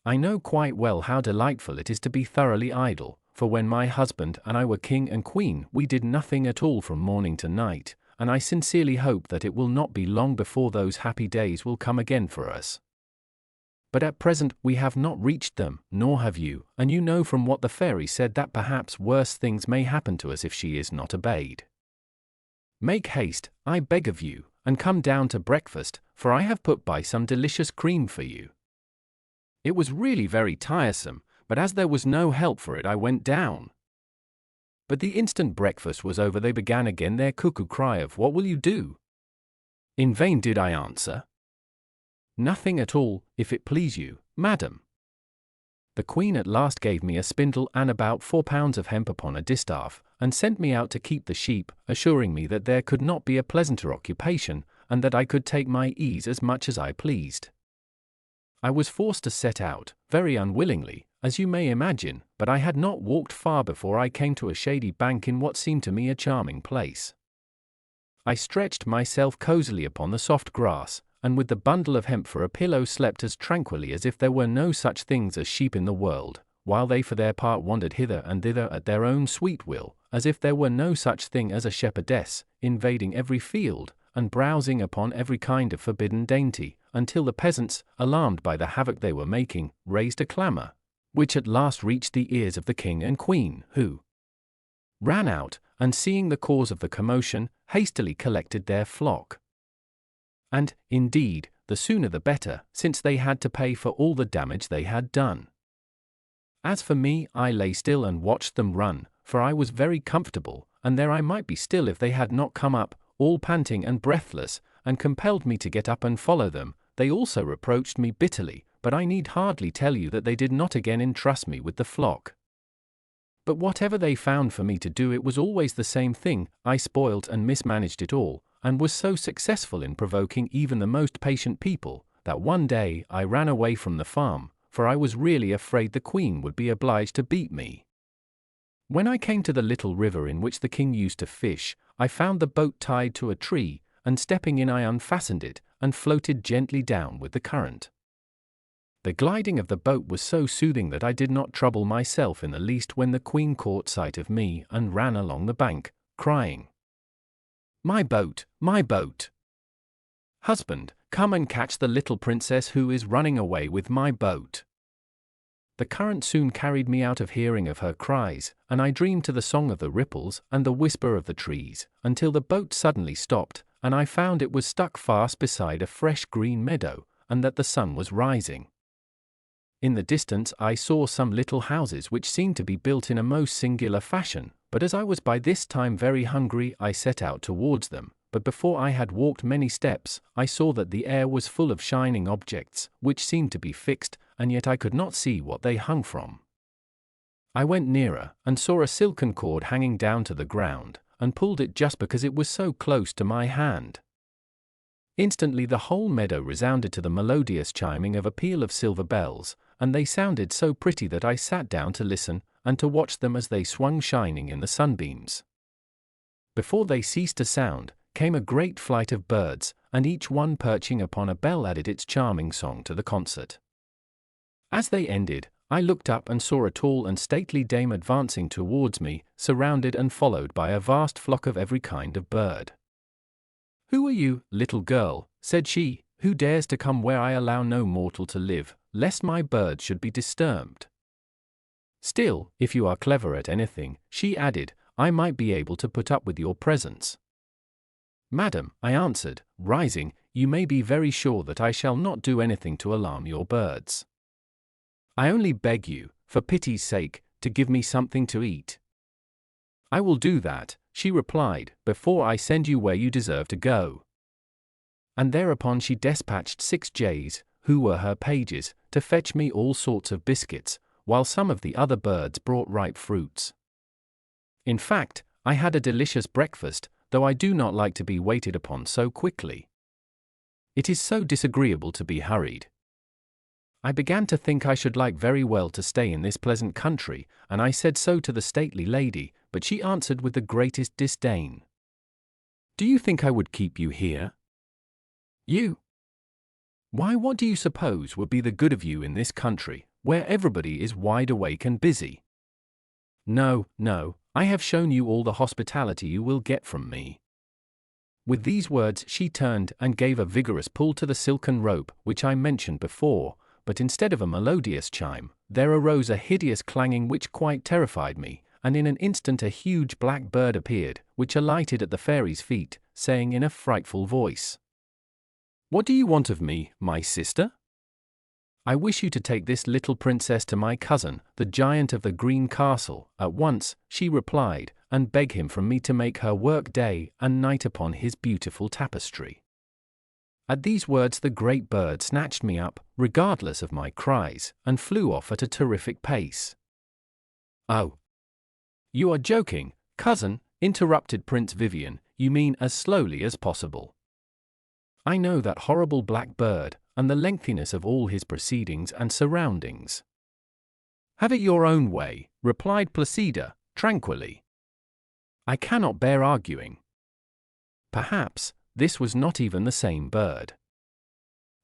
I know quite well how delightful it is to be thoroughly idle, for when my husband and I were king and queen we did nothing at all from morning to night, and I sincerely hope that it will not be long before those happy days will come again for us. But at present we have not reached them, nor have you, and you know from what the fairy said that perhaps worse things may happen to us if she is not obeyed. Make haste, I beg of you, and come down to breakfast, for I have put by some delicious cream for you." It was really very tiresome, but as there was no help for it I went down. But the instant breakfast was over they began again their cuckoo cry of "What will you do?" In vain did I answer, "Nothing at all, if it please you, madam." The queen at last gave me a spindle and about 4 pounds of hemp upon a distaff, and sent me out to keep the sheep, assuring me that there could not be a pleasanter occupation, and that I could take my ease as much as I pleased. I was forced to set out, very unwillingly, as you may imagine, but I had not walked far before I came to a shady bank in what seemed to me a charming place. I stretched myself cosily upon the soft grass, and with the bundle of hemp for a pillow slept as tranquilly as if there were no such things as sheep in the world, while they for their part wandered hither and thither at their own sweet will, as if there were no such thing as a shepherdess, invading every field, and browsing upon every kind of forbidden dainty, until the peasants, alarmed by the havoc they were making, raised a clamour, which at last reached the ears of the king and queen, who ran out, and seeing the cause of the commotion, hastily collected their flock. And, indeed, the sooner the better, since they had to pay for all the damage they had done. As for me, I lay still and watched them run, for I was very comfortable, and there I might be still if they had not come up, all panting and breathless, and compelled me to get up and follow them. They also reproached me bitterly, but I need hardly tell you that they did not again entrust me with the flock. But whatever they found for me to do, it was always the same thing. I spoilt and mismanaged it all, and was so successful in provoking even the most patient people, that one day I ran away from the farm, for I was really afraid the queen would be obliged to beat me. When I came to the little river in which the king used to fish, I found the boat tied to a tree, and stepping in I unfastened it, and floated gently down with the current. The gliding of the boat was so soothing that I did not trouble myself in the least when the queen caught sight of me and ran along the bank, crying, "My boat, my boat! Husband, come and catch the little princess who is running away with my boat." The current soon carried me out of hearing of her cries, and I dreamed to the song of the ripples and the whisper of the trees, until the boat suddenly stopped, and I found it was stuck fast beside a fresh green meadow, and that the sun was rising. In the distance I saw some little houses which seemed to be built in a most singular fashion, but as I was by this time very hungry I set out towards them, but before I had walked many steps, I saw that the air was full of shining objects, which seemed to be fixed, and yet I could not see what they hung from. I went nearer, and saw a silken cord hanging down to the ground, and pulled it just because it was so close to my hand. Instantly the whole meadow resounded to the melodious chiming of a peal of silver bells, and they sounded so pretty that I sat down to listen, and to watch them as they swung shining in the sunbeams. Before they ceased to sound, came a great flight of birds, and each one perching upon a bell added its charming song to the concert. As they ended, I looked up and saw a tall and stately dame advancing towards me, surrounded and followed by a vast flock of every kind of bird. "Who are you, little girl?" said she, "who dares to come where I allow no mortal to live, lest my birds should be disturbed? Still, if you are clever at anything," she added, "I might be able to put up with your presence." "Madam," I answered, rising, "you may be very sure that I shall not do anything to alarm your birds. I only beg you, for pity's sake, to give me something to eat." "I will do that," she replied, "before I send you where you deserve to go." And thereupon she despatched 6 jays, who were her pages, to fetch me all sorts of biscuits, while some of the other birds brought ripe fruits. In fact, I had a delicious breakfast, though I do not like to be waited upon so quickly. It is so disagreeable to be hurried. I began to think I should like very well to stay in this pleasant country, and I said so to the stately lady, but she answered with the greatest disdain, "Do you think I would keep you here? You? Why, what do you suppose would be the good of you in this country, where everybody is wide awake and busy? No, no, I have shown you all the hospitality you will get from me." With these words she turned and gave a vigorous pull to the silken rope which I mentioned before, but instead of a melodious chime, there arose a hideous clanging which quite terrified me, and in an instant a huge black bird appeared, which alighted at the fairy's feet, saying in a frightful voice, "What do you want of me, my sister?" "I wish you to take this little princess to my cousin, the giant of the green castle, at once," she replied, "and beg him from me to make her work day and night upon his beautiful tapestry." At these words the great bird snatched me up, regardless of my cries, and flew off at a terrific pace. "Oh, you are joking, cousin," interrupted Prince Vivien. "You mean as slowly as possible. I know that horrible black bird, and the lengthiness of all his proceedings and surroundings." "Have it your own way," replied Placida, tranquilly. "I cannot bear arguing." Perhaps this was not even the same bird.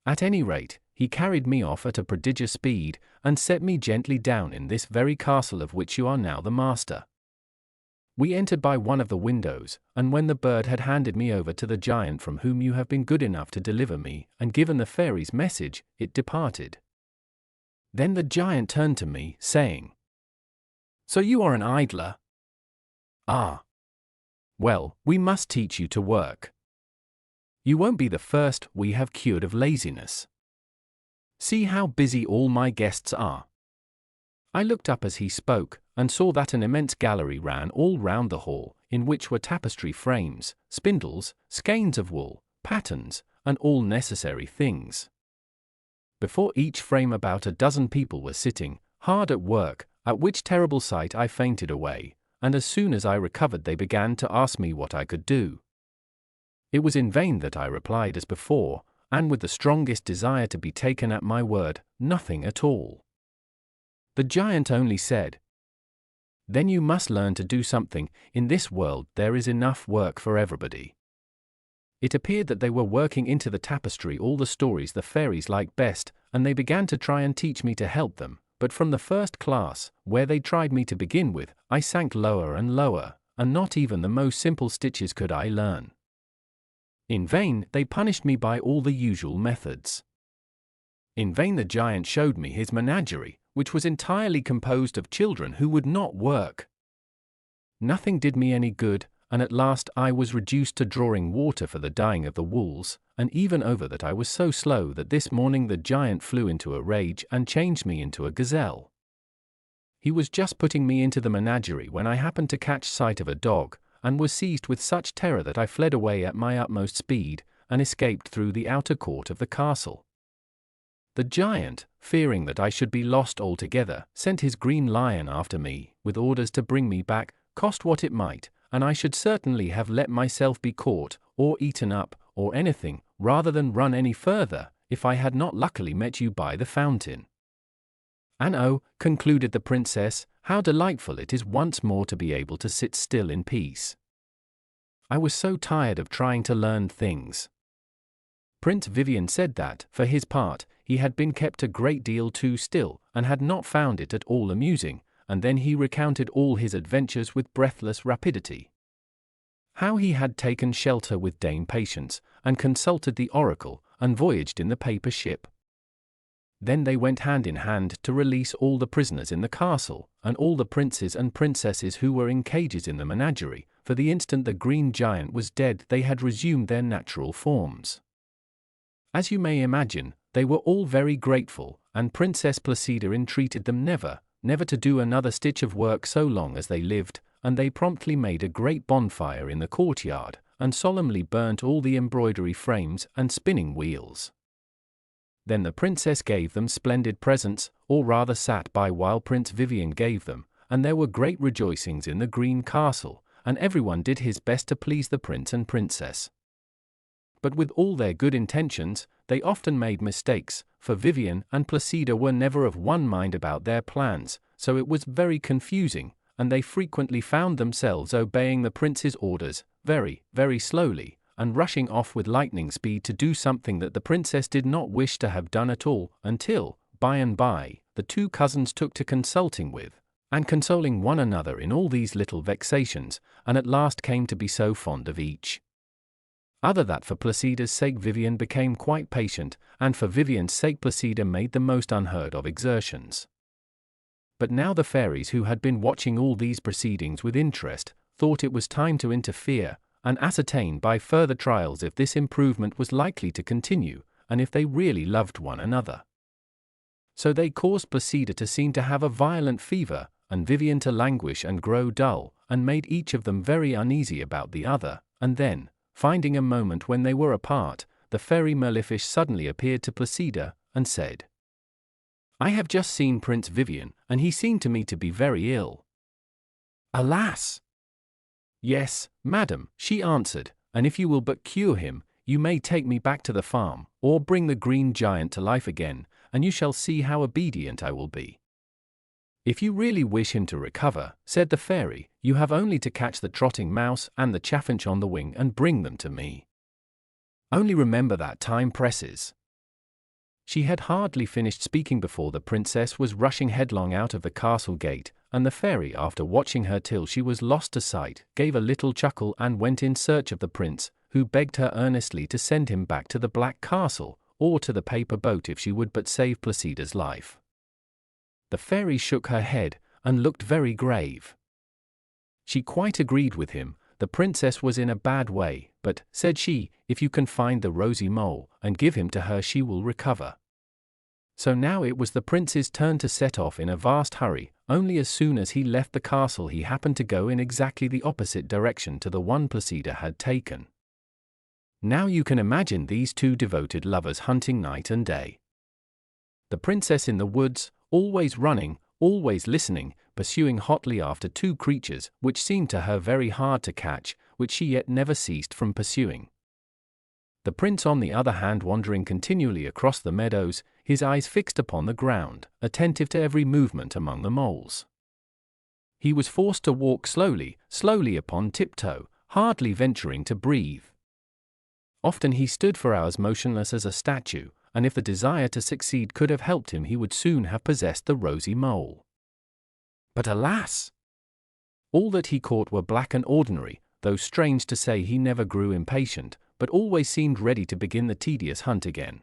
At any rate, he carried me off at a prodigious speed, and set me gently down in this very castle of which you are now the master. We entered by one of the windows, and when the bird had handed me over to the giant from whom you have been good enough to deliver me, and given the fairy's message, it departed. Then the giant turned to me, saying, "So you are an idler? Ah. Well, we must teach you to work. You won't be the first we have cured of laziness. See how busy all my guests are." I looked up as he spoke, and saw that an immense gallery ran all round the hall, in which were tapestry frames, spindles, skeins of wool, patterns, and all necessary things. Before each frame about a dozen people were sitting, hard at work, at which terrible sight I fainted away, and as soon as I recovered they began to ask me what I could do. It was in vain that I replied as before, and with the strongest desire to be taken at my word, nothing at all. The giant only said, "Then you must learn to do something. In this world there is enough work for everybody." It appeared that they were working into the tapestry all the stories the fairies like best, and they began to try and teach me to help them, but from the first class, where they tried me to begin with, I sank lower and lower, and not even the most simple stitches could I learn. In vain they punished me by all the usual methods. In vain the giant showed me his menagerie, which was entirely composed of children who would not work. Nothing did me any good, and at last I was reduced to drawing water for the dyeing of the wools, and even over that I was so slow that this morning the giant flew into a rage and changed me into a gazelle. He was just putting me into the menagerie when I happened to catch sight of a dog, and was seized with such terror that I fled away at my utmost speed, and escaped through the outer court of the castle. The giant, fearing that I should be lost altogether, sent his green lion after me, with orders to bring me back, cost what it might, and I should certainly have let myself be caught, or eaten up, or anything, rather than run any further, if I had not luckily met you by the fountain. And oh," concluded the princess, "how delightful it is once more to be able to sit still in peace. I was so tired of trying to learn things." Prince Vivien said that, for his part, he had been kept a great deal too still, and had not found it at all amusing, and then he recounted all his adventures with breathless rapidity. How he had taken shelter with Dame Patience, and consulted the oracle, and voyaged in the paper ship. Then they went hand in hand to release all the prisoners in the castle, and all the princes and princesses who were in cages in the menagerie, for the instant the green giant was dead they had resumed their natural forms. As you may imagine, they were all very grateful, and Princess Placida entreated them never to do another stitch of work so long as they lived, and they promptly made a great bonfire in the courtyard, and solemnly burnt all the embroidery frames and spinning wheels. Then the princess gave them splendid presents, or rather sat by while Prince Vivien gave them, and there were great rejoicings in the green castle, and everyone did his best to please the prince and princess. But with all their good intentions, they often made mistakes, for Vivien and Placida were never of one mind about their plans, so it was very confusing, and they frequently found themselves obeying the prince's orders very, very slowly, and rushing off with lightning speed to do something that the princess did not wish to have done at all, until, by and by, the two cousins took to consulting with, and consoling one another in all these little vexations, and at last came to be so fond of each other that for Placida's sake Vivien became quite patient, and for Vivien's sake Placida made the most unheard of exertions. But now the fairies, who had been watching all these proceedings with interest, thought it was time to interfere, and ascertain by further trials if this improvement was likely to continue, and if they really loved one another. So they caused Placida to seem to have a violent fever, and Vivien to languish and grow dull, and made each of them very uneasy about the other, and then, finding a moment when they were apart, the fairy Malefice suddenly appeared to Placida, and said, "I have just seen Prince Vivien, and he seemed to me to be very ill." "Alas!" "Yes, madam," she answered, "and if you will but cure him, you may take me back to the farm, or bring the green giant to life again, and you shall see how obedient I will be." "If you really wish him to recover," said the fairy, "you have only to catch the trotting mouse and the chaffinch on the wing and bring them to me. Only remember that time presses." She had hardly finished speaking before the princess was rushing headlong out of the castle gate, and the fairy, after watching her till she was lost to sight, gave a little chuckle and went in search of the prince, who begged her earnestly to send him back to the Black Castle, or to the paper boat if she would but save Placida's life. The fairy shook her head, and looked very grave. She quite agreed with him. The princess was in a bad way, but, said she, if you can find the rosy mole, and give him to her, she will recover. So now it was the prince's turn to set off in a vast hurry. Only as soon as he left the castle he happened to go in exactly the opposite direction to the one Placida had taken. Now you can imagine these two devoted lovers hunting night and day. The princess in the woods, always running, always listening, pursuing hotly after two creatures which seemed to her very hard to catch, which she yet never ceased from pursuing. The prince on the other hand wandering continually across the meadows, his eyes fixed upon the ground, attentive to every movement among the moles. He was forced to walk slowly, slowly upon tiptoe, hardly venturing to breathe. Often he stood for hours motionless as a statue, and if the desire to succeed could have helped him he would soon have possessed the rosy mole. But alas! All that he caught were black and ordinary, though strange to say he never grew impatient, but always seemed ready to begin the tedious hunt again.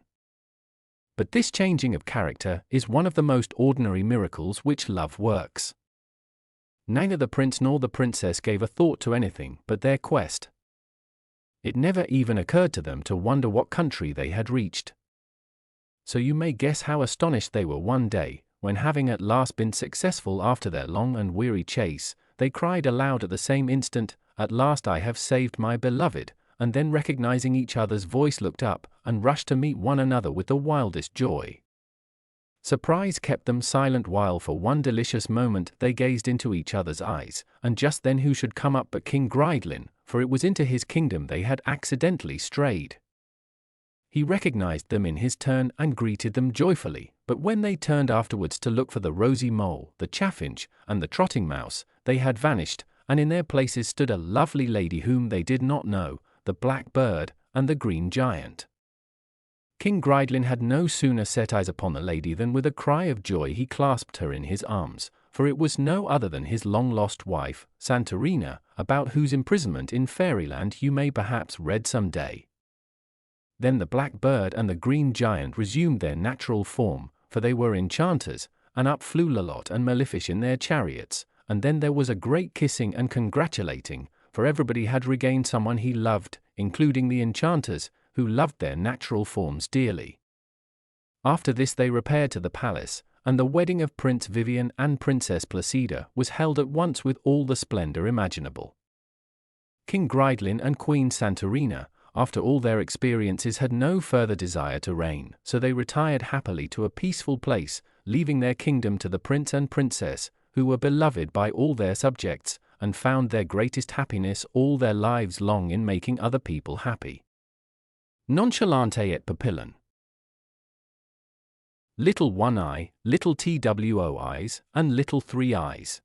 But this changing of character is one of the most ordinary miracles which love works. Neither the prince nor the princess gave a thought to anything but their quest. It never even occurred to them to wonder what country they had reached. So you may guess how astonished they were one day, when having at last been successful after their long and weary chase, they cried aloud at the same instant, "At last I have saved my beloved," and then recognizing each other's voice looked up, and rushed to meet one another with the wildest joy. Surprise kept them silent while for one delicious moment they gazed into each other's eyes, and just then who should come up but King Gridelin, for it was into his kingdom they had accidentally strayed. He recognized them in his turn and greeted them joyfully, but when they turned afterwards to look for the rosy mole, the chaffinch, and the trotting mouse, they had vanished, and in their places stood a lovely lady whom they did not know, the Blackbird, and the green giant. King Gridelin had no sooner set eyes upon the lady than with a cry of joy he clasped her in his arms, for it was no other than his long-lost wife, Santorina, about whose imprisonment in fairyland you may perhaps read some day. Then the Blackbird and the green giant resumed their natural form, for they were enchanters, and up flew Lolotte and Malefice in their chariots, and then there was a great kissing and congratulating, for everybody had regained someone he loved, including the enchanters, who loved their natural forms dearly. After this they repaired to the palace, and the wedding of Prince Vivien and Princess Placida was held at once with all the splendor imaginable. King Gridelin and Queen Santorina, after all their experiences, had no further desire to reign, so they retired happily to a peaceful place, leaving their kingdom to the prince and princess, who were beloved by all their subjects, and found their greatest happiness all their lives long in making other people happy. Nonchalante et papillon. Little One Eye, Little Two and Little Three Eyes.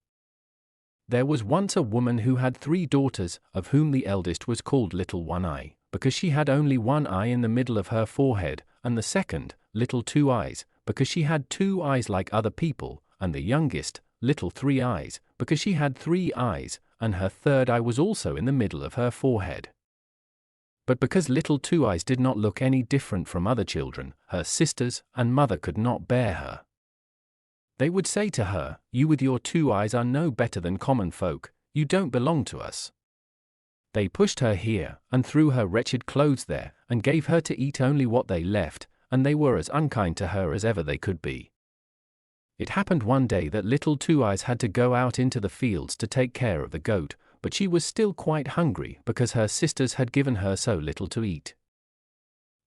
There was once a woman who had 3 daughters, of whom the eldest was called Little One Eye, because she had only one eye in the middle of her forehead, and the second, little two eyes, because she had 2 eyes like other people, and the youngest, little 3 eyes, because she had 3 eyes, and her third eye was also in the middle of her forehead. But because little Two Eyes did not look any different from other children, her sisters and mother could not bear her. They would say to her, "You with your 2 eyes are no better than common folk, you don't belong to us." They pushed her here, and threw her wretched clothes there, and gave her to eat only what they left, and they were as unkind to her as ever they could be. It happened one day that little Two Eyes had to go out into the fields to take care of the goat, but she was still quite hungry because her sisters had given her so little to eat.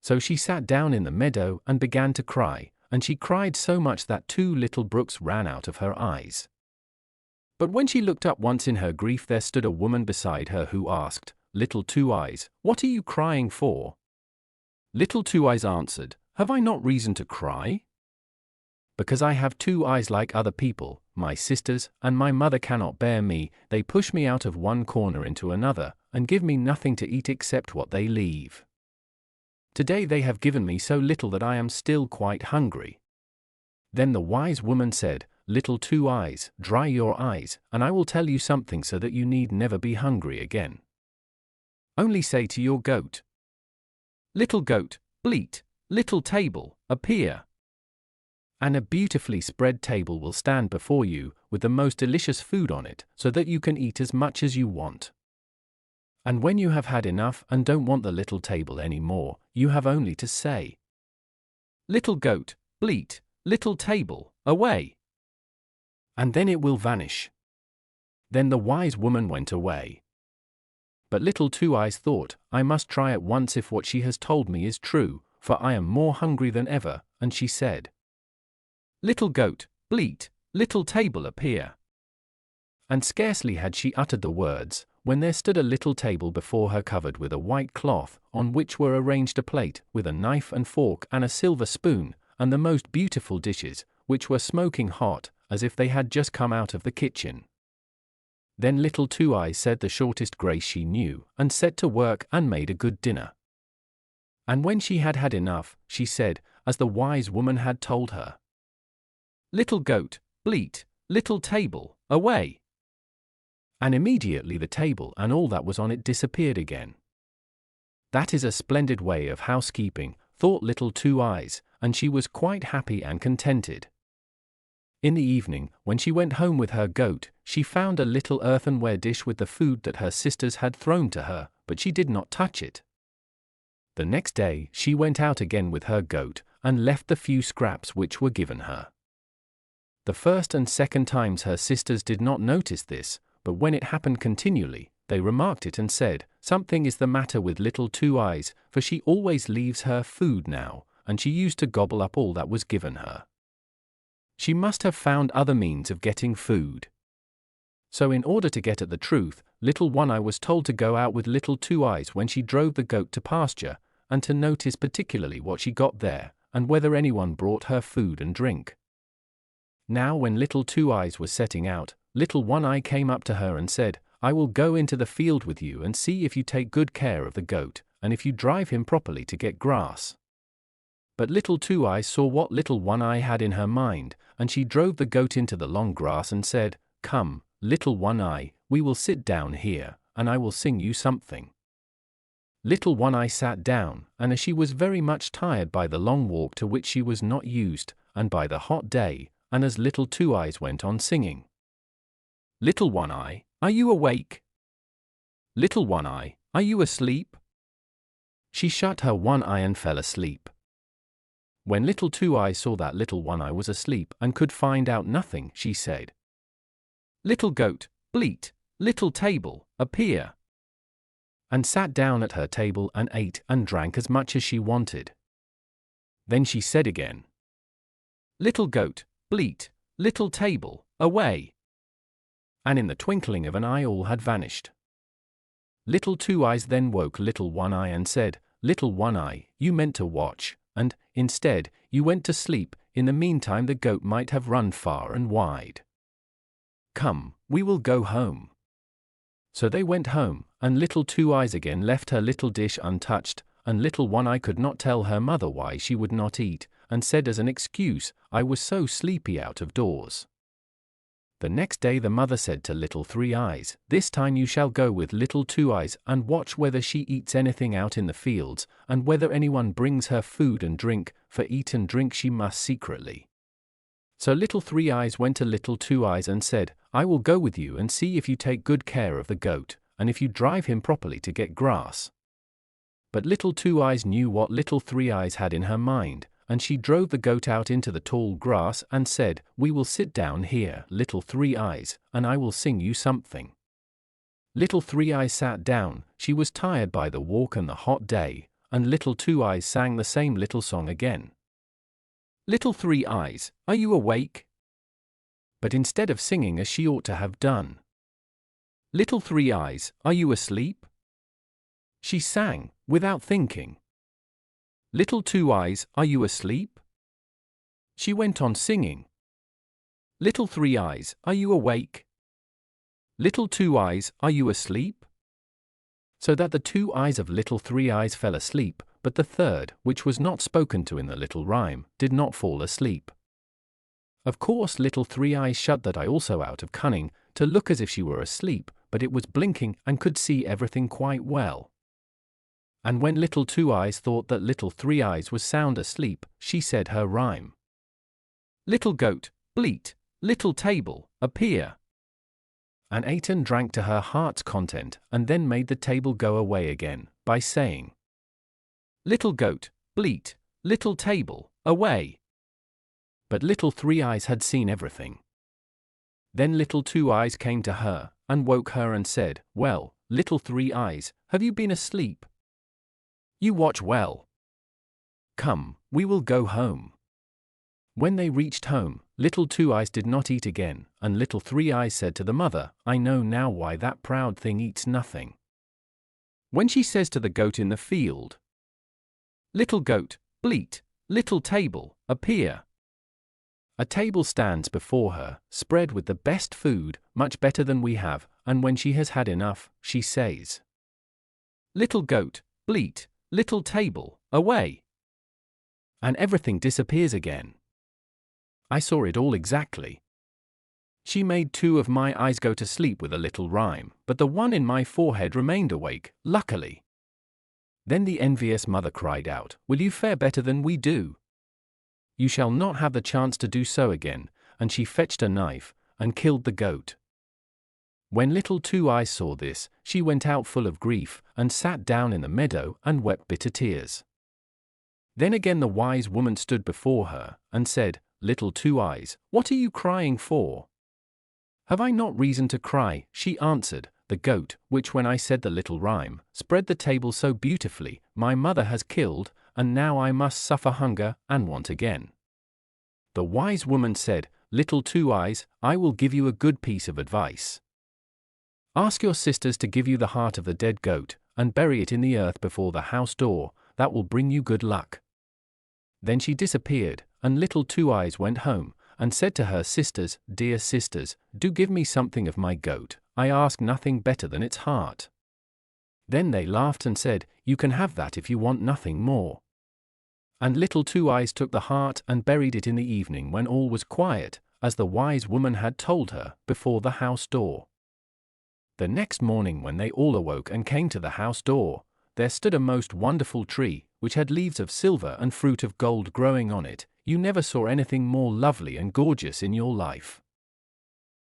So she sat down in the meadow and began to cry, and she cried so much that 2 little brooks ran out of her eyes. But when she looked up once in her grief, there stood a woman beside her who asked, "Little Two Eyes, what are you crying for?" Little Two Eyes answered, "Have I not reason to cry? Because I have 2 eyes like other people, my sisters and my mother cannot bear me, they push me out of one corner into another, and give me nothing to eat except what they leave. Today they have given me so little that I am still quite hungry." Then the wise woman said, "Little Two Eyes, dry your eyes, and I will tell you something so that you need never be hungry again. Only say to your goat, 'Little goat, bleat, little table, appear.' And a beautifully spread table will stand before you, with the most delicious food on it, so that you can eat as much as you want. And when you have had enough and don't want the little table any more, you have only to say, 'Little goat, bleat, little table, away.' And then it will vanish." Then the wise woman went away. But little Two Eyes thought, "I must try at once if what she has told me is true, for I am more hungry than ever," and she said, "Little goat, bleat, little table appear." And scarcely had she uttered the words, when there stood a little table before her covered with a white cloth, on which were arranged a plate, with a knife and fork and a silver spoon, and the most beautiful dishes, which were smoking hot, as if they had just come out of the kitchen. Then little Two Eyes said the shortest grace she knew, and set to work and made a good dinner. And when she had had enough, she said, as the wise woman had told her, "Little goat, bleat, little table, away." And immediately the table and all that was on it disappeared again. "That is a splendid way of housekeeping," thought little Two Eyes, and she was quite happy and contented. In the evening, when she went home with her goat, she found a little earthenware dish with the food that her sisters had thrown to her, but she did not touch it. The next day, she went out again with her goat, and left the few scraps which were given her. The first and second times her sisters did not notice this, but when it happened continually, they remarked it and said, "Something is the matter with little Two Eyes, for she always leaves her food now, and she used to gobble up all that was given her. She must have found other means of getting food." So in order to get at the truth, little One Eye was told to go out with little Two Eyes when she drove the goat to pasture, and to notice particularly what she got there, and whether anyone brought her food and drink. Now when little Two Eyes was setting out, little One Eye came up to her and said, "I will go into the field with you and see if you take good care of the goat, and if you drive him properly to get grass." But little Two Eyes saw what little One Eye had in her mind, and she drove the goat into the long grass and said, "Come, little One Eye, we will sit down here, and I will sing you something." Little One Eye sat down, and as she was very much tired by the long walk to which she was not used, and by the hot day, and as little Two Eyes went on singing, "Little One Eye, are you awake? Little One Eye, are you asleep?" she shut her one eye and fell asleep. When little Two Eyes saw that little One Eye was asleep and could find out nothing, she said, "Little goat, bleat, little table, appear," and sat down at her table and ate and drank as much as she wanted. Then she said again, "Little goat, bleat, little table, away." And in the twinkling of an eye all had vanished. Little Two Eyes then woke little One Eye and said, "Little One Eye, you meant to watch, and, instead, you went to sleep. In the meantime the goat might have run far and wide. Come, we will go home." So they went home, and little Two Eyes again left her little dish untouched, and little One Eye could not tell her mother why she would not eat, and said as an excuse, "I was so sleepy out of doors." The next day the mother said to little Three Eyes, "This time you shall go with little Two Eyes and watch whether she eats anything out in the fields, and whether anyone brings her food and drink, for eat and drink she must secretly." So little Three Eyes went to little Two Eyes and said, "I will go with you and see if you take good care of the goat, and if you drive him properly to get grass." But little Two Eyes knew what little Three Eyes had in her mind, and she drove the goat out into the tall grass and said, "We will sit down here, little Three Eyes, and I will sing you something." Little Three Eyes sat down. She was tired by the walk and the hot day, and little Two Eyes sang the same little song again. "Little Three Eyes, are you awake?" But instead of singing as she ought to have done, "Little Three Eyes, are you asleep?" she sang, without thinking. "Little Two Eyes, are you asleep?" She went on singing. "Little Three Eyes, are you awake?" "Little Two Eyes, are you asleep?" So that the two eyes of little Three Eyes fell asleep, but the third, which was not spoken to in the little rhyme, did not fall asleep. Of course little Three Eyes shut that eye also out of cunning, to look as if she were asleep, but it was blinking and could see everything quite well. And when little Two Eyes thought that little Three Eyes was sound asleep, she said her rhyme. "Little goat, bleat, little table, appear," and ate and drank to her heart's content, and then made the table go away again, by saying, "Little goat, bleat, little table, away." But little Three Eyes had seen everything. Then little Two Eyes came to her, and woke her and said, "Well, little Three Eyes, have you been asleep? You watch well. Come, we will go home." When they reached home, little Two Eyes did not eat again, and little Three Eyes said to the mother, "I know now why that proud thing eats nothing. When she says to the goat in the field, 'Little goat, bleat, little table, appear,' a table stands before her, spread with the best food, much better than we have, and when she has had enough, she says, 'Little goat, bleat, little table, away,' and everything disappears again. I saw it all exactly. She made two of my eyes go to sleep with a little rhyme, but the one in my forehead remained awake, luckily." Then the envious mother cried out, "Will you fare better than we do? You shall not have the chance to do so again," and she fetched a knife, and killed the goat. When little Two Eyes saw this, she went out full of grief, and sat down in the meadow, and wept bitter tears. Then again the wise woman stood before her, and said, "Little Two Eyes, what are you crying for?" "Have I not reason to cry?" she answered. "The goat, which when I said the little rhyme, spread the table so beautifully, my mother has killed, and now I must suffer hunger and want again." The wise woman said, "Little Two Eyes, I will give you a good piece of advice. Ask your sisters to give you the heart of the dead goat, and bury it in the earth before the house door. That will bring you good luck." Then she disappeared, and little Two Eyes went home, and said to her sisters, "Dear sisters, do give me something of my goat. I ask nothing better than its heart." Then they laughed and said, "You can have that if you want nothing more." And little Two Eyes took the heart and buried it in the evening when all was quiet, as the wise woman had told her, before the house door. The next morning when they all awoke and came to the house door, there stood a most wonderful tree, which had leaves of silver and fruit of gold growing on it. You never saw anything more lovely and gorgeous in your life.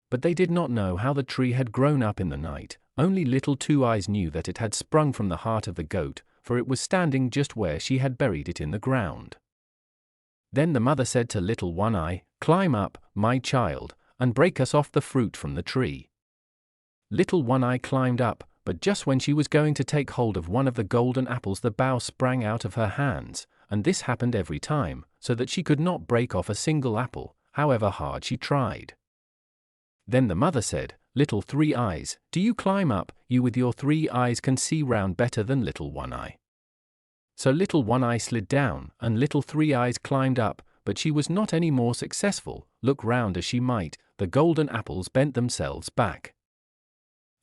But they did not know how the tree had grown up in the night. Only little Two Eyes knew that it had sprung from the heart of the goat, for it was standing just where she had buried it in the ground. Then the mother said to little One Eye, "Climb up, my child, and break us off the fruit from the tree." Little One Eye climbed up, but just when she was going to take hold of one of the golden apples, the bough sprang out of her hands, and this happened every time, so that she could not break off a single apple, however hard she tried. Then the mother said, "Little Three Eyes, do you climb up, you with your 3 eyes can see round better than little One Eye." So little One Eye slid down, and little Three Eyes climbed up, but she was not any more successful. Look round as she might, the golden apples bent themselves back.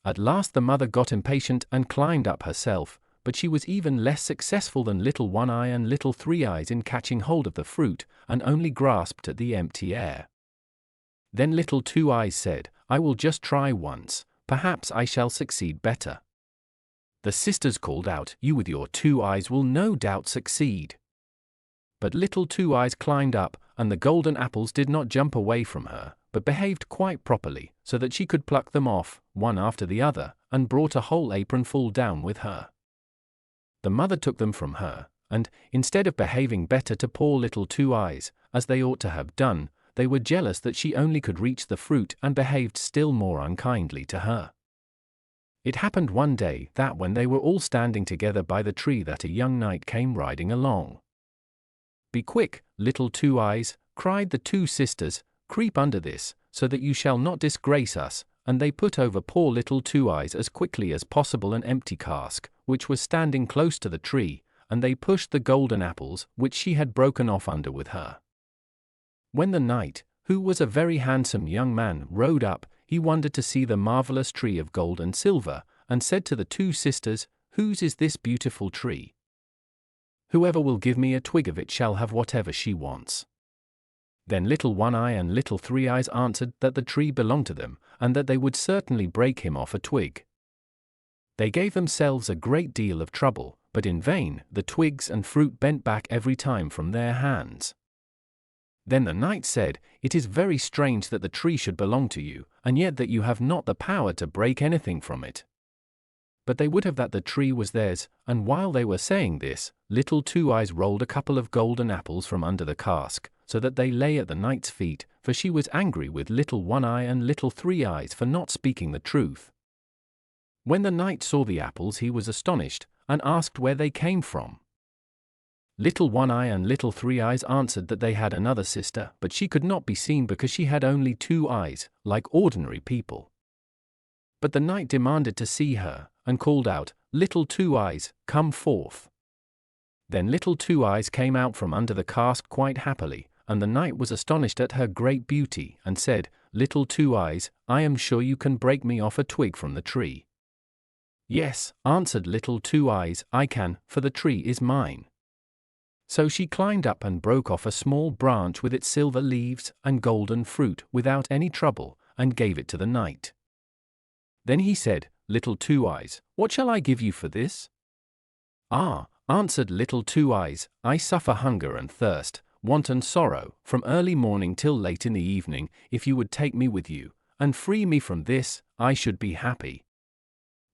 At last the mother got impatient and climbed up herself, but she was even less successful than little One Eye and little Three Eyes in catching hold of the fruit, and only grasped at the empty air. Then little Two Eyes said, "I will just try once, perhaps I shall succeed better." The sisters called out, "You with your 2 eyes will no doubt succeed." But little Two Eyes climbed up, and the golden apples did not jump away from her, but behaved quite properly, so that she could pluck them off, one after the other, and brought a whole apronful down with her. The mother took them from her, and, instead of behaving better to poor little Two Eyes, as they ought to have done, they were jealous that she only could reach the fruit and behaved still more unkindly to her. It happened one day that when they were all standing together by the tree that a young knight came riding along. "Be quick, little Two Eyes," cried the 2 sisters, "creep under this, so that you shall not disgrace us," and they put over poor little Two Eyes as quickly as possible an empty cask, which was standing close to the tree, and they pushed the golden apples, which she had broken off under with her. When the knight, who was a very handsome young man, rode up, he wondered to see the marvelous tree of gold and silver, and said to the 2 sisters, "Whose is this beautiful tree? Whoever will give me a twig of it shall have whatever she wants." Then little One Eye and little Three Eyes answered that the tree belonged to them, and that they would certainly break him off a twig. They gave themselves a great deal of trouble, but in vain. The twigs and fruit bent back every time from their hands. Then the knight said, "It is very strange that the tree should belong to you, and yet that you have not the power to break anything from it." But they would have that the tree was theirs, and while they were saying this, little Two Eyes rolled a couple of golden apples from under the cask, so that they lay at the knight's feet, for she was angry with little One Eye and little Three Eyes for not speaking the truth. When the knight saw the apples he was astonished, and asked where they came from. Little One Eye and little Three Eyes answered that they had another sister, but she could not be seen because she had only 2 eyes, like ordinary people. But the knight demanded to see her, and called out, "Little Two Eyes, come forth." Then little Two Eyes came out from under the cask quite happily, and the knight was astonished at her great beauty, and said, "Little Two Eyes, I am sure you can break me off a twig from the tree." "Yes," answered little Two Eyes, "I can, for the tree is mine." So she climbed up and broke off a small branch with its silver leaves and golden fruit without any trouble, and gave it to the knight. Then he said, "Little Two Eyes, what shall I give you for this?" "Ah," answered little Two Eyes, "I suffer hunger and thirst, want and sorrow, from early morning till late in the evening. If you would take me with you, and free me from this, I should be happy."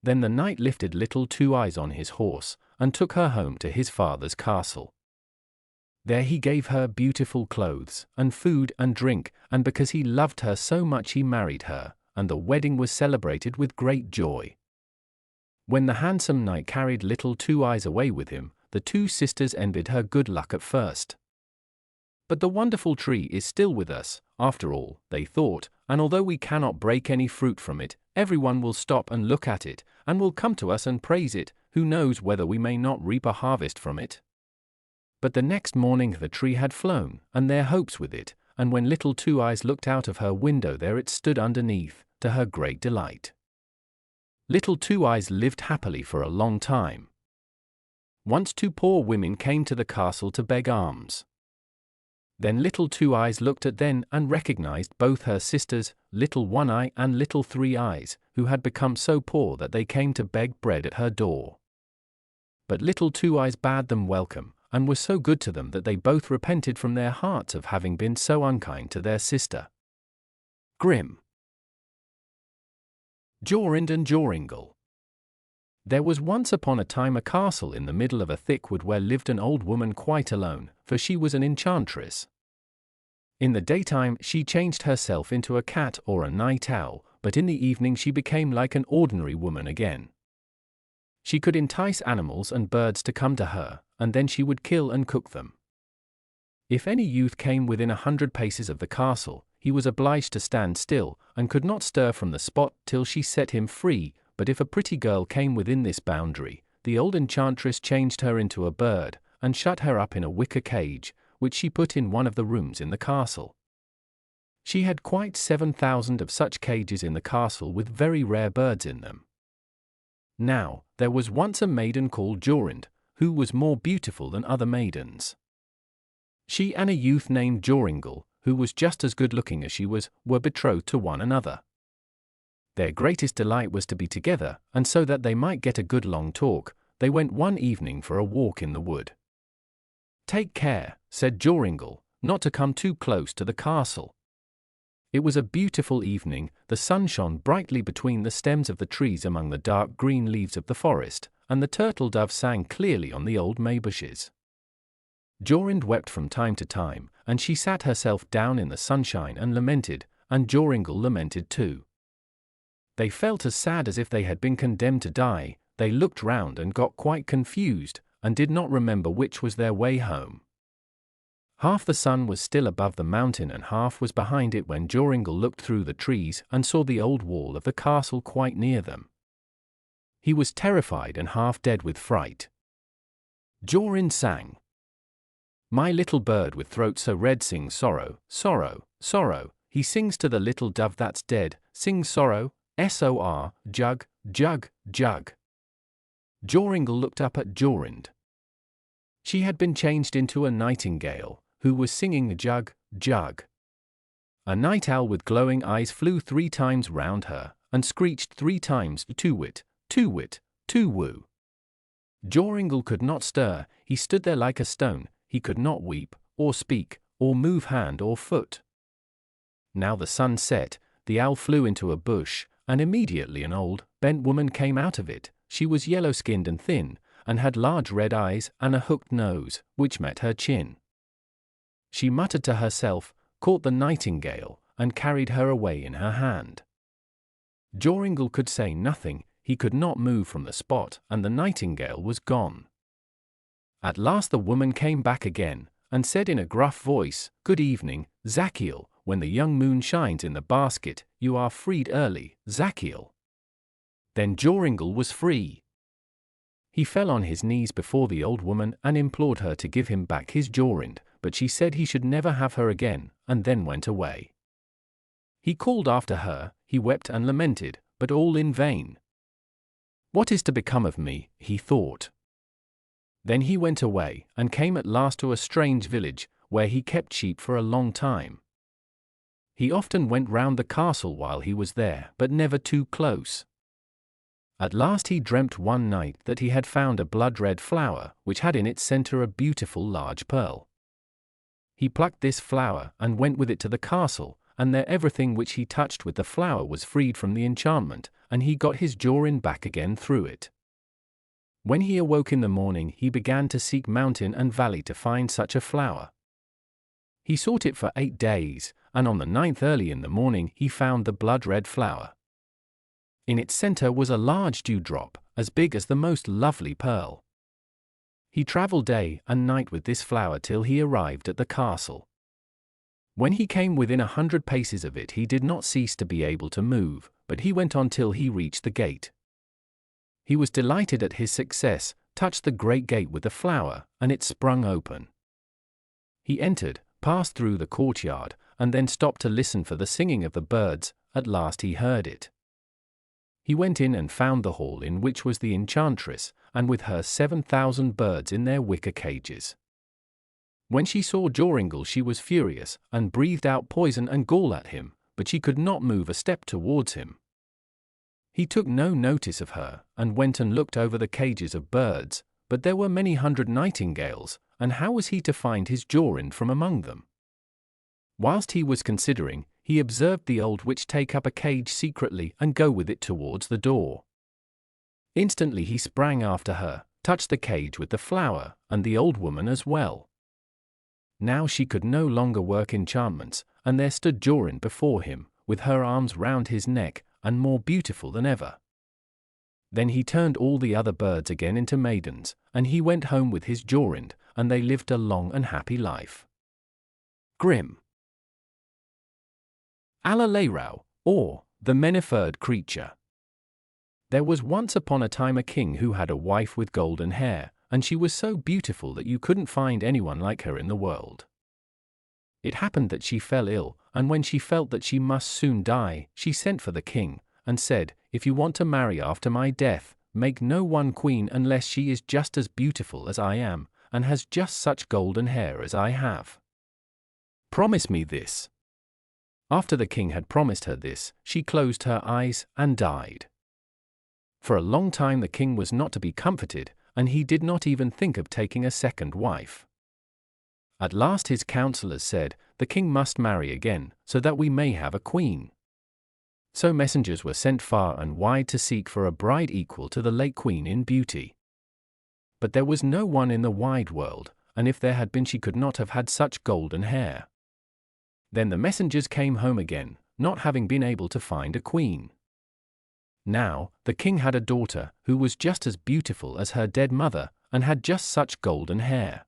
Then the knight lifted little Two Eyes on his horse, and took her home to his father's castle. There he gave her beautiful clothes, and food and drink, and because he loved her so much he married her, and the wedding was celebrated with great joy. When the handsome knight carried little Two Eyes away with him, the 2 sisters envied her good luck at first. "But the wonderful tree is still with us, after all," they thought, "and although we cannot break any fruit from it, everyone will stop and look at it, and will come to us and praise it. Who knows whether we may not reap a harvest from it?" But the next morning the tree had flown, and their hopes with it, and when little Two Eyes looked out of her window there it stood underneath, to her great delight. Little Two Eyes lived happily for a long time. Once 2 poor women came to the castle to beg alms. Then little Two Eyes looked at them and recognized both her sisters, little One Eye and little Three Eyes, who had become so poor that they came to beg bread at her door. But little Two Eyes bade them welcome, and was so good to them that they both repented from their hearts of having been so unkind to their sister. Grimm. Jorinde and Joringel. There was once upon a time a castle in the middle of a thick wood where lived an old woman quite alone, for she was an enchantress. In the daytime she changed herself into a cat or a night owl, but in the evening she became like an ordinary woman again. She could entice animals and birds to come to her, and then she would kill and cook them. If any youth came within 100 paces of the castle, he was obliged to stand still, and could not stir from the spot till she set him free. But if a pretty girl came within this boundary, the old enchantress changed her into a bird, and shut her up in a wicker cage, which she put in one of the rooms in the castle. She had quite 7,000 of such cages in the castle with very rare birds in them. Now, there was once a maiden called Jorinde, who was more beautiful than other maidens. She and a youth named Joringel, who was just as good-looking as she was, were betrothed to one another. Their greatest delight was to be together, and so that they might get a good long talk, they went one evening for a walk in the wood. "Take care," said Joringel, "not to come too close to the castle." It was a beautiful evening, the sun shone brightly between the stems of the trees among the dark green leaves of the forest, and the turtle-dove sang clearly on the old maybushes. Jorinde wept from time to time, and she sat herself down in the sunshine and lamented, and Joringel lamented too. They felt as sad as if they had been condemned to die. They looked round and got quite confused, and did not remember which was their way home. Half the sun was still above the mountain and half was behind it when Joringel looked through the trees and saw the old wall of the castle quite near them. He was terrified and half dead with fright. Jorinde sang, "My little bird with throat so red sings sorrow, sorrow, sorrow. He sings to the little dove that's dead, sings sorrow, S-O-R, jug, jug, jug." Joringel looked up at Jorinde. She had been changed into a nightingale, who was singing jug, jug. A night owl with glowing eyes flew 3 times round her, and screeched 3 times, "Too-wit, too-wit, too-woo." Joringel could not stir, he stood there like a stone, he could not weep, or speak, or move hand or foot. Now the sun set, the owl flew into a bush, and immediately an old, bent woman came out of it. She was yellow-skinned and thin, and had large red eyes and a hooked nose, which met her chin. She muttered to herself, caught the nightingale, and carried her away in her hand. Joringel could say nothing, he could not move from the spot, and the nightingale was gone. At last the woman came back again, and said in a gruff voice, "Good evening, Zachiel. When the young moon shines in the basket, you are freed early, Zachiel." Then Joringel was free. He fell on his knees before the old woman and implored her to give him back his Jorinde, but she said he should never have her again, and then went away. He called after her, he wept and lamented, but all in vain. "What is to become of me?" he thought. Then he went away, and came at last to a strange village, where he kept sheep for a long time. He often went round the castle while he was there, but never too close. At last he dreamt one night that he had found a blood-red flower, which had in its center a beautiful large pearl. He plucked this flower, and went with it to the castle, and there everything which he touched with the flower was freed from the enchantment, and he got his Jorinde back again through it. When he awoke in the morning, he began to seek mountain and valley to find such a flower. He sought it for 8 days, and on the 9th early in the morning he found the blood-red flower. In its center was a large dewdrop, as big as the most lovely pearl. He traveled day and night with this flower till he arrived at the castle. When he came within 100 paces of it, he did not cease to be able to move, but he went on till he reached the gate. He was delighted at his success, touched the great gate with the flower, and it sprung open. He entered, passed through the courtyard, and then stopped to listen for the singing of the birds. At last he heard it. He went in and found the hall in which was the enchantress, and with her 7,000 birds in their wicker cages. When she saw Joringel she was furious, and breathed out poison and gall at him, but she could not move a step towards him. He took no notice of her, and went and looked over the cages of birds, but there were many hundred nightingales, and how was he to find his Jorinde from among them? Whilst he was considering, he observed the old witch take up a cage secretly and go with it towards the door. Instantly he sprang after her, touched the cage with the flower, and the old woman as well. Now she could no longer work enchantments, and there stood Jorinde before him, with her arms round his neck, and more beautiful than ever. Then he turned all the other birds again into maidens, and he went home with his Jorinde, and they lived a long and happy life. Grimm. Allerleirauh, or the many-furred creature. There was once upon a time a king who had a wife with golden hair, and she was so beautiful that you couldn't find anyone like her in the world. It happened that she fell ill, and when she felt that she must soon die, she sent for the king, and said, "If you want to marry after my death, make no one queen unless she is just as beautiful as I am, and has just such golden hair as I have. Promise me this." After the king had promised her this, she closed her eyes and died. For a long time the king was not to be comforted, and he did not even think of taking a second wife. At last his counselors said, "The king must marry again, so that we may have a queen." So messengers were sent far and wide to seek for a bride equal to the late queen in beauty. But there was no one in the wide world, and if there had been she could not have had such golden hair. Then the messengers came home again, not having been able to find a queen. Now, the king had a daughter, who was just as beautiful as her dead mother, and had just such golden hair.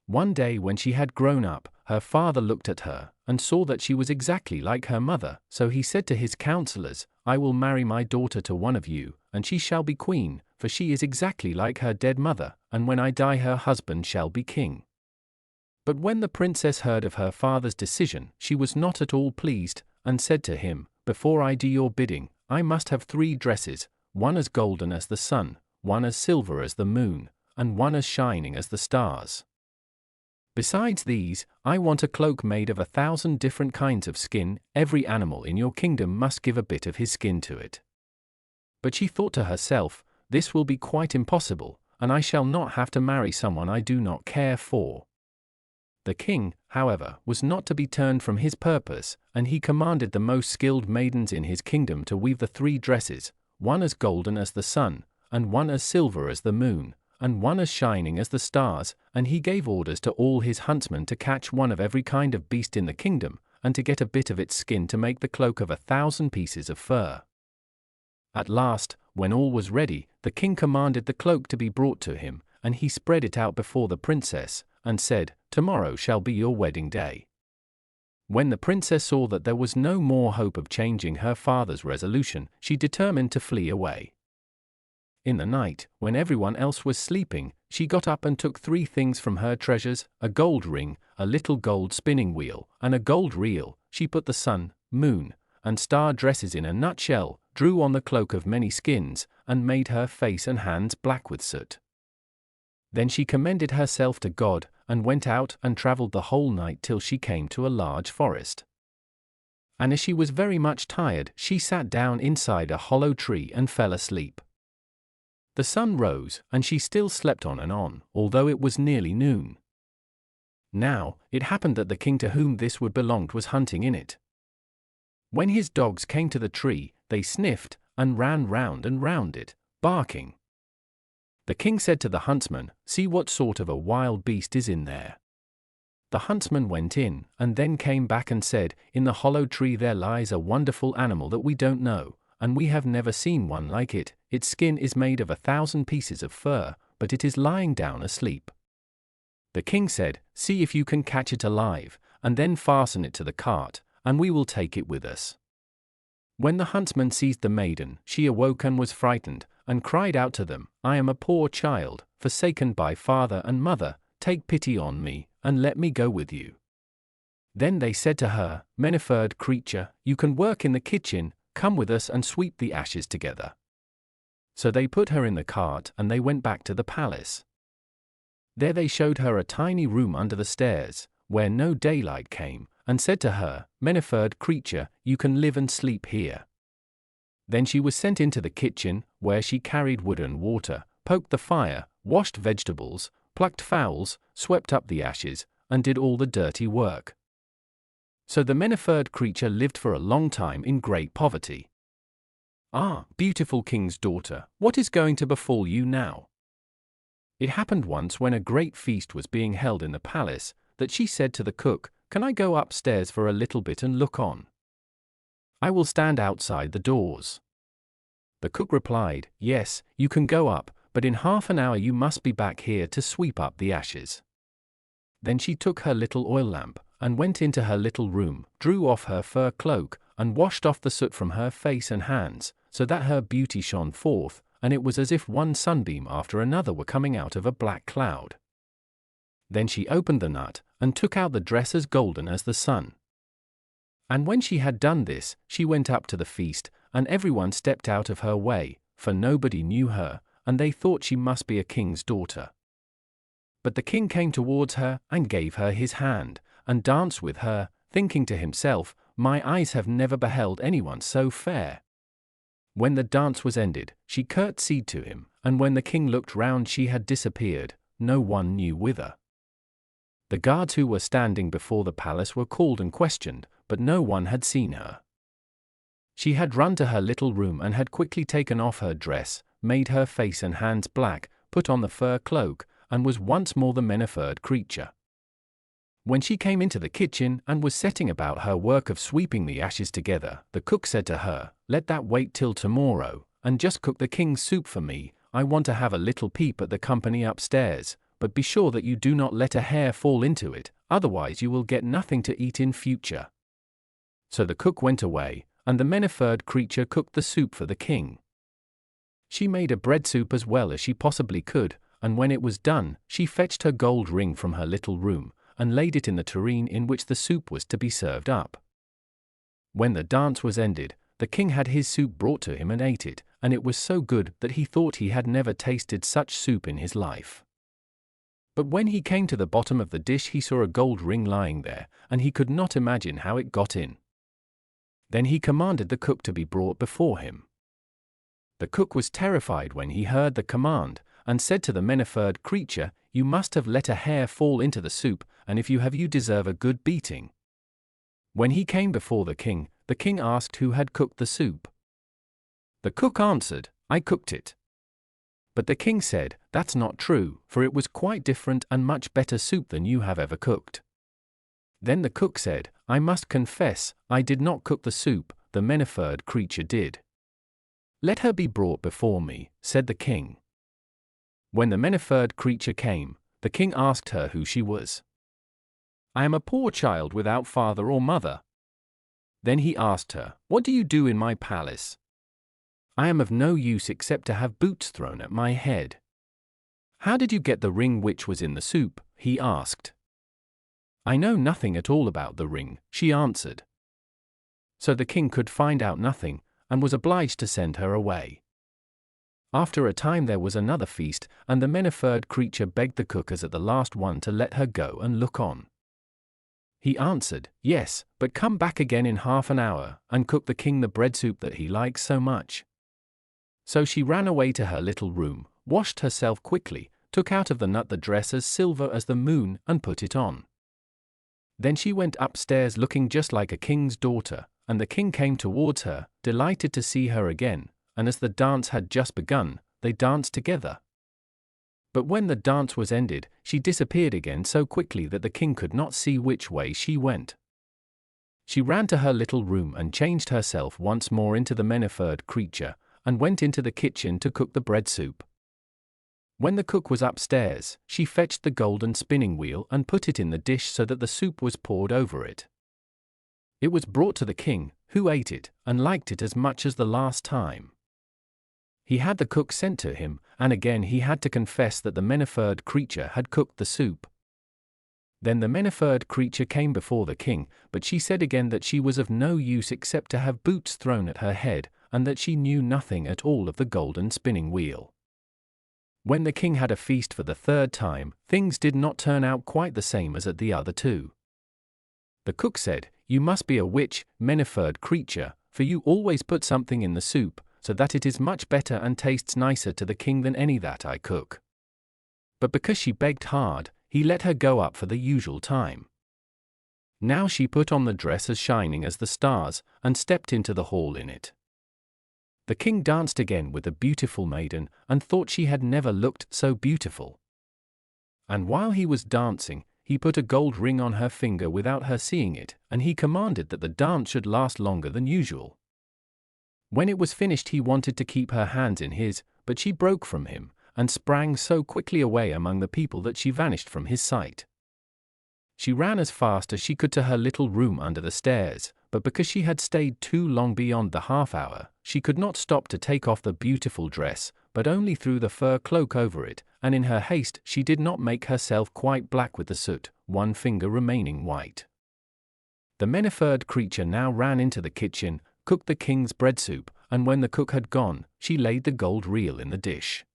One day when she had grown up, her father looked at her, and saw that she was exactly like her mother, so he said to his counselors, "I will marry my daughter to one of you, and she shall be queen, for she is exactly like her dead mother, and when I die her husband shall be king." But when the princess heard of her father's decision, she was not at all pleased, and said to him, "Before I do your bidding, I must have 3 dresses, one as golden as the sun, one as silver as the moon, and one as shining as the stars. Besides these, I want a cloak made of 1,000 different kinds of skin. Every animal in your kingdom must give a bit of his skin to it." But she thought to herself, "This will be quite impossible, and I shall not have to marry someone I do not care for." The king, however, was not to be turned from his purpose, and he commanded the most skilled maidens in his kingdom to weave the 3 dresses, one as golden as the sun, and one as silver as the moon, and one as shining as the stars, and he gave orders to all his huntsmen to catch one of every kind of beast in the kingdom, and to get a bit of its skin to make the cloak of 1,000 pieces of fur. At last, when all was ready, the king commanded the cloak to be brought to him, and he spread it out before the princess, and said, "Tomorrow shall be your wedding day." When the princess saw that there was no more hope of changing her father's resolution, she determined to flee away. In the night, when everyone else was sleeping, she got up and took 3 things from her treasures, a gold ring, a little gold spinning wheel, and a gold reel. She put the sun, moon, and star dresses in a nutshell, drew on the cloak of many skins, and made her face and hands black with soot. Then she commended herself to God, and went out and travelled the whole night till she came to a large forest. And as she was very much tired, she sat down inside a hollow tree and fell asleep. The sun rose, and she still slept on, although it was nearly noon. Now, it happened that the king to whom this wood belonged was hunting in it. When his dogs came to the tree, they sniffed, and ran round and round it, barking. The king said to the huntsman, "See what sort of a wild beast is in there." The huntsman went in, and then came back and said, "In the hollow tree there lies a wonderful animal that we don't know, and we have never seen one like it. Its skin is made of 1,000 pieces of fur, but it is lying down asleep." The king said, "See if you can catch it alive, and then fasten it to the cart, and we will take it with us." When the huntsman seized the maiden, she awoke and was frightened, and cried out to them, "I am a poor child, forsaken by father and mother. Take pity on me, and let me go with you." Then they said to her, "Many-furred creature, you can work in the kitchen, come with us and sweep the ashes together." So they put her in the cart, and they went back to the palace. There they showed her a tiny room under the stairs, where no daylight came, and said to her, "Many-furred creature, you can live and sleep here." Then she was sent into the kitchen, where she carried wood and water, poked the fire, washed vegetables, plucked fowls, swept up the ashes, and did all the dirty work. So the many-furred creature lived for a long time in great poverty. "Ah, beautiful king's daughter, what is going to befall you now?" It happened once when a great feast was being held in the palace, that she said to the cook, "Can I go upstairs for a little bit and look on? I will stand outside the doors." The cook replied, "Yes, you can go up, but in half an hour you must be back here to sweep up the ashes." Then she took her little oil lamp, and went into her little room, drew off her fur cloak, and washed off the soot from her face and hands, so that her beauty shone forth, and it was as if one sunbeam after another were coming out of a black cloud. Then she opened the nut, and took out the dress as golden as the sun. And when she had done this, she went up to the feast, and everyone stepped out of her way, for nobody knew her, and they thought she must be a king's daughter. But the king came towards her, and gave her his hand, and danced with her, thinking to himself, "My eyes have never beheld anyone so fair." When the dance was ended, she curtsied to him, and when the king looked round she had disappeared, no one knew whither. The guards who were standing before the palace were called and questioned, but no one had seen her. She had run to her little room and had quickly taken off her dress, made her face and hands black, put on the fur cloak, and was once more the many-furred creature. When she came into the kitchen and was setting about her work of sweeping the ashes together, the cook said to her, "Let that wait till tomorrow, and just cook the king's soup for me. I want to have a little peep at the company upstairs, but be sure that you do not let a hair fall into it, otherwise you will get nothing to eat in future." So the cook went away, and the many-furred creature cooked the soup for the king. She made a bread soup as well as she possibly could, and when it was done, she fetched her gold ring from her little room, and laid it in the tureen in which the soup was to be served up. When the dance was ended, the king had his soup brought to him and ate it, and it was so good that he thought he had never tasted such soup in his life. But when he came to the bottom of the dish he saw a gold ring lying there, and he could not imagine how it got in. Then he commanded the cook to be brought before him. The cook was terrified when he heard the command, and said to the many-furred creature, "You must have let a hair fall into the soup, and if you have you deserve a good beating." When he came before the king asked who had cooked the soup. The cook answered, "I cooked it." But the king said, "That's not true, for it was quite different and much better soup than you have ever cooked." Then the cook said, "I must confess, I did not cook the soup, the many-furred creature did." "Let her be brought before me," said the king. When the many-furred creature came, the king asked her who she was. "I am a poor child without father or mother." Then he asked her, "What do you do in my palace?" "I am of no use except to have boots thrown at my head." "How did you get the ring which was in the soup?" he asked. "I know nothing at all about the ring," she answered. So the king could find out nothing, and was obliged to send her away. After a time there was another feast, and the many-furred creature begged the cook as at the last one to let her go and look on. He answered, "Yes, but come back again in half an hour, and cook the king the bread soup that he likes so much." So she ran away to her little room, washed herself quickly, took out of the nut the dress as silver as the moon, and put it on. Then she went upstairs looking just like a king's daughter, and the king came towards her, delighted to see her again, and as the dance had just begun, they danced together. But when the dance was ended, she disappeared again so quickly that the king could not see which way she went. She ran to her little room and changed herself once more into the many-furred creature, and went into the kitchen to cook the bread soup. When the cook was upstairs, she fetched the golden spinning wheel and put it in the dish so that the soup was poured over it. It was brought to the king, who ate it, and liked it as much as the last time. He had the cook sent to him, and again he had to confess that the many-furred creature had cooked the soup. Then the many-furred creature came before the king, but she said again that she was of no use except to have boots thrown at her head, and that she knew nothing at all of the golden spinning wheel. When the king had a feast for the third time, things did not turn out quite the same as at the other two. The cook said, "You must be a witch, many-furred creature, for you always put something in the soup, so that it is much better and tastes nicer to the king than any that I cook." But because she begged hard, he let her go up for the usual time. Now she put on the dress as shining as the stars, and stepped into the hall in it. The king danced again with the beautiful maiden, and thought she had never looked so beautiful. And while he was dancing, he put a gold ring on her finger without her seeing it, and he commanded that the dance should last longer than usual. When it was finished he wanted to keep her hands in his, but she broke from him, and sprang so quickly away among the people that she vanished from his sight. She ran as fast as she could to her little room under the stairs, but because she had stayed too long beyond the half-hour, she could not stop to take off the beautiful dress, but only threw the fur cloak over it, and in her haste she did not make herself quite black with the soot, one finger remaining white. The many-furred creature now ran into the kitchen, cooked the king's bread soup, and when the cook had gone, she laid the gold reel in the dish.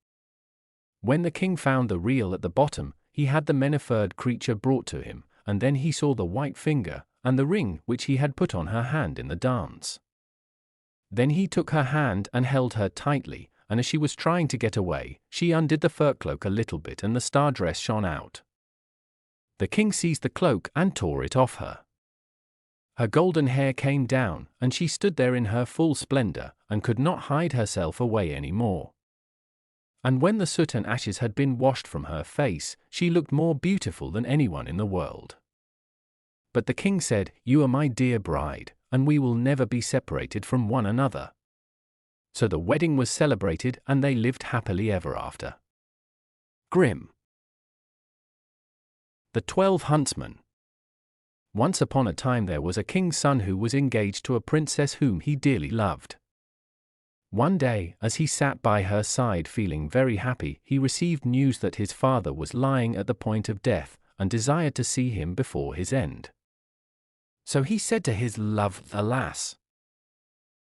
When the king found the reel at the bottom, he had the many-furred creature brought to him, and then he saw the white finger, and the ring which he had put on her hand in the dance. Then he took her hand and held her tightly, and as she was trying to get away, she undid the fur cloak a little bit and the star dress shone out. The king seized the cloak and tore it off her. Her golden hair came down, and she stood there in her full splendor, and could not hide herself away any more. And when the soot and ashes had been washed from her face, she looked more beautiful than anyone in the world. But the king said, "You are my dear bride, and we will never be separated from one another." So the wedding was celebrated, and they lived happily ever after. Grimm. The 12 Huntsmen. Once upon a time there was a king's son who was engaged to a princess whom he dearly loved. One day, as he sat by her side feeling very happy, he received news that his father was lying at the point of death, and desired to see him before his end. So he said to his love, "Alas,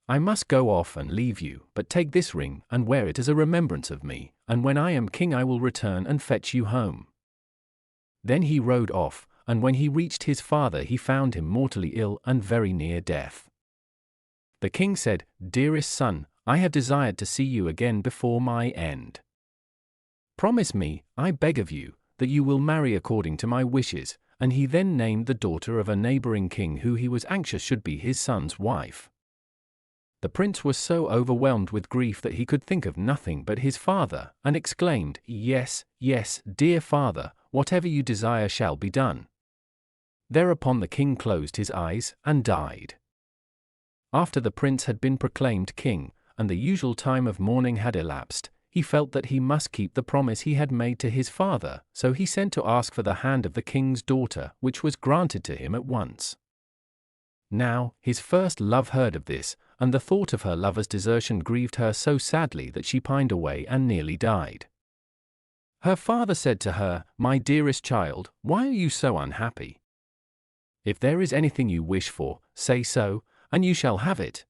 I must go off and leave you, but take this ring and wear it as a remembrance of me, and when I am king I will return and fetch you home." Then he rode off, and when he reached his father he found him mortally ill and very near death. The king said, "Dearest son, I have desired to see you again before my end. Promise me, I beg of you, that you will marry according to my wishes." And he then named the daughter of a neighboring king who he was anxious should be his son's wife. The prince was so overwhelmed with grief that he could think of nothing but his father, and exclaimed, "Yes, yes, dear father, whatever you desire shall be done." Thereupon the king closed his eyes and died. After the prince had been proclaimed king, and the usual time of mourning had elapsed, he felt that he must keep the promise he had made to his father, so he sent to ask for the hand of the king's daughter, which was granted to him at once. Now, his first love heard of this, and the thought of her lover's desertion grieved her so sadly that she pined away and nearly died. Her father said to her, "My dearest child, why are you so unhappy? If there is anything you wish for, say so, and you shall have it."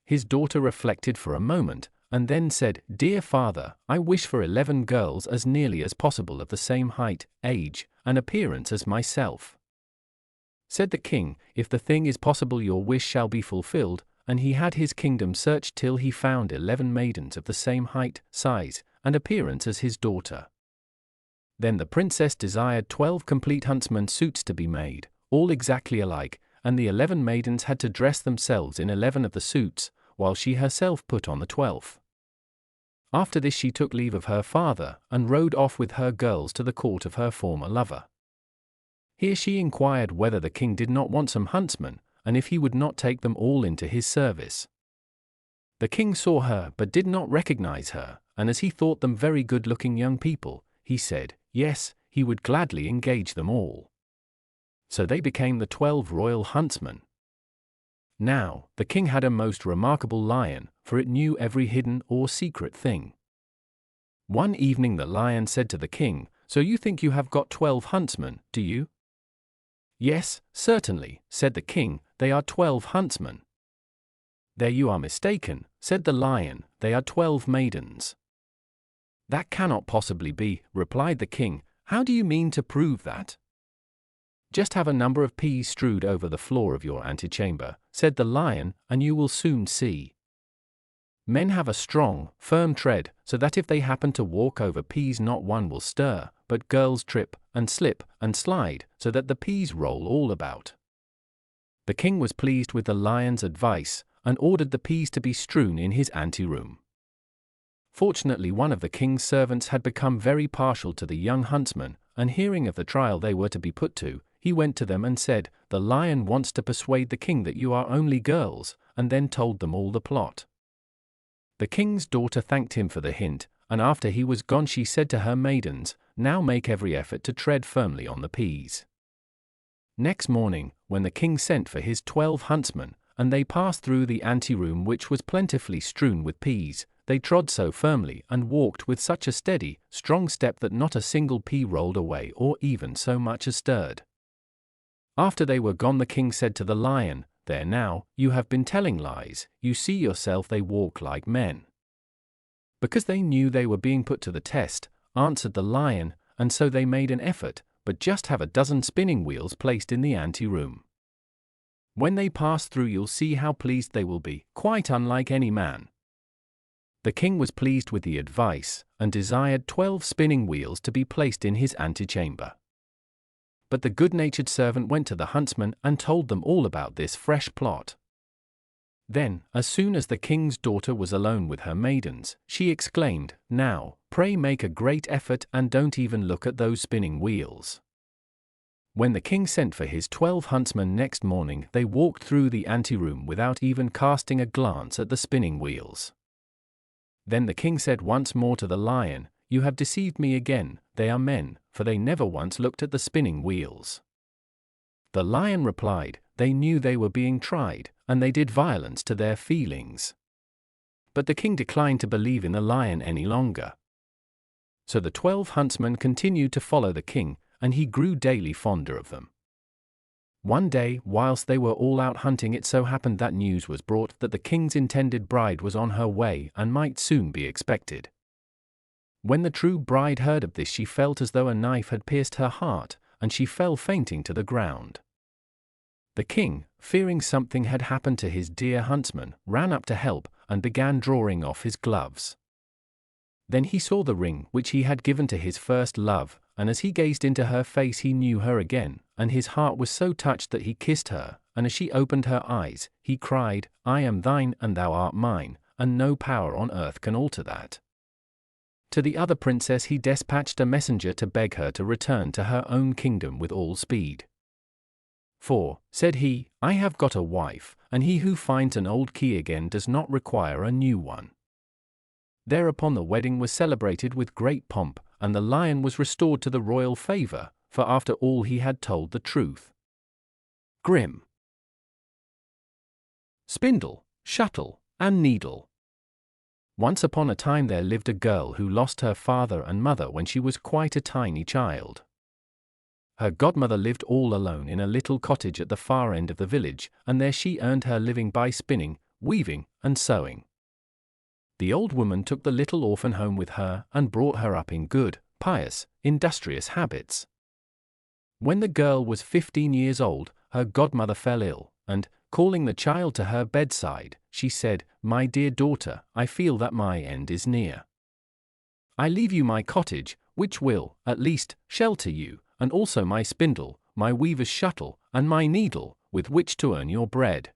His daughter reflected for a moment, and then said, "Dear father, I wish for 11 girls as nearly as possible of the same height, age, and appearance as myself." Said the king, "If the thing is possible your wish shall be fulfilled," and he had his kingdom searched till he found 11 maidens of the same height, size, and appearance as his daughter. Then the princess desired 12 complete huntsmen suits to be made, all exactly alike, and the 11 maidens had to dress themselves in 11 of the suits, while she herself put on the 12th. After this she took leave of her father, and rode off with her girls to the court of her former lover. Here she inquired whether the king did not want some huntsmen, and if he would not take them all into his service. The king saw her but did not recognize her, and as he thought them very good-looking young people, he said, yes, he would gladly engage them all. So they became the 12 royal huntsmen. Now, the king had a most remarkable lion, for it knew every hidden or secret thing. One evening the lion said to the king, "So you think you have got 12 huntsmen, do you?" "Yes, certainly," said the king, "they are 12 huntsmen." "There you are mistaken," said the lion, "they are 12 maidens." "That cannot possibly be," replied the king. "How do you mean to prove that?" "Just have a number of peas strewed over the floor of your antechamber," said the lion, "and you will soon see. Men have a strong, firm tread, so that if they happen to walk over peas not one will stir, but girls trip, and slip, and slide, so that the peas roll all about." The king was pleased with the lion's advice, and ordered the peas to be strewn in his anteroom. Fortunately one of the king's servants had become very partial to the young huntsmen, and hearing of the trial they were to be put to, he went to them and said, "The lion wants to persuade the king that you are only girls," and then told them all the plot. The king's daughter thanked him for the hint, and after he was gone she said to her maidens, "Now make every effort to tread firmly on the peas." Next morning, when the king sent for his 12 huntsmen, and they passed through the anteroom which was plentifully strewn with peas, they trod so firmly and walked with such a steady, strong step that not a single pea rolled away or even so much as stirred. After they were gone, the king said to the lion, "There now, you have been telling lies, you see yourself they walk like men." Because they knew they were being put to the test, answered the lion, and so they made an effort, but just have a dozen spinning wheels placed in the anteroom. When they pass through, you'll see how pleased they will be, quite unlike any man. The king was pleased with the advice, and desired 12 spinning wheels to be placed in his antechamber. But the good-natured servant went to the huntsmen and told them all about this fresh plot. Then, as soon as the king's daughter was alone with her maidens, she exclaimed, "Now, pray make a great effort and don't even look at those spinning wheels." When the king sent for his 12 huntsmen next morning, they walked through the anteroom without even casting a glance at the spinning wheels. Then the king said once more to the lion, "You have deceived me again, they are men, for they never once looked at the spinning wheels." The lion replied, "They knew they were being tried, and they did violence to their feelings." But the king declined to believe in the lion any longer. So the 12 huntsmen continued to follow the king, and he grew daily fonder of them. One day, whilst they were all out hunting, it so happened that news was brought that the king's intended bride was on her way and might soon be expected. When the true bride heard of this, she felt as though a knife had pierced her heart, and she fell fainting to the ground. The king, fearing something had happened to his dear huntsman, ran up to help, and began drawing off his gloves. Then he saw the ring which he had given to his first love, and as he gazed into her face he knew her again, and his heart was so touched that he kissed her, and as she opened her eyes, he cried, "I am thine and thou art mine, and no power on earth can alter that." To the other princess he despatched a messenger to beg her to return to her own kingdom with all speed. "For," said he, "I have got a wife, and he who finds an old key again does not require a new one." Thereupon the wedding was celebrated with great pomp, and the lion was restored to the royal favor, for after all he had told the truth. Grimm. Spindle, Shuttle, and Needle. Once upon a time there lived a girl who lost her father and mother when she was quite a tiny child. Her godmother lived all alone in a little cottage at the far end of the village, and there she earned her living by spinning, weaving, and sewing. The old woman took the little orphan home with her and brought her up in good, pious, industrious habits. When the girl was 15 years old, her godmother fell ill, and, calling the child to her bedside, she said, "My dear daughter, I feel that my end is near. I leave you my cottage, which will, at least, shelter you, and also my spindle, my weaver's shuttle, and my needle, with which to earn your bread."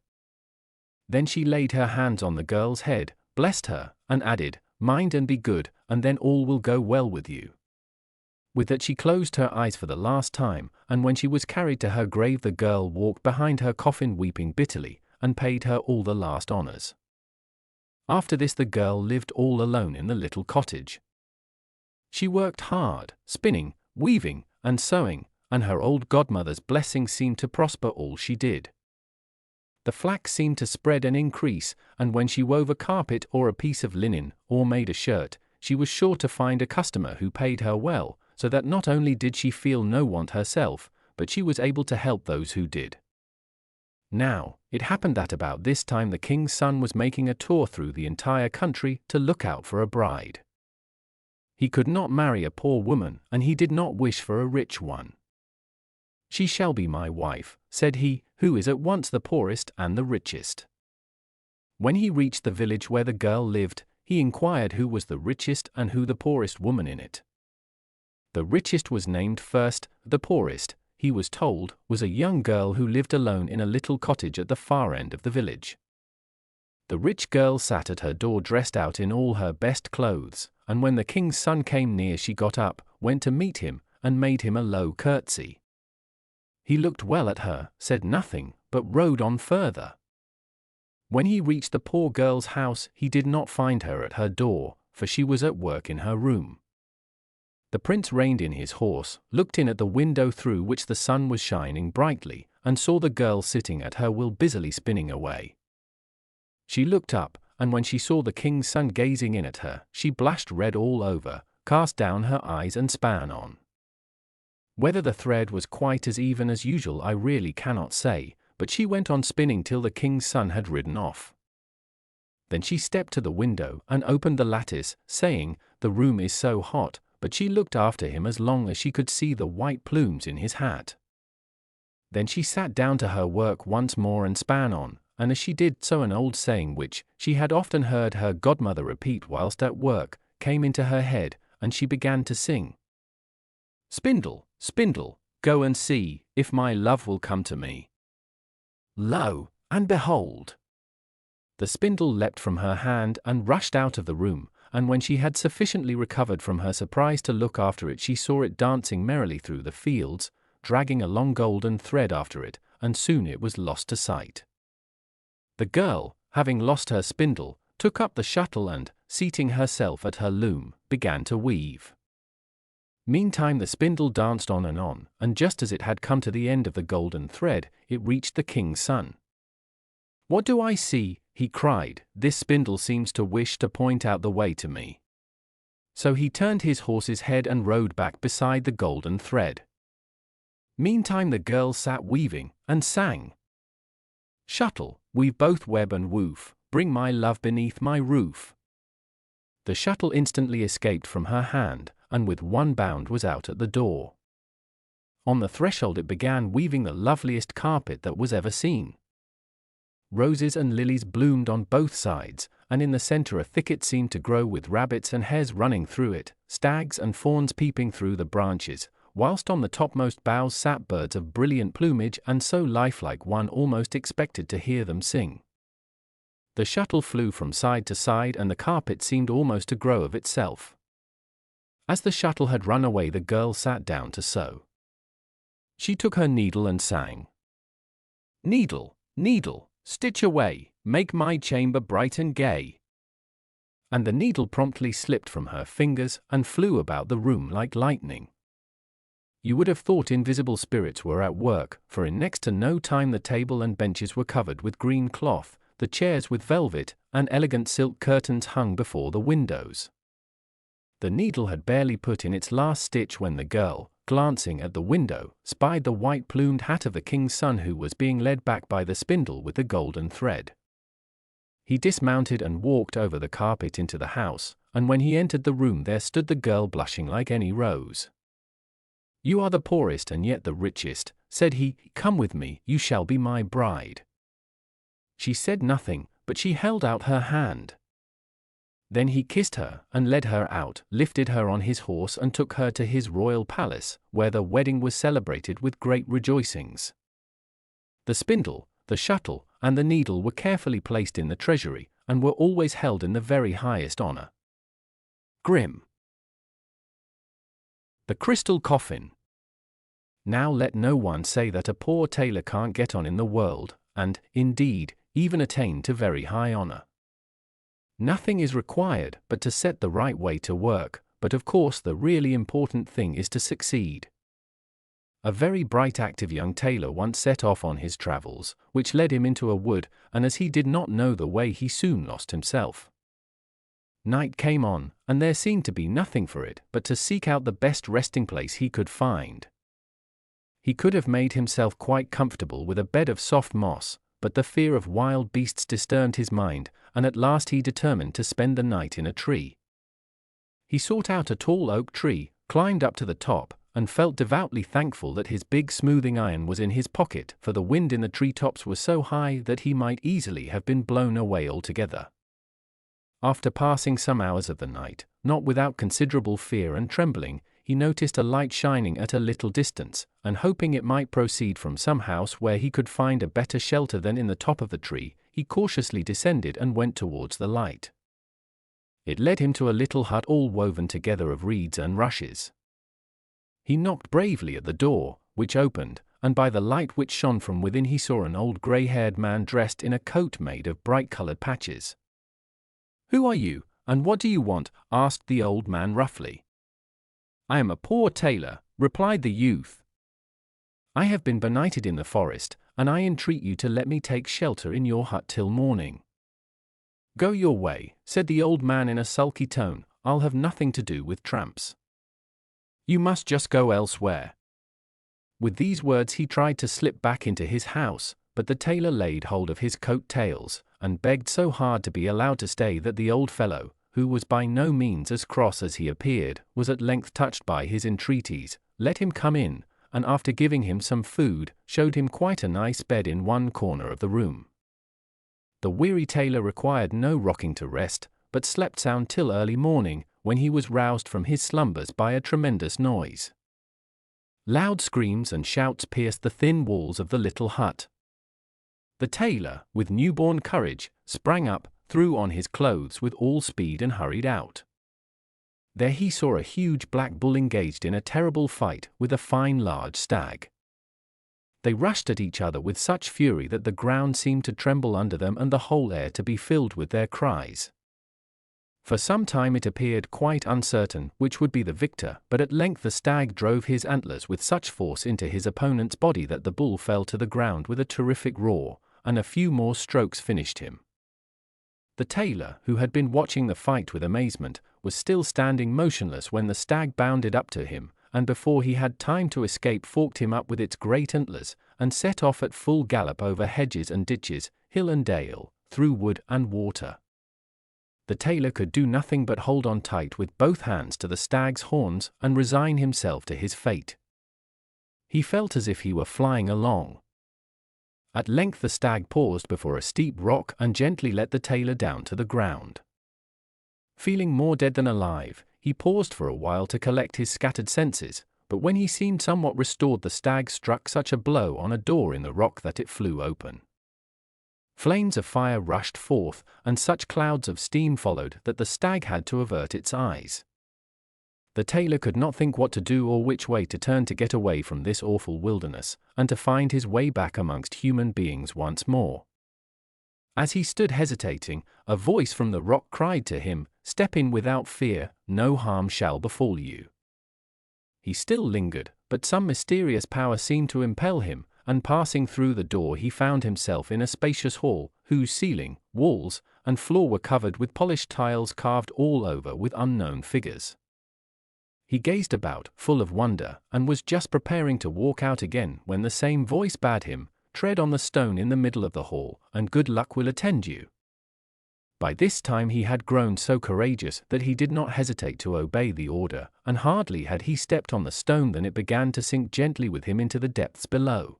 Then she laid her hands on the girl's head, blessed her, and added, "Mind and be good, and then all will go well with you." With that she closed her eyes for the last time, and when she was carried to her grave the girl walked behind her coffin weeping bitterly, and paid her all the last honors. After this the girl lived all alone in the little cottage. She worked hard, spinning, weaving, and sewing, and her old godmother's blessing seemed to prosper all she did. The flax seemed to spread and increase, and when she wove a carpet or a piece of linen, or made a shirt, she was sure to find a customer who paid her well, so that not only did she feel no want herself, but she was able to help those who did. Now, it happened that about this time the king's son was making a tour through the entire country to look out for a bride. He could not marry a poor woman, and he did not wish for a rich one. "She shall be my wife," said he, "who is at once the poorest and the richest." When he reached the village where the girl lived, he inquired who was the richest and who the poorest woman in it. The richest was named first, the poorest, he was told, was a young girl who lived alone in a little cottage at the far end of the village. The rich girl sat at her door dressed out in all her best clothes, and when the king's son came near she got up, went to meet him, and made him a low curtsy. He looked well at her, said nothing, but rode on further. When he reached the poor girl's house, he did not find her at her door, for she was at work in her room. The prince reined in his horse, looked in at the window through which the sun was shining brightly, and saw the girl sitting at her wheel busily spinning away. She looked up, and when she saw the king's son gazing in at her, she blushed red all over, cast down her eyes and span on. Whether the thread was quite as even as usual I really cannot say, but she went on spinning till the king's son had ridden off. Then she stepped to the window and opened the lattice, saying, "The room is so hot," but she looked after him as long as she could see the white plumes in his hat. Then she sat down to her work once more and span on, and as she did so an old saying which she had often heard her godmother repeat whilst at work, came into her head, and she began to sing. "Spindle, spindle, go and see if my love will come to me. Lo, and behold!" The spindle leapt from her hand and rushed out of the room, and when she had sufficiently recovered from her surprise to look after it, she saw it dancing merrily through the fields, dragging a long golden thread after it, and soon it was lost to sight. The girl, having lost her spindle, took up the shuttle and, seating herself at her loom, began to weave. Meantime the spindle danced on, and just as it had come to the end of the golden thread, it reached the king's son. "What do I see?" he cried. "This spindle seems to wish to point out the way to me." So he turned his horse's head and rode back beside the golden thread. Meantime the girl sat weaving, and sang. "Shuttle, weave both web and woof, bring my love beneath my roof." The shuttle instantly escaped from her hand, and with one bound was out at the door. On the threshold it began weaving the loveliest carpet that was ever seen. Roses and lilies bloomed on both sides, and in the center a thicket seemed to grow with rabbits and hares running through it, stags and fawns peeping through the branches, whilst on the topmost boughs sat birds of brilliant plumage and so lifelike one almost expected to hear them sing. The shuttle flew from side to side and the carpet seemed almost to grow of itself. As the shuttle had run away the girl sat down to sew. She took her needle and sang. "Needle, needle, stitch away, make my chamber bright and gay." And the needle promptly slipped from her fingers and flew about the room like lightning. You would have thought invisible spirits were at work, for in next to no time the table and benches were covered with green cloth, the chairs with velvet, and elegant silk curtains hung before the windows. The needle had barely put in its last stitch when the girl, glancing at the window, spied the white-plumed hat of the king's son who was being led back by the spindle with the golden thread. He dismounted and walked over the carpet into the house, and when he entered the room there stood the girl blushing like any rose. "You are the poorest and yet the richest," said he. "Come with me, you shall be my bride." She said nothing, but she held out her hand. Then he kissed her, and led her out, lifted her on his horse and took her to his royal palace, where the wedding was celebrated with great rejoicings. The spindle, the shuttle, and the needle were carefully placed in the treasury, and were always held in the very highest honor. Grimm. The Crystal Coffin. Now let no one say that a poor tailor can't get on in the world, and, indeed, even attain to very high honor. Nothing is required but to set the right way to work, but of course the really important thing is to succeed. A very bright active young tailor once set off on his travels, which led him into a wood, and as he did not know the way he soon lost himself. Night came on, and there seemed to be nothing for it but to seek out the best resting place he could find. He could have made himself quite comfortable with a bed of soft moss, but the fear of wild beasts disturbed his mind, and at last he determined to spend the night in a tree. He sought out a tall oak tree, climbed up to the top, and felt devoutly thankful that his big smoothing iron was in his pocket, for the wind in the treetops was so high that he might easily have been blown away altogether. After passing some hours of the night, not without considerable fear and trembling, he noticed a light shining at a little distance, and hoping it might proceed from some house where he could find a better shelter than in the top of the tree, he cautiously descended and went towards the light. It led him to a little hut all woven together of reeds and rushes. He knocked bravely at the door, which opened, and by the light which shone from within he saw an old grey-haired man dressed in a coat made of bright-coloured patches. "Who are you, and what do you want?" asked the old man roughly. "I am a poor tailor," replied the youth. "I have been benighted in the forest, and I entreat you to let me take shelter in your hut till morning." "Go your way," said the old man in a sulky tone. "I'll have nothing to do with tramps. You must just go elsewhere." With these words he tried to slip back into his house, but the tailor laid hold of his coat tails, and begged so hard to be allowed to stay that the old fellow, who was by no means as cross as he appeared, was at length touched by his entreaties, let him come in, and after giving him some food, showed him quite a nice bed in one corner of the room. The weary tailor required no rocking to rest, but slept sound till early morning, when he was roused from his slumbers by a tremendous noise. Loud screams and shouts pierced the thin walls of the little hut. The tailor, with newborn courage, sprang up, threw on his clothes with all speed and hurried out. There he saw a huge black bull engaged in a terrible fight with a fine large stag. They rushed at each other with such fury that the ground seemed to tremble under them and the whole air to be filled with their cries. For some time it appeared quite uncertain which would be the victor, but at length the stag drove his antlers with such force into his opponent's body that the bull fell to the ground with a terrific roar, and a few more strokes finished him. The tailor, who had been watching the fight with amazement, was still standing motionless when the stag bounded up to him, and before he had time to escape forked him up with its great antlers, and set off at full gallop over hedges and ditches, hill and dale, through wood and water. The tailor could do nothing but hold on tight with both hands to the stag's horns and resign himself to his fate. He felt as if he were flying along. At length the stag paused before a steep rock and gently let the tailor down to the ground. Feeling more dead than alive, he paused for a while to collect his scattered senses, but when he seemed somewhat restored the stag struck such a blow on a door in the rock that it flew open. Flames of fire rushed forth, and such clouds of steam followed that the stag had to avert its eyes. The tailor could not think what to do or which way to turn to get away from this awful wilderness, and to find his way back amongst human beings once more. As he stood hesitating, a voice from the rock cried to him, "Step in without fear, no harm shall befall you." He still lingered, but some mysterious power seemed to impel him, and passing through the door he found himself in a spacious hall, whose ceiling, walls, and floor were covered with polished tiles carved all over with unknown figures. He gazed about, full of wonder, and was just preparing to walk out again when the same voice bade him, "Tread on the stone in the middle of the hall, and good luck will attend you." By this time he had grown so courageous that he did not hesitate to obey the order, and hardly had he stepped on the stone than it began to sink gently with him into the depths below.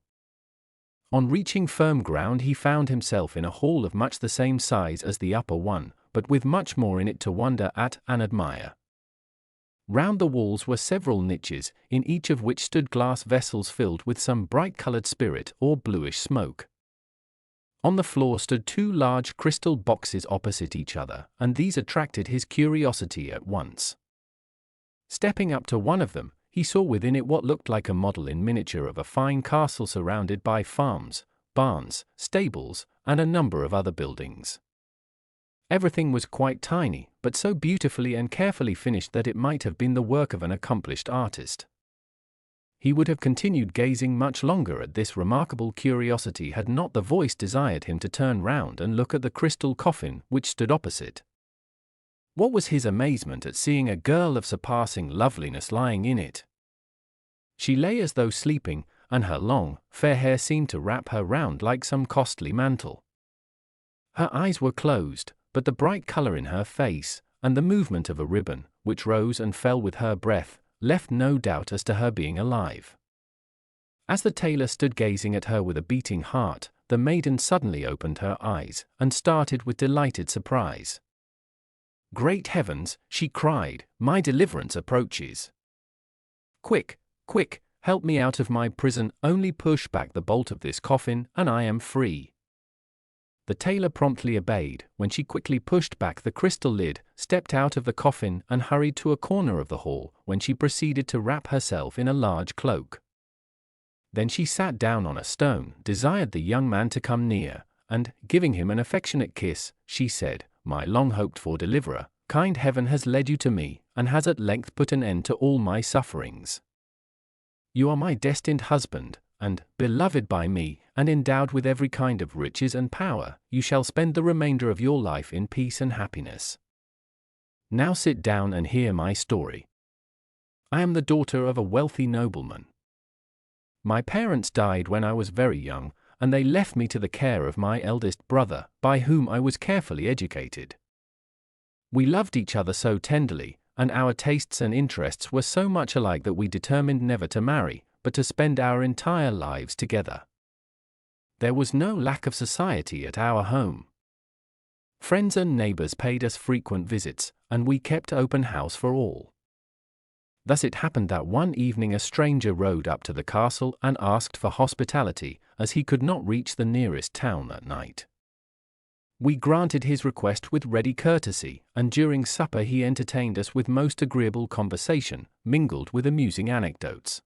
On reaching firm ground he found himself in a hall of much the same size as the upper one, but with much more in it to wonder at and admire. Round the walls were several niches, in each of which stood glass vessels filled with some bright-colored spirit or bluish smoke. On the floor stood two large crystal boxes opposite each other, and these attracted his curiosity at once. Stepping up to one of them, he saw within it what looked like a model in miniature of a fine castle surrounded by farms, barns, stables, and a number of other buildings. Everything was quite tiny, but so beautifully and carefully finished that it might have been the work of an accomplished artist. He would have continued gazing much longer at this remarkable curiosity had not the voice desired him to turn round and look at the crystal coffin which stood opposite. What was his amazement at seeing a girl of surpassing loveliness lying in it. She lay as though sleeping, and her long, fair hair seemed to wrap her round like some costly mantle. Her eyes were closed, but the bright color in her face, and the movement of a ribbon, which rose and fell with her breath, left no doubt as to her being alive. As the tailor stood gazing at her with a beating heart, the maiden suddenly opened her eyes, and started with delighted surprise. "Great heavens," she cried, "my deliverance approaches. Quick, quick, help me out of my prison, only push back the bolt of this coffin, and I am free." The tailor promptly obeyed, when she quickly pushed back the crystal lid, stepped out of the coffin, and hurried to a corner of the hall, when she proceeded to wrap herself in a large cloak. Then she sat down on a stone, desired the young man to come near, and, giving him an affectionate kiss, she said, "My long-hoped-for deliverer, kind heaven has led you to me, and has at length put an end to all my sufferings. You are my destined husband, and, beloved by me, and endowed with every kind of riches and power, you shall spend the remainder of your life in peace and happiness. Now sit down and hear my story. I am the daughter of a wealthy nobleman. My parents died when I was very young, and they left me to the care of my eldest brother, by whom I was carefully educated. We loved each other so tenderly, and our tastes and interests were so much alike that we determined never to marry, but to spend our entire lives together. There was no lack of society at our home. Friends and neighbors paid us frequent visits, and we kept open house for all. Thus it happened that one evening a stranger rode up to the castle and asked for hospitality, as he could not reach the nearest town that night. We granted his request with ready courtesy, and during supper he entertained us with most agreeable conversation, mingled with amusing anecdotes.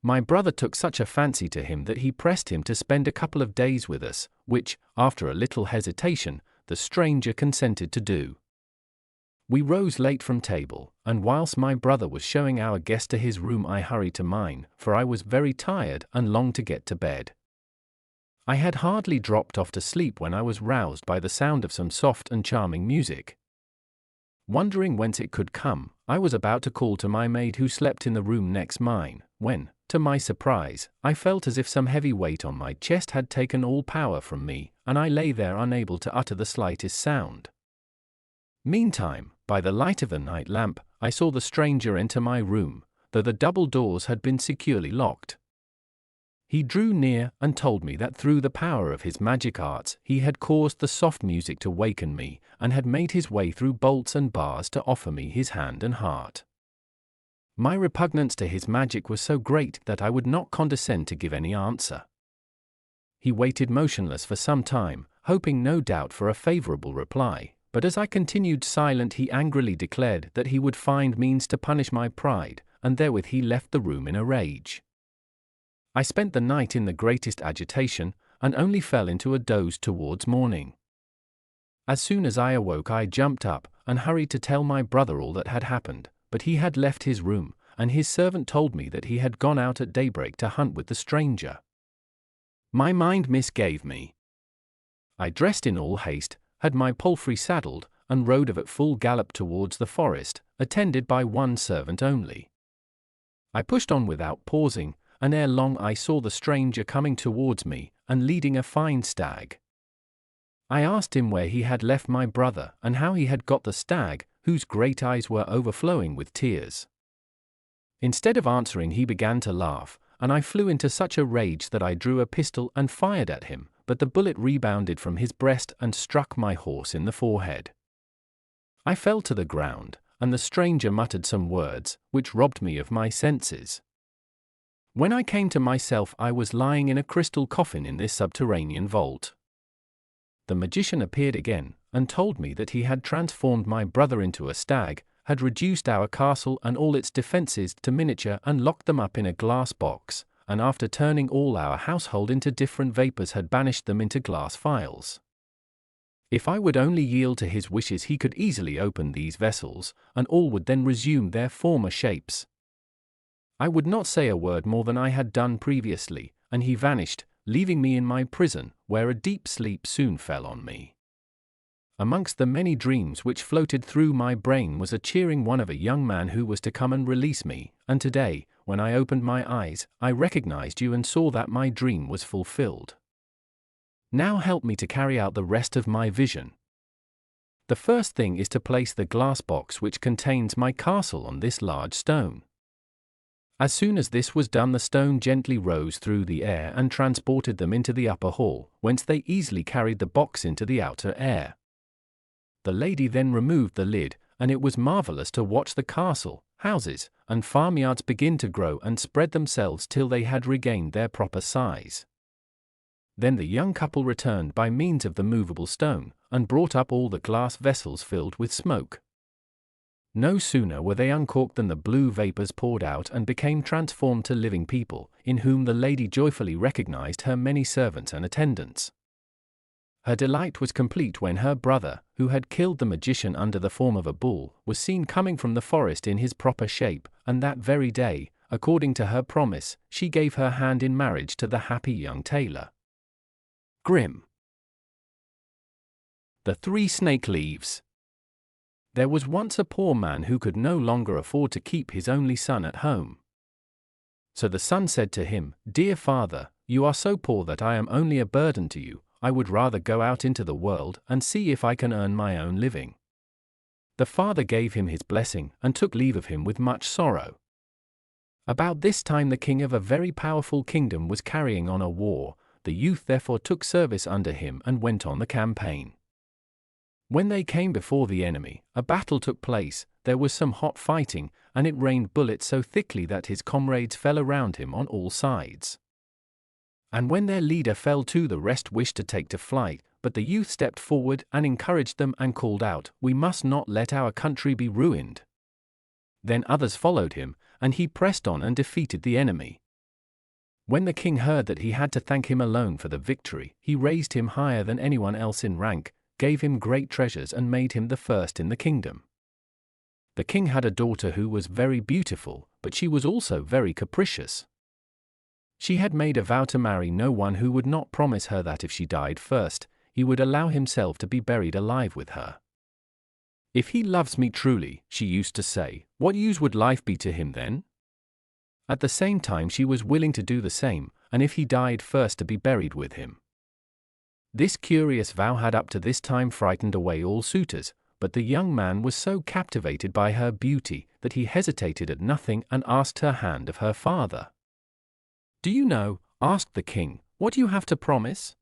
My brother took such a fancy to him that he pressed him to spend a couple of days with us, which, after a little hesitation, the stranger consented to do. We rose late from table, and whilst my brother was showing our guest to his room I hurried to mine, for I was very tired and longed to get to bed. I had hardly dropped off to sleep when I was roused by the sound of some soft and charming music. Wondering whence it could come, I was about to call to my maid who slept in the room next mine, when, to my surprise, I felt as if some heavy weight on my chest had taken all power from me, and I lay there unable to utter the slightest sound. Meantime, by the light of a night lamp, I saw the stranger enter my room, though the double doors had been securely locked. He drew near and told me that through the power of his magic arts he had caused the soft music to waken me, and had made his way through bolts and bars to offer me his hand and heart. My repugnance to his magic was so great that I would not condescend to give any answer. He waited motionless for some time, hoping no doubt for a favorable reply, but as I continued silent he angrily declared that he would find means to punish my pride, and therewith he left the room in a rage. I spent the night in the greatest agitation, and only fell into a doze towards morning. As soon as I awoke I jumped up, and hurried to tell my brother all that had happened, but he had left his room, and his servant told me that he had gone out at daybreak to hunt with the stranger. My mind misgave me. I dressed in all haste, had my palfrey saddled, and rode at full gallop towards the forest, attended by one servant only. I pushed on without pausing, and ere long I saw the stranger coming towards me, and leading a fine stag. I asked him where he had left my brother, and how he had got the stag, whose great eyes were overflowing with tears. Instead of answering he began to laugh, and I flew into such a rage that I drew a pistol and fired at him, but the bullet rebounded from his breast and struck my horse in the forehead. I fell to the ground, and the stranger muttered some words, which robbed me of my senses. When I came to myself I was lying in a crystal coffin in this subterranean vault. The magician appeared again, and told me that he had transformed my brother into a stag, had reduced our castle and all its defences to miniature and locked them up in a glass box, and after turning all our household into different vapours had banished them into glass phials. If I would only yield to his wishes he could easily open these vessels, and all would then resume their former shapes. I would not say a word more than I had done previously, and he vanished, leaving me in my prison, where a deep sleep soon fell on me. Amongst the many dreams which floated through my brain was a cheering one of a young man who was to come and release me, and today, when I opened my eyes, I recognized you and saw that my dream was fulfilled. Now help me to carry out the rest of my vision. The first thing is to place the glass box which contains my castle on this large stone. As soon as this was done the stone gently rose through the air and transported them into the upper hall, whence they easily carried the box into the outer air. The lady then removed the lid, and it was marvellous to watch the castle, houses, and farmyards begin to grow and spread themselves till they had regained their proper size. Then the young couple returned by means of the movable stone, and brought up all the glass vessels filled with smoke. No sooner were they uncorked than the blue vapours poured out and became transformed to living people, in whom the lady joyfully recognized her many servants and attendants. Her delight was complete when her brother, who had killed the magician under the form of a bull, was seen coming from the forest in his proper shape, and that very day, according to her promise, she gave her hand in marriage to the happy young tailor. Grimm. The 3 Snake Leaves. There was once a poor man who could no longer afford to keep his only son at home. So the son said to him, "Dear father, you are so poor that I am only a burden to you. I would rather go out into the world and see if I can earn my own living." The father gave him his blessing and took leave of him with much sorrow. About this time the king of a very powerful kingdom was carrying on a war. The youth therefore took service under him and went on the campaign. When they came before the enemy, a battle took place, there was some hot fighting, and it rained bullets so thickly that his comrades fell around him on all sides. And when their leader fell too, the rest wished to take to flight, but the youth stepped forward and encouraged them and called out, "We must not let our country be ruined." Then others followed him, and he pressed on and defeated the enemy. When the king heard that he had to thank him alone for the victory, he raised him higher than anyone else in rank, gave him great treasures and made him the first in the kingdom. The king had a daughter who was very beautiful, but she was also very capricious. She had made a vow to marry no one who would not promise her that if she died first, he would allow himself to be buried alive with her. "If he loves me truly," she used to say, "what use would life be to him then?" At the same time she was willing to do the same, and if he died first to be buried with him. This curious vow had up to this time frightened away all suitors, but the young man was so captivated by her beauty that he hesitated at nothing and asked her hand of her father. "Do you know," asked the king, "what you have to promise?"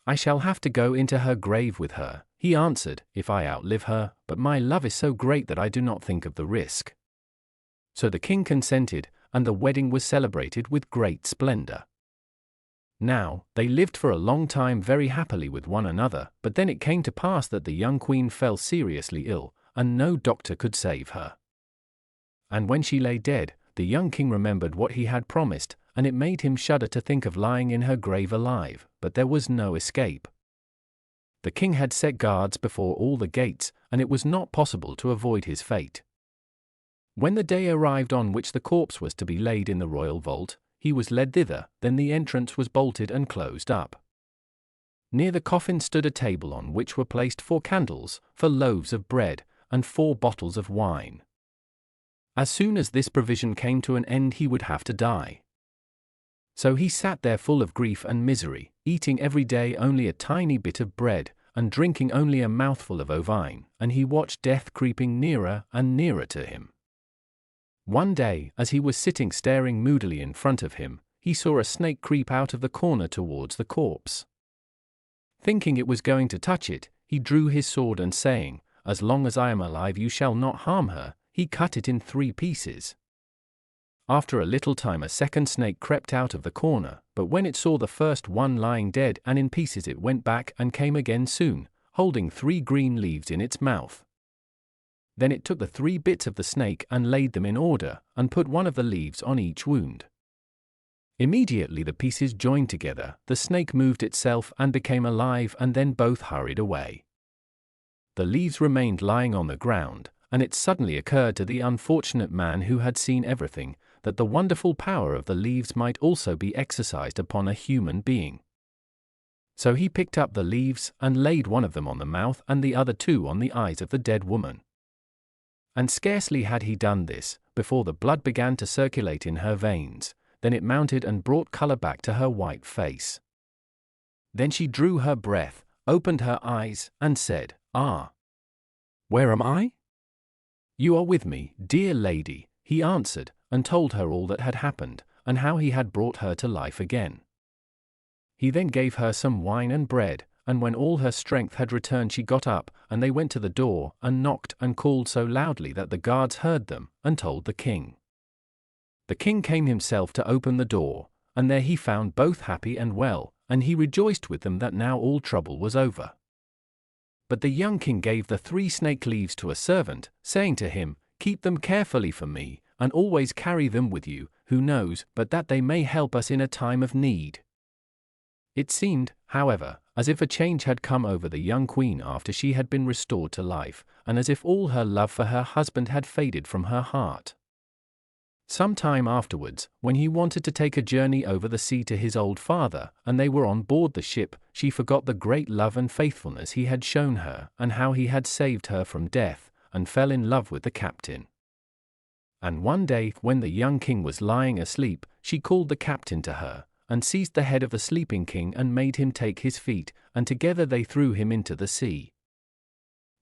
"I shall have to go into her grave with her," he answered, "if I outlive her, but my love is so great that I do not think of the risk." So the king consented, and the wedding was celebrated with great splendor. Now, they lived for a long time very happily with one another, but then it came to pass that the young queen fell seriously ill, and no doctor could save her. And when she lay dead, the young king remembered what he had promised, and it made him shudder to think of lying in her grave alive, but there was no escape. The king had set guards before all the gates, and it was not possible to avoid his fate. When the day arrived on which the corpse was to be laid in the royal vault, he was led thither, then the entrance was bolted and closed up. Near the coffin stood a table on which were placed 4 candles, 4 loaves of bread, and 4 bottles of wine. As soon as this provision came to an end he would have to die. So he sat there full of grief and misery, eating every day only a tiny bit of bread, and drinking only a mouthful of wine, and he watched death creeping nearer and nearer to him. One day, as he was sitting staring moodily in front of him, he saw a snake creep out of the corner towards the corpse. Thinking it was going to touch it, he drew his sword and saying, "As long as I am alive you shall not harm her," he cut it in 3 pieces. After a little time a second snake crept out of the corner, but when it saw the first one lying dead and in pieces it went back and came again soon, holding 3 green leaves in its mouth. Then it took the 3 bits of the snake and laid them in order, and put one of the leaves on each wound. Immediately the pieces joined together, the snake moved itself and became alive, and then both hurried away. The leaves remained lying on the ground, and it suddenly occurred to the unfortunate man who had seen everything, that the wonderful power of the leaves might also be exercised upon a human being. So he picked up the leaves and laid one of them on the mouth and the other 2 on the eyes of the dead woman. And scarcely had he done this, before the blood began to circulate in her veins, then it mounted and brought color back to her white face. Then she drew her breath, opened her eyes, and said, "Ah! Where am I?" "You are with me, dear lady," he answered, and told her all that had happened, and how he had brought her to life again. He then gave her some wine and bread, and when all her strength had returned she got up, and they went to the door, and knocked and called so loudly that the guards heard them, and told the king. The king came himself to open the door, and there he found both happy and well, and he rejoiced with them that now all trouble was over. But the young king gave the 3 snake leaves to a servant, saying to him, "Keep them carefully for me, and always carry them with you, who knows but that they may help us in a time of need." It seemed, however, as if a change had come over the young queen after she had been restored to life, and as if all her love for her husband had faded from her heart. Some time afterwards, when he wanted to take a journey over the sea to his old father, and they were on board the ship, she forgot the great love and faithfulness he had shown her, and how he had saved her from death, and fell in love with the captain. And one day, when the young king was lying asleep, she called the captain to her, and seized the head of the sleeping king and made him take his feet, and together they threw him into the sea.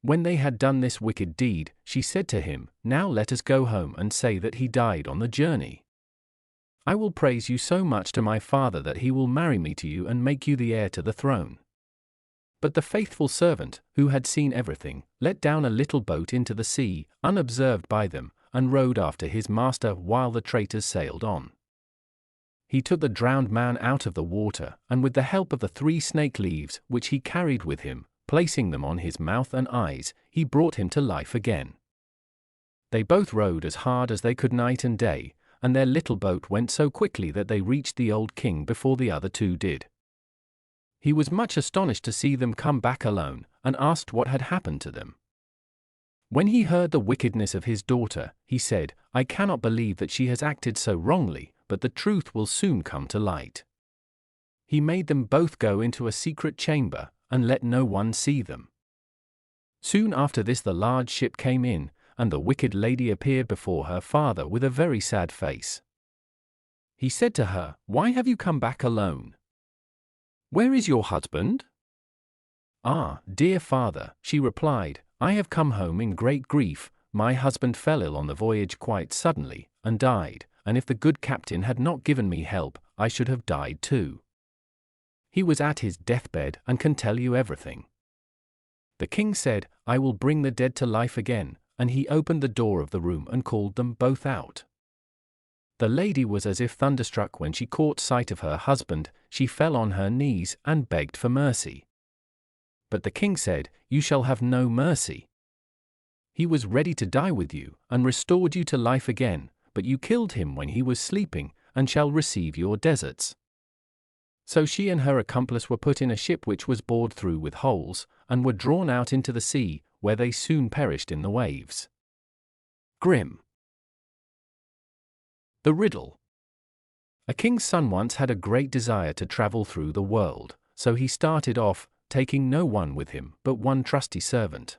When they had done this wicked deed, she said to him, "Now let us go home and say that he died on the journey. I will praise you so much to my father that he will marry me to you and make you the heir to the throne." But the faithful servant, who had seen everything, let down a little boat into the sea, unobserved by them, and rowed after his master while the traitors sailed on. He took the drowned man out of the water, and with the help of the 3 snake leaves which he carried with him, placing them on his mouth and eyes, he brought him to life again. They both rowed as hard as they could night and day, and their little boat went so quickly that they reached the old king before the other 2 did. He was much astonished to see them come back alone, and asked what had happened to them. When he heard the wickedness of his daughter, he said, "I cannot believe that she has acted so wrongly, but the truth will soon come to light." He made them both go into a secret chamber, and let no one see them. Soon after this the large ship came in, and the wicked lady appeared before her father with a very sad face. He said to her, "Why have you come back alone? Where is your husband?" "Ah, dear father," she replied, "I have come home in great grief. My husband fell ill on the voyage quite suddenly, and died, and if the good captain had not given me help, I should have died too. He was at his deathbed and can tell you everything." The king said, "I will bring the dead to life again," and he opened the door of the room and called them both out. The lady was as if thunderstruck when she caught sight of her husband. She fell on her knees and begged for mercy. But the king said, "You shall have no mercy. He was ready to die with you, and restored you to life again, but you killed him when he was sleeping, and shall receive your deserts." So she and her accomplice were put in a ship which was bored through with holes, and were drawn out into the sea, where they soon perished in the waves. Grimm. The Riddle. A king's son once had a great desire to travel through the world, so he started off, taking no one with him but one trusty servant.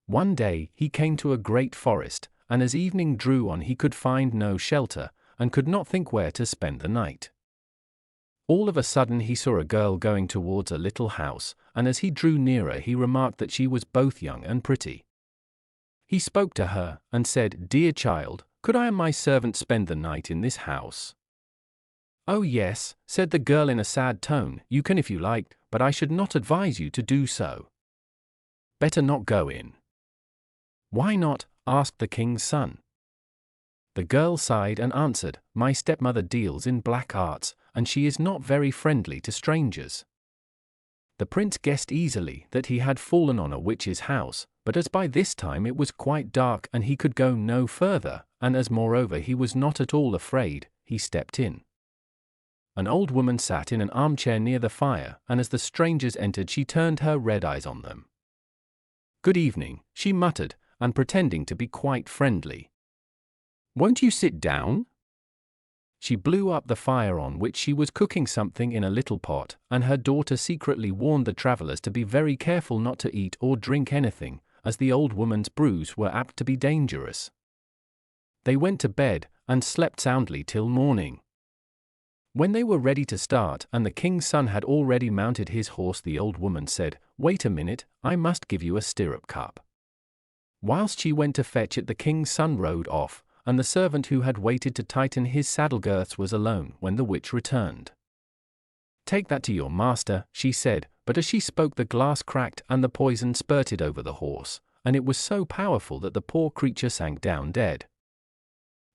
One day he came to a great forest, and as evening drew on he could find no shelter, and could not think where to spend the night. All of a sudden he saw a girl going towards a little house, and as he drew nearer he remarked that she was both young and pretty. He spoke to her, and said, "Dear child, could I and my servant spend the night in this house?" "Oh yes," said the girl in a sad tone, "you can if you like, but I should not advise you to do so. Better not go in." "Why not?" asked the king's son. The girl sighed and answered, "My stepmother deals in black arts, and she is not very friendly to strangers." The prince guessed easily that he had fallen on a witch's house, but as by this time it was quite dark and he could go no further, and as moreover he was not at all afraid, he stepped in. An old woman sat in an armchair near the fire, and as the strangers entered she turned her red eyes on them. "Good evening," she muttered, and pretending to be quite friendly. "Won't you sit down?" She blew up the fire on which she was cooking something in a little pot, and her daughter secretly warned the travelers to be very careful not to eat or drink anything, as the old woman's brews were apt to be dangerous. They went to bed, and slept soundly till morning. When they were ready to start, and the king's son had already mounted his horse, the old woman said, "Wait a minute, I must give you a stirrup cup." Whilst she went to fetch it, the king's son rode off, and the servant who had waited to tighten his saddle girths was alone when the witch returned. "Take that to your master," she said, but as she spoke the glass cracked and the poison spurted over the horse, and it was so powerful that the poor creature sank down dead.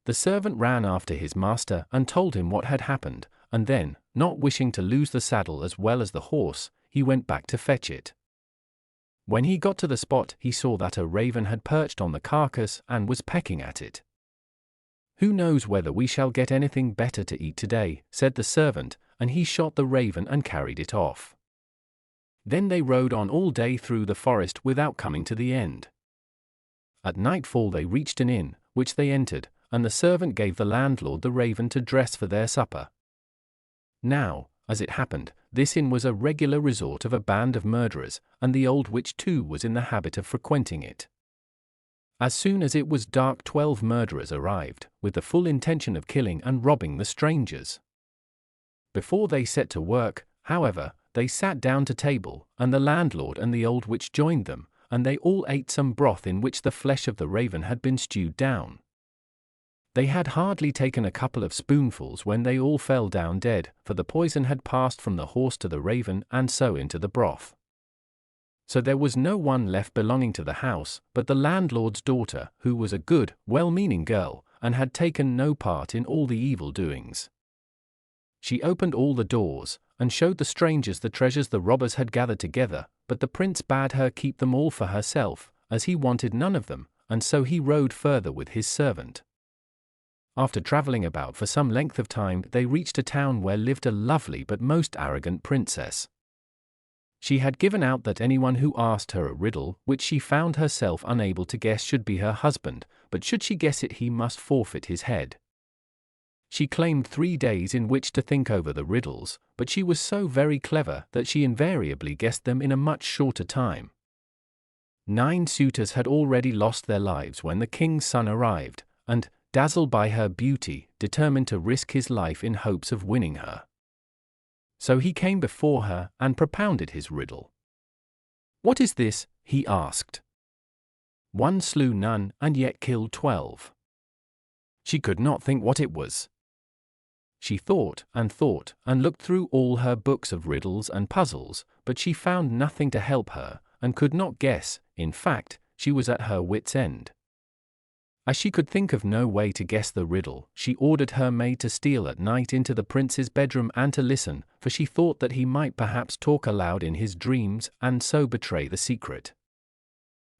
The servant ran after his master and told him what had happened, and then, not wishing to lose the saddle as well as the horse, he went back to fetch it. When he got to the spot, he saw that a raven had perched on the carcass and was pecking at it. "Who knows whether we shall get anything better to eat today," said the servant, and he shot the raven and carried it off. Then they rode on all day through the forest without coming to the end. At nightfall they reached an inn, which they entered, and the servant gave the landlord the raven to dress for their supper. Now, as it happened, this inn was a regular resort of a band of murderers, and the old witch too was in the habit of frequenting it. As soon as it was dark, 12 murderers arrived, with the full intention of killing and robbing the strangers. Before they set to work, however, they sat down to table, and the landlord and the old witch joined them, and they all ate some broth in which the flesh of the raven had been stewed down. They had hardly taken a couple of spoonfuls when they all fell down dead, for the poison had passed from the horse to the raven and so into the broth. So there was no one left belonging to the house but the landlord's daughter, who was a good, well-meaning girl, and had taken no part in all the evil doings. She opened all the doors, and showed the strangers the treasures the robbers had gathered together, but the prince bade her keep them all for herself, as he wanted none of them, and so he rode further with his servant. After traveling about for some length of time, they reached a town where lived a lovely but most arrogant princess. She had given out that anyone who asked her a riddle, which she found herself unable to guess, should be her husband, but should she guess it he must forfeit his head. She claimed 3 days in which to think over the riddles, but she was so very clever that she invariably guessed them in a much shorter time. 9 suitors had already lost their lives when the king's son arrived, and, dazzled by her beauty, determined to risk his life in hopes of winning her. So he came before her and propounded his riddle. "What is this?" he asked. "One slew none and yet killed 12. She could not think what it was. She thought and looked through all her books of riddles and puzzles, but she found nothing to help her, and could not guess. In fact, she was at her wits' end. As she could think of no way to guess the riddle, she ordered her maid to steal at night into the prince's bedroom and to listen, for she thought that he might perhaps talk aloud in his dreams and so betray the secret.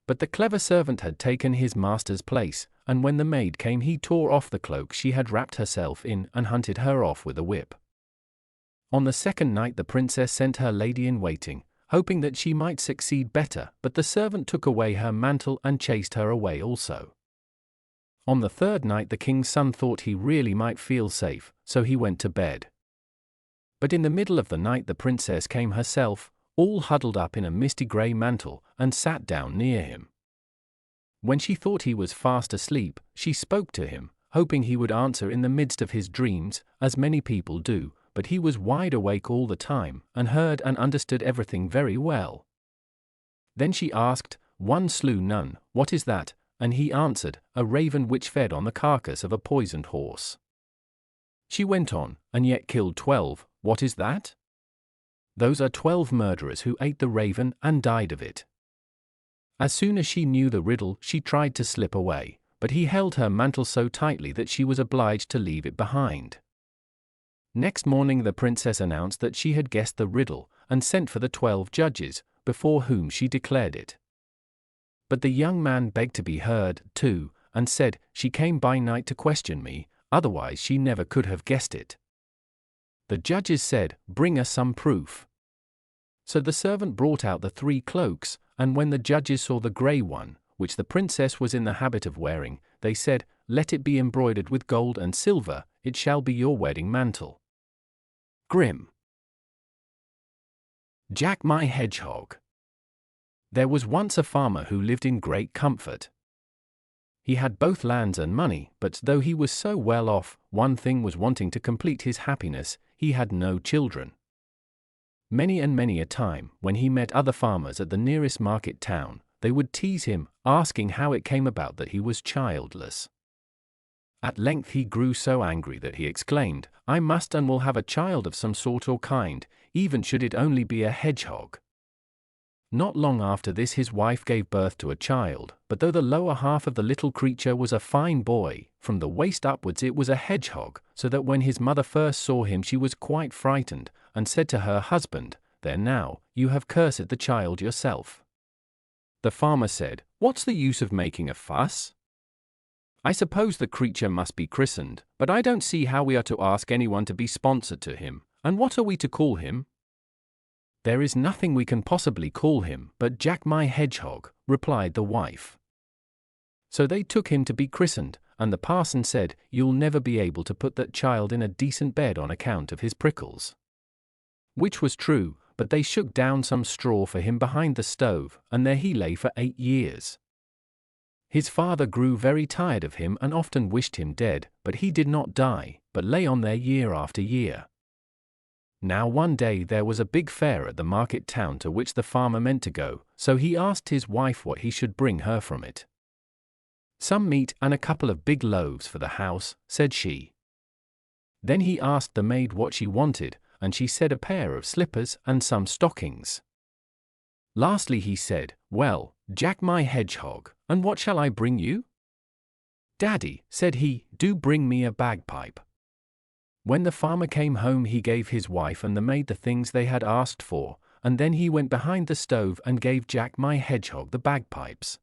But the clever servant had taken his master's place, and when the maid came he tore off the cloak she had wrapped herself in and hunted her off with a whip. On the second night the princess sent her lady-in-waiting, hoping that she might succeed better, but the servant took away her mantle and chased her away also. On the third night the king's son thought he really might feel safe, so he went to bed. But in the middle of the night the princess came herself, all huddled up in a misty grey mantle, and sat down near him. When she thought he was fast asleep, she spoke to him, hoping he would answer in the midst of his dreams, as many people do, but he was wide awake all the time, and heard and understood everything very well. Then she asked, "One slew none, what is that?" And he answered, "A raven which fed on the carcass of a poisoned horse." She went on, "And yet killed 12, what is that?" "Those are 12 murderers who ate the raven and died of it." As soon as she knew the riddle, she tried to slip away, but he held her mantle so tightly that she was obliged to leave it behind. Next morning the princess announced that she had guessed the riddle, and sent for the 12 judges, before whom she declared it. But the young man begged to be heard, too, and said, "She came by night to question me, otherwise she never could have guessed it." The judges said, "Bring us some proof." So the servant brought out the 3 cloaks, and when the judges saw the grey one, which the princess was in the habit of wearing, they said, "Let it be embroidered with gold and silver, it shall be your wedding mantle." Grimm. Jack my Hedgehog. There was once a farmer who lived in great comfort. He had both lands and money, but though he was so well off, one thing was wanting to complete his happiness: he had no children. Many and many a time, when he met other farmers at the nearest market town, they would tease him, asking how it came about that he was childless. At length he grew so angry that he exclaimed, "I must and will have a child of some sort or kind, even should it only be a hedgehog." Not long after this his wife gave birth to a child, but though the lower half of the little creature was a fine boy, from the waist upwards it was a hedgehog, so that when his mother first saw him she was quite frightened, and said to her husband, "There now, you have cursed the child yourself." The farmer said, "What's the use of making a fuss? I suppose the creature must be christened, but I don't see how we are to ask anyone to be sponsor to him, and what are we to call him?" "There is nothing we can possibly call him but Jack my Hedgehog," replied the wife. So they took him to be christened, and the parson said, "You'll never be able to put that child in a decent bed on account of his prickles." Which was true, but they shook down some straw for him behind the stove, and there he lay for 8 years. His father grew very tired of him and often wished him dead, but he did not die, but lay on there year after year. Now one day there was a big fair at the market town to which the farmer meant to go, so he asked his wife what he should bring her from it. "Some meat and a couple of big loaves for the house," said she. Then he asked the maid what she wanted, and she said a pair of slippers and some stockings. Lastly he said, "Well, Jack my hedgehog, and what shall I bring you?" "Daddy," said he, "do bring me a bagpipe." When the farmer came home he gave his wife and the maid the things they had asked for, and then he went behind the stove and gave Jack my hedgehog the bagpipes.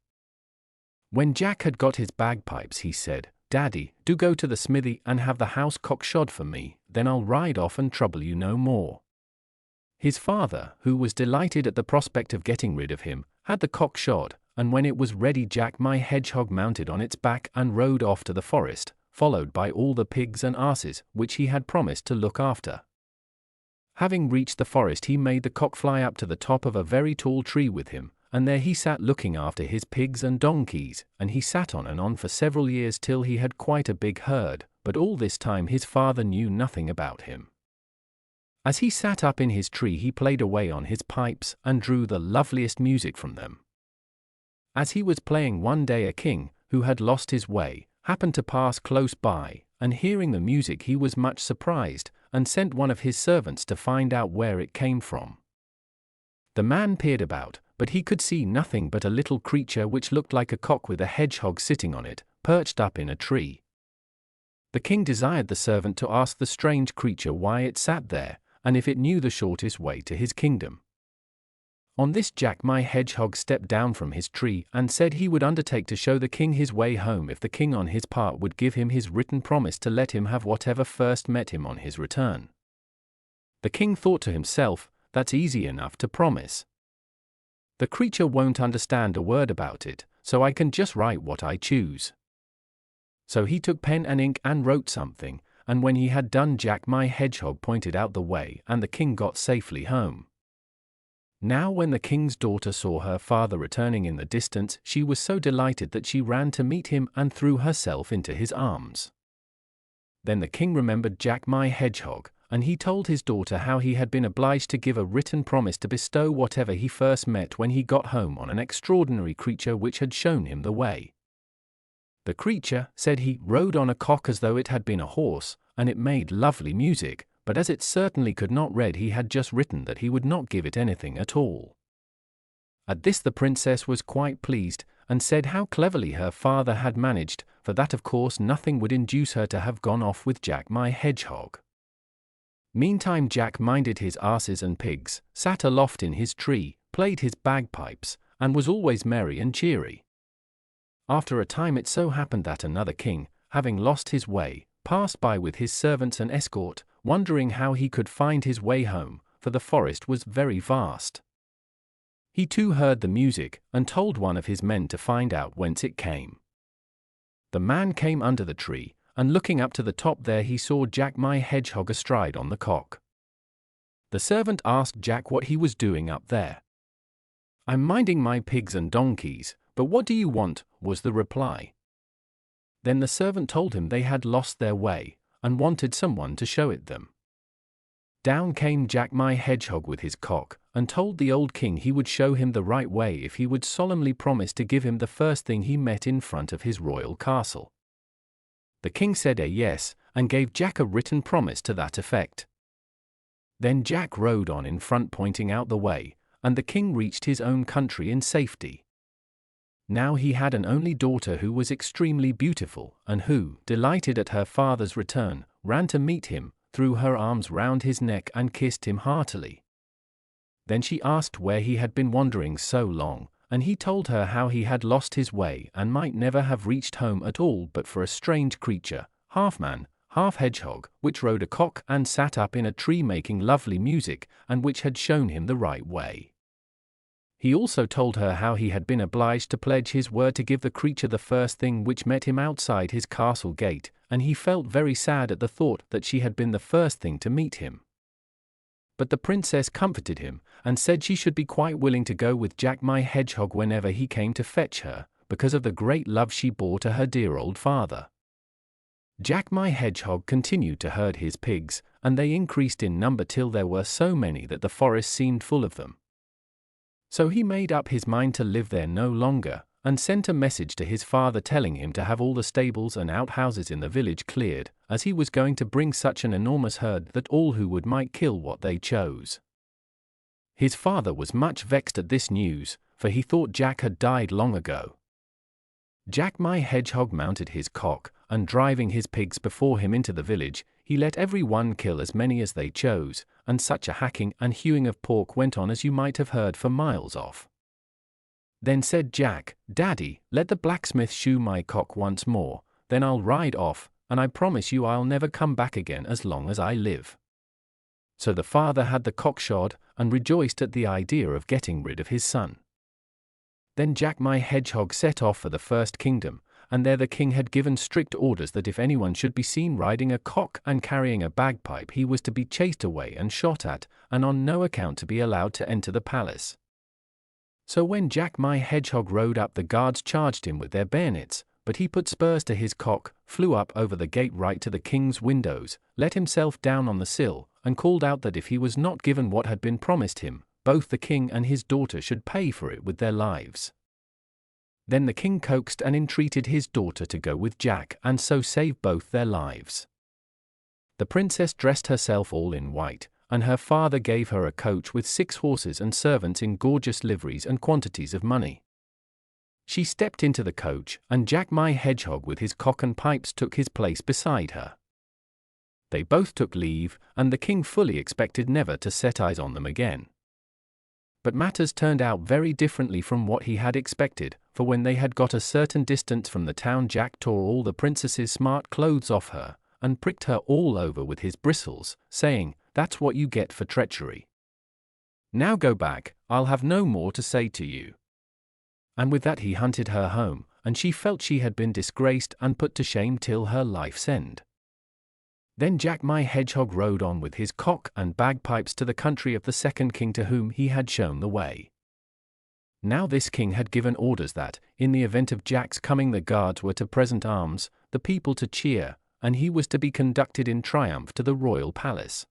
When Jack had got his bagpipes he said, "Daddy, do go to the smithy and have the house cock shod for me, then I'll ride off and trouble you no more." His father, who was delighted at the prospect of getting rid of him, had the cock shod, and when it was ready Jack my hedgehog mounted on its back and rode off to the forest, followed by all the pigs and asses which he had promised to look after. Having reached the forest he made the cock fly up to the top of a very tall tree with him, and there he sat looking after his pigs and donkeys, and he sat on and on for several years till he had quite a big herd, but all this time his father knew nothing about him. As he sat up in his tree he played away on his pipes and drew the loveliest music from them. As he was playing one day a king, who had lost his way, happened to pass close by, and hearing the music he was much surprised, and sent one of his servants to find out where it came from. The man peered about, but he could see nothing but a little creature which looked like a cock with a hedgehog sitting on it, perched up in a tree. The king desired the servant to ask the strange creature why it sat there, and if it knew the shortest way to his kingdom. On this Jack my hedgehog stepped down from his tree and said he would undertake to show the king his way home if the king on his part would give him his written promise to let him have whatever first met him on his return. The king thought to himself, "That's easy enough to promise. The creature won't understand a word about it, so I can just write what I choose." So he took pen and ink and wrote something, and when he had done Jack my hedgehog pointed out the way and the king got safely home. Now when the king's daughter saw her father returning in the distance she was so delighted that she ran to meet him and threw herself into his arms. Then the king remembered Jack my hedgehog, and he told his daughter how he had been obliged to give a written promise to bestow whatever he first met when he got home on an extraordinary creature which had shown him the way. The creature, said he, rode on a cock as though it had been a horse, and it made lovely music, but as it certainly could not read he had just written that he would not give it anything at all. At this the princess was quite pleased, and said how cleverly her father had managed, for that of course nothing would induce her to have gone off with Jack my hedgehog. Meantime Jack minded his asses and pigs, sat aloft in his tree, played his bagpipes, and was always merry and cheery. After a time it so happened that another king, having lost his way, passed by with his servants and escort, wondering how he could find his way home, for the forest was very vast. He too heard the music, and told one of his men to find out whence it came. The man came under the tree, and looking up to the top there he saw Jack my hedgehog astride on the cock. The servant asked Jack what he was doing up there. "I'm minding my pigs and donkeys, but what do you want?" was the reply. Then the servant told him they had lost their way, and wanted someone to show it them. Down came Jack my hedgehog with his cock, and told the old king he would show him the right way if he would solemnly promise to give him the first thing he met in front of his royal castle. The king said yes, and gave Jack a written promise to that effect. Then Jack rode on in front pointing out the way, and the king reached his own country in safety. Now he had an only daughter who was extremely beautiful, and who, delighted at her father's return, ran to meet him, threw her arms round his neck and kissed him heartily. Then she asked where he had been wandering so long, and he told her how he had lost his way and might never have reached home at all but for a strange creature, half man, half hedgehog, which rode a cock and sat up in a tree making lovely music, and which had shown him the right way. He also told her how he had been obliged to pledge his word to give the creature the first thing which met him outside his castle gate, and he felt very sad at the thought that she had been the first thing to meet him. But the princess comforted him, and said she should be quite willing to go with Jack my hedgehog whenever he came to fetch her, because of the great love she bore to her dear old father. Jack my Hedgehog continued to herd his pigs, and they increased in number till there were so many that the forest seemed full of them. So he made up his mind to live there no longer, and sent a message to his father telling him to have all the stables and outhouses in the village cleared, as he was going to bring such an enormous herd that all who would might kill what they chose. His father was much vexed at this news, for he thought Jack had died long ago. Jack my Hedgehog mounted his cock, and driving his pigs before him into the village, he let every one kill as many as they chose, and such a hacking and hewing of pork went on as you might have heard for miles off. Then said Jack, "Daddy, let the blacksmith shoe my cock once more, then I'll ride off, and I promise you I'll never come back again as long as I live." So the father had the cock shod, and rejoiced at the idea of getting rid of his son. Then Jack my Hedgehog set off for the first kingdom, and there the king had given strict orders that if anyone should be seen riding a cock and carrying a bagpipe, he was to be chased away and shot at, and on no account to be allowed to enter the palace. So when Jack my Hedgehog rode up, the guards charged him with their bayonets, but he put spurs to his cock, flew up over the gate right to the king's windows, let himself down on the sill, and called out that if he was not given what had been promised him, both the king and his daughter should pay for it with their lives. Then the king coaxed and entreated his daughter to go with Jack, and so save both their lives. The princess dressed herself all in white, and her father gave her a coach with 6 horses and servants in gorgeous liveries and quantities of money. She stepped into the coach, and Jack my Hedgehog with his cock and pipes took his place beside her. They both took leave, and the king fully expected never to set eyes on them again. But matters turned out very differently from what he had expected, for when they had got a certain distance from the town, Jack tore all the princess's smart clothes off her, and pricked her all over with his bristles, saying, "That's what you get for treachery. Now go back, I'll have no more to say to you." And with that he hunted her home, and she felt she had been disgraced and put to shame till her life's end. Then Jack my Hedgehog rode on with his cock and bagpipes to the country of the second king to whom he had shown the way. Now this king had given orders that, in the event of Jack's coming, the guards were to present arms, the people to cheer, and he was to be conducted in triumph to the royal palace.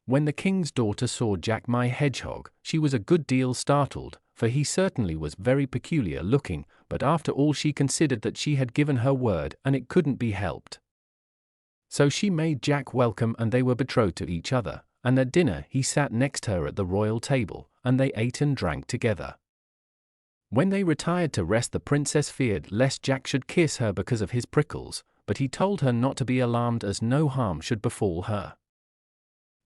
When the king's daughter saw Jack my Hedgehog, she was a good deal startled, for he certainly was very peculiar looking, but after all she considered that she had given her word and it couldn't be helped. So she made Jack welcome, and they were betrothed to each other, and at dinner he sat next her at the royal table, and they ate and drank together. When they retired to rest, the princess feared lest Jack should kiss her because of his prickles, but he told her not to be alarmed, as no harm should befall her.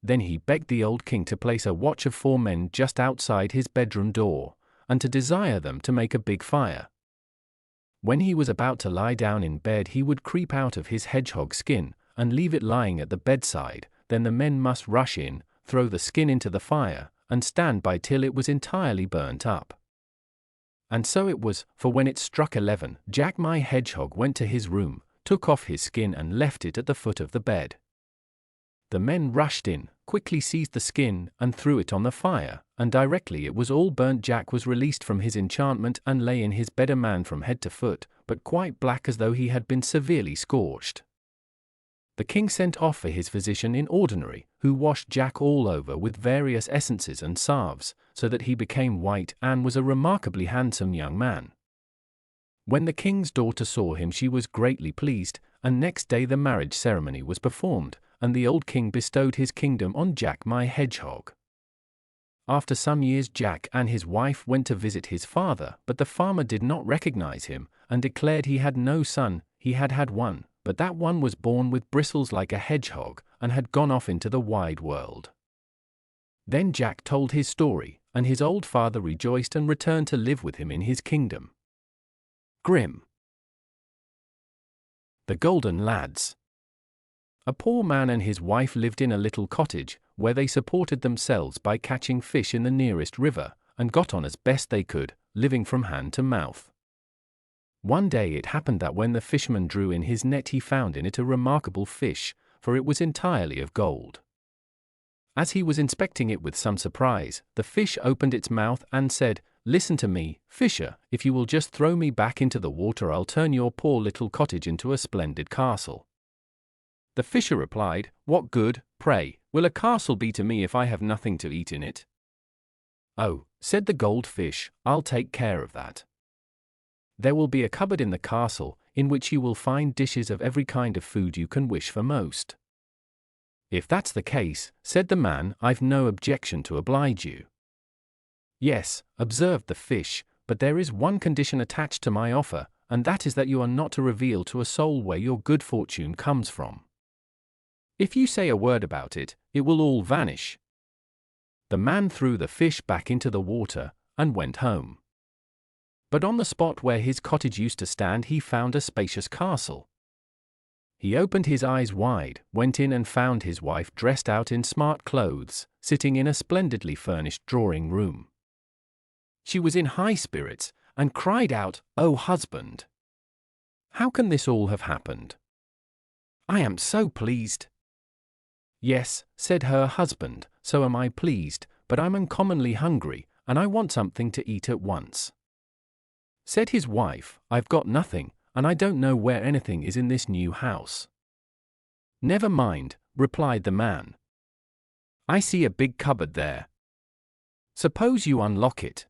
Then he begged the old king to place a watch of 4 men just outside his bedroom door, and to desire them to make a big fire. When he was about to lie down in bed, he would creep out of his hedgehog skin, and leave it lying at the bedside. Then the men must rush in, throw the skin into the fire, and stand by till it was entirely burnt up. And so it was, for when it struck 11, Jack my Hedgehog went to his room, took off his skin and left it at the foot of the bed. The men rushed in, quickly seized the skin, and threw it on the fire, and directly it was all burnt, Jack was released from his enchantment and lay in his bed, a man from head to foot, but quite black as though he had been severely scorched. The king sent off for his physician in ordinary, who washed Jack all over with various essences and salves, so that he became white and was a remarkably handsome young man. When the king's daughter saw him, she was greatly pleased, and next day the marriage ceremony was performed, and the old king bestowed his kingdom on Jack my Hedgehog. After some years, Jack and his wife went to visit his father, but the farmer did not recognize him, and declared he had no son. He had had one, but that one was born with bristles like a hedgehog, and had gone off into the wide world. Then Jack told his story, and his old father rejoiced and returned to live with him in his kingdom. Grimm. The Golden Lads. A poor man and his wife lived in a little cottage, where they supported themselves by catching fish in the nearest river, and got on as best they could, living from hand to mouth. One day it happened that when the fisherman drew in his net, he found in it a remarkable fish, for it was entirely of gold. As he was inspecting it with some surprise, the fish opened its mouth and said, "Listen to me, fisher, if you will just throw me back into the water I'll turn your poor little cottage into a splendid castle." The fisher replied, "What good, pray, will a castle be to me if I have nothing to eat in it?" "Oh," said the goldfish, "I'll take care of that. There will be a cupboard in the castle, in which you will find dishes of every kind of food you can wish for most." "If that's the case," said the man, "I've no objection to oblige you." "Yes," observed the fish, "but there is one condition attached to my offer, and that is that you are not to reveal to a soul where your good fortune comes from. If you say a word about it, it will all vanish." The man threw the fish back into the water, and went home. But on the spot where his cottage used to stand he found a spacious castle. He opened his eyes wide, went in and found his wife dressed out in smart clothes, sitting in a splendidly furnished drawing room. She was in high spirits, and cried out, "Oh, husband! How can this all have happened? I am so pleased." "Yes," said her husband, "so am I pleased, but I'm uncommonly hungry, and I want something to eat at once." Said his wife, "I've got nothing, and I don't know where anything is in this new house." "Never mind," replied the man. "I see a big cupboard there. Suppose you unlock it."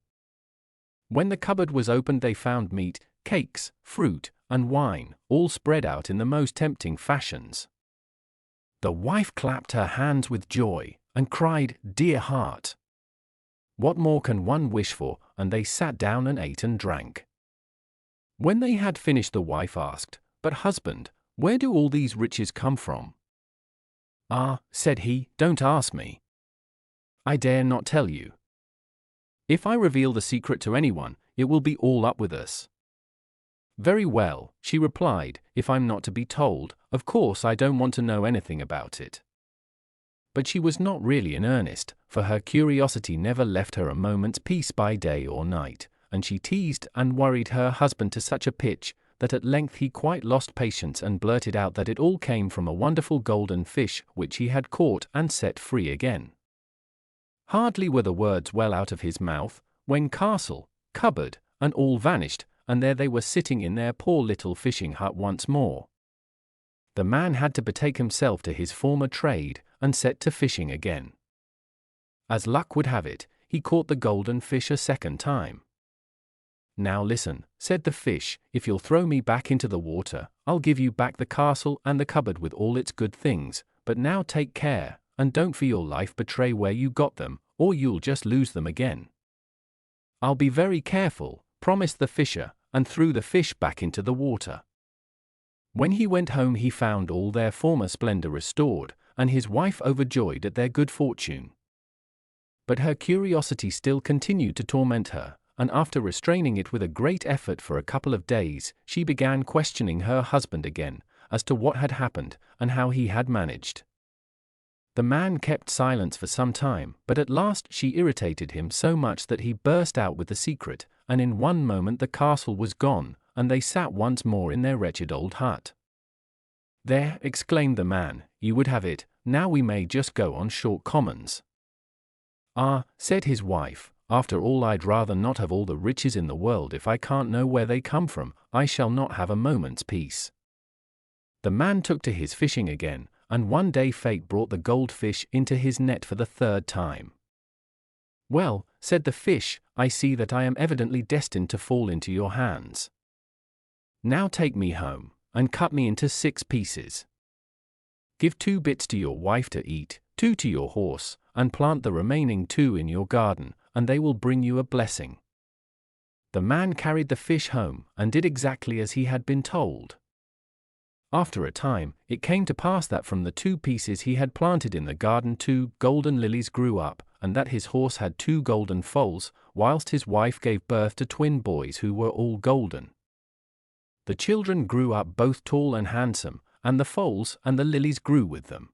When the cupboard was opened they found meat, cakes, fruit, and wine, all spread out in the most tempting fashions. The wife clapped her hands with joy, and cried, "Dear heart! What more can one wish for?" And they sat down and ate and drank. When they had finished the wife asked, "But husband, where do all these riches come from?" "Ah," said he, "don't ask me. I dare not tell you. If I reveal the secret to anyone, it will be all up with us." "Very well," she replied, "if I'm not to be told, of course I don't want to know anything about it." But she was not really in earnest, for her curiosity never left her a moment's peace by day or night, and she teased and worried her husband to such a pitch, that at length he quite lost patience and blurted out that it all came from a wonderful golden fish which he had caught and set free again. Hardly were the words well out of his mouth, when castle, cupboard, and all vanished, and there they were sitting in their poor little fishing hut once more. The man had to betake himself to his former trade, and set to fishing again. As luck would have it, he caught the golden fish a second time. "Now listen," said the fish, "if you'll throw me back into the water, I'll give you back the castle and the cupboard with all its good things, but now take care, and don't for your life betray where you got them, or you'll just lose them again." "I'll be very careful," promised the fisher, and threw the fish back into the water. When he went home he found all their former splendor restored, and his wife overjoyed at their good fortune. But her curiosity still continued to torment her, and after restraining it with a great effort for a couple of days, she began questioning her husband again, as to what had happened, and how he had managed. The man kept silence for some time, but at last she irritated him so much that he burst out with the secret, and in one moment the castle was gone, and they sat once more in their wretched old hut. "There," exclaimed the man, "you would have it, now we may just go on short commons." "Ah," said his wife, "after all I'd rather not have all the riches in the world if I can't know where they come from, I shall not have a moment's peace." The man took to his fishing again, and one day fate brought the goldfish into his net for the third time. "Well," said the fish, "I see that I am evidently destined to fall into your hands. Now take me home, and cut me into 6 pieces. Give 2 bits to your wife to eat, 2 to your horse, and plant the remaining 2 in your garden, and they will bring you a blessing." The man carried the fish home, and did exactly as he had been told. After a time, it came to pass that from the 2 pieces he had planted in the garden 2 golden lilies grew up, and that his horse had 2 golden foals, whilst his wife gave birth to twin boys who were all golden. The children grew up both tall and handsome, and the foals and the lilies grew with them.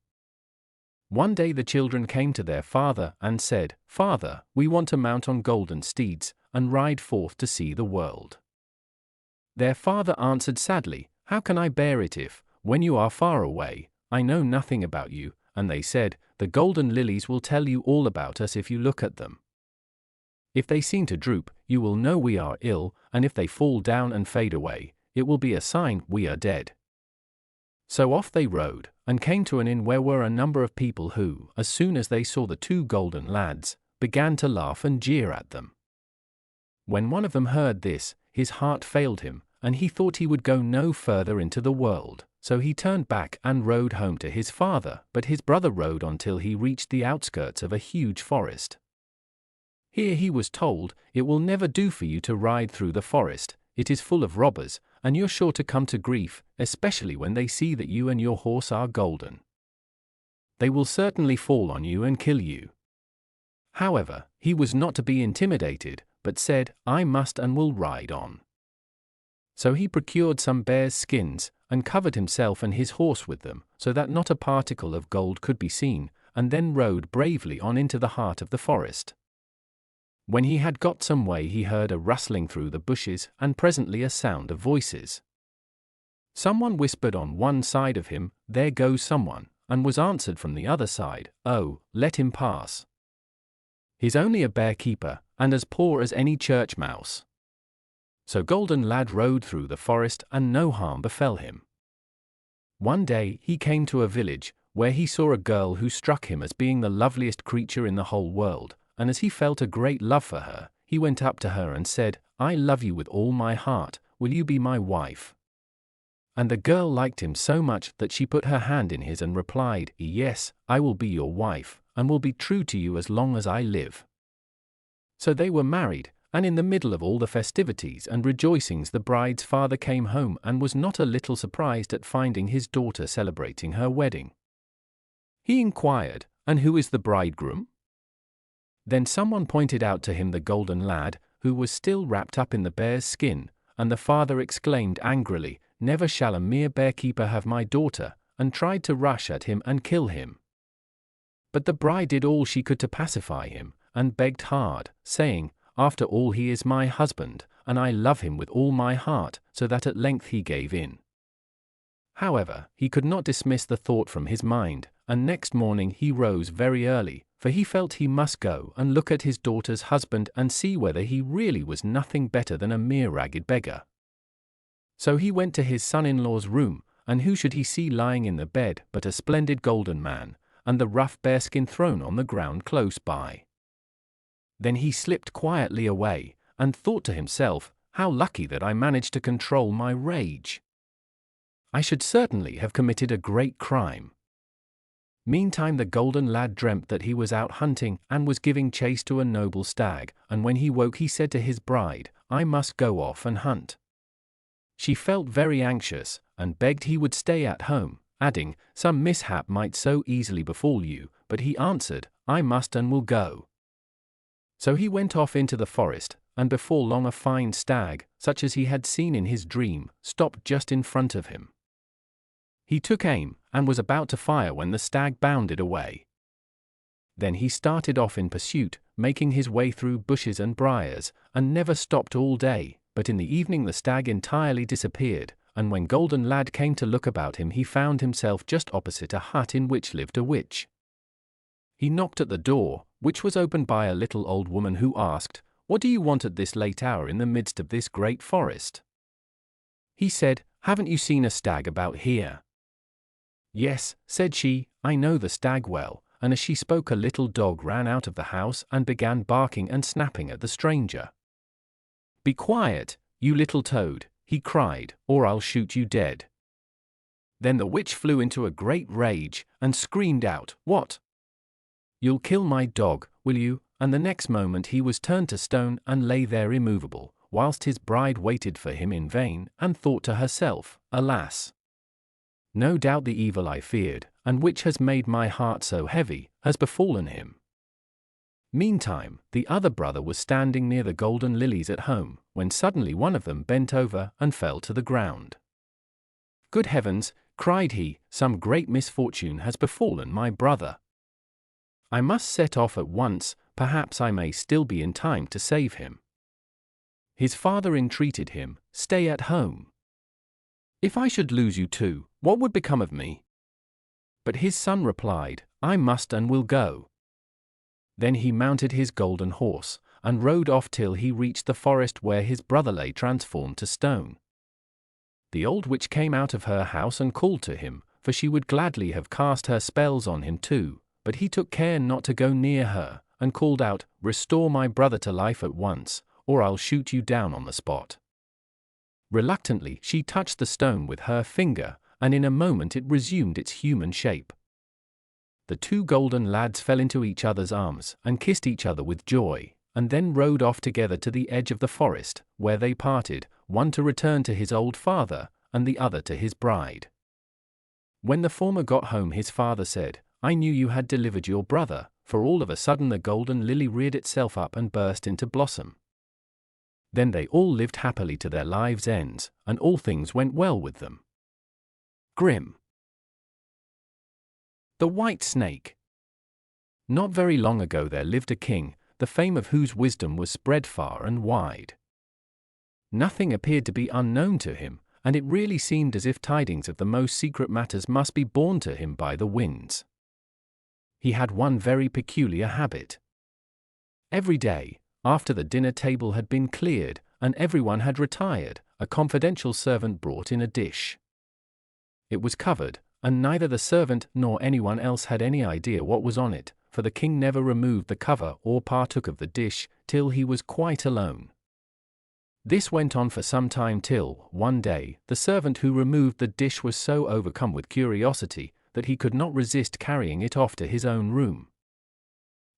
One day the children came to their father and said, "Father, we want to mount on golden steeds, and ride forth to see the world." Their father answered sadly, "How can I bear it if, when you are far away, I know nothing about you?" And they said, "The golden lilies will tell you all about us if you look at them." If they seem to droop, you will know we are ill, and if they fall down and fade away, it will be a sign we are dead." So off they rode, and came to an inn where were a number of people who, as soon as they saw the two golden lads, began to laugh and jeer at them. When one of them heard this, his heart failed him, and he thought he would go no further into the world, so he turned back and rode home to his father, but his brother rode on till he reached the outskirts of a huge forest. Here he was told, "It will never do for you to ride through the forest, it is full of robbers, and you're sure to come to grief, especially when they see that you and your horse are golden. They will certainly fall on you and kill you." However, he was not to be intimidated, but said, "I must and will ride on." So he procured some bears' skins, and covered himself and his horse with them, so that not a particle of gold could be seen, and then rode bravely on into the heart of the forest. When he had got some way he heard a rustling through the bushes, and presently a sound of voices. Someone whispered on one side of him, "There goes someone," and was answered from the other side, "Oh, let him pass. He's only a bear-keeper, and as poor as any church mouse." So Golden Lad rode through the forest, and no harm befell him. One day he came to a village, where he saw a girl who struck him as being the loveliest creature in the whole world, and as he felt a great love for her, he went up to her and said, "I love you with all my heart, will you be my wife?" And the girl liked him so much that she put her hand in his and replied, "Yes, I will be your wife, and will be true to you as long as I live." So they were married, and in the middle of all the festivities and rejoicings the bride's father came home and was not a little surprised at finding his daughter celebrating her wedding. He inquired, "And who is the bridegroom?" Then someone pointed out to him the golden lad, who was still wrapped up in the bear's skin, and the father exclaimed angrily, "Never shall a mere bear-keeper have my daughter," and tried to rush at him and kill him. But the bride did all she could to pacify him, and begged hard, saying, "After all he is my husband, and I love him with all my heart," so that at length he gave in. However, he could not dismiss the thought from his mind, and next morning he rose very early, for he felt he must go and look at his daughter's husband and see whether he really was nothing better than a mere ragged beggar. So he went to his son-in-law's room, and who should he see lying in the bed but a splendid golden man, and the rough bearskin thrown on the ground close by. Then he slipped quietly away, and thought to himself, "How lucky that I managed to control my rage. I should certainly have committed a great crime." Meantime the golden lad dreamt that he was out hunting and was giving chase to a noble stag, and when he woke he said to his bride, "I must go off and hunt." She felt very anxious, and begged he would stay at home, adding, "Some mishap might so easily befall you," but he answered, "I must and will go." So he went off into the forest, and before long a fine stag, such as he had seen in his dream, stopped just in front of him. He took aim, and was about to fire when the stag bounded away. Then he started off in pursuit, making his way through bushes and briars, and never stopped all day, but in the evening the stag entirely disappeared, and when Golden Lad came to look about him he found himself just opposite a hut in which lived a witch. He knocked at the door, which was opened by a little old woman who asked, "What do you want at this late hour in the midst of this great forest?" He said, "Haven't you seen a stag about here?" "Yes," said she, "I know the stag well," and as she spoke a little dog ran out of the house and began barking and snapping at the stranger. "Be quiet, you little toad," he cried, "or I'll shoot you dead." Then the witch flew into a great rage, and screamed out, "What? You'll kill my dog, will you?" And the next moment he was turned to stone and lay there immovable, whilst his bride waited for him in vain, and thought to herself, "Alas! No doubt the evil I feared, and which has made my heart so heavy, has befallen him." Meantime, the other brother was standing near the golden lilies at home, when suddenly one of them bent over and fell to the ground. "Good heavens," cried he, "some great misfortune has befallen my brother. I must set off at once, perhaps I may still be in time to save him." His father entreated him, "Stay at home. If I should lose you too, what would become of me?" But his son replied, "I must and will go." Then he mounted his golden horse, and rode off till he reached the forest where his brother lay transformed to stone. The old witch came out of her house and called to him, for she would gladly have cast her spells on him too, but he took care not to go near her, and called out, "Restore my brother to life at once, or I'll shoot you down on the spot." Reluctantly she touched the stone with her finger, and in a moment it resumed its human shape. The two golden lads fell into each other's arms, and kissed each other with joy, and then rode off together to the edge of the forest, where they parted, one to return to his old father, and the other to his bride. When the former got home his father said, "I knew you had delivered your brother," for all of a sudden the golden lily reared itself up and burst into blossom. Then they all lived happily to their lives' ends, and all things went well with them. Grimm. The White Snake. Not very long ago there lived a king, the fame of whose wisdom was spread far and wide. Nothing appeared to be unknown to him, and it really seemed as if tidings of the most secret matters must be borne to him by the winds. He had one very peculiar habit. Every day, after the dinner table had been cleared, and everyone had retired, a confidential servant brought in a dish. It was covered, and neither the servant nor anyone else had any idea what was on it, for the king never removed the cover or partook of the dish, till he was quite alone. This went on for some time till, one day, the servant who removed the dish was so overcome with curiosity, that he could not resist carrying it off to his own room.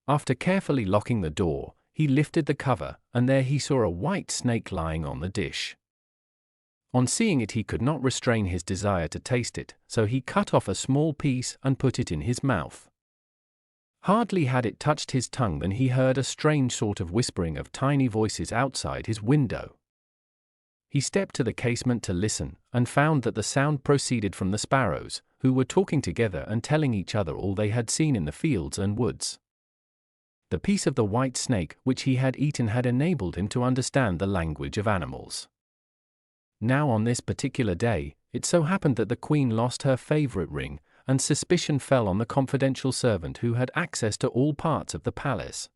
After carefully locking the door, he lifted the cover, and there he saw a white snake lying on the dish. On seeing it he could not restrain his desire to taste it, so he cut off a small piece and put it in his mouth. Hardly had it touched his tongue than he heard a strange sort of whispering of tiny voices outside his window. He stepped to the casement to listen, and found that the sound proceeded from the sparrows, who were talking together and telling each other all they had seen in the fields and woods. The piece of the white snake which he had eaten had enabled him to understand the language of animals. Now on this particular day, it so happened that the queen lost her favorite ring, and suspicion fell on the confidential servant who had access to all parts of the palace.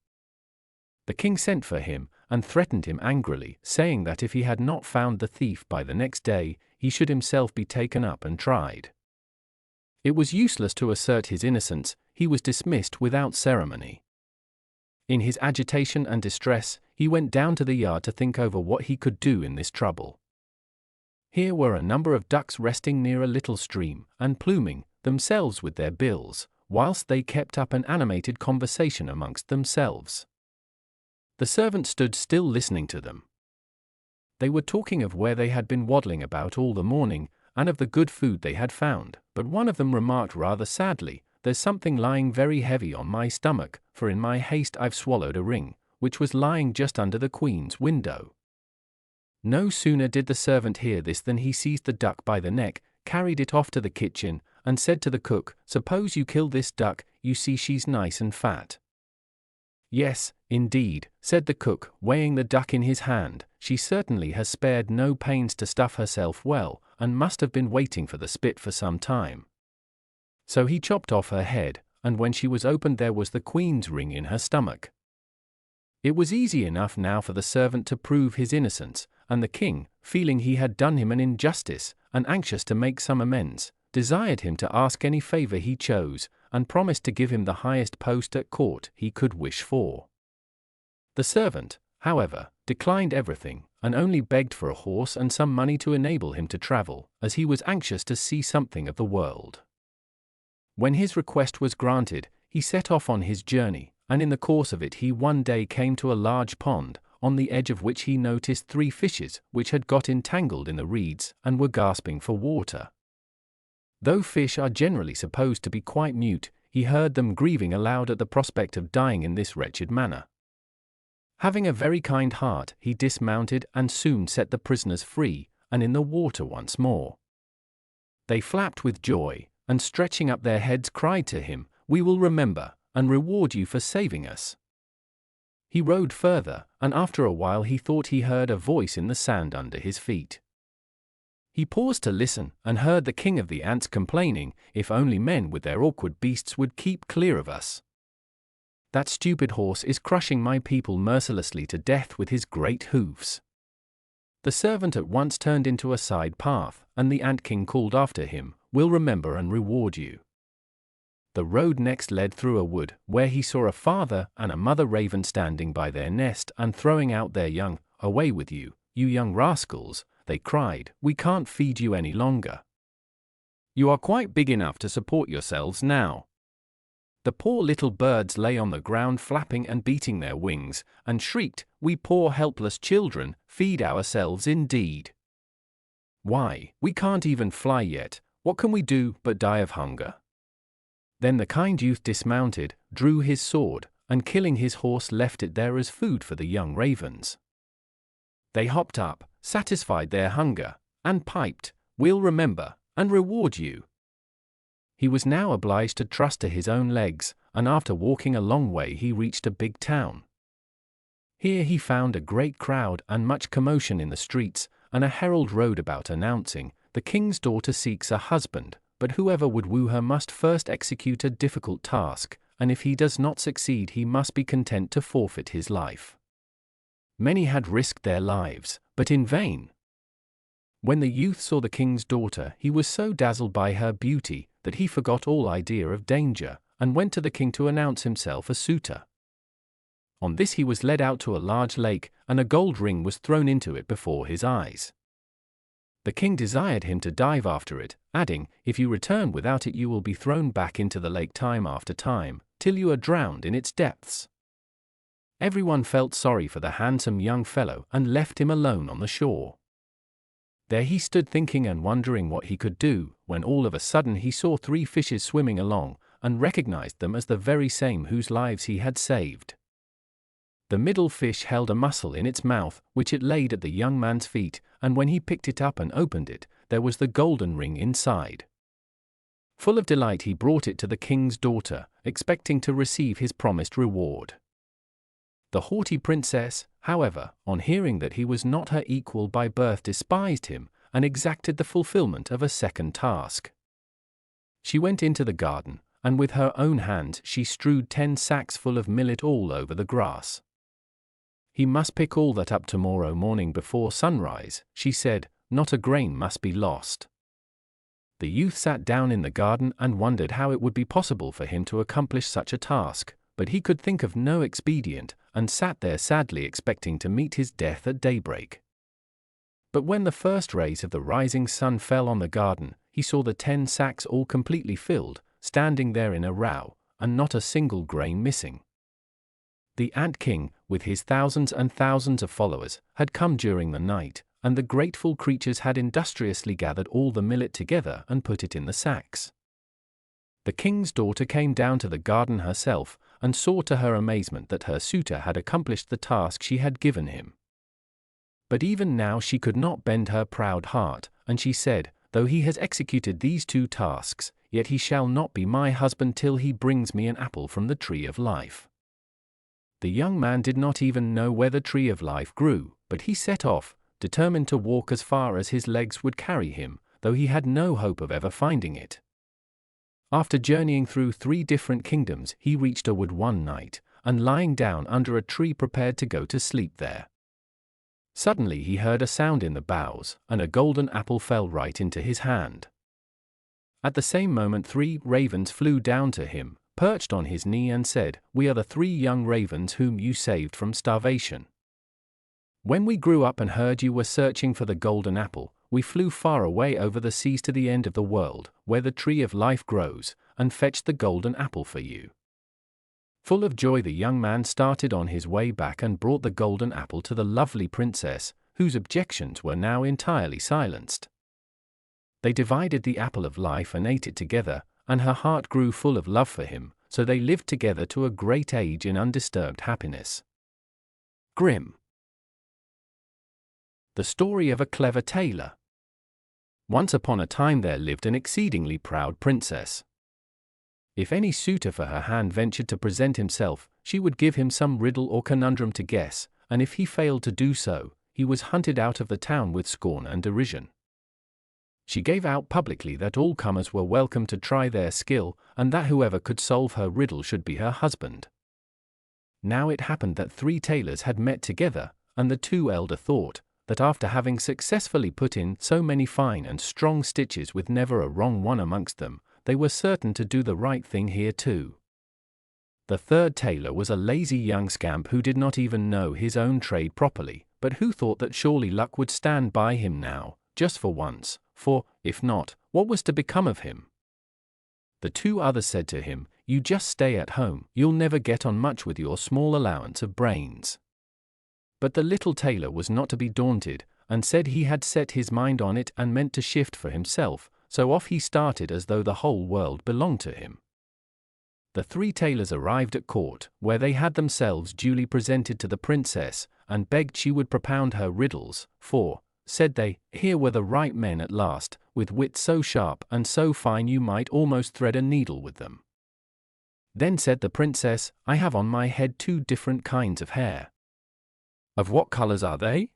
The king sent for him, and threatened him angrily, saying that if he had not found the thief by the next day, he should himself be taken up and tried. It was useless to assert his innocence, he was dismissed without ceremony. In his agitation and distress, he went down to the yard to think over what he could do in this trouble. Here were a number of ducks resting near a little stream, and pluming themselves with their bills, whilst they kept up an animated conversation amongst themselves. The servant stood still listening to them. They were talking of where they had been waddling about all the morning, and of the good food they had found, but one of them remarked rather sadly, "There's something lying very heavy on my stomach, for in my haste I've swallowed a ring, which was lying just under the queen's window." No sooner did the servant hear this than he seized the duck by the neck, carried it off to the kitchen, and said to the cook, "Suppose you kill this duck, you see she's nice and fat." "Yes, indeed," said the cook, weighing the duck in his hand, "she certainly has spared no pains to stuff herself well, and must have been waiting for the spit for some time." So he chopped off her head, and when she was opened there was the queen's ring in her stomach. It was easy enough now for the servant to prove his innocence, and the king, feeling he had done him an injustice, and anxious to make some amends, desired him to ask any favor he chose, and promised to give him the highest post at court he could wish for. The servant, however, declined everything, and only begged for a horse and some money to enable him to travel, as he was anxious to see something of the world. When his request was granted, he set off on his journey, and in the course of it he one day came to a large pond, on the edge of which he noticed 3 fishes which had got entangled in the reeds and were gasping for water. Though fish are generally supposed to be quite mute, he heard them grieving aloud at the prospect of dying in this wretched manner. Having a very kind heart, he dismounted and soon set the prisoners free, and in the water once more. They flapped with joy, and stretching up their heads cried to him, "We will remember, and reward you for saving us." He rode further, and after a while he thought he heard a voice in the sand under his feet. He paused to listen, and heard the king of the ants complaining, "If only men with their awkward beasts would keep clear of us." That stupid horse is crushing my people mercilessly to death with his great hoofs." The servant at once turned into a side path, and the Ant King called after him, "We'll remember and reward you." The road next led through a wood, where he saw a father and a mother raven standing by their nest and throwing out their young. "Away with you, you young rascals," they cried, "we can't feed you any longer. You are quite big enough to support yourselves now." The poor little birds lay on the ground flapping and beating their wings, and shrieked, "We poor helpless children, feed ourselves indeed. Why, we can't even fly yet, what can we do but die of hunger?" Then the kind youth dismounted, drew his sword, and killing his horse left it there as food for the young ravens. They hopped up, satisfied their hunger, and piped, "We'll remember and reward you." He was now obliged to trust to his own legs, and after walking a long way he reached a big town. Here he found a great crowd and much commotion in the streets, and a herald rode about announcing, "The king's daughter seeks a husband, but whoever would woo her must first execute a difficult task, and if he does not succeed he must be content to forfeit his life." Many had risked their lives, but in vain. When the youth saw the king's daughter, he was so dazzled by her beauty that he forgot all idea of danger, and went to the king to announce himself a suitor. On this he was led out to a large lake, and a gold ring was thrown into it before his eyes. The king desired him to dive after it, adding, "If you return without it you will be thrown back into the lake time after time, till you are drowned in its depths." Everyone felt sorry for the handsome young fellow and left him alone on the shore. There he stood thinking and wondering what he could do, when all of a sudden he saw 3 fishes swimming along, and recognized them as the very same whose lives he had saved. The middle fish held a mussel in its mouth, which it laid at the young man's feet, and when he picked it up and opened it, there was the golden ring inside. Full of delight he brought it to the king's daughter, expecting to receive his promised reward. The haughty princess, however, on hearing that he was not her equal by birth, despised him, and exacted the fulfillment of a second task. She went into the garden, and with her own hands she strewed 10 sacks full of millet all over the grass. "He must pick all that up tomorrow morning before sunrise," she said, "not a grain must be lost." The youth sat down in the garden and wondered how it would be possible for him to accomplish such a task, but he could think of no expedient, and sat there sadly expecting to meet his death at daybreak. But when the first rays of the rising sun fell on the garden, he saw the 10 sacks all completely filled, standing there in a row, and not a single grain missing. The Ant King, with his thousands and thousands of followers, had come during the night, and the grateful creatures had industriously gathered all the millet together and put it in the sacks. The king's daughter came down to the garden herself, and saw to her amazement that her suitor had accomplished the task she had given him. But even now she could not bend her proud heart, and she said, "Though he has executed these 2 tasks, yet he shall not be my husband till he brings me an apple from the tree of life." The young man did not even know where the tree of life grew, but he set off, determined to walk as far as his legs would carry him, though he had no hope of ever finding it. After journeying through 3 different kingdoms, he reached a wood one night, and lying down under a tree prepared to go to sleep there. Suddenly he heard a sound in the boughs, and a golden apple fell right into his hand. At the same moment 3 ravens flew down to him, perched on his knee, and said, "We are the 3 young ravens whom you saved from starvation. When we grew up and heard you were searching for the golden apple, we flew far away over the seas to the end of the world, where the tree of life grows, and fetched the golden apple for you." Full of joy the young man started on his way back and brought the golden apple to the lovely princess, whose objections were now entirely silenced. They divided the apple of life and ate it together, and her heart grew full of love for him, so they lived together to a great age in undisturbed happiness. Grimm. The story of a clever tailor. Once upon a time there lived an exceedingly proud princess. If any suitor for her hand ventured to present himself, she would give him some riddle or conundrum to guess, and if he failed to do so, he was hunted out of the town with scorn and derision. She gave out publicly that all comers were welcome to try their skill, and that whoever could solve her riddle should be her husband. Now it happened that 3 tailors had met together, and the 2 elder thought that after having successfully put in so many fine and strong stitches with never a wrong one amongst them, they were certain to do the right thing here too. The 3rd tailor was a lazy young scamp who did not even know his own trade properly, but who thought that surely luck would stand by him now, just for once, for, if not, what was to become of him? The 2 others said to him, "You just stay at home, you'll never get on much with your small allowance of brains." But the little tailor was not to be daunted, and said he had set his mind on it and meant to shift for himself, so off he started as though the whole world belonged to him. The 3 tailors arrived at court, where they had themselves duly presented to the princess, and begged she would propound her riddles, for, said they, here were the right men at last, with wits so sharp and so fine you might almost thread a needle with them. Then said the princess, "I have on my head 2 different kinds of hair." "Of what colors are they?"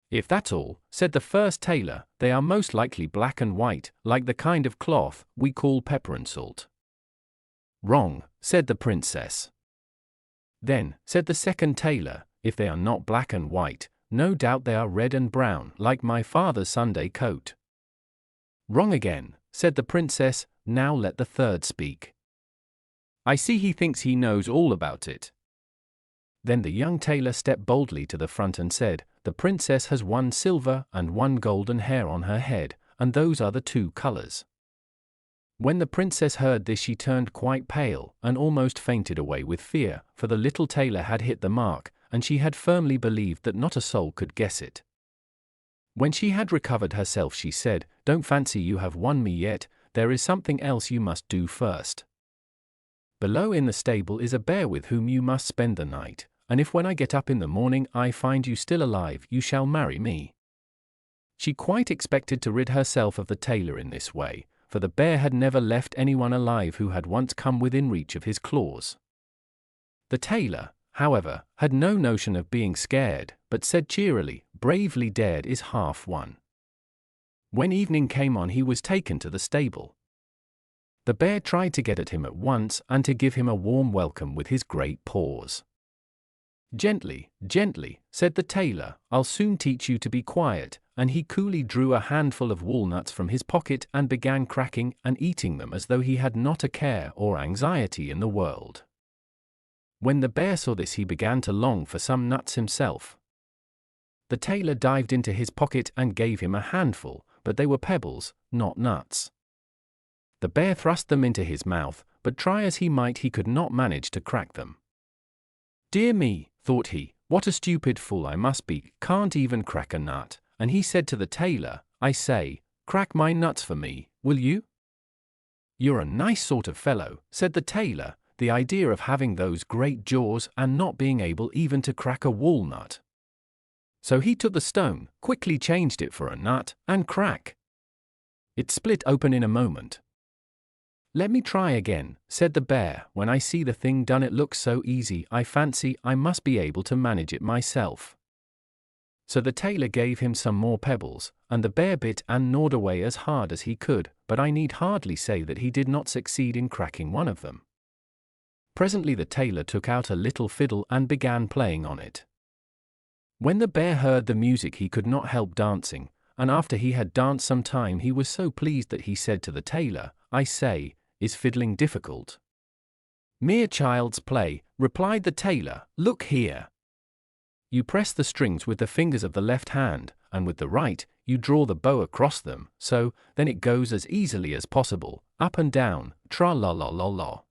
"If that's all," said the first tailor, "they are most likely black and white, like the kind of cloth we call pepper and salt." "Wrong," said the princess. "Then," said the second tailor, "if they are not black and white, no doubt they are red and brown, like my father's Sunday coat." "Wrong again," said the princess. "Now let the third speak. I see he thinks he knows all about it." Then the young tailor stepped boldly to the front and said, "The princess has 1 silver and 1 golden hair on her head, and those are the 2 colors." When the princess heard this she turned quite pale, and almost fainted away with fear, for the little tailor had hit the mark, and she had firmly believed that not a soul could guess it. When she had recovered herself she said, "Don't fancy you have won me yet, there is something else you must do first. Below in the stable is a bear with whom you must spend the night, and if when I get up in the morning I find you still alive you shall marry me." She quite expected to rid herself of the tailor in this way, for the bear had never left anyone alive who had once come within reach of his claws. The tailor, however, had no notion of being scared, but said cheerily, "Bravely dared is half won." When evening came on he was taken to the stable. The bear tried to get at him at once and to give him a warm welcome with his great paws. "Gently, gently," said the tailor, "I'll soon teach you to be quiet," and he coolly drew a handful of walnuts from his pocket and began cracking and eating them as though he had not a care or anxiety in the world. When the bear saw this he began to long for some nuts himself. The tailor dived into his pocket and gave him a handful, but they were pebbles, not nuts. The bear thrust them into his mouth, but try as he might he could not manage to crack them. "Dear me," thought he, "what a stupid fool I must be, can't even crack a nut," and he said to the tailor, "I say, crack my nuts for me, will you?" "You're a nice sort of fellow," said the tailor, "the idea of having those great jaws and not being able even to crack a walnut." So he took the stone, quickly changed it for a nut, and crack! It split open in a moment. "Let me try again," said the bear, "when I see the thing done it looks so easy I fancy I must be able to manage it myself." So the tailor gave him some more pebbles, and the bear bit and gnawed away as hard as he could, but I need hardly say that he did not succeed in cracking one of them. Presently the tailor took out a little fiddle and began playing on it. When the bear heard the music he could not help dancing, and after he had danced some time he was so pleased that he said to the tailor, "I say, is fiddling difficult?" "Mere child's play," replied the tailor. "Look here. You press the strings with the fingers of the left hand, and with the right, you draw the bow across them, so, then it goes as easily as possible, up and down, tra-la-la-la-la."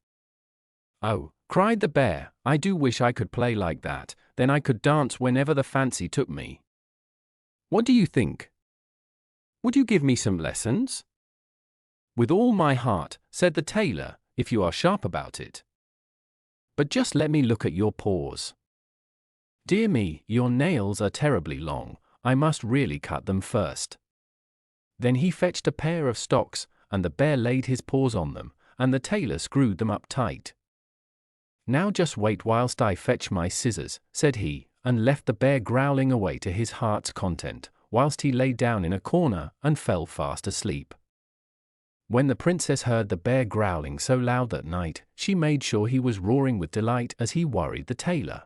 "Oh," cried the bear, "I do wish I could play like that, then I could dance whenever the fancy took me. What do you think? Would you give me some lessons?" "With all my heart," said the tailor, "if you are sharp about it. But just let me look at your paws. Dear me, your nails are terribly long, I must really cut them first." Then he fetched a pair of stocks, and the bear laid his paws on them, and the tailor screwed them up tight. "Now just wait whilst I fetch my scissors," said he, and left the bear growling away to his heart's content, whilst he lay down in a corner and fell fast asleep. When the princess heard the bear growling so loud that night, she made sure he was roaring with delight as he worried the tailor.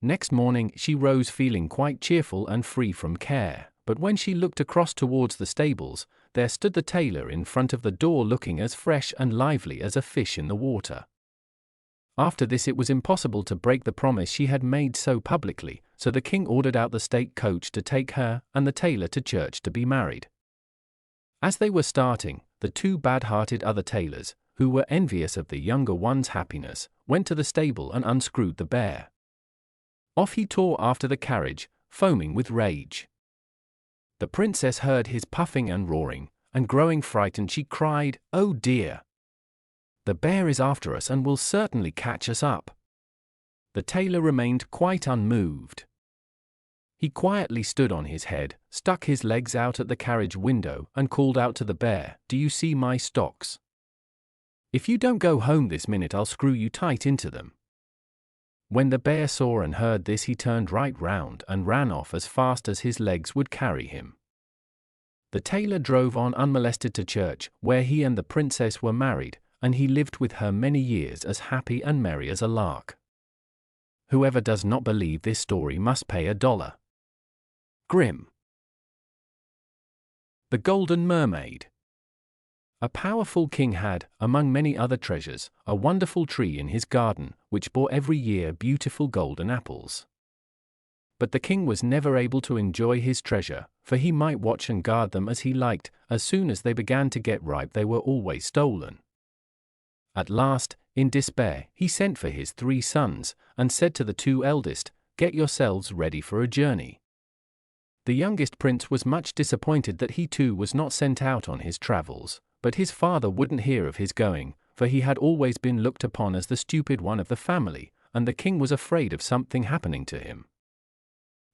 Next morning she rose feeling quite cheerful and free from care, but when she looked across towards the stables, there stood the tailor in front of the door looking as fresh and lively as a fish in the water. After this it was impossible to break the promise she had made so publicly, so the king ordered out the state coach to take her and the tailor to church to be married. As they were starting, the two bad-hearted other tailors, who were envious of the younger one's happiness, went to the stable and unscrewed the bear. Off he tore after the carriage, foaming with rage. The princess heard his puffing and roaring, and growing frightened she cried, "Oh dear! The bear is after us and will certainly catch us up." The tailor remained quite unmoved. He quietly stood on his head, stuck his legs out at the carriage window, and called out to the bear, "Do you see my stocks? If you don't go home this minute I'll screw you tight into them." When the bear saw and heard this he turned right round and ran off as fast as his legs would carry him. The tailor drove on unmolested to church, where he and the princess were married, and he lived with her many years as happy and merry as a lark. Whoever does not believe this story must pay $1. Grimm. The Golden Mermaid. A powerful king had, among many other treasures, a wonderful tree in his garden, which bore every year beautiful golden apples. But the king was never able to enjoy his treasure, for he might watch and guard them as he liked. As soon as they began to get ripe they were always stolen. At last, in despair, he sent for his 3 sons, and said to the 2 eldest, "Get yourselves ready for a journey." The youngest prince was much disappointed that he too was not sent out on his travels, but his father wouldn't hear of his going, for he had always been looked upon as the stupid one of the family, and the king was afraid of something happening to him.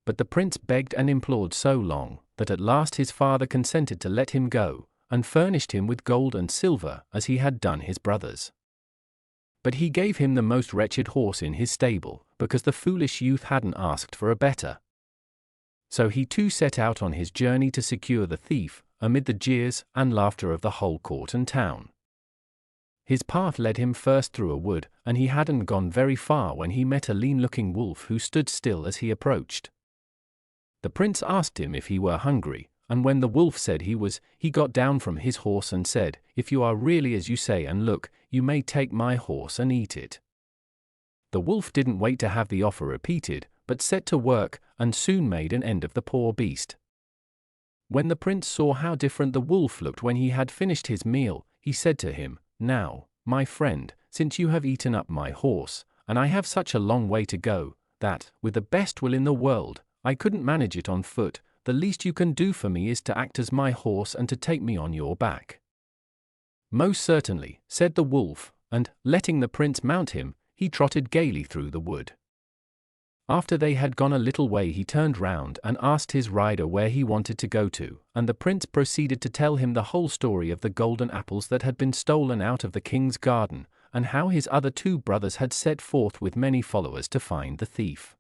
But the prince begged and implored so long, that at last his father consented to let him go, and furnished him with gold and silver as he had done his brothers. But he gave him the most wretched horse in his stable, because the foolish youth hadn't asked for a better. So he too set out on his journey to secure the thief, amid the jeers and laughter of the whole court and town. His path led him first through a wood, and he hadn't gone very far when he met a lean-looking wolf who stood still as he approached. The prince asked him if he were hungry, and when the wolf said he was, he got down from his horse and said, "If you are really as you say and look, you may take my horse and eat it." The wolf didn't wait to have the offer repeated, but set to work, and soon made an end of the poor beast. When the prince saw how different the wolf looked when he had finished his meal, he said to him, "Now, my friend, since you have eaten up my horse, and I have such a long way to go, that, with the best will in the world, I couldn't manage it on foot, the least you can do for me is to act as my horse and to take me on your back." "Most certainly," said the wolf, and, letting the prince mount him, he trotted gaily through the wood. After they had gone a little way he turned round and asked his rider where he wanted to go to, and the prince proceeded to tell him the whole story of the golden apples that had been stolen out of the king's garden, and how his other 2 brothers had set forth with many followers to find the thief.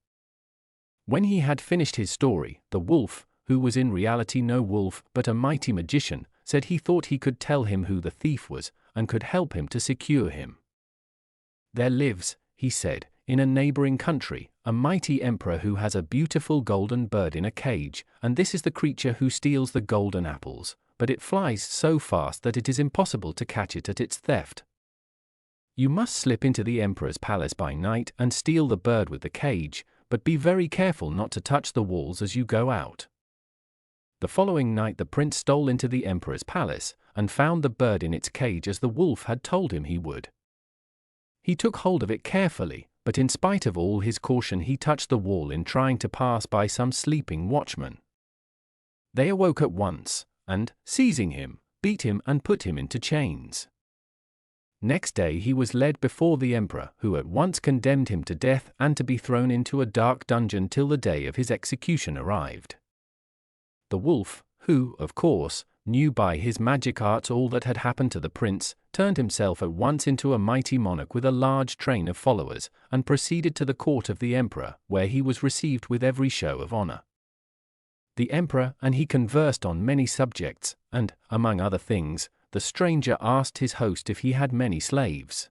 When he had finished his story, the wolf, who was in reality no wolf but a mighty magician, said he thought he could tell him who the thief was, and could help him to secure him. "There lives," he said, "in a neighboring country, a mighty emperor who has a beautiful golden bird in a cage, and this is the creature who steals the golden apples, but it flies so fast that it is impossible to catch it at its theft. You must slip into the emperor's palace by night and steal the bird with the cage, but be very careful not to touch the walls as you go out." The following night the prince stole into the emperor's palace, and found the bird in its cage as the wolf had told him he would. He took hold of it carefully, but in spite of all his caution he touched the wall in trying to pass by some sleeping watchmen. They awoke at once, and, seizing him, beat him and put him into chains. Next day he was led before the emperor, who at once condemned him to death and to be thrown into a dark dungeon till the day of his execution arrived. The wolf, who, of course, knew by his magic arts all that had happened to the prince, turned himself at once into a mighty monarch with a large train of followers, and proceeded to the court of the emperor, where he was received with every show of honor. The emperor and he conversed on many subjects, and, among other things, the stranger asked his host if he had many slaves.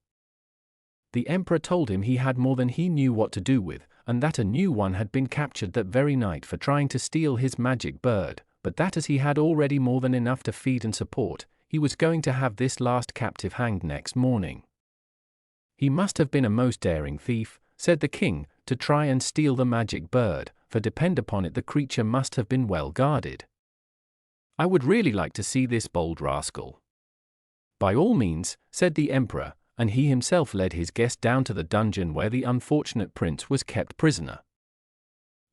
The emperor told him he had more than he knew what to do with, and that a new one had been captured that very night for trying to steal his magic bird, but that as he had already more than enough to feed and support, he was going to have this last captive hanged next morning. He must have been a most daring thief, said the king, to try and steal the magic bird, for depend upon it the creature must have been well guarded. I would really like to see this bold rascal. By all means, said the emperor, and he himself led his guest down to the dungeon where the unfortunate prince was kept prisoner.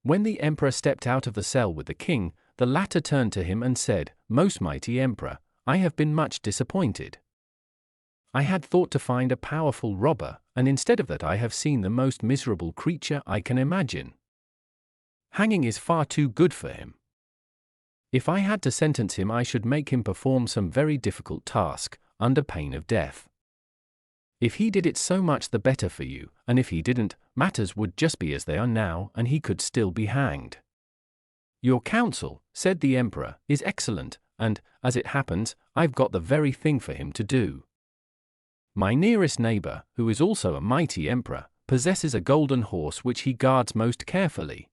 When the emperor stepped out of the cell with the king, the latter turned to him and said, "Most mighty emperor, I have been much disappointed. I had thought to find a powerful robber, and instead of that I have seen the most miserable creature I can imagine. Hanging is far too good for him. If I had to sentence him I should make him perform some very difficult task, under pain of death. If he did it so much the better for you, and if he didn't, matters would just be as they are now and he could still be hanged." "Your counsel," said the emperor, "is excellent, and, as it happens, I've got the very thing for him to do. My nearest neighbor, who is also a mighty emperor, possesses a golden horse which he guards most carefully.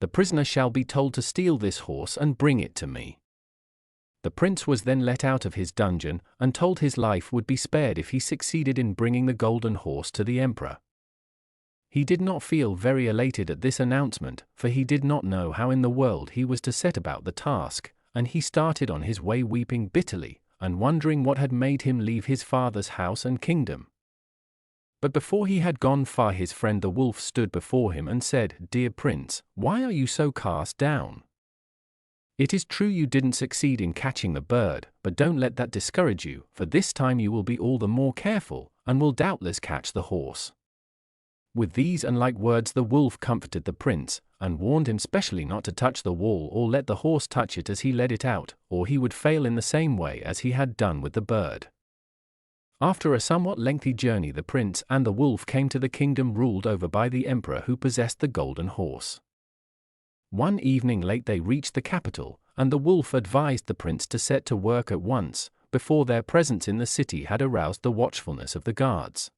The prisoner shall be told to steal this horse and bring it to me." The prince was then let out of his dungeon, and told his life would be spared if he succeeded in bringing the golden horse to the emperor. He did not feel very elated at this announcement, for he did not know how in the world he was to set about the task, and he started on his way weeping bitterly, and wondering what had made him leave his father's house and kingdom. But before he had gone far his friend the wolf stood before him and said, "Dear prince, why are you so cast down? It is true you didn't succeed in catching the bird, but don't let that discourage you, for this time you will be all the more careful, and will doubtless catch the horse." With these and like words the wolf comforted the prince, and warned him specially not to touch the wall or let the horse touch it as he led it out, or he would fail in the same way as he had done with the bird. After a somewhat lengthy journey the prince and the wolf came to the kingdom ruled over by the emperor who possessed the golden horse. One evening late they reached the capital, and the wolf advised the prince to set to work at once, before their presence in the city had aroused the watchfulness of the guards.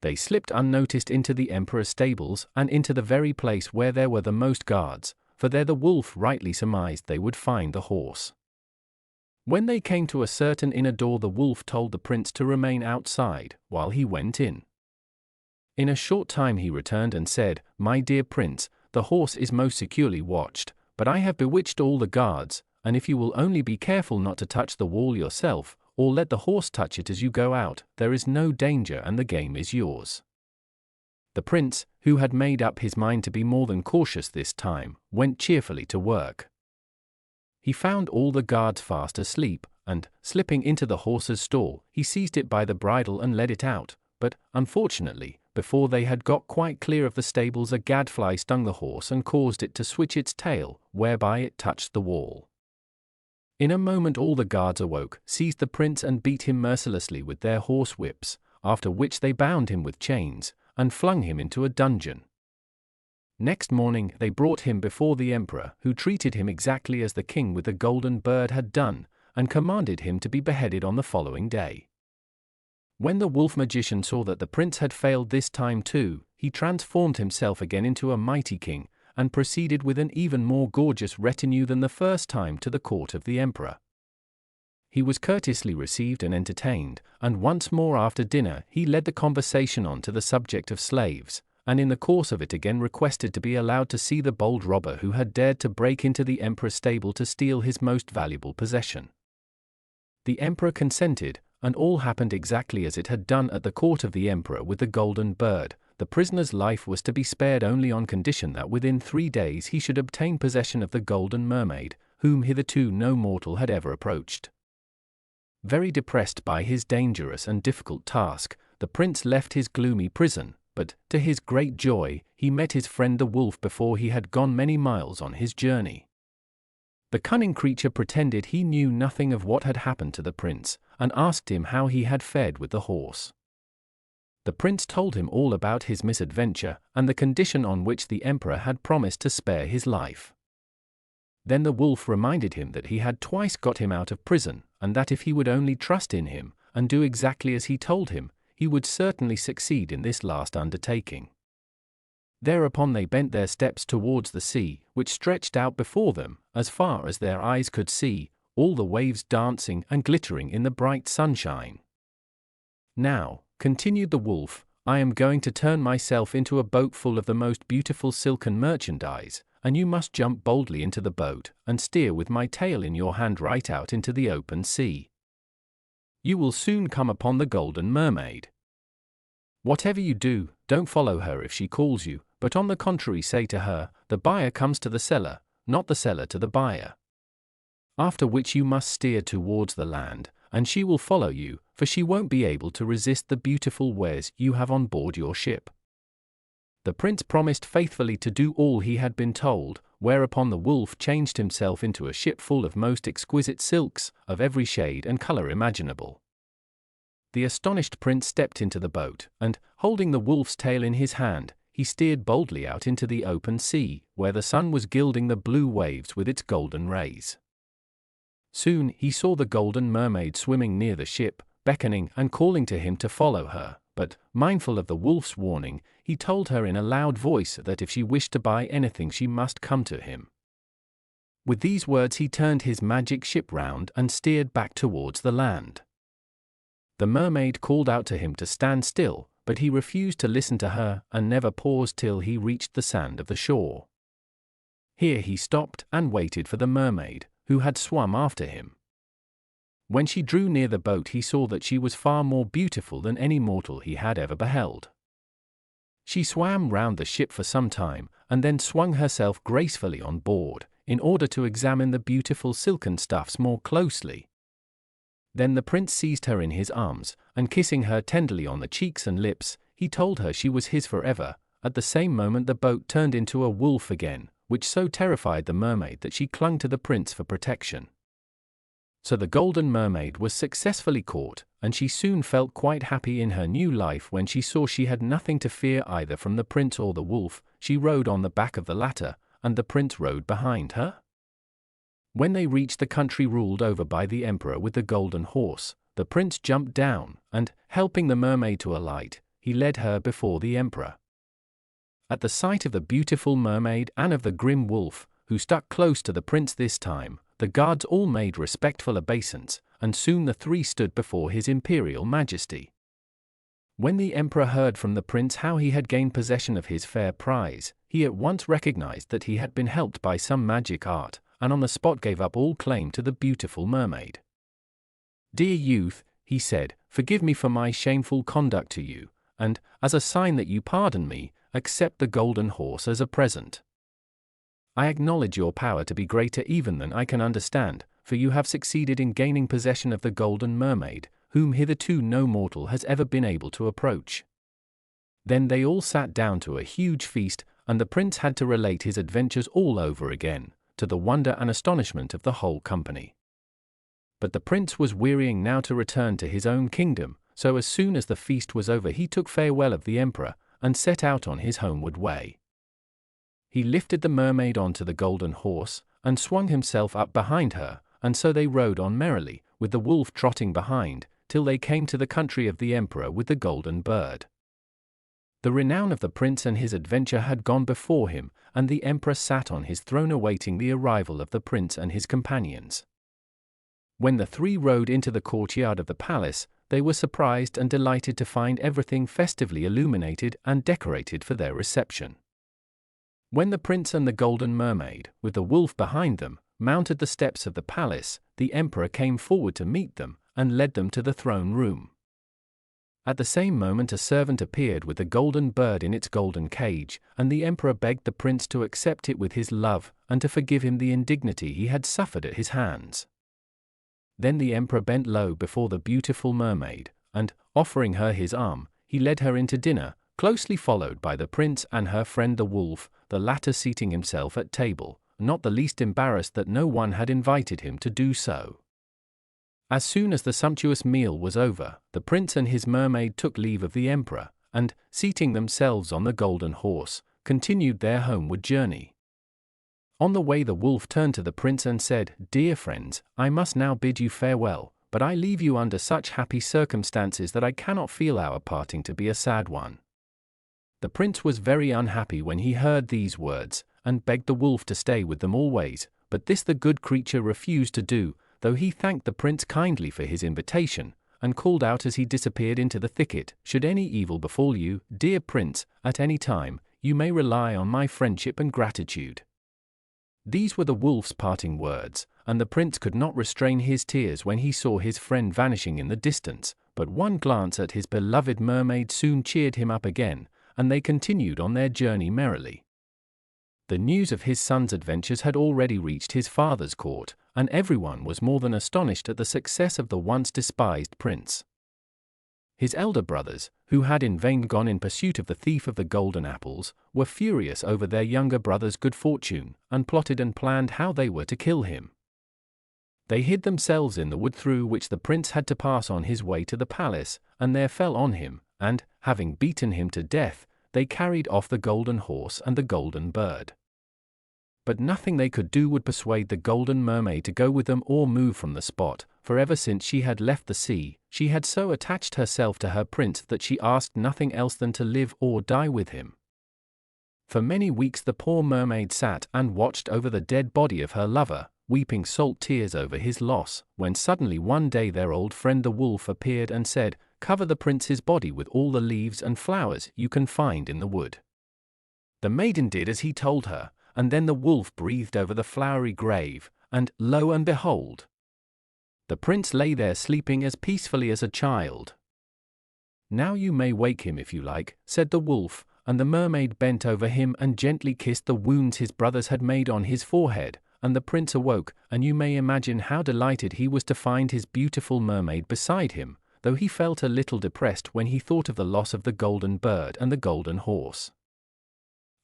They slipped unnoticed into the emperor's stables and into the very place where there were the most guards, for there the wolf rightly surmised they would find the horse. When they came to a certain inner door the wolf told the prince to remain outside, while he went in. In a short time he returned and said, "My dear prince, the horse is most securely watched, but I have bewitched all the guards, and if you will only be careful not to touch the wall yourself, or let the horse touch it as you go out, there is no danger and the game is yours." The prince, who had made up his mind to be more than cautious this time, went cheerfully to work. He found all the guards fast asleep, and, slipping into the horse's stall, he seized it by the bridle and led it out, but, unfortunately, before they had got quite clear of the stables a gadfly stung the horse and caused it to switch its tail, whereby it touched the wall. In a moment all the guards awoke, seized the prince and beat him mercilessly with their horse whips, after which they bound him with chains, and flung him into a dungeon. Next morning they brought him before the emperor, who treated him exactly as the king with the golden bird had done, and commanded him to be beheaded on the following day. When the wolf magician saw that the prince had failed this time too, he transformed himself again into a mighty king, and proceeded with an even more gorgeous retinue than the first time to the court of the emperor. He was courteously received and entertained, and once more after dinner he led the conversation on to the subject of slaves, and in the course of it again requested to be allowed to see the bold robber who had dared to break into the emperor's stable to steal his most valuable possession. The emperor consented, and all happened exactly as it had done at the court of the emperor with the golden bird. The prisoner's life was to be spared only on condition that within 3 days he should obtain possession of the golden mermaid, whom hitherto no mortal had ever approached. Very depressed by his dangerous and difficult task, the prince left his gloomy prison, but, to his great joy, he met his friend the wolf before he had gone many miles on his journey. The cunning creature pretended he knew nothing of what had happened to the prince, and asked him how he had fared with the horse. The prince told him all about his misadventure, and the condition on which the emperor had promised to spare his life. Then the wolf reminded him that he had twice got him out of prison, and that if he would only trust in him, and do exactly as he told him, he would certainly succeed in this last undertaking. Thereupon they bent their steps towards the sea, which stretched out before them, as far as their eyes could see, all the waves dancing and glittering in the bright sunshine. "Now," continued the wolf, "I am going to turn myself into a boat full of the most beautiful silken merchandise, and you must jump boldly into the boat, and steer with my tail in your hand right out into the open sea. You will soon come upon the Golden Mermaid. Whatever you do, don't follow her if she calls you, but on the contrary say to her, 'The buyer comes to the seller, not the seller to the buyer.' After which you must steer towards the land, and she will follow you, for she won't be able to resist the beautiful wares you have on board your ship." The prince promised faithfully to do all he had been told, whereupon the wolf changed himself into a ship full of most exquisite silks, of every shade and color imaginable. The astonished prince stepped into the boat, and, holding the wolf's tail in his hand, he steered boldly out into the open sea, where the sun was gilding the blue waves with its golden rays. Soon he saw the Golden Mermaid swimming near the ship, beckoning and calling to him to follow her, but, mindful of the wolf's warning, he told her in a loud voice that if she wished to buy anything she must come to him. With these words he turned his magic ship round and steered back towards the land. The mermaid called out to him to stand still, but he refused to listen to her and never paused till he reached the sand of the shore. Here he stopped and waited for the mermaid, who had swum after him. When she drew near the boat he saw that she was far more beautiful than any mortal he had ever beheld. She swam round the ship for some time, and then swung herself gracefully on board, in order to examine the beautiful silken stuffs more closely. Then the prince seized her in his arms, and kissing her tenderly on the cheeks and lips, he told her she was his forever. At the same moment the boat turned into a wolf again, which so terrified the mermaid that she clung to the prince for protection. So the Golden Mermaid was successfully caught, and she soon felt quite happy in her new life when she saw she had nothing to fear either from the prince or the wolf. She rode on the back of the latter, and the prince rode behind her. When they reached the country ruled over by the emperor with the golden horse, the prince jumped down, and, helping the mermaid to alight, he led her before the emperor. At the sight of the beautiful mermaid and of the grim wolf, who stuck close to the prince this time, the guards all made respectful obeisance, and soon the three stood before his imperial majesty. When the emperor heard from the prince how he had gained possession of his fair prize, he at once recognized that he had been helped by some magic art, and on the spot gave up all claim to the beautiful mermaid. "Dear youth," he said, "forgive me for my shameful conduct to you, and, as a sign that you pardon me, accept the golden horse as a present. I acknowledge your power to be greater even than I can understand, for you have succeeded in gaining possession of the Golden Mermaid, whom hitherto no mortal has ever been able to approach." Then they all sat down to a huge feast, and the prince had to relate his adventures all over again, to the wonder and astonishment of the whole company. But the prince was wearying now to return to his own kingdom, so as soon as the feast was over he took farewell of the emperor, and set out on his homeward way. He lifted the mermaid onto the golden horse, and swung himself up behind her, and so they rode on merrily, with the wolf trotting behind, till they came to the country of the emperor with the golden bird. The renown of the prince and his adventure had gone before him, and the emperor sat on his throne awaiting the arrival of the prince and his companions. When the three rode into the courtyard of the palace, they were surprised and delighted to find everything festively illuminated and decorated for their reception. When the prince and the Golden Mermaid, with the wolf behind them, mounted the steps of the palace, the emperor came forward to meet them, and led them to the throne room. At the same moment a servant appeared with the golden bird in its golden cage, and the emperor begged the prince to accept it with his love, and to forgive him the indignity he had suffered at his hands. Then the emperor bent low before the beautiful mermaid, and, offering her his arm, he led her into dinner, closely followed by the prince and her friend the wolf, the latter seating himself at table, not the least embarrassed that no one had invited him to do so. As soon as the sumptuous meal was over, the prince and his mermaid took leave of the emperor, and, seating themselves on the golden horse, continued their homeward journey. On the way the wolf turned to the prince and said, "Dear friends, I must now bid you farewell, but I leave you under such happy circumstances that I cannot feel our parting to be a sad one." The prince was very unhappy when he heard these words, and begged the wolf to stay with them always, but this the good creature refused to do, though he thanked the prince kindly for his invitation, and called out as he disappeared into the thicket, "Should any evil befall you, dear prince, at any time, you may rely on my friendship and gratitude." These were the wolf's parting words, and the prince could not restrain his tears when he saw his friend vanishing in the distance, but one glance at his beloved mermaid soon cheered him up again, and they continued on their journey merrily. The news of his son's adventures had already reached his father's court, and everyone was more than astonished at the success of the once despised prince. His elder brothers, who had in vain gone in pursuit of the thief of the golden apples, were furious over their younger brother's good fortune, and plotted and planned how they were to kill him. They hid themselves in the wood through which the prince had to pass on his way to the palace, and there fell on him, and, having beaten him to death, they carried off the golden horse and the golden bird. But nothing they could do would persuade the golden mermaid to go with them or move from the spot, for ever since she had left the sea, she had so attached herself to her prince that she asked nothing else than to live or die with him. For many weeks the poor mermaid sat and watched over the dead body of her lover, weeping salt tears over his loss, when suddenly one day their old friend the wolf appeared and said, "Cover the prince's body with all the leaves and flowers you can find in the wood." The maiden did as he told her, and then the wolf breathed over the flowery grave, and, lo and behold, the prince lay there sleeping as peacefully as a child. "Now you may wake him if you like," said the wolf, and the mermaid bent over him and gently kissed the wounds his brothers had made on his forehead, and the prince awoke, and you may imagine how delighted he was to find his beautiful mermaid beside him, though he felt a little depressed when he thought of the loss of the golden bird and the golden horse.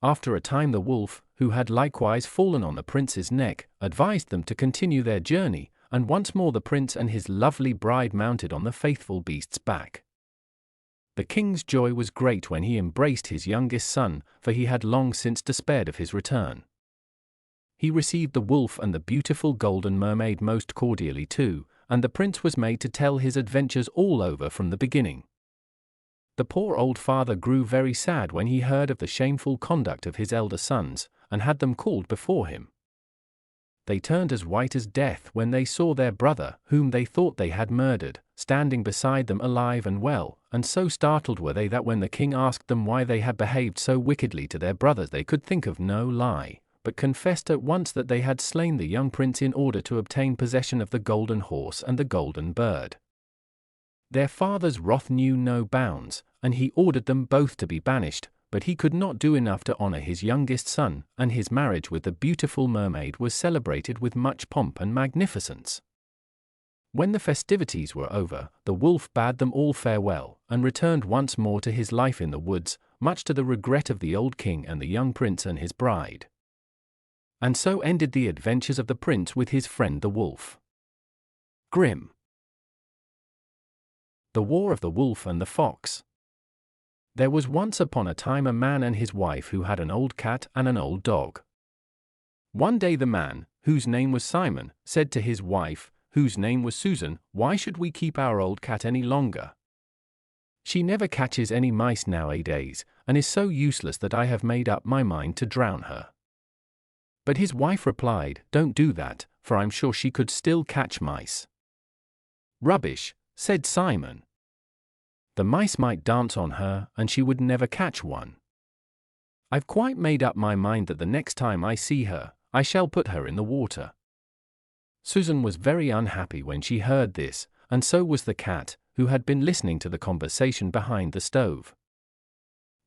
After a time the wolf, who had likewise fallen on the prince's neck, advised them to continue their journey, and once more the prince and his lovely bride mounted on the faithful beast's back. The king's joy was great when he embraced his youngest son, for he had long since despaired of his return. He received the wolf and the beautiful golden mermaid most cordially too, and the prince was made to tell his adventures all over from the beginning. The poor old father grew very sad when he heard of the shameful conduct of his elder sons, and had them called before him. They turned as white as death when they saw their brother, whom they thought they had murdered, standing beside them alive and well, and so startled were they that when the king asked them why they had behaved so wickedly to their brother they could think of no lie, but confessed at once that they had slain the young prince in order to obtain possession of the golden horse and the golden bird. Their father's wrath knew no bounds, and he ordered them both to be banished, but he could not do enough to honor his youngest son, and his marriage with the beautiful mermaid was celebrated with much pomp and magnificence. When the festivities were over, the wolf bade them all farewell, and returned once more to his life in the woods, much to the regret of the old king and the young prince and his bride. And so ended the adventures of the prince with his friend the wolf. Grimm. The War of the Wolf and the Fox. There was once upon a time a man and his wife who had an old cat and an old dog. One day the man, whose name was Simon, said to his wife, whose name was Susan, "Why should we keep our old cat any longer? She never catches any mice nowadays, and is so useless that I have made up my mind to drown her." But his wife replied, "Don't do that, for I'm sure she could still catch mice." "Rubbish," said Simon. "The mice might dance on her, and she would never catch one. I've quite made up my mind that the next time I see her, I shall put her in the water." Susan was very unhappy when she heard this, and so was the cat, who had been listening to the conversation behind the stove.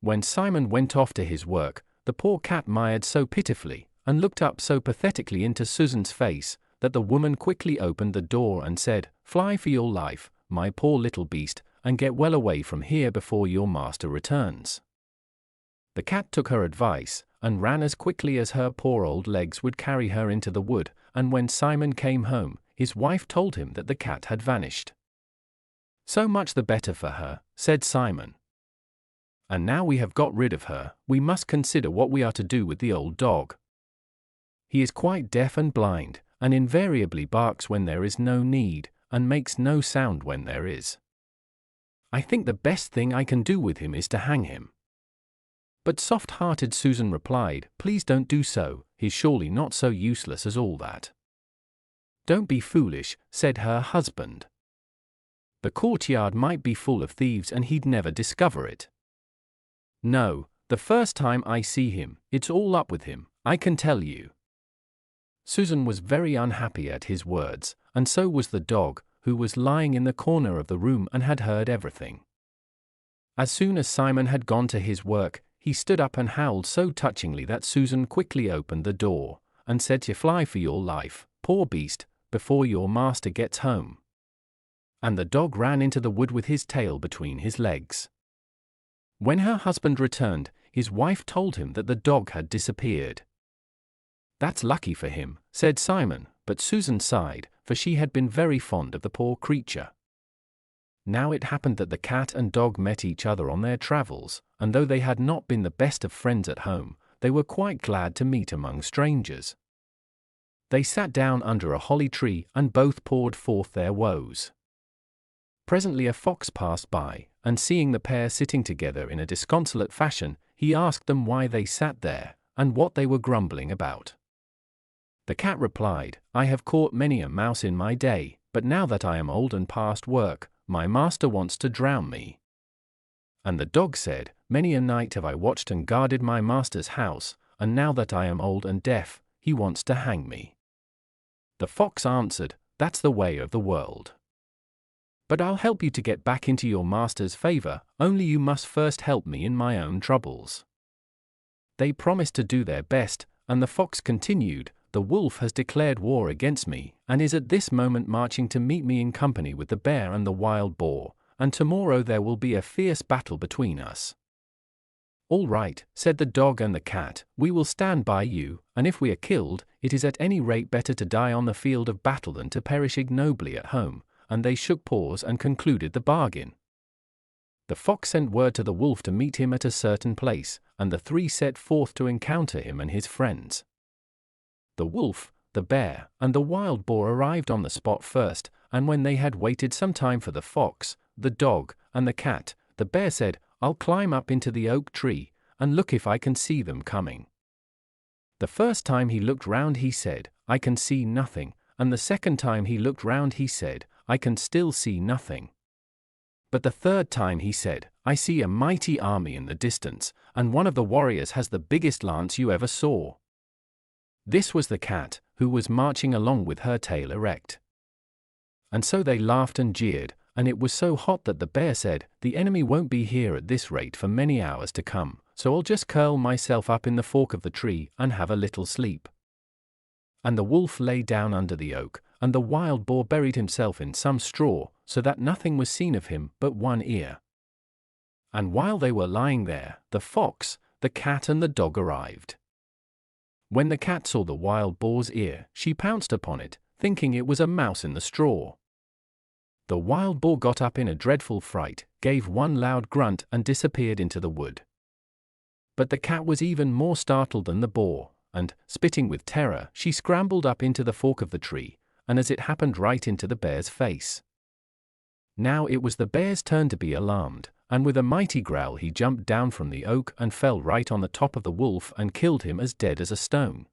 When Simon went off to his work, the poor cat mired so pitifully, and looked up so pathetically into Susan's face, that the woman quickly opened the door and said, "Fly for your life, my poor little beast, and get well away from here before your master returns." The cat took her advice, and ran as quickly as her poor old legs would carry her into the wood, and when Simon came home, his wife told him that the cat had vanished. "So much the better for her," said Simon. "And now we have got rid of her, we must consider what we are to do with the old dog." He is quite deaf and blind, and invariably barks when there is no need, and makes no sound when there is. I think the best thing I can do with him is to hang him." But soft-hearted Susan replied, "Please don't do so, he's surely not so useless as all that." "Don't be foolish," said her husband. "The courtyard might be full of thieves and he'd never discover it. No, the first time I see him, it's all up with him, I can tell you." Susan was very unhappy at his words, and so was the dog, who was lying in the corner of the room and had heard everything. As soon as Simon had gone to his work, he stood up and howled so touchingly that Susan quickly opened the door, and said to fly for your life, poor beast, before your master gets home. And the dog ran into the wood with his tail between his legs. When her husband returned, his wife told him that the dog had disappeared. "That's lucky for him," said Simon, but Susan sighed, for she had been very fond of the poor creature. Now it happened that the cat and dog met each other on their travels, and though they had not been the best of friends at home, they were quite glad to meet among strangers. They sat down under a holly tree and both poured forth their woes. Presently a fox passed by, and seeing the pair sitting together in a disconsolate fashion, he asked them why they sat there, and what they were grumbling about. The cat replied, "I have caught many a mouse in my day, but now that I am old and past work, my master wants to drown me." And the dog said, "Many a night have I watched and guarded my master's house, and now that I am old and deaf, he wants to hang me." The fox answered, "That's the way of the world. But I'll help you to get back into your master's favor, only you must first help me in my own troubles." They promised to do their best, and the fox continued, "The wolf has declared war against me, and is at this moment marching to meet me in company with the bear and the wild boar, and tomorrow there will be a fierce battle between us." "All right," said the dog and the cat, "we will stand by you, and if we are killed, it is at any rate better to die on the field of battle than to perish ignobly at home," and they shook paws and concluded the bargain. The fox sent word to the wolf to meet him at a certain place, and the three set forth to encounter him and his friends. The wolf, the bear, and the wild boar arrived on the spot first, and when they had waited some time for the fox, the dog, and the cat, the bear said, "I'll climb up into the oak tree, and look if I can see them coming." The first time he looked round he said, "I can see nothing," and the second time he looked round he said, "I can still see nothing." But the third time he said, "I see a mighty army in the distance, and one of the warriors has the biggest lance you ever saw." This was the cat, who was marching along with her tail erect. And so they laughed and jeered, and it was so hot that the bear said, "The enemy won't be here at this rate for many hours to come, so I'll just curl myself up in the fork of the tree and have a little sleep." And the wolf lay down under the oak, and the wild boar buried himself in some straw, so that nothing was seen of him but one ear. And while they were lying there, the fox, the cat and the dog arrived. When the cat saw the wild boar's ear, she pounced upon it, thinking it was a mouse in the straw. The wild boar got up in a dreadful fright, gave one loud grunt and disappeared into the wood. But the cat was even more startled than the boar, and, spitting with terror, she scrambled up into the fork of the tree, and as it happened right into the bear's face. Now it was the bear's turn to be alarmed, and with a mighty growl he jumped down from the oak and fell right on the top of the wolf and killed him as dead as a stone.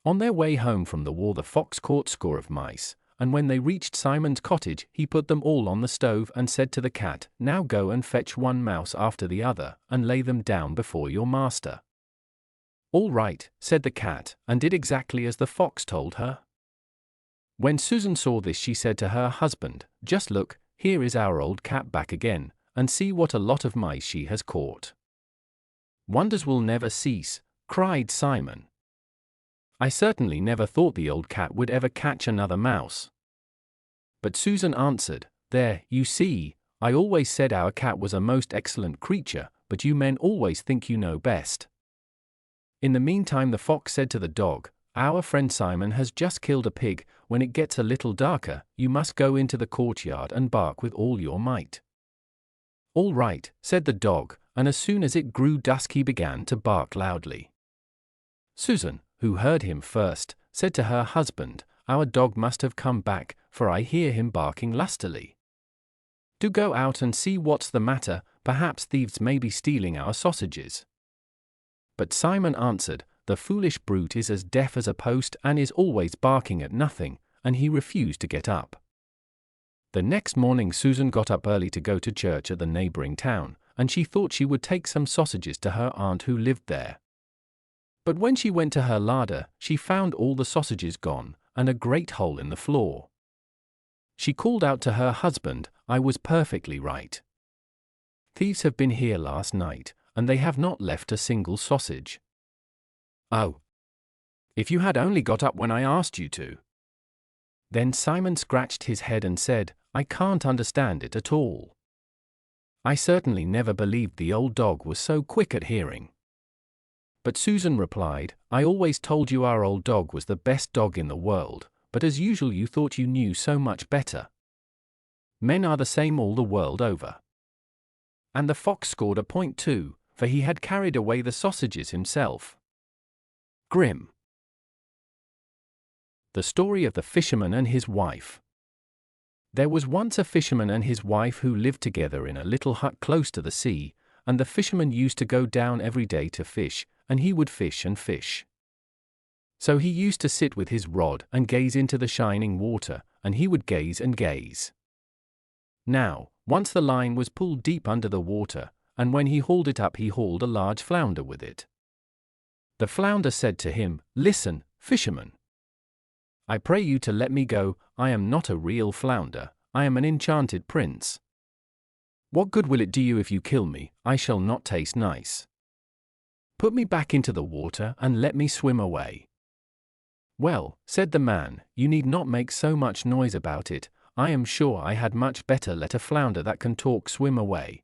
On their way home from the war the fox caught score of mice, and when they reached Simon's cottage he put them all on the stove and said to the cat, "Now go and fetch one mouse after the other, and lay them down before your master." "All right," said the cat, and did exactly as the fox told her. When Susan saw this she said to her husband, "Just look, here is our old cat back again, and see what a lot of mice she has caught." "Wonders will never cease," cried Simon. "I certainly never thought the old cat would ever catch another mouse." But Susan answered, "There, you see, I always said our cat was a most excellent creature, but you men always think you know best." In the meantime the fox said to the dog, "Our friend Simon has just killed a pig. When it gets a little darker, you must go into the courtyard and bark with all your might." "All right," said the dog, and as soon as it grew dusk he began to bark loudly. "Susan, who heard him first, said to her husband, "Our dog must have come back, for I hear him barking lustily. Do go out and see what's the matter, perhaps thieves may be stealing our sausages." But Simon answered, "The foolish brute is as deaf as a post and is always barking at nothing," and he refused to get up. The next morning Susan got up early to go to church at the neighboring town, and she thought she would take some sausages to her aunt who lived there. But when she went to her larder, she found all the sausages gone, and a great hole in the floor. She called out to her husband, "I was perfectly right. Thieves have been here last night, and they have not left a single sausage. Oh, if you had only got up when I asked you to." Then Simon scratched his head and said, "I can't understand it at all. I certainly never believed the old dog was so quick at hearing." But Susan replied, "I always told you our old dog was the best dog in the world, but as usual you thought you knew so much better. Men are the same all the world over." And the fox scored a point too, for he had carried away the sausages himself. Grim. The story of the fisherman and his wife. There was once a fisherman and his wife who lived together in a little hut close to the sea, and the fisherman used to go down every day to fish, and he would fish and fish. So he used to sit with his rod and gaze into the shining water, and he would gaze and gaze. Now, once the line was pulled deep under the water, and when he hauled it up he hauled a large flounder with it. The flounder said to him, "Listen, fisherman. I pray you to let me go, I am not a real flounder, I am an enchanted prince. What good will it do you if you kill me? I shall not taste nice. Put me back into the water and let me swim away." "Well," said the man, "you need not make so much noise about it, I am sure I had much better let a flounder that can talk swim away."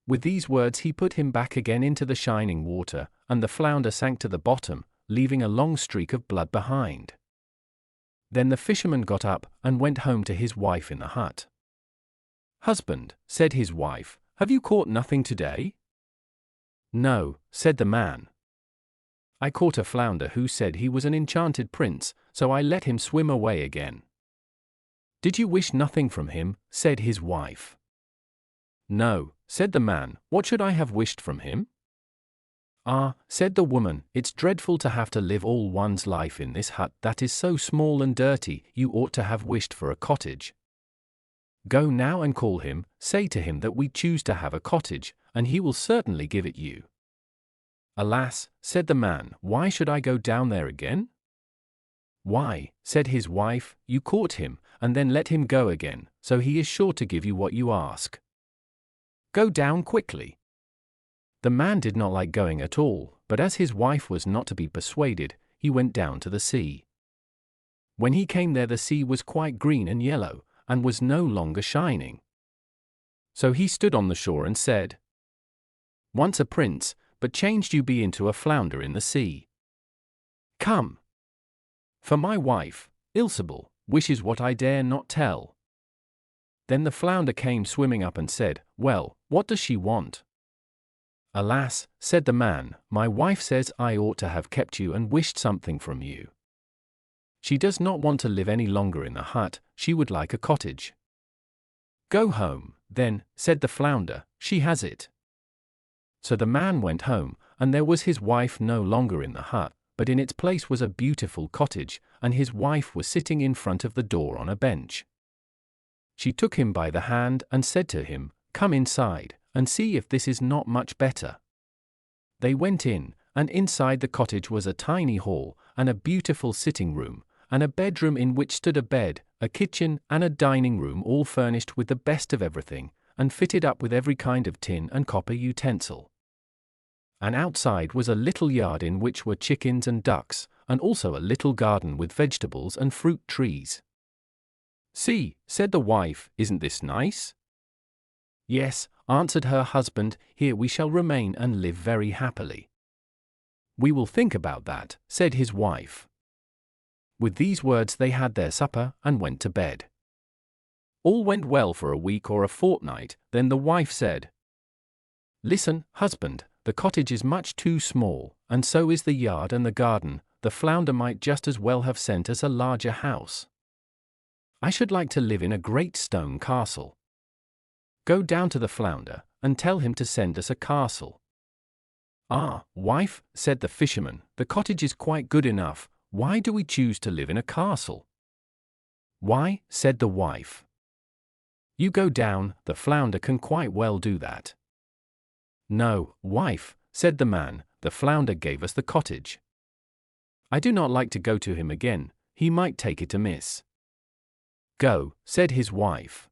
With these words he put him back again into the shining water, and the flounder sank to the bottom, leaving a long streak of blood behind. Then the fisherman got up and went home to his wife in the hut. "Husband," said his wife, "have you caught nothing today?" "No," said the man. "I caught a flounder who said he was an enchanted prince, so I let him swim away again." "Did you wish nothing from him?" said his wife. "No," said the man, "what should I have wished from him?" "Ah," said the woman, "it's dreadful to have to live all one's life in this hut that is so small and dirty, you ought to have wished for a cottage. Go now and call him, say to him that we choose to have a cottage, and he will certainly give it you." "Alas," said the man, "why should I go down there again?" "Why," said his wife, "you caught him, and then let him go again, so he is sure to give you what you ask. Go down quickly." The man did not like going at all, but as his wife was not to be persuaded, he went down to the sea. When he came there the sea was quite green and yellow, and was no longer shining. So he stood on the shore and said, "Once a prince, but changed you be into a flounder in the sea. Come. For my wife, Ilsebil, wishes what I dare not tell." Then the flounder came swimming up and said, "Well, what does she want?" "Alas," said the man, "my wife says I ought to have kept you and wished something from you. She does not want to live any longer in the hut, she would like a cottage." "Go home, then," said the flounder, "she has it." So the man went home, and there was his wife no longer in the hut, but in its place was a beautiful cottage, and his wife was sitting in front of the door on a bench. She took him by the hand and said to him, "Come inside, and see if this is not much better." They went in, and inside the cottage was a tiny hall, and a beautiful sitting room, and a bedroom in which stood a bed, a kitchen, and a dining room all furnished with the best of everything, and fitted up with every kind of tin and copper utensil. And outside was a little yard in which were chickens and ducks, and also a little garden with vegetables and fruit trees. "See," said the wife, "isn't this nice?" "Yes," answered her husband, "here we shall remain and live very happily." "We will think about that," said his wife. With these words they had their supper and went to bed. All went well for a week or a fortnight, then the wife said, "Listen, husband, the cottage is much too small, and so is the yard and the garden, the flounder might just as well have sent us a larger house. I should like to live in a great stone castle. Go down to the flounder, and tell him to send us a castle. Ah, wife, said the fisherman, the cottage is quite good enough. Why do we choose to live in a castle? Why, said the wife. You go down, the flounder can quite well do that. No, wife, said the man, the flounder gave us the cottage. I do not like to go to him again, he might take it amiss. Go, said his wife.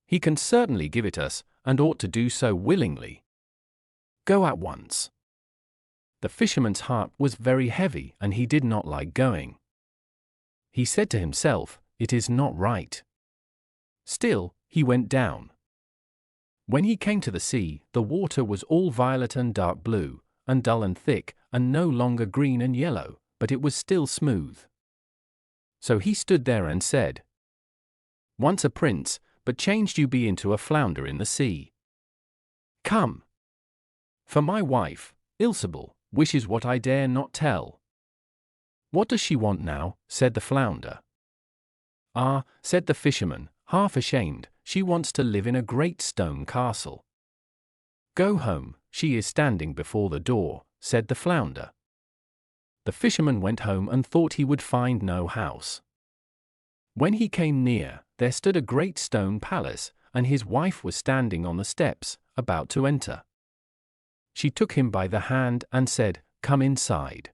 He can certainly give it us, and ought to do so willingly. Go at once. The fisherman's heart was very heavy, and he did not like going. He said to himself, it is not right. Still, he went down. When he came to the sea, the water was all violet and dark blue, and dull and thick, and no longer green and yellow, but it was still smooth. So he stood there and said, Once a prince, but changed you be into a flounder in the sea. Come. For my wife, Ilsebil, wishes what I dare not tell. What does she want now? Said the flounder. Ah, said the fisherman, half ashamed, she wants to live in a great stone castle. Go home, she is standing before the door, said the flounder. The fisherman went home and thought he would find no house. When he came near, there stood a great stone palace, and his wife was standing on the steps, about to enter. She took him by the hand and said, Come inside.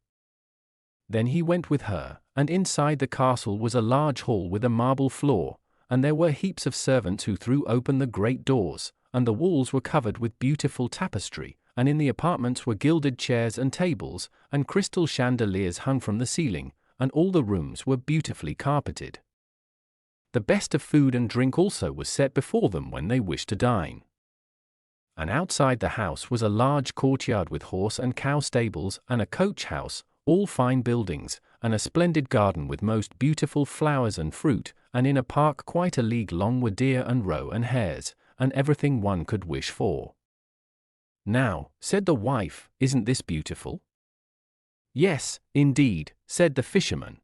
Then he went with her, and inside the castle was a large hall with a marble floor, and there were heaps of servants who threw open the great doors, and the walls were covered with beautiful tapestry, and in the apartments were gilded chairs and tables, and crystal chandeliers hung from the ceiling, and all the rooms were beautifully carpeted. The best of food and drink also was set before them when they wished to dine. And outside the house was a large courtyard with horse and cow stables, and a coach house, all fine buildings, and a splendid garden with most beautiful flowers and fruit, and in a park quite a league long were deer and roe and hares, and everything one could wish for. Now, said the wife, isn't this beautiful? Yes, indeed, said the fisherman.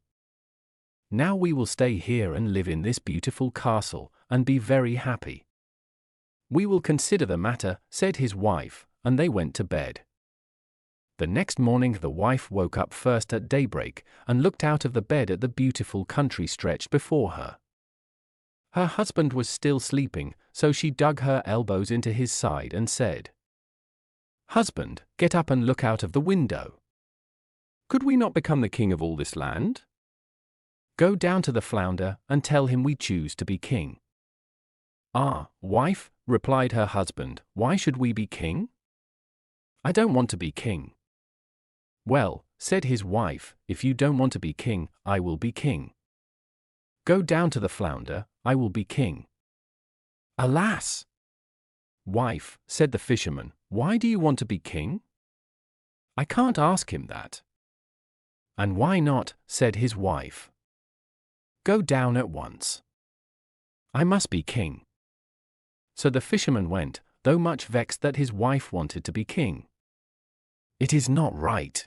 Now we will stay here and live in this beautiful castle, and be very happy. We will consider the matter, said his wife, and they went to bed. The next morning the wife woke up first at daybreak, and looked out of the bed at the beautiful country stretched before her. Her husband was still sleeping, so she dug her elbows into his side and said, Husband, get up and look out of the window. Could we not become the king of all this land? Go down to the flounder, and tell him we choose to be king. Ah, wife, replied her husband, why should we be king? I don't want to be king. Well, said his wife, if you don't want to be king, I will be king. Go down to the flounder, I will be king. Alas! Wife, said the fisherman, why do you want to be king? I can't ask him that. And why not? Said his wife. Go down at once. I must be king. So the fisherman went, though much vexed that his wife wanted to be king. It is not right.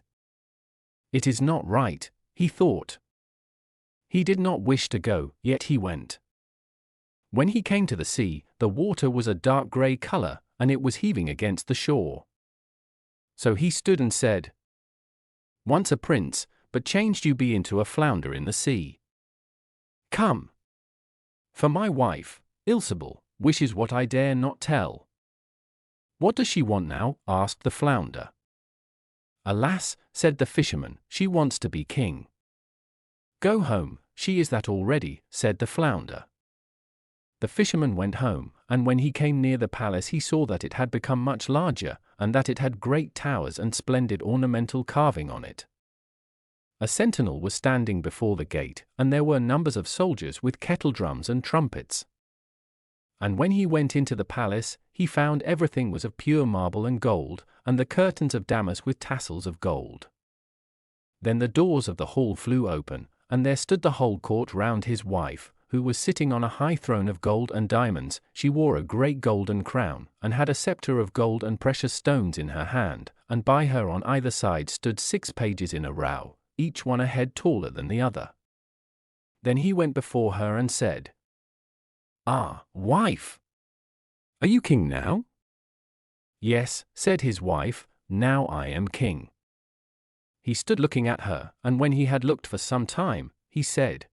It is not right, he thought. He did not wish to go, yet he went. When he came to the sea, the water was a dark grey color, and it was heaving against the shore. So he stood and said, Once a prince, but changed you be into a flounder in the sea. Come. For my wife, Ilsebil, wishes what I dare not tell. What does she want now? Asked the flounder. Alas, said the fisherman, she wants to be king. Go home, she is that already, said the flounder. The fisherman went home, and when he came near the palace he saw that it had become much larger, and that it had great towers and splendid ornamental carving on it. A sentinel was standing before the gate, and there were numbers of soldiers with kettledrums and trumpets. And when he went into the palace, he found everything was of pure marble and gold, and the curtains of damask with tassels of gold. Then the doors of the hall flew open, and there stood the whole court round his wife, who was sitting on a high throne of gold and diamonds. She wore a great golden crown, and had a scepter of gold and precious stones in her hand, and by her on either side stood 6 pages in a row, each one a head taller than the other. Then he went before her and said, "Ah, wife! Are you king now?" "Yes," said his wife, "now I am king." He stood looking at her, and when he had looked for some time, he said,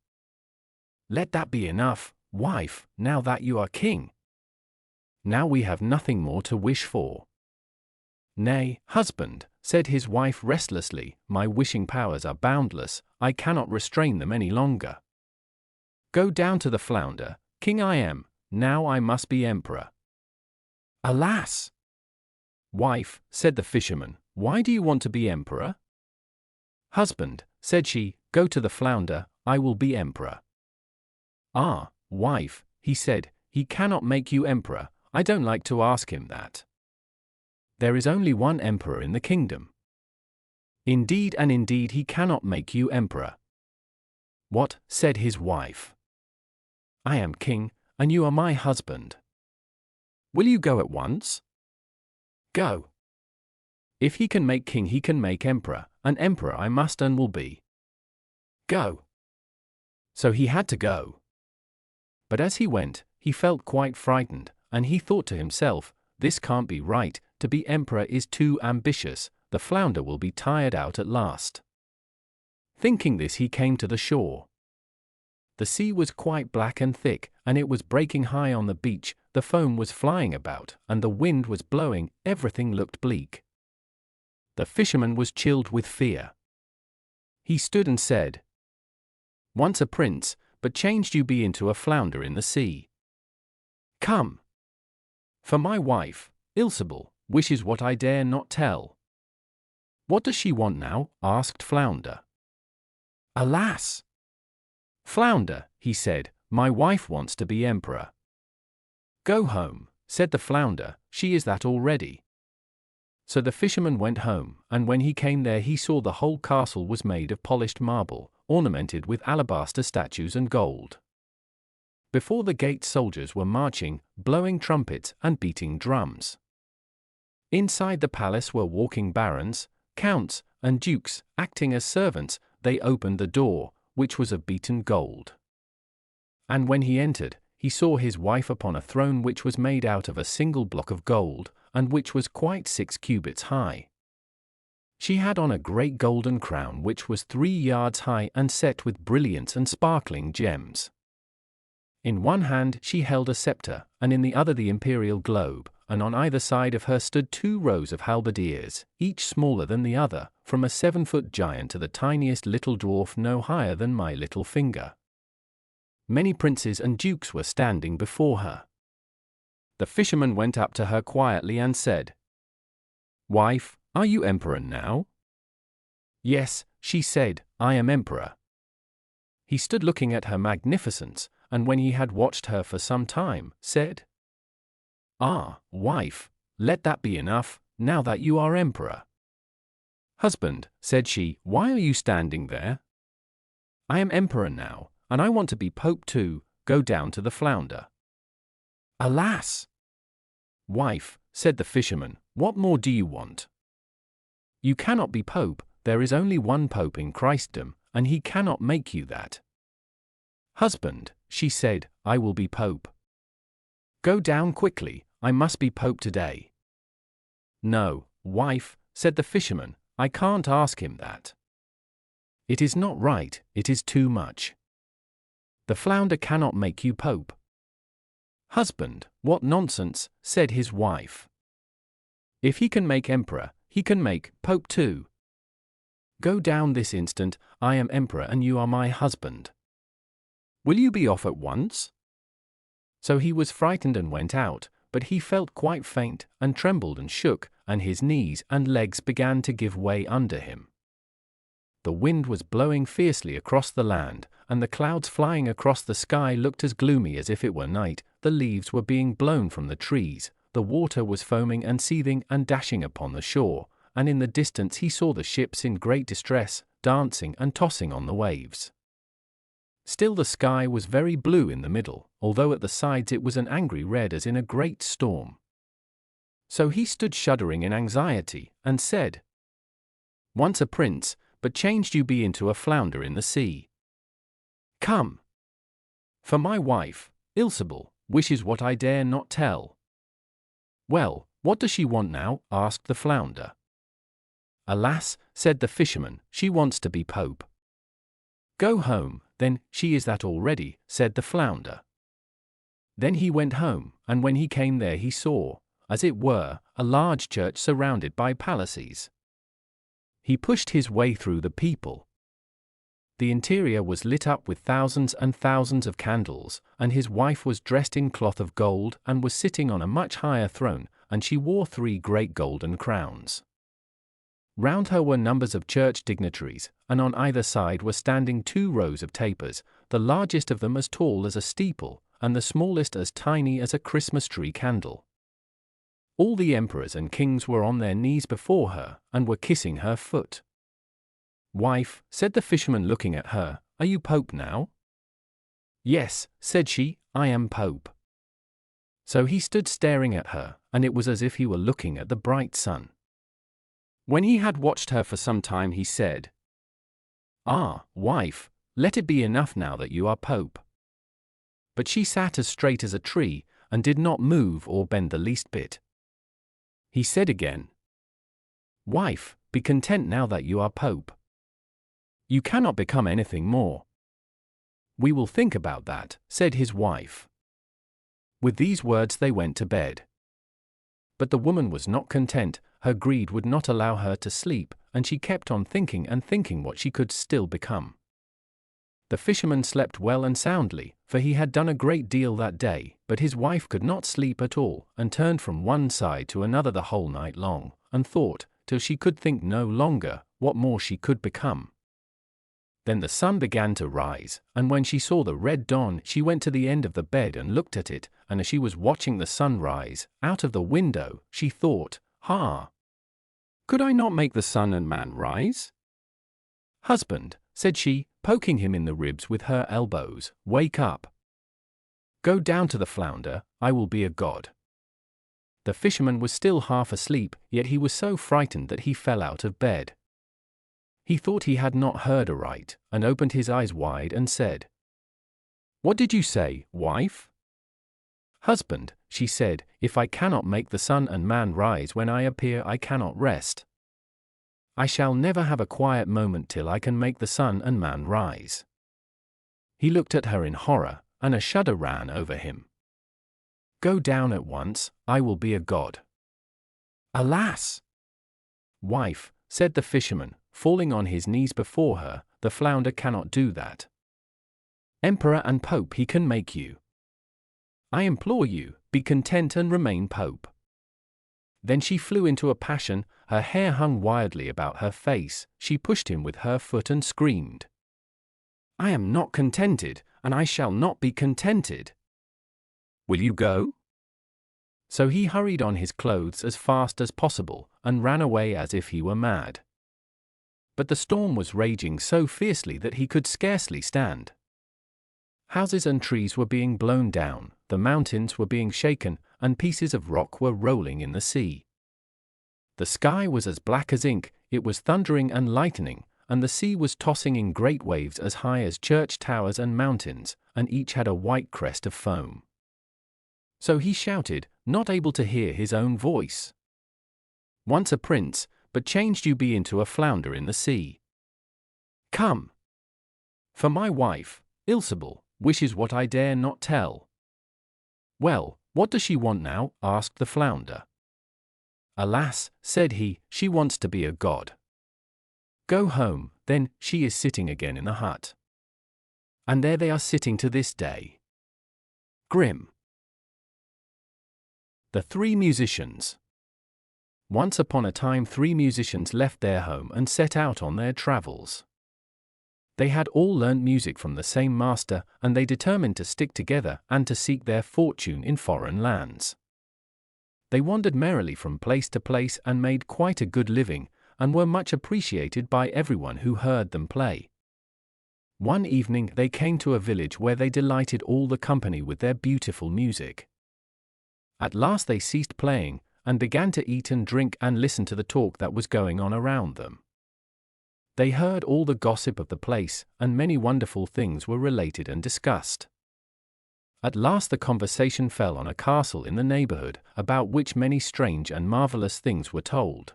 "Let that be enough, wife, now that you are king. Now we have nothing more to wish for." "Nay, husband," said his wife restlessly, "my wishing powers are boundless, I cannot restrain them any longer. Go down to the flounder, king I am, now I must be emperor." "Alas!" "Wife," said the fisherman, "why do you want to be emperor?" "Husband," said she, "go to the flounder, I will be emperor." "Ah, wife," he said, "he cannot make you emperor, I don't like to ask him that. There is only one emperor in the kingdom. Indeed and indeed he cannot make you emperor." "What?" said his wife. "I am king, and you are my husband. Will you go at once?" "Go. If he can make king he can make emperor, and emperor I must and will be. Go." So he had to go. But as he went, he felt quite frightened, and he thought to himself, "This can't be right, to be emperor is too ambitious, the flounder will be tired out at last." Thinking this, he came to the shore. The sea was quite black and thick, and it was breaking high on the beach, the foam was flying about, and the wind was blowing, everything looked bleak. The fisherman was chilled with fear. He stood and said, "Once a prince, but changed you be into a flounder in the sea. Come. For my wife, Ilsebil, wishes what I dare not tell." "What does she want now?" asked Flounder. "Alas! Flounder," he said, "my wife wants to be emperor." "Go home," said the flounder, "she is that already." So the fisherman went home, and when he came there he saw the whole castle was made of polished marble, ornamented with alabaster statues and gold. Before the gate soldiers were marching, blowing trumpets and beating drums. Inside the palace were walking barons, counts, and dukes, acting as servants. They opened the door, which was of beaten gold. And when he entered, he saw his wife upon a throne which was made out of a single block of gold, and which was quite 6 cubits high. She had on a great golden crown which was 3 yards high and set with brilliants and sparkling gems. In one hand she held a scepter, and in the other the imperial globe, and on either side of her stood 2 rows of halberdiers, each smaller than the other, from a 7-foot giant to the tiniest little dwarf no higher than my little finger. Many princes and dukes were standing before her. The fisherman went up to her quietly and said, "Wife, are you emperor now?" "Yes," she said, "I am emperor." He stood looking at her magnificence, and when he had watched her for some time, said, "Ah, wife, let that be enough, now that you are emperor." "Husband," said she, "why are you standing there?" "I am emperor now, and I want to be pope too, go down to the flounder." "Alas!" "Wife," said the fisherman, "what more do you want?" "You cannot be pope, there is only one pope in Christendom, and he cannot make you that." "Husband," she said, "I will be pope." "Go down quickly, I must be pope today." "No, wife," said the fisherman, "I can't ask him that. It is not right, it is too much. The flounder cannot make you pope." "Husband, what nonsense," said his wife. "If he can make emperor, he can make pope too. Go down this instant, I am emperor and you are my husband. Will you be off at once?" So he was frightened and went out, but he felt quite faint, and trembled and shook, and his knees and legs began to give way under him. The wind was blowing fiercely across the land, and the clouds flying across the sky looked as gloomy as if it were night. The leaves were being blown from the trees, the water was foaming and seething and dashing upon the shore, and in the distance he saw the ships in great distress, dancing and tossing on the waves. Still the sky was very blue in the middle, although at the sides it was an angry red as in a great storm. So he stood shuddering in anxiety, and said, "Once a prince, but changed you be into a flounder in the sea. Come. For my wife, Ilsebil, wishes what I dare not tell. Well, what does she want now? Asked the flounder. Alas, said the fisherman, she wants to be Pope. Go home, then, she is that already, said the flounder. Then he went home, and when he came there he saw, as it were, a large church surrounded by palaces. He pushed his way through the people. The interior was lit up with thousands and thousands of candles, and his wife was dressed in cloth of gold and was sitting on a much higher throne, and she wore 3 great golden crowns. Round her were numbers of church dignitaries, and on either side were standing 2 rows of tapers, the largest of them as tall as a steeple, and the smallest as tiny as a Christmas tree candle. All the emperors and kings were on their knees before her, and were kissing her foot. Wife, said the fisherman looking at her, are you Pope now? Yes, said she, I am Pope. So he stood staring at her, and it was as if he were looking at the bright sun. When he had watched her for some time he said, Ah, wife, let it be enough now that you are Pope. But she sat as straight as a tree, and did not move or bend the least bit. He said again, Wife, be content now that you are Pope. You cannot become anything more. We will think about that, said his wife. With these words they went to bed. But the woman was not content, her greed would not allow her to sleep, and she kept on thinking and thinking what she could still become. The fisherman slept well and soundly, for he had done a great deal that day, but his wife could not sleep at all, and turned from one side to another the whole night long, and thought, till she could think no longer, what more she could become. Then the sun began to rise, and when she saw the red dawn she went to the end of the bed and looked at it, and as she was watching the sun rise, out of the window, she thought, Ha! Could I not make the sun and man rise? Husband, said she, poking him in the ribs with her elbows, wake up. Go down to the flounder, I will be a god. The fisherman was still half asleep, yet he was so frightened that he fell out of bed. He thought he had not heard aright, and opened his eyes wide and said, What did you say, wife? Husband, she said, if I cannot make the sun and man rise when I appear I cannot rest. I shall never have a quiet moment till I can make the sun and man rise. He looked at her in horror, and a shudder ran over him. Go down at once, I will be a god. Alas! Wife, said the fisherman, falling on his knees before her, the flounder cannot do that. Emperor and Pope he can make you. I implore you, be content and remain Pope. Then she flew into a passion, her hair hung wildly about her face, she pushed him with her foot and screamed. I am not contented, and I shall not be contented. Will you go? So he hurried on his clothes as fast as possible, and ran away as if he were mad. But the storm was raging so fiercely that he could scarcely stand. Houses and trees were being blown down, the mountains were being shaken, and pieces of rock were rolling in the sea. The sky was as black as ink, it was thundering and lightning, and the sea was tossing in great waves as high as church towers and mountains, and each had a white crest of foam. So he shouted, not able to hear his own voice. Once a prince, but changed you be into a flounder in the sea. Come. For my wife, Ilsebil, wishes what I dare not tell. Well, what does she want now? Asked the flounder. Alas, said he, she wants to be a god. Go home, then, she is sitting again in the hut. And there they are sitting to this day. Grim. The 3 musicians. Once upon a time 3 musicians left their home and set out on their travels. They had all learnt music from the same master, and they determined to stick together and to seek their fortune in foreign lands. They wandered merrily from place to place and made quite a good living, and were much appreciated by everyone who heard them play. One evening they came to a village where they delighted all the company with their beautiful music. At last they ceased playing, and began to eat and drink and listen to the talk that was going on around them. They heard all the gossip of the place, and many wonderful things were related and discussed. At last the conversation fell on a castle in the neighborhood, about which many strange and marvelous things were told.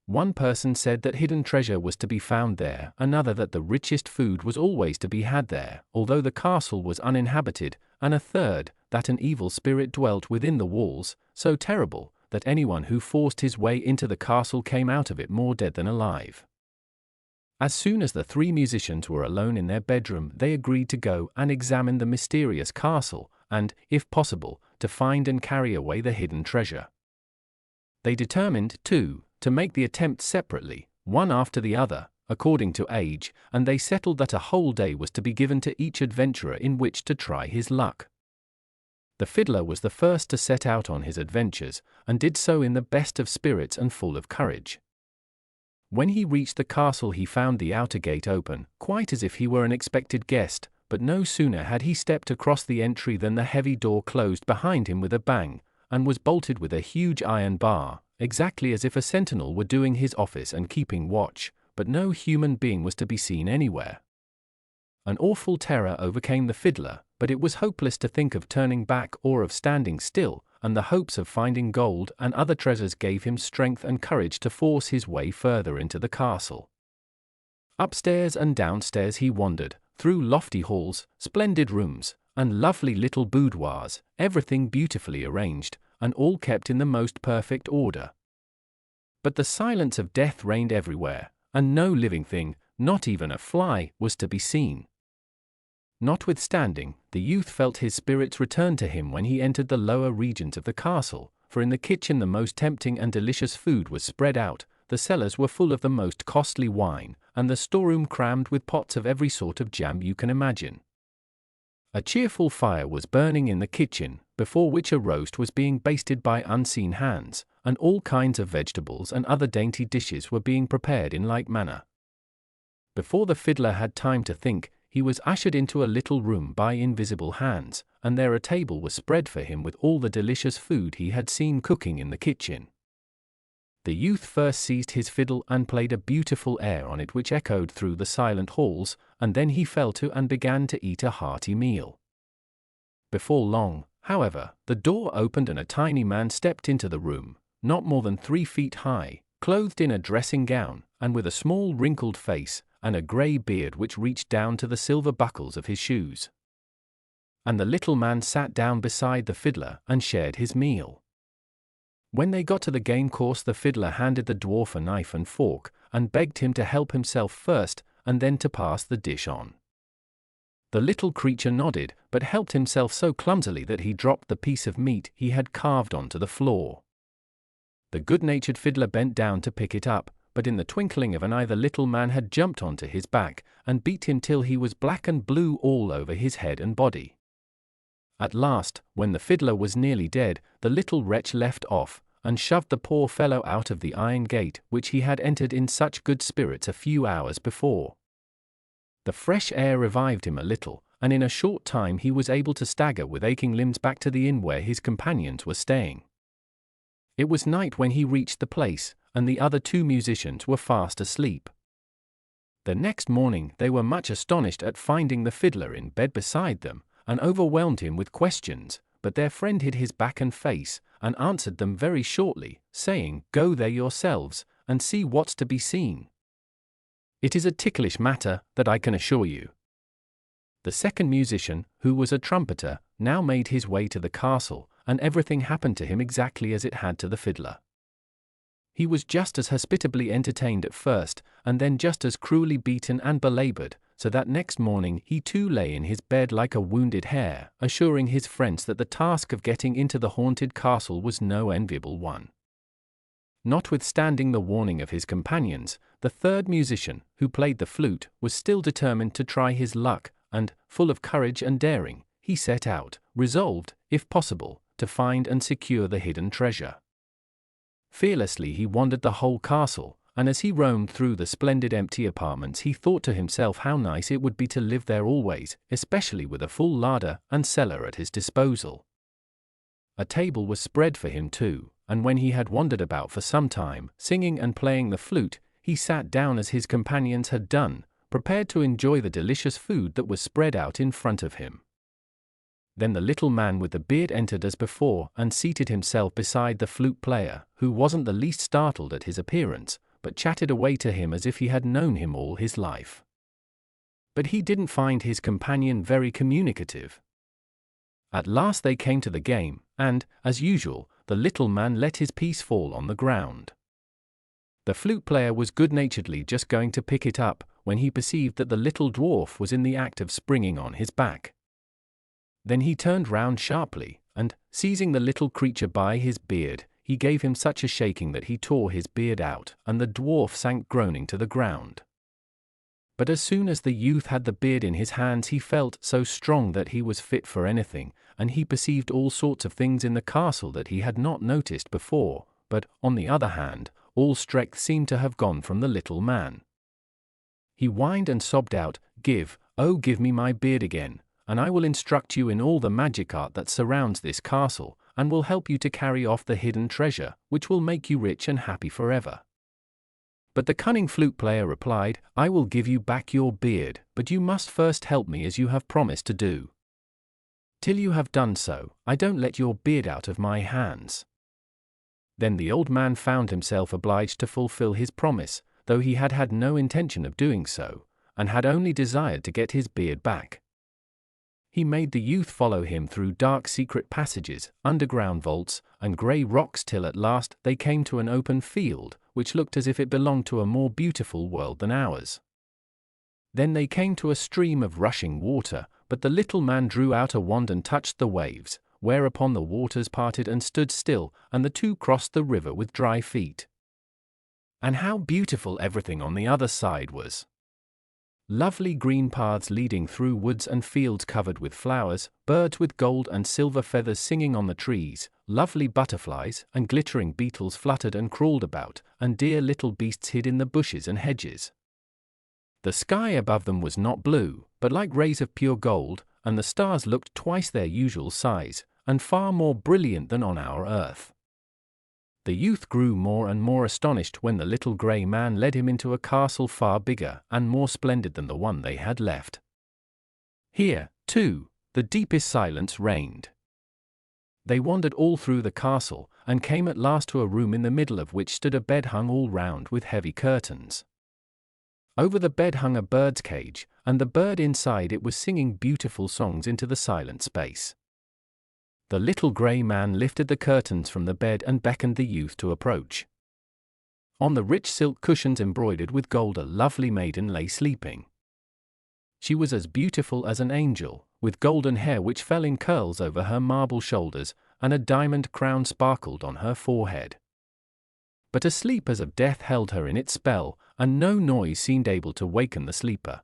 One person said that hidden treasure was to be found there, another that the richest food was always to be had there, although the castle was uninhabited, and a third, that an evil spirit dwelt within the walls, so terrible, that anyone who forced his way into the castle came out of it more dead than alive. As soon as the three musicians were alone in their bedroom, they agreed to go and examine the mysterious castle, and, if possible, to find and carry away the hidden treasure. They determined, too, to make the attempt separately, one after the other, according to age, and they settled that a whole day was to be given to each adventurer in which to try his luck. The fiddler was the first to set out on his adventures, and did so in the best of spirits and full of courage. When he reached the castle he found the outer gate open, quite as if he were an expected guest, but no sooner had he stepped across the entry than the heavy door closed behind him with a bang, and was bolted with a huge iron bar, exactly as if a sentinel were doing his office and keeping watch, but no human being was to be seen anywhere. An awful terror overcame the fiddler, but it was hopeless to think of turning back or of standing still, and the hopes of finding gold and other treasures gave him strength and courage to force his way further into the castle. Upstairs and downstairs he wandered, through lofty halls, splendid rooms, and lovely little boudoirs, everything beautifully arranged, and all kept in the most perfect order. But the silence of death reigned everywhere, and no living thing, not even a fly, was to be seen. Notwithstanding, the youth felt his spirits return to him when he entered the lower regions of the castle, for in the kitchen the most tempting and delicious food was spread out, the cellars were full of the most costly wine, and the storeroom crammed with pots of every sort of jam you can imagine. A cheerful fire was burning in the kitchen, before which a roast was being basted by unseen hands, and all kinds of vegetables and other dainty dishes were being prepared in like manner. Before the fiddler had time to think, he was ushered into a little room by invisible hands, and there a table was spread for him with all the delicious food he had seen cooking in the kitchen. The youth first seized his fiddle and played a beautiful air on it which echoed through the silent halls, and then he fell to and began to eat a hearty meal. Before long, however, the door opened and a tiny man stepped into the room, not more than 3 feet high, clothed in a dressing gown, and with a small wrinkled face, and a grey beard which reached down to the silver buckles of his shoes. And the little man sat down beside the fiddler and shared his meal. When they got to the game course the fiddler handed the dwarf a knife and fork, and begged him to help himself first, and then to pass the dish on. The little creature nodded, but helped himself so clumsily that he dropped the piece of meat he had carved onto the floor. The good-natured fiddler bent down to pick it up, but in the twinkling of an eye the little man had jumped onto his back, and beat him till he was black and blue all over his head and body. At last, when the fiddler was nearly dead, the little wretch left off, and shoved the poor fellow out of the iron gate, which he had entered in such good spirits a few hours before. The fresh air revived him a little, and in a short time he was able to stagger with aching limbs back to the inn where his companions were staying. It was night when he reached the place, and the other 2 musicians were fast asleep. The next morning they were much astonished at finding the fiddler in bed beside them, and overwhelmed him with questions, but their friend hid his back and face, and answered them very shortly, saying, "Go there yourselves, and see what's to be seen. It is a ticklish matter, that I can assure you." The second musician, who was a trumpeter, now made his way to the castle, and everything happened to him exactly as it had to the fiddler. He was just as hospitably entertained at first, and then just as cruelly beaten and belaboured, so that next morning he too lay in his bed like a wounded hare, assuring his friends that the task of getting into the haunted castle was no enviable one. Notwithstanding the warning of his companions, the third musician, who played the flute, was still determined to try his luck, and, full of courage and daring, he set out, resolved, if possible, to find and secure the hidden treasure. Fearlessly he wandered the whole castle, and as he roamed through the splendid empty apartments he thought to himself how nice it would be to live there always, especially with a full larder and cellar at his disposal. A table was spread for him too, and when he had wandered about for some time, singing and playing the flute, he sat down as his companions had done, prepared to enjoy the delicious food that was spread out in front of him. Then the little man with the beard entered as before and seated himself beside the flute player, who wasn't the least startled at his appearance, but chatted away to him as if he had known him all his life. But he didn't find his companion very communicative. At last they came to the game, and, as usual, the little man let his piece fall on the ground. The flute player was good-naturedly just going to pick it up, when he perceived that the little dwarf was in the act of springing on his back. Then he turned round sharply, and, seizing the little creature by his beard, he gave him such a shaking that he tore his beard out, and the dwarf sank groaning to the ground. But as soon as the youth had the beard in his hands, he felt so strong that he was fit for anything, and he perceived all sorts of things in the castle that he had not noticed before, but, on the other hand, all strength seemed to have gone from the little man. He whined and sobbed out, "Give, oh give me my beard again, and I will instruct you in all the magic art that surrounds this castle, and will help you to carry off the hidden treasure, which will make you rich and happy forever." But the cunning flute player replied, "I will give you back your beard, but you must first help me as you have promised to do. Till you have done so, I don't let your beard out of my hands." Then the old man found himself obliged to fulfill his promise, though he had had no intention of doing so, and had only desired to get his beard back. He made the youth follow him through dark secret passages, underground vaults, and grey rocks till at last they came to an open field, which looked as if it belonged to a more beautiful world than ours. Then they came to a stream of rushing water, but the little man drew out a wand and touched the waves, whereupon the waters parted and stood still, and the two crossed the river with dry feet. And how beautiful everything on the other side was! Lovely green paths leading through woods and fields covered with flowers, birds with gold and silver feathers singing on the trees, lovely butterflies and glittering beetles fluttered and crawled about, and dear little beasts hid in the bushes and hedges. The sky above them was not blue, but like rays of pure gold, and the stars looked twice their usual size, and far more brilliant than on our earth. The youth grew more and more astonished when the little grey man led him into a castle far bigger and more splendid than the one they had left. Here, too, the deepest silence reigned. They wandered all through the castle, and came at last to a room in the middle of which stood a bed hung all round with heavy curtains. Over the bed hung a bird's cage, and the bird inside it was singing beautiful songs into the silent space. The little grey man lifted the curtains from the bed and beckoned the youth to approach. On the rich silk cushions embroidered with gold a lovely maiden lay sleeping. She was as beautiful as an angel, with golden hair which fell in curls over her marble shoulders, and a diamond crown sparkled on her forehead. But a sleep as of death held her in its spell, and no noise seemed able to waken the sleeper.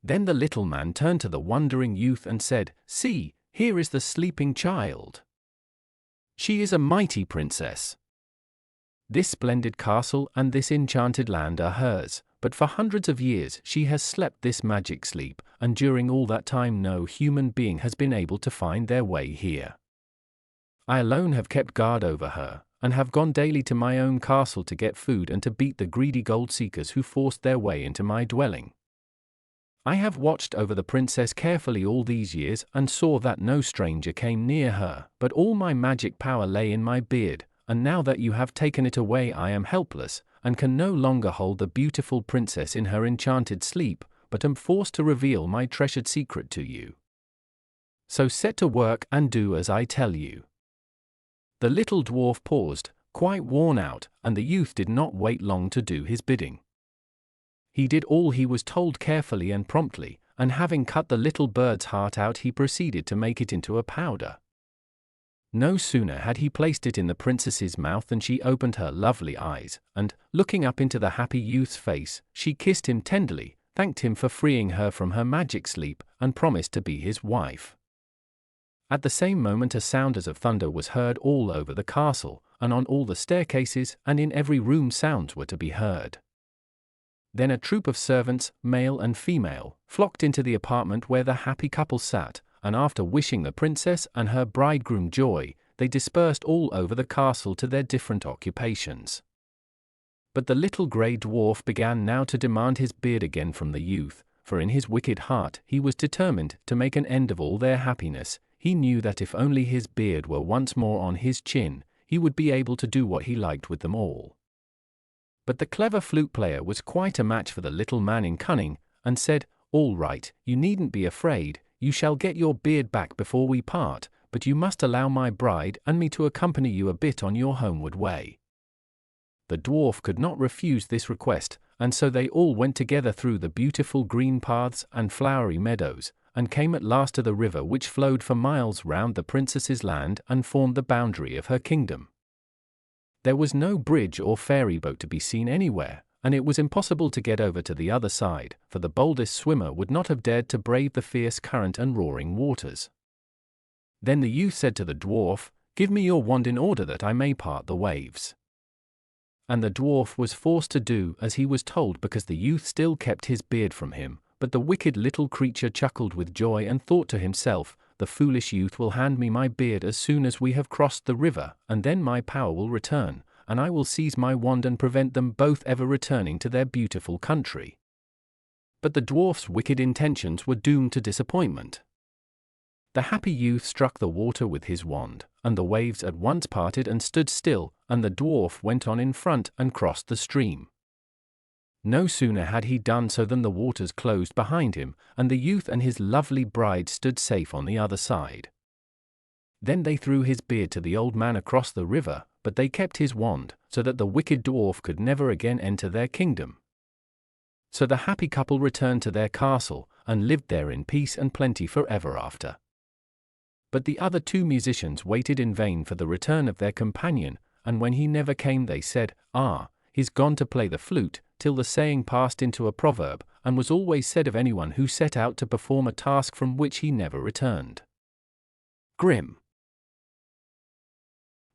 Then the little man turned to the wondering youth and said, "See, here is the sleeping child. She is a mighty princess. This splendid castle and this enchanted land are hers, but for hundreds of years she has slept this magic sleep, and during all that time no human being has been able to find their way here. I alone have kept guard over her, and have gone daily to my own castle to get food and to beat the greedy gold seekers who forced their way into my dwelling. I have watched over the princess carefully all these years and saw that no stranger came near her, but all my magic power lay in my beard, and now that you have taken it away I am helpless, and can no longer hold the beautiful princess in her enchanted sleep, but am forced to reveal my treasured secret to you. So set to work and do as I tell you." The little dwarf paused, quite worn out, and the youth did not wait long to do his bidding. He did all he was told carefully and promptly, and having cut the little bird's heart out he proceeded to make it into a powder. No sooner had he placed it in the princess's mouth than she opened her lovely eyes, and, looking up into the happy youth's face, she kissed him tenderly, thanked him for freeing her from her magic sleep, and promised to be his wife. At the same moment a sound as of thunder was heard all over the castle, and on all the staircases and in every room sounds were to be heard. Then a troop of servants, male and female, flocked into the apartment where the happy couple sat, and after wishing the princess and her bridegroom joy, they dispersed all over the castle to their different occupations. But the little grey dwarf began now to demand his beard again from the youth, for in his wicked heart he was determined to make an end of all their happiness. He knew that if only his beard were once more on his chin, he would be able to do what he liked with them all. But the clever flute player was quite a match for the little man in cunning, and said, "All right, you needn't be afraid, you shall get your beard back before we part, but you must allow my bride and me to accompany you a bit on your homeward way." The dwarf could not refuse this request, and so they all went together through the beautiful green paths and flowery meadows, and came at last to the river which flowed for miles round the princess's land and formed the boundary of her kingdom. There was no bridge or ferry boat to be seen anywhere, and it was impossible to get over to the other side, for the boldest swimmer would not have dared to brave the fierce current and roaring waters. Then the youth said to the dwarf, "Give me your wand in order that I may part the waves." And the dwarf was forced to do as he was told because the youth still kept his beard from him, but the wicked little creature chuckled with joy and thought to himself, "The foolish youth will hand me my beard as soon as we have crossed the river, and then my power will return, and I will seize my wand and prevent them both ever returning to their beautiful country." But the dwarf's wicked intentions were doomed to disappointment. The happy youth struck the water with his wand, and the waves at once parted and stood still, and the dwarf went on in front and crossed the stream. No sooner had he done so than the waters closed behind him, and the youth and his lovely bride stood safe on the other side. Then they threw his beard to the old man across the river, but they kept his wand, so that the wicked dwarf could never again enter their kingdom. So the happy couple returned to their castle, and lived there in peace and plenty forever after. But the other two musicians waited in vain for the return of their companion, and when he never came they said, "Ah, he's gone to play the flute," till the saying passed into a proverb, and was always said of anyone who set out to perform a task from which he never returned. Grimm.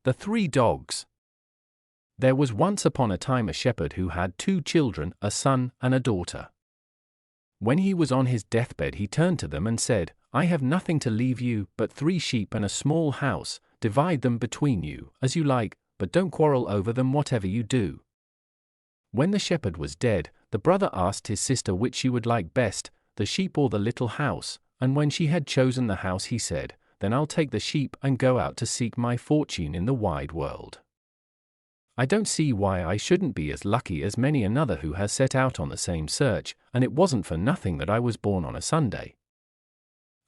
The Three Dogs. There was once upon a time a shepherd who had 2 children, a son and a daughter. When he was on his deathbed he turned to them and said, "I have nothing to leave you but 3 sheep and a small house. Divide them between you, as you like, but don't quarrel over them whatever you do." When the shepherd was dead, the brother asked his sister which she would like best, the sheep or the little house, and when she had chosen the house he said, "Then I'll take the sheep and go out to seek my fortune in the wide world. I don't see why I shouldn't be as lucky as many another who has set out on the same search, and it wasn't for nothing that I was born on a Sunday."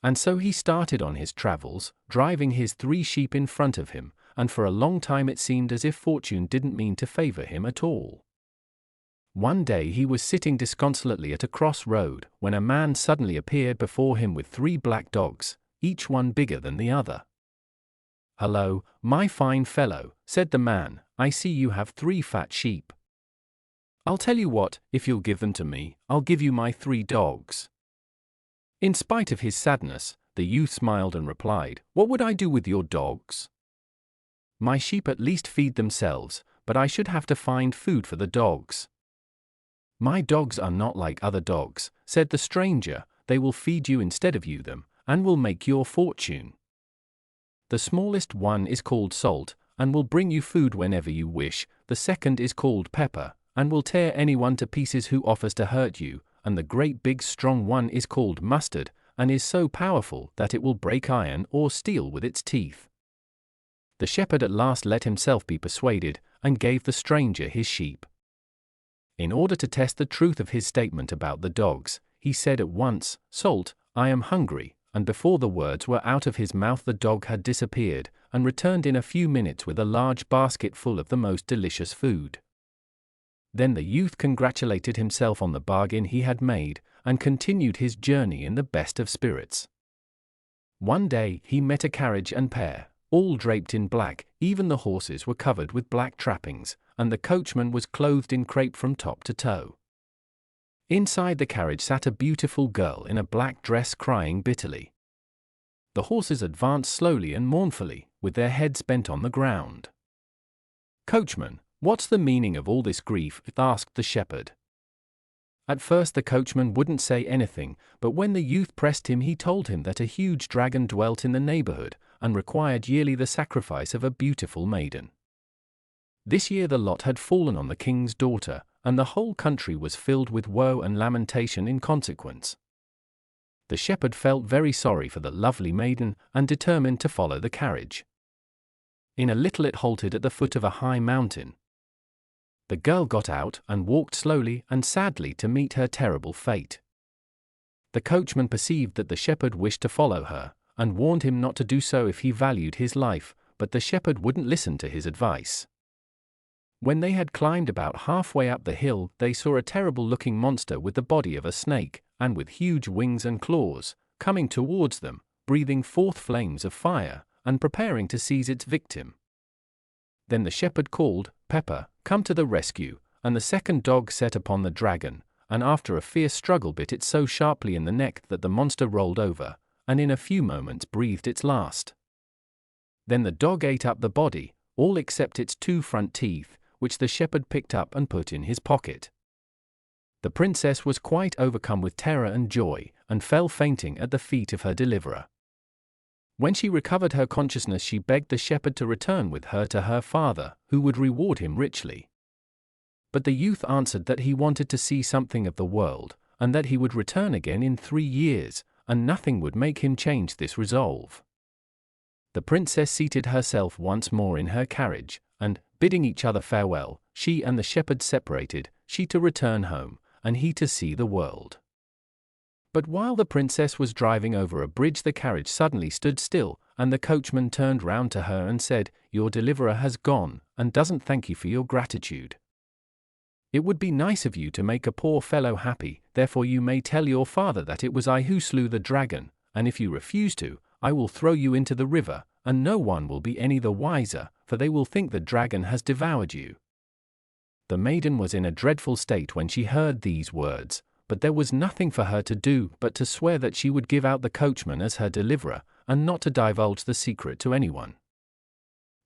And so he started on his travels, driving his 3 sheep in front of him, and for a long time it seemed as if fortune didn't mean to favor him at all. One day he was sitting disconsolately at a cross-road, when a man suddenly appeared before him with 3 black dogs, each one bigger than the other. "Hello, my fine fellow," said the man, "I see you have 3 fat sheep. I'll tell you what, if you'll give them to me, I'll give you my 3 dogs." In spite of his sadness, the youth smiled and replied, "What would I do with your dogs? My sheep at least feed themselves, but I should have to find food for the dogs." "My dogs are not like other dogs," said the stranger, "they will feed you instead of you them, and will make your fortune. The smallest one is called Salt, and will bring you food whenever you wish. The second is called Pepper, and will tear anyone to pieces who offers to hurt you, and the great big strong one is called Mustard, and is so powerful that it will break iron or steel with its teeth." The shepherd at last let himself be persuaded, and gave the stranger his sheep. In order to test the truth of his statement about the dogs, he said at once, "Salt, I am hungry," and before the words were out of his mouth the dog had disappeared, and returned in a few minutes with a large basket full of the most delicious food. Then the youth congratulated himself on the bargain he had made, and continued his journey in the best of spirits. One day he met a carriage and pair, all draped in black, even the horses were covered with black trappings, and the coachman was clothed in crape from top to toe. Inside the carriage sat a beautiful girl in a black dress crying bitterly. The horses advanced slowly and mournfully, with their heads bent on the ground. "Coachman, what's the meaning of all this grief?" asked the shepherd. At first the coachman wouldn't say anything, but when the youth pressed him he told him that a huge dragon dwelt in the neighborhood, and required yearly the sacrifice of a beautiful maiden. This year the lot had fallen on the king's daughter, and the whole country was filled with woe and lamentation in consequence. The shepherd felt very sorry for the lovely maiden, and determined to follow the carriage. In a little it halted at the foot of a high mountain. The girl got out and walked slowly and sadly to meet her terrible fate. The coachman perceived that the shepherd wished to follow her, and warned him not to do so if he valued his life, but the shepherd wouldn't listen to his advice. When they had climbed about halfway up the hill, they saw a terrible-looking monster with the body of a snake, and with huge wings and claws, coming towards them, breathing forth flames of fire, and preparing to seize its victim. Then the shepherd called, "Pepper, come to the rescue," and the second dog set upon the dragon, and after a fierce struggle bit it so sharply in the neck that the monster rolled over, and in a few moments breathed its last. Then the dog ate up the body, all except its 2 front teeth, which the shepherd picked up and put in his pocket. The princess was quite overcome with terror and joy, and fell fainting at the feet of her deliverer. When she recovered her consciousness, she begged the shepherd to return with her to her father, who would reward him richly. But the youth answered that he wanted to see something of the world, and that he would return again in 3 years, and nothing would make him change this resolve. The princess seated herself once more in her carriage, and, bidding each other farewell, she and the shepherd separated, she to return home, and he to see the world. But while the princess was driving over a bridge, the carriage suddenly stood still, and the coachman turned round to her and said, "Your deliverer has gone, and doesn't thank you for your gratitude. It would be nice of you to make a poor fellow happy, therefore you may tell your father that it was I who slew the dragon, and if you refuse to, I will throw you into the river, and no one will be any the wiser, for they will think the dragon has devoured you." The maiden was in a dreadful state when she heard these words, but there was nothing for her to do but to swear that she would give out the coachman as her deliverer, and not to divulge the secret to anyone.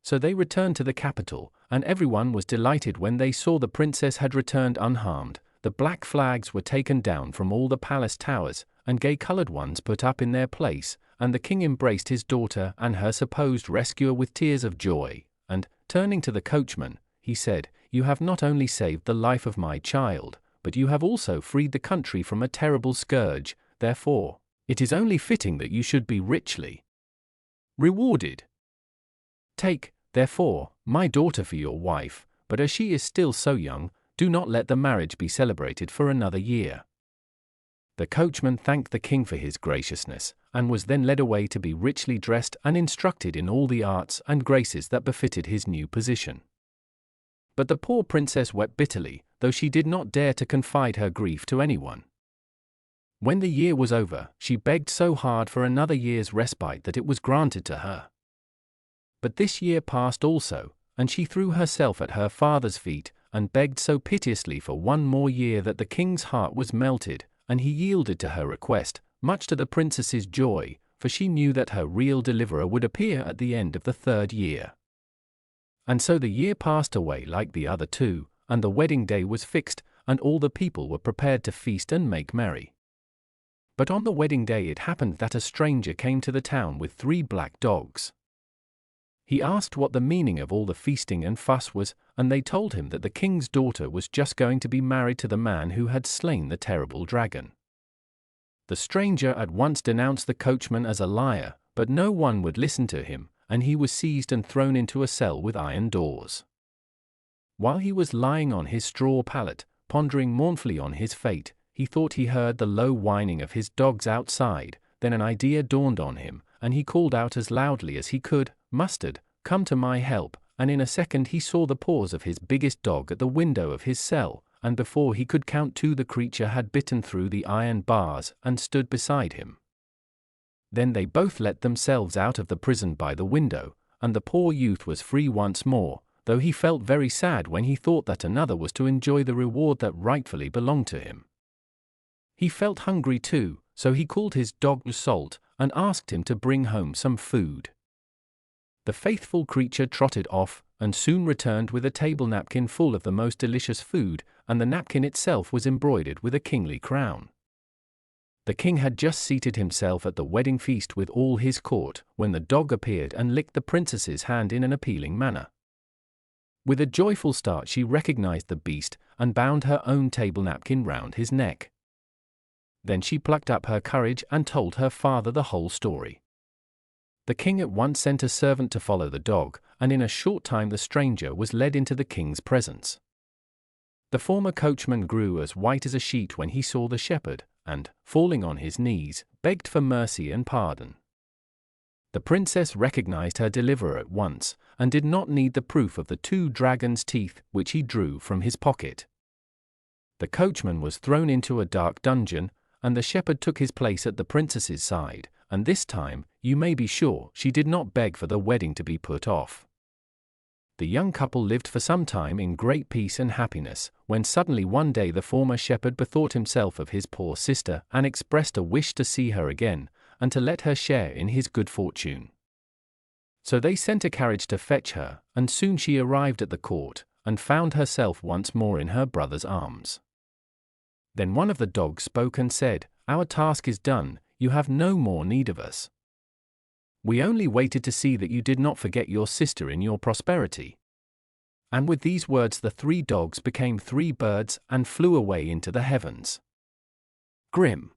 So they returned to the capital, and everyone was delighted when they saw the princess had returned unharmed. The black flags were taken down from all the palace towers, and gay-colored ones put up in their place, and the king embraced his daughter and her supposed rescuer with tears of joy, and, turning to the coachman, he said, "You have not only saved the life of my child, but you have also freed the country from a terrible scourge, therefore, it is only fitting that you should be richly rewarded. Take, therefore, my daughter for your wife, but as she is still so young, do not let the marriage be celebrated for another year." The coachman thanked the king for his graciousness, and was then led away to be richly dressed and instructed in all the arts and graces that befitted his new position. But the poor princess wept bitterly, though she did not dare to confide her grief to anyone. When the year was over, she begged so hard for another year's respite that it was granted to her. But this year passed also, and she threw herself at her father's feet, and begged so piteously for one more year that the king's heart was melted, and he yielded to her request, much to the princess's joy, for she knew that her real deliverer would appear at the end of the 3rd year. And so the year passed away like the other 2, and the wedding day was fixed, and all the people were prepared to feast and make merry. But on the wedding day it happened that a stranger came to the town with 3 black dogs. He asked what the meaning of all the feasting and fuss was, and they told him that the king's daughter was just going to be married to the man who had slain the terrible dragon. The stranger at once denounced the coachman as a liar, but no one would listen to him, and he was seized and thrown into a cell with iron doors. While he was lying on his straw pallet, pondering mournfully on his fate, he thought he heard the low whining of his dogs outside. Then an idea dawned on him, and he called out as loudly as he could, "Mustard, come to my help," and in a second he saw the paws of his biggest dog at the window of his cell, and before he could count 2 the creature had bitten through the iron bars and stood beside him. Then they both let themselves out of the prison by the window, and the poor youth was free once more, though he felt very sad when he thought that another was to enjoy the reward that rightfully belonged to him. He felt hungry too, so he called his dog Salt, and asked him to bring home some food. The faithful creature trotted off, and soon returned with a table napkin full of the most delicious food, and the napkin itself was embroidered with a kingly crown. The king had just seated himself at the wedding feast with all his court, when the dog appeared and licked the princess's hand in an appealing manner. With a joyful start she recognized the beast, and bound her own table napkin round his neck. Then she plucked up her courage and told her father the whole story. The king at once sent a servant to follow the dog, and in a short time the stranger was led into the king's presence. The former coachman grew as white as a sheet when he saw the shepherd, and, falling on his knees, begged for mercy and pardon. The princess recognized her deliverer at once, and did not need the proof of the 2 dragons' teeth which he drew from his pocket. The coachman was thrown into a dark dungeon, and the shepherd took his place at the princess's side, and this time, you may be sure, she did not beg for the wedding to be put off. The young couple lived for some time in great peace and happiness, when suddenly one day the former shepherd bethought himself of his poor sister and expressed a wish to see her again, and to let her share in his good fortune. So they sent a carriage to fetch her, and soon she arrived at the court, and found herself once more in her brother's arms. Then one of the dogs spoke and said, "Our task is done, you have no more need of us. We only waited to see that you did not forget your sister in your prosperity." And with these words the 3 dogs became 3 birds and flew away into the heavens. Grimm.